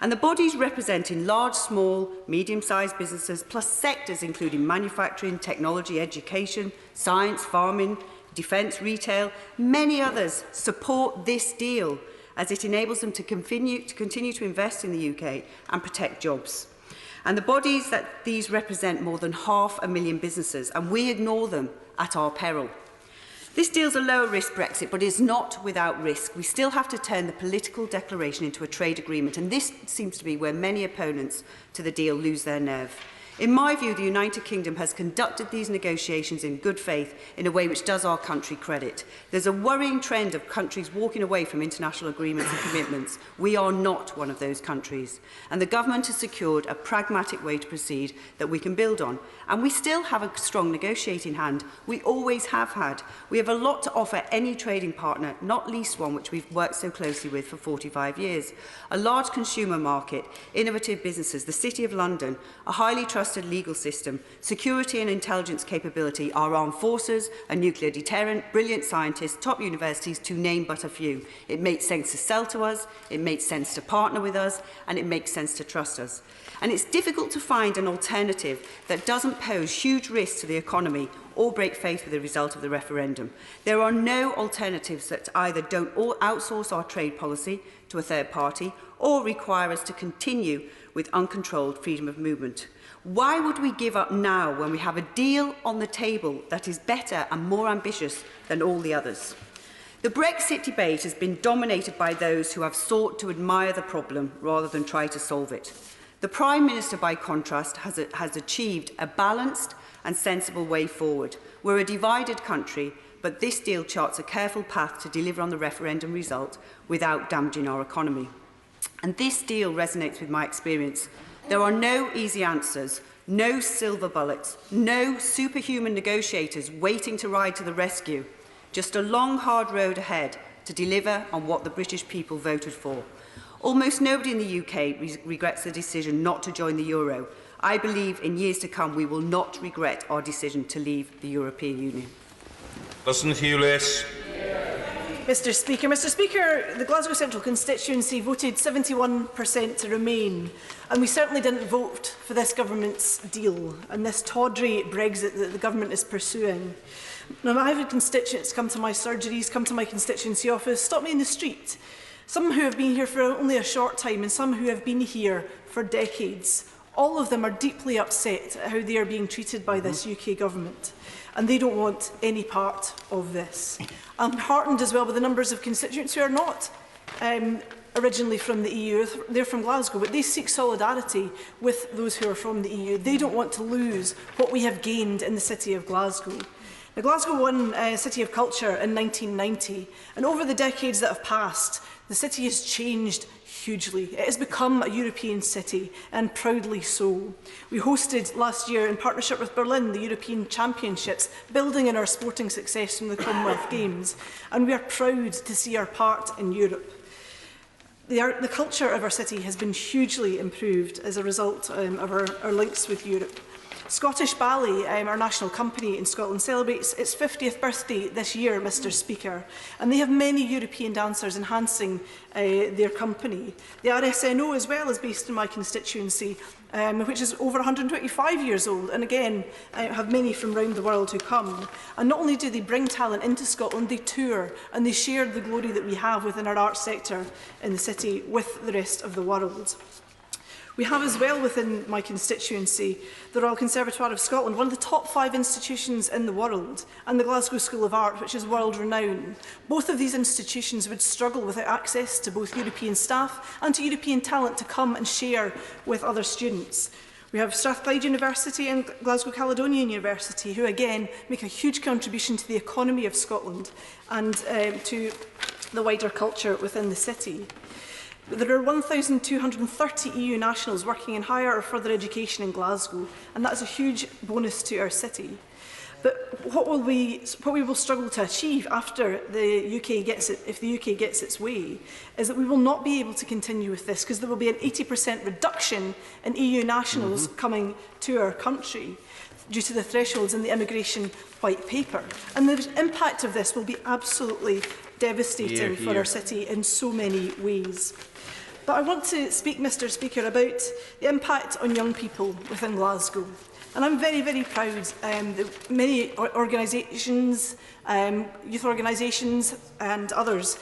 And the bodies representing large, small, medium-sized businesses, plus sectors including manufacturing, technology, education, science, farming, defence, retail, many others support this deal as it enables them to continue to invest in the UK and protect jobs. And the bodies that these represent more than 500,000 businesses, and we ignore them at our peril. This deal's a lower-risk Brexit, but is not without risk. We still have to turn the political declaration into a trade agreement, and this seems to be where many opponents to the deal lose their nerve. In my view, the United Kingdom has conducted these negotiations in good faith in a way which does our country credit. There's a worrying trend of countries walking away from international agreements and commitments. We are not one of those countries. And the government has secured a pragmatic way to proceed that we can build on. And we still have a strong negotiating hand. We always have had. We have a lot to offer any trading partner, not least one which we've worked so closely with for 45 years. A large consumer market, innovative businesses, the City of London, a highly trusted legal system, security and intelligence capability, our armed forces, a nuclear deterrent, brilliant scientists, top universities, to name but a few. It makes sense to sell to us, it makes sense to partner with us, and it makes sense to trust us. And it's difficult to find an alternative that doesn't pose huge risks to the economy or break faith with the result of the referendum. There are no alternatives that either don't outsource our trade policy to a third party or require us to continue with uncontrolled freedom of movement. Why would we give up now when we have a deal on the table that is better and more ambitious than all the others? The Brexit debate has been dominated by those who have sought to admire the problem rather than try to solve it. The Prime Minister, by contrast, has achieved a balanced and sensible way forward. We're a divided country, but this deal charts a careful path to deliver on the referendum result without damaging our economy. And this deal resonates with my experience. There are no easy answers, no silver bullets, no superhuman negotiators waiting to ride to the rescue. Just a long, hard road ahead to deliver on what the British people voted for. Almost nobody in the UK regrets the decision not to join the euro. I believe in years to come we will not regret our decision to leave the European Union. Listen, Hewlett. Mr. Speaker, the Glasgow Central constituency voted 71% to remain, and we certainly didn't vote for this government's deal and this tawdry Brexit that the government is pursuing. Now, I've had constituents come to my surgeries, come to my constituency office, stop me in the street. Some who have been here for only a short time and some who have been here for decades. All of them are deeply upset at how they are being treated by this UK government, and they don't want any part of this. I'm heartened as well with the numbers of constituents who are not originally from the EU. They're from Glasgow, but they seek solidarity with those who are from the EU. They don't want to lose what we have gained in the city of Glasgow. Now, Glasgow won City of Culture in 1990, and over the decades that have passed, the city has changed hugely. It has become a European city, and proudly so. We hosted last year, in partnership with Berlin, the European Championships, building on our sporting success from the Commonwealth Games, and we are proud to see our part in Europe. The culture of our city has been hugely improved as a result of our links with Europe. Scottish Ballet, our national company in Scotland, celebrates its 50th birthday this year, Mr. Speaker, and they have many European dancers enhancing their company. The RSNO as well is based in my constituency, which is over 125 years old, and again have many from around the world who come. And not only do they bring talent into Scotland, they tour and they share the glory that we have within our arts sector in the city with the rest of the world. We have as well within my constituency the Royal Conservatoire of Scotland, one of the top 5 institutions in the world, and the Glasgow School of Art, which is world renowned. Both of these institutions would struggle without access to both European staff and to European talent to come and share with other students. We have Strathclyde University and Glasgow Caledonian University, who again make a huge contribution to the economy of Scotland and to the wider culture within the city. There are 1,230 EU nationals working in higher or further education in Glasgow, and that is a huge bonus to our city. But what we will struggle to achieve after the UK gets it, if the UK gets its way, is that we will not be able to continue with this because there will be an 80% reduction in EU nationals coming to our country due to the thresholds in the immigration white paper. And the impact of this will be absolutely devastating for our city in so many ways. But I want to speak, Mr. Speaker, about the impact on young people within Glasgow. And I'm very, very proud that many organisations, youth organisations and others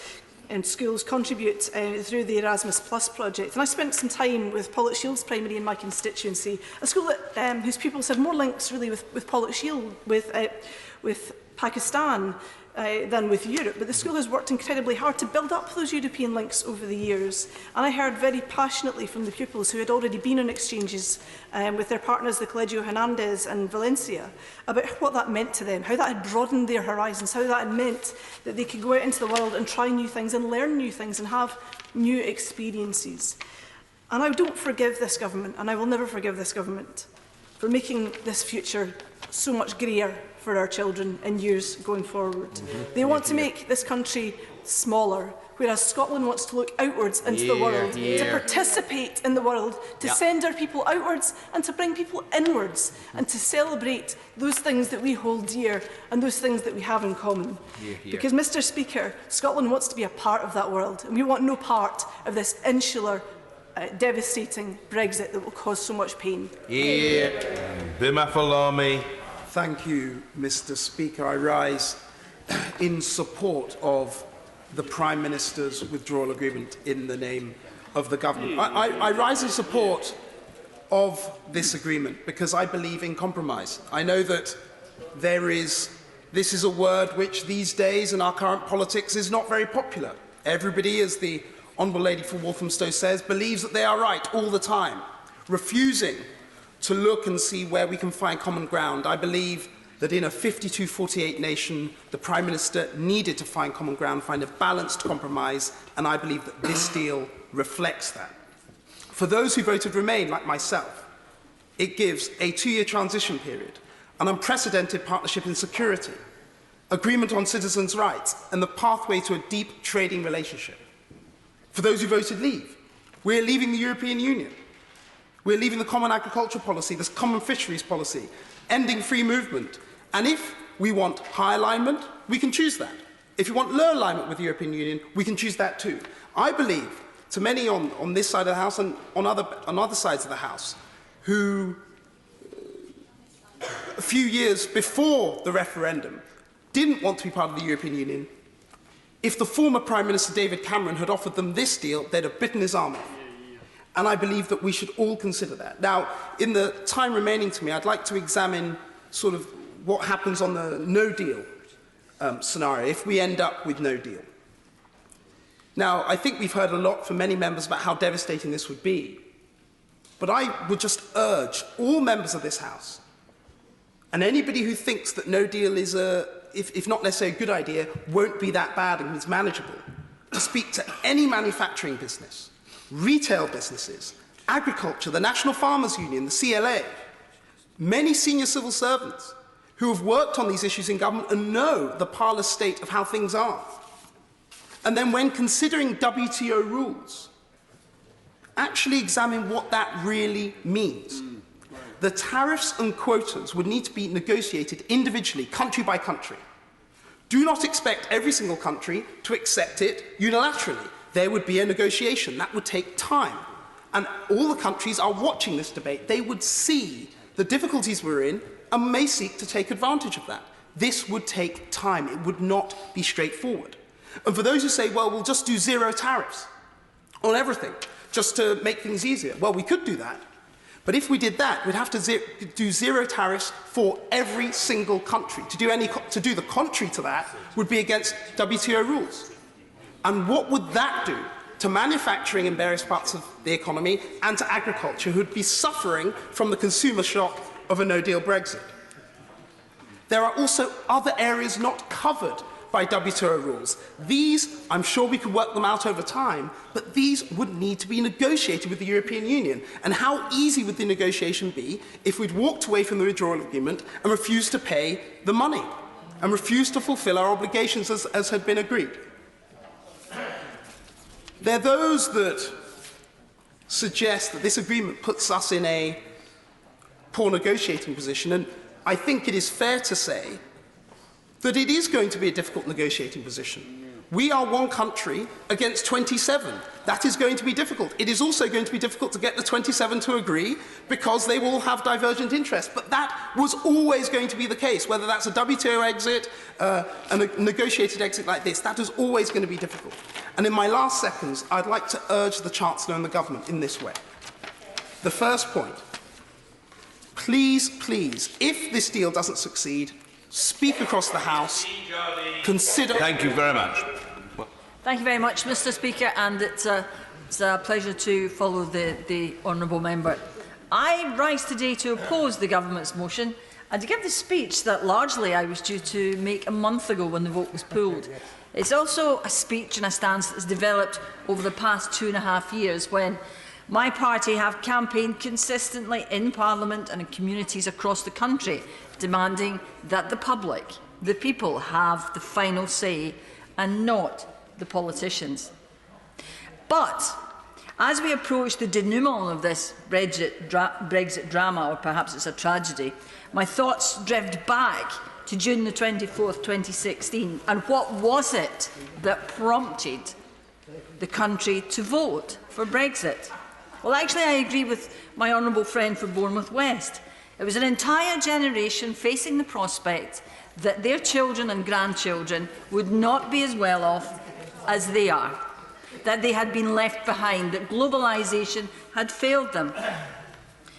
in schools contribute through the Erasmus Plus project. And I spent some time with Pollock-Shields Primary in my constituency, a school that, whose pupils have more links really with Pollock-Shields, with Pakistan, than with Europe, but the school has worked incredibly hard to build up those European links over the years. And I heard very passionately from the pupils who had already been on exchanges with their partners, the Colegio Hernandez and Valencia, about what that meant to them, how that had broadened their horizons, how that had meant that they could go out into the world and try new things and learn new things and have new experiences. And I don't forgive this government, and I will never forgive this government, for making this future so much greyer for our children in years going forward. They want to make this country smaller, whereas Scotland wants to look outwards into the world, to participate in the world, to send our people outwards and to bring people inwards, and to celebrate those things that we hold dear and those things that we have in common. Because, Mr. Speaker, Scotland wants to be a part of that world, and we want no part of this insular, devastating Brexit that will cause so much pain. Thank you, Mr. Speaker. I rise in support of the Prime Minister's withdrawal agreement in the name of the government. I rise in support of this agreement because I believe in compromise. I know that this is a word which these days in our current politics is not very popular. Everybody, as the Honourable Lady for Walthamstow says, believes that they are right all the time, refusing to look and see where we can find common ground. I believe that in a 52-48 nation, the Prime Minister needed to find common ground, find a balanced compromise, and I believe that this deal reflects that. For those who voted Remain, like myself, it gives a 2-year transition period, an unprecedented partnership in security, agreement on citizens' rights, and the pathway to a deep trading relationship. For those who voted Leave, we're leaving the European Union. We're leaving the common agricultural policy, the common fisheries policy, ending free movement. And if we want high alignment, we can choose that. If we want low alignment with the European Union, we can choose that too. I believe, to many on this side of the House and on other sides of the House, who a few years before the referendum didn't want to be part of the European Union, if the former Prime Minister David Cameron had offered them this deal, they'd have bitten his arm off. And I believe that we should all consider that. Now, in the time remaining to me, I'd like to examine sort of what happens on the no-deal scenario, if we end up with no deal. Now, I think we've heard a lot from many members about how devastating this would be. But I would just urge all members of this House, and anybody who thinks that no deal is, if not necessarily a good idea, won't be that bad and is manageable, to speak to any manufacturing business, retail businesses, agriculture, the National Farmers Union, the CLA, many senior civil servants who have worked on these issues in government and know the parlous state of how things are. And then when considering WTO rules, actually examine what that really means. The tariffs and quotas would need to be negotiated individually, country by country. Do not expect every single country to accept it unilaterally. There would be a negotiation. That would take time. And all the countries are watching this debate. They would see the difficulties we're in and may seek to take advantage of that. This would take time. It would not be straightforward. And for those who say, well, we'll just do zero tariffs on everything, just to make things easier. Well, we could do that. But if we did that, we'd have to do zero tariffs for every single country. To do the contrary to that would be against WTO rules. And what would that do to manufacturing in various parts of the economy and to agriculture, who would be suffering from the consumer shock of a no-deal Brexit? There are also other areas not covered by WTO rules. These, I'm sure we could work them out over time, but these would need to be negotiated with the European Union. And how easy would the negotiation be if we'd walked away from the withdrawal agreement and refused to pay the money and refused to fulfil our obligations as had been agreed? There are those that suggest that this agreement puts us in a poor negotiating position, and I think it is fair to say that it is going to be a difficult negotiating position. We are one country against 27. That is going to be difficult. It is also going to be difficult to get the 27 to agree because they will have divergent interests. But that was always going to be the case, whether that's a WTO exit, and a negotiated exit like this. That is always going to be difficult. And in my last seconds, I'd like to urge the Chancellor and the government in this way. The first point, please, please, if this deal doesn't succeed, speak across the House, consider... Thank you very much. Thank you very much, Mr. Speaker, and it's a pleasure to follow the honourable member. I rise today to oppose the government's motion and to give the speech that largely I was due to make a month ago when the vote was pulled. It's also a speech and a stance that has developed over the past 2.5 years when my party have campaigned consistently in Parliament and in communities across the country, demanding that the public, the people, have the final say and not the politicians. But as we approach the denouement of this Brexit drama, or perhaps it's a tragedy, my thoughts drift back to June the 24th, 2016, and what was it that prompted the country to vote for Brexit? Well, actually, I agree with my honourable friend from Bournemouth West. It was an entire generation facing the prospect that their children and grandchildren would not be as well off as they are, that they had been left behind, that globalisation had failed them.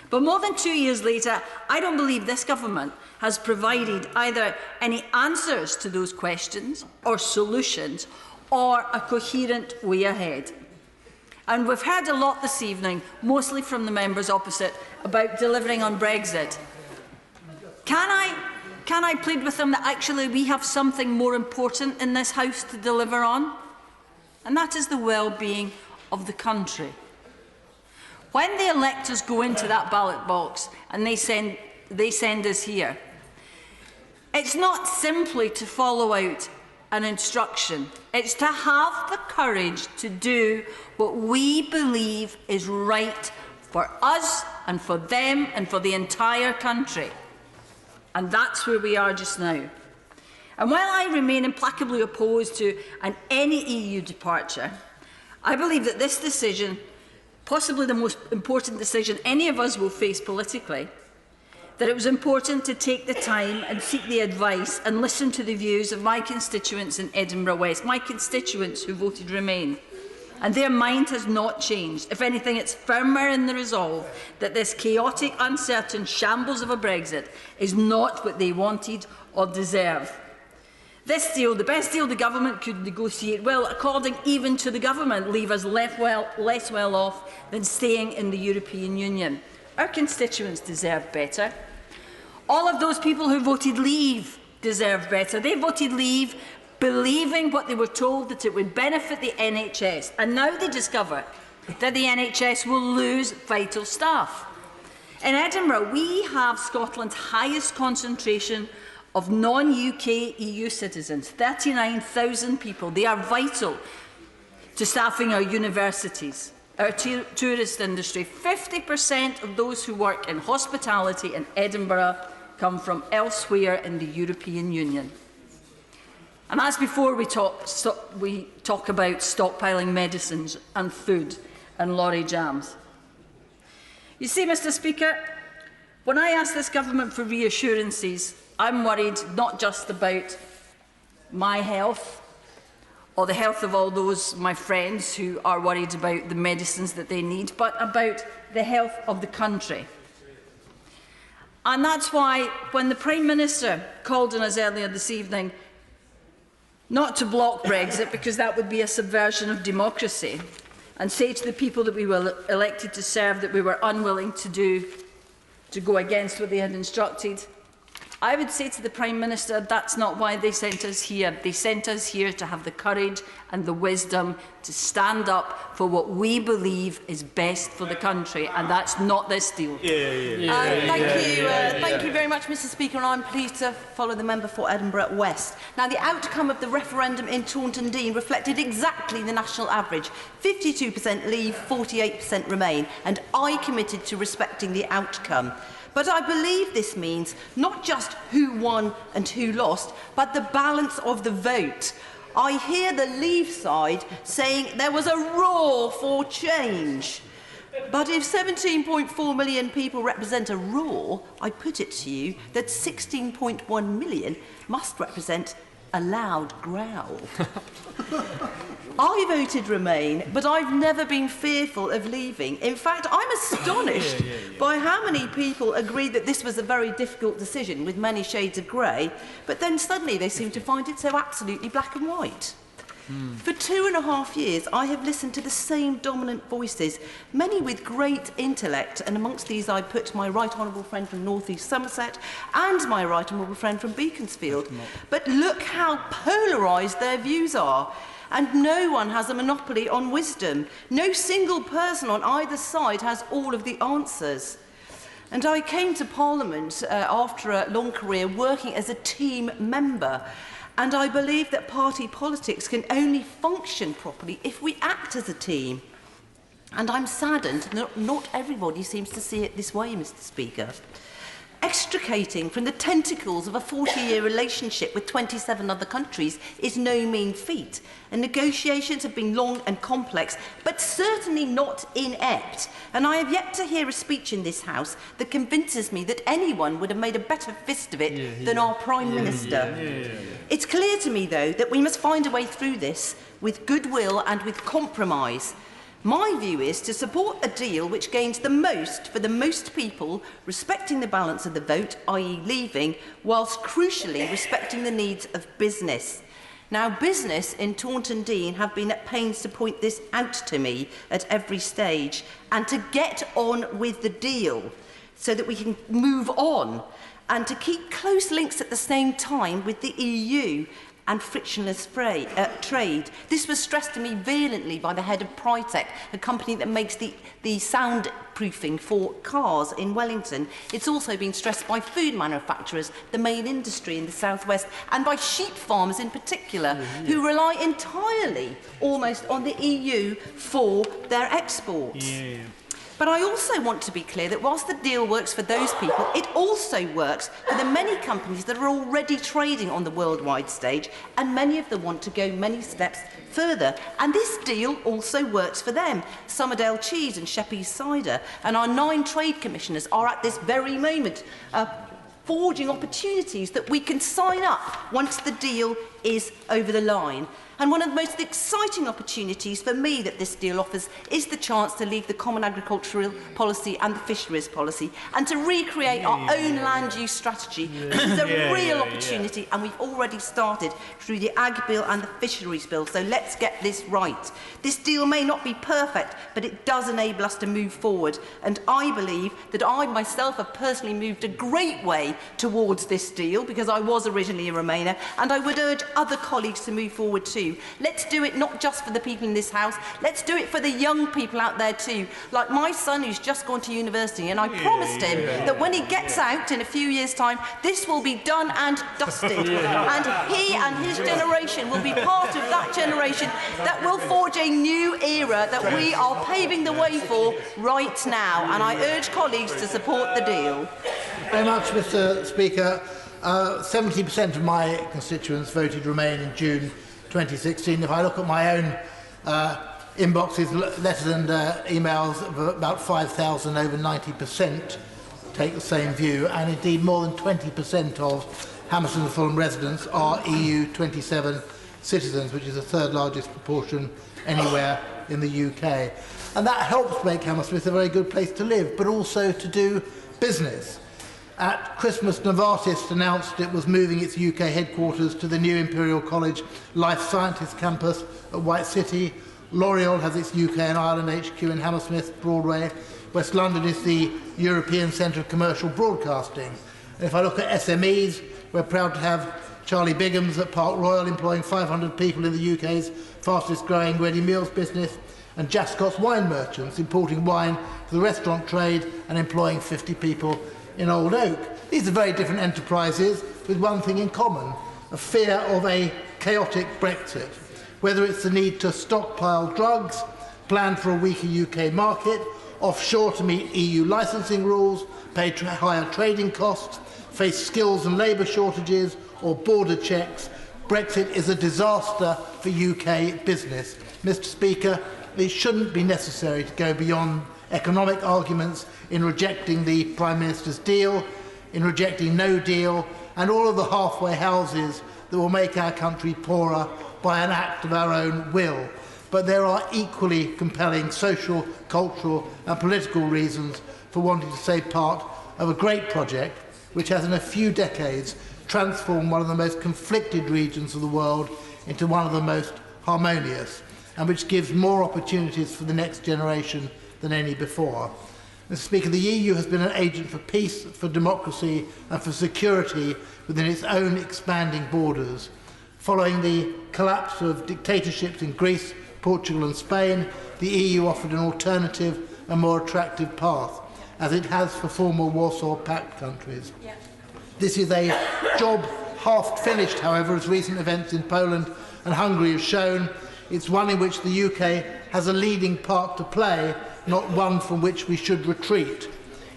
But more than 2 years later, I don't believe this government has provided either any answers to those questions or solutions or a coherent way ahead. And we've heard a lot this evening, mostly from the members opposite, about delivering on Brexit. Can I plead with them that actually we have something more important in this House to deliver on? And that is the well-being of the country. When the electors go into that ballot box and they send us here, it's not simply to follow out an instruction. It's to have the courage to do what we believe is right for us and for them and for the entire country. And that's where we are just now. And while I remain implacably opposed to any EU departure, I believe that this decision, possibly the most important decision any of us will face politically, that it was important to take the time and seek the advice and listen to the views of my constituents in Edinburgh West, my constituents who voted Remain. And their mind has not changed. If anything, it's firmer in the resolve that this chaotic, uncertain shambles of a Brexit is not what they wanted or deserve. This deal, the best deal the government could negotiate, will, according even to the government, leave us less well off than staying in the European Union. Our constituents deserve better. All of those people who voted Leave deserve better. They voted Leave believing what they were told, that it would benefit the NHS, and now they discover that the NHS will lose vital staff. In Edinburgh, we have Scotland's highest concentration of non-UK EU citizens, 39,000 people. They are vital to staffing our universities, our tourist industry. 50% of those who work in hospitality in Edinburgh come from elsewhere in the European Union. And as before, we talk about stockpiling medicines and food and lorry jams. You see, Mr. Speaker, when I ask this government for reassurances, I'm worried not just about my health or the health of all those my friends who are worried about the medicines that they need, but about the health of the country. And that's why when the Prime Minister called on us earlier this evening not to block Brexit, because that would be a subversion of democracy, and say to the people that we were elected to serve that we were unwilling to go against what they had instructed, I would say to the Prime Minister, that's not why they sent us here. They sent us here to have the courage and the wisdom to stand up for what we believe is best for the country, and that's not this deal. Thank you very much, Mr. Speaker, and I'm pleased to follow the member for Edinburgh West. Now, the outcome of the referendum in Taunton Deane reflected exactly the national average: 52% Leave, 48% Remain, and I committed to respecting the outcome. But I believe this means not just who won and who lost, but the balance of the vote. I hear the Leave side saying there was a roar for change. But if 17.4 million people represent a roar, I put it to you that 16.1 million must represent a loud growl. I voted Remain, but I've never been fearful of leaving. In fact, I'm astonished by how many people agreed that this was a very difficult decision with many shades of grey, but then suddenly they seem to find it so absolutely black and white. For 2.5 years, I have listened to the same dominant voices, many with great intellect, and amongst these I put my right honourable friend from North East Somerset and my right honourable friend from Beaconsfield. But look how polarised their views are. And no one has a monopoly on wisdom. No single person on either side has all of the answers. And I came to Parliament after a long career working as a team member. And I believe that party politics can only function properly if we act as a team. And I'm saddened that not everybody seems to see it this way, Mr. Speaker. Extricating from the tentacles of a 40-year relationship with 27 other countries is no mean feat, and negotiations have been long and complex, but certainly not inept. And I have yet to hear a speech in this House that convinces me that anyone would have made a better fist of it than our Prime Minister. It's clear to me, though, that we must find a way through this with goodwill and with compromise. My view is to support a deal which gains the most for the most people, respecting the balance of the vote, i.e. leaving, whilst crucially respecting the needs of business. Now, business in Taunton Deane have been at pains to point this out to me at every stage and to get on with the deal so that we can move on and to keep close links at the same time with the EU and frictionless trade. This was stressed to me vehemently by the head of Prytech, a company that makes the soundproofing for cars in Wellington. It's also been stressed by food manufacturers, the main industry in the southwest, and by sheep farmers in particular, who rely entirely, almost, on the EU for their exports. But I also want to be clear that whilst the deal works for those people, it also works for the many companies that are already trading on the worldwide stage, and many of them want to go many steps further. And this deal also works for them. Somerdale Cheese and Sheppey's Cider and our 9 trade commissioners are at this very moment forging opportunities that we can sign up once the deal is over the line. And one of the most exciting opportunities for me that this deal offers is the chance to leave the Common Agricultural Policy and the Fisheries Policy and to recreate our own land use strategy. This is a real opportunity, and we've already started through the Ag Bill and the Fisheries Bill, so let's get this right. This deal may not be perfect, but it does enable us to move forward, and I believe that I myself have personally moved a great way towards this deal because I was originally a Remainer, and I would urge other colleagues to move forward too. Let's do it not just for the people in this House, let's do it for the young people out there too. Like my son who's just gone to university, and I promised him that when he gets out in a few years' time, this will be done and dusted. And he and his generation will be part of that generation that will forge a new era that we are paving the way for right now. And I urge colleagues to support the deal. Very much, Mr. Speaker. 70% of my constituents voted Remain in June 2016. If I look at my own inboxes, letters and emails, of about 5,000, over 90% take the same view, and indeed more than 20% of Hammersmith and Fulham residents are EU 27 citizens, which is the 3rd largest proportion anywhere in the UK. And that helps make Hammersmith a very good place to live, but also to do business. At Christmas, Novartis announced it was moving its UK headquarters to the new Imperial College Life Sciences campus at White City. L'Oreal has its UK and Ireland HQ in Hammersmith, Broadway. West London is the European Centre of Commercial Broadcasting. And if I look at SMEs, we're proud to have Charlie Bigham's at Park Royal, employing 500 people in the UK's fastest growing ready meals business, and Jascott's Wine Merchants, importing wine to the restaurant trade and employing 50 people in Old Oak. These are very different enterprises with one thing in common: a fear of a chaotic Brexit. Whether it's the need to stockpile drugs, plan for a weaker UK market, offshore to meet EU licensing rules, pay higher trading costs, face skills and labour shortages, or border checks, Brexit is a disaster for UK business. Mr. Speaker, it shouldn't be necessary to go beyond economic arguments in rejecting the Prime Minister's deal, in rejecting no deal, and all of the halfway houses that will make our country poorer by an act of our own will. But there are equally compelling social, cultural and political reasons for wanting to take part of a great project which has in a few decades transformed one of the most conflicted regions of the world into one of the most harmonious, and which gives more opportunities for the next generation than any before. Mr. Speaker, the EU has been an agent for peace, for democracy and for security within its own expanding borders. Following the collapse of dictatorships in Greece, Portugal and Spain, the EU offered an alternative and more attractive path, as it has for former Warsaw Pact countries. This is a job half finished, however, as recent events in Poland and Hungary have shown. It's one in which the UK has a leading part to play, not one from which we should retreat.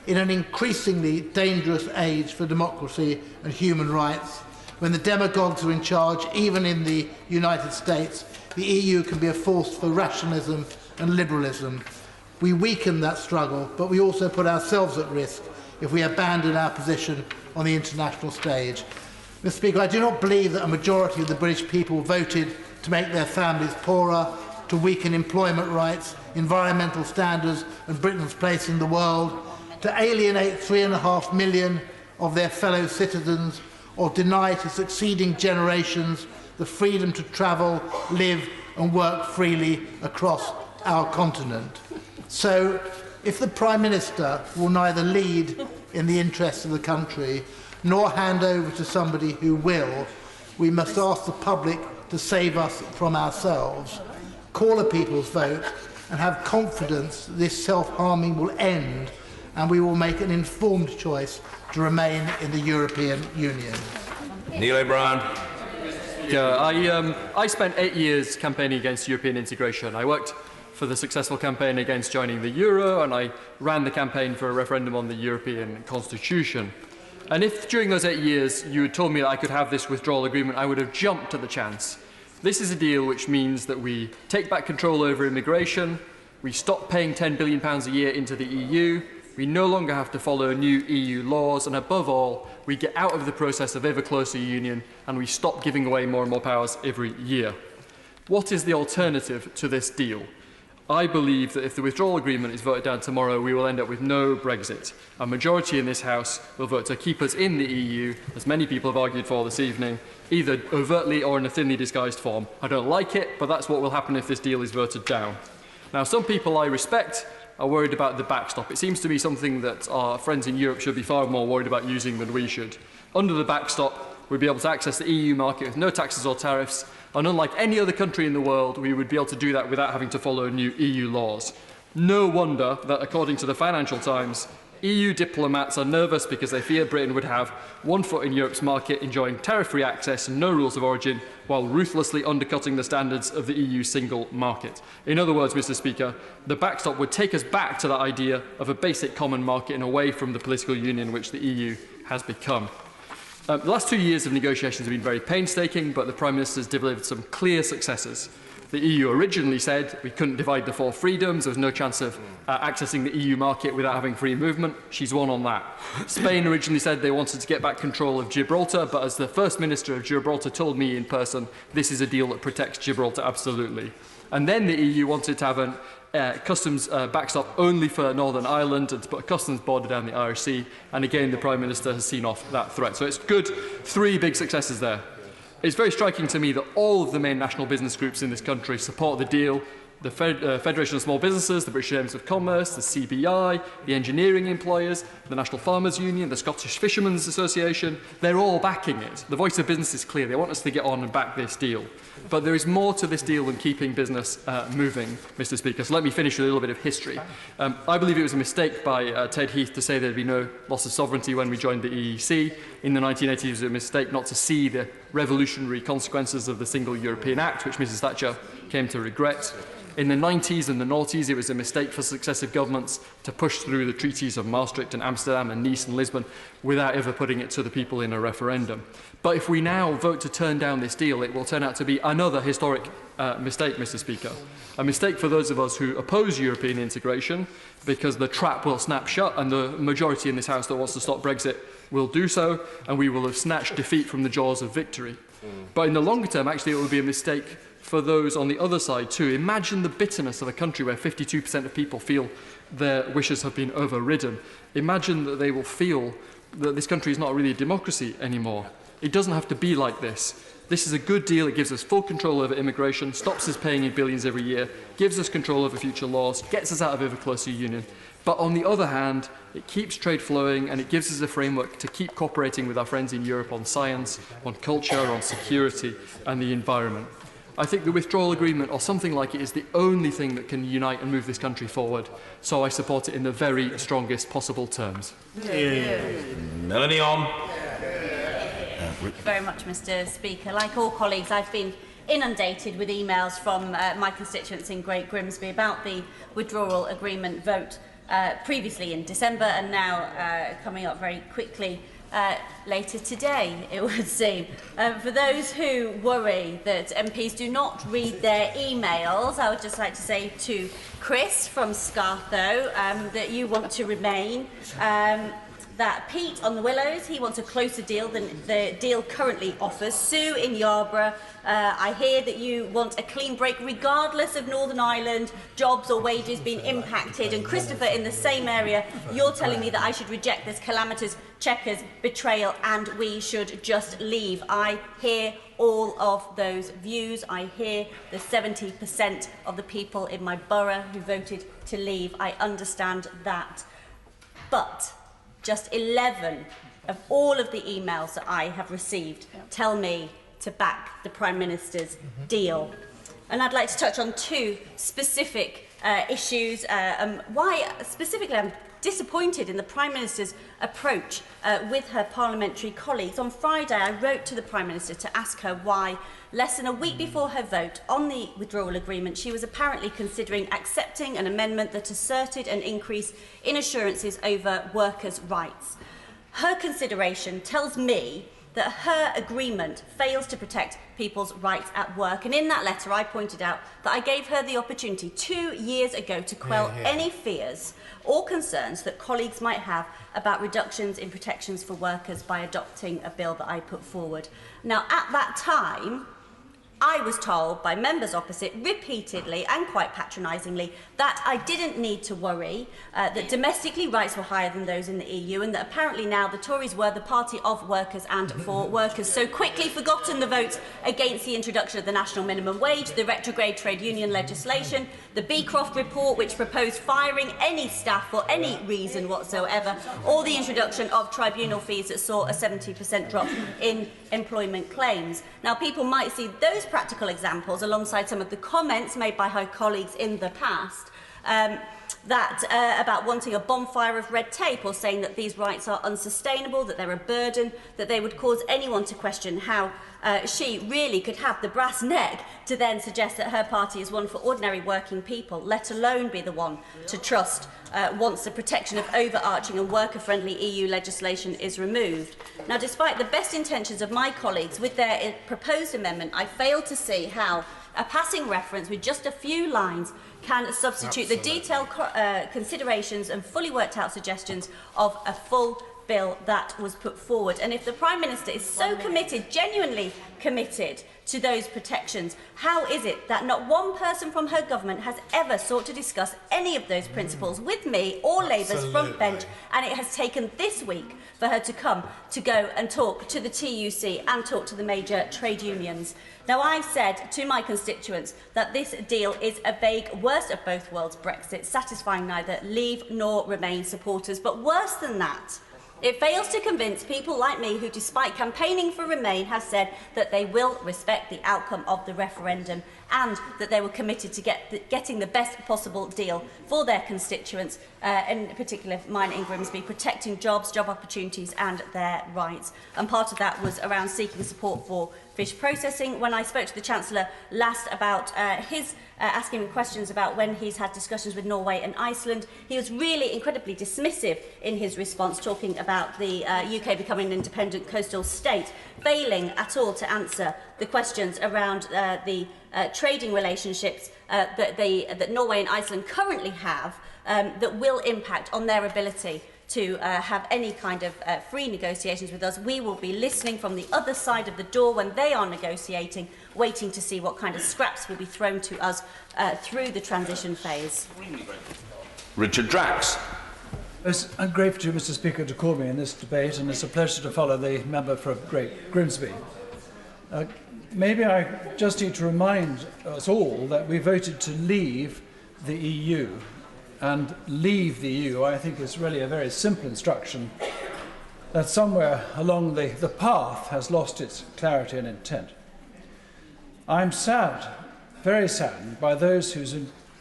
In an increasingly dangerous age for democracy and human rights, when the demagogues are in charge, even in the United States, the EU can be a force for rationalism and liberalism. We weaken that struggle, but we also put ourselves at risk if we abandon our position on the international stage. Mr. Speaker, I do not believe that a majority of the British people voted to make their families poorer, to weaken employment rights, environmental standards and Britain's place in the world, to alienate 3.5 million of their fellow citizens, or deny to succeeding generations the freedom to travel, live and work freely across our continent. So, if the Prime Minister will neither lead in the interests of the country nor hand over to somebody who will, we must ask the public to save us from ourselves, call a people's vote and have confidence that this self-harming will end and we will make an informed choice to remain in the European Union. Neil O'Brien. Yeah, I spent 8 years campaigning against European integration. I worked for the successful campaign against joining the euro, and I ran the campaign for a referendum on the European Constitution. And if during those 8 years you had told me that I could have this withdrawal agreement, I would have jumped at the chance. This is a deal which means that we take back control over immigration, we stop paying £10 billion a year into the EU, we no longer have to follow new EU laws, and above all, we get out of the process of ever closer union and we stop giving away more and more powers every year. What is the alternative to this deal? I believe that if the withdrawal agreement is voted down tomorrow, we will end up with no Brexit. A majority in this House will vote to keep us in the EU, as many people have argued for this evening, either overtly or in a thinly disguised form. I don't like it, but that's what will happen if this deal is voted down. Now, some people I respect are worried about the backstop. It seems to be something that our friends in Europe should be far more worried about using than we should. Under the backstop, we'd be able to access the EU market with no taxes or tariffs, and unlike any other country in the world, we would be able to do that without having to follow new EU laws. No wonder that, according to the Financial Times, EU diplomats are nervous because they fear Britain would have one foot in Europe's market, enjoying tariff-free access and no rules of origin, while ruthlessly undercutting the standards of the EU single market. In other words, Mr. Speaker, the backstop would take us back to that idea of a basic common market and away from the political union which the EU has become. The last 2 years of negotiations have been very painstaking, but the Prime Minister has delivered some clear successes. The EU originally said we couldn't divide the 4 freedoms, there was no chance of accessing the EU market without having free movement. She's won on that. Spain originally said they wanted to get back control of Gibraltar, but as the First Minister of Gibraltar told me in person, this is a deal that protects Gibraltar absolutely. And then the EU wanted to have a customs backstop only for Northern Ireland and to put a customs border down the Irish Sea, and again the Prime Minister has seen off that threat. So it's good, 3 big successes there. It's very striking to me that all of the main national business groups in this country support the deal. The Federation of Small Businesses, the British Chambers of Commerce, the CBI, the engineering employers, the National Farmers Union, the Scottish Fishermen's Association, they're all backing it. The voice of business is clear. They want us to get on and back this deal. But there is more to this deal than keeping business moving, Mr. Speaker. So let me finish with a little bit of history. I believe it was a mistake by Ted Heath to say there'd be no loss of sovereignty when we joined the EEC. In the 1980s, it was a mistake not to see the revolutionary consequences of the Single European Act, which Mrs. Thatcher came to regret. In the 90s and the noughties, it was a mistake for successive governments to push through the treaties of Maastricht and Amsterdam and Nice and Lisbon without ever putting it to the people in a referendum. But if we now vote to turn down this deal, it will turn out to be another historic mistake, Mr. Speaker. A mistake for those of us who oppose European integration, because the trap will snap shut and the majority in this House that wants to stop Brexit will do so, and we will have snatched defeat from the jaws of victory. But in the longer term, actually, it would be a mistake for those on the other side too. Imagine the bitterness of a country where 52% of people feel their wishes have been overridden. Imagine that they will feel that this country is not really a democracy anymore. It doesn't have to be like this. This is a good deal. It gives us full control over immigration, stops us paying in billions every year, gives us control over future laws, gets us out of ever closer union. But on the other hand, it keeps trade flowing and it gives us a framework to keep cooperating with our friends in Europe on science, on culture, on security and the environment. I think the withdrawal agreement or something like it is the only thing that can unite and move this country forward. So I support it in the very strongest possible terms. Melanie on. Thank you very much, Mr. Speaker. Like all colleagues, I've been inundated with emails from my constituents in Great Grimsby about the withdrawal agreement vote previously in December and now coming up very quickly later today, it would seem. For those who worry that MPs do not read their emails, I would just like to say to Chris from Scartho that you want to remain. That Pete on the Willows, he wants a closer deal than the deal currently offers. Sue in Yarborough, I hear that you want a clean break regardless of Northern Ireland jobs or wages being impacted. And Christopher in the same area, you're telling me that I should reject this calamitous Chequers betrayal and we should just leave. I hear all of those views. I hear the 70% of the people in my borough who voted to leave. I understand that. But just 11 of all of the emails that I have received tell me to back the Prime Minister's deal. And I'd like to touch on two specific issues. Why specifically I'm disappointed in the Prime Minister's approach with her parliamentary colleagues. On Friday, I wrote to the Prime Minister to ask her why, less than a week before her vote on the withdrawal agreement, she was apparently considering accepting an amendment that asserted an increase in assurances over workers' rights. Her consideration tells me that her agreement fails to protect people's rights at work. And in that letter, I pointed out that I gave her the opportunity 2 years ago to quell any fears or concerns that colleagues might have about reductions in protections for workers by adopting a bill that I put forward. Now, at that time, I was told by members opposite repeatedly and quite patronisingly that I didn't need to worry, that domestically rights were higher than those in the EU and that apparently now the Tories were the party of workers and for workers. So quickly forgotten the votes against the introduction of the national minimum wage, the retrograde trade union legislation, the Beecroft report which proposed firing any staff for any reason whatsoever, or the introduction of tribunal fees that saw a 70% drop in employment claims. Now people might see those practical examples alongside some of the comments made by her colleagues in the past about wanting a bonfire of red tape or saying that these rights are unsustainable, that they're a burden, that they would cause anyone to question how she really could have the brass neck to then suggest that her party is one for ordinary working people, let alone be the one to trust once the protection of overarching and worker-friendly EU legislation is removed. Now, despite the best intentions of my colleagues with their proposed amendment, I fail to see how a passing reference with just a few lines can substitute the detailed considerations and fully worked out suggestions of a full bill that was put forward. And if the Prime Minister is so committed, genuinely committed to those protections, how is it that not one person from her government has ever sought to discuss any of those principles with me or Labour's front bench, and it has taken this week for her to come to go and talk to the TUC and talk to the major trade unions? Now, I've said to my constituents that this deal is a vague worst of both worlds Brexit, satisfying neither Leave nor Remain supporters. But worse than that, it fails to convince people like me who, despite campaigning for Remain, have said that they will respect the outcome of the referendum and that they were committed to getting the best possible deal for their constituents, in particular mine in Grimsby, protecting jobs, job opportunities and their rights. And part of that was around seeking support for fish processing. When I spoke to the Chancellor last about asking him questions about when he's had discussions with Norway and Iceland, he was really incredibly dismissive in his response, talking about the UK becoming an independent coastal state, failing at all to answer the questions around the trading relationships that Norway and Iceland currently have that will impact on their ability to have any kind of free negotiations with us. We will be listening from the other side of the door when they are negotiating, waiting to see what kind of scraps will be thrown to us through the transition phase. Richard Drax. I'm grateful to Mr. Speaker to call me in this debate, and it's a pleasure to follow the member for Great Grimsby. Maybe I just need to remind us all that we voted to leave the EU. And leave the EU, I think, is really a very simple instruction that somewhere along the path has lost its clarity and intent. I'm sad, very saddened, by those who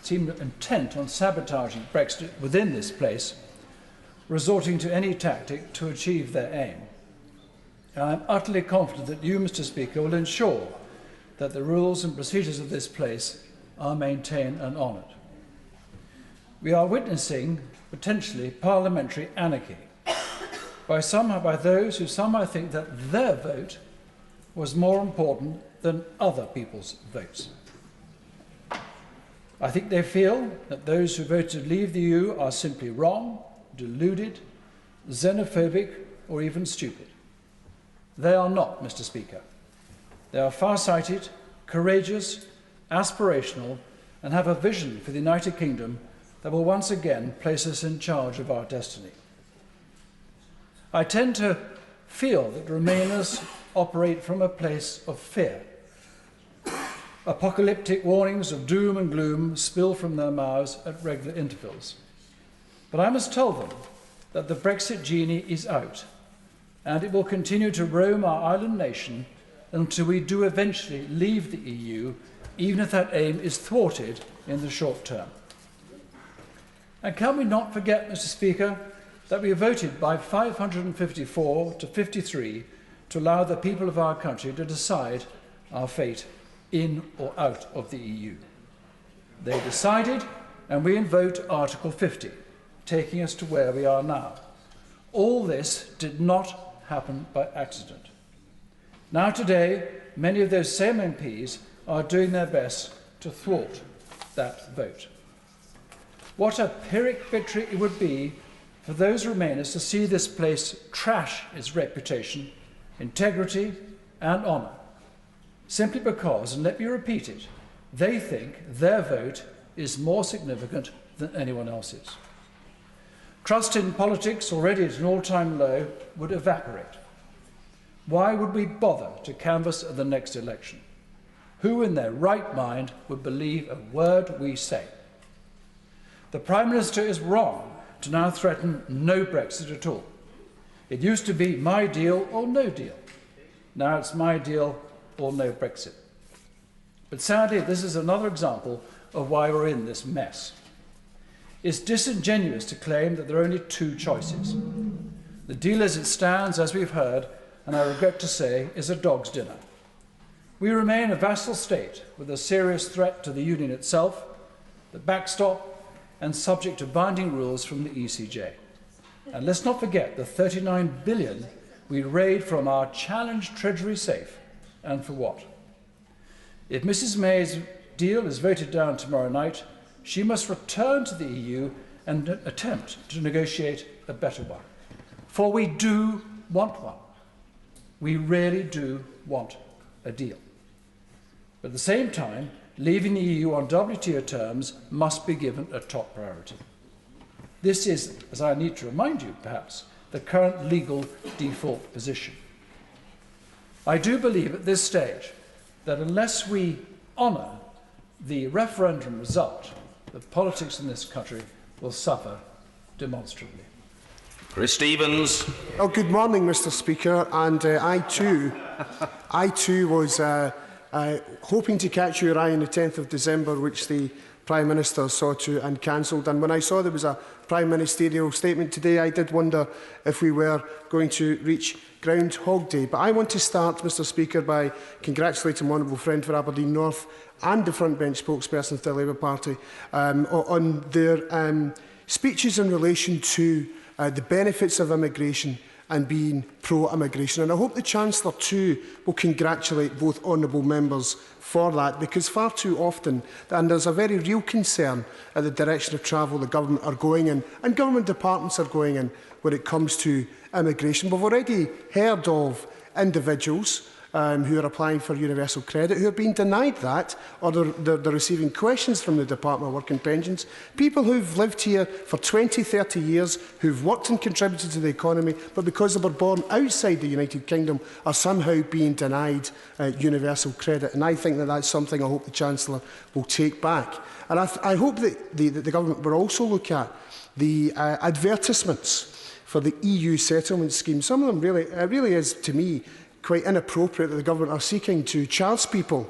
seem intent on sabotaging Brexit within this place, resorting to any tactic to achieve their aim. And I'm utterly confident that you, Mr. Speaker, will ensure that the rules and procedures of this place are maintained and honoured. We are witnessing, potentially, parliamentary anarchy by those who somehow think that their vote was more important than other people's votes. I think they feel that those who voted to leave the EU are simply wrong, deluded, xenophobic, or even stupid. They are not, Mr. Speaker. They are far-sighted, courageous, aspirational, and have a vision for the United Kingdom that will once again place us in charge of our destiny. I tend to feel that Remainers operate from a place of fear. Apocalyptic warnings of doom and gloom spill from their mouths at regular intervals. But I must tell them that the Brexit genie is out, and it will continue to roam our island nation until we do eventually leave the EU, even if that aim is thwarted in the short term. And can we not forget, Mr. Speaker, that we voted by 554 to 53 to allow the people of our country to decide our fate in or out of the EU. They decided, and we invoked Article 50, taking us to where we are now. All this did not happen by accident. Now today, many of those same MPs are doing their best to thwart that vote. What a Pyrrhic victory it would be for those Remainers to see this place trash its reputation, integrity and honour, simply because, and let me repeat it, they think their vote is more significant than anyone else's. Trust in politics, already at an all-time low, would evaporate. Why would we bother to canvass at the next election? Who in their right mind would believe a word we say? The Prime Minister is wrong to now threaten no Brexit at all. It used to be my deal or no deal. Now it's my deal or no Brexit. But sadly, this is another example of why we're in this mess. It's disingenuous to claim that there are only two choices. The deal as it stands, as we've heard, and I regret to say, is a dog's dinner. We remain a vassal state with a serious threat to the Union itself, the backstop, and subject to binding rules from the ECJ. And let's not forget the £39 billion we raid from our challenged Treasury safe, and for what? If Mrs May's deal is voted down tomorrow night, she must return to the EU and attempt to negotiate a better one. For we do want one. We really do want a deal. But at the same time, leaving the EU on WTO terms must be given a top priority. This is, as I need to remind you perhaps, the current legal default position. I do believe at this stage that unless we honour the referendum result, the politics in this country will suffer demonstrably. Chris Stevens. Oh, good morning, Mr. Speaker. And I too was hoping to catch your eye on the 10th of December, which the Prime Minister saw to and cancelled. And when I saw there was a Prime Ministerial statement today, I did wonder if we were going to reach Groundhog Day. But I want to start, Mr. Speaker, by congratulating my honourable friend for Aberdeen North and the frontbench spokesperson for the Labour Party on their speeches in relation to the benefits of immigration and being pro-immigration. And I hope the Chancellor too will congratulate both honourable members for that, because far too often, and there's a very real concern at the direction of travel the government are going in, and government departments are going in, when it comes to immigration. We've already heard of individuals who are applying for universal credit, who have been denied that, or they're receiving questions from the Department of Work and Pensions. People who've lived here for 20, 30 years, who've worked and contributed to the economy, but because they were born outside the United Kingdom, are somehow being denied universal credit. And I think that that's something I hope the Chancellor will take back. And I hope that the government will also look at the advertisements for the EU settlement scheme. Some of them really is, to me, quite inappropriate that the government are seeking to charge people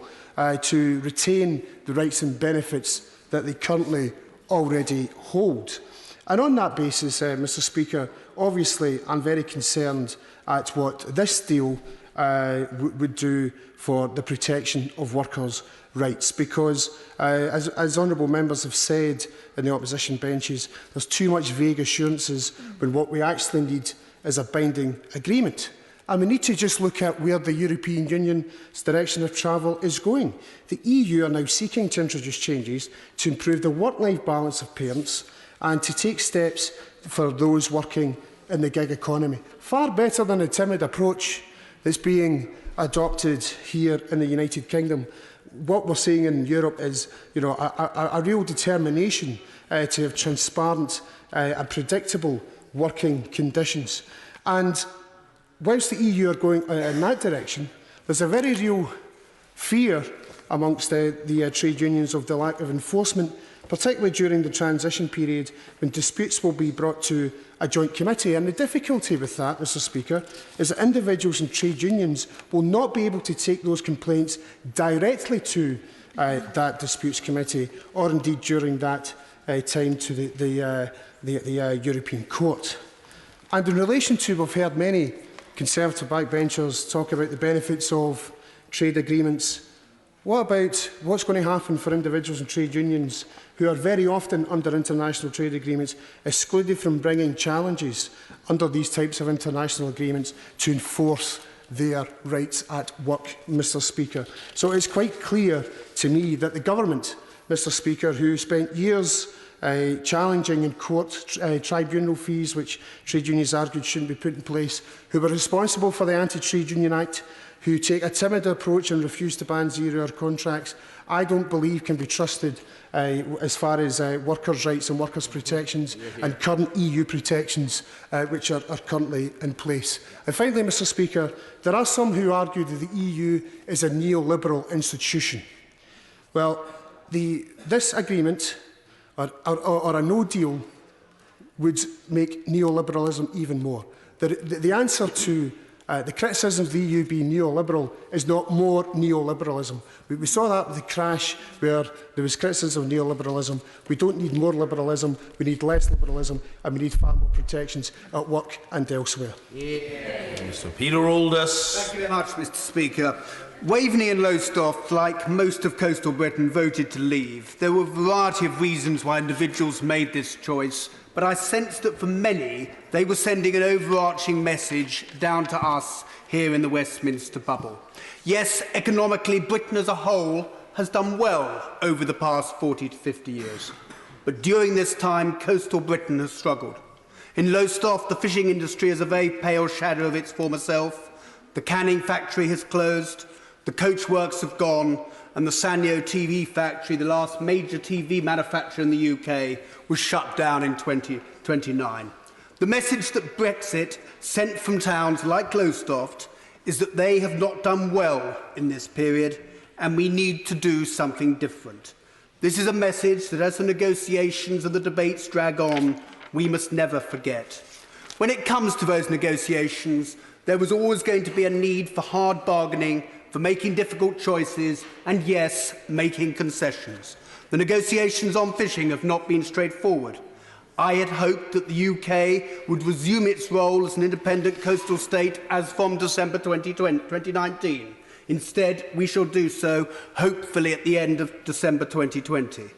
to retain the rights and benefits that they currently already hold. And on that basis, Mr Speaker, obviously I'm very concerned at what this deal would do for the protection of workers' rights, because as honourable members have said in the opposition benches, there's too much vague assurances when what we actually need is a binding agreement. And we need to just look at where the European Union's direction of travel is going. The EU are now seeking to introduce changes to improve the work-life balance of parents and to take steps for those working in the gig economy. Far better than the timid approach that's being adopted here in the United Kingdom. What we're seeing in Europe is, a real determination to have transparent and predictable working conditions. And whilst the EU are going in that direction, there's a very real fear amongst the trade unions of the lack of enforcement, particularly during the transition period when disputes will be brought to a joint committee. And the difficulty with that, Mr Speaker, is that individuals and trade unions will not be able to take those complaints directly to that disputes committee, or indeed during that time to the European Court. And in relation to, we've heard many Conservative backbenchers talk about the benefits of trade agreements. What about what's going to happen for individuals and trade unions who are very often under international trade agreements excluded from bringing challenges under these types of international agreements to enforce their rights at work, Mr Speaker? So it's quite clear to me that the government, Mr Speaker, who spent years challenging in court tribunal fees which trade unions argued shouldn't be put in place, who were responsible for the Anti-Trade Union Act, who take a timid approach and refuse to ban zero-hour contracts, I don't believe can be trusted as far as workers' rights and workers' protections and current EU protections which are currently in place. And finally, Mr Speaker, there are some who argue that the EU is a neoliberal institution. Well, this agreement or a no deal would make neoliberalism even more. The answer to the criticisms of the EU being neoliberal is not more neoliberalism. We saw that with the crash where there was criticism of neoliberalism. We don't need more liberalism, we need less liberalism, and we need far more protections at work and elsewhere. Mr Peter Aldous. Thank you very much, Mr Speaker. Waveney and Lowestoft, like most of coastal Britain, voted to leave. There were a variety of reasons why individuals made this choice, but I sensed that for many, they were sending an overarching message down to us here in the Westminster bubble. Yes, economically, Britain as a whole has done well over the past 40 to 50 years. But during this time, coastal Britain has struggled. In Lowestoft, the fishing industry is a very pale shadow of its former self. The canning factory has closed. The coachworks have gone, and the Sanyo TV factory, the last major TV manufacturer in the UK, was shut down in 2029. The message that Brexit sent from towns like Lowestoft is that they have not done well in this period, and we need to do something different. This is a message that as the negotiations and the debates drag on, we must never forget. When it comes to those negotiations, there was always going to be a need for hard bargaining, for making difficult choices, and yes, making concessions. The negotiations on fishing have not been straightforward. I had hoped that the UK would resume its role as an independent coastal state as from December 2019. Instead, we shall do so, hopefully, at the end of December 2020.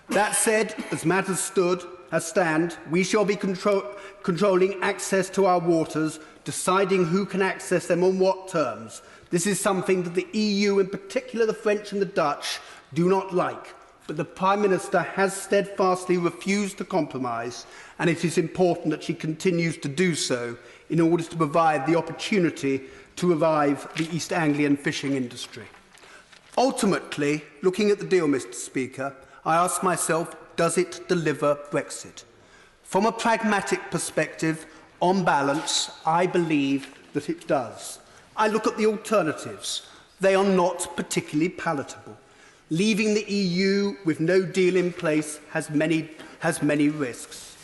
That said, as matters stood, As stand, we shall be controlling access to our waters, deciding who can access them on what terms. This is something that the EU, in particular the French and the Dutch, do not like. But the Prime Minister has steadfastly refused to compromise, and it is important that she continues to do so in order to provide the opportunity to revive the East Anglian fishing industry. Ultimately, looking at the deal, Mr. Speaker, I ask myself, does it deliver Brexit? From a pragmatic perspective, on balance, I believe that it does. I look at the alternatives. They are not particularly palatable. Leaving the EU with no deal in place has many risks.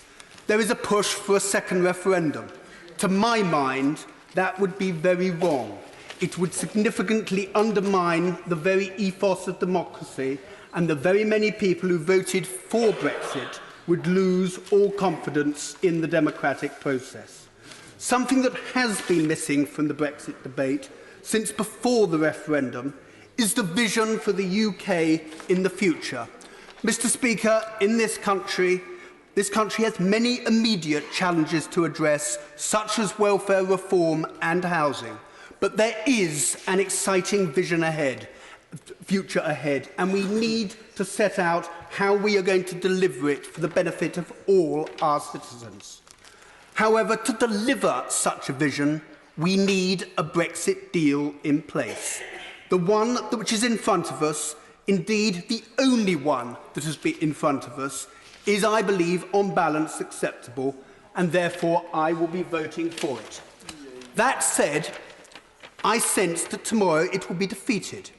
There is a push for a second referendum. To my mind, that would be very wrong. It would significantly undermine the very ethos of democracy, and the very many people who voted for Brexit would lose all confidence in the democratic process. Something that has been missing from the Brexit debate since before the referendum is the vision for the UK in the future. Mr. Speaker, in this country has many immediate challenges to address, such as welfare reform and housing. But there is an exciting vision ahead, future ahead, and we need to set out how we are going to deliver it for the benefit of all our citizens. However, to deliver such a vision, we need a Brexit deal in place. The one which is in front of us, indeed the only one that has been in front of us, is, I believe, on balance acceptable, and therefore I will be voting for it. That said, I sense that tomorrow it will be defeated.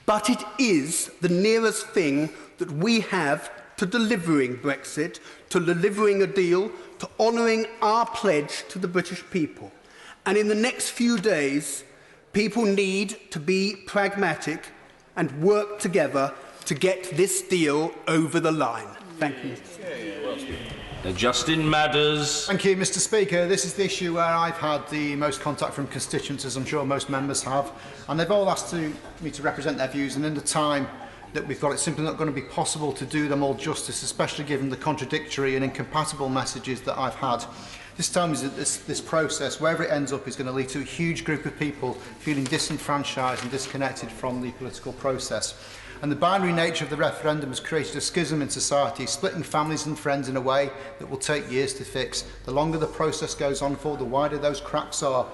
But it is the nearest thing that we have to delivering Brexit, to delivering a deal, to honouring our pledge to the British people. And in the next few days, people need to be pragmatic and work together to get this deal over the line. Thank you. Justin Madders. Thank you, Mr. Speaker. This is the issue where I've had the most contact from constituents, as I'm sure most members have, and they've all asked me to represent their views, and in the time that we've got, it's simply not going to be possible to do them all justice, especially given the contradictory and incompatible messages that I've had. This time is that this process, wherever it ends up, is going to lead to a huge group of people feeling disenfranchised and disconnected from the political process. And the binary nature of the referendum has created a schism in society, splitting families and friends in a way that will take years to fix. The longer the process goes on for, the wider those cracks are.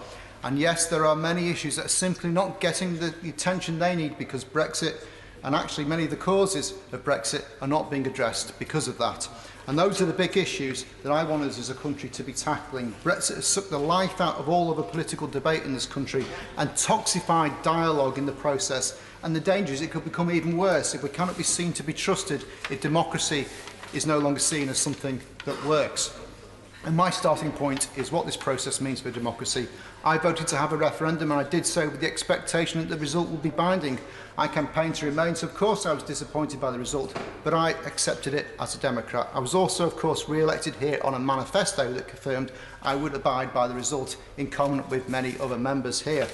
And yes, there are many issues that are simply not getting the attention they need because Brexit, and actually many of the causes of Brexit, are not being addressed because of that. And those are the big issues that I want us as a country to be tackling. Brexit has sucked the life out of all of the political debate in this country and toxified dialogue in the process. And the danger is it could become even worse if we cannot be seen to be trusted, if democracy is no longer seen as something that works. And my starting point is what this process means for democracy. I voted to have a referendum, and I did so with the expectation that the result would be binding. I campaigned to remain, so of course I was disappointed by the result, but I accepted it as a Democrat. I was also, of course, re-elected here on a manifesto that confirmed I would abide by the result in common with many other members here.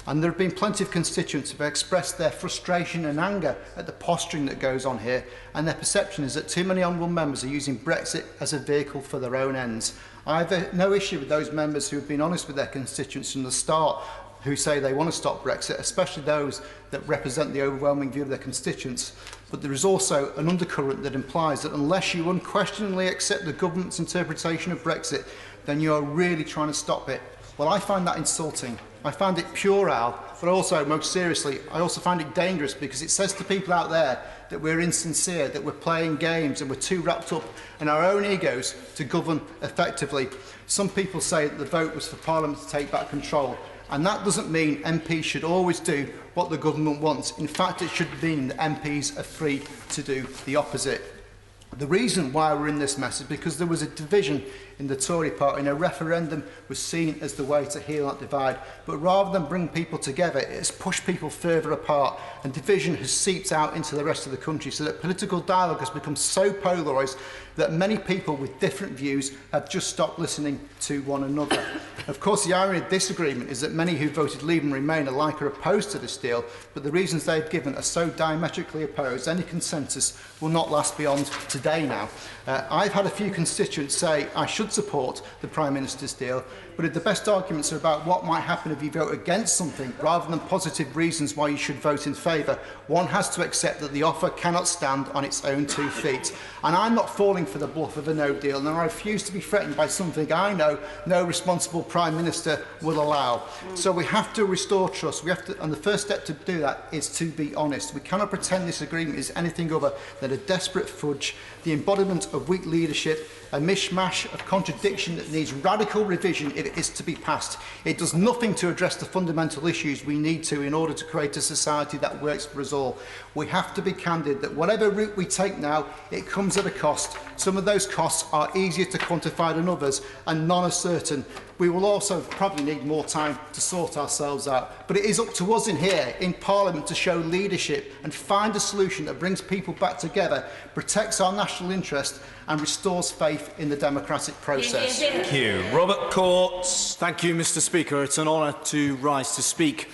And there have been plenty of constituents who have expressed their frustration and anger at the posturing that goes on here, and their perception is that too many honourable members are using Brexit as a vehicle for their own ends. I have no issue with those members who have been honest with their constituents from the start, who say they want to stop Brexit, especially those that represent the overwhelming view of their constituents. But there is also an undercurrent that implies that unless you unquestioningly accept the government's interpretation of Brexit, then you are really trying to stop it. Well, I find that insulting. I find it puerile, but also, most seriously, I also find it dangerous because it says to people out there that we're insincere, that we're playing games and we're too wrapped up in our own egos to govern effectively. Some people say that the vote was for Parliament to take back control, and that doesn't mean MPs should always do what the government wants. In fact, it should mean that MPs are free to do the opposite. The reason why we're in this mess is because there was a division in the Tory party, and a referendum was seen as the way to heal that divide. But rather than bring people together, it has pushed people further apart, and division has seeped out into the rest of the country, so that political dialogue has become so polarised that many people with different views have just stopped listening to one another. Of course, the irony of this agreement is that many who voted Leave and Remain are like or opposed to this deal, but the reasons they've given are so diametrically opposed, any consensus will not last beyond today now. I've had a few constituents say I should support the Prime Minister's deal, but if the best arguments are about what might happen if you vote against something rather than positive reasons why you should vote in favour, one has to accept that the offer cannot stand on its own 2 feet. And I'm not falling for the bluff of a no deal, and I refuse to be threatened by something I know no responsible Prime Minister will allow. So we have to restore trust. And the first step to do that is to be honest. We cannot pretend this agreement is anything other than a desperate fudge, the embodiment of weak leadership, a mishmash of contradiction that needs radical revision if it is to be passed. It does nothing to address the fundamental issues we need to in order to create a society that works for us all. We have to be candid that whatever route we take now, it comes at a cost. Some of those costs are easier to quantify than others, and none are certain. We will also probably need more time to sort ourselves out. But it is up to us in here, in Parliament, to show leadership and find a solution that brings people back together, protects our national interest and restores faith in the democratic process. Thank you. Robert Courts. Thank you, Mr. Speaker. It's an honour to rise to speak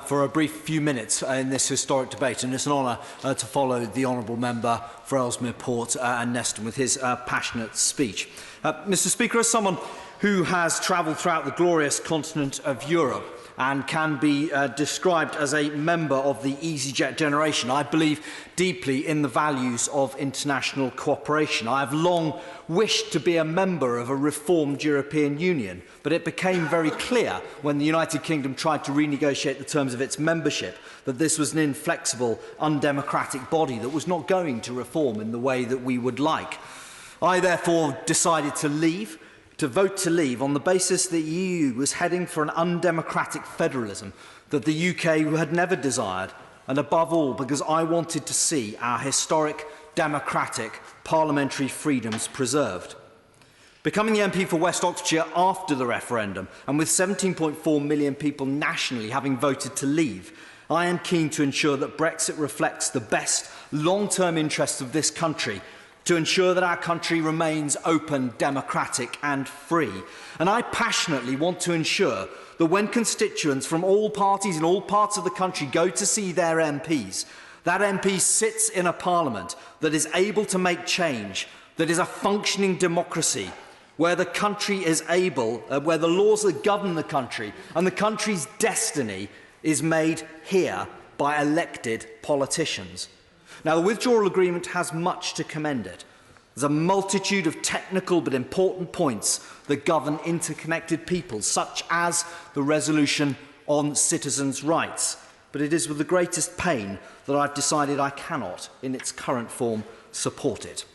for a brief few minutes in this historic debate, and it's an honour to follow the honourable member for Ellesmere Port and Neston with his passionate speech. Mr. Speaker, as someone who has travelled throughout the glorious continent of Europe and can be described as a member of the EasyJet generation, I believe deeply in the values of international cooperation. I have long wished to be a member of a reformed European Union, but it became very clear when the United Kingdom tried to renegotiate the terms of its membership that this was an inflexible, undemocratic body that was not going to reform in the way that we would like. I therefore decided to vote to leave on the basis that the EU was heading for an undemocratic federalism that the UK had never desired, and above all because I wanted to see our historic democratic parliamentary freedoms preserved. Becoming the MP for West Oxfordshire after the referendum, and with 17.4 million people nationally having voted to leave, I am keen to ensure that Brexit reflects the best long-term interests of this country, to ensure that our country remains open, democratic and free. And I passionately want to ensure that when constituents from all parties in all parts of the country go to see their MPs, that MP sits in a parliament that is able to make change, that is a functioning democracy, where the country is able, where the laws that govern the country and the country's destiny is made here by elected politicians. Now, the withdrawal agreement has much to commend it. There's a multitude of technical but important points that govern interconnected peoples, such as the resolution on citizens' rights. But it is with the greatest pain that I've decided I cannot, in its current form, support it.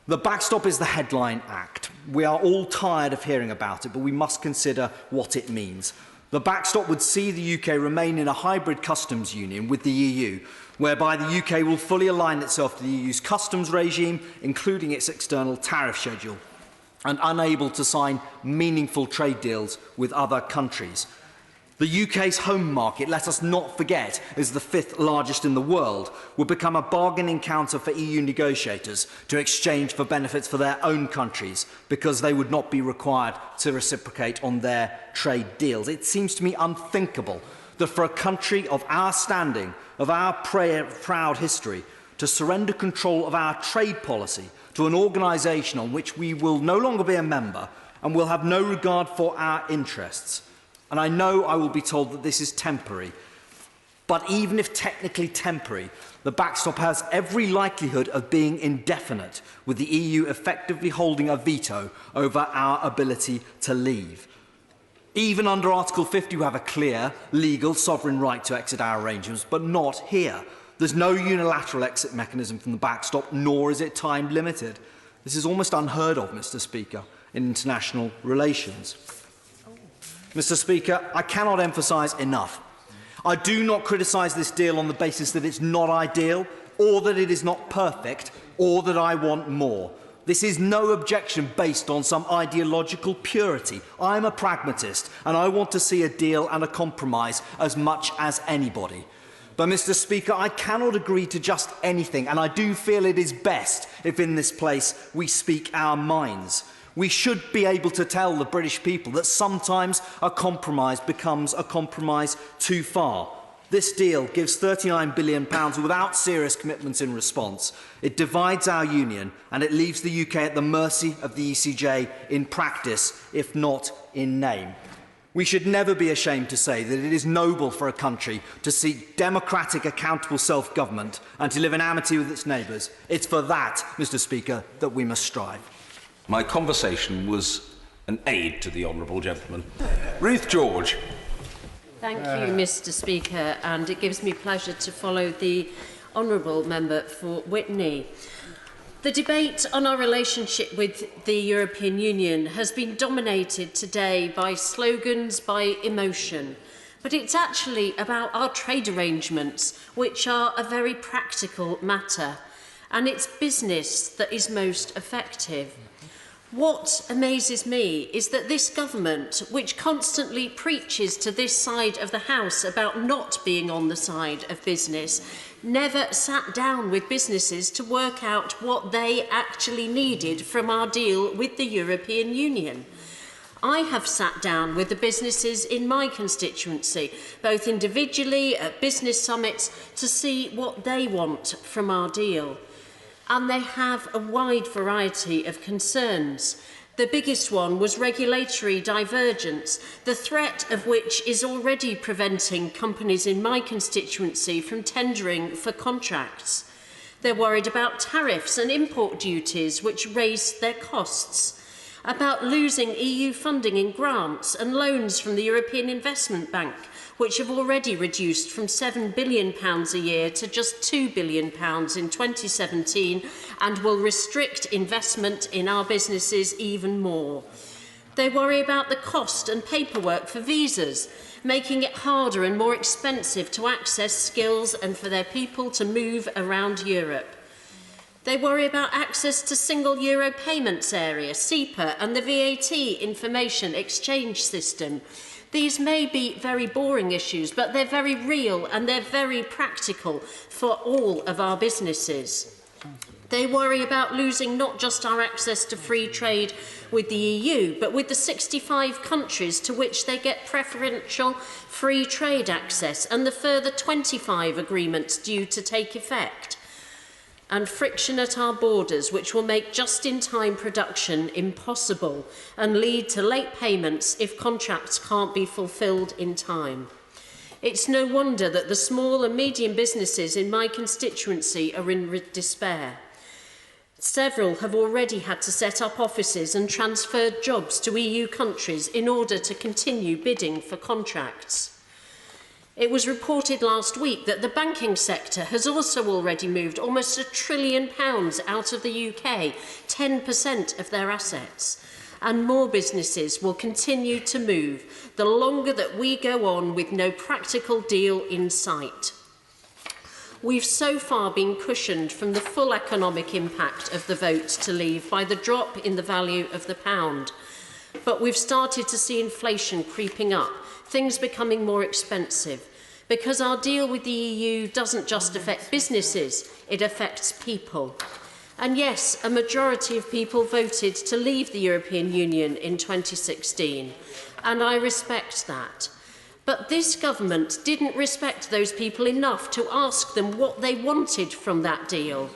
The backstop is the headline act. We are all tired of hearing about it, but we must consider what it means. The backstop would see the UK remain in a hybrid customs union with the EU, whereby the UK will fully align itself to the EU's customs regime, including its external tariff schedule, and unable to sign meaningful trade deals with other countries. The UK's home market, let us not forget, is the 5th largest in the world, will become a bargaining counter for EU negotiators to exchange for benefits for their own countries, because they would not be required to reciprocate on their trade deals. It seems to me unthinkable that for a country of our standing, of our proud history, to surrender control of our trade policy to an organisation on which we will no longer be a member and will have no regard for our interests. And I know I will be told that this is temporary, but even if technically temporary, the backstop has every likelihood of being indefinite, with the EU effectively holding a veto over our ability to leave. Even under Article 50, we have a clear, legal, sovereign right to exit our arrangements, but not here. There's no unilateral exit mechanism from the backstop, nor is it time-limited. This is almost unheard of, Mr. Speaker, in international relations. Mr. Speaker, I cannot emphasise enough. I do not criticise this deal on the basis that it's not ideal, or that it is not perfect, or that I want more. This is no objection based on some ideological purity. I'm a pragmatist, and I want to see a deal and a compromise as much as anybody. But, Mr. Speaker, I cannot agree to just anything, and I do feel it is best if in this place we speak our minds. We should be able to tell the British people that sometimes a compromise becomes a compromise too far. This deal gives £39 billion without serious commitments in response. It divides our union and it leaves the UK at the mercy of the ECJ in practice, if not in name. We should never be ashamed to say that it is noble for a country to seek democratic, accountable self-government and to live in amity with its neighbours. It's for that, Mr. Speaker, that we must strive. My conversation was an aid to the honourable gentleman. Ruth George. Thank you, Mr. Speaker, and it gives me pleasure to follow the honourable member for Witney. The debate on our relationship with the European Union has been dominated today by slogans, by emotion, but it's actually about our trade arrangements, which are a very practical matter, and it's business that is most effective. What amazes me is that this government, which constantly preaches to this side of the House about not being on the side of business, never sat down with businesses to work out what they actually needed from our deal with the European Union. I have sat down with the businesses in my constituency, both individually at business summits, to see what they want from our deal. And they have a wide variety of concerns. The biggest one was regulatory divergence, the threat of which is already preventing companies in my constituency from tendering for contracts. They're worried about tariffs and import duties, which raise their costs, about losing EU funding in grants and loans from the European Investment Bank, which have already reduced from £7 billion a year to just £2 billion in 2017 and will restrict investment in our businesses even more. They worry about the cost and paperwork for visas, making it harder and more expensive to access skills and for their people to move around Europe. They worry about access to single euro payments area, SEPA, and the VAT information exchange system. These may be very boring issues, but they're very real and they're very practical for all of our businesses. They worry about losing not just our access to free trade with the EU, but with the 65 countries to which they get preferential free trade access and the further 25 agreements due to take effect. And friction at our borders, which will make just-in-time production impossible and lead to late payments if contracts can't be fulfilled in time. It's no wonder that the small and medium businesses in my constituency are in despair. Several have already had to set up offices and transferred jobs to EU countries in order to continue bidding for contracts. It was reported last week that the banking sector has also already moved almost £1 trillion out of the UK, 10% of their assets. And more businesses will continue to move the longer that we go on with no practical deal in sight. We've so far been cushioned from the full economic impact of the vote to leave by the drop in the value of the pound. But we've started to see inflation creeping up, things becoming more expensive, because our deal with the EU doesn't just affect businesses, it affects people. And yes, a majority of people voted to leave the European Union in 2016, and I respect that. But this government didn't respect those people enough to ask them what they wanted from that deal.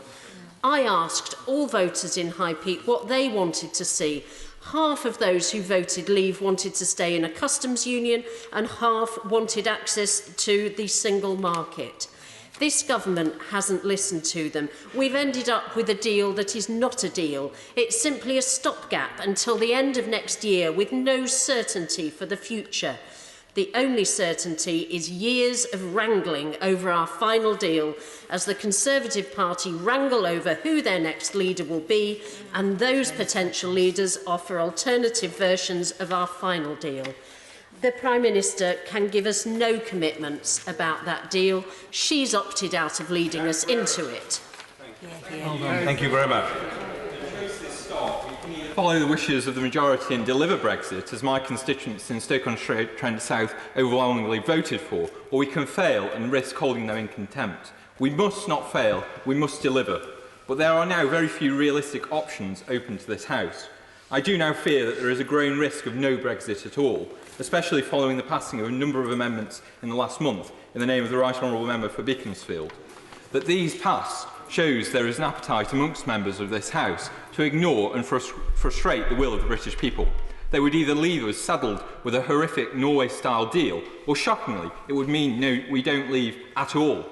I asked all voters in High Peak what they wanted to see. Half of those who voted leave wanted to stay in a customs union and half wanted access to the single market. This government hasn't listened to them. We've ended up with a deal that is not a deal. It's simply a stopgap until the end of next year with no certainty for the future. The only certainty is years of wrangling over our final deal as the Conservative Party wrangle over who their next leader will be and those potential leaders offer alternative versions of our final deal. The Prime Minister can give us no commitments about that deal. She's opted out of leading us into it. Thank you very much. follow the wishes of the majority and deliver Brexit, as my constituents in Stoke-on-Trent South overwhelmingly voted for, or we can fail and risk holding them in contempt. We must not fail, we must deliver. But there are now very few realistic options open to this House. I do now fear that there is a growing risk of no Brexit at all, especially following the passing of a number of amendments in the last month in the name of the Right Honourable Member for Beaconsfield. That these pass shows there is an appetite amongst members of this House to ignore and frustrate the will of the British people. They would either leave us saddled with a horrific Norway-style deal, or shockingly, it would mean no, we don't leave at all.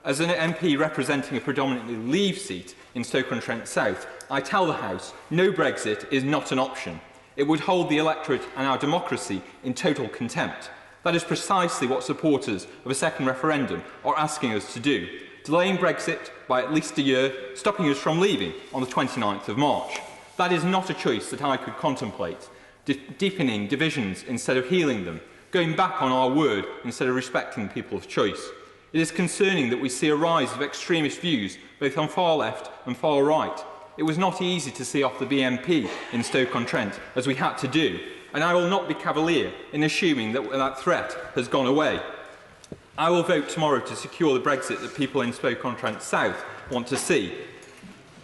As an MP representing a predominantly Leave seat in Stoke-on-Trent South, I tell the House no Brexit is not an option. It would hold the electorate and our democracy in total contempt. That is precisely what supporters of a second referendum are asking us to do, delaying Brexit by at least a year, stopping us from leaving on the 29th of March. That is not a choice that I could contemplate, deepening divisions instead of healing them, going back on our word instead of respecting people's choice. It is concerning that we see a rise of extremist views, both on far left and far right. It was not easy to see off the BNP in Stoke-on-Trent, as we had to do, and I will not be cavalier in assuming that that threat has gone away. I will vote tomorrow to secure the Brexit that people in Stoke-on-Trent South want to see,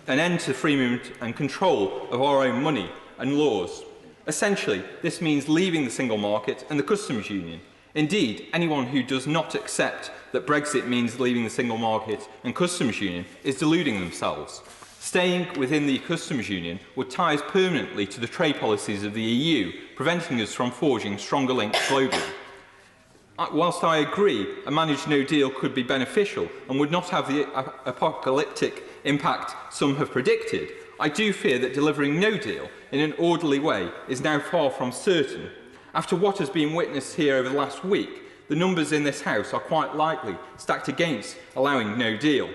an end to free movement and control of our own money and laws. Essentially, this means leaving the single market and the customs union. Indeed, anyone who does not accept that Brexit means leaving the single market and customs union is deluding themselves. Staying within the customs union would tie us permanently to the trade policies of the EU, preventing us from forging stronger links globally. Whilst I agree a managed no deal could be beneficial and would not have the apocalyptic impact some have predicted, I do fear that delivering no deal in an orderly way is now far from certain. After what has been witnessed here over the last week, the numbers in this House are quite likely stacked against allowing no deal.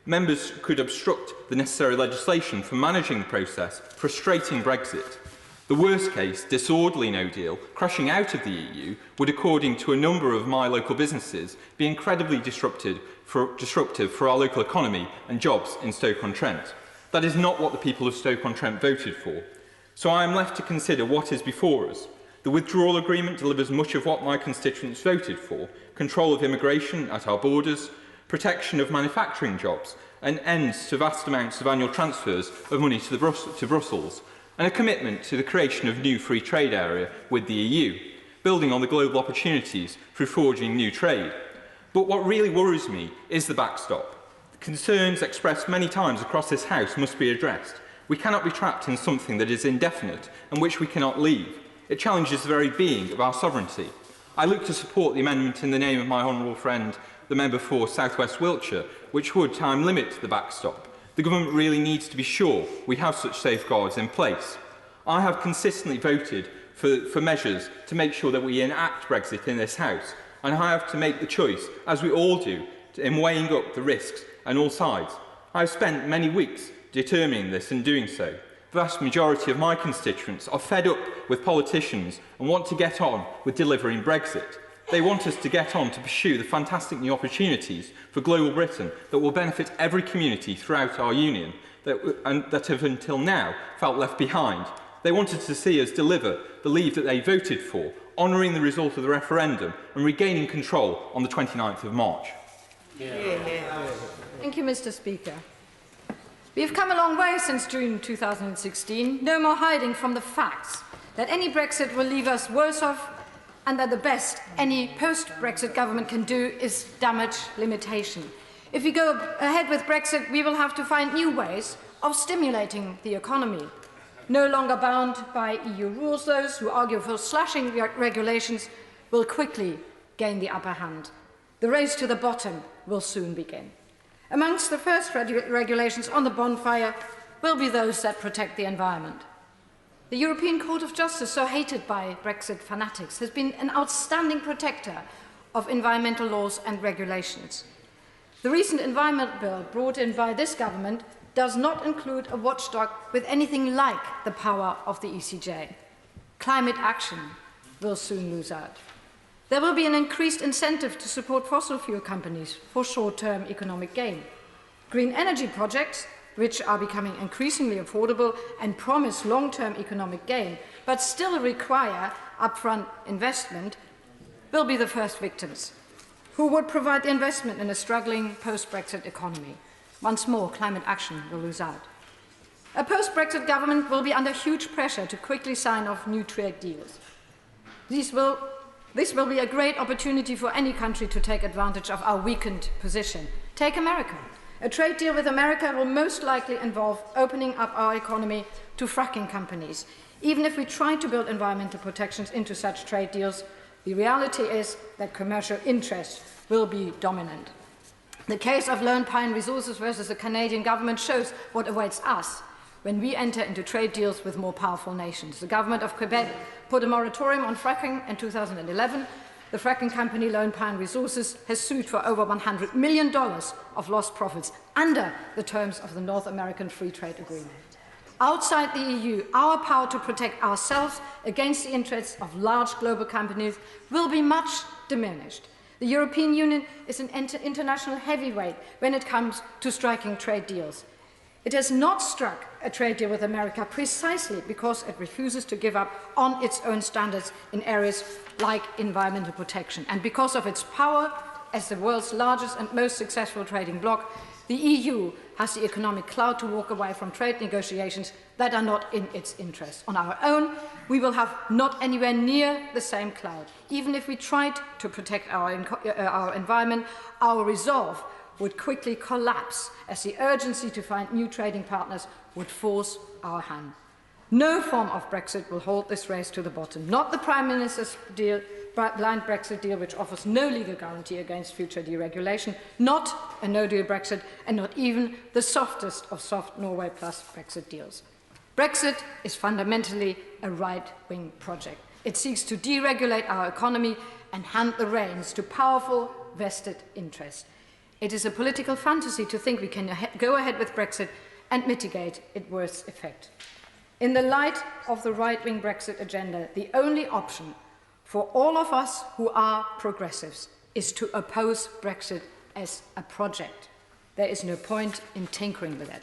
Members could obstruct the necessary legislation for managing the process, frustrating Brexit. The worst case, disorderly no deal, crashing out of the EU, would, according to a number of my local businesses, be incredibly disruptive for our local economy and jobs in Stoke-on-Trent. That is not what the people of Stoke-on-Trent voted for. So I am left to consider what is before us. The withdrawal agreement delivers much of what my constituents voted for: control of immigration at our borders, protection of manufacturing jobs, and ends to vast amounts of annual transfers of money to Brussels, and a commitment to the creation of a new free trade area with the EU, building on the global opportunities through forging new trade. But what really worries me is the backstop. The concerns expressed many times across this House must be addressed. We cannot be trapped in something that is indefinite and which we cannot leave. It challenges the very being of our sovereignty. I look to support the amendment in the name of my honourable friend, the member for South West Wiltshire, which would time limit the backstop. The government really needs to be sure we have such safeguards in place. I have consistently voted for measures to make sure that we enact Brexit in this House, and I have to make the choice, as we all do, in weighing up the risks on all sides. I have spent many weeks determining this and doing so. The vast majority of my constituents are fed up with politicians and want to get on with delivering Brexit. They want us to get on to pursue the fantastic new opportunities for global Britain that will benefit every community throughout our union that have until now felt left behind. They wanted to see us deliver the leave that they voted for, honouring the result of the referendum and regaining control on the 29th of March. Thank you, Mr. Speaker. We have come a long way since June 2016. No more hiding from the facts that any Brexit will leave us worse off, and that the best any post-Brexit government can do is damage limitation. If we go ahead with Brexit, we will have to find new ways of stimulating the economy. No longer bound by EU rules, those who argue for slashing regulations will quickly gain the upper hand. The race to the bottom will soon begin. Amongst the first regulations on the bonfire will be those that protect the environment. The European Court of Justice, so hated by Brexit fanatics, has been an outstanding protector of environmental laws and regulations. The recent environment bill brought in by this government does not include a watchdog with anything like the power of the ECJ. Climate action will soon lose out. There will be an increased incentive to support fossil fuel companies for short-term economic gain. Green energy projects which are becoming increasingly affordable and promise long-term economic gain, but still require upfront investment, will be the first victims. Who would provide the investment in a struggling post-Brexit economy? Once more, climate action will lose out. A post-Brexit government will be under huge pressure to quickly sign off new trade deals. This will be a great opportunity for any country to take advantage of our weakened position. Take America. A trade deal with America will most likely involve opening up our economy to fracking companies. Even if we try to build environmental protections into such trade deals, the reality is that commercial interests will be dominant. The case of Lone Pine Resources versus the Canadian government shows what awaits us when we enter into trade deals with more powerful nations. The government of Quebec put a moratorium on fracking in 2011. The fracking company Lone Pine Resources has sued for over $100 million of lost profits under the terms of the North American Free Trade Agreement. Outside the EU, our power to protect ourselves against the interests of large global companies will be much diminished. The European Union is an international heavyweight when it comes to striking trade deals. It has not struck a trade deal with America precisely because it refuses to give up on its own standards in areas like environmental protection. And because of its power as the world's largest and most successful trading bloc, the EU has the economic clout to walk away from trade negotiations that are not in its interest. On our own, we will have not anywhere near the same clout. Even if we tried to protect our environment, our resolve would quickly collapse as the urgency to find new trading partners would force our hand. No form of Brexit will hold this race to the bottom. Not the Prime Minister's deal, blind Brexit deal, which offers no legal guarantee against future deregulation, not a no-deal Brexit, and not even the softest of soft Norway plus Brexit deals. Brexit is fundamentally a right-wing project. It seeks to deregulate our economy and hand the reins to powerful vested interests. It is a political fantasy to think we can go ahead with Brexit and mitigate its worst effect. In the light of the right-wing Brexit agenda, the only option for all of us who are progressives is to oppose Brexit as a project. There is no point in tinkering with it.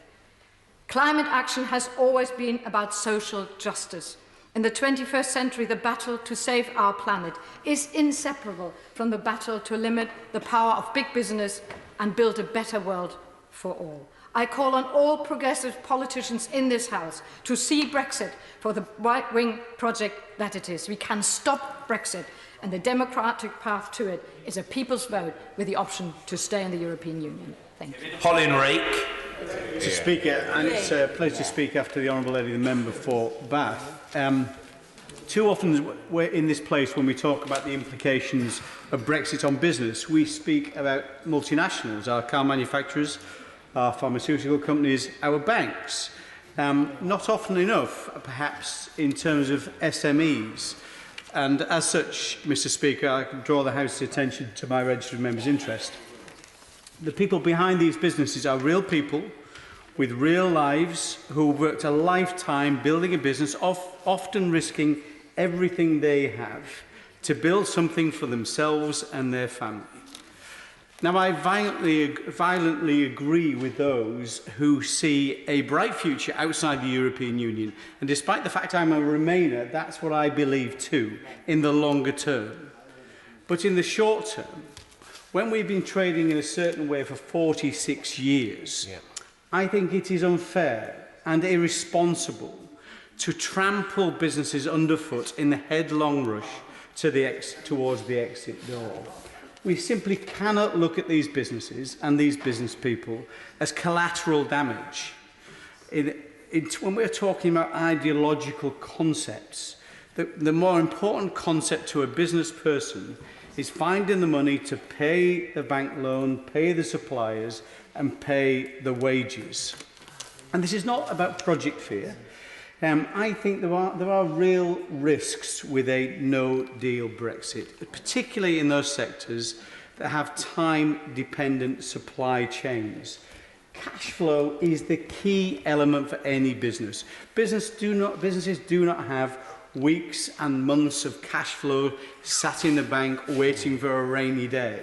Climate action has always been about social justice. In the 21st century, the battle to save our planet is inseparable from the battle to limit the power of big business and build a better world for all. I call on all progressive politicians in this House to see Brexit for the right-wing project that it is. We can stop Brexit, and the democratic path to it is a people's vote with the option to stay in the European Union. Thank you. Colin Rake. Mr. Speaker, and it's a pleasure to speak after the Honourable Lady, the member for Bath. Too often we're in this place when we talk about the implications of Brexit on business, we speak about multinationals, our car manufacturers, our pharmaceutical companies, our banks. Not often enough, perhaps, in terms of SMEs. And as such, Mr. Speaker, I can draw the House's attention to my registered member's interest. The people behind these businesses are real people with real lives who have worked a lifetime building a business, often risking everything they have to build something for themselves and their family. Now, I violently agree with those who see a bright future outside the European Union. And despite the fact I'm a Remainer, that's what I believe too, in the longer term. But in the short term, when we've been trading in a certain way for 46 years, I think it is unfair and irresponsible to trample businesses underfoot in the headlong rush towards the exit door. We simply cannot look at these businesses and these business people as collateral damage. When we're talking about ideological concepts, the more important concept to a business person is finding the money to pay the bank loan, pay the suppliers, and pay the wages. And this is not about project fear. I think there are real risks with a no-deal Brexit, particularly in those sectors that have time-dependent supply chains. Cash flow is the key element for any business. Businesses do not have weeks and months of cash flow sat in the bank waiting for a rainy day.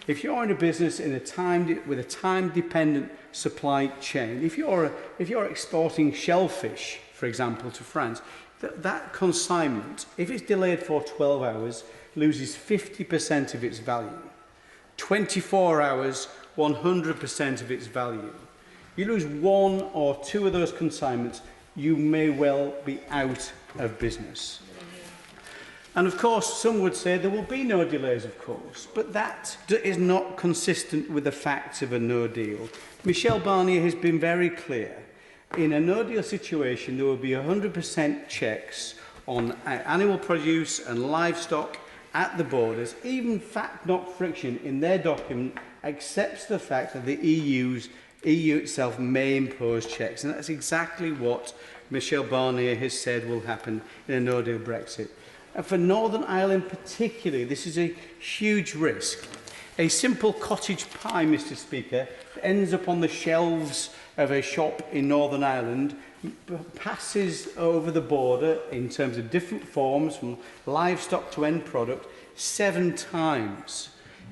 If you're in a business with a time-dependent supply chain, if you're exporting shellfish, for example, to France, that consignment, if it's delayed for 12 hours, loses 50% of its value. 24 hours, 100% of its value. You lose one or two of those consignments, you may well be out of business. And of course, some would say there will be no delays, of course, but that is not consistent with the facts of a no deal. Michel Barnier has been very clear. In a no deal situation, there will be 100% checks on animal produce and livestock at the borders. Even Fact Not Friction in their document accepts the fact that the EU itself may impose checks, and that's exactly what Michel Barnier has said will happen in a no-deal Brexit. And for Northern Ireland particularly, this is a huge risk. A simple cottage pie, Mr. Speaker, that ends up on the shelves of a shop in Northern Ireland passes over the border in terms of different forms, from livestock to end product, 7 times.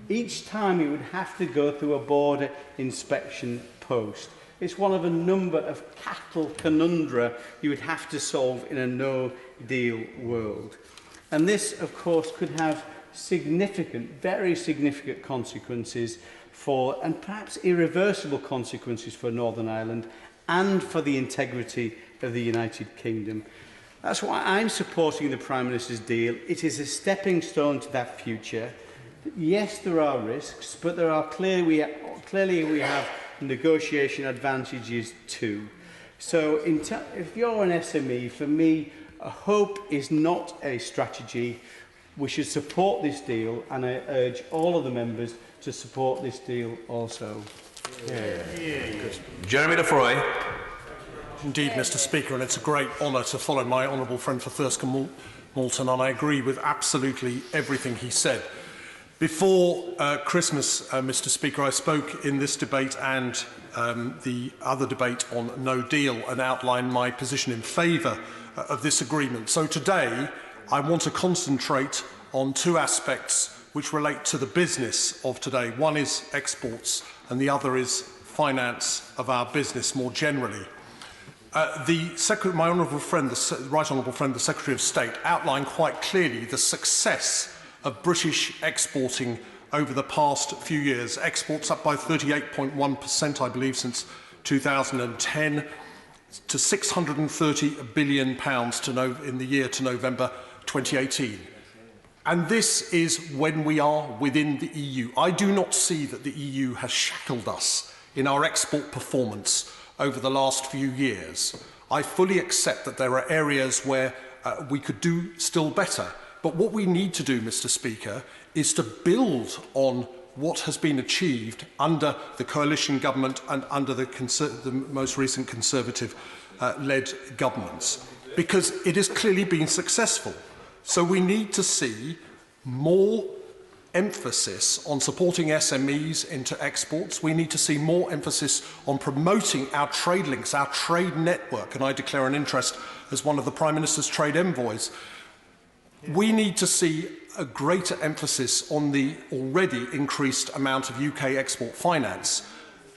Each time it would have to go through a border inspection post. It's one of a number of cattle conundra you would have to solve in a no-deal world. And this, of course, could have significant, very significant consequences for, and perhaps irreversible consequences for Northern Ireland and for the integrity of the United Kingdom. That's why I'm supporting the Prime Minister's deal. It is a stepping stone to that future. Yes, there are risks, but there are clearly we have negotiation advantages too. So if you're an SME, for me, a hope is not a strategy. We should support this deal, and I urge all of the members to support this deal also. Jeremy Lefroy. Indeed, Mr. Speaker, and it's a great honour to follow my honourable friend for Thirsk Moulton, and I agree with absolutely everything he said. Before Christmas, Mr. Speaker, I spoke in this debate and the other debate on no deal and outlined my position in favour of this agreement. So today, I want to concentrate on 2 aspects which relate to the business of today. One is exports, and the other is finance of our business more generally. My honourable friend, the Right Honourable Friend, the Secretary of State, outlined quite clearly the success of British exporting over the past few years. Exports up by 38.1%, I believe, since 2010, to £630 billion in the year to November 2018. And this is when we are within the EU. I do not see that the EU has shackled us in our export performance over the last few years. I fully accept that there are areas where we could do still better. But what we need to do, Mr. Speaker, is to build on what has been achieved under the coalition government and under the most recent Conservative-led governments, because it has clearly been successful. So we need to see more emphasis on supporting SMEs into exports. We need to see more emphasis on promoting our trade links, our trade network, and I declare an interest as one of the Prime Minister's trade envoys. We need to see a greater emphasis on the already increased amount of UK export finance.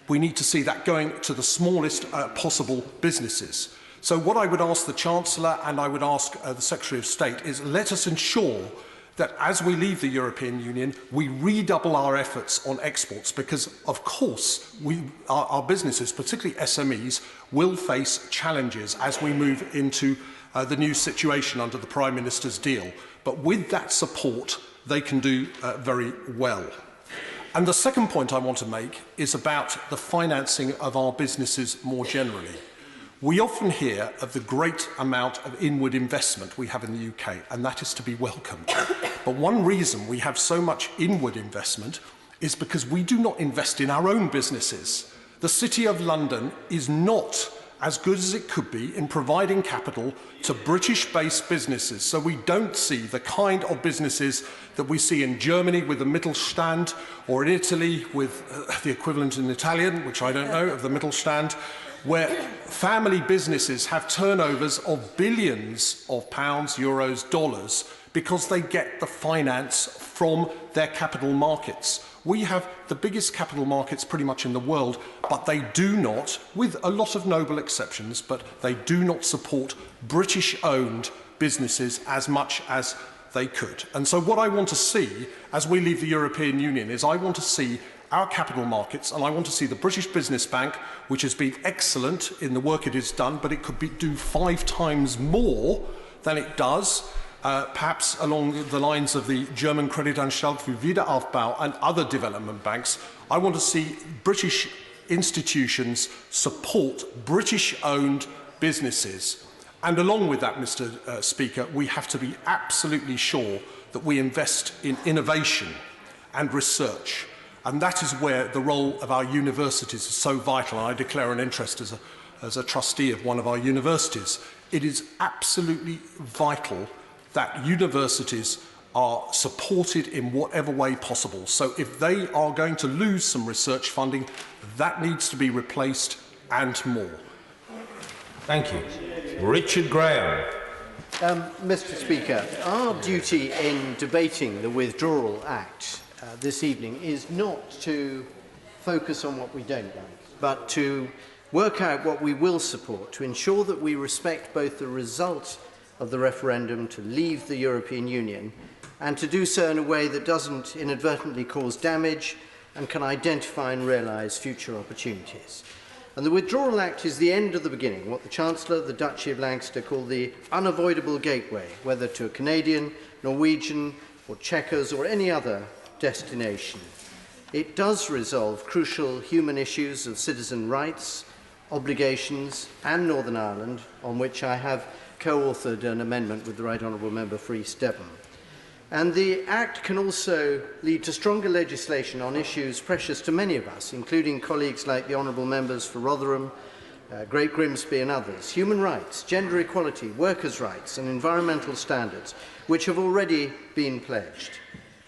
We need to see that going to the smallest possible businesses. So what I would ask the Chancellor and I would ask the Secretary of State is, let us ensure that as we leave the European Union, we redouble our efforts on exports, because of course our businesses, particularly SMEs, will face challenges as we move into the new situation under the Prime Minister's deal. But with that support, they can do very well. And the second point I want to make is about the financing of our businesses more generally. We often hear of the great amount of inward investment we have in the UK, and that is to be welcomed. But one reason we have so much inward investment is because we do not invest in our own businesses. The City of London is not as good as it could be in providing capital to British-based businesses. So we don't see the kind of businesses that we see in Germany with the Mittelstand, or in Italy with the equivalent in Italian, which I don't know, of the Mittelstand, where family businesses have turnovers of billions of pounds, euros, dollars, because they get the finance from their capital markets. We have the biggest capital markets pretty much in the world, but they do not, with a lot of noble exceptions, but they do not support British-owned businesses as much as they could. And so what I want to see as we leave the European Union is I want to see our capital markets, and I want to see the British Business Bank, which has been excellent in the work it has done, but it could do 5 times more than it does, perhaps along the lines of the German Kreditanstalt für Wiederaufbau and other development banks. I want to see British institutions support British-owned businesses. And along with that, Mr. Speaker, we have to be absolutely sure that we invest in innovation and research. And that is where the role of our universities is so vital. And I declare an interest as a trustee of one of our universities. It is absolutely vital that universities are supported in whatever way possible. So if they are going to lose some research funding, that needs to be replaced and more. Thank you. Richard Graham. Mr. Speaker, our duty in debating the Withdrawal Act this evening is not to focus on what we don't like, but to work out what we will support, to ensure that we respect both the result of the referendum to leave the European Union and to do so in a way that doesn't inadvertently cause damage and can identify and realise future opportunities. And the Withdrawal Act is the end of the beginning, what the Chancellor of the Duchy of Lancaster called the unavoidable gateway, whether to a Canadian, Norwegian or Chequers or any other destination. It does resolve crucial human issues of citizen rights, obligations and Northern Ireland, on which I have co-authored an amendment with the Right Honourable Member for East Devon. And the Act can also lead to stronger legislation on issues precious to many of us, including colleagues like the Honourable Members for Rotherham, Great Grimsby and others. Human rights, gender equality, workers' rights and environmental standards, which have already been pledged.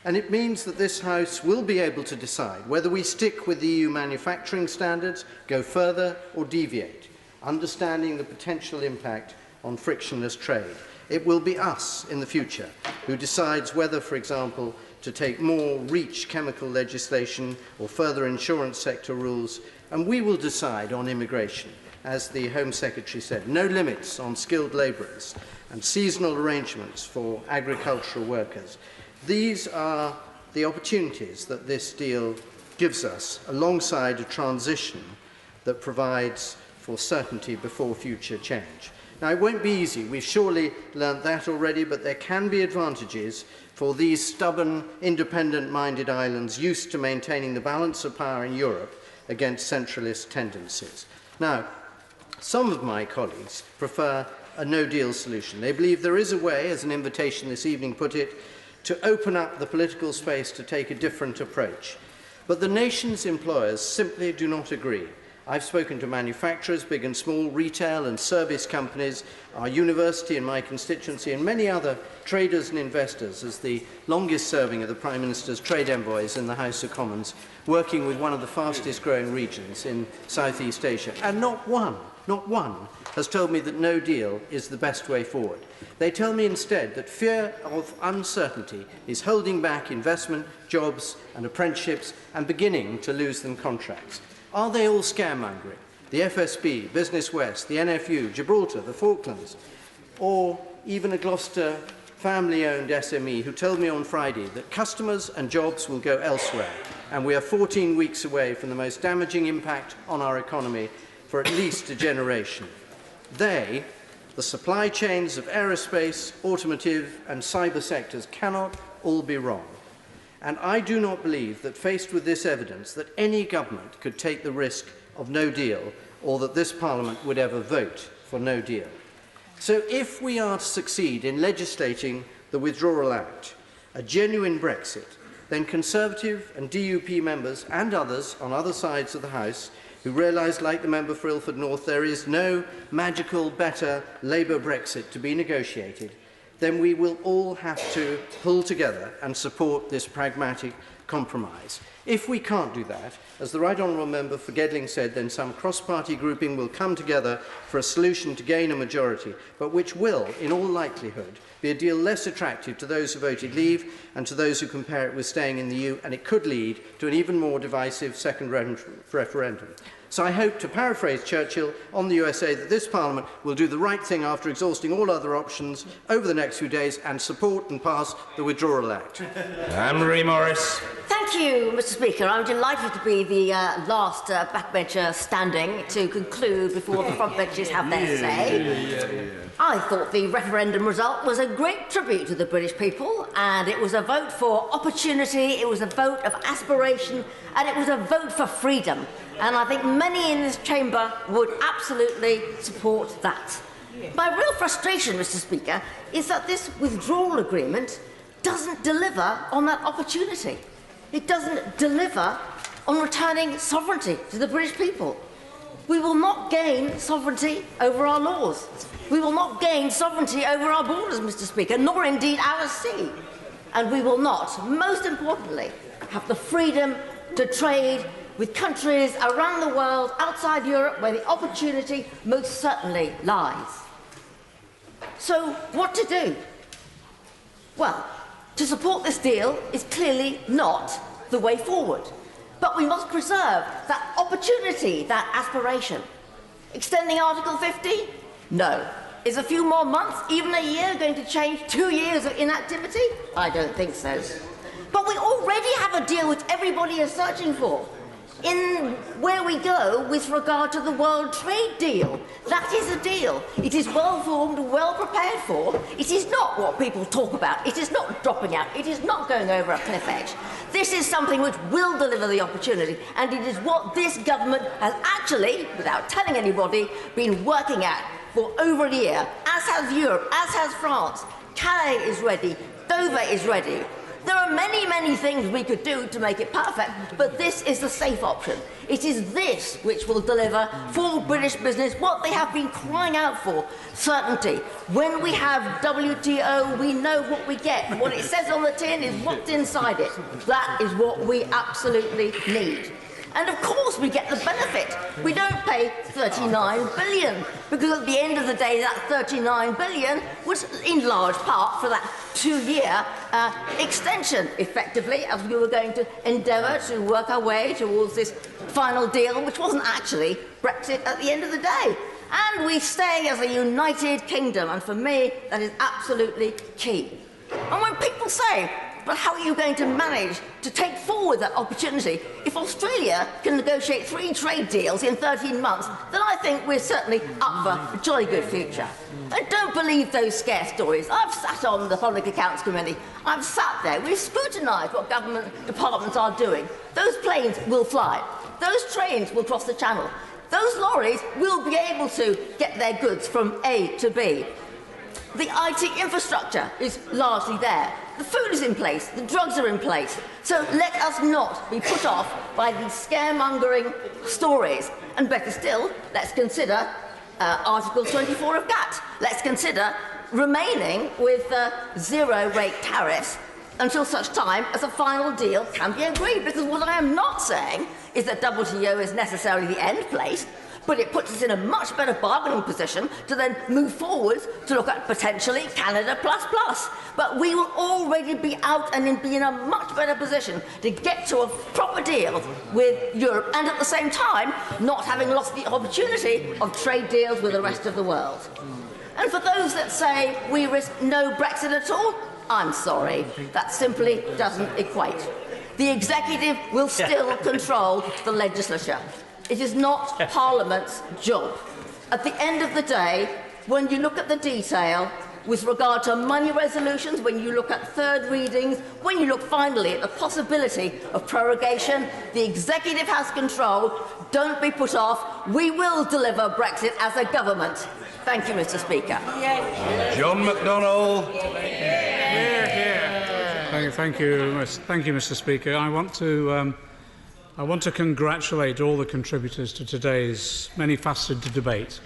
And it means that this House will be able to decide whether we stick with the EU manufacturing standards, go further or deviate, understanding the potential impact on frictionless trade. It will be us in the future who decides whether, for example, to take more REACH chemical legislation or further insurance sector rules, and we will decide on immigration. As the Home Secretary said, no limits on skilled labourers and seasonal arrangements for agricultural workers. These are the opportunities that this deal gives us, alongside a transition that provides for certainty before future change. Now, it won't be easy. We've surely learnt that already, but there can be advantages for these stubborn, independent-minded islands used to maintaining the balance of power in Europe against centralist tendencies. Now, some of my colleagues prefer a no-deal solution. They believe there is a way, as an invitation this evening put it, to open up the political space to take a different approach. But the nation's employers simply do not agree. I've spoken to manufacturers, big and small, retail and service companies, our university in my constituency, and many other traders and investors as the longest-serving of the Prime Minister's trade envoys in the House of Commons, working with one of the fastest-growing regions in Southeast Asia. And not one has told me that no deal is the best way forward. They tell me instead that fear of uncertainty is holding back investment, jobs and apprenticeships and beginning to lose them contracts. Are they all scaremongering? The FSB, Business West, the NFU, Gibraltar, the Falklands, or even a Gloucester family-owned SME who told me on Friday that customers and jobs will go elsewhere, and we are 14 weeks away from the most damaging impact on our economy for at least a generation. They, the supply chains of aerospace, automotive and cyber sectors, cannot all be wrong. And I do not believe that, faced with this evidence, that any government could take the risk of no deal, or that this Parliament would ever vote for no deal. So if we are to succeed in legislating the Withdrawal Act, a genuine Brexit, then Conservative and DUP members and others on other sides of the House who realise, like the member for Ilford North, there is no magical, better Labour Brexit to be negotiated, then we will all have to pull together and support this pragmatic compromise. If we can't do that, as the Right Honourable Member for Gedling said, then some cross-party grouping will come together for a solution to gain a majority, but which will, in all likelihood, be a deal less attractive to those who voted leave and to those who compare it with staying in the EU, and it could lead to an even more divisive second referendum. So I hope, to paraphrase Churchill on the USA, that this Parliament will do the right thing after exhausting all other options over the next few days and support and pass the Withdrawal Act. Anne-Marie Morris. Thank you, Mr. Speaker. I'm delighted to be the last backbencher standing to conclude before the frontbenchers have their say. I thought the referendum result was a great tribute to the British people, and it was a vote for opportunity, it was a vote of aspiration, and it was a vote for freedom. And I think many in this chamber would absolutely support that. My real frustration, Mr. Speaker, is that this withdrawal agreement doesn't deliver on that opportunity. It doesn't deliver on returning sovereignty to the British people. We will not gain sovereignty over our laws. We will not gain sovereignty over our borders, Mr. Speaker, nor indeed our sea. And we will not, most importantly, have the freedom to trade with countries around the world, outside Europe, where the opportunity most certainly lies. So, what to do? Well, to support this deal is clearly not the way forward. But we must preserve that opportunity, that aspiration. Extending Article 50? No. Is a few more months, even a year, going to change 2 years of inactivity? I don't think so. But we already have a deal which everybody is searching for. In where we go with regard to the World Trade Deal. That is a deal. It is well formed, well prepared for. It is not what people talk about. It is not dropping out. It is not going over a cliff edge. This is something which will deliver the opportunity, and it is what this government has actually, without telling anybody, been working at for over a year, as has Europe, as has France. Calais is ready. Dover is ready. There are many, many things we could do to make it perfect, but this is the safe option. It is this which will deliver for British business what they have been crying out for, certainty. When we have WTO, we know what we get. What it says on the tin is what's inside it. That is what we absolutely need. And of course we get the benefit. We don't pay $39 billion, because at the end of the day that $39 billion was in large part for that 2-year extension, effectively, as we were going to endeavour to work our way towards this final deal, which wasn't actually Brexit at the end of the day. And we stay as a united kingdom, and for me that is absolutely key. And when people say, but how are you going to manage to take forward that opportunity? If Australia can negotiate 3 trade deals in 13 months, then I think we're certainly up for a jolly good future. And don't believe those scare stories. I've sat on the Public Accounts Committee. I've sat there. We've scrutinised what government departments are doing. Those planes will fly. Those trains will cross the channel. Those lorries will be able to get their goods from A to B. The IT infrastructure is largely there. The food is in place, the drugs are in place. So let us not be put off by these scaremongering stories. And better still, let's consider Article 24 of GATT. Let's consider remaining with zero-rate tariffs until such time as a final deal can be agreed. Because what I am not saying is that WTO is necessarily the end place, but it puts us in a much better bargaining position to then move forward to look at potentially Canada plus. But we will already be out and be in a much better position to get to a proper deal with Europe, and at the same time not having lost the opportunity of trade deals with the rest of the world. And for those that say we risk no Brexit at all, I'm sorry, that simply doesn't equate. The executive will still control the legislature. It is not Parliament's job. At the end of the day, when you look at the detail with regard to money resolutions, when you look at third readings, when you look finally at the possibility of prorogation, the executive has control. Don't be put off. We will deliver Brexit as a government. Thank you, Mr. Speaker. John McDonnell. Thank you, Mr. Speaker. I want to congratulate all the contributors to today's many-faceted debate.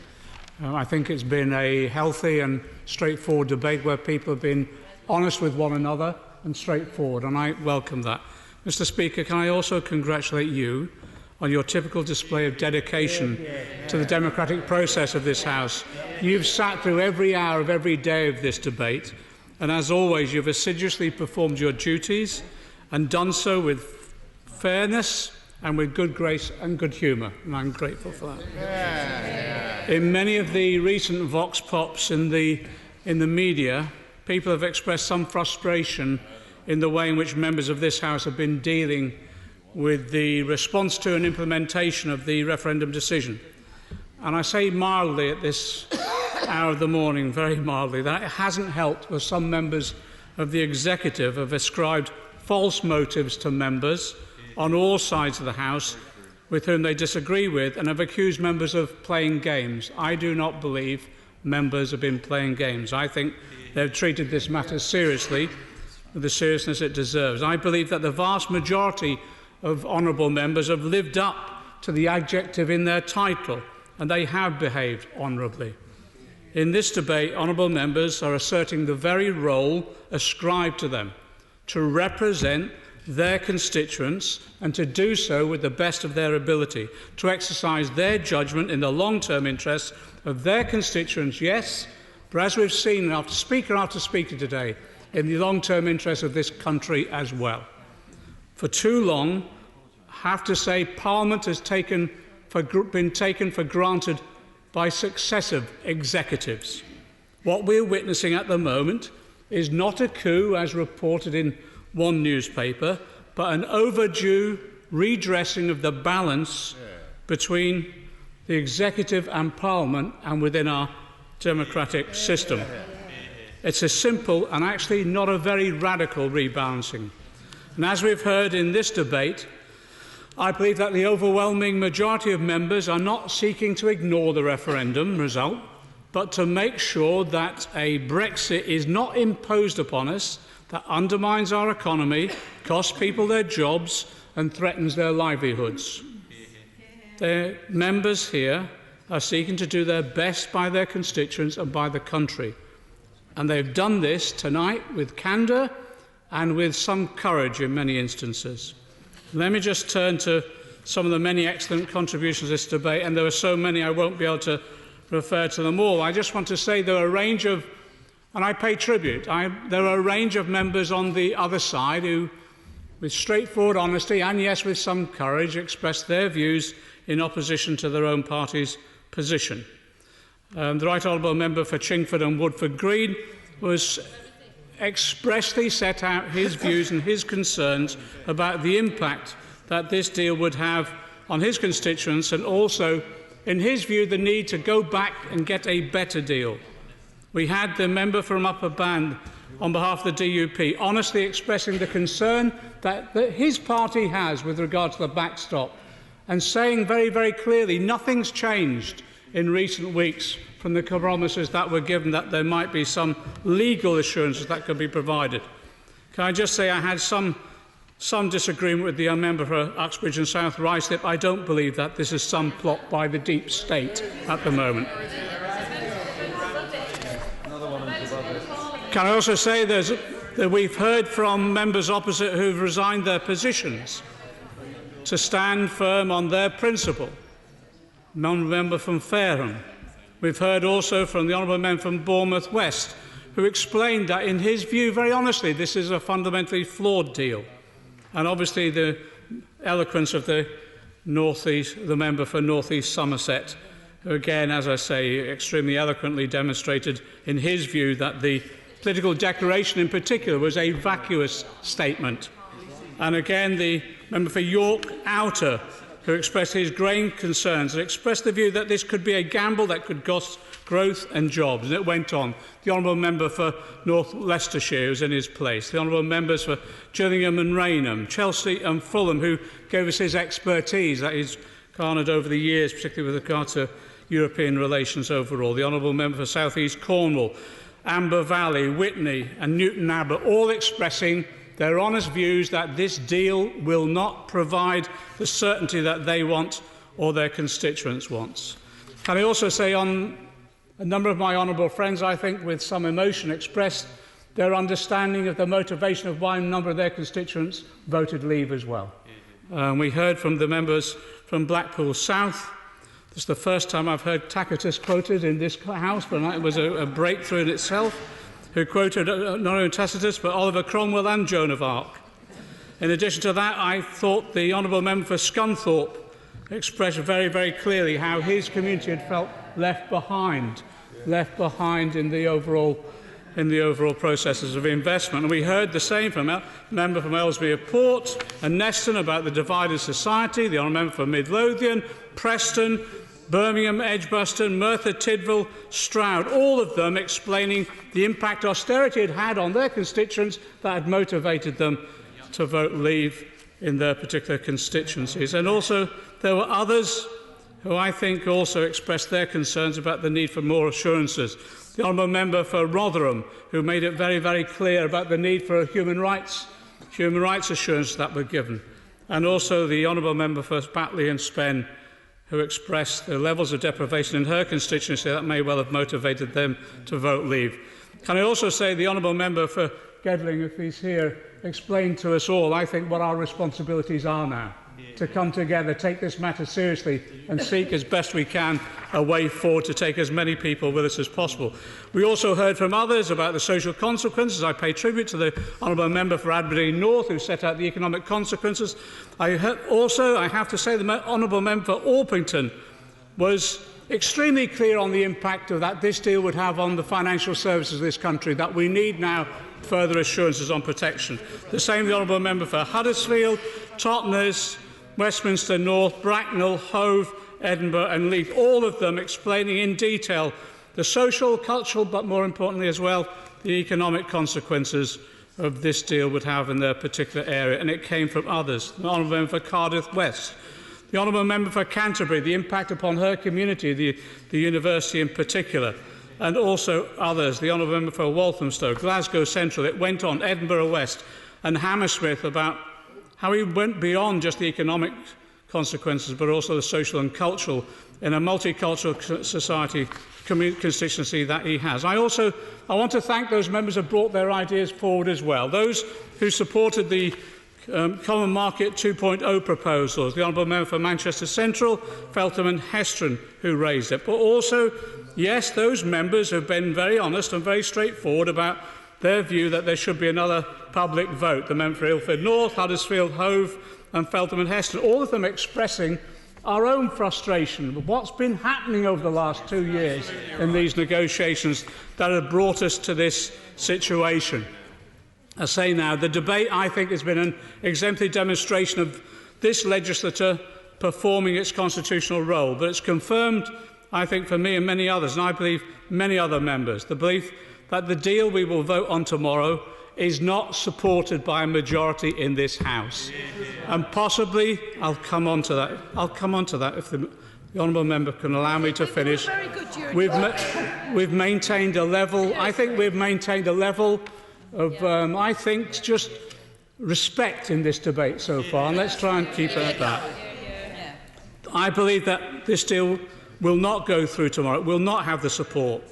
I think it's been a healthy and straightforward debate where people have been honest with one another and straightforward, and I welcome that. Mr. Speaker, can I also congratulate you on your typical display of dedication to the democratic process of this House. You've sat through every hour of every day of this debate, and as always, you've assiduously performed your duties and done so with fairness and with good grace and good humour, and I'm grateful for that. In many of the recent vox pops in the media, people have expressed some frustration in the way in which members of this House have been dealing with the response to and implementation of the referendum decision. And I say mildly at this hour of the morning, very mildly, that it hasn't helped where some members of the executive have ascribed false motives to members on all sides of the House with whom they disagree with, and have accused members of playing games. I do not believe members have been playing games. I think they've treated this matter seriously, with the seriousness it deserves. I believe that the vast majority of honourable members have lived up to the adjective in their title, and they have behaved honourably. In this debate, honourable members are asserting the very role ascribed to them, to represent their constituents and to do so with the best of their ability, to exercise their judgment in the long-term interests of their constituents, yes, but as we've seen after speaker today, in the long-term interests of this country as well. For too long, I have to say, Parliament has been taken for granted by successive executives. What we're witnessing at the moment is not a coup, as reported in one newspaper, but an overdue redressing of the balance between the executive and Parliament and within our democratic system. It's a simple and actually not a very radical rebalancing. And as we've heard in this debate, I believe that the overwhelming majority of members are not seeking to ignore the referendum result, but to make sure that a Brexit is not imposed upon us that undermines our economy, costs people their jobs and threatens their livelihoods. The members here are seeking to do their best by their constituents and by the country. And they've done this tonight with candour and with some courage in many instances. Let me just turn to some of the many excellent contributions to this debate, and there are so many I won't be able to refer to them all. I just want to say there are a range of, and I pay tribute, there are a range of members on the other side who, with straightforward honesty and yes, with some courage, expressed their views in opposition to their own party's position. The Right Honourable Member for Chingford and Woodford Green was expressly set out his views and his concerns about the impact that this deal would have on his constituents, and also, in his view, the need to go back and get a better deal. We had the member from Upper Band, on behalf of the DUP, honestly expressing the concern that his party has with regard to the backstop, and saying very, very clearly nothing's changed in recent weeks from the promises that were given that there might be some legal assurances that could be provided. Can I just say I had some disagreement with the member for Uxbridge and South Ruislip. I don't believe that this is some plot by the deep state at the moment. Can I also say that we've heard from members opposite who've resigned their positions to stand firm on their principle. Member from Fareham. We've heard also from the Honourable Member from Bournemouth West, who explained that, in his view, very honestly, this is a fundamentally flawed deal. And obviously the eloquence of the member for North East Somerset, who again, as I say, extremely eloquently demonstrated, in his view, that the political declaration in particular was a vacuous statement. And again, the member for York Outer, who expressed his grave concerns and expressed the view that this could be a gamble that could cost growth and jobs. And it went on. The Honourable Member for North Leicestershire was in his place. The Honourable Members for Gillingham and Rainham, Chelsea and Fulham, who gave us his expertise that he's garnered over the years, particularly with regard to European relations overall. The Honourable Member for South East Cornwall, Amber Valley, Witney and Newton Abbot, all expressing their honest views that this deal will not provide the certainty that they want or their constituents want. Can I also say, on a number of my honourable friends, I think with some emotion, expressed their understanding of the motivation of why a number of their constituents voted leave as well. We heard from the members from Blackpool South. This is the first time I've heard Tacitus quoted in this House, but it was a breakthrough in itself, who quoted not only Tacitus, but Oliver Cromwell and Joan of Arc. In addition to that, I thought the Honourable Member for Scunthorpe expressed very, very clearly how his community had felt left behind in the overall processes of investment. And we heard the same from a member from Ellesmere Port and Neston about the divided society, the Honourable Member for Midlothian, Preston, Birmingham, Edgbaston, Merthyr Tydfil, Stroud, all of them explaining the impact austerity had had on their constituents that had motivated them to vote leave in their particular constituencies. And also there were others who I think also expressed their concerns about the need for more assurances. The Honourable Member for Rotherham, who made it very, very clear about the need for human rights assurances that were given. And also the Honourable Member for Batley and Spen, who expressed the levels of deprivation in her constituency that may well have motivated them to vote leave. Can I also say the Honourable Member for Gedling, if he's here, explained to us all, I think, what our responsibilities are now. To come together, take this matter seriously and seek as best we can a way forward to take as many people with us as possible. We also heard from others about the social consequences. I pay tribute to the Honourable Member for Aberdeen North, who set out the economic consequences. I have to say the Honourable Member for Orpington was extremely clear on the impact that this deal would have on the financial services of this country, that we need now further assurances on protection. The same the Honourable Member for Huddersfield, Totnes, Westminster North, Bracknell, Hove, Edinburgh and Leith, all of them explaining in detail the social, cultural, but more importantly as well, the economic consequences of this deal would have in their particular area. And it came from others. The Honourable Member for Cardiff West, the Honourable Member for Canterbury, the impact upon her community, the university in particular, and also others, the Honourable Member for Walthamstow, Glasgow Central, it went on, Edinburgh West and Hammersmith, about how he went beyond just the economic consequences, but also the social and cultural in a multicultural society constituency that he has. I want to thank those members who brought their ideas forward as well. Those who supported the Common Market 2.0 proposals, the Honourable Member for Manchester Central, Feltham and Hestron, who raised it. But also, yes, those members have been very honest and very straightforward about their view that there should be another public vote. The member for Ilford North, Huddersfield, Hove and Feltham and Heston, all of them expressing our own frustration with what's been happening over the last 2 years in these negotiations that have brought us to this situation. I say now, the debate, I think, has been an exemplary demonstration of this legislature performing its constitutional role, but it's confirmed, I think, for me and many others, and I believe many other members, the belief that the deal we will vote on tomorrow is not supported by a majority in this House. And possibly, I'll come on to that if the Honourable Member can allow me to finish. We've maintained a level, I think we've maintained a level of, I think, just respect in this debate so far, and let's try and keep it at that. I believe that this deal will not go through tomorrow, it will not have the support.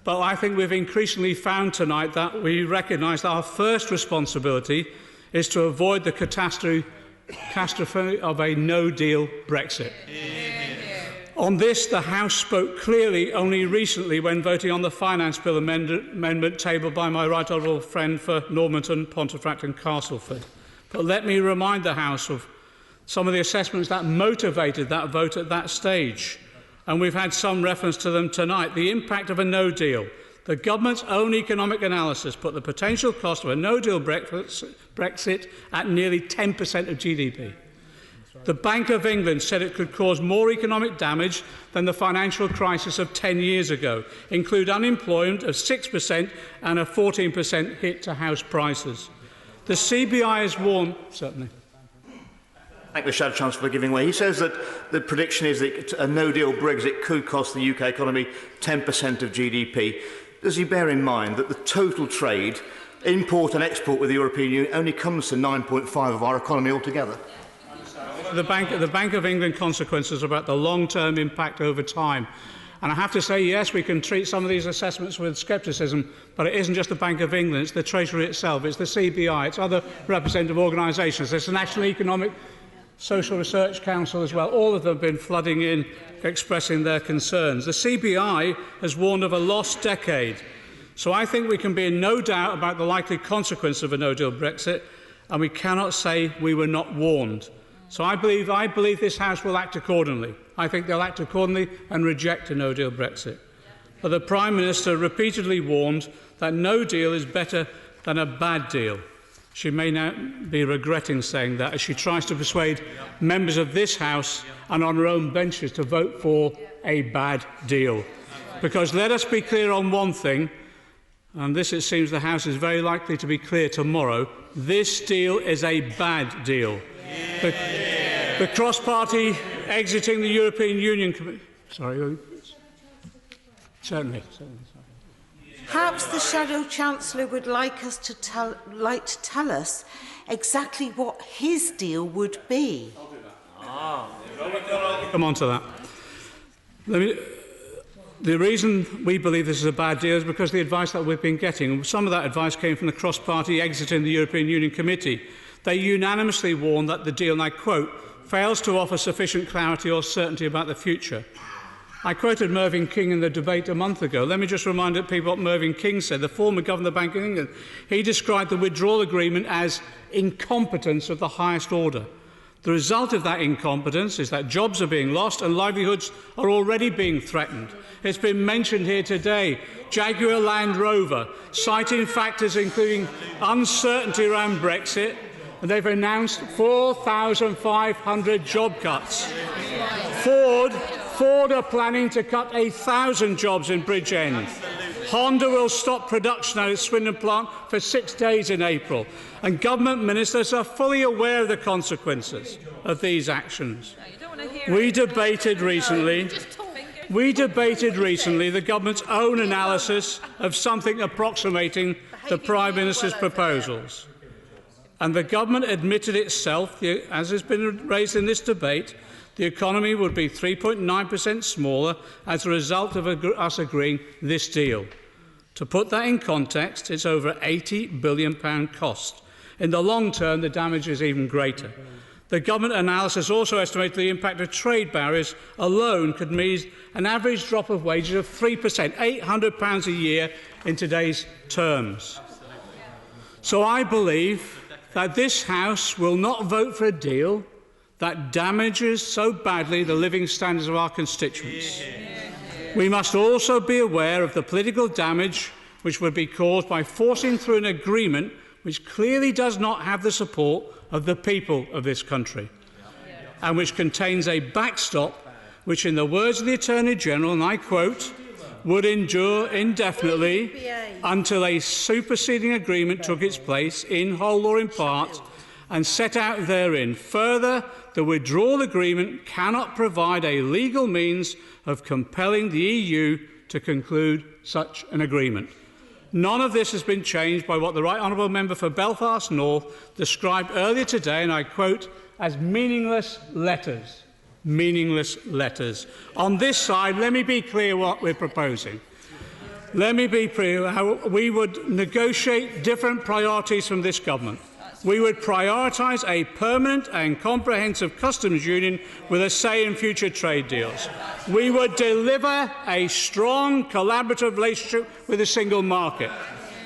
But I think we've increasingly found tonight that we recognise that our first responsibility is to avoid the catastrophe of a no-deal Brexit. On this, the House spoke clearly only recently when voting on the Finance Bill amendment tabled by my right honourable friend for Normanton, Pontefract and Castleford. But let me remind the House of some of the assessments that motivated that vote at that stage. And we've had some reference to them tonight. The impact of a no-deal. The government's own economic analysis put the potential cost of a no-deal Brexit at nearly 10% of GDP. The Bank of England said it could cause more economic damage than the financial crisis of 10 years ago, include unemployment of 6% and a 14% hit to house prices. The CBI has warned, certainly. Thank the Shadow Chancellor for giving way. He says that the prediction is that a no-deal Brexit could cost the UK economy 10% of GDP. Does he bear in mind that the total trade, import and export with the European Union only comes to 9.5% of our economy altogether? The Bank of England consequences about the long-term impact over time. And I have to say, yes, we can treat some of these assessments with scepticism, but it isn't just the Bank of England, it's the Treasury itself, it's the CBI, it's other representative organisations, it's the National Economic Social Research Council as well. All of them have been flooding in, expressing their concerns. The CBI has warned of a lost decade. So I think we can be in no doubt about the likely consequence of a no-deal Brexit, and we cannot say we were not warned. So I believe this House will act accordingly. I think they'll act accordingly and reject a no-deal Brexit. But the Prime Minister repeatedly warned that no deal is better than a bad deal. She may now be regretting saying that as she tries to persuade members of this House and on her own benches to vote for a bad deal. Because let us be clear on one thing, and this it seems the House is very likely to be clear tomorrow, this deal is a bad deal. The cross-party exiting the European Union... Sorry. Certainly. Perhaps the Shadow Chancellor would like to tell us exactly what his deal would be. Come on to that. The reason we believe this is a bad deal is because of the advice that we've been getting. Some of that advice came from the cross-party exiting the European Union Committee. They unanimously warned that the deal, and I quote, fails to offer sufficient clarity or certainty about the future. I quoted Mervyn King in the debate a month ago. Let me just remind people what Mervyn King said, the former Governor of the Bank of England. He described the withdrawal agreement as incompetence of the highest order. The result of that incompetence is that jobs are being lost and livelihoods are already being threatened. It's been mentioned here today, Jaguar Land Rover, citing factors including uncertainty around Brexit, and they've announced 4,500 job cuts. Ford are planning to cut 1,000 jobs in Bridgend. Honda will stop production at its Swindon plant for 6 days in April. And government ministers are fully aware of the consequences of these actions. We debated recently the government's own analysis of something approximating the Prime Minister's proposals. And the government admitted itself, as has been raised in this debate, the economy would be 3.9% smaller as a result of us agreeing this deal. To put that in context, it's over £80 billion cost. In the long term, the damage is even greater. The government analysis also estimated the impact of trade barriers alone could mean an average drop of wages of 3%, £800 a year in today's terms. So I believe that this House will not vote for a deal that damages so badly the living standards of our constituents. We must also be aware of the political damage which would be caused by forcing through an agreement which clearly does not have the support of the people of this country, and which contains a backstop which, in the words of the Attorney General, and I quote, would endure indefinitely until a superseding agreement took its place, in whole or in part, and set out therein. Further, the withdrawal agreement cannot provide a legal means of compelling the EU to conclude such an agreement. None of this has been changed by what the Right Honourable Member for Belfast North described earlier today, and I quote, as meaningless letters. Meaningless letters. On this side, let me be clear what we're proposing. Let me be clear how we would negotiate different priorities from this government. We would prioritise a permanent and comprehensive customs union with a say in future trade deals. We would deliver a strong collaborative relationship with the single market.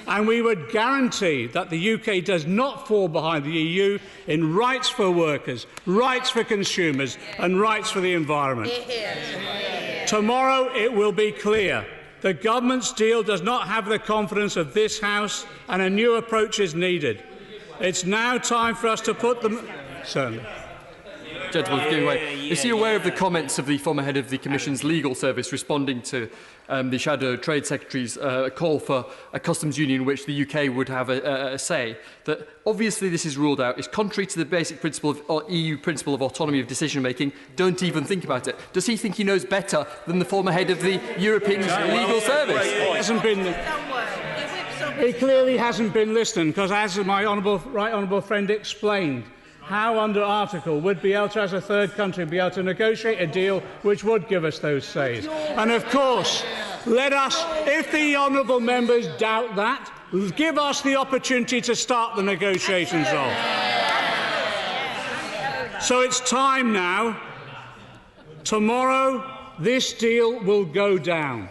And we would guarantee that the UK does not fall behind the EU in rights for workers, rights for consumers and rights for the environment. Tomorrow it will be clear. The government's deal does not have the confidence of this House, and a new approach is needed. It's now time for us to put them... Certainly. Gentlemen, giving way. Is he aware of the comments of the former head of the Commission's legal service responding to the Shadow Trade Secretary's call for a customs union in which the UK would have a say? That obviously this is ruled out, is contrary to the basic principle of EU principle of autonomy of decision-making. Don't even think about it. Does he think he knows better than the former head of the European legal service? He clearly hasn't been listening, because as my right honourable friend explained, how under Article would be able to, as a third country, be able to negotiate a deal which would give us those says. And of course, let us, if the honourable members doubt that, give us the opportunity to start the negotiations off. So it's time now. Tomorrow, this deal will go down.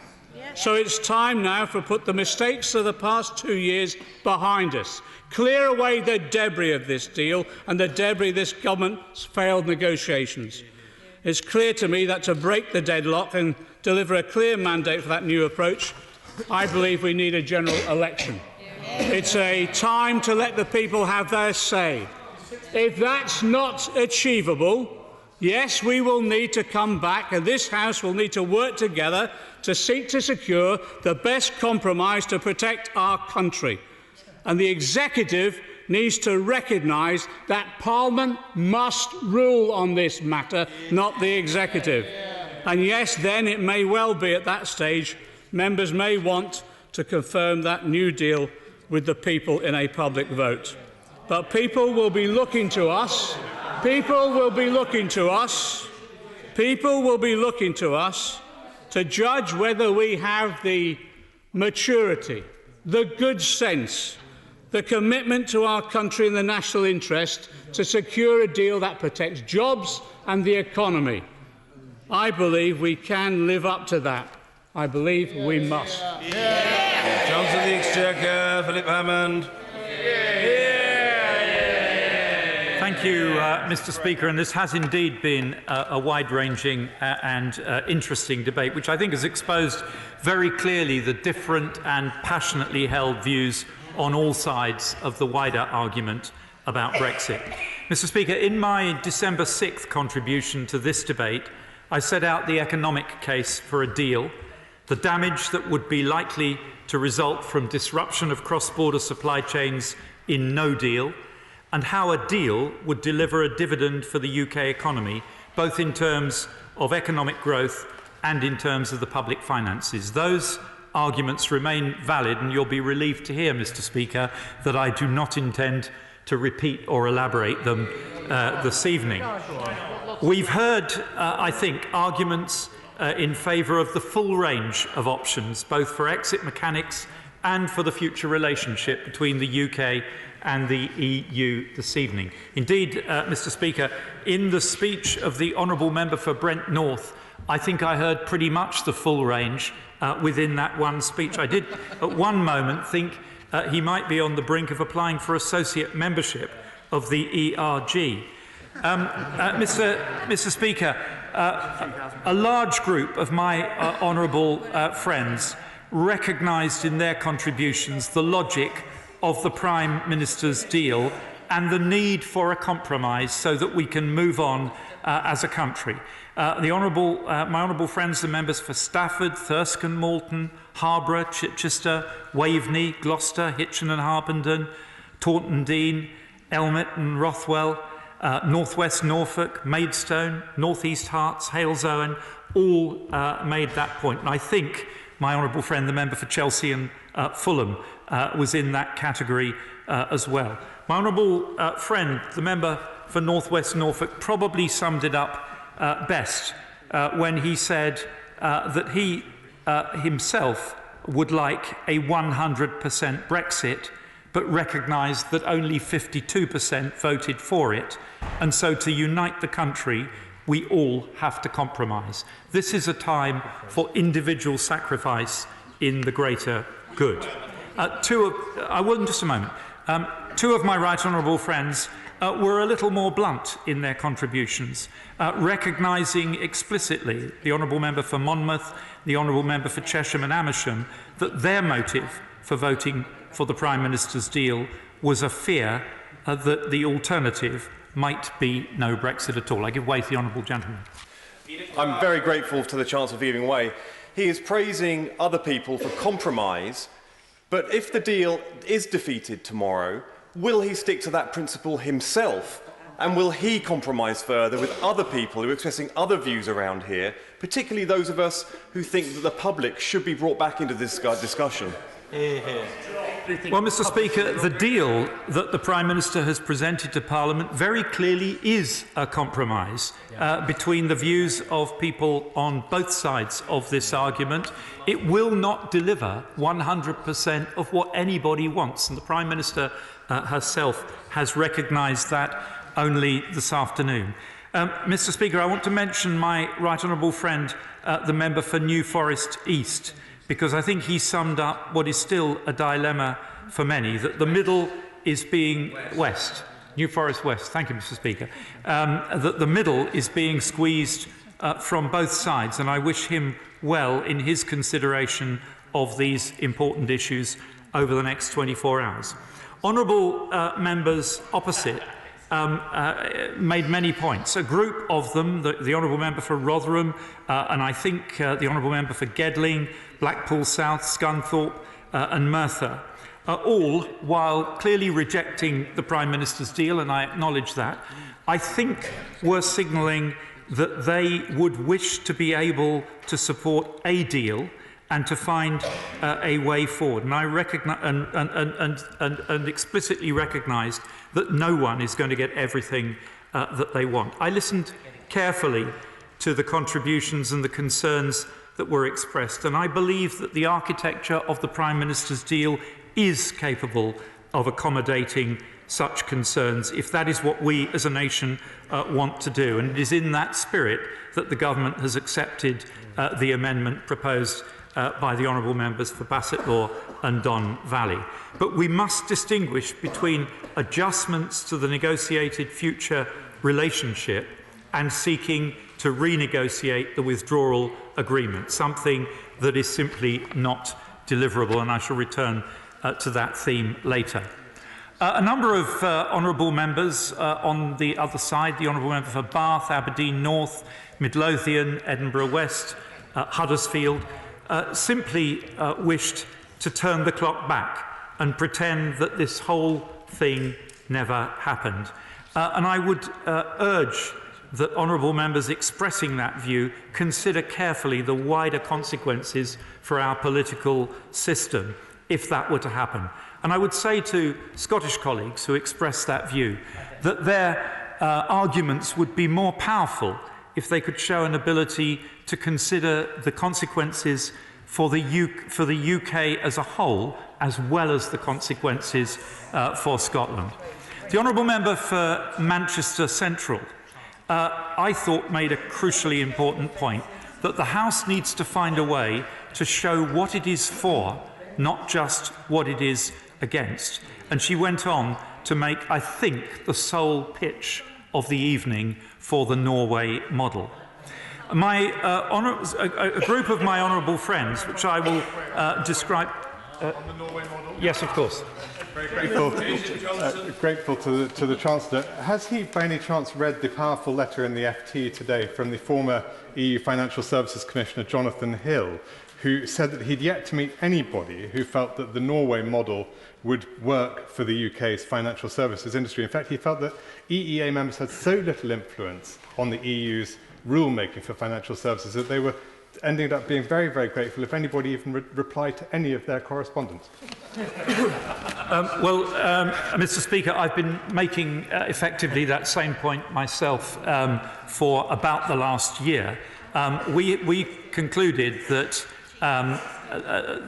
So it's time now to put the mistakes of the past 2 years behind us. Clear away the debris of this deal and the debris of this government's failed negotiations. It's clear to me that to break the deadlock and deliver a clear mandate for that new approach, I believe we need a general election. It's a time to let the people have their say. If that's not achievable, yes, we will need to come back, and this House will need to work together to seek to secure the best compromise to protect our country. And the Executive needs to recognise that Parliament must rule on this matter, not the Executive. And yes, then it may well be at that stage members may want to confirm that new deal with the people in a public vote. But people will be looking to us. People will be looking to us. People will be looking to us to judge whether we have the maturity, the good sense, the commitment to our country and the national interest to secure a deal that protects jobs and the economy. I believe we can live up to that. I believe we must. Johnson of the Exchequer, Philip Hammond. Thank you, Mr. Speaker. And this has indeed been a wide-ranging and interesting debate, which I think has exposed very clearly the different and passionately held views on all sides of the wider argument about Brexit. Mr. Speaker, in my December 6th contribution to this debate, I set out the economic case for a deal, the damage that would be likely to result from disruption of cross-border supply chains in no deal, and how a deal would deliver a dividend for the UK economy, both in terms of economic growth and in terms of the public finances. Those arguments remain valid, and you'll be relieved to hear, Mr. Speaker, that I do not intend to repeat or elaborate them this evening. We've heard, I think, arguments in favour of the full range of options, both for exit mechanics and for the future relationship between the UK and the EU this evening. Indeed, Mr. Speaker, in the speech of the Honourable Member for Brent North, I think I heard pretty much the full range within that one speech. I did at one moment think he might be on the brink of applying for associate membership of the ERG. Mr. Speaker, a large group of my honourable friends recognised in their contributions the logic of the Prime Minister's deal and the need for a compromise so that we can move on as a country. My honourable friends, the members for Stafford, Thurston, Malton, Harborough, Chichester, Waveney, Gloucester, Hitchin and Harpenden, Taunton Dean, Elmet and Rothwell, North West Norfolk, Maidstone, North East Herts, Halesowen, all made that point. And I think my honourable friend, the member for Chelsea and Fulham, was in that category as well. My honourable friend, the member for North West Norfolk, probably summed it up best when he said that he himself would like a 100% Brexit, but recognised that only 52% voted for it. And so to unite the country, we all have to compromise. This is a time for individual sacrifice in the greater good. Just a moment. Two of my right honourable friends were a little more blunt in their contributions, recognising explicitly, the honourable member for Monmouth, the honourable member for Chesham and Amersham, that their motive for voting for the Prime Minister's deal was a fear that the alternative might be no Brexit at all. I give way to the honourable gentleman. I'm very grateful to the Chancellor for giving way. He is praising other people for compromise, but if the deal is defeated tomorrow, will he stick to that principle himself? And will he compromise further with other people who are expressing other views around here, particularly those of us who think that the public should be brought back into this discussion? Hear, hear. everything. Well, Mr. Speaker, the deal that the Prime Minister has presented to Parliament very clearly is a compromise between the views of people on both sides of this argument. It will not deliver 100% of what anybody wants, and the Prime Minister herself has recognised that only this afternoon. Mr. Speaker, I want to mention my right honourable friend, the member for New Forest East, because I think he summed up what is still a dilemma for many, that the middle is being West, New Forest West, thank you, Mr. Speaker, that the middle is being squeezed from both sides, and I wish him well in his consideration of these important issues over the next 24 hours. Honourable members opposite made many points. A group of them, the Honourable Member for Rotherham, and I think the Honourable Member for Gedling, Blackpool South, Scunthorpe and Merthyr, all, while clearly rejecting the Prime Minister's deal, and I acknowledge that, I think were signalling that they would wish to be able to support a deal and to find a way forward. And I recognize and explicitly recognised that no one is going to get everything that they want. I listened carefully to the contributions and the concerns that were expressed, and I believe that the architecture of the Prime Minister's deal is capable of accommodating such concerns if that is what we as a nation want to do. And it is in that spirit that the government has accepted the amendment proposed by the honourable members for Bassetlaw and Don Valley. But we must distinguish between adjustments to the negotiated future relationship and seeking to renegotiate the withdrawal agreement, something that is simply not deliverable, and I shall return to that theme later. A number of honourable members on the other side, the honourable member for Bath, Aberdeen North, Midlothian, Edinburgh West, Huddersfield, simply wished to turn the clock back and pretend that this whole thing never happened. And I would urge that honourable members expressing that view consider carefully the wider consequences for our political system if that were to happen. And I would say to Scottish colleagues who express that view that their arguments would be more powerful if they could show an ability to consider the consequences for the UK as a whole, as well as the consequences for Scotland. The honourable member for Manchester Central, I thought, made a crucially important point, that the House needs to find a way to show what it is for, not just what it is against. And she went on to make, I think, the sole pitch of the evening for the Norway model. A group of my honourable friends, which I will describe... on the Norway model? Yes, of course. Very grateful to the Chancellor. Has he, by any chance, read the powerful letter in the FT today from the former EU Financial Services Commissioner, Jonathan Hill, who said that he'd yet to meet anybody who felt that the Norway model would work for the UK's financial services industry? In fact, he felt that EEA members had so little influence on the EU's rulemaking for financial services that they were ending up being very, very grateful if anybody even replied to any of their correspondence. Mr. Speaker, I've been making effectively that same point myself for about the last year. We concluded that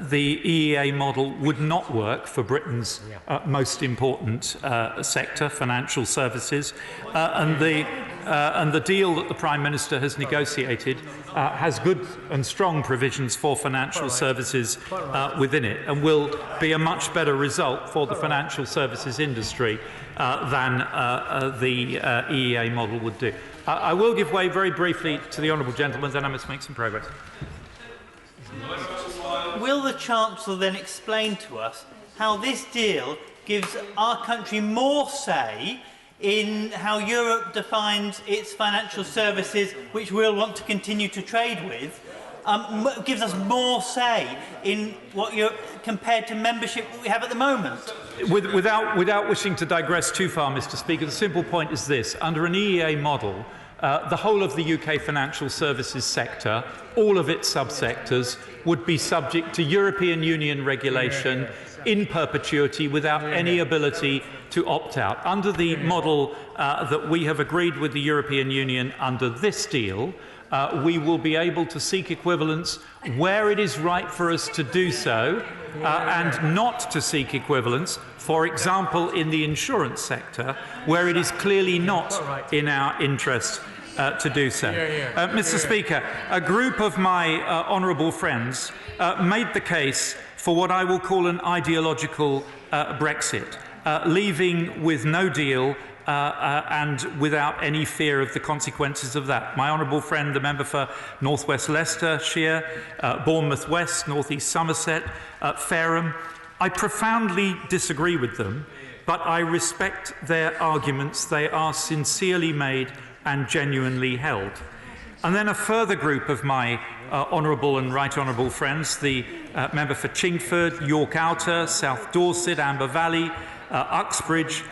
the EEA model would not work for Britain's most important sector, financial services, and the deal that the Prime Minister has negotiated has good and strong provisions for financial services within it, and will be a much better result for the financial services industry than the EEA model would do. I will give way very briefly to the honourable gentleman, then I must make some progress. Will the Chancellor then explain to us how this deal gives our country more say in how Europe defines its financial services, which we'll want to continue to trade with, gives us more say in what compared to membership that we have at the moment? Without wishing to digress too far, Mr. Speaker, the simple point is this. Under an EEA model, the whole of the UK financial services sector, all of its subsectors, would be subject to European Union regulation in perpetuity without any ability to opt out. Under the model that we have agreed with the European Union under this deal, we will be able to seek equivalence where it is right for us to do so and not to seek equivalence, for example, in the insurance sector, where it is clearly not in our interest to do so. Mr. Speaker, a group of my honourable friends made the case for what I will call an ideological Brexit, leaving with no deal and without any fear of the consequences of that. My honourable friend, the member for North West Leicestershire, Bournemouth West, North East Somerset, Fareham, I profoundly disagree with them, but I respect their arguments. They are sincerely made and genuinely held. And then a further group of my honourable and right honourable friends, the member for Chingford, York Outer, South Dorset, Amber Valley, Uxbridge,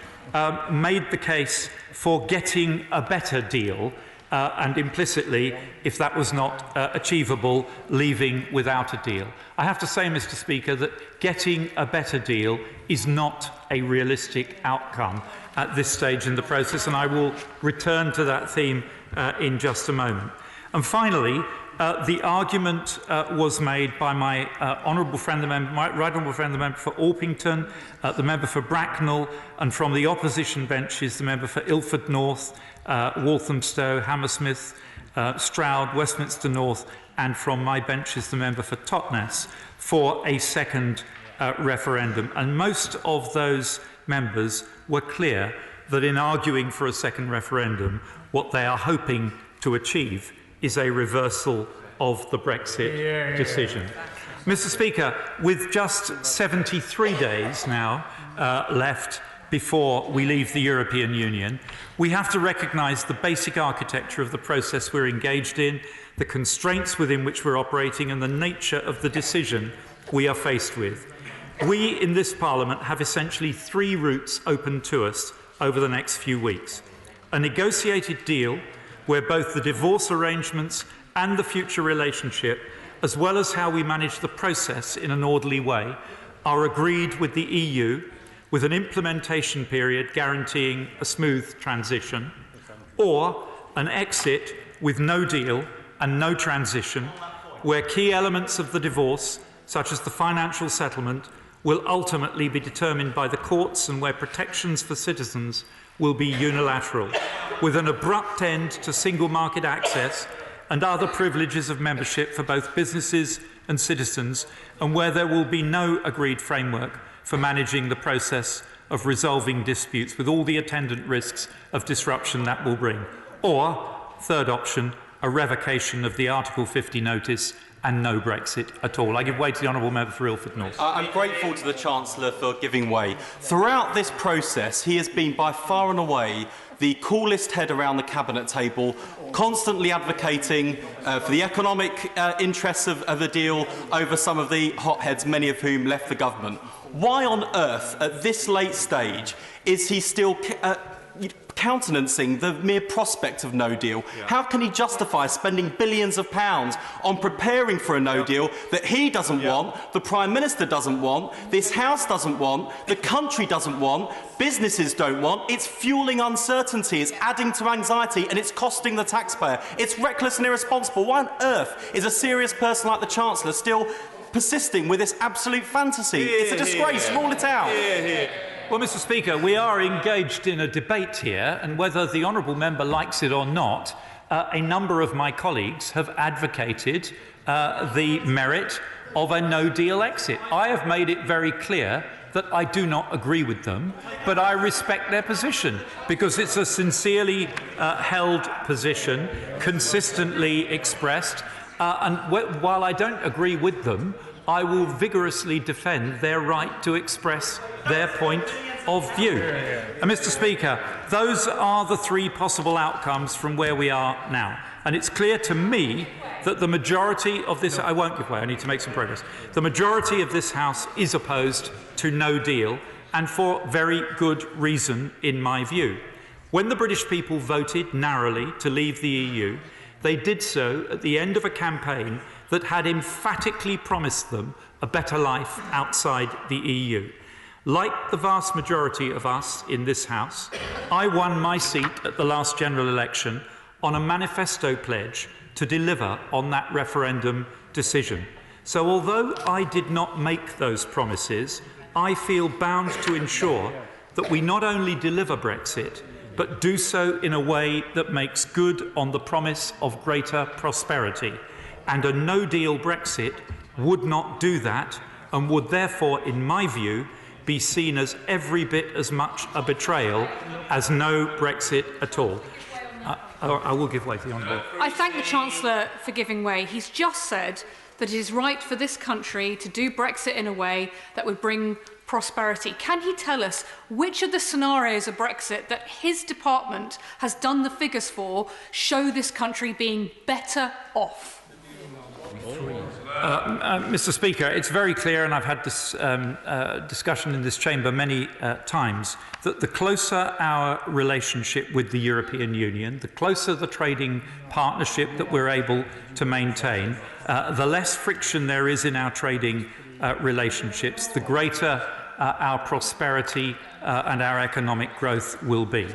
made the case for getting a better deal and implicitly, if that was not achievable, leaving without a deal. I have to say, Mr. Speaker, that getting a better deal is not a realistic outcome at this stage in the process, and I will return to that theme in just a moment. And finally, the argument was made by my honourable friend, my right honourable friend, the member for Orpington, the member for Bracknell, and from the opposition benches, the member for Ilford North, Walthamstow, Hammersmith, Stroud, Westminster North, and from my benches, the member for Totnes, for a second referendum. And most of those members were clear that in arguing for a second referendum, what they are hoping to achieve is a reversal of the Brexit decision. Mr. Speaker, with just 73 days now left before we leave the European Union, we have to recognise the basic architecture of the process we're engaged in, the constraints within which we're operating, and the nature of the decision we are faced with. We in this Parliament have essentially three routes open to us over the next few weeks. A negotiated deal where both the divorce arrangements and the future relationship, as well as how we manage the process in an orderly way, are agreed with the EU, with an implementation period guaranteeing a smooth transition, or an exit with no deal and no transition, where key elements of the divorce, such as the financial settlement, will ultimately be determined by the courts and where protections for citizens will be unilateral, with an abrupt end to single market access and other privileges of membership for both businesses and citizens, and where there will be no agreed framework for managing the process of resolving disputes with all the attendant risks of disruption that will bring. Or, third option, a revocation of the Article 50 notice and no Brexit at all. I give way to the honourable member for Ilford North. I'm grateful to the Chancellor for giving way. Throughout this process, he has been by far and away the coolest head around the cabinet table, constantly advocating for the economic interests of the deal over some of the hotheads, many of whom left the government. Why on earth, at this late stage, is he still countenancing the mere prospect of no deal? How can he justify spending billions of pounds on preparing for a no deal that he doesn't want, the Prime Minister doesn't want, this House doesn't want, the country doesn't want, businesses don't want? It's fueling uncertainty, it's adding to anxiety, and it's costing the taxpayer. It's reckless and irresponsible. Why on earth is a serious person like the Chancellor still persisting with this absolute fantasy? It's a disgrace. Rule it out. Well, Mr. Speaker, we are engaged in a debate here, and whether the honourable member likes it or not, a number of my colleagues have advocated the merit of a no-deal exit. I have made it very clear that I do not agree with them, but I respect their position because it's a sincerely held position, consistently expressed, and while I don't agree with them, I will vigorously defend their right to express their point of view. And Mr. Speaker, those are the three possible outcomes from where we are now. And it's clear to me that the majority of this... I won't give way, I need to make some progress. The majority of this House is opposed to no deal, and for very good reason, in my view. When the British people voted narrowly to leave the EU, they did so at the end of a campaign that had emphatically promised them a better life outside the EU. Like the vast majority of us in this House, I won my seat at the last general election on a manifesto pledge to deliver on that referendum decision. So although I did not make those promises, I feel bound to ensure that we not only deliver Brexit, but do so in a way that makes good on the promise of greater prosperity. And a no-deal Brexit would not do that, and would therefore, in my view, be seen as every bit as much a betrayal as no Brexit at all. I will give way to the Honourable. I thank the Chancellor for giving way. He's just said that it is right for this country to do Brexit in a way that would bring prosperity. Can he tell us which of the scenarios of Brexit that his department has done the figures for show this country being better off? Mr. Speaker, it's very clear, and I've had this discussion in this chamber many times, that the closer our relationship with the European Union, the closer the trading partnership that we're able to maintain, the less friction there is in our trading relationships, the greater our prosperity and our economic growth will be.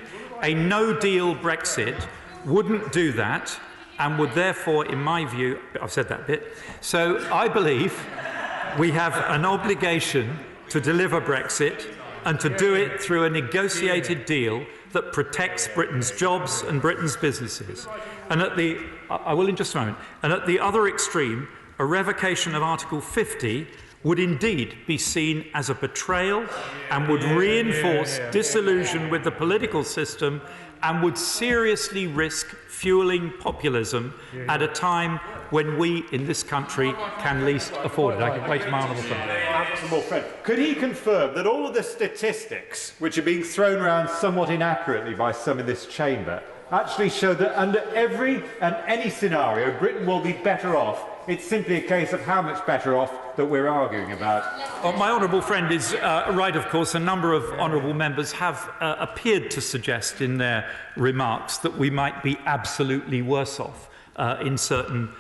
A no-deal Brexit wouldn't do that, and would therefore, in my view, I've said that bit, so I believe we have an obligation to deliver Brexit and to do it through a negotiated deal that protects Britain's jobs and Britain's businesses. And I will in just a moment, and at the other extreme, a revocation of Article 50 would indeed be seen as a betrayal and would reinforce disillusion with the political system and would seriously risk fueling populism at a time when we in this country can least afford it. I can wait to my honourable friend. Could he confirm that all of the statistics which are being thrown around somewhat inaccurately by some in this chamber actually show that under every and any scenario Britain will be better off? It's simply a case of how much better off that we're arguing about. Well, my honourable friend is right, of course. A number of honourable members have appeared to suggest in their remarks that we might be absolutely worse off in certain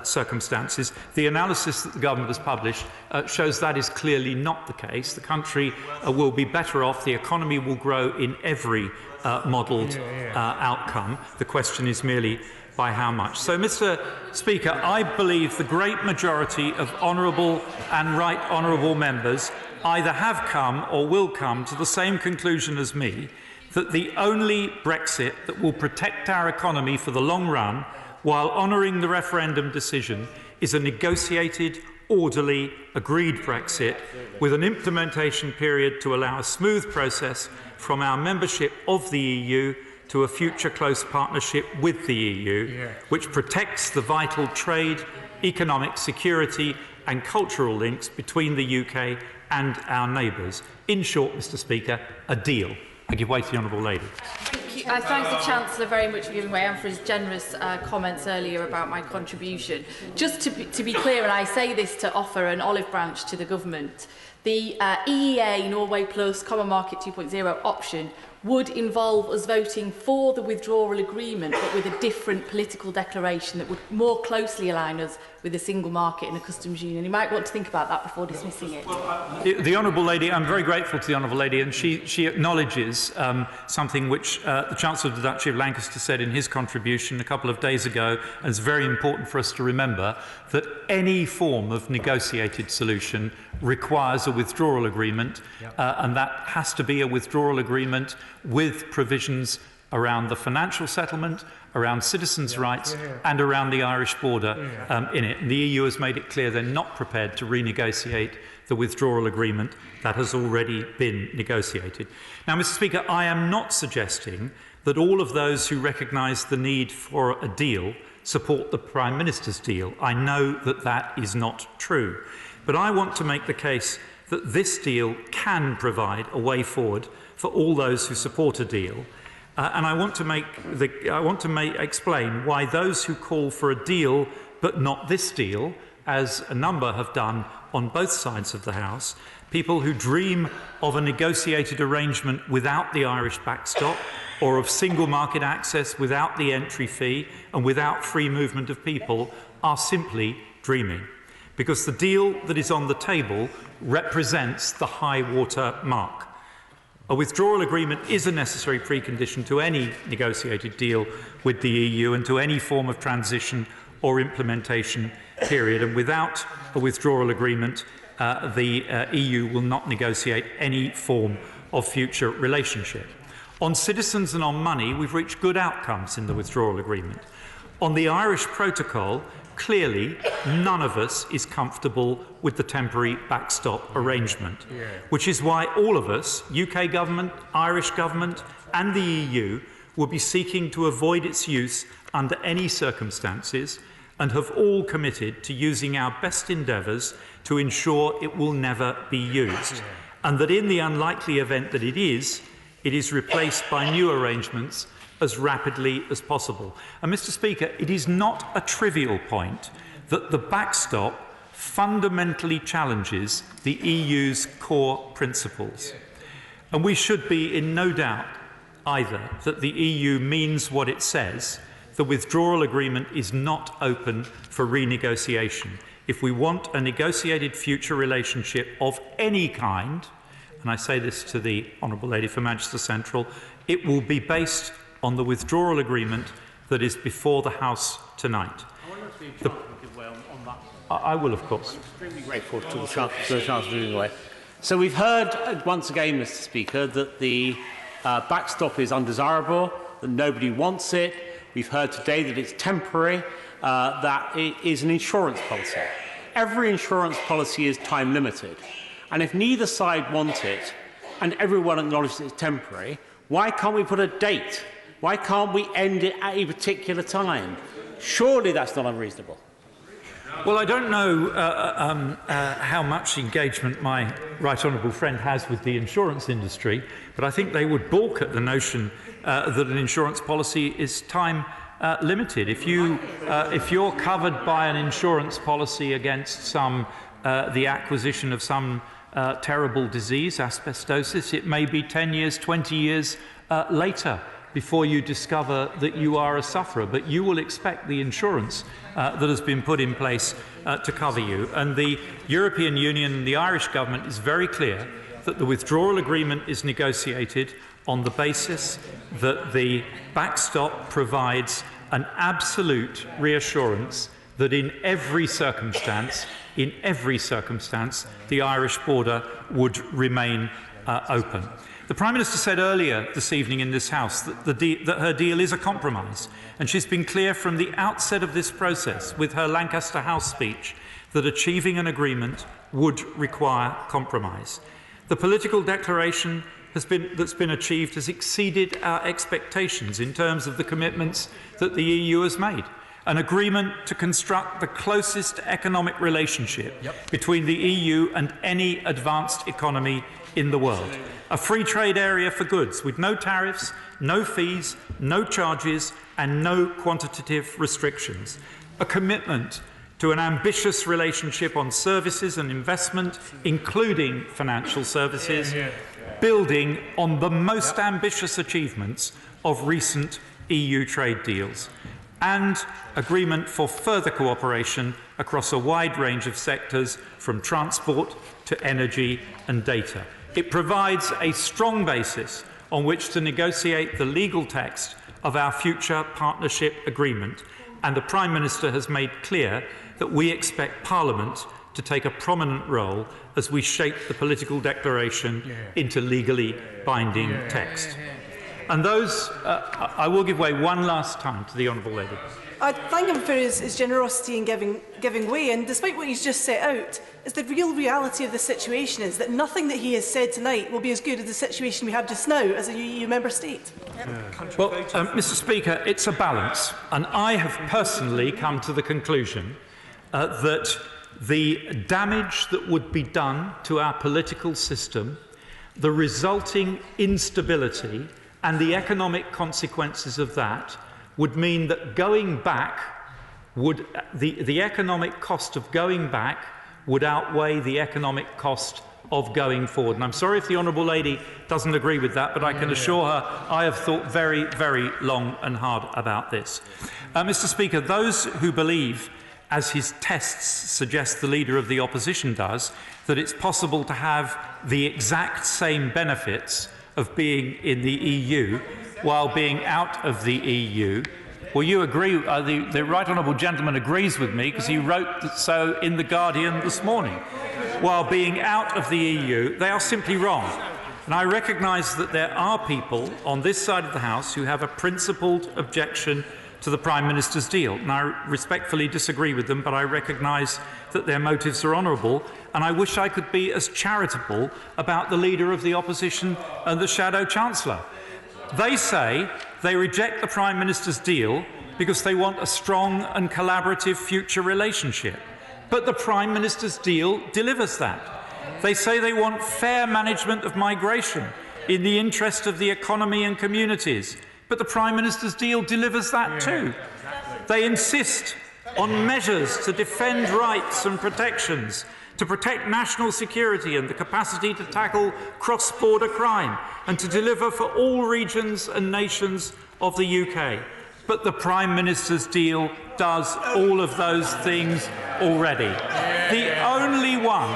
circumstances. The analysis that the government has published shows that is clearly not the case. The country will be better off. The economy will grow in every modelled outcome. The question is merely by how much. So, Mr. Speaker, I believe the great majority of honourable and right honourable members either have come or will come to the same conclusion as me, that the only Brexit that will protect our economy for the long run while honouring the referendum decision is a negotiated, orderly, agreed Brexit with an implementation period to allow a smooth process from our membership of the EU to a future close partnership with the EU, which protects the vital trade, economic security and cultural links between the UK and our neighbours. In short, Mr. Speaker, a deal. I give way to the honourable lady. I thank the Chancellor very much for giving way and for his generous comments earlier about my contribution. Just to be clear, and I say this to offer an olive branch to the government, the EEA Norway Plus Common Market 2.0 option would involve us voting for the withdrawal agreement, but with a different political declaration that would more closely align us with a single market and a customs union. You might want to think about that before dismissing it. The honourable lady, I'm very grateful to the honourable lady, and she acknowledges something which the Chancellor of the Duchy of Lancaster said in his contribution a couple of days ago, and it's very important for us to remember that any form of negotiated solution requires a withdrawal agreement, and that has to be a withdrawal agreement with provisions around the financial settlement, around citizens' rights and around the Irish border in it. And the EU has made it clear they're not prepared to renegotiate the withdrawal agreement that has already been negotiated. Now, Mr. Speaker, I am not suggesting that all of those who recognise the need for a deal support the Prime Minister's deal. I know that that is not true. But I want to make the case that this deal can provide a way forward for all those who support a deal. And I want to explain why those who call for a deal but not this deal, as a number have done on both sides of the House, people who dream of a negotiated arrangement without the Irish backstop, or of single market access without the entry fee and without free movement of people are simply dreaming, because the deal that is on the table represents the high water mark. A withdrawal agreement is a necessary precondition to any negotiated deal with the EU and to any form of transition or implementation period. And without a withdrawal agreement, the EU will not negotiate any form of future relationship. On citizens and on money, we've reached good outcomes in the withdrawal agreement. On the Irish protocol, clearly, none of us is comfortable with the temporary backstop arrangement, which is why all of us, UK government, Irish government and the EU, will be seeking to avoid its use under any circumstances and have all committed to using our best endeavours to ensure it will never be used, and that in the unlikely event that it is replaced by new arrangements as rapidly as possible. And Mr. Speaker, it is not a trivial point that the backstop fundamentally challenges the EU's core principles. And we should be in no doubt either that the EU means what it says. The withdrawal agreement is not open for renegotiation. If we want a negotiated future relationship of any kind, and I say this to the Honourable Lady for Manchester Central, it will be based on the withdrawal agreement that is before the House tonight. I will, of course. I'm extremely grateful to the Chancellor giving way. So we've heard once again, Mr. Speaker, that the backstop is undesirable, that nobody wants it. We've heard today that it's temporary, that it is an insurance policy. Every insurance policy is time limited. And if neither side want it, and everyone acknowledges it's temporary, why can't we put a date? Why can't we end it at a particular time? Surely that's not unreasonable. Well, I don't know how much engagement my right honourable friend has with the insurance industry, but I think they would balk at the notion that an insurance policy is time limited. If you're covered by an insurance policy against the acquisition of some terrible disease, asbestosis, it may be 10 years, 20 years later before you discover that you are a sufferer, but you will expect the insurance that has been put in place to cover you. And the European Union and the Irish government is very clear that the withdrawal agreement is negotiated on the basis that the backstop provides an absolute reassurance that in every circumstance, the Irish border would remain open. The Prime Minister said earlier this evening in this House that her deal is a compromise, and she's been clear from the outset of this process with her Lancaster House speech that achieving an agreement would require compromise. The political declaration that's been achieved has exceeded our expectations in terms of the commitments that the EU has made. An agreement to construct the closest economic relationship between the EU and any advanced economy in the world. A free trade area for goods with no tariffs, no fees, no charges and no quantitative restrictions. A commitment to an ambitious relationship on services and investment, including financial services, building on the most ambitious achievements of recent EU trade deals, and agreement for further cooperation across a wide range of sectors from transport to energy and data. It provides a strong basis on which to negotiate the legal text of our future partnership agreement, and the Prime Minister has made clear that we expect Parliament to take a prominent role as we shape the political declaration into legally binding text. And those, I will give way one last time to the Honourable Lady. I thank him for his generosity in giving way, and despite what he's just set out, is the real reality of the situation is that nothing that he has said tonight will be as good as the situation we have just now as a EU member state. Well, Mr. Speaker, it's a balance, and I have personally come to the conclusion that the damage that would be done to our political system, the resulting instability and the economic consequences of that would mean that going back the economic cost of going back would outweigh the economic cost of going forward. And I'm sorry if the honourable lady doesn't agree with that, but I can assure her I have thought very, very long and hard about this. Mr. Speaker, those who believe, as his tests suggest the Leader of the Opposition does, that it's possible to have the exact same benefits of being in the EU while being out of the EU, well, you agree, the right honourable gentleman agrees with me because he wrote so in The Guardian this morning. While being out of the EU, they are simply wrong. And I recognise that there are people on this side of the House who have a principled objection to the Prime Minister's deal. And I respectfully disagree with them, but I recognise that their motives are honourable, and I wish I could be as charitable about the Leader of the Opposition and the Shadow Chancellor. They say they reject the Prime Minister's deal because they want a strong and collaborative future relationship. But the Prime Minister's deal delivers that. They say they want fair management of migration in the interest of the economy and communities. But the Prime Minister's deal delivers that too. They insist on measures to defend rights and protections, to protect national security and the capacity to tackle cross-border crime, and to deliver for all regions and nations of the UK. But the Prime Minister's deal does all of those things already. The only one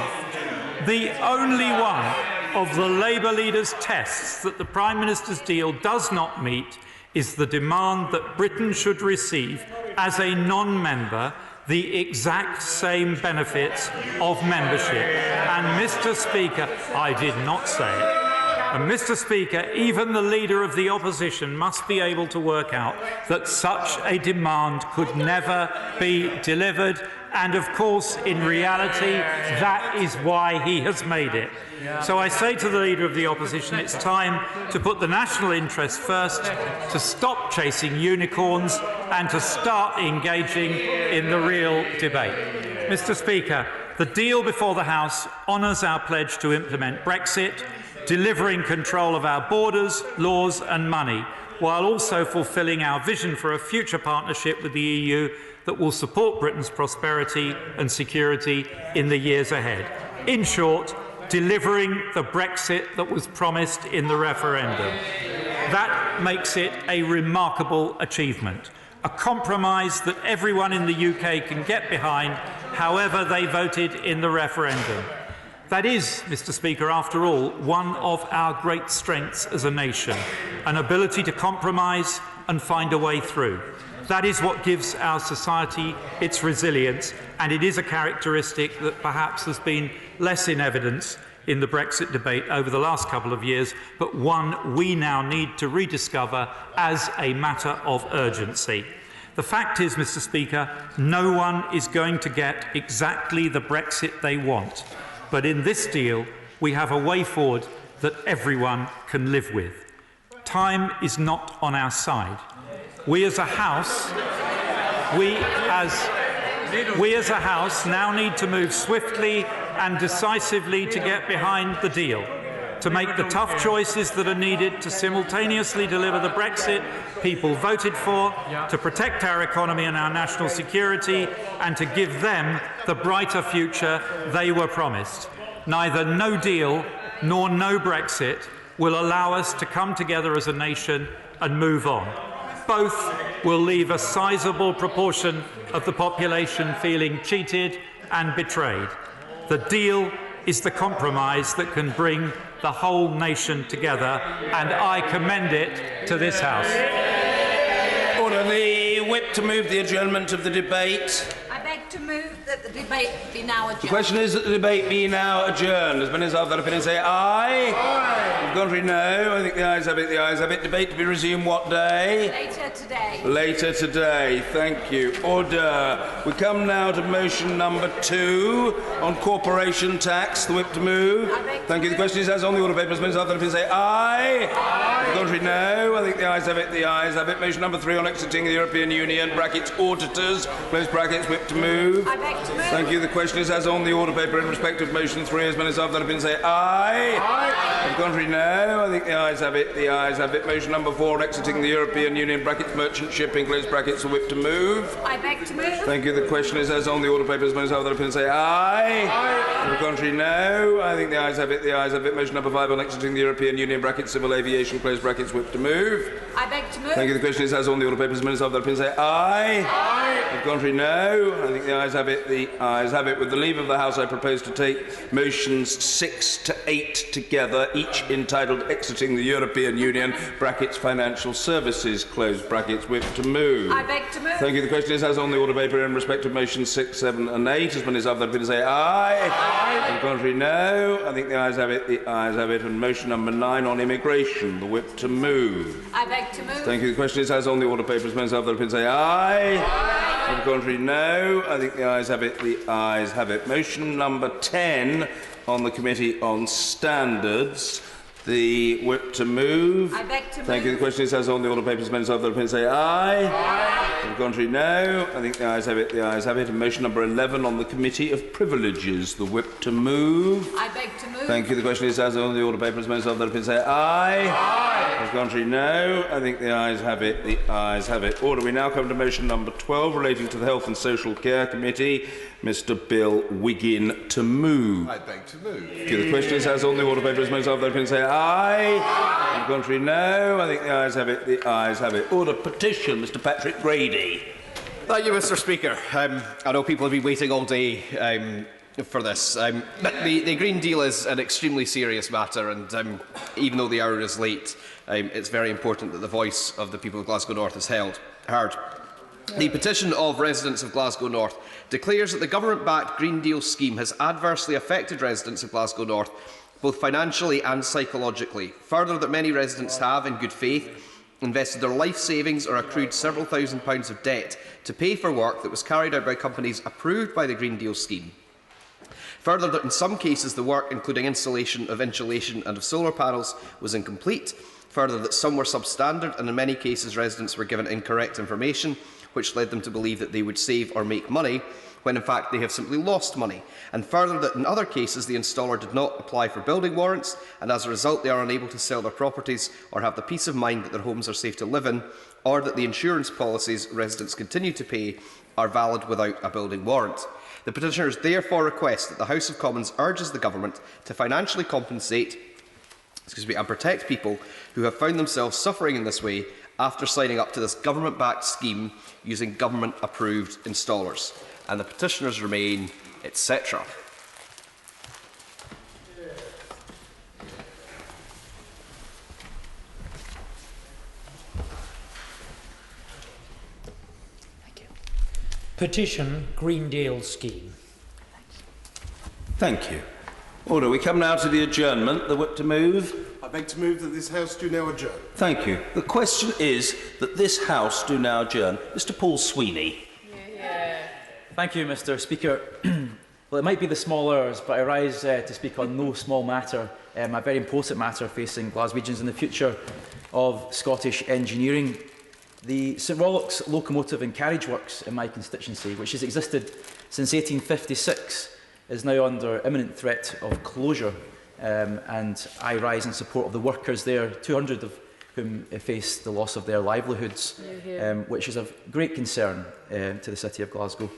of the Labour leader's tests that the Prime Minister's deal does not meet is the demand that Britain should receive, as a non-member, the exact same benefits of membership. And, Mr. Speaker, I did not say it. And, Mr. Speaker, even the Leader of the Opposition must be able to work out that such a demand could never be delivered. And, of course, in reality, that is why he has made it. So I say to the Leader of the Opposition, it's time to put the national interest first, to stop chasing unicorns, and to start engaging in the real debate. Mr. Speaker, the deal before the House honours our pledge to implement Brexit, delivering control of our borders, laws and money, while also fulfilling our vision for a future partnership with the EU that will support Britain's prosperity and security in the years ahead. In short, delivering the Brexit that was promised in the referendum. That makes it a remarkable achievement, a compromise that everyone in the UK can get behind, however they voted in the referendum. That is, Mr. Speaker, after all, one of our great strengths as a nation, an ability to compromise and find a way through. That is what gives our society its resilience, and it is a characteristic that perhaps has been less in evidence in the Brexit debate over the last couple of years, but one we now need to rediscover as a matter of urgency. The fact is, Mr. Speaker, no one is going to get exactly the Brexit they want. But in this deal, we have a way forward that everyone can live with. Time is not on our side. We as a House now need to move swiftly and decisively to get behind the deal, to make the tough choices that are needed to simultaneously deliver the Brexit people voted for, to protect our economy and our national security, and to give them the brighter future they were promised. Neither no deal nor no Brexit will allow us to come together as a nation and move on. Both will leave a sizable proportion of the population feeling cheated and betrayed. The deal is the compromise that can bring the whole nation together, and I commend it to this House. Order. The whip to move the adjournment of the debate. I beg to move that the debate be now adjourned. The question is that the debate be now adjourned. As many as have that opinion say aye. Aye. Contrary, no. I think the ayes have it. The ayes have it. Debate to be resumed what day? Later today. Later today. Thank you. Order. We come now to motion number 2 on corporation tax. The whip to move. Thank you. The question is as on the order paper. As many as have that opinion say aye. Aye. Contrary, no. I think the ayes have it. The ayes have it. Motion number 3 on exiting the European Union. Brackets auditors. Close brackets. Whip to move. I beg to move. Thank you. The question is as on the order paper in respect of motion 3. As many as have that have been say aye. Aye. Contrary, no. I think the ayes have it. The ayes have it. Motion number 4 on exiting the European Union. Brackets merchant shipping. Close brackets. The whip to move. I beg to move. Thank you. The question is as on the order paper. As many as have that have been say aye. Aye. Contrary, no. I think the ayes have it. The ayes have it. Motion number 5 on exiting the European Union. Brackets civil aviation. Close brackets. Whip to move. I beg to move. Thank you. The question is as on the order papers. Minutes of that opinion say aye. Aye. Contrary, no. I think the ayes have it. The ayes have it. With the leave of the House, I propose to take motions 6 to 8 together, each entitled "Exiting the European Union." Brackets financial services. Close brackets. Whip to move. I beg to move. Thank you. The question is as on the order paper in respect of motions 6, 7, and 8. As many as of that opinion say aye. Aye. And contrary, no. I think the ayes have it. The ayes have it. And motion number 9 on immigration. The whip to move. I beg to move. Thank you. The question is as on the order papers. Members of the opinion say aye. Aye. On the contrary, no. I think the ayes have it. The ayes have it. Motion number 10 on the Committee on Standards. The whip to move. I beg to move. Thank you. The question is as on the order papers. Members of the opinion say aye. Aye. On the contrary, no. I think the ayes have it. The ayes have it. And motion number 11 on the Committee of Privileges. The whip to move. I beg to move. Thank you. The question is as on the order papers. Members of the opinion say aye. Aye. On the contrary, no. I think the ayes have it. The ayes have it. Order. We now come to motion number 12 relating to the Health and Social Care Committee. Mr. Bill Wiggin to move. I beg to move. Thank you. The question is as on the order papers. Members of the opinion say aye. Aye. On the contrary, no. I think the ayes have it. The ayes have it. Order petition. Mr. Patrick Grady. Thank you, Mr. Speaker. I know people have been waiting all day for this. But the Green Deal is an extremely serious matter, and even though the hour is late, it's very important that the voice of the people of Glasgow North is heard. The petition of residents of Glasgow North declares that the government-backed Green Deal scheme has adversely affected residents of Glasgow North, both financially and psychologically. Further, that many residents have, in good faith, invested their life savings or accrued several £1000s of debt to pay for work that was carried out by companies approved by the Green Deal scheme. Further, that in some cases the work, including installation of insulation and of solar panels, was incomplete. Further, that some were substandard, and in many cases residents were given incorrect information, which led them to believe that they would save or make money, when in fact they have simply lost money. And further, that in other cases the installer did not apply for building warrants, and as a result they are unable to sell their properties or have the peace of mind that their homes are safe to live in, or that the insurance policies residents continue to pay are valid without a building warrant. The petitioners therefore request that the House of Commons urges the Government to financially compensate and protect people who have found themselves suffering in this way after signing up to this government-backed scheme using government-approved installers. And the petitioners remain, etc. Petition Green Deal scheme. Thank you. Order. We come now to the adjournment. The whip to move. I beg to move that this House do now adjourn. Thank you. The question is that this House do now adjourn. Mr. Paul Sweeney. Thank you, Mr. Speaker. Well, it might be the small hours, but I rise to speak on no small matter, a very important matter facing Glaswegians in the future of Scottish engineering. The St Rolloch's Locomotive and Carriage Works in my constituency, which has existed since 1856, is now under imminent threat of closure, and I rise in support of the workers there, 200 of whom face the loss of their livelihoods, which is of great concern to the City of Glasgow.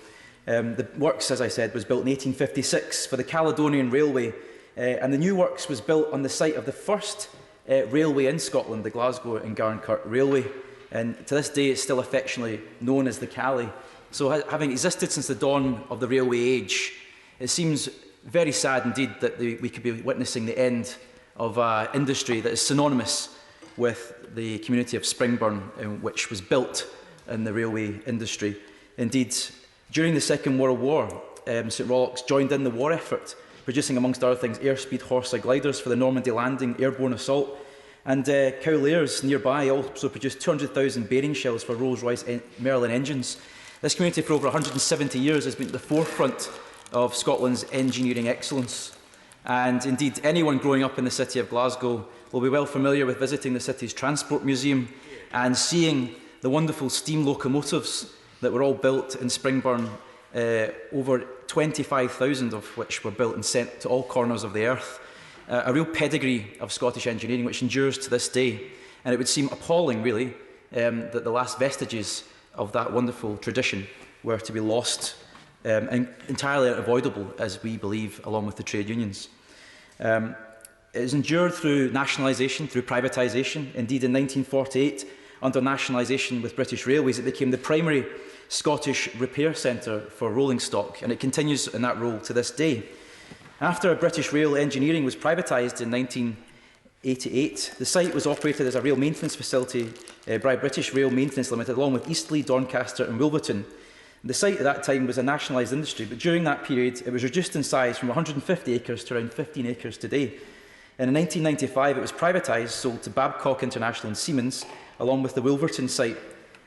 The works, as I said, was built in 1856 for the Caledonian Railway, and the new works was built on the site of the first railway in Scotland, the Glasgow and Garnckirk Railway, and to this day it's still affectionately known as the Calais. So having existed since the dawn of the railway age, it seems very sad indeed that we could be witnessing the end of an industry that is synonymous with the community of Springburn, which was built in the railway industry. Indeed, during the Second World War, St Rolloch's joined in the war effort, producing, amongst other things, airspeed Horsa gliders for the Normandy landing airborne assault. And Cowlairs nearby also produced 200,000 bearing shells for Rolls-Royce Merlin engines. This community for over 170 years has been at the forefront of Scotland's engineering excellence. And indeed, anyone growing up in the city of Glasgow will be well familiar with visiting the city's Transport Museum and seeing the wonderful steam locomotives that were all built in Springburn, over 25,000 of which were built and sent to all corners of the earth. A real pedigree of Scottish engineering which endures to this day. And it would seem appalling, really, that the last vestiges of that wonderful tradition were to be lost, and entirely unavoidable, as we believe, along with the trade unions. It has endured through nationalisation, through privatisation. Indeed, in 1948, under nationalisation with British Railways, it became the primary Scottish repair centre for rolling stock, and it continues in that role to this day. After British Rail Engineering was privatised in 1988, the site was operated as a rail maintenance facility by British Rail Maintenance Limited, along with Eastleigh, Doncaster and Wilverton. The site at that time was a nationalised industry, but during that period it was reduced in size from 150 acres to around 15 acres today. And in 1995 it was privatised, sold to Babcock International and Siemens, along with the Wilverton site,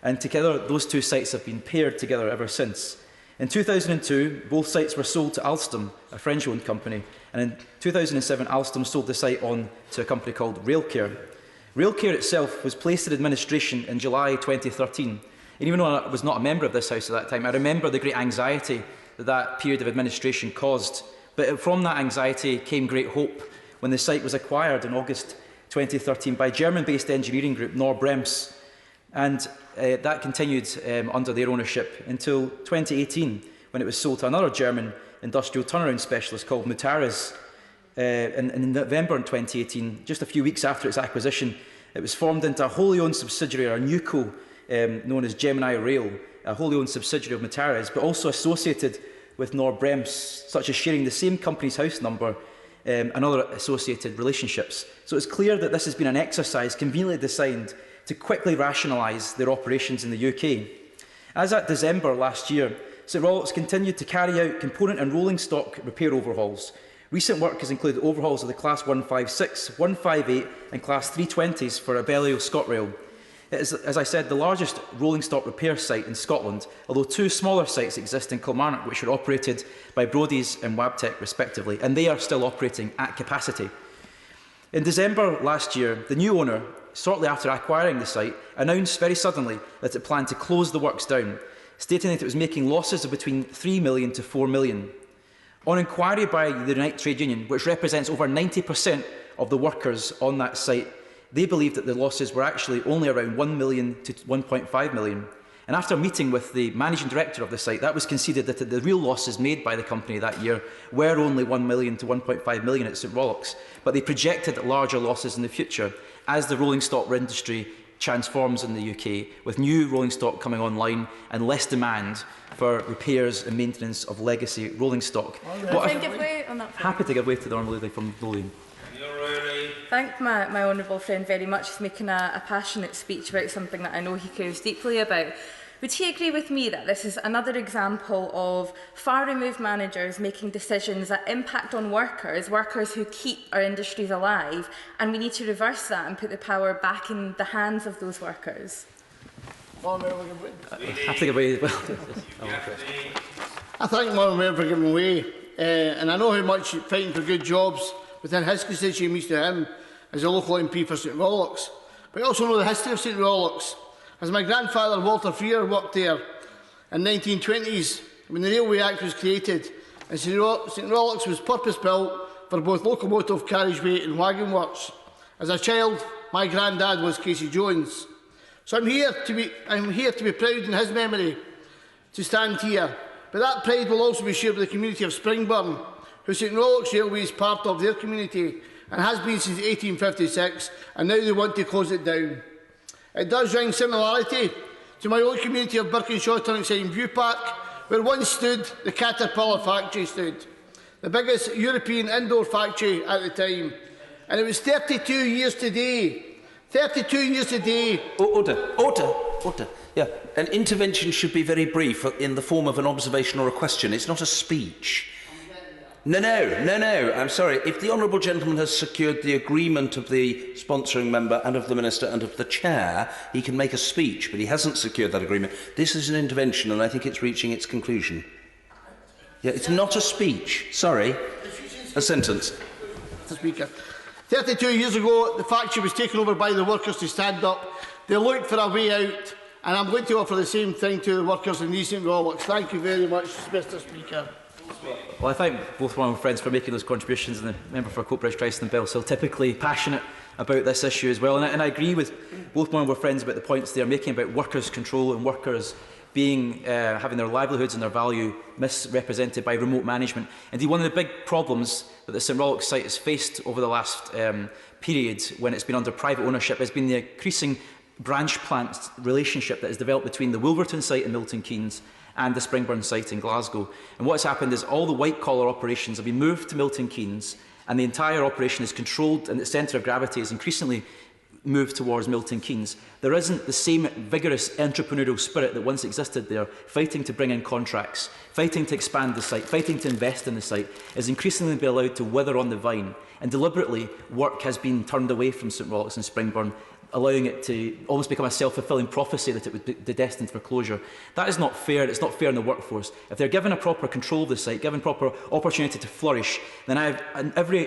and together those two sites have been paired together ever since. In 2002, both sites were sold to Alstom, a French-owned company, and in 2007 Alstom sold the site on to a company called Railcare. Railcare itself was placed in administration in July 2013, and even though I was not a member of this House at that time, I remember the great anxiety that that period of administration caused. But from that anxiety came great hope when the site was acquired in August 2013 by German-based engineering group Knorr-Bremse, and that continued under their ownership until 2018, when it was sold to another German industrial turnaround specialist called Mutares. In November 2018, just a few weeks after its acquisition, it was formed into a wholly owned subsidiary, or a NewCo, known as Gemini Rail, a wholly owned subsidiary of Mutares, but also associated with Knorr-Bremse, such as sharing the same company's house number and other associated relationships. So it's clear that this has been an exercise conveniently designed to quickly rationalise their operations in the UK. As at December last year, St Rollox continued to carry out component and rolling stock repair overhauls. Recent work has included overhauls of the Class 156, 158 and Class 320s for Abellio ScotRail. It is, as I said, the largest rolling stock repair site in Scotland, although two smaller sites exist in Kilmarnock which are operated by Brodie's and Wabtec respectively, and they are still operating at capacity. In December last year, the new owner, shortly after acquiring the site, announced very suddenly that it planned to close the works down, stating that it was making losses of between 3 million to 4 million. On inquiry by the Unite Trade Union, which represents over 90% of the workers on that site, they believed that the losses were actually only around 1 million to 1.5 million. And after meeting with the managing director of the site, that was conceded that the real losses made by the company that year were only 1 million to 1.5 million at St Rollox, but they projected larger losses in the future as the rolling stock industry transforms in the UK, with new rolling stock coming online and less demand for repairs and maintenance of legacy rolling stock. Happy to give way to the Honourable Lady from Lothian. Thank my honourable friend very much. He's making a passionate speech about something that I know he cares deeply about. Would he agree with me that this is another example of far-removed managers making decisions that impact on workers who keep our industries alive, and we need to reverse that and put the power back in the hands of those workers? Have to give way as well. I thank my member for giving way, and I know how much fighting for good jobs within his constituency means to him as a local MP for St Rollox. But I also know the history of St Rollox, as my grandfather Walter Freer worked there in the 1920s when the Railway Act was created, and St Rollox was purpose-built for both locomotive, carriageway and waggon works. As a child, my granddad was Casey Jones. So I'm here to be proud in his memory, to stand here. But that pride will also be shared with the community of Springburn, who St Rollox Railway is part of their community and has been since 1856, and now they want to close it down. It does ring similarity to my own community of Birkinshaw, Turnockside and View Park, where once stood the Caterpillar factory stood, the biggest European indoor factory at the time. And it was 32 years today. 32 years today. Order. Yeah, an intervention should be very brief in the form of an observation or a question. It's not a speech. No, I'm sorry. If the honourable gentleman has secured the agreement of the sponsoring member and of the Minister and of the Chair, he can make a speech, but he hasn't secured that agreement. This is an intervention, and I think it's reaching its conclusion. Yeah, it's not a speech. Sorry. A sentence. Mr Speaker, 32 years ago, the factory was taken over by the workers to stand up. They looked for a way out, and I'm going to offer the same thing to the workers in East St Rollox. Thank you very much, Mr Speaker. Well, I thank both my friends for making those contributions, and the member for Coatbridge, Triton and Bellshill, typically passionate about this issue as well. And I agree with both my friends about the points they are making about workers' control and workers being having their livelihoods and their value misrepresented by remote management. Indeed, one of the big problems that the St Rollox site has faced over the last period when it's been under private ownership has been the increasing branch plant relationship that has developed between the Wolverton site in Milton Keynes and the Springburn site in Glasgow. And what's happened is all the white-collar operations have been moved to Milton Keynes, and the entire operation is controlled, and its centre of gravity is increasingly moved towards Milton Keynes. There isn't the same vigorous entrepreneurial spirit that once existed there, fighting to bring in contracts, fighting to expand the site, fighting to invest in the site, is increasingly being allowed to wither on the vine. And deliberately, work has been turned away from St Rollox and Springburn, allowing it to almost become a self-fulfilling prophecy that it would be destined for closure. That is not fair. It's not fair in the workforce. If they're given a proper control of the site, given proper opportunity to flourish, then I have every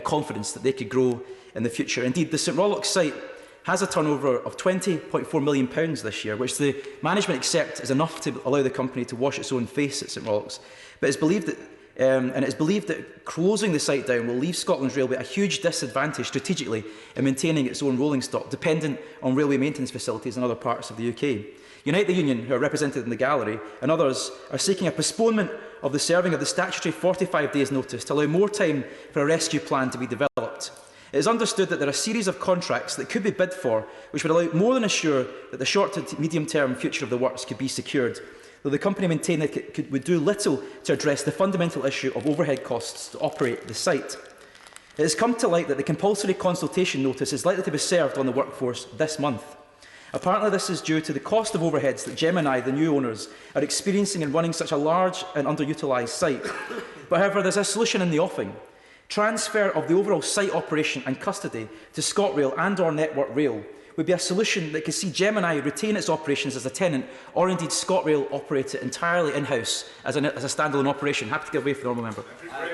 confidence that they could grow in the future. Indeed, the St Rollox site has a turnover of £20.4 million this year, which the management accept is enough to allow the company to wash its own face at St Rollox. But it's believed that it's believed that closing the site down will leave Scotland's railway at a huge disadvantage strategically in maintaining its own rolling stock, dependent on railway maintenance facilities in other parts of the UK. Unite the Union, who are represented in the gallery, and others are seeking a postponement of the serving of the statutory 45 days notice to allow more time for a rescue plan to be developed. It is understood that there are a series of contracts that could be bid for, which would allow more than assure that the short to medium-term future of the works could be secured, though the company maintained that it would do little to address the fundamental issue of overhead costs to operate the site. It has come to light that the compulsory consultation notice is likely to be served on the workforce this month. Apparently, this is due to the cost of overheads that Gemini, the new owners, are experiencing in running such a large and underutilised site. But however, there's a solution in the offing. Transfer of the overall site operation and custody to ScotRail and/or Network Rail would be a solution that could see Gemini retain its operations as a tenant, or indeed ScotRail operate it entirely in-house as a standalone operation. Happy to give way for the honourable member.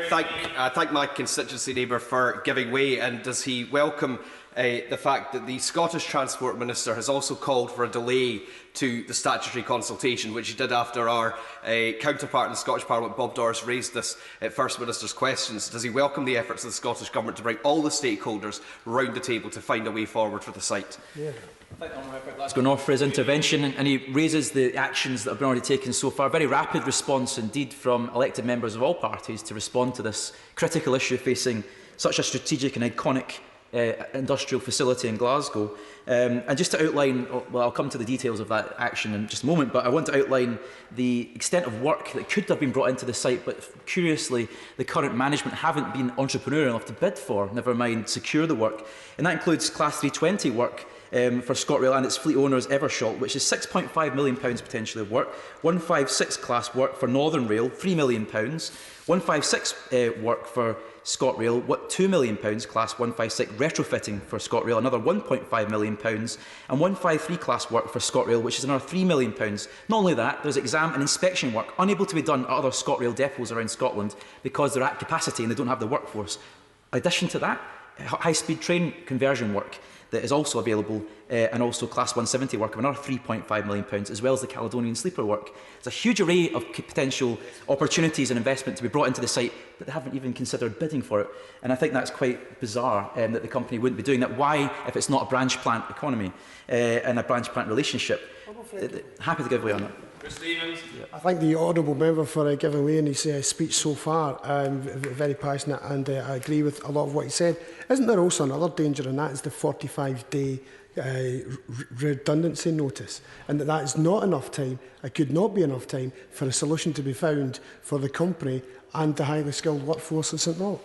Thank my constituency neighbour for giving way, and does he welcome the fact that the Scottish Transport Minister has also called for a delay to the statutory consultation, which he did after our counterpart in the Scottish Parliament, Bob Doris, raised this at First Minister's questions. Does he welcome the efforts of the Scottish Government to bring all the stakeholders round the table to find a way forward for the site? Yeah. Glasgow North for his intervention, and he raises the actions that have been already taken so far. Very rapid response indeed from elected members of all parties to respond to this critical issue facing such a strategic and iconic industrial facility in Glasgow. And just to outline, well, I'll come to the details of that action in just a moment, but I want to outline the extent of work that could have been brought into the site, but curiously, the current management haven't been entrepreneurial enough to bid for, never mind secure the work. And that includes Class 320 work for ScotRail and its fleet owners Evershot, which is £6.5 million potentially of work, 156 class work for Northern Rail, £3 million, 156 work for ScotRail, £2 million, class 156 retrofitting for ScotRail, another £1.5 million, and 153 class work for ScotRail, which is another £3 million. Not only that, there's exam and inspection work unable to be done at other ScotRail depots around Scotland because they're at capacity and they don't have the workforce. In addition to that, high-speed train conversion work that is also available, and also Class 170 work of another £3.5 million, as well as the Caledonian sleeper work. There's a huge array of potential opportunities and investment to be brought into the site, but they haven't even considered bidding for it. And I think that's quite bizarre that the company wouldn't be doing that. Why, if it's not a branch plant economy and a branch plant relationship? Happy to give way on that. I thank the honourable member for giving way in his speech so far. Very passionate, and I agree with a lot of what he said. Isn't there also another danger, and that is the 45-day redundancy notice, and that is not enough time, it could not be enough time for a solution to be found for the company and the highly skilled workforce in St Rollox?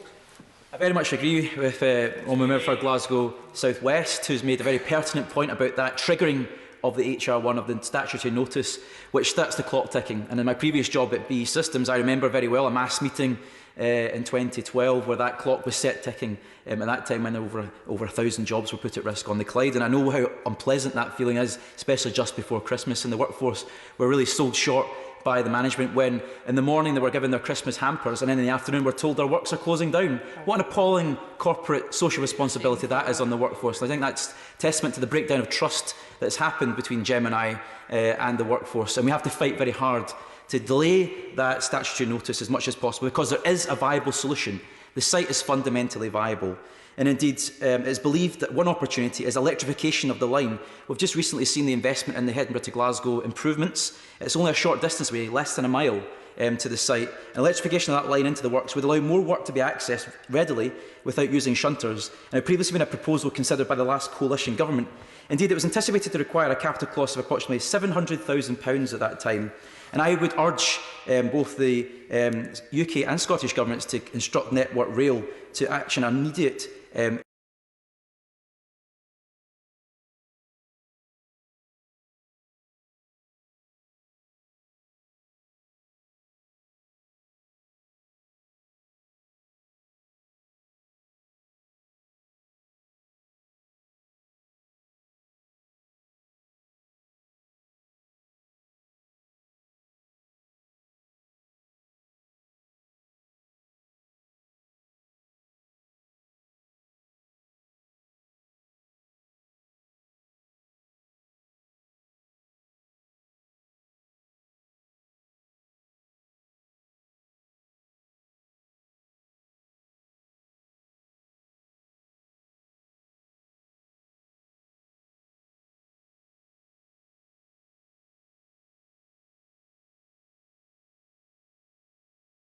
I very much agree with Honourable Member for Glasgow South West, who's made a very pertinent point about that triggering of the HR1 of the statutory notice, which starts the clock ticking. And in my previous job at BE Systems, I remember very well a mass meeting in 2012 where that clock was set ticking. At that time, when over 1,000 jobs were put at risk on the Clyde. And I know how unpleasant that feeling is, especially just before Christmas. And the workforce were really sold short by the management when in the morning they were given their Christmas hampers and then in the afternoon we're told their works are closing down. What an appalling corporate social responsibility that is on the workforce. And I think that's testament to the breakdown of trust that's happened between Gemini and the workforce. And we have to fight very hard to delay that statutory notice as much as possible because there is a viable solution. The site is fundamentally viable. And indeed, it is believed that one opportunity is electrification of the line. We've just recently seen the investment in the Edinburgh to Glasgow improvements. It's only a short distance away, less than a mile to the site. And electrification of that line into the works would allow more work to be accessed readily without using shunters. And it had previously been a proposal considered by the last coalition government. Indeed, it was anticipated to require a capital cost of approximately £700,000 at that time. And I would urge both the UK and Scottish governments to instruct Network Rail to action an immediate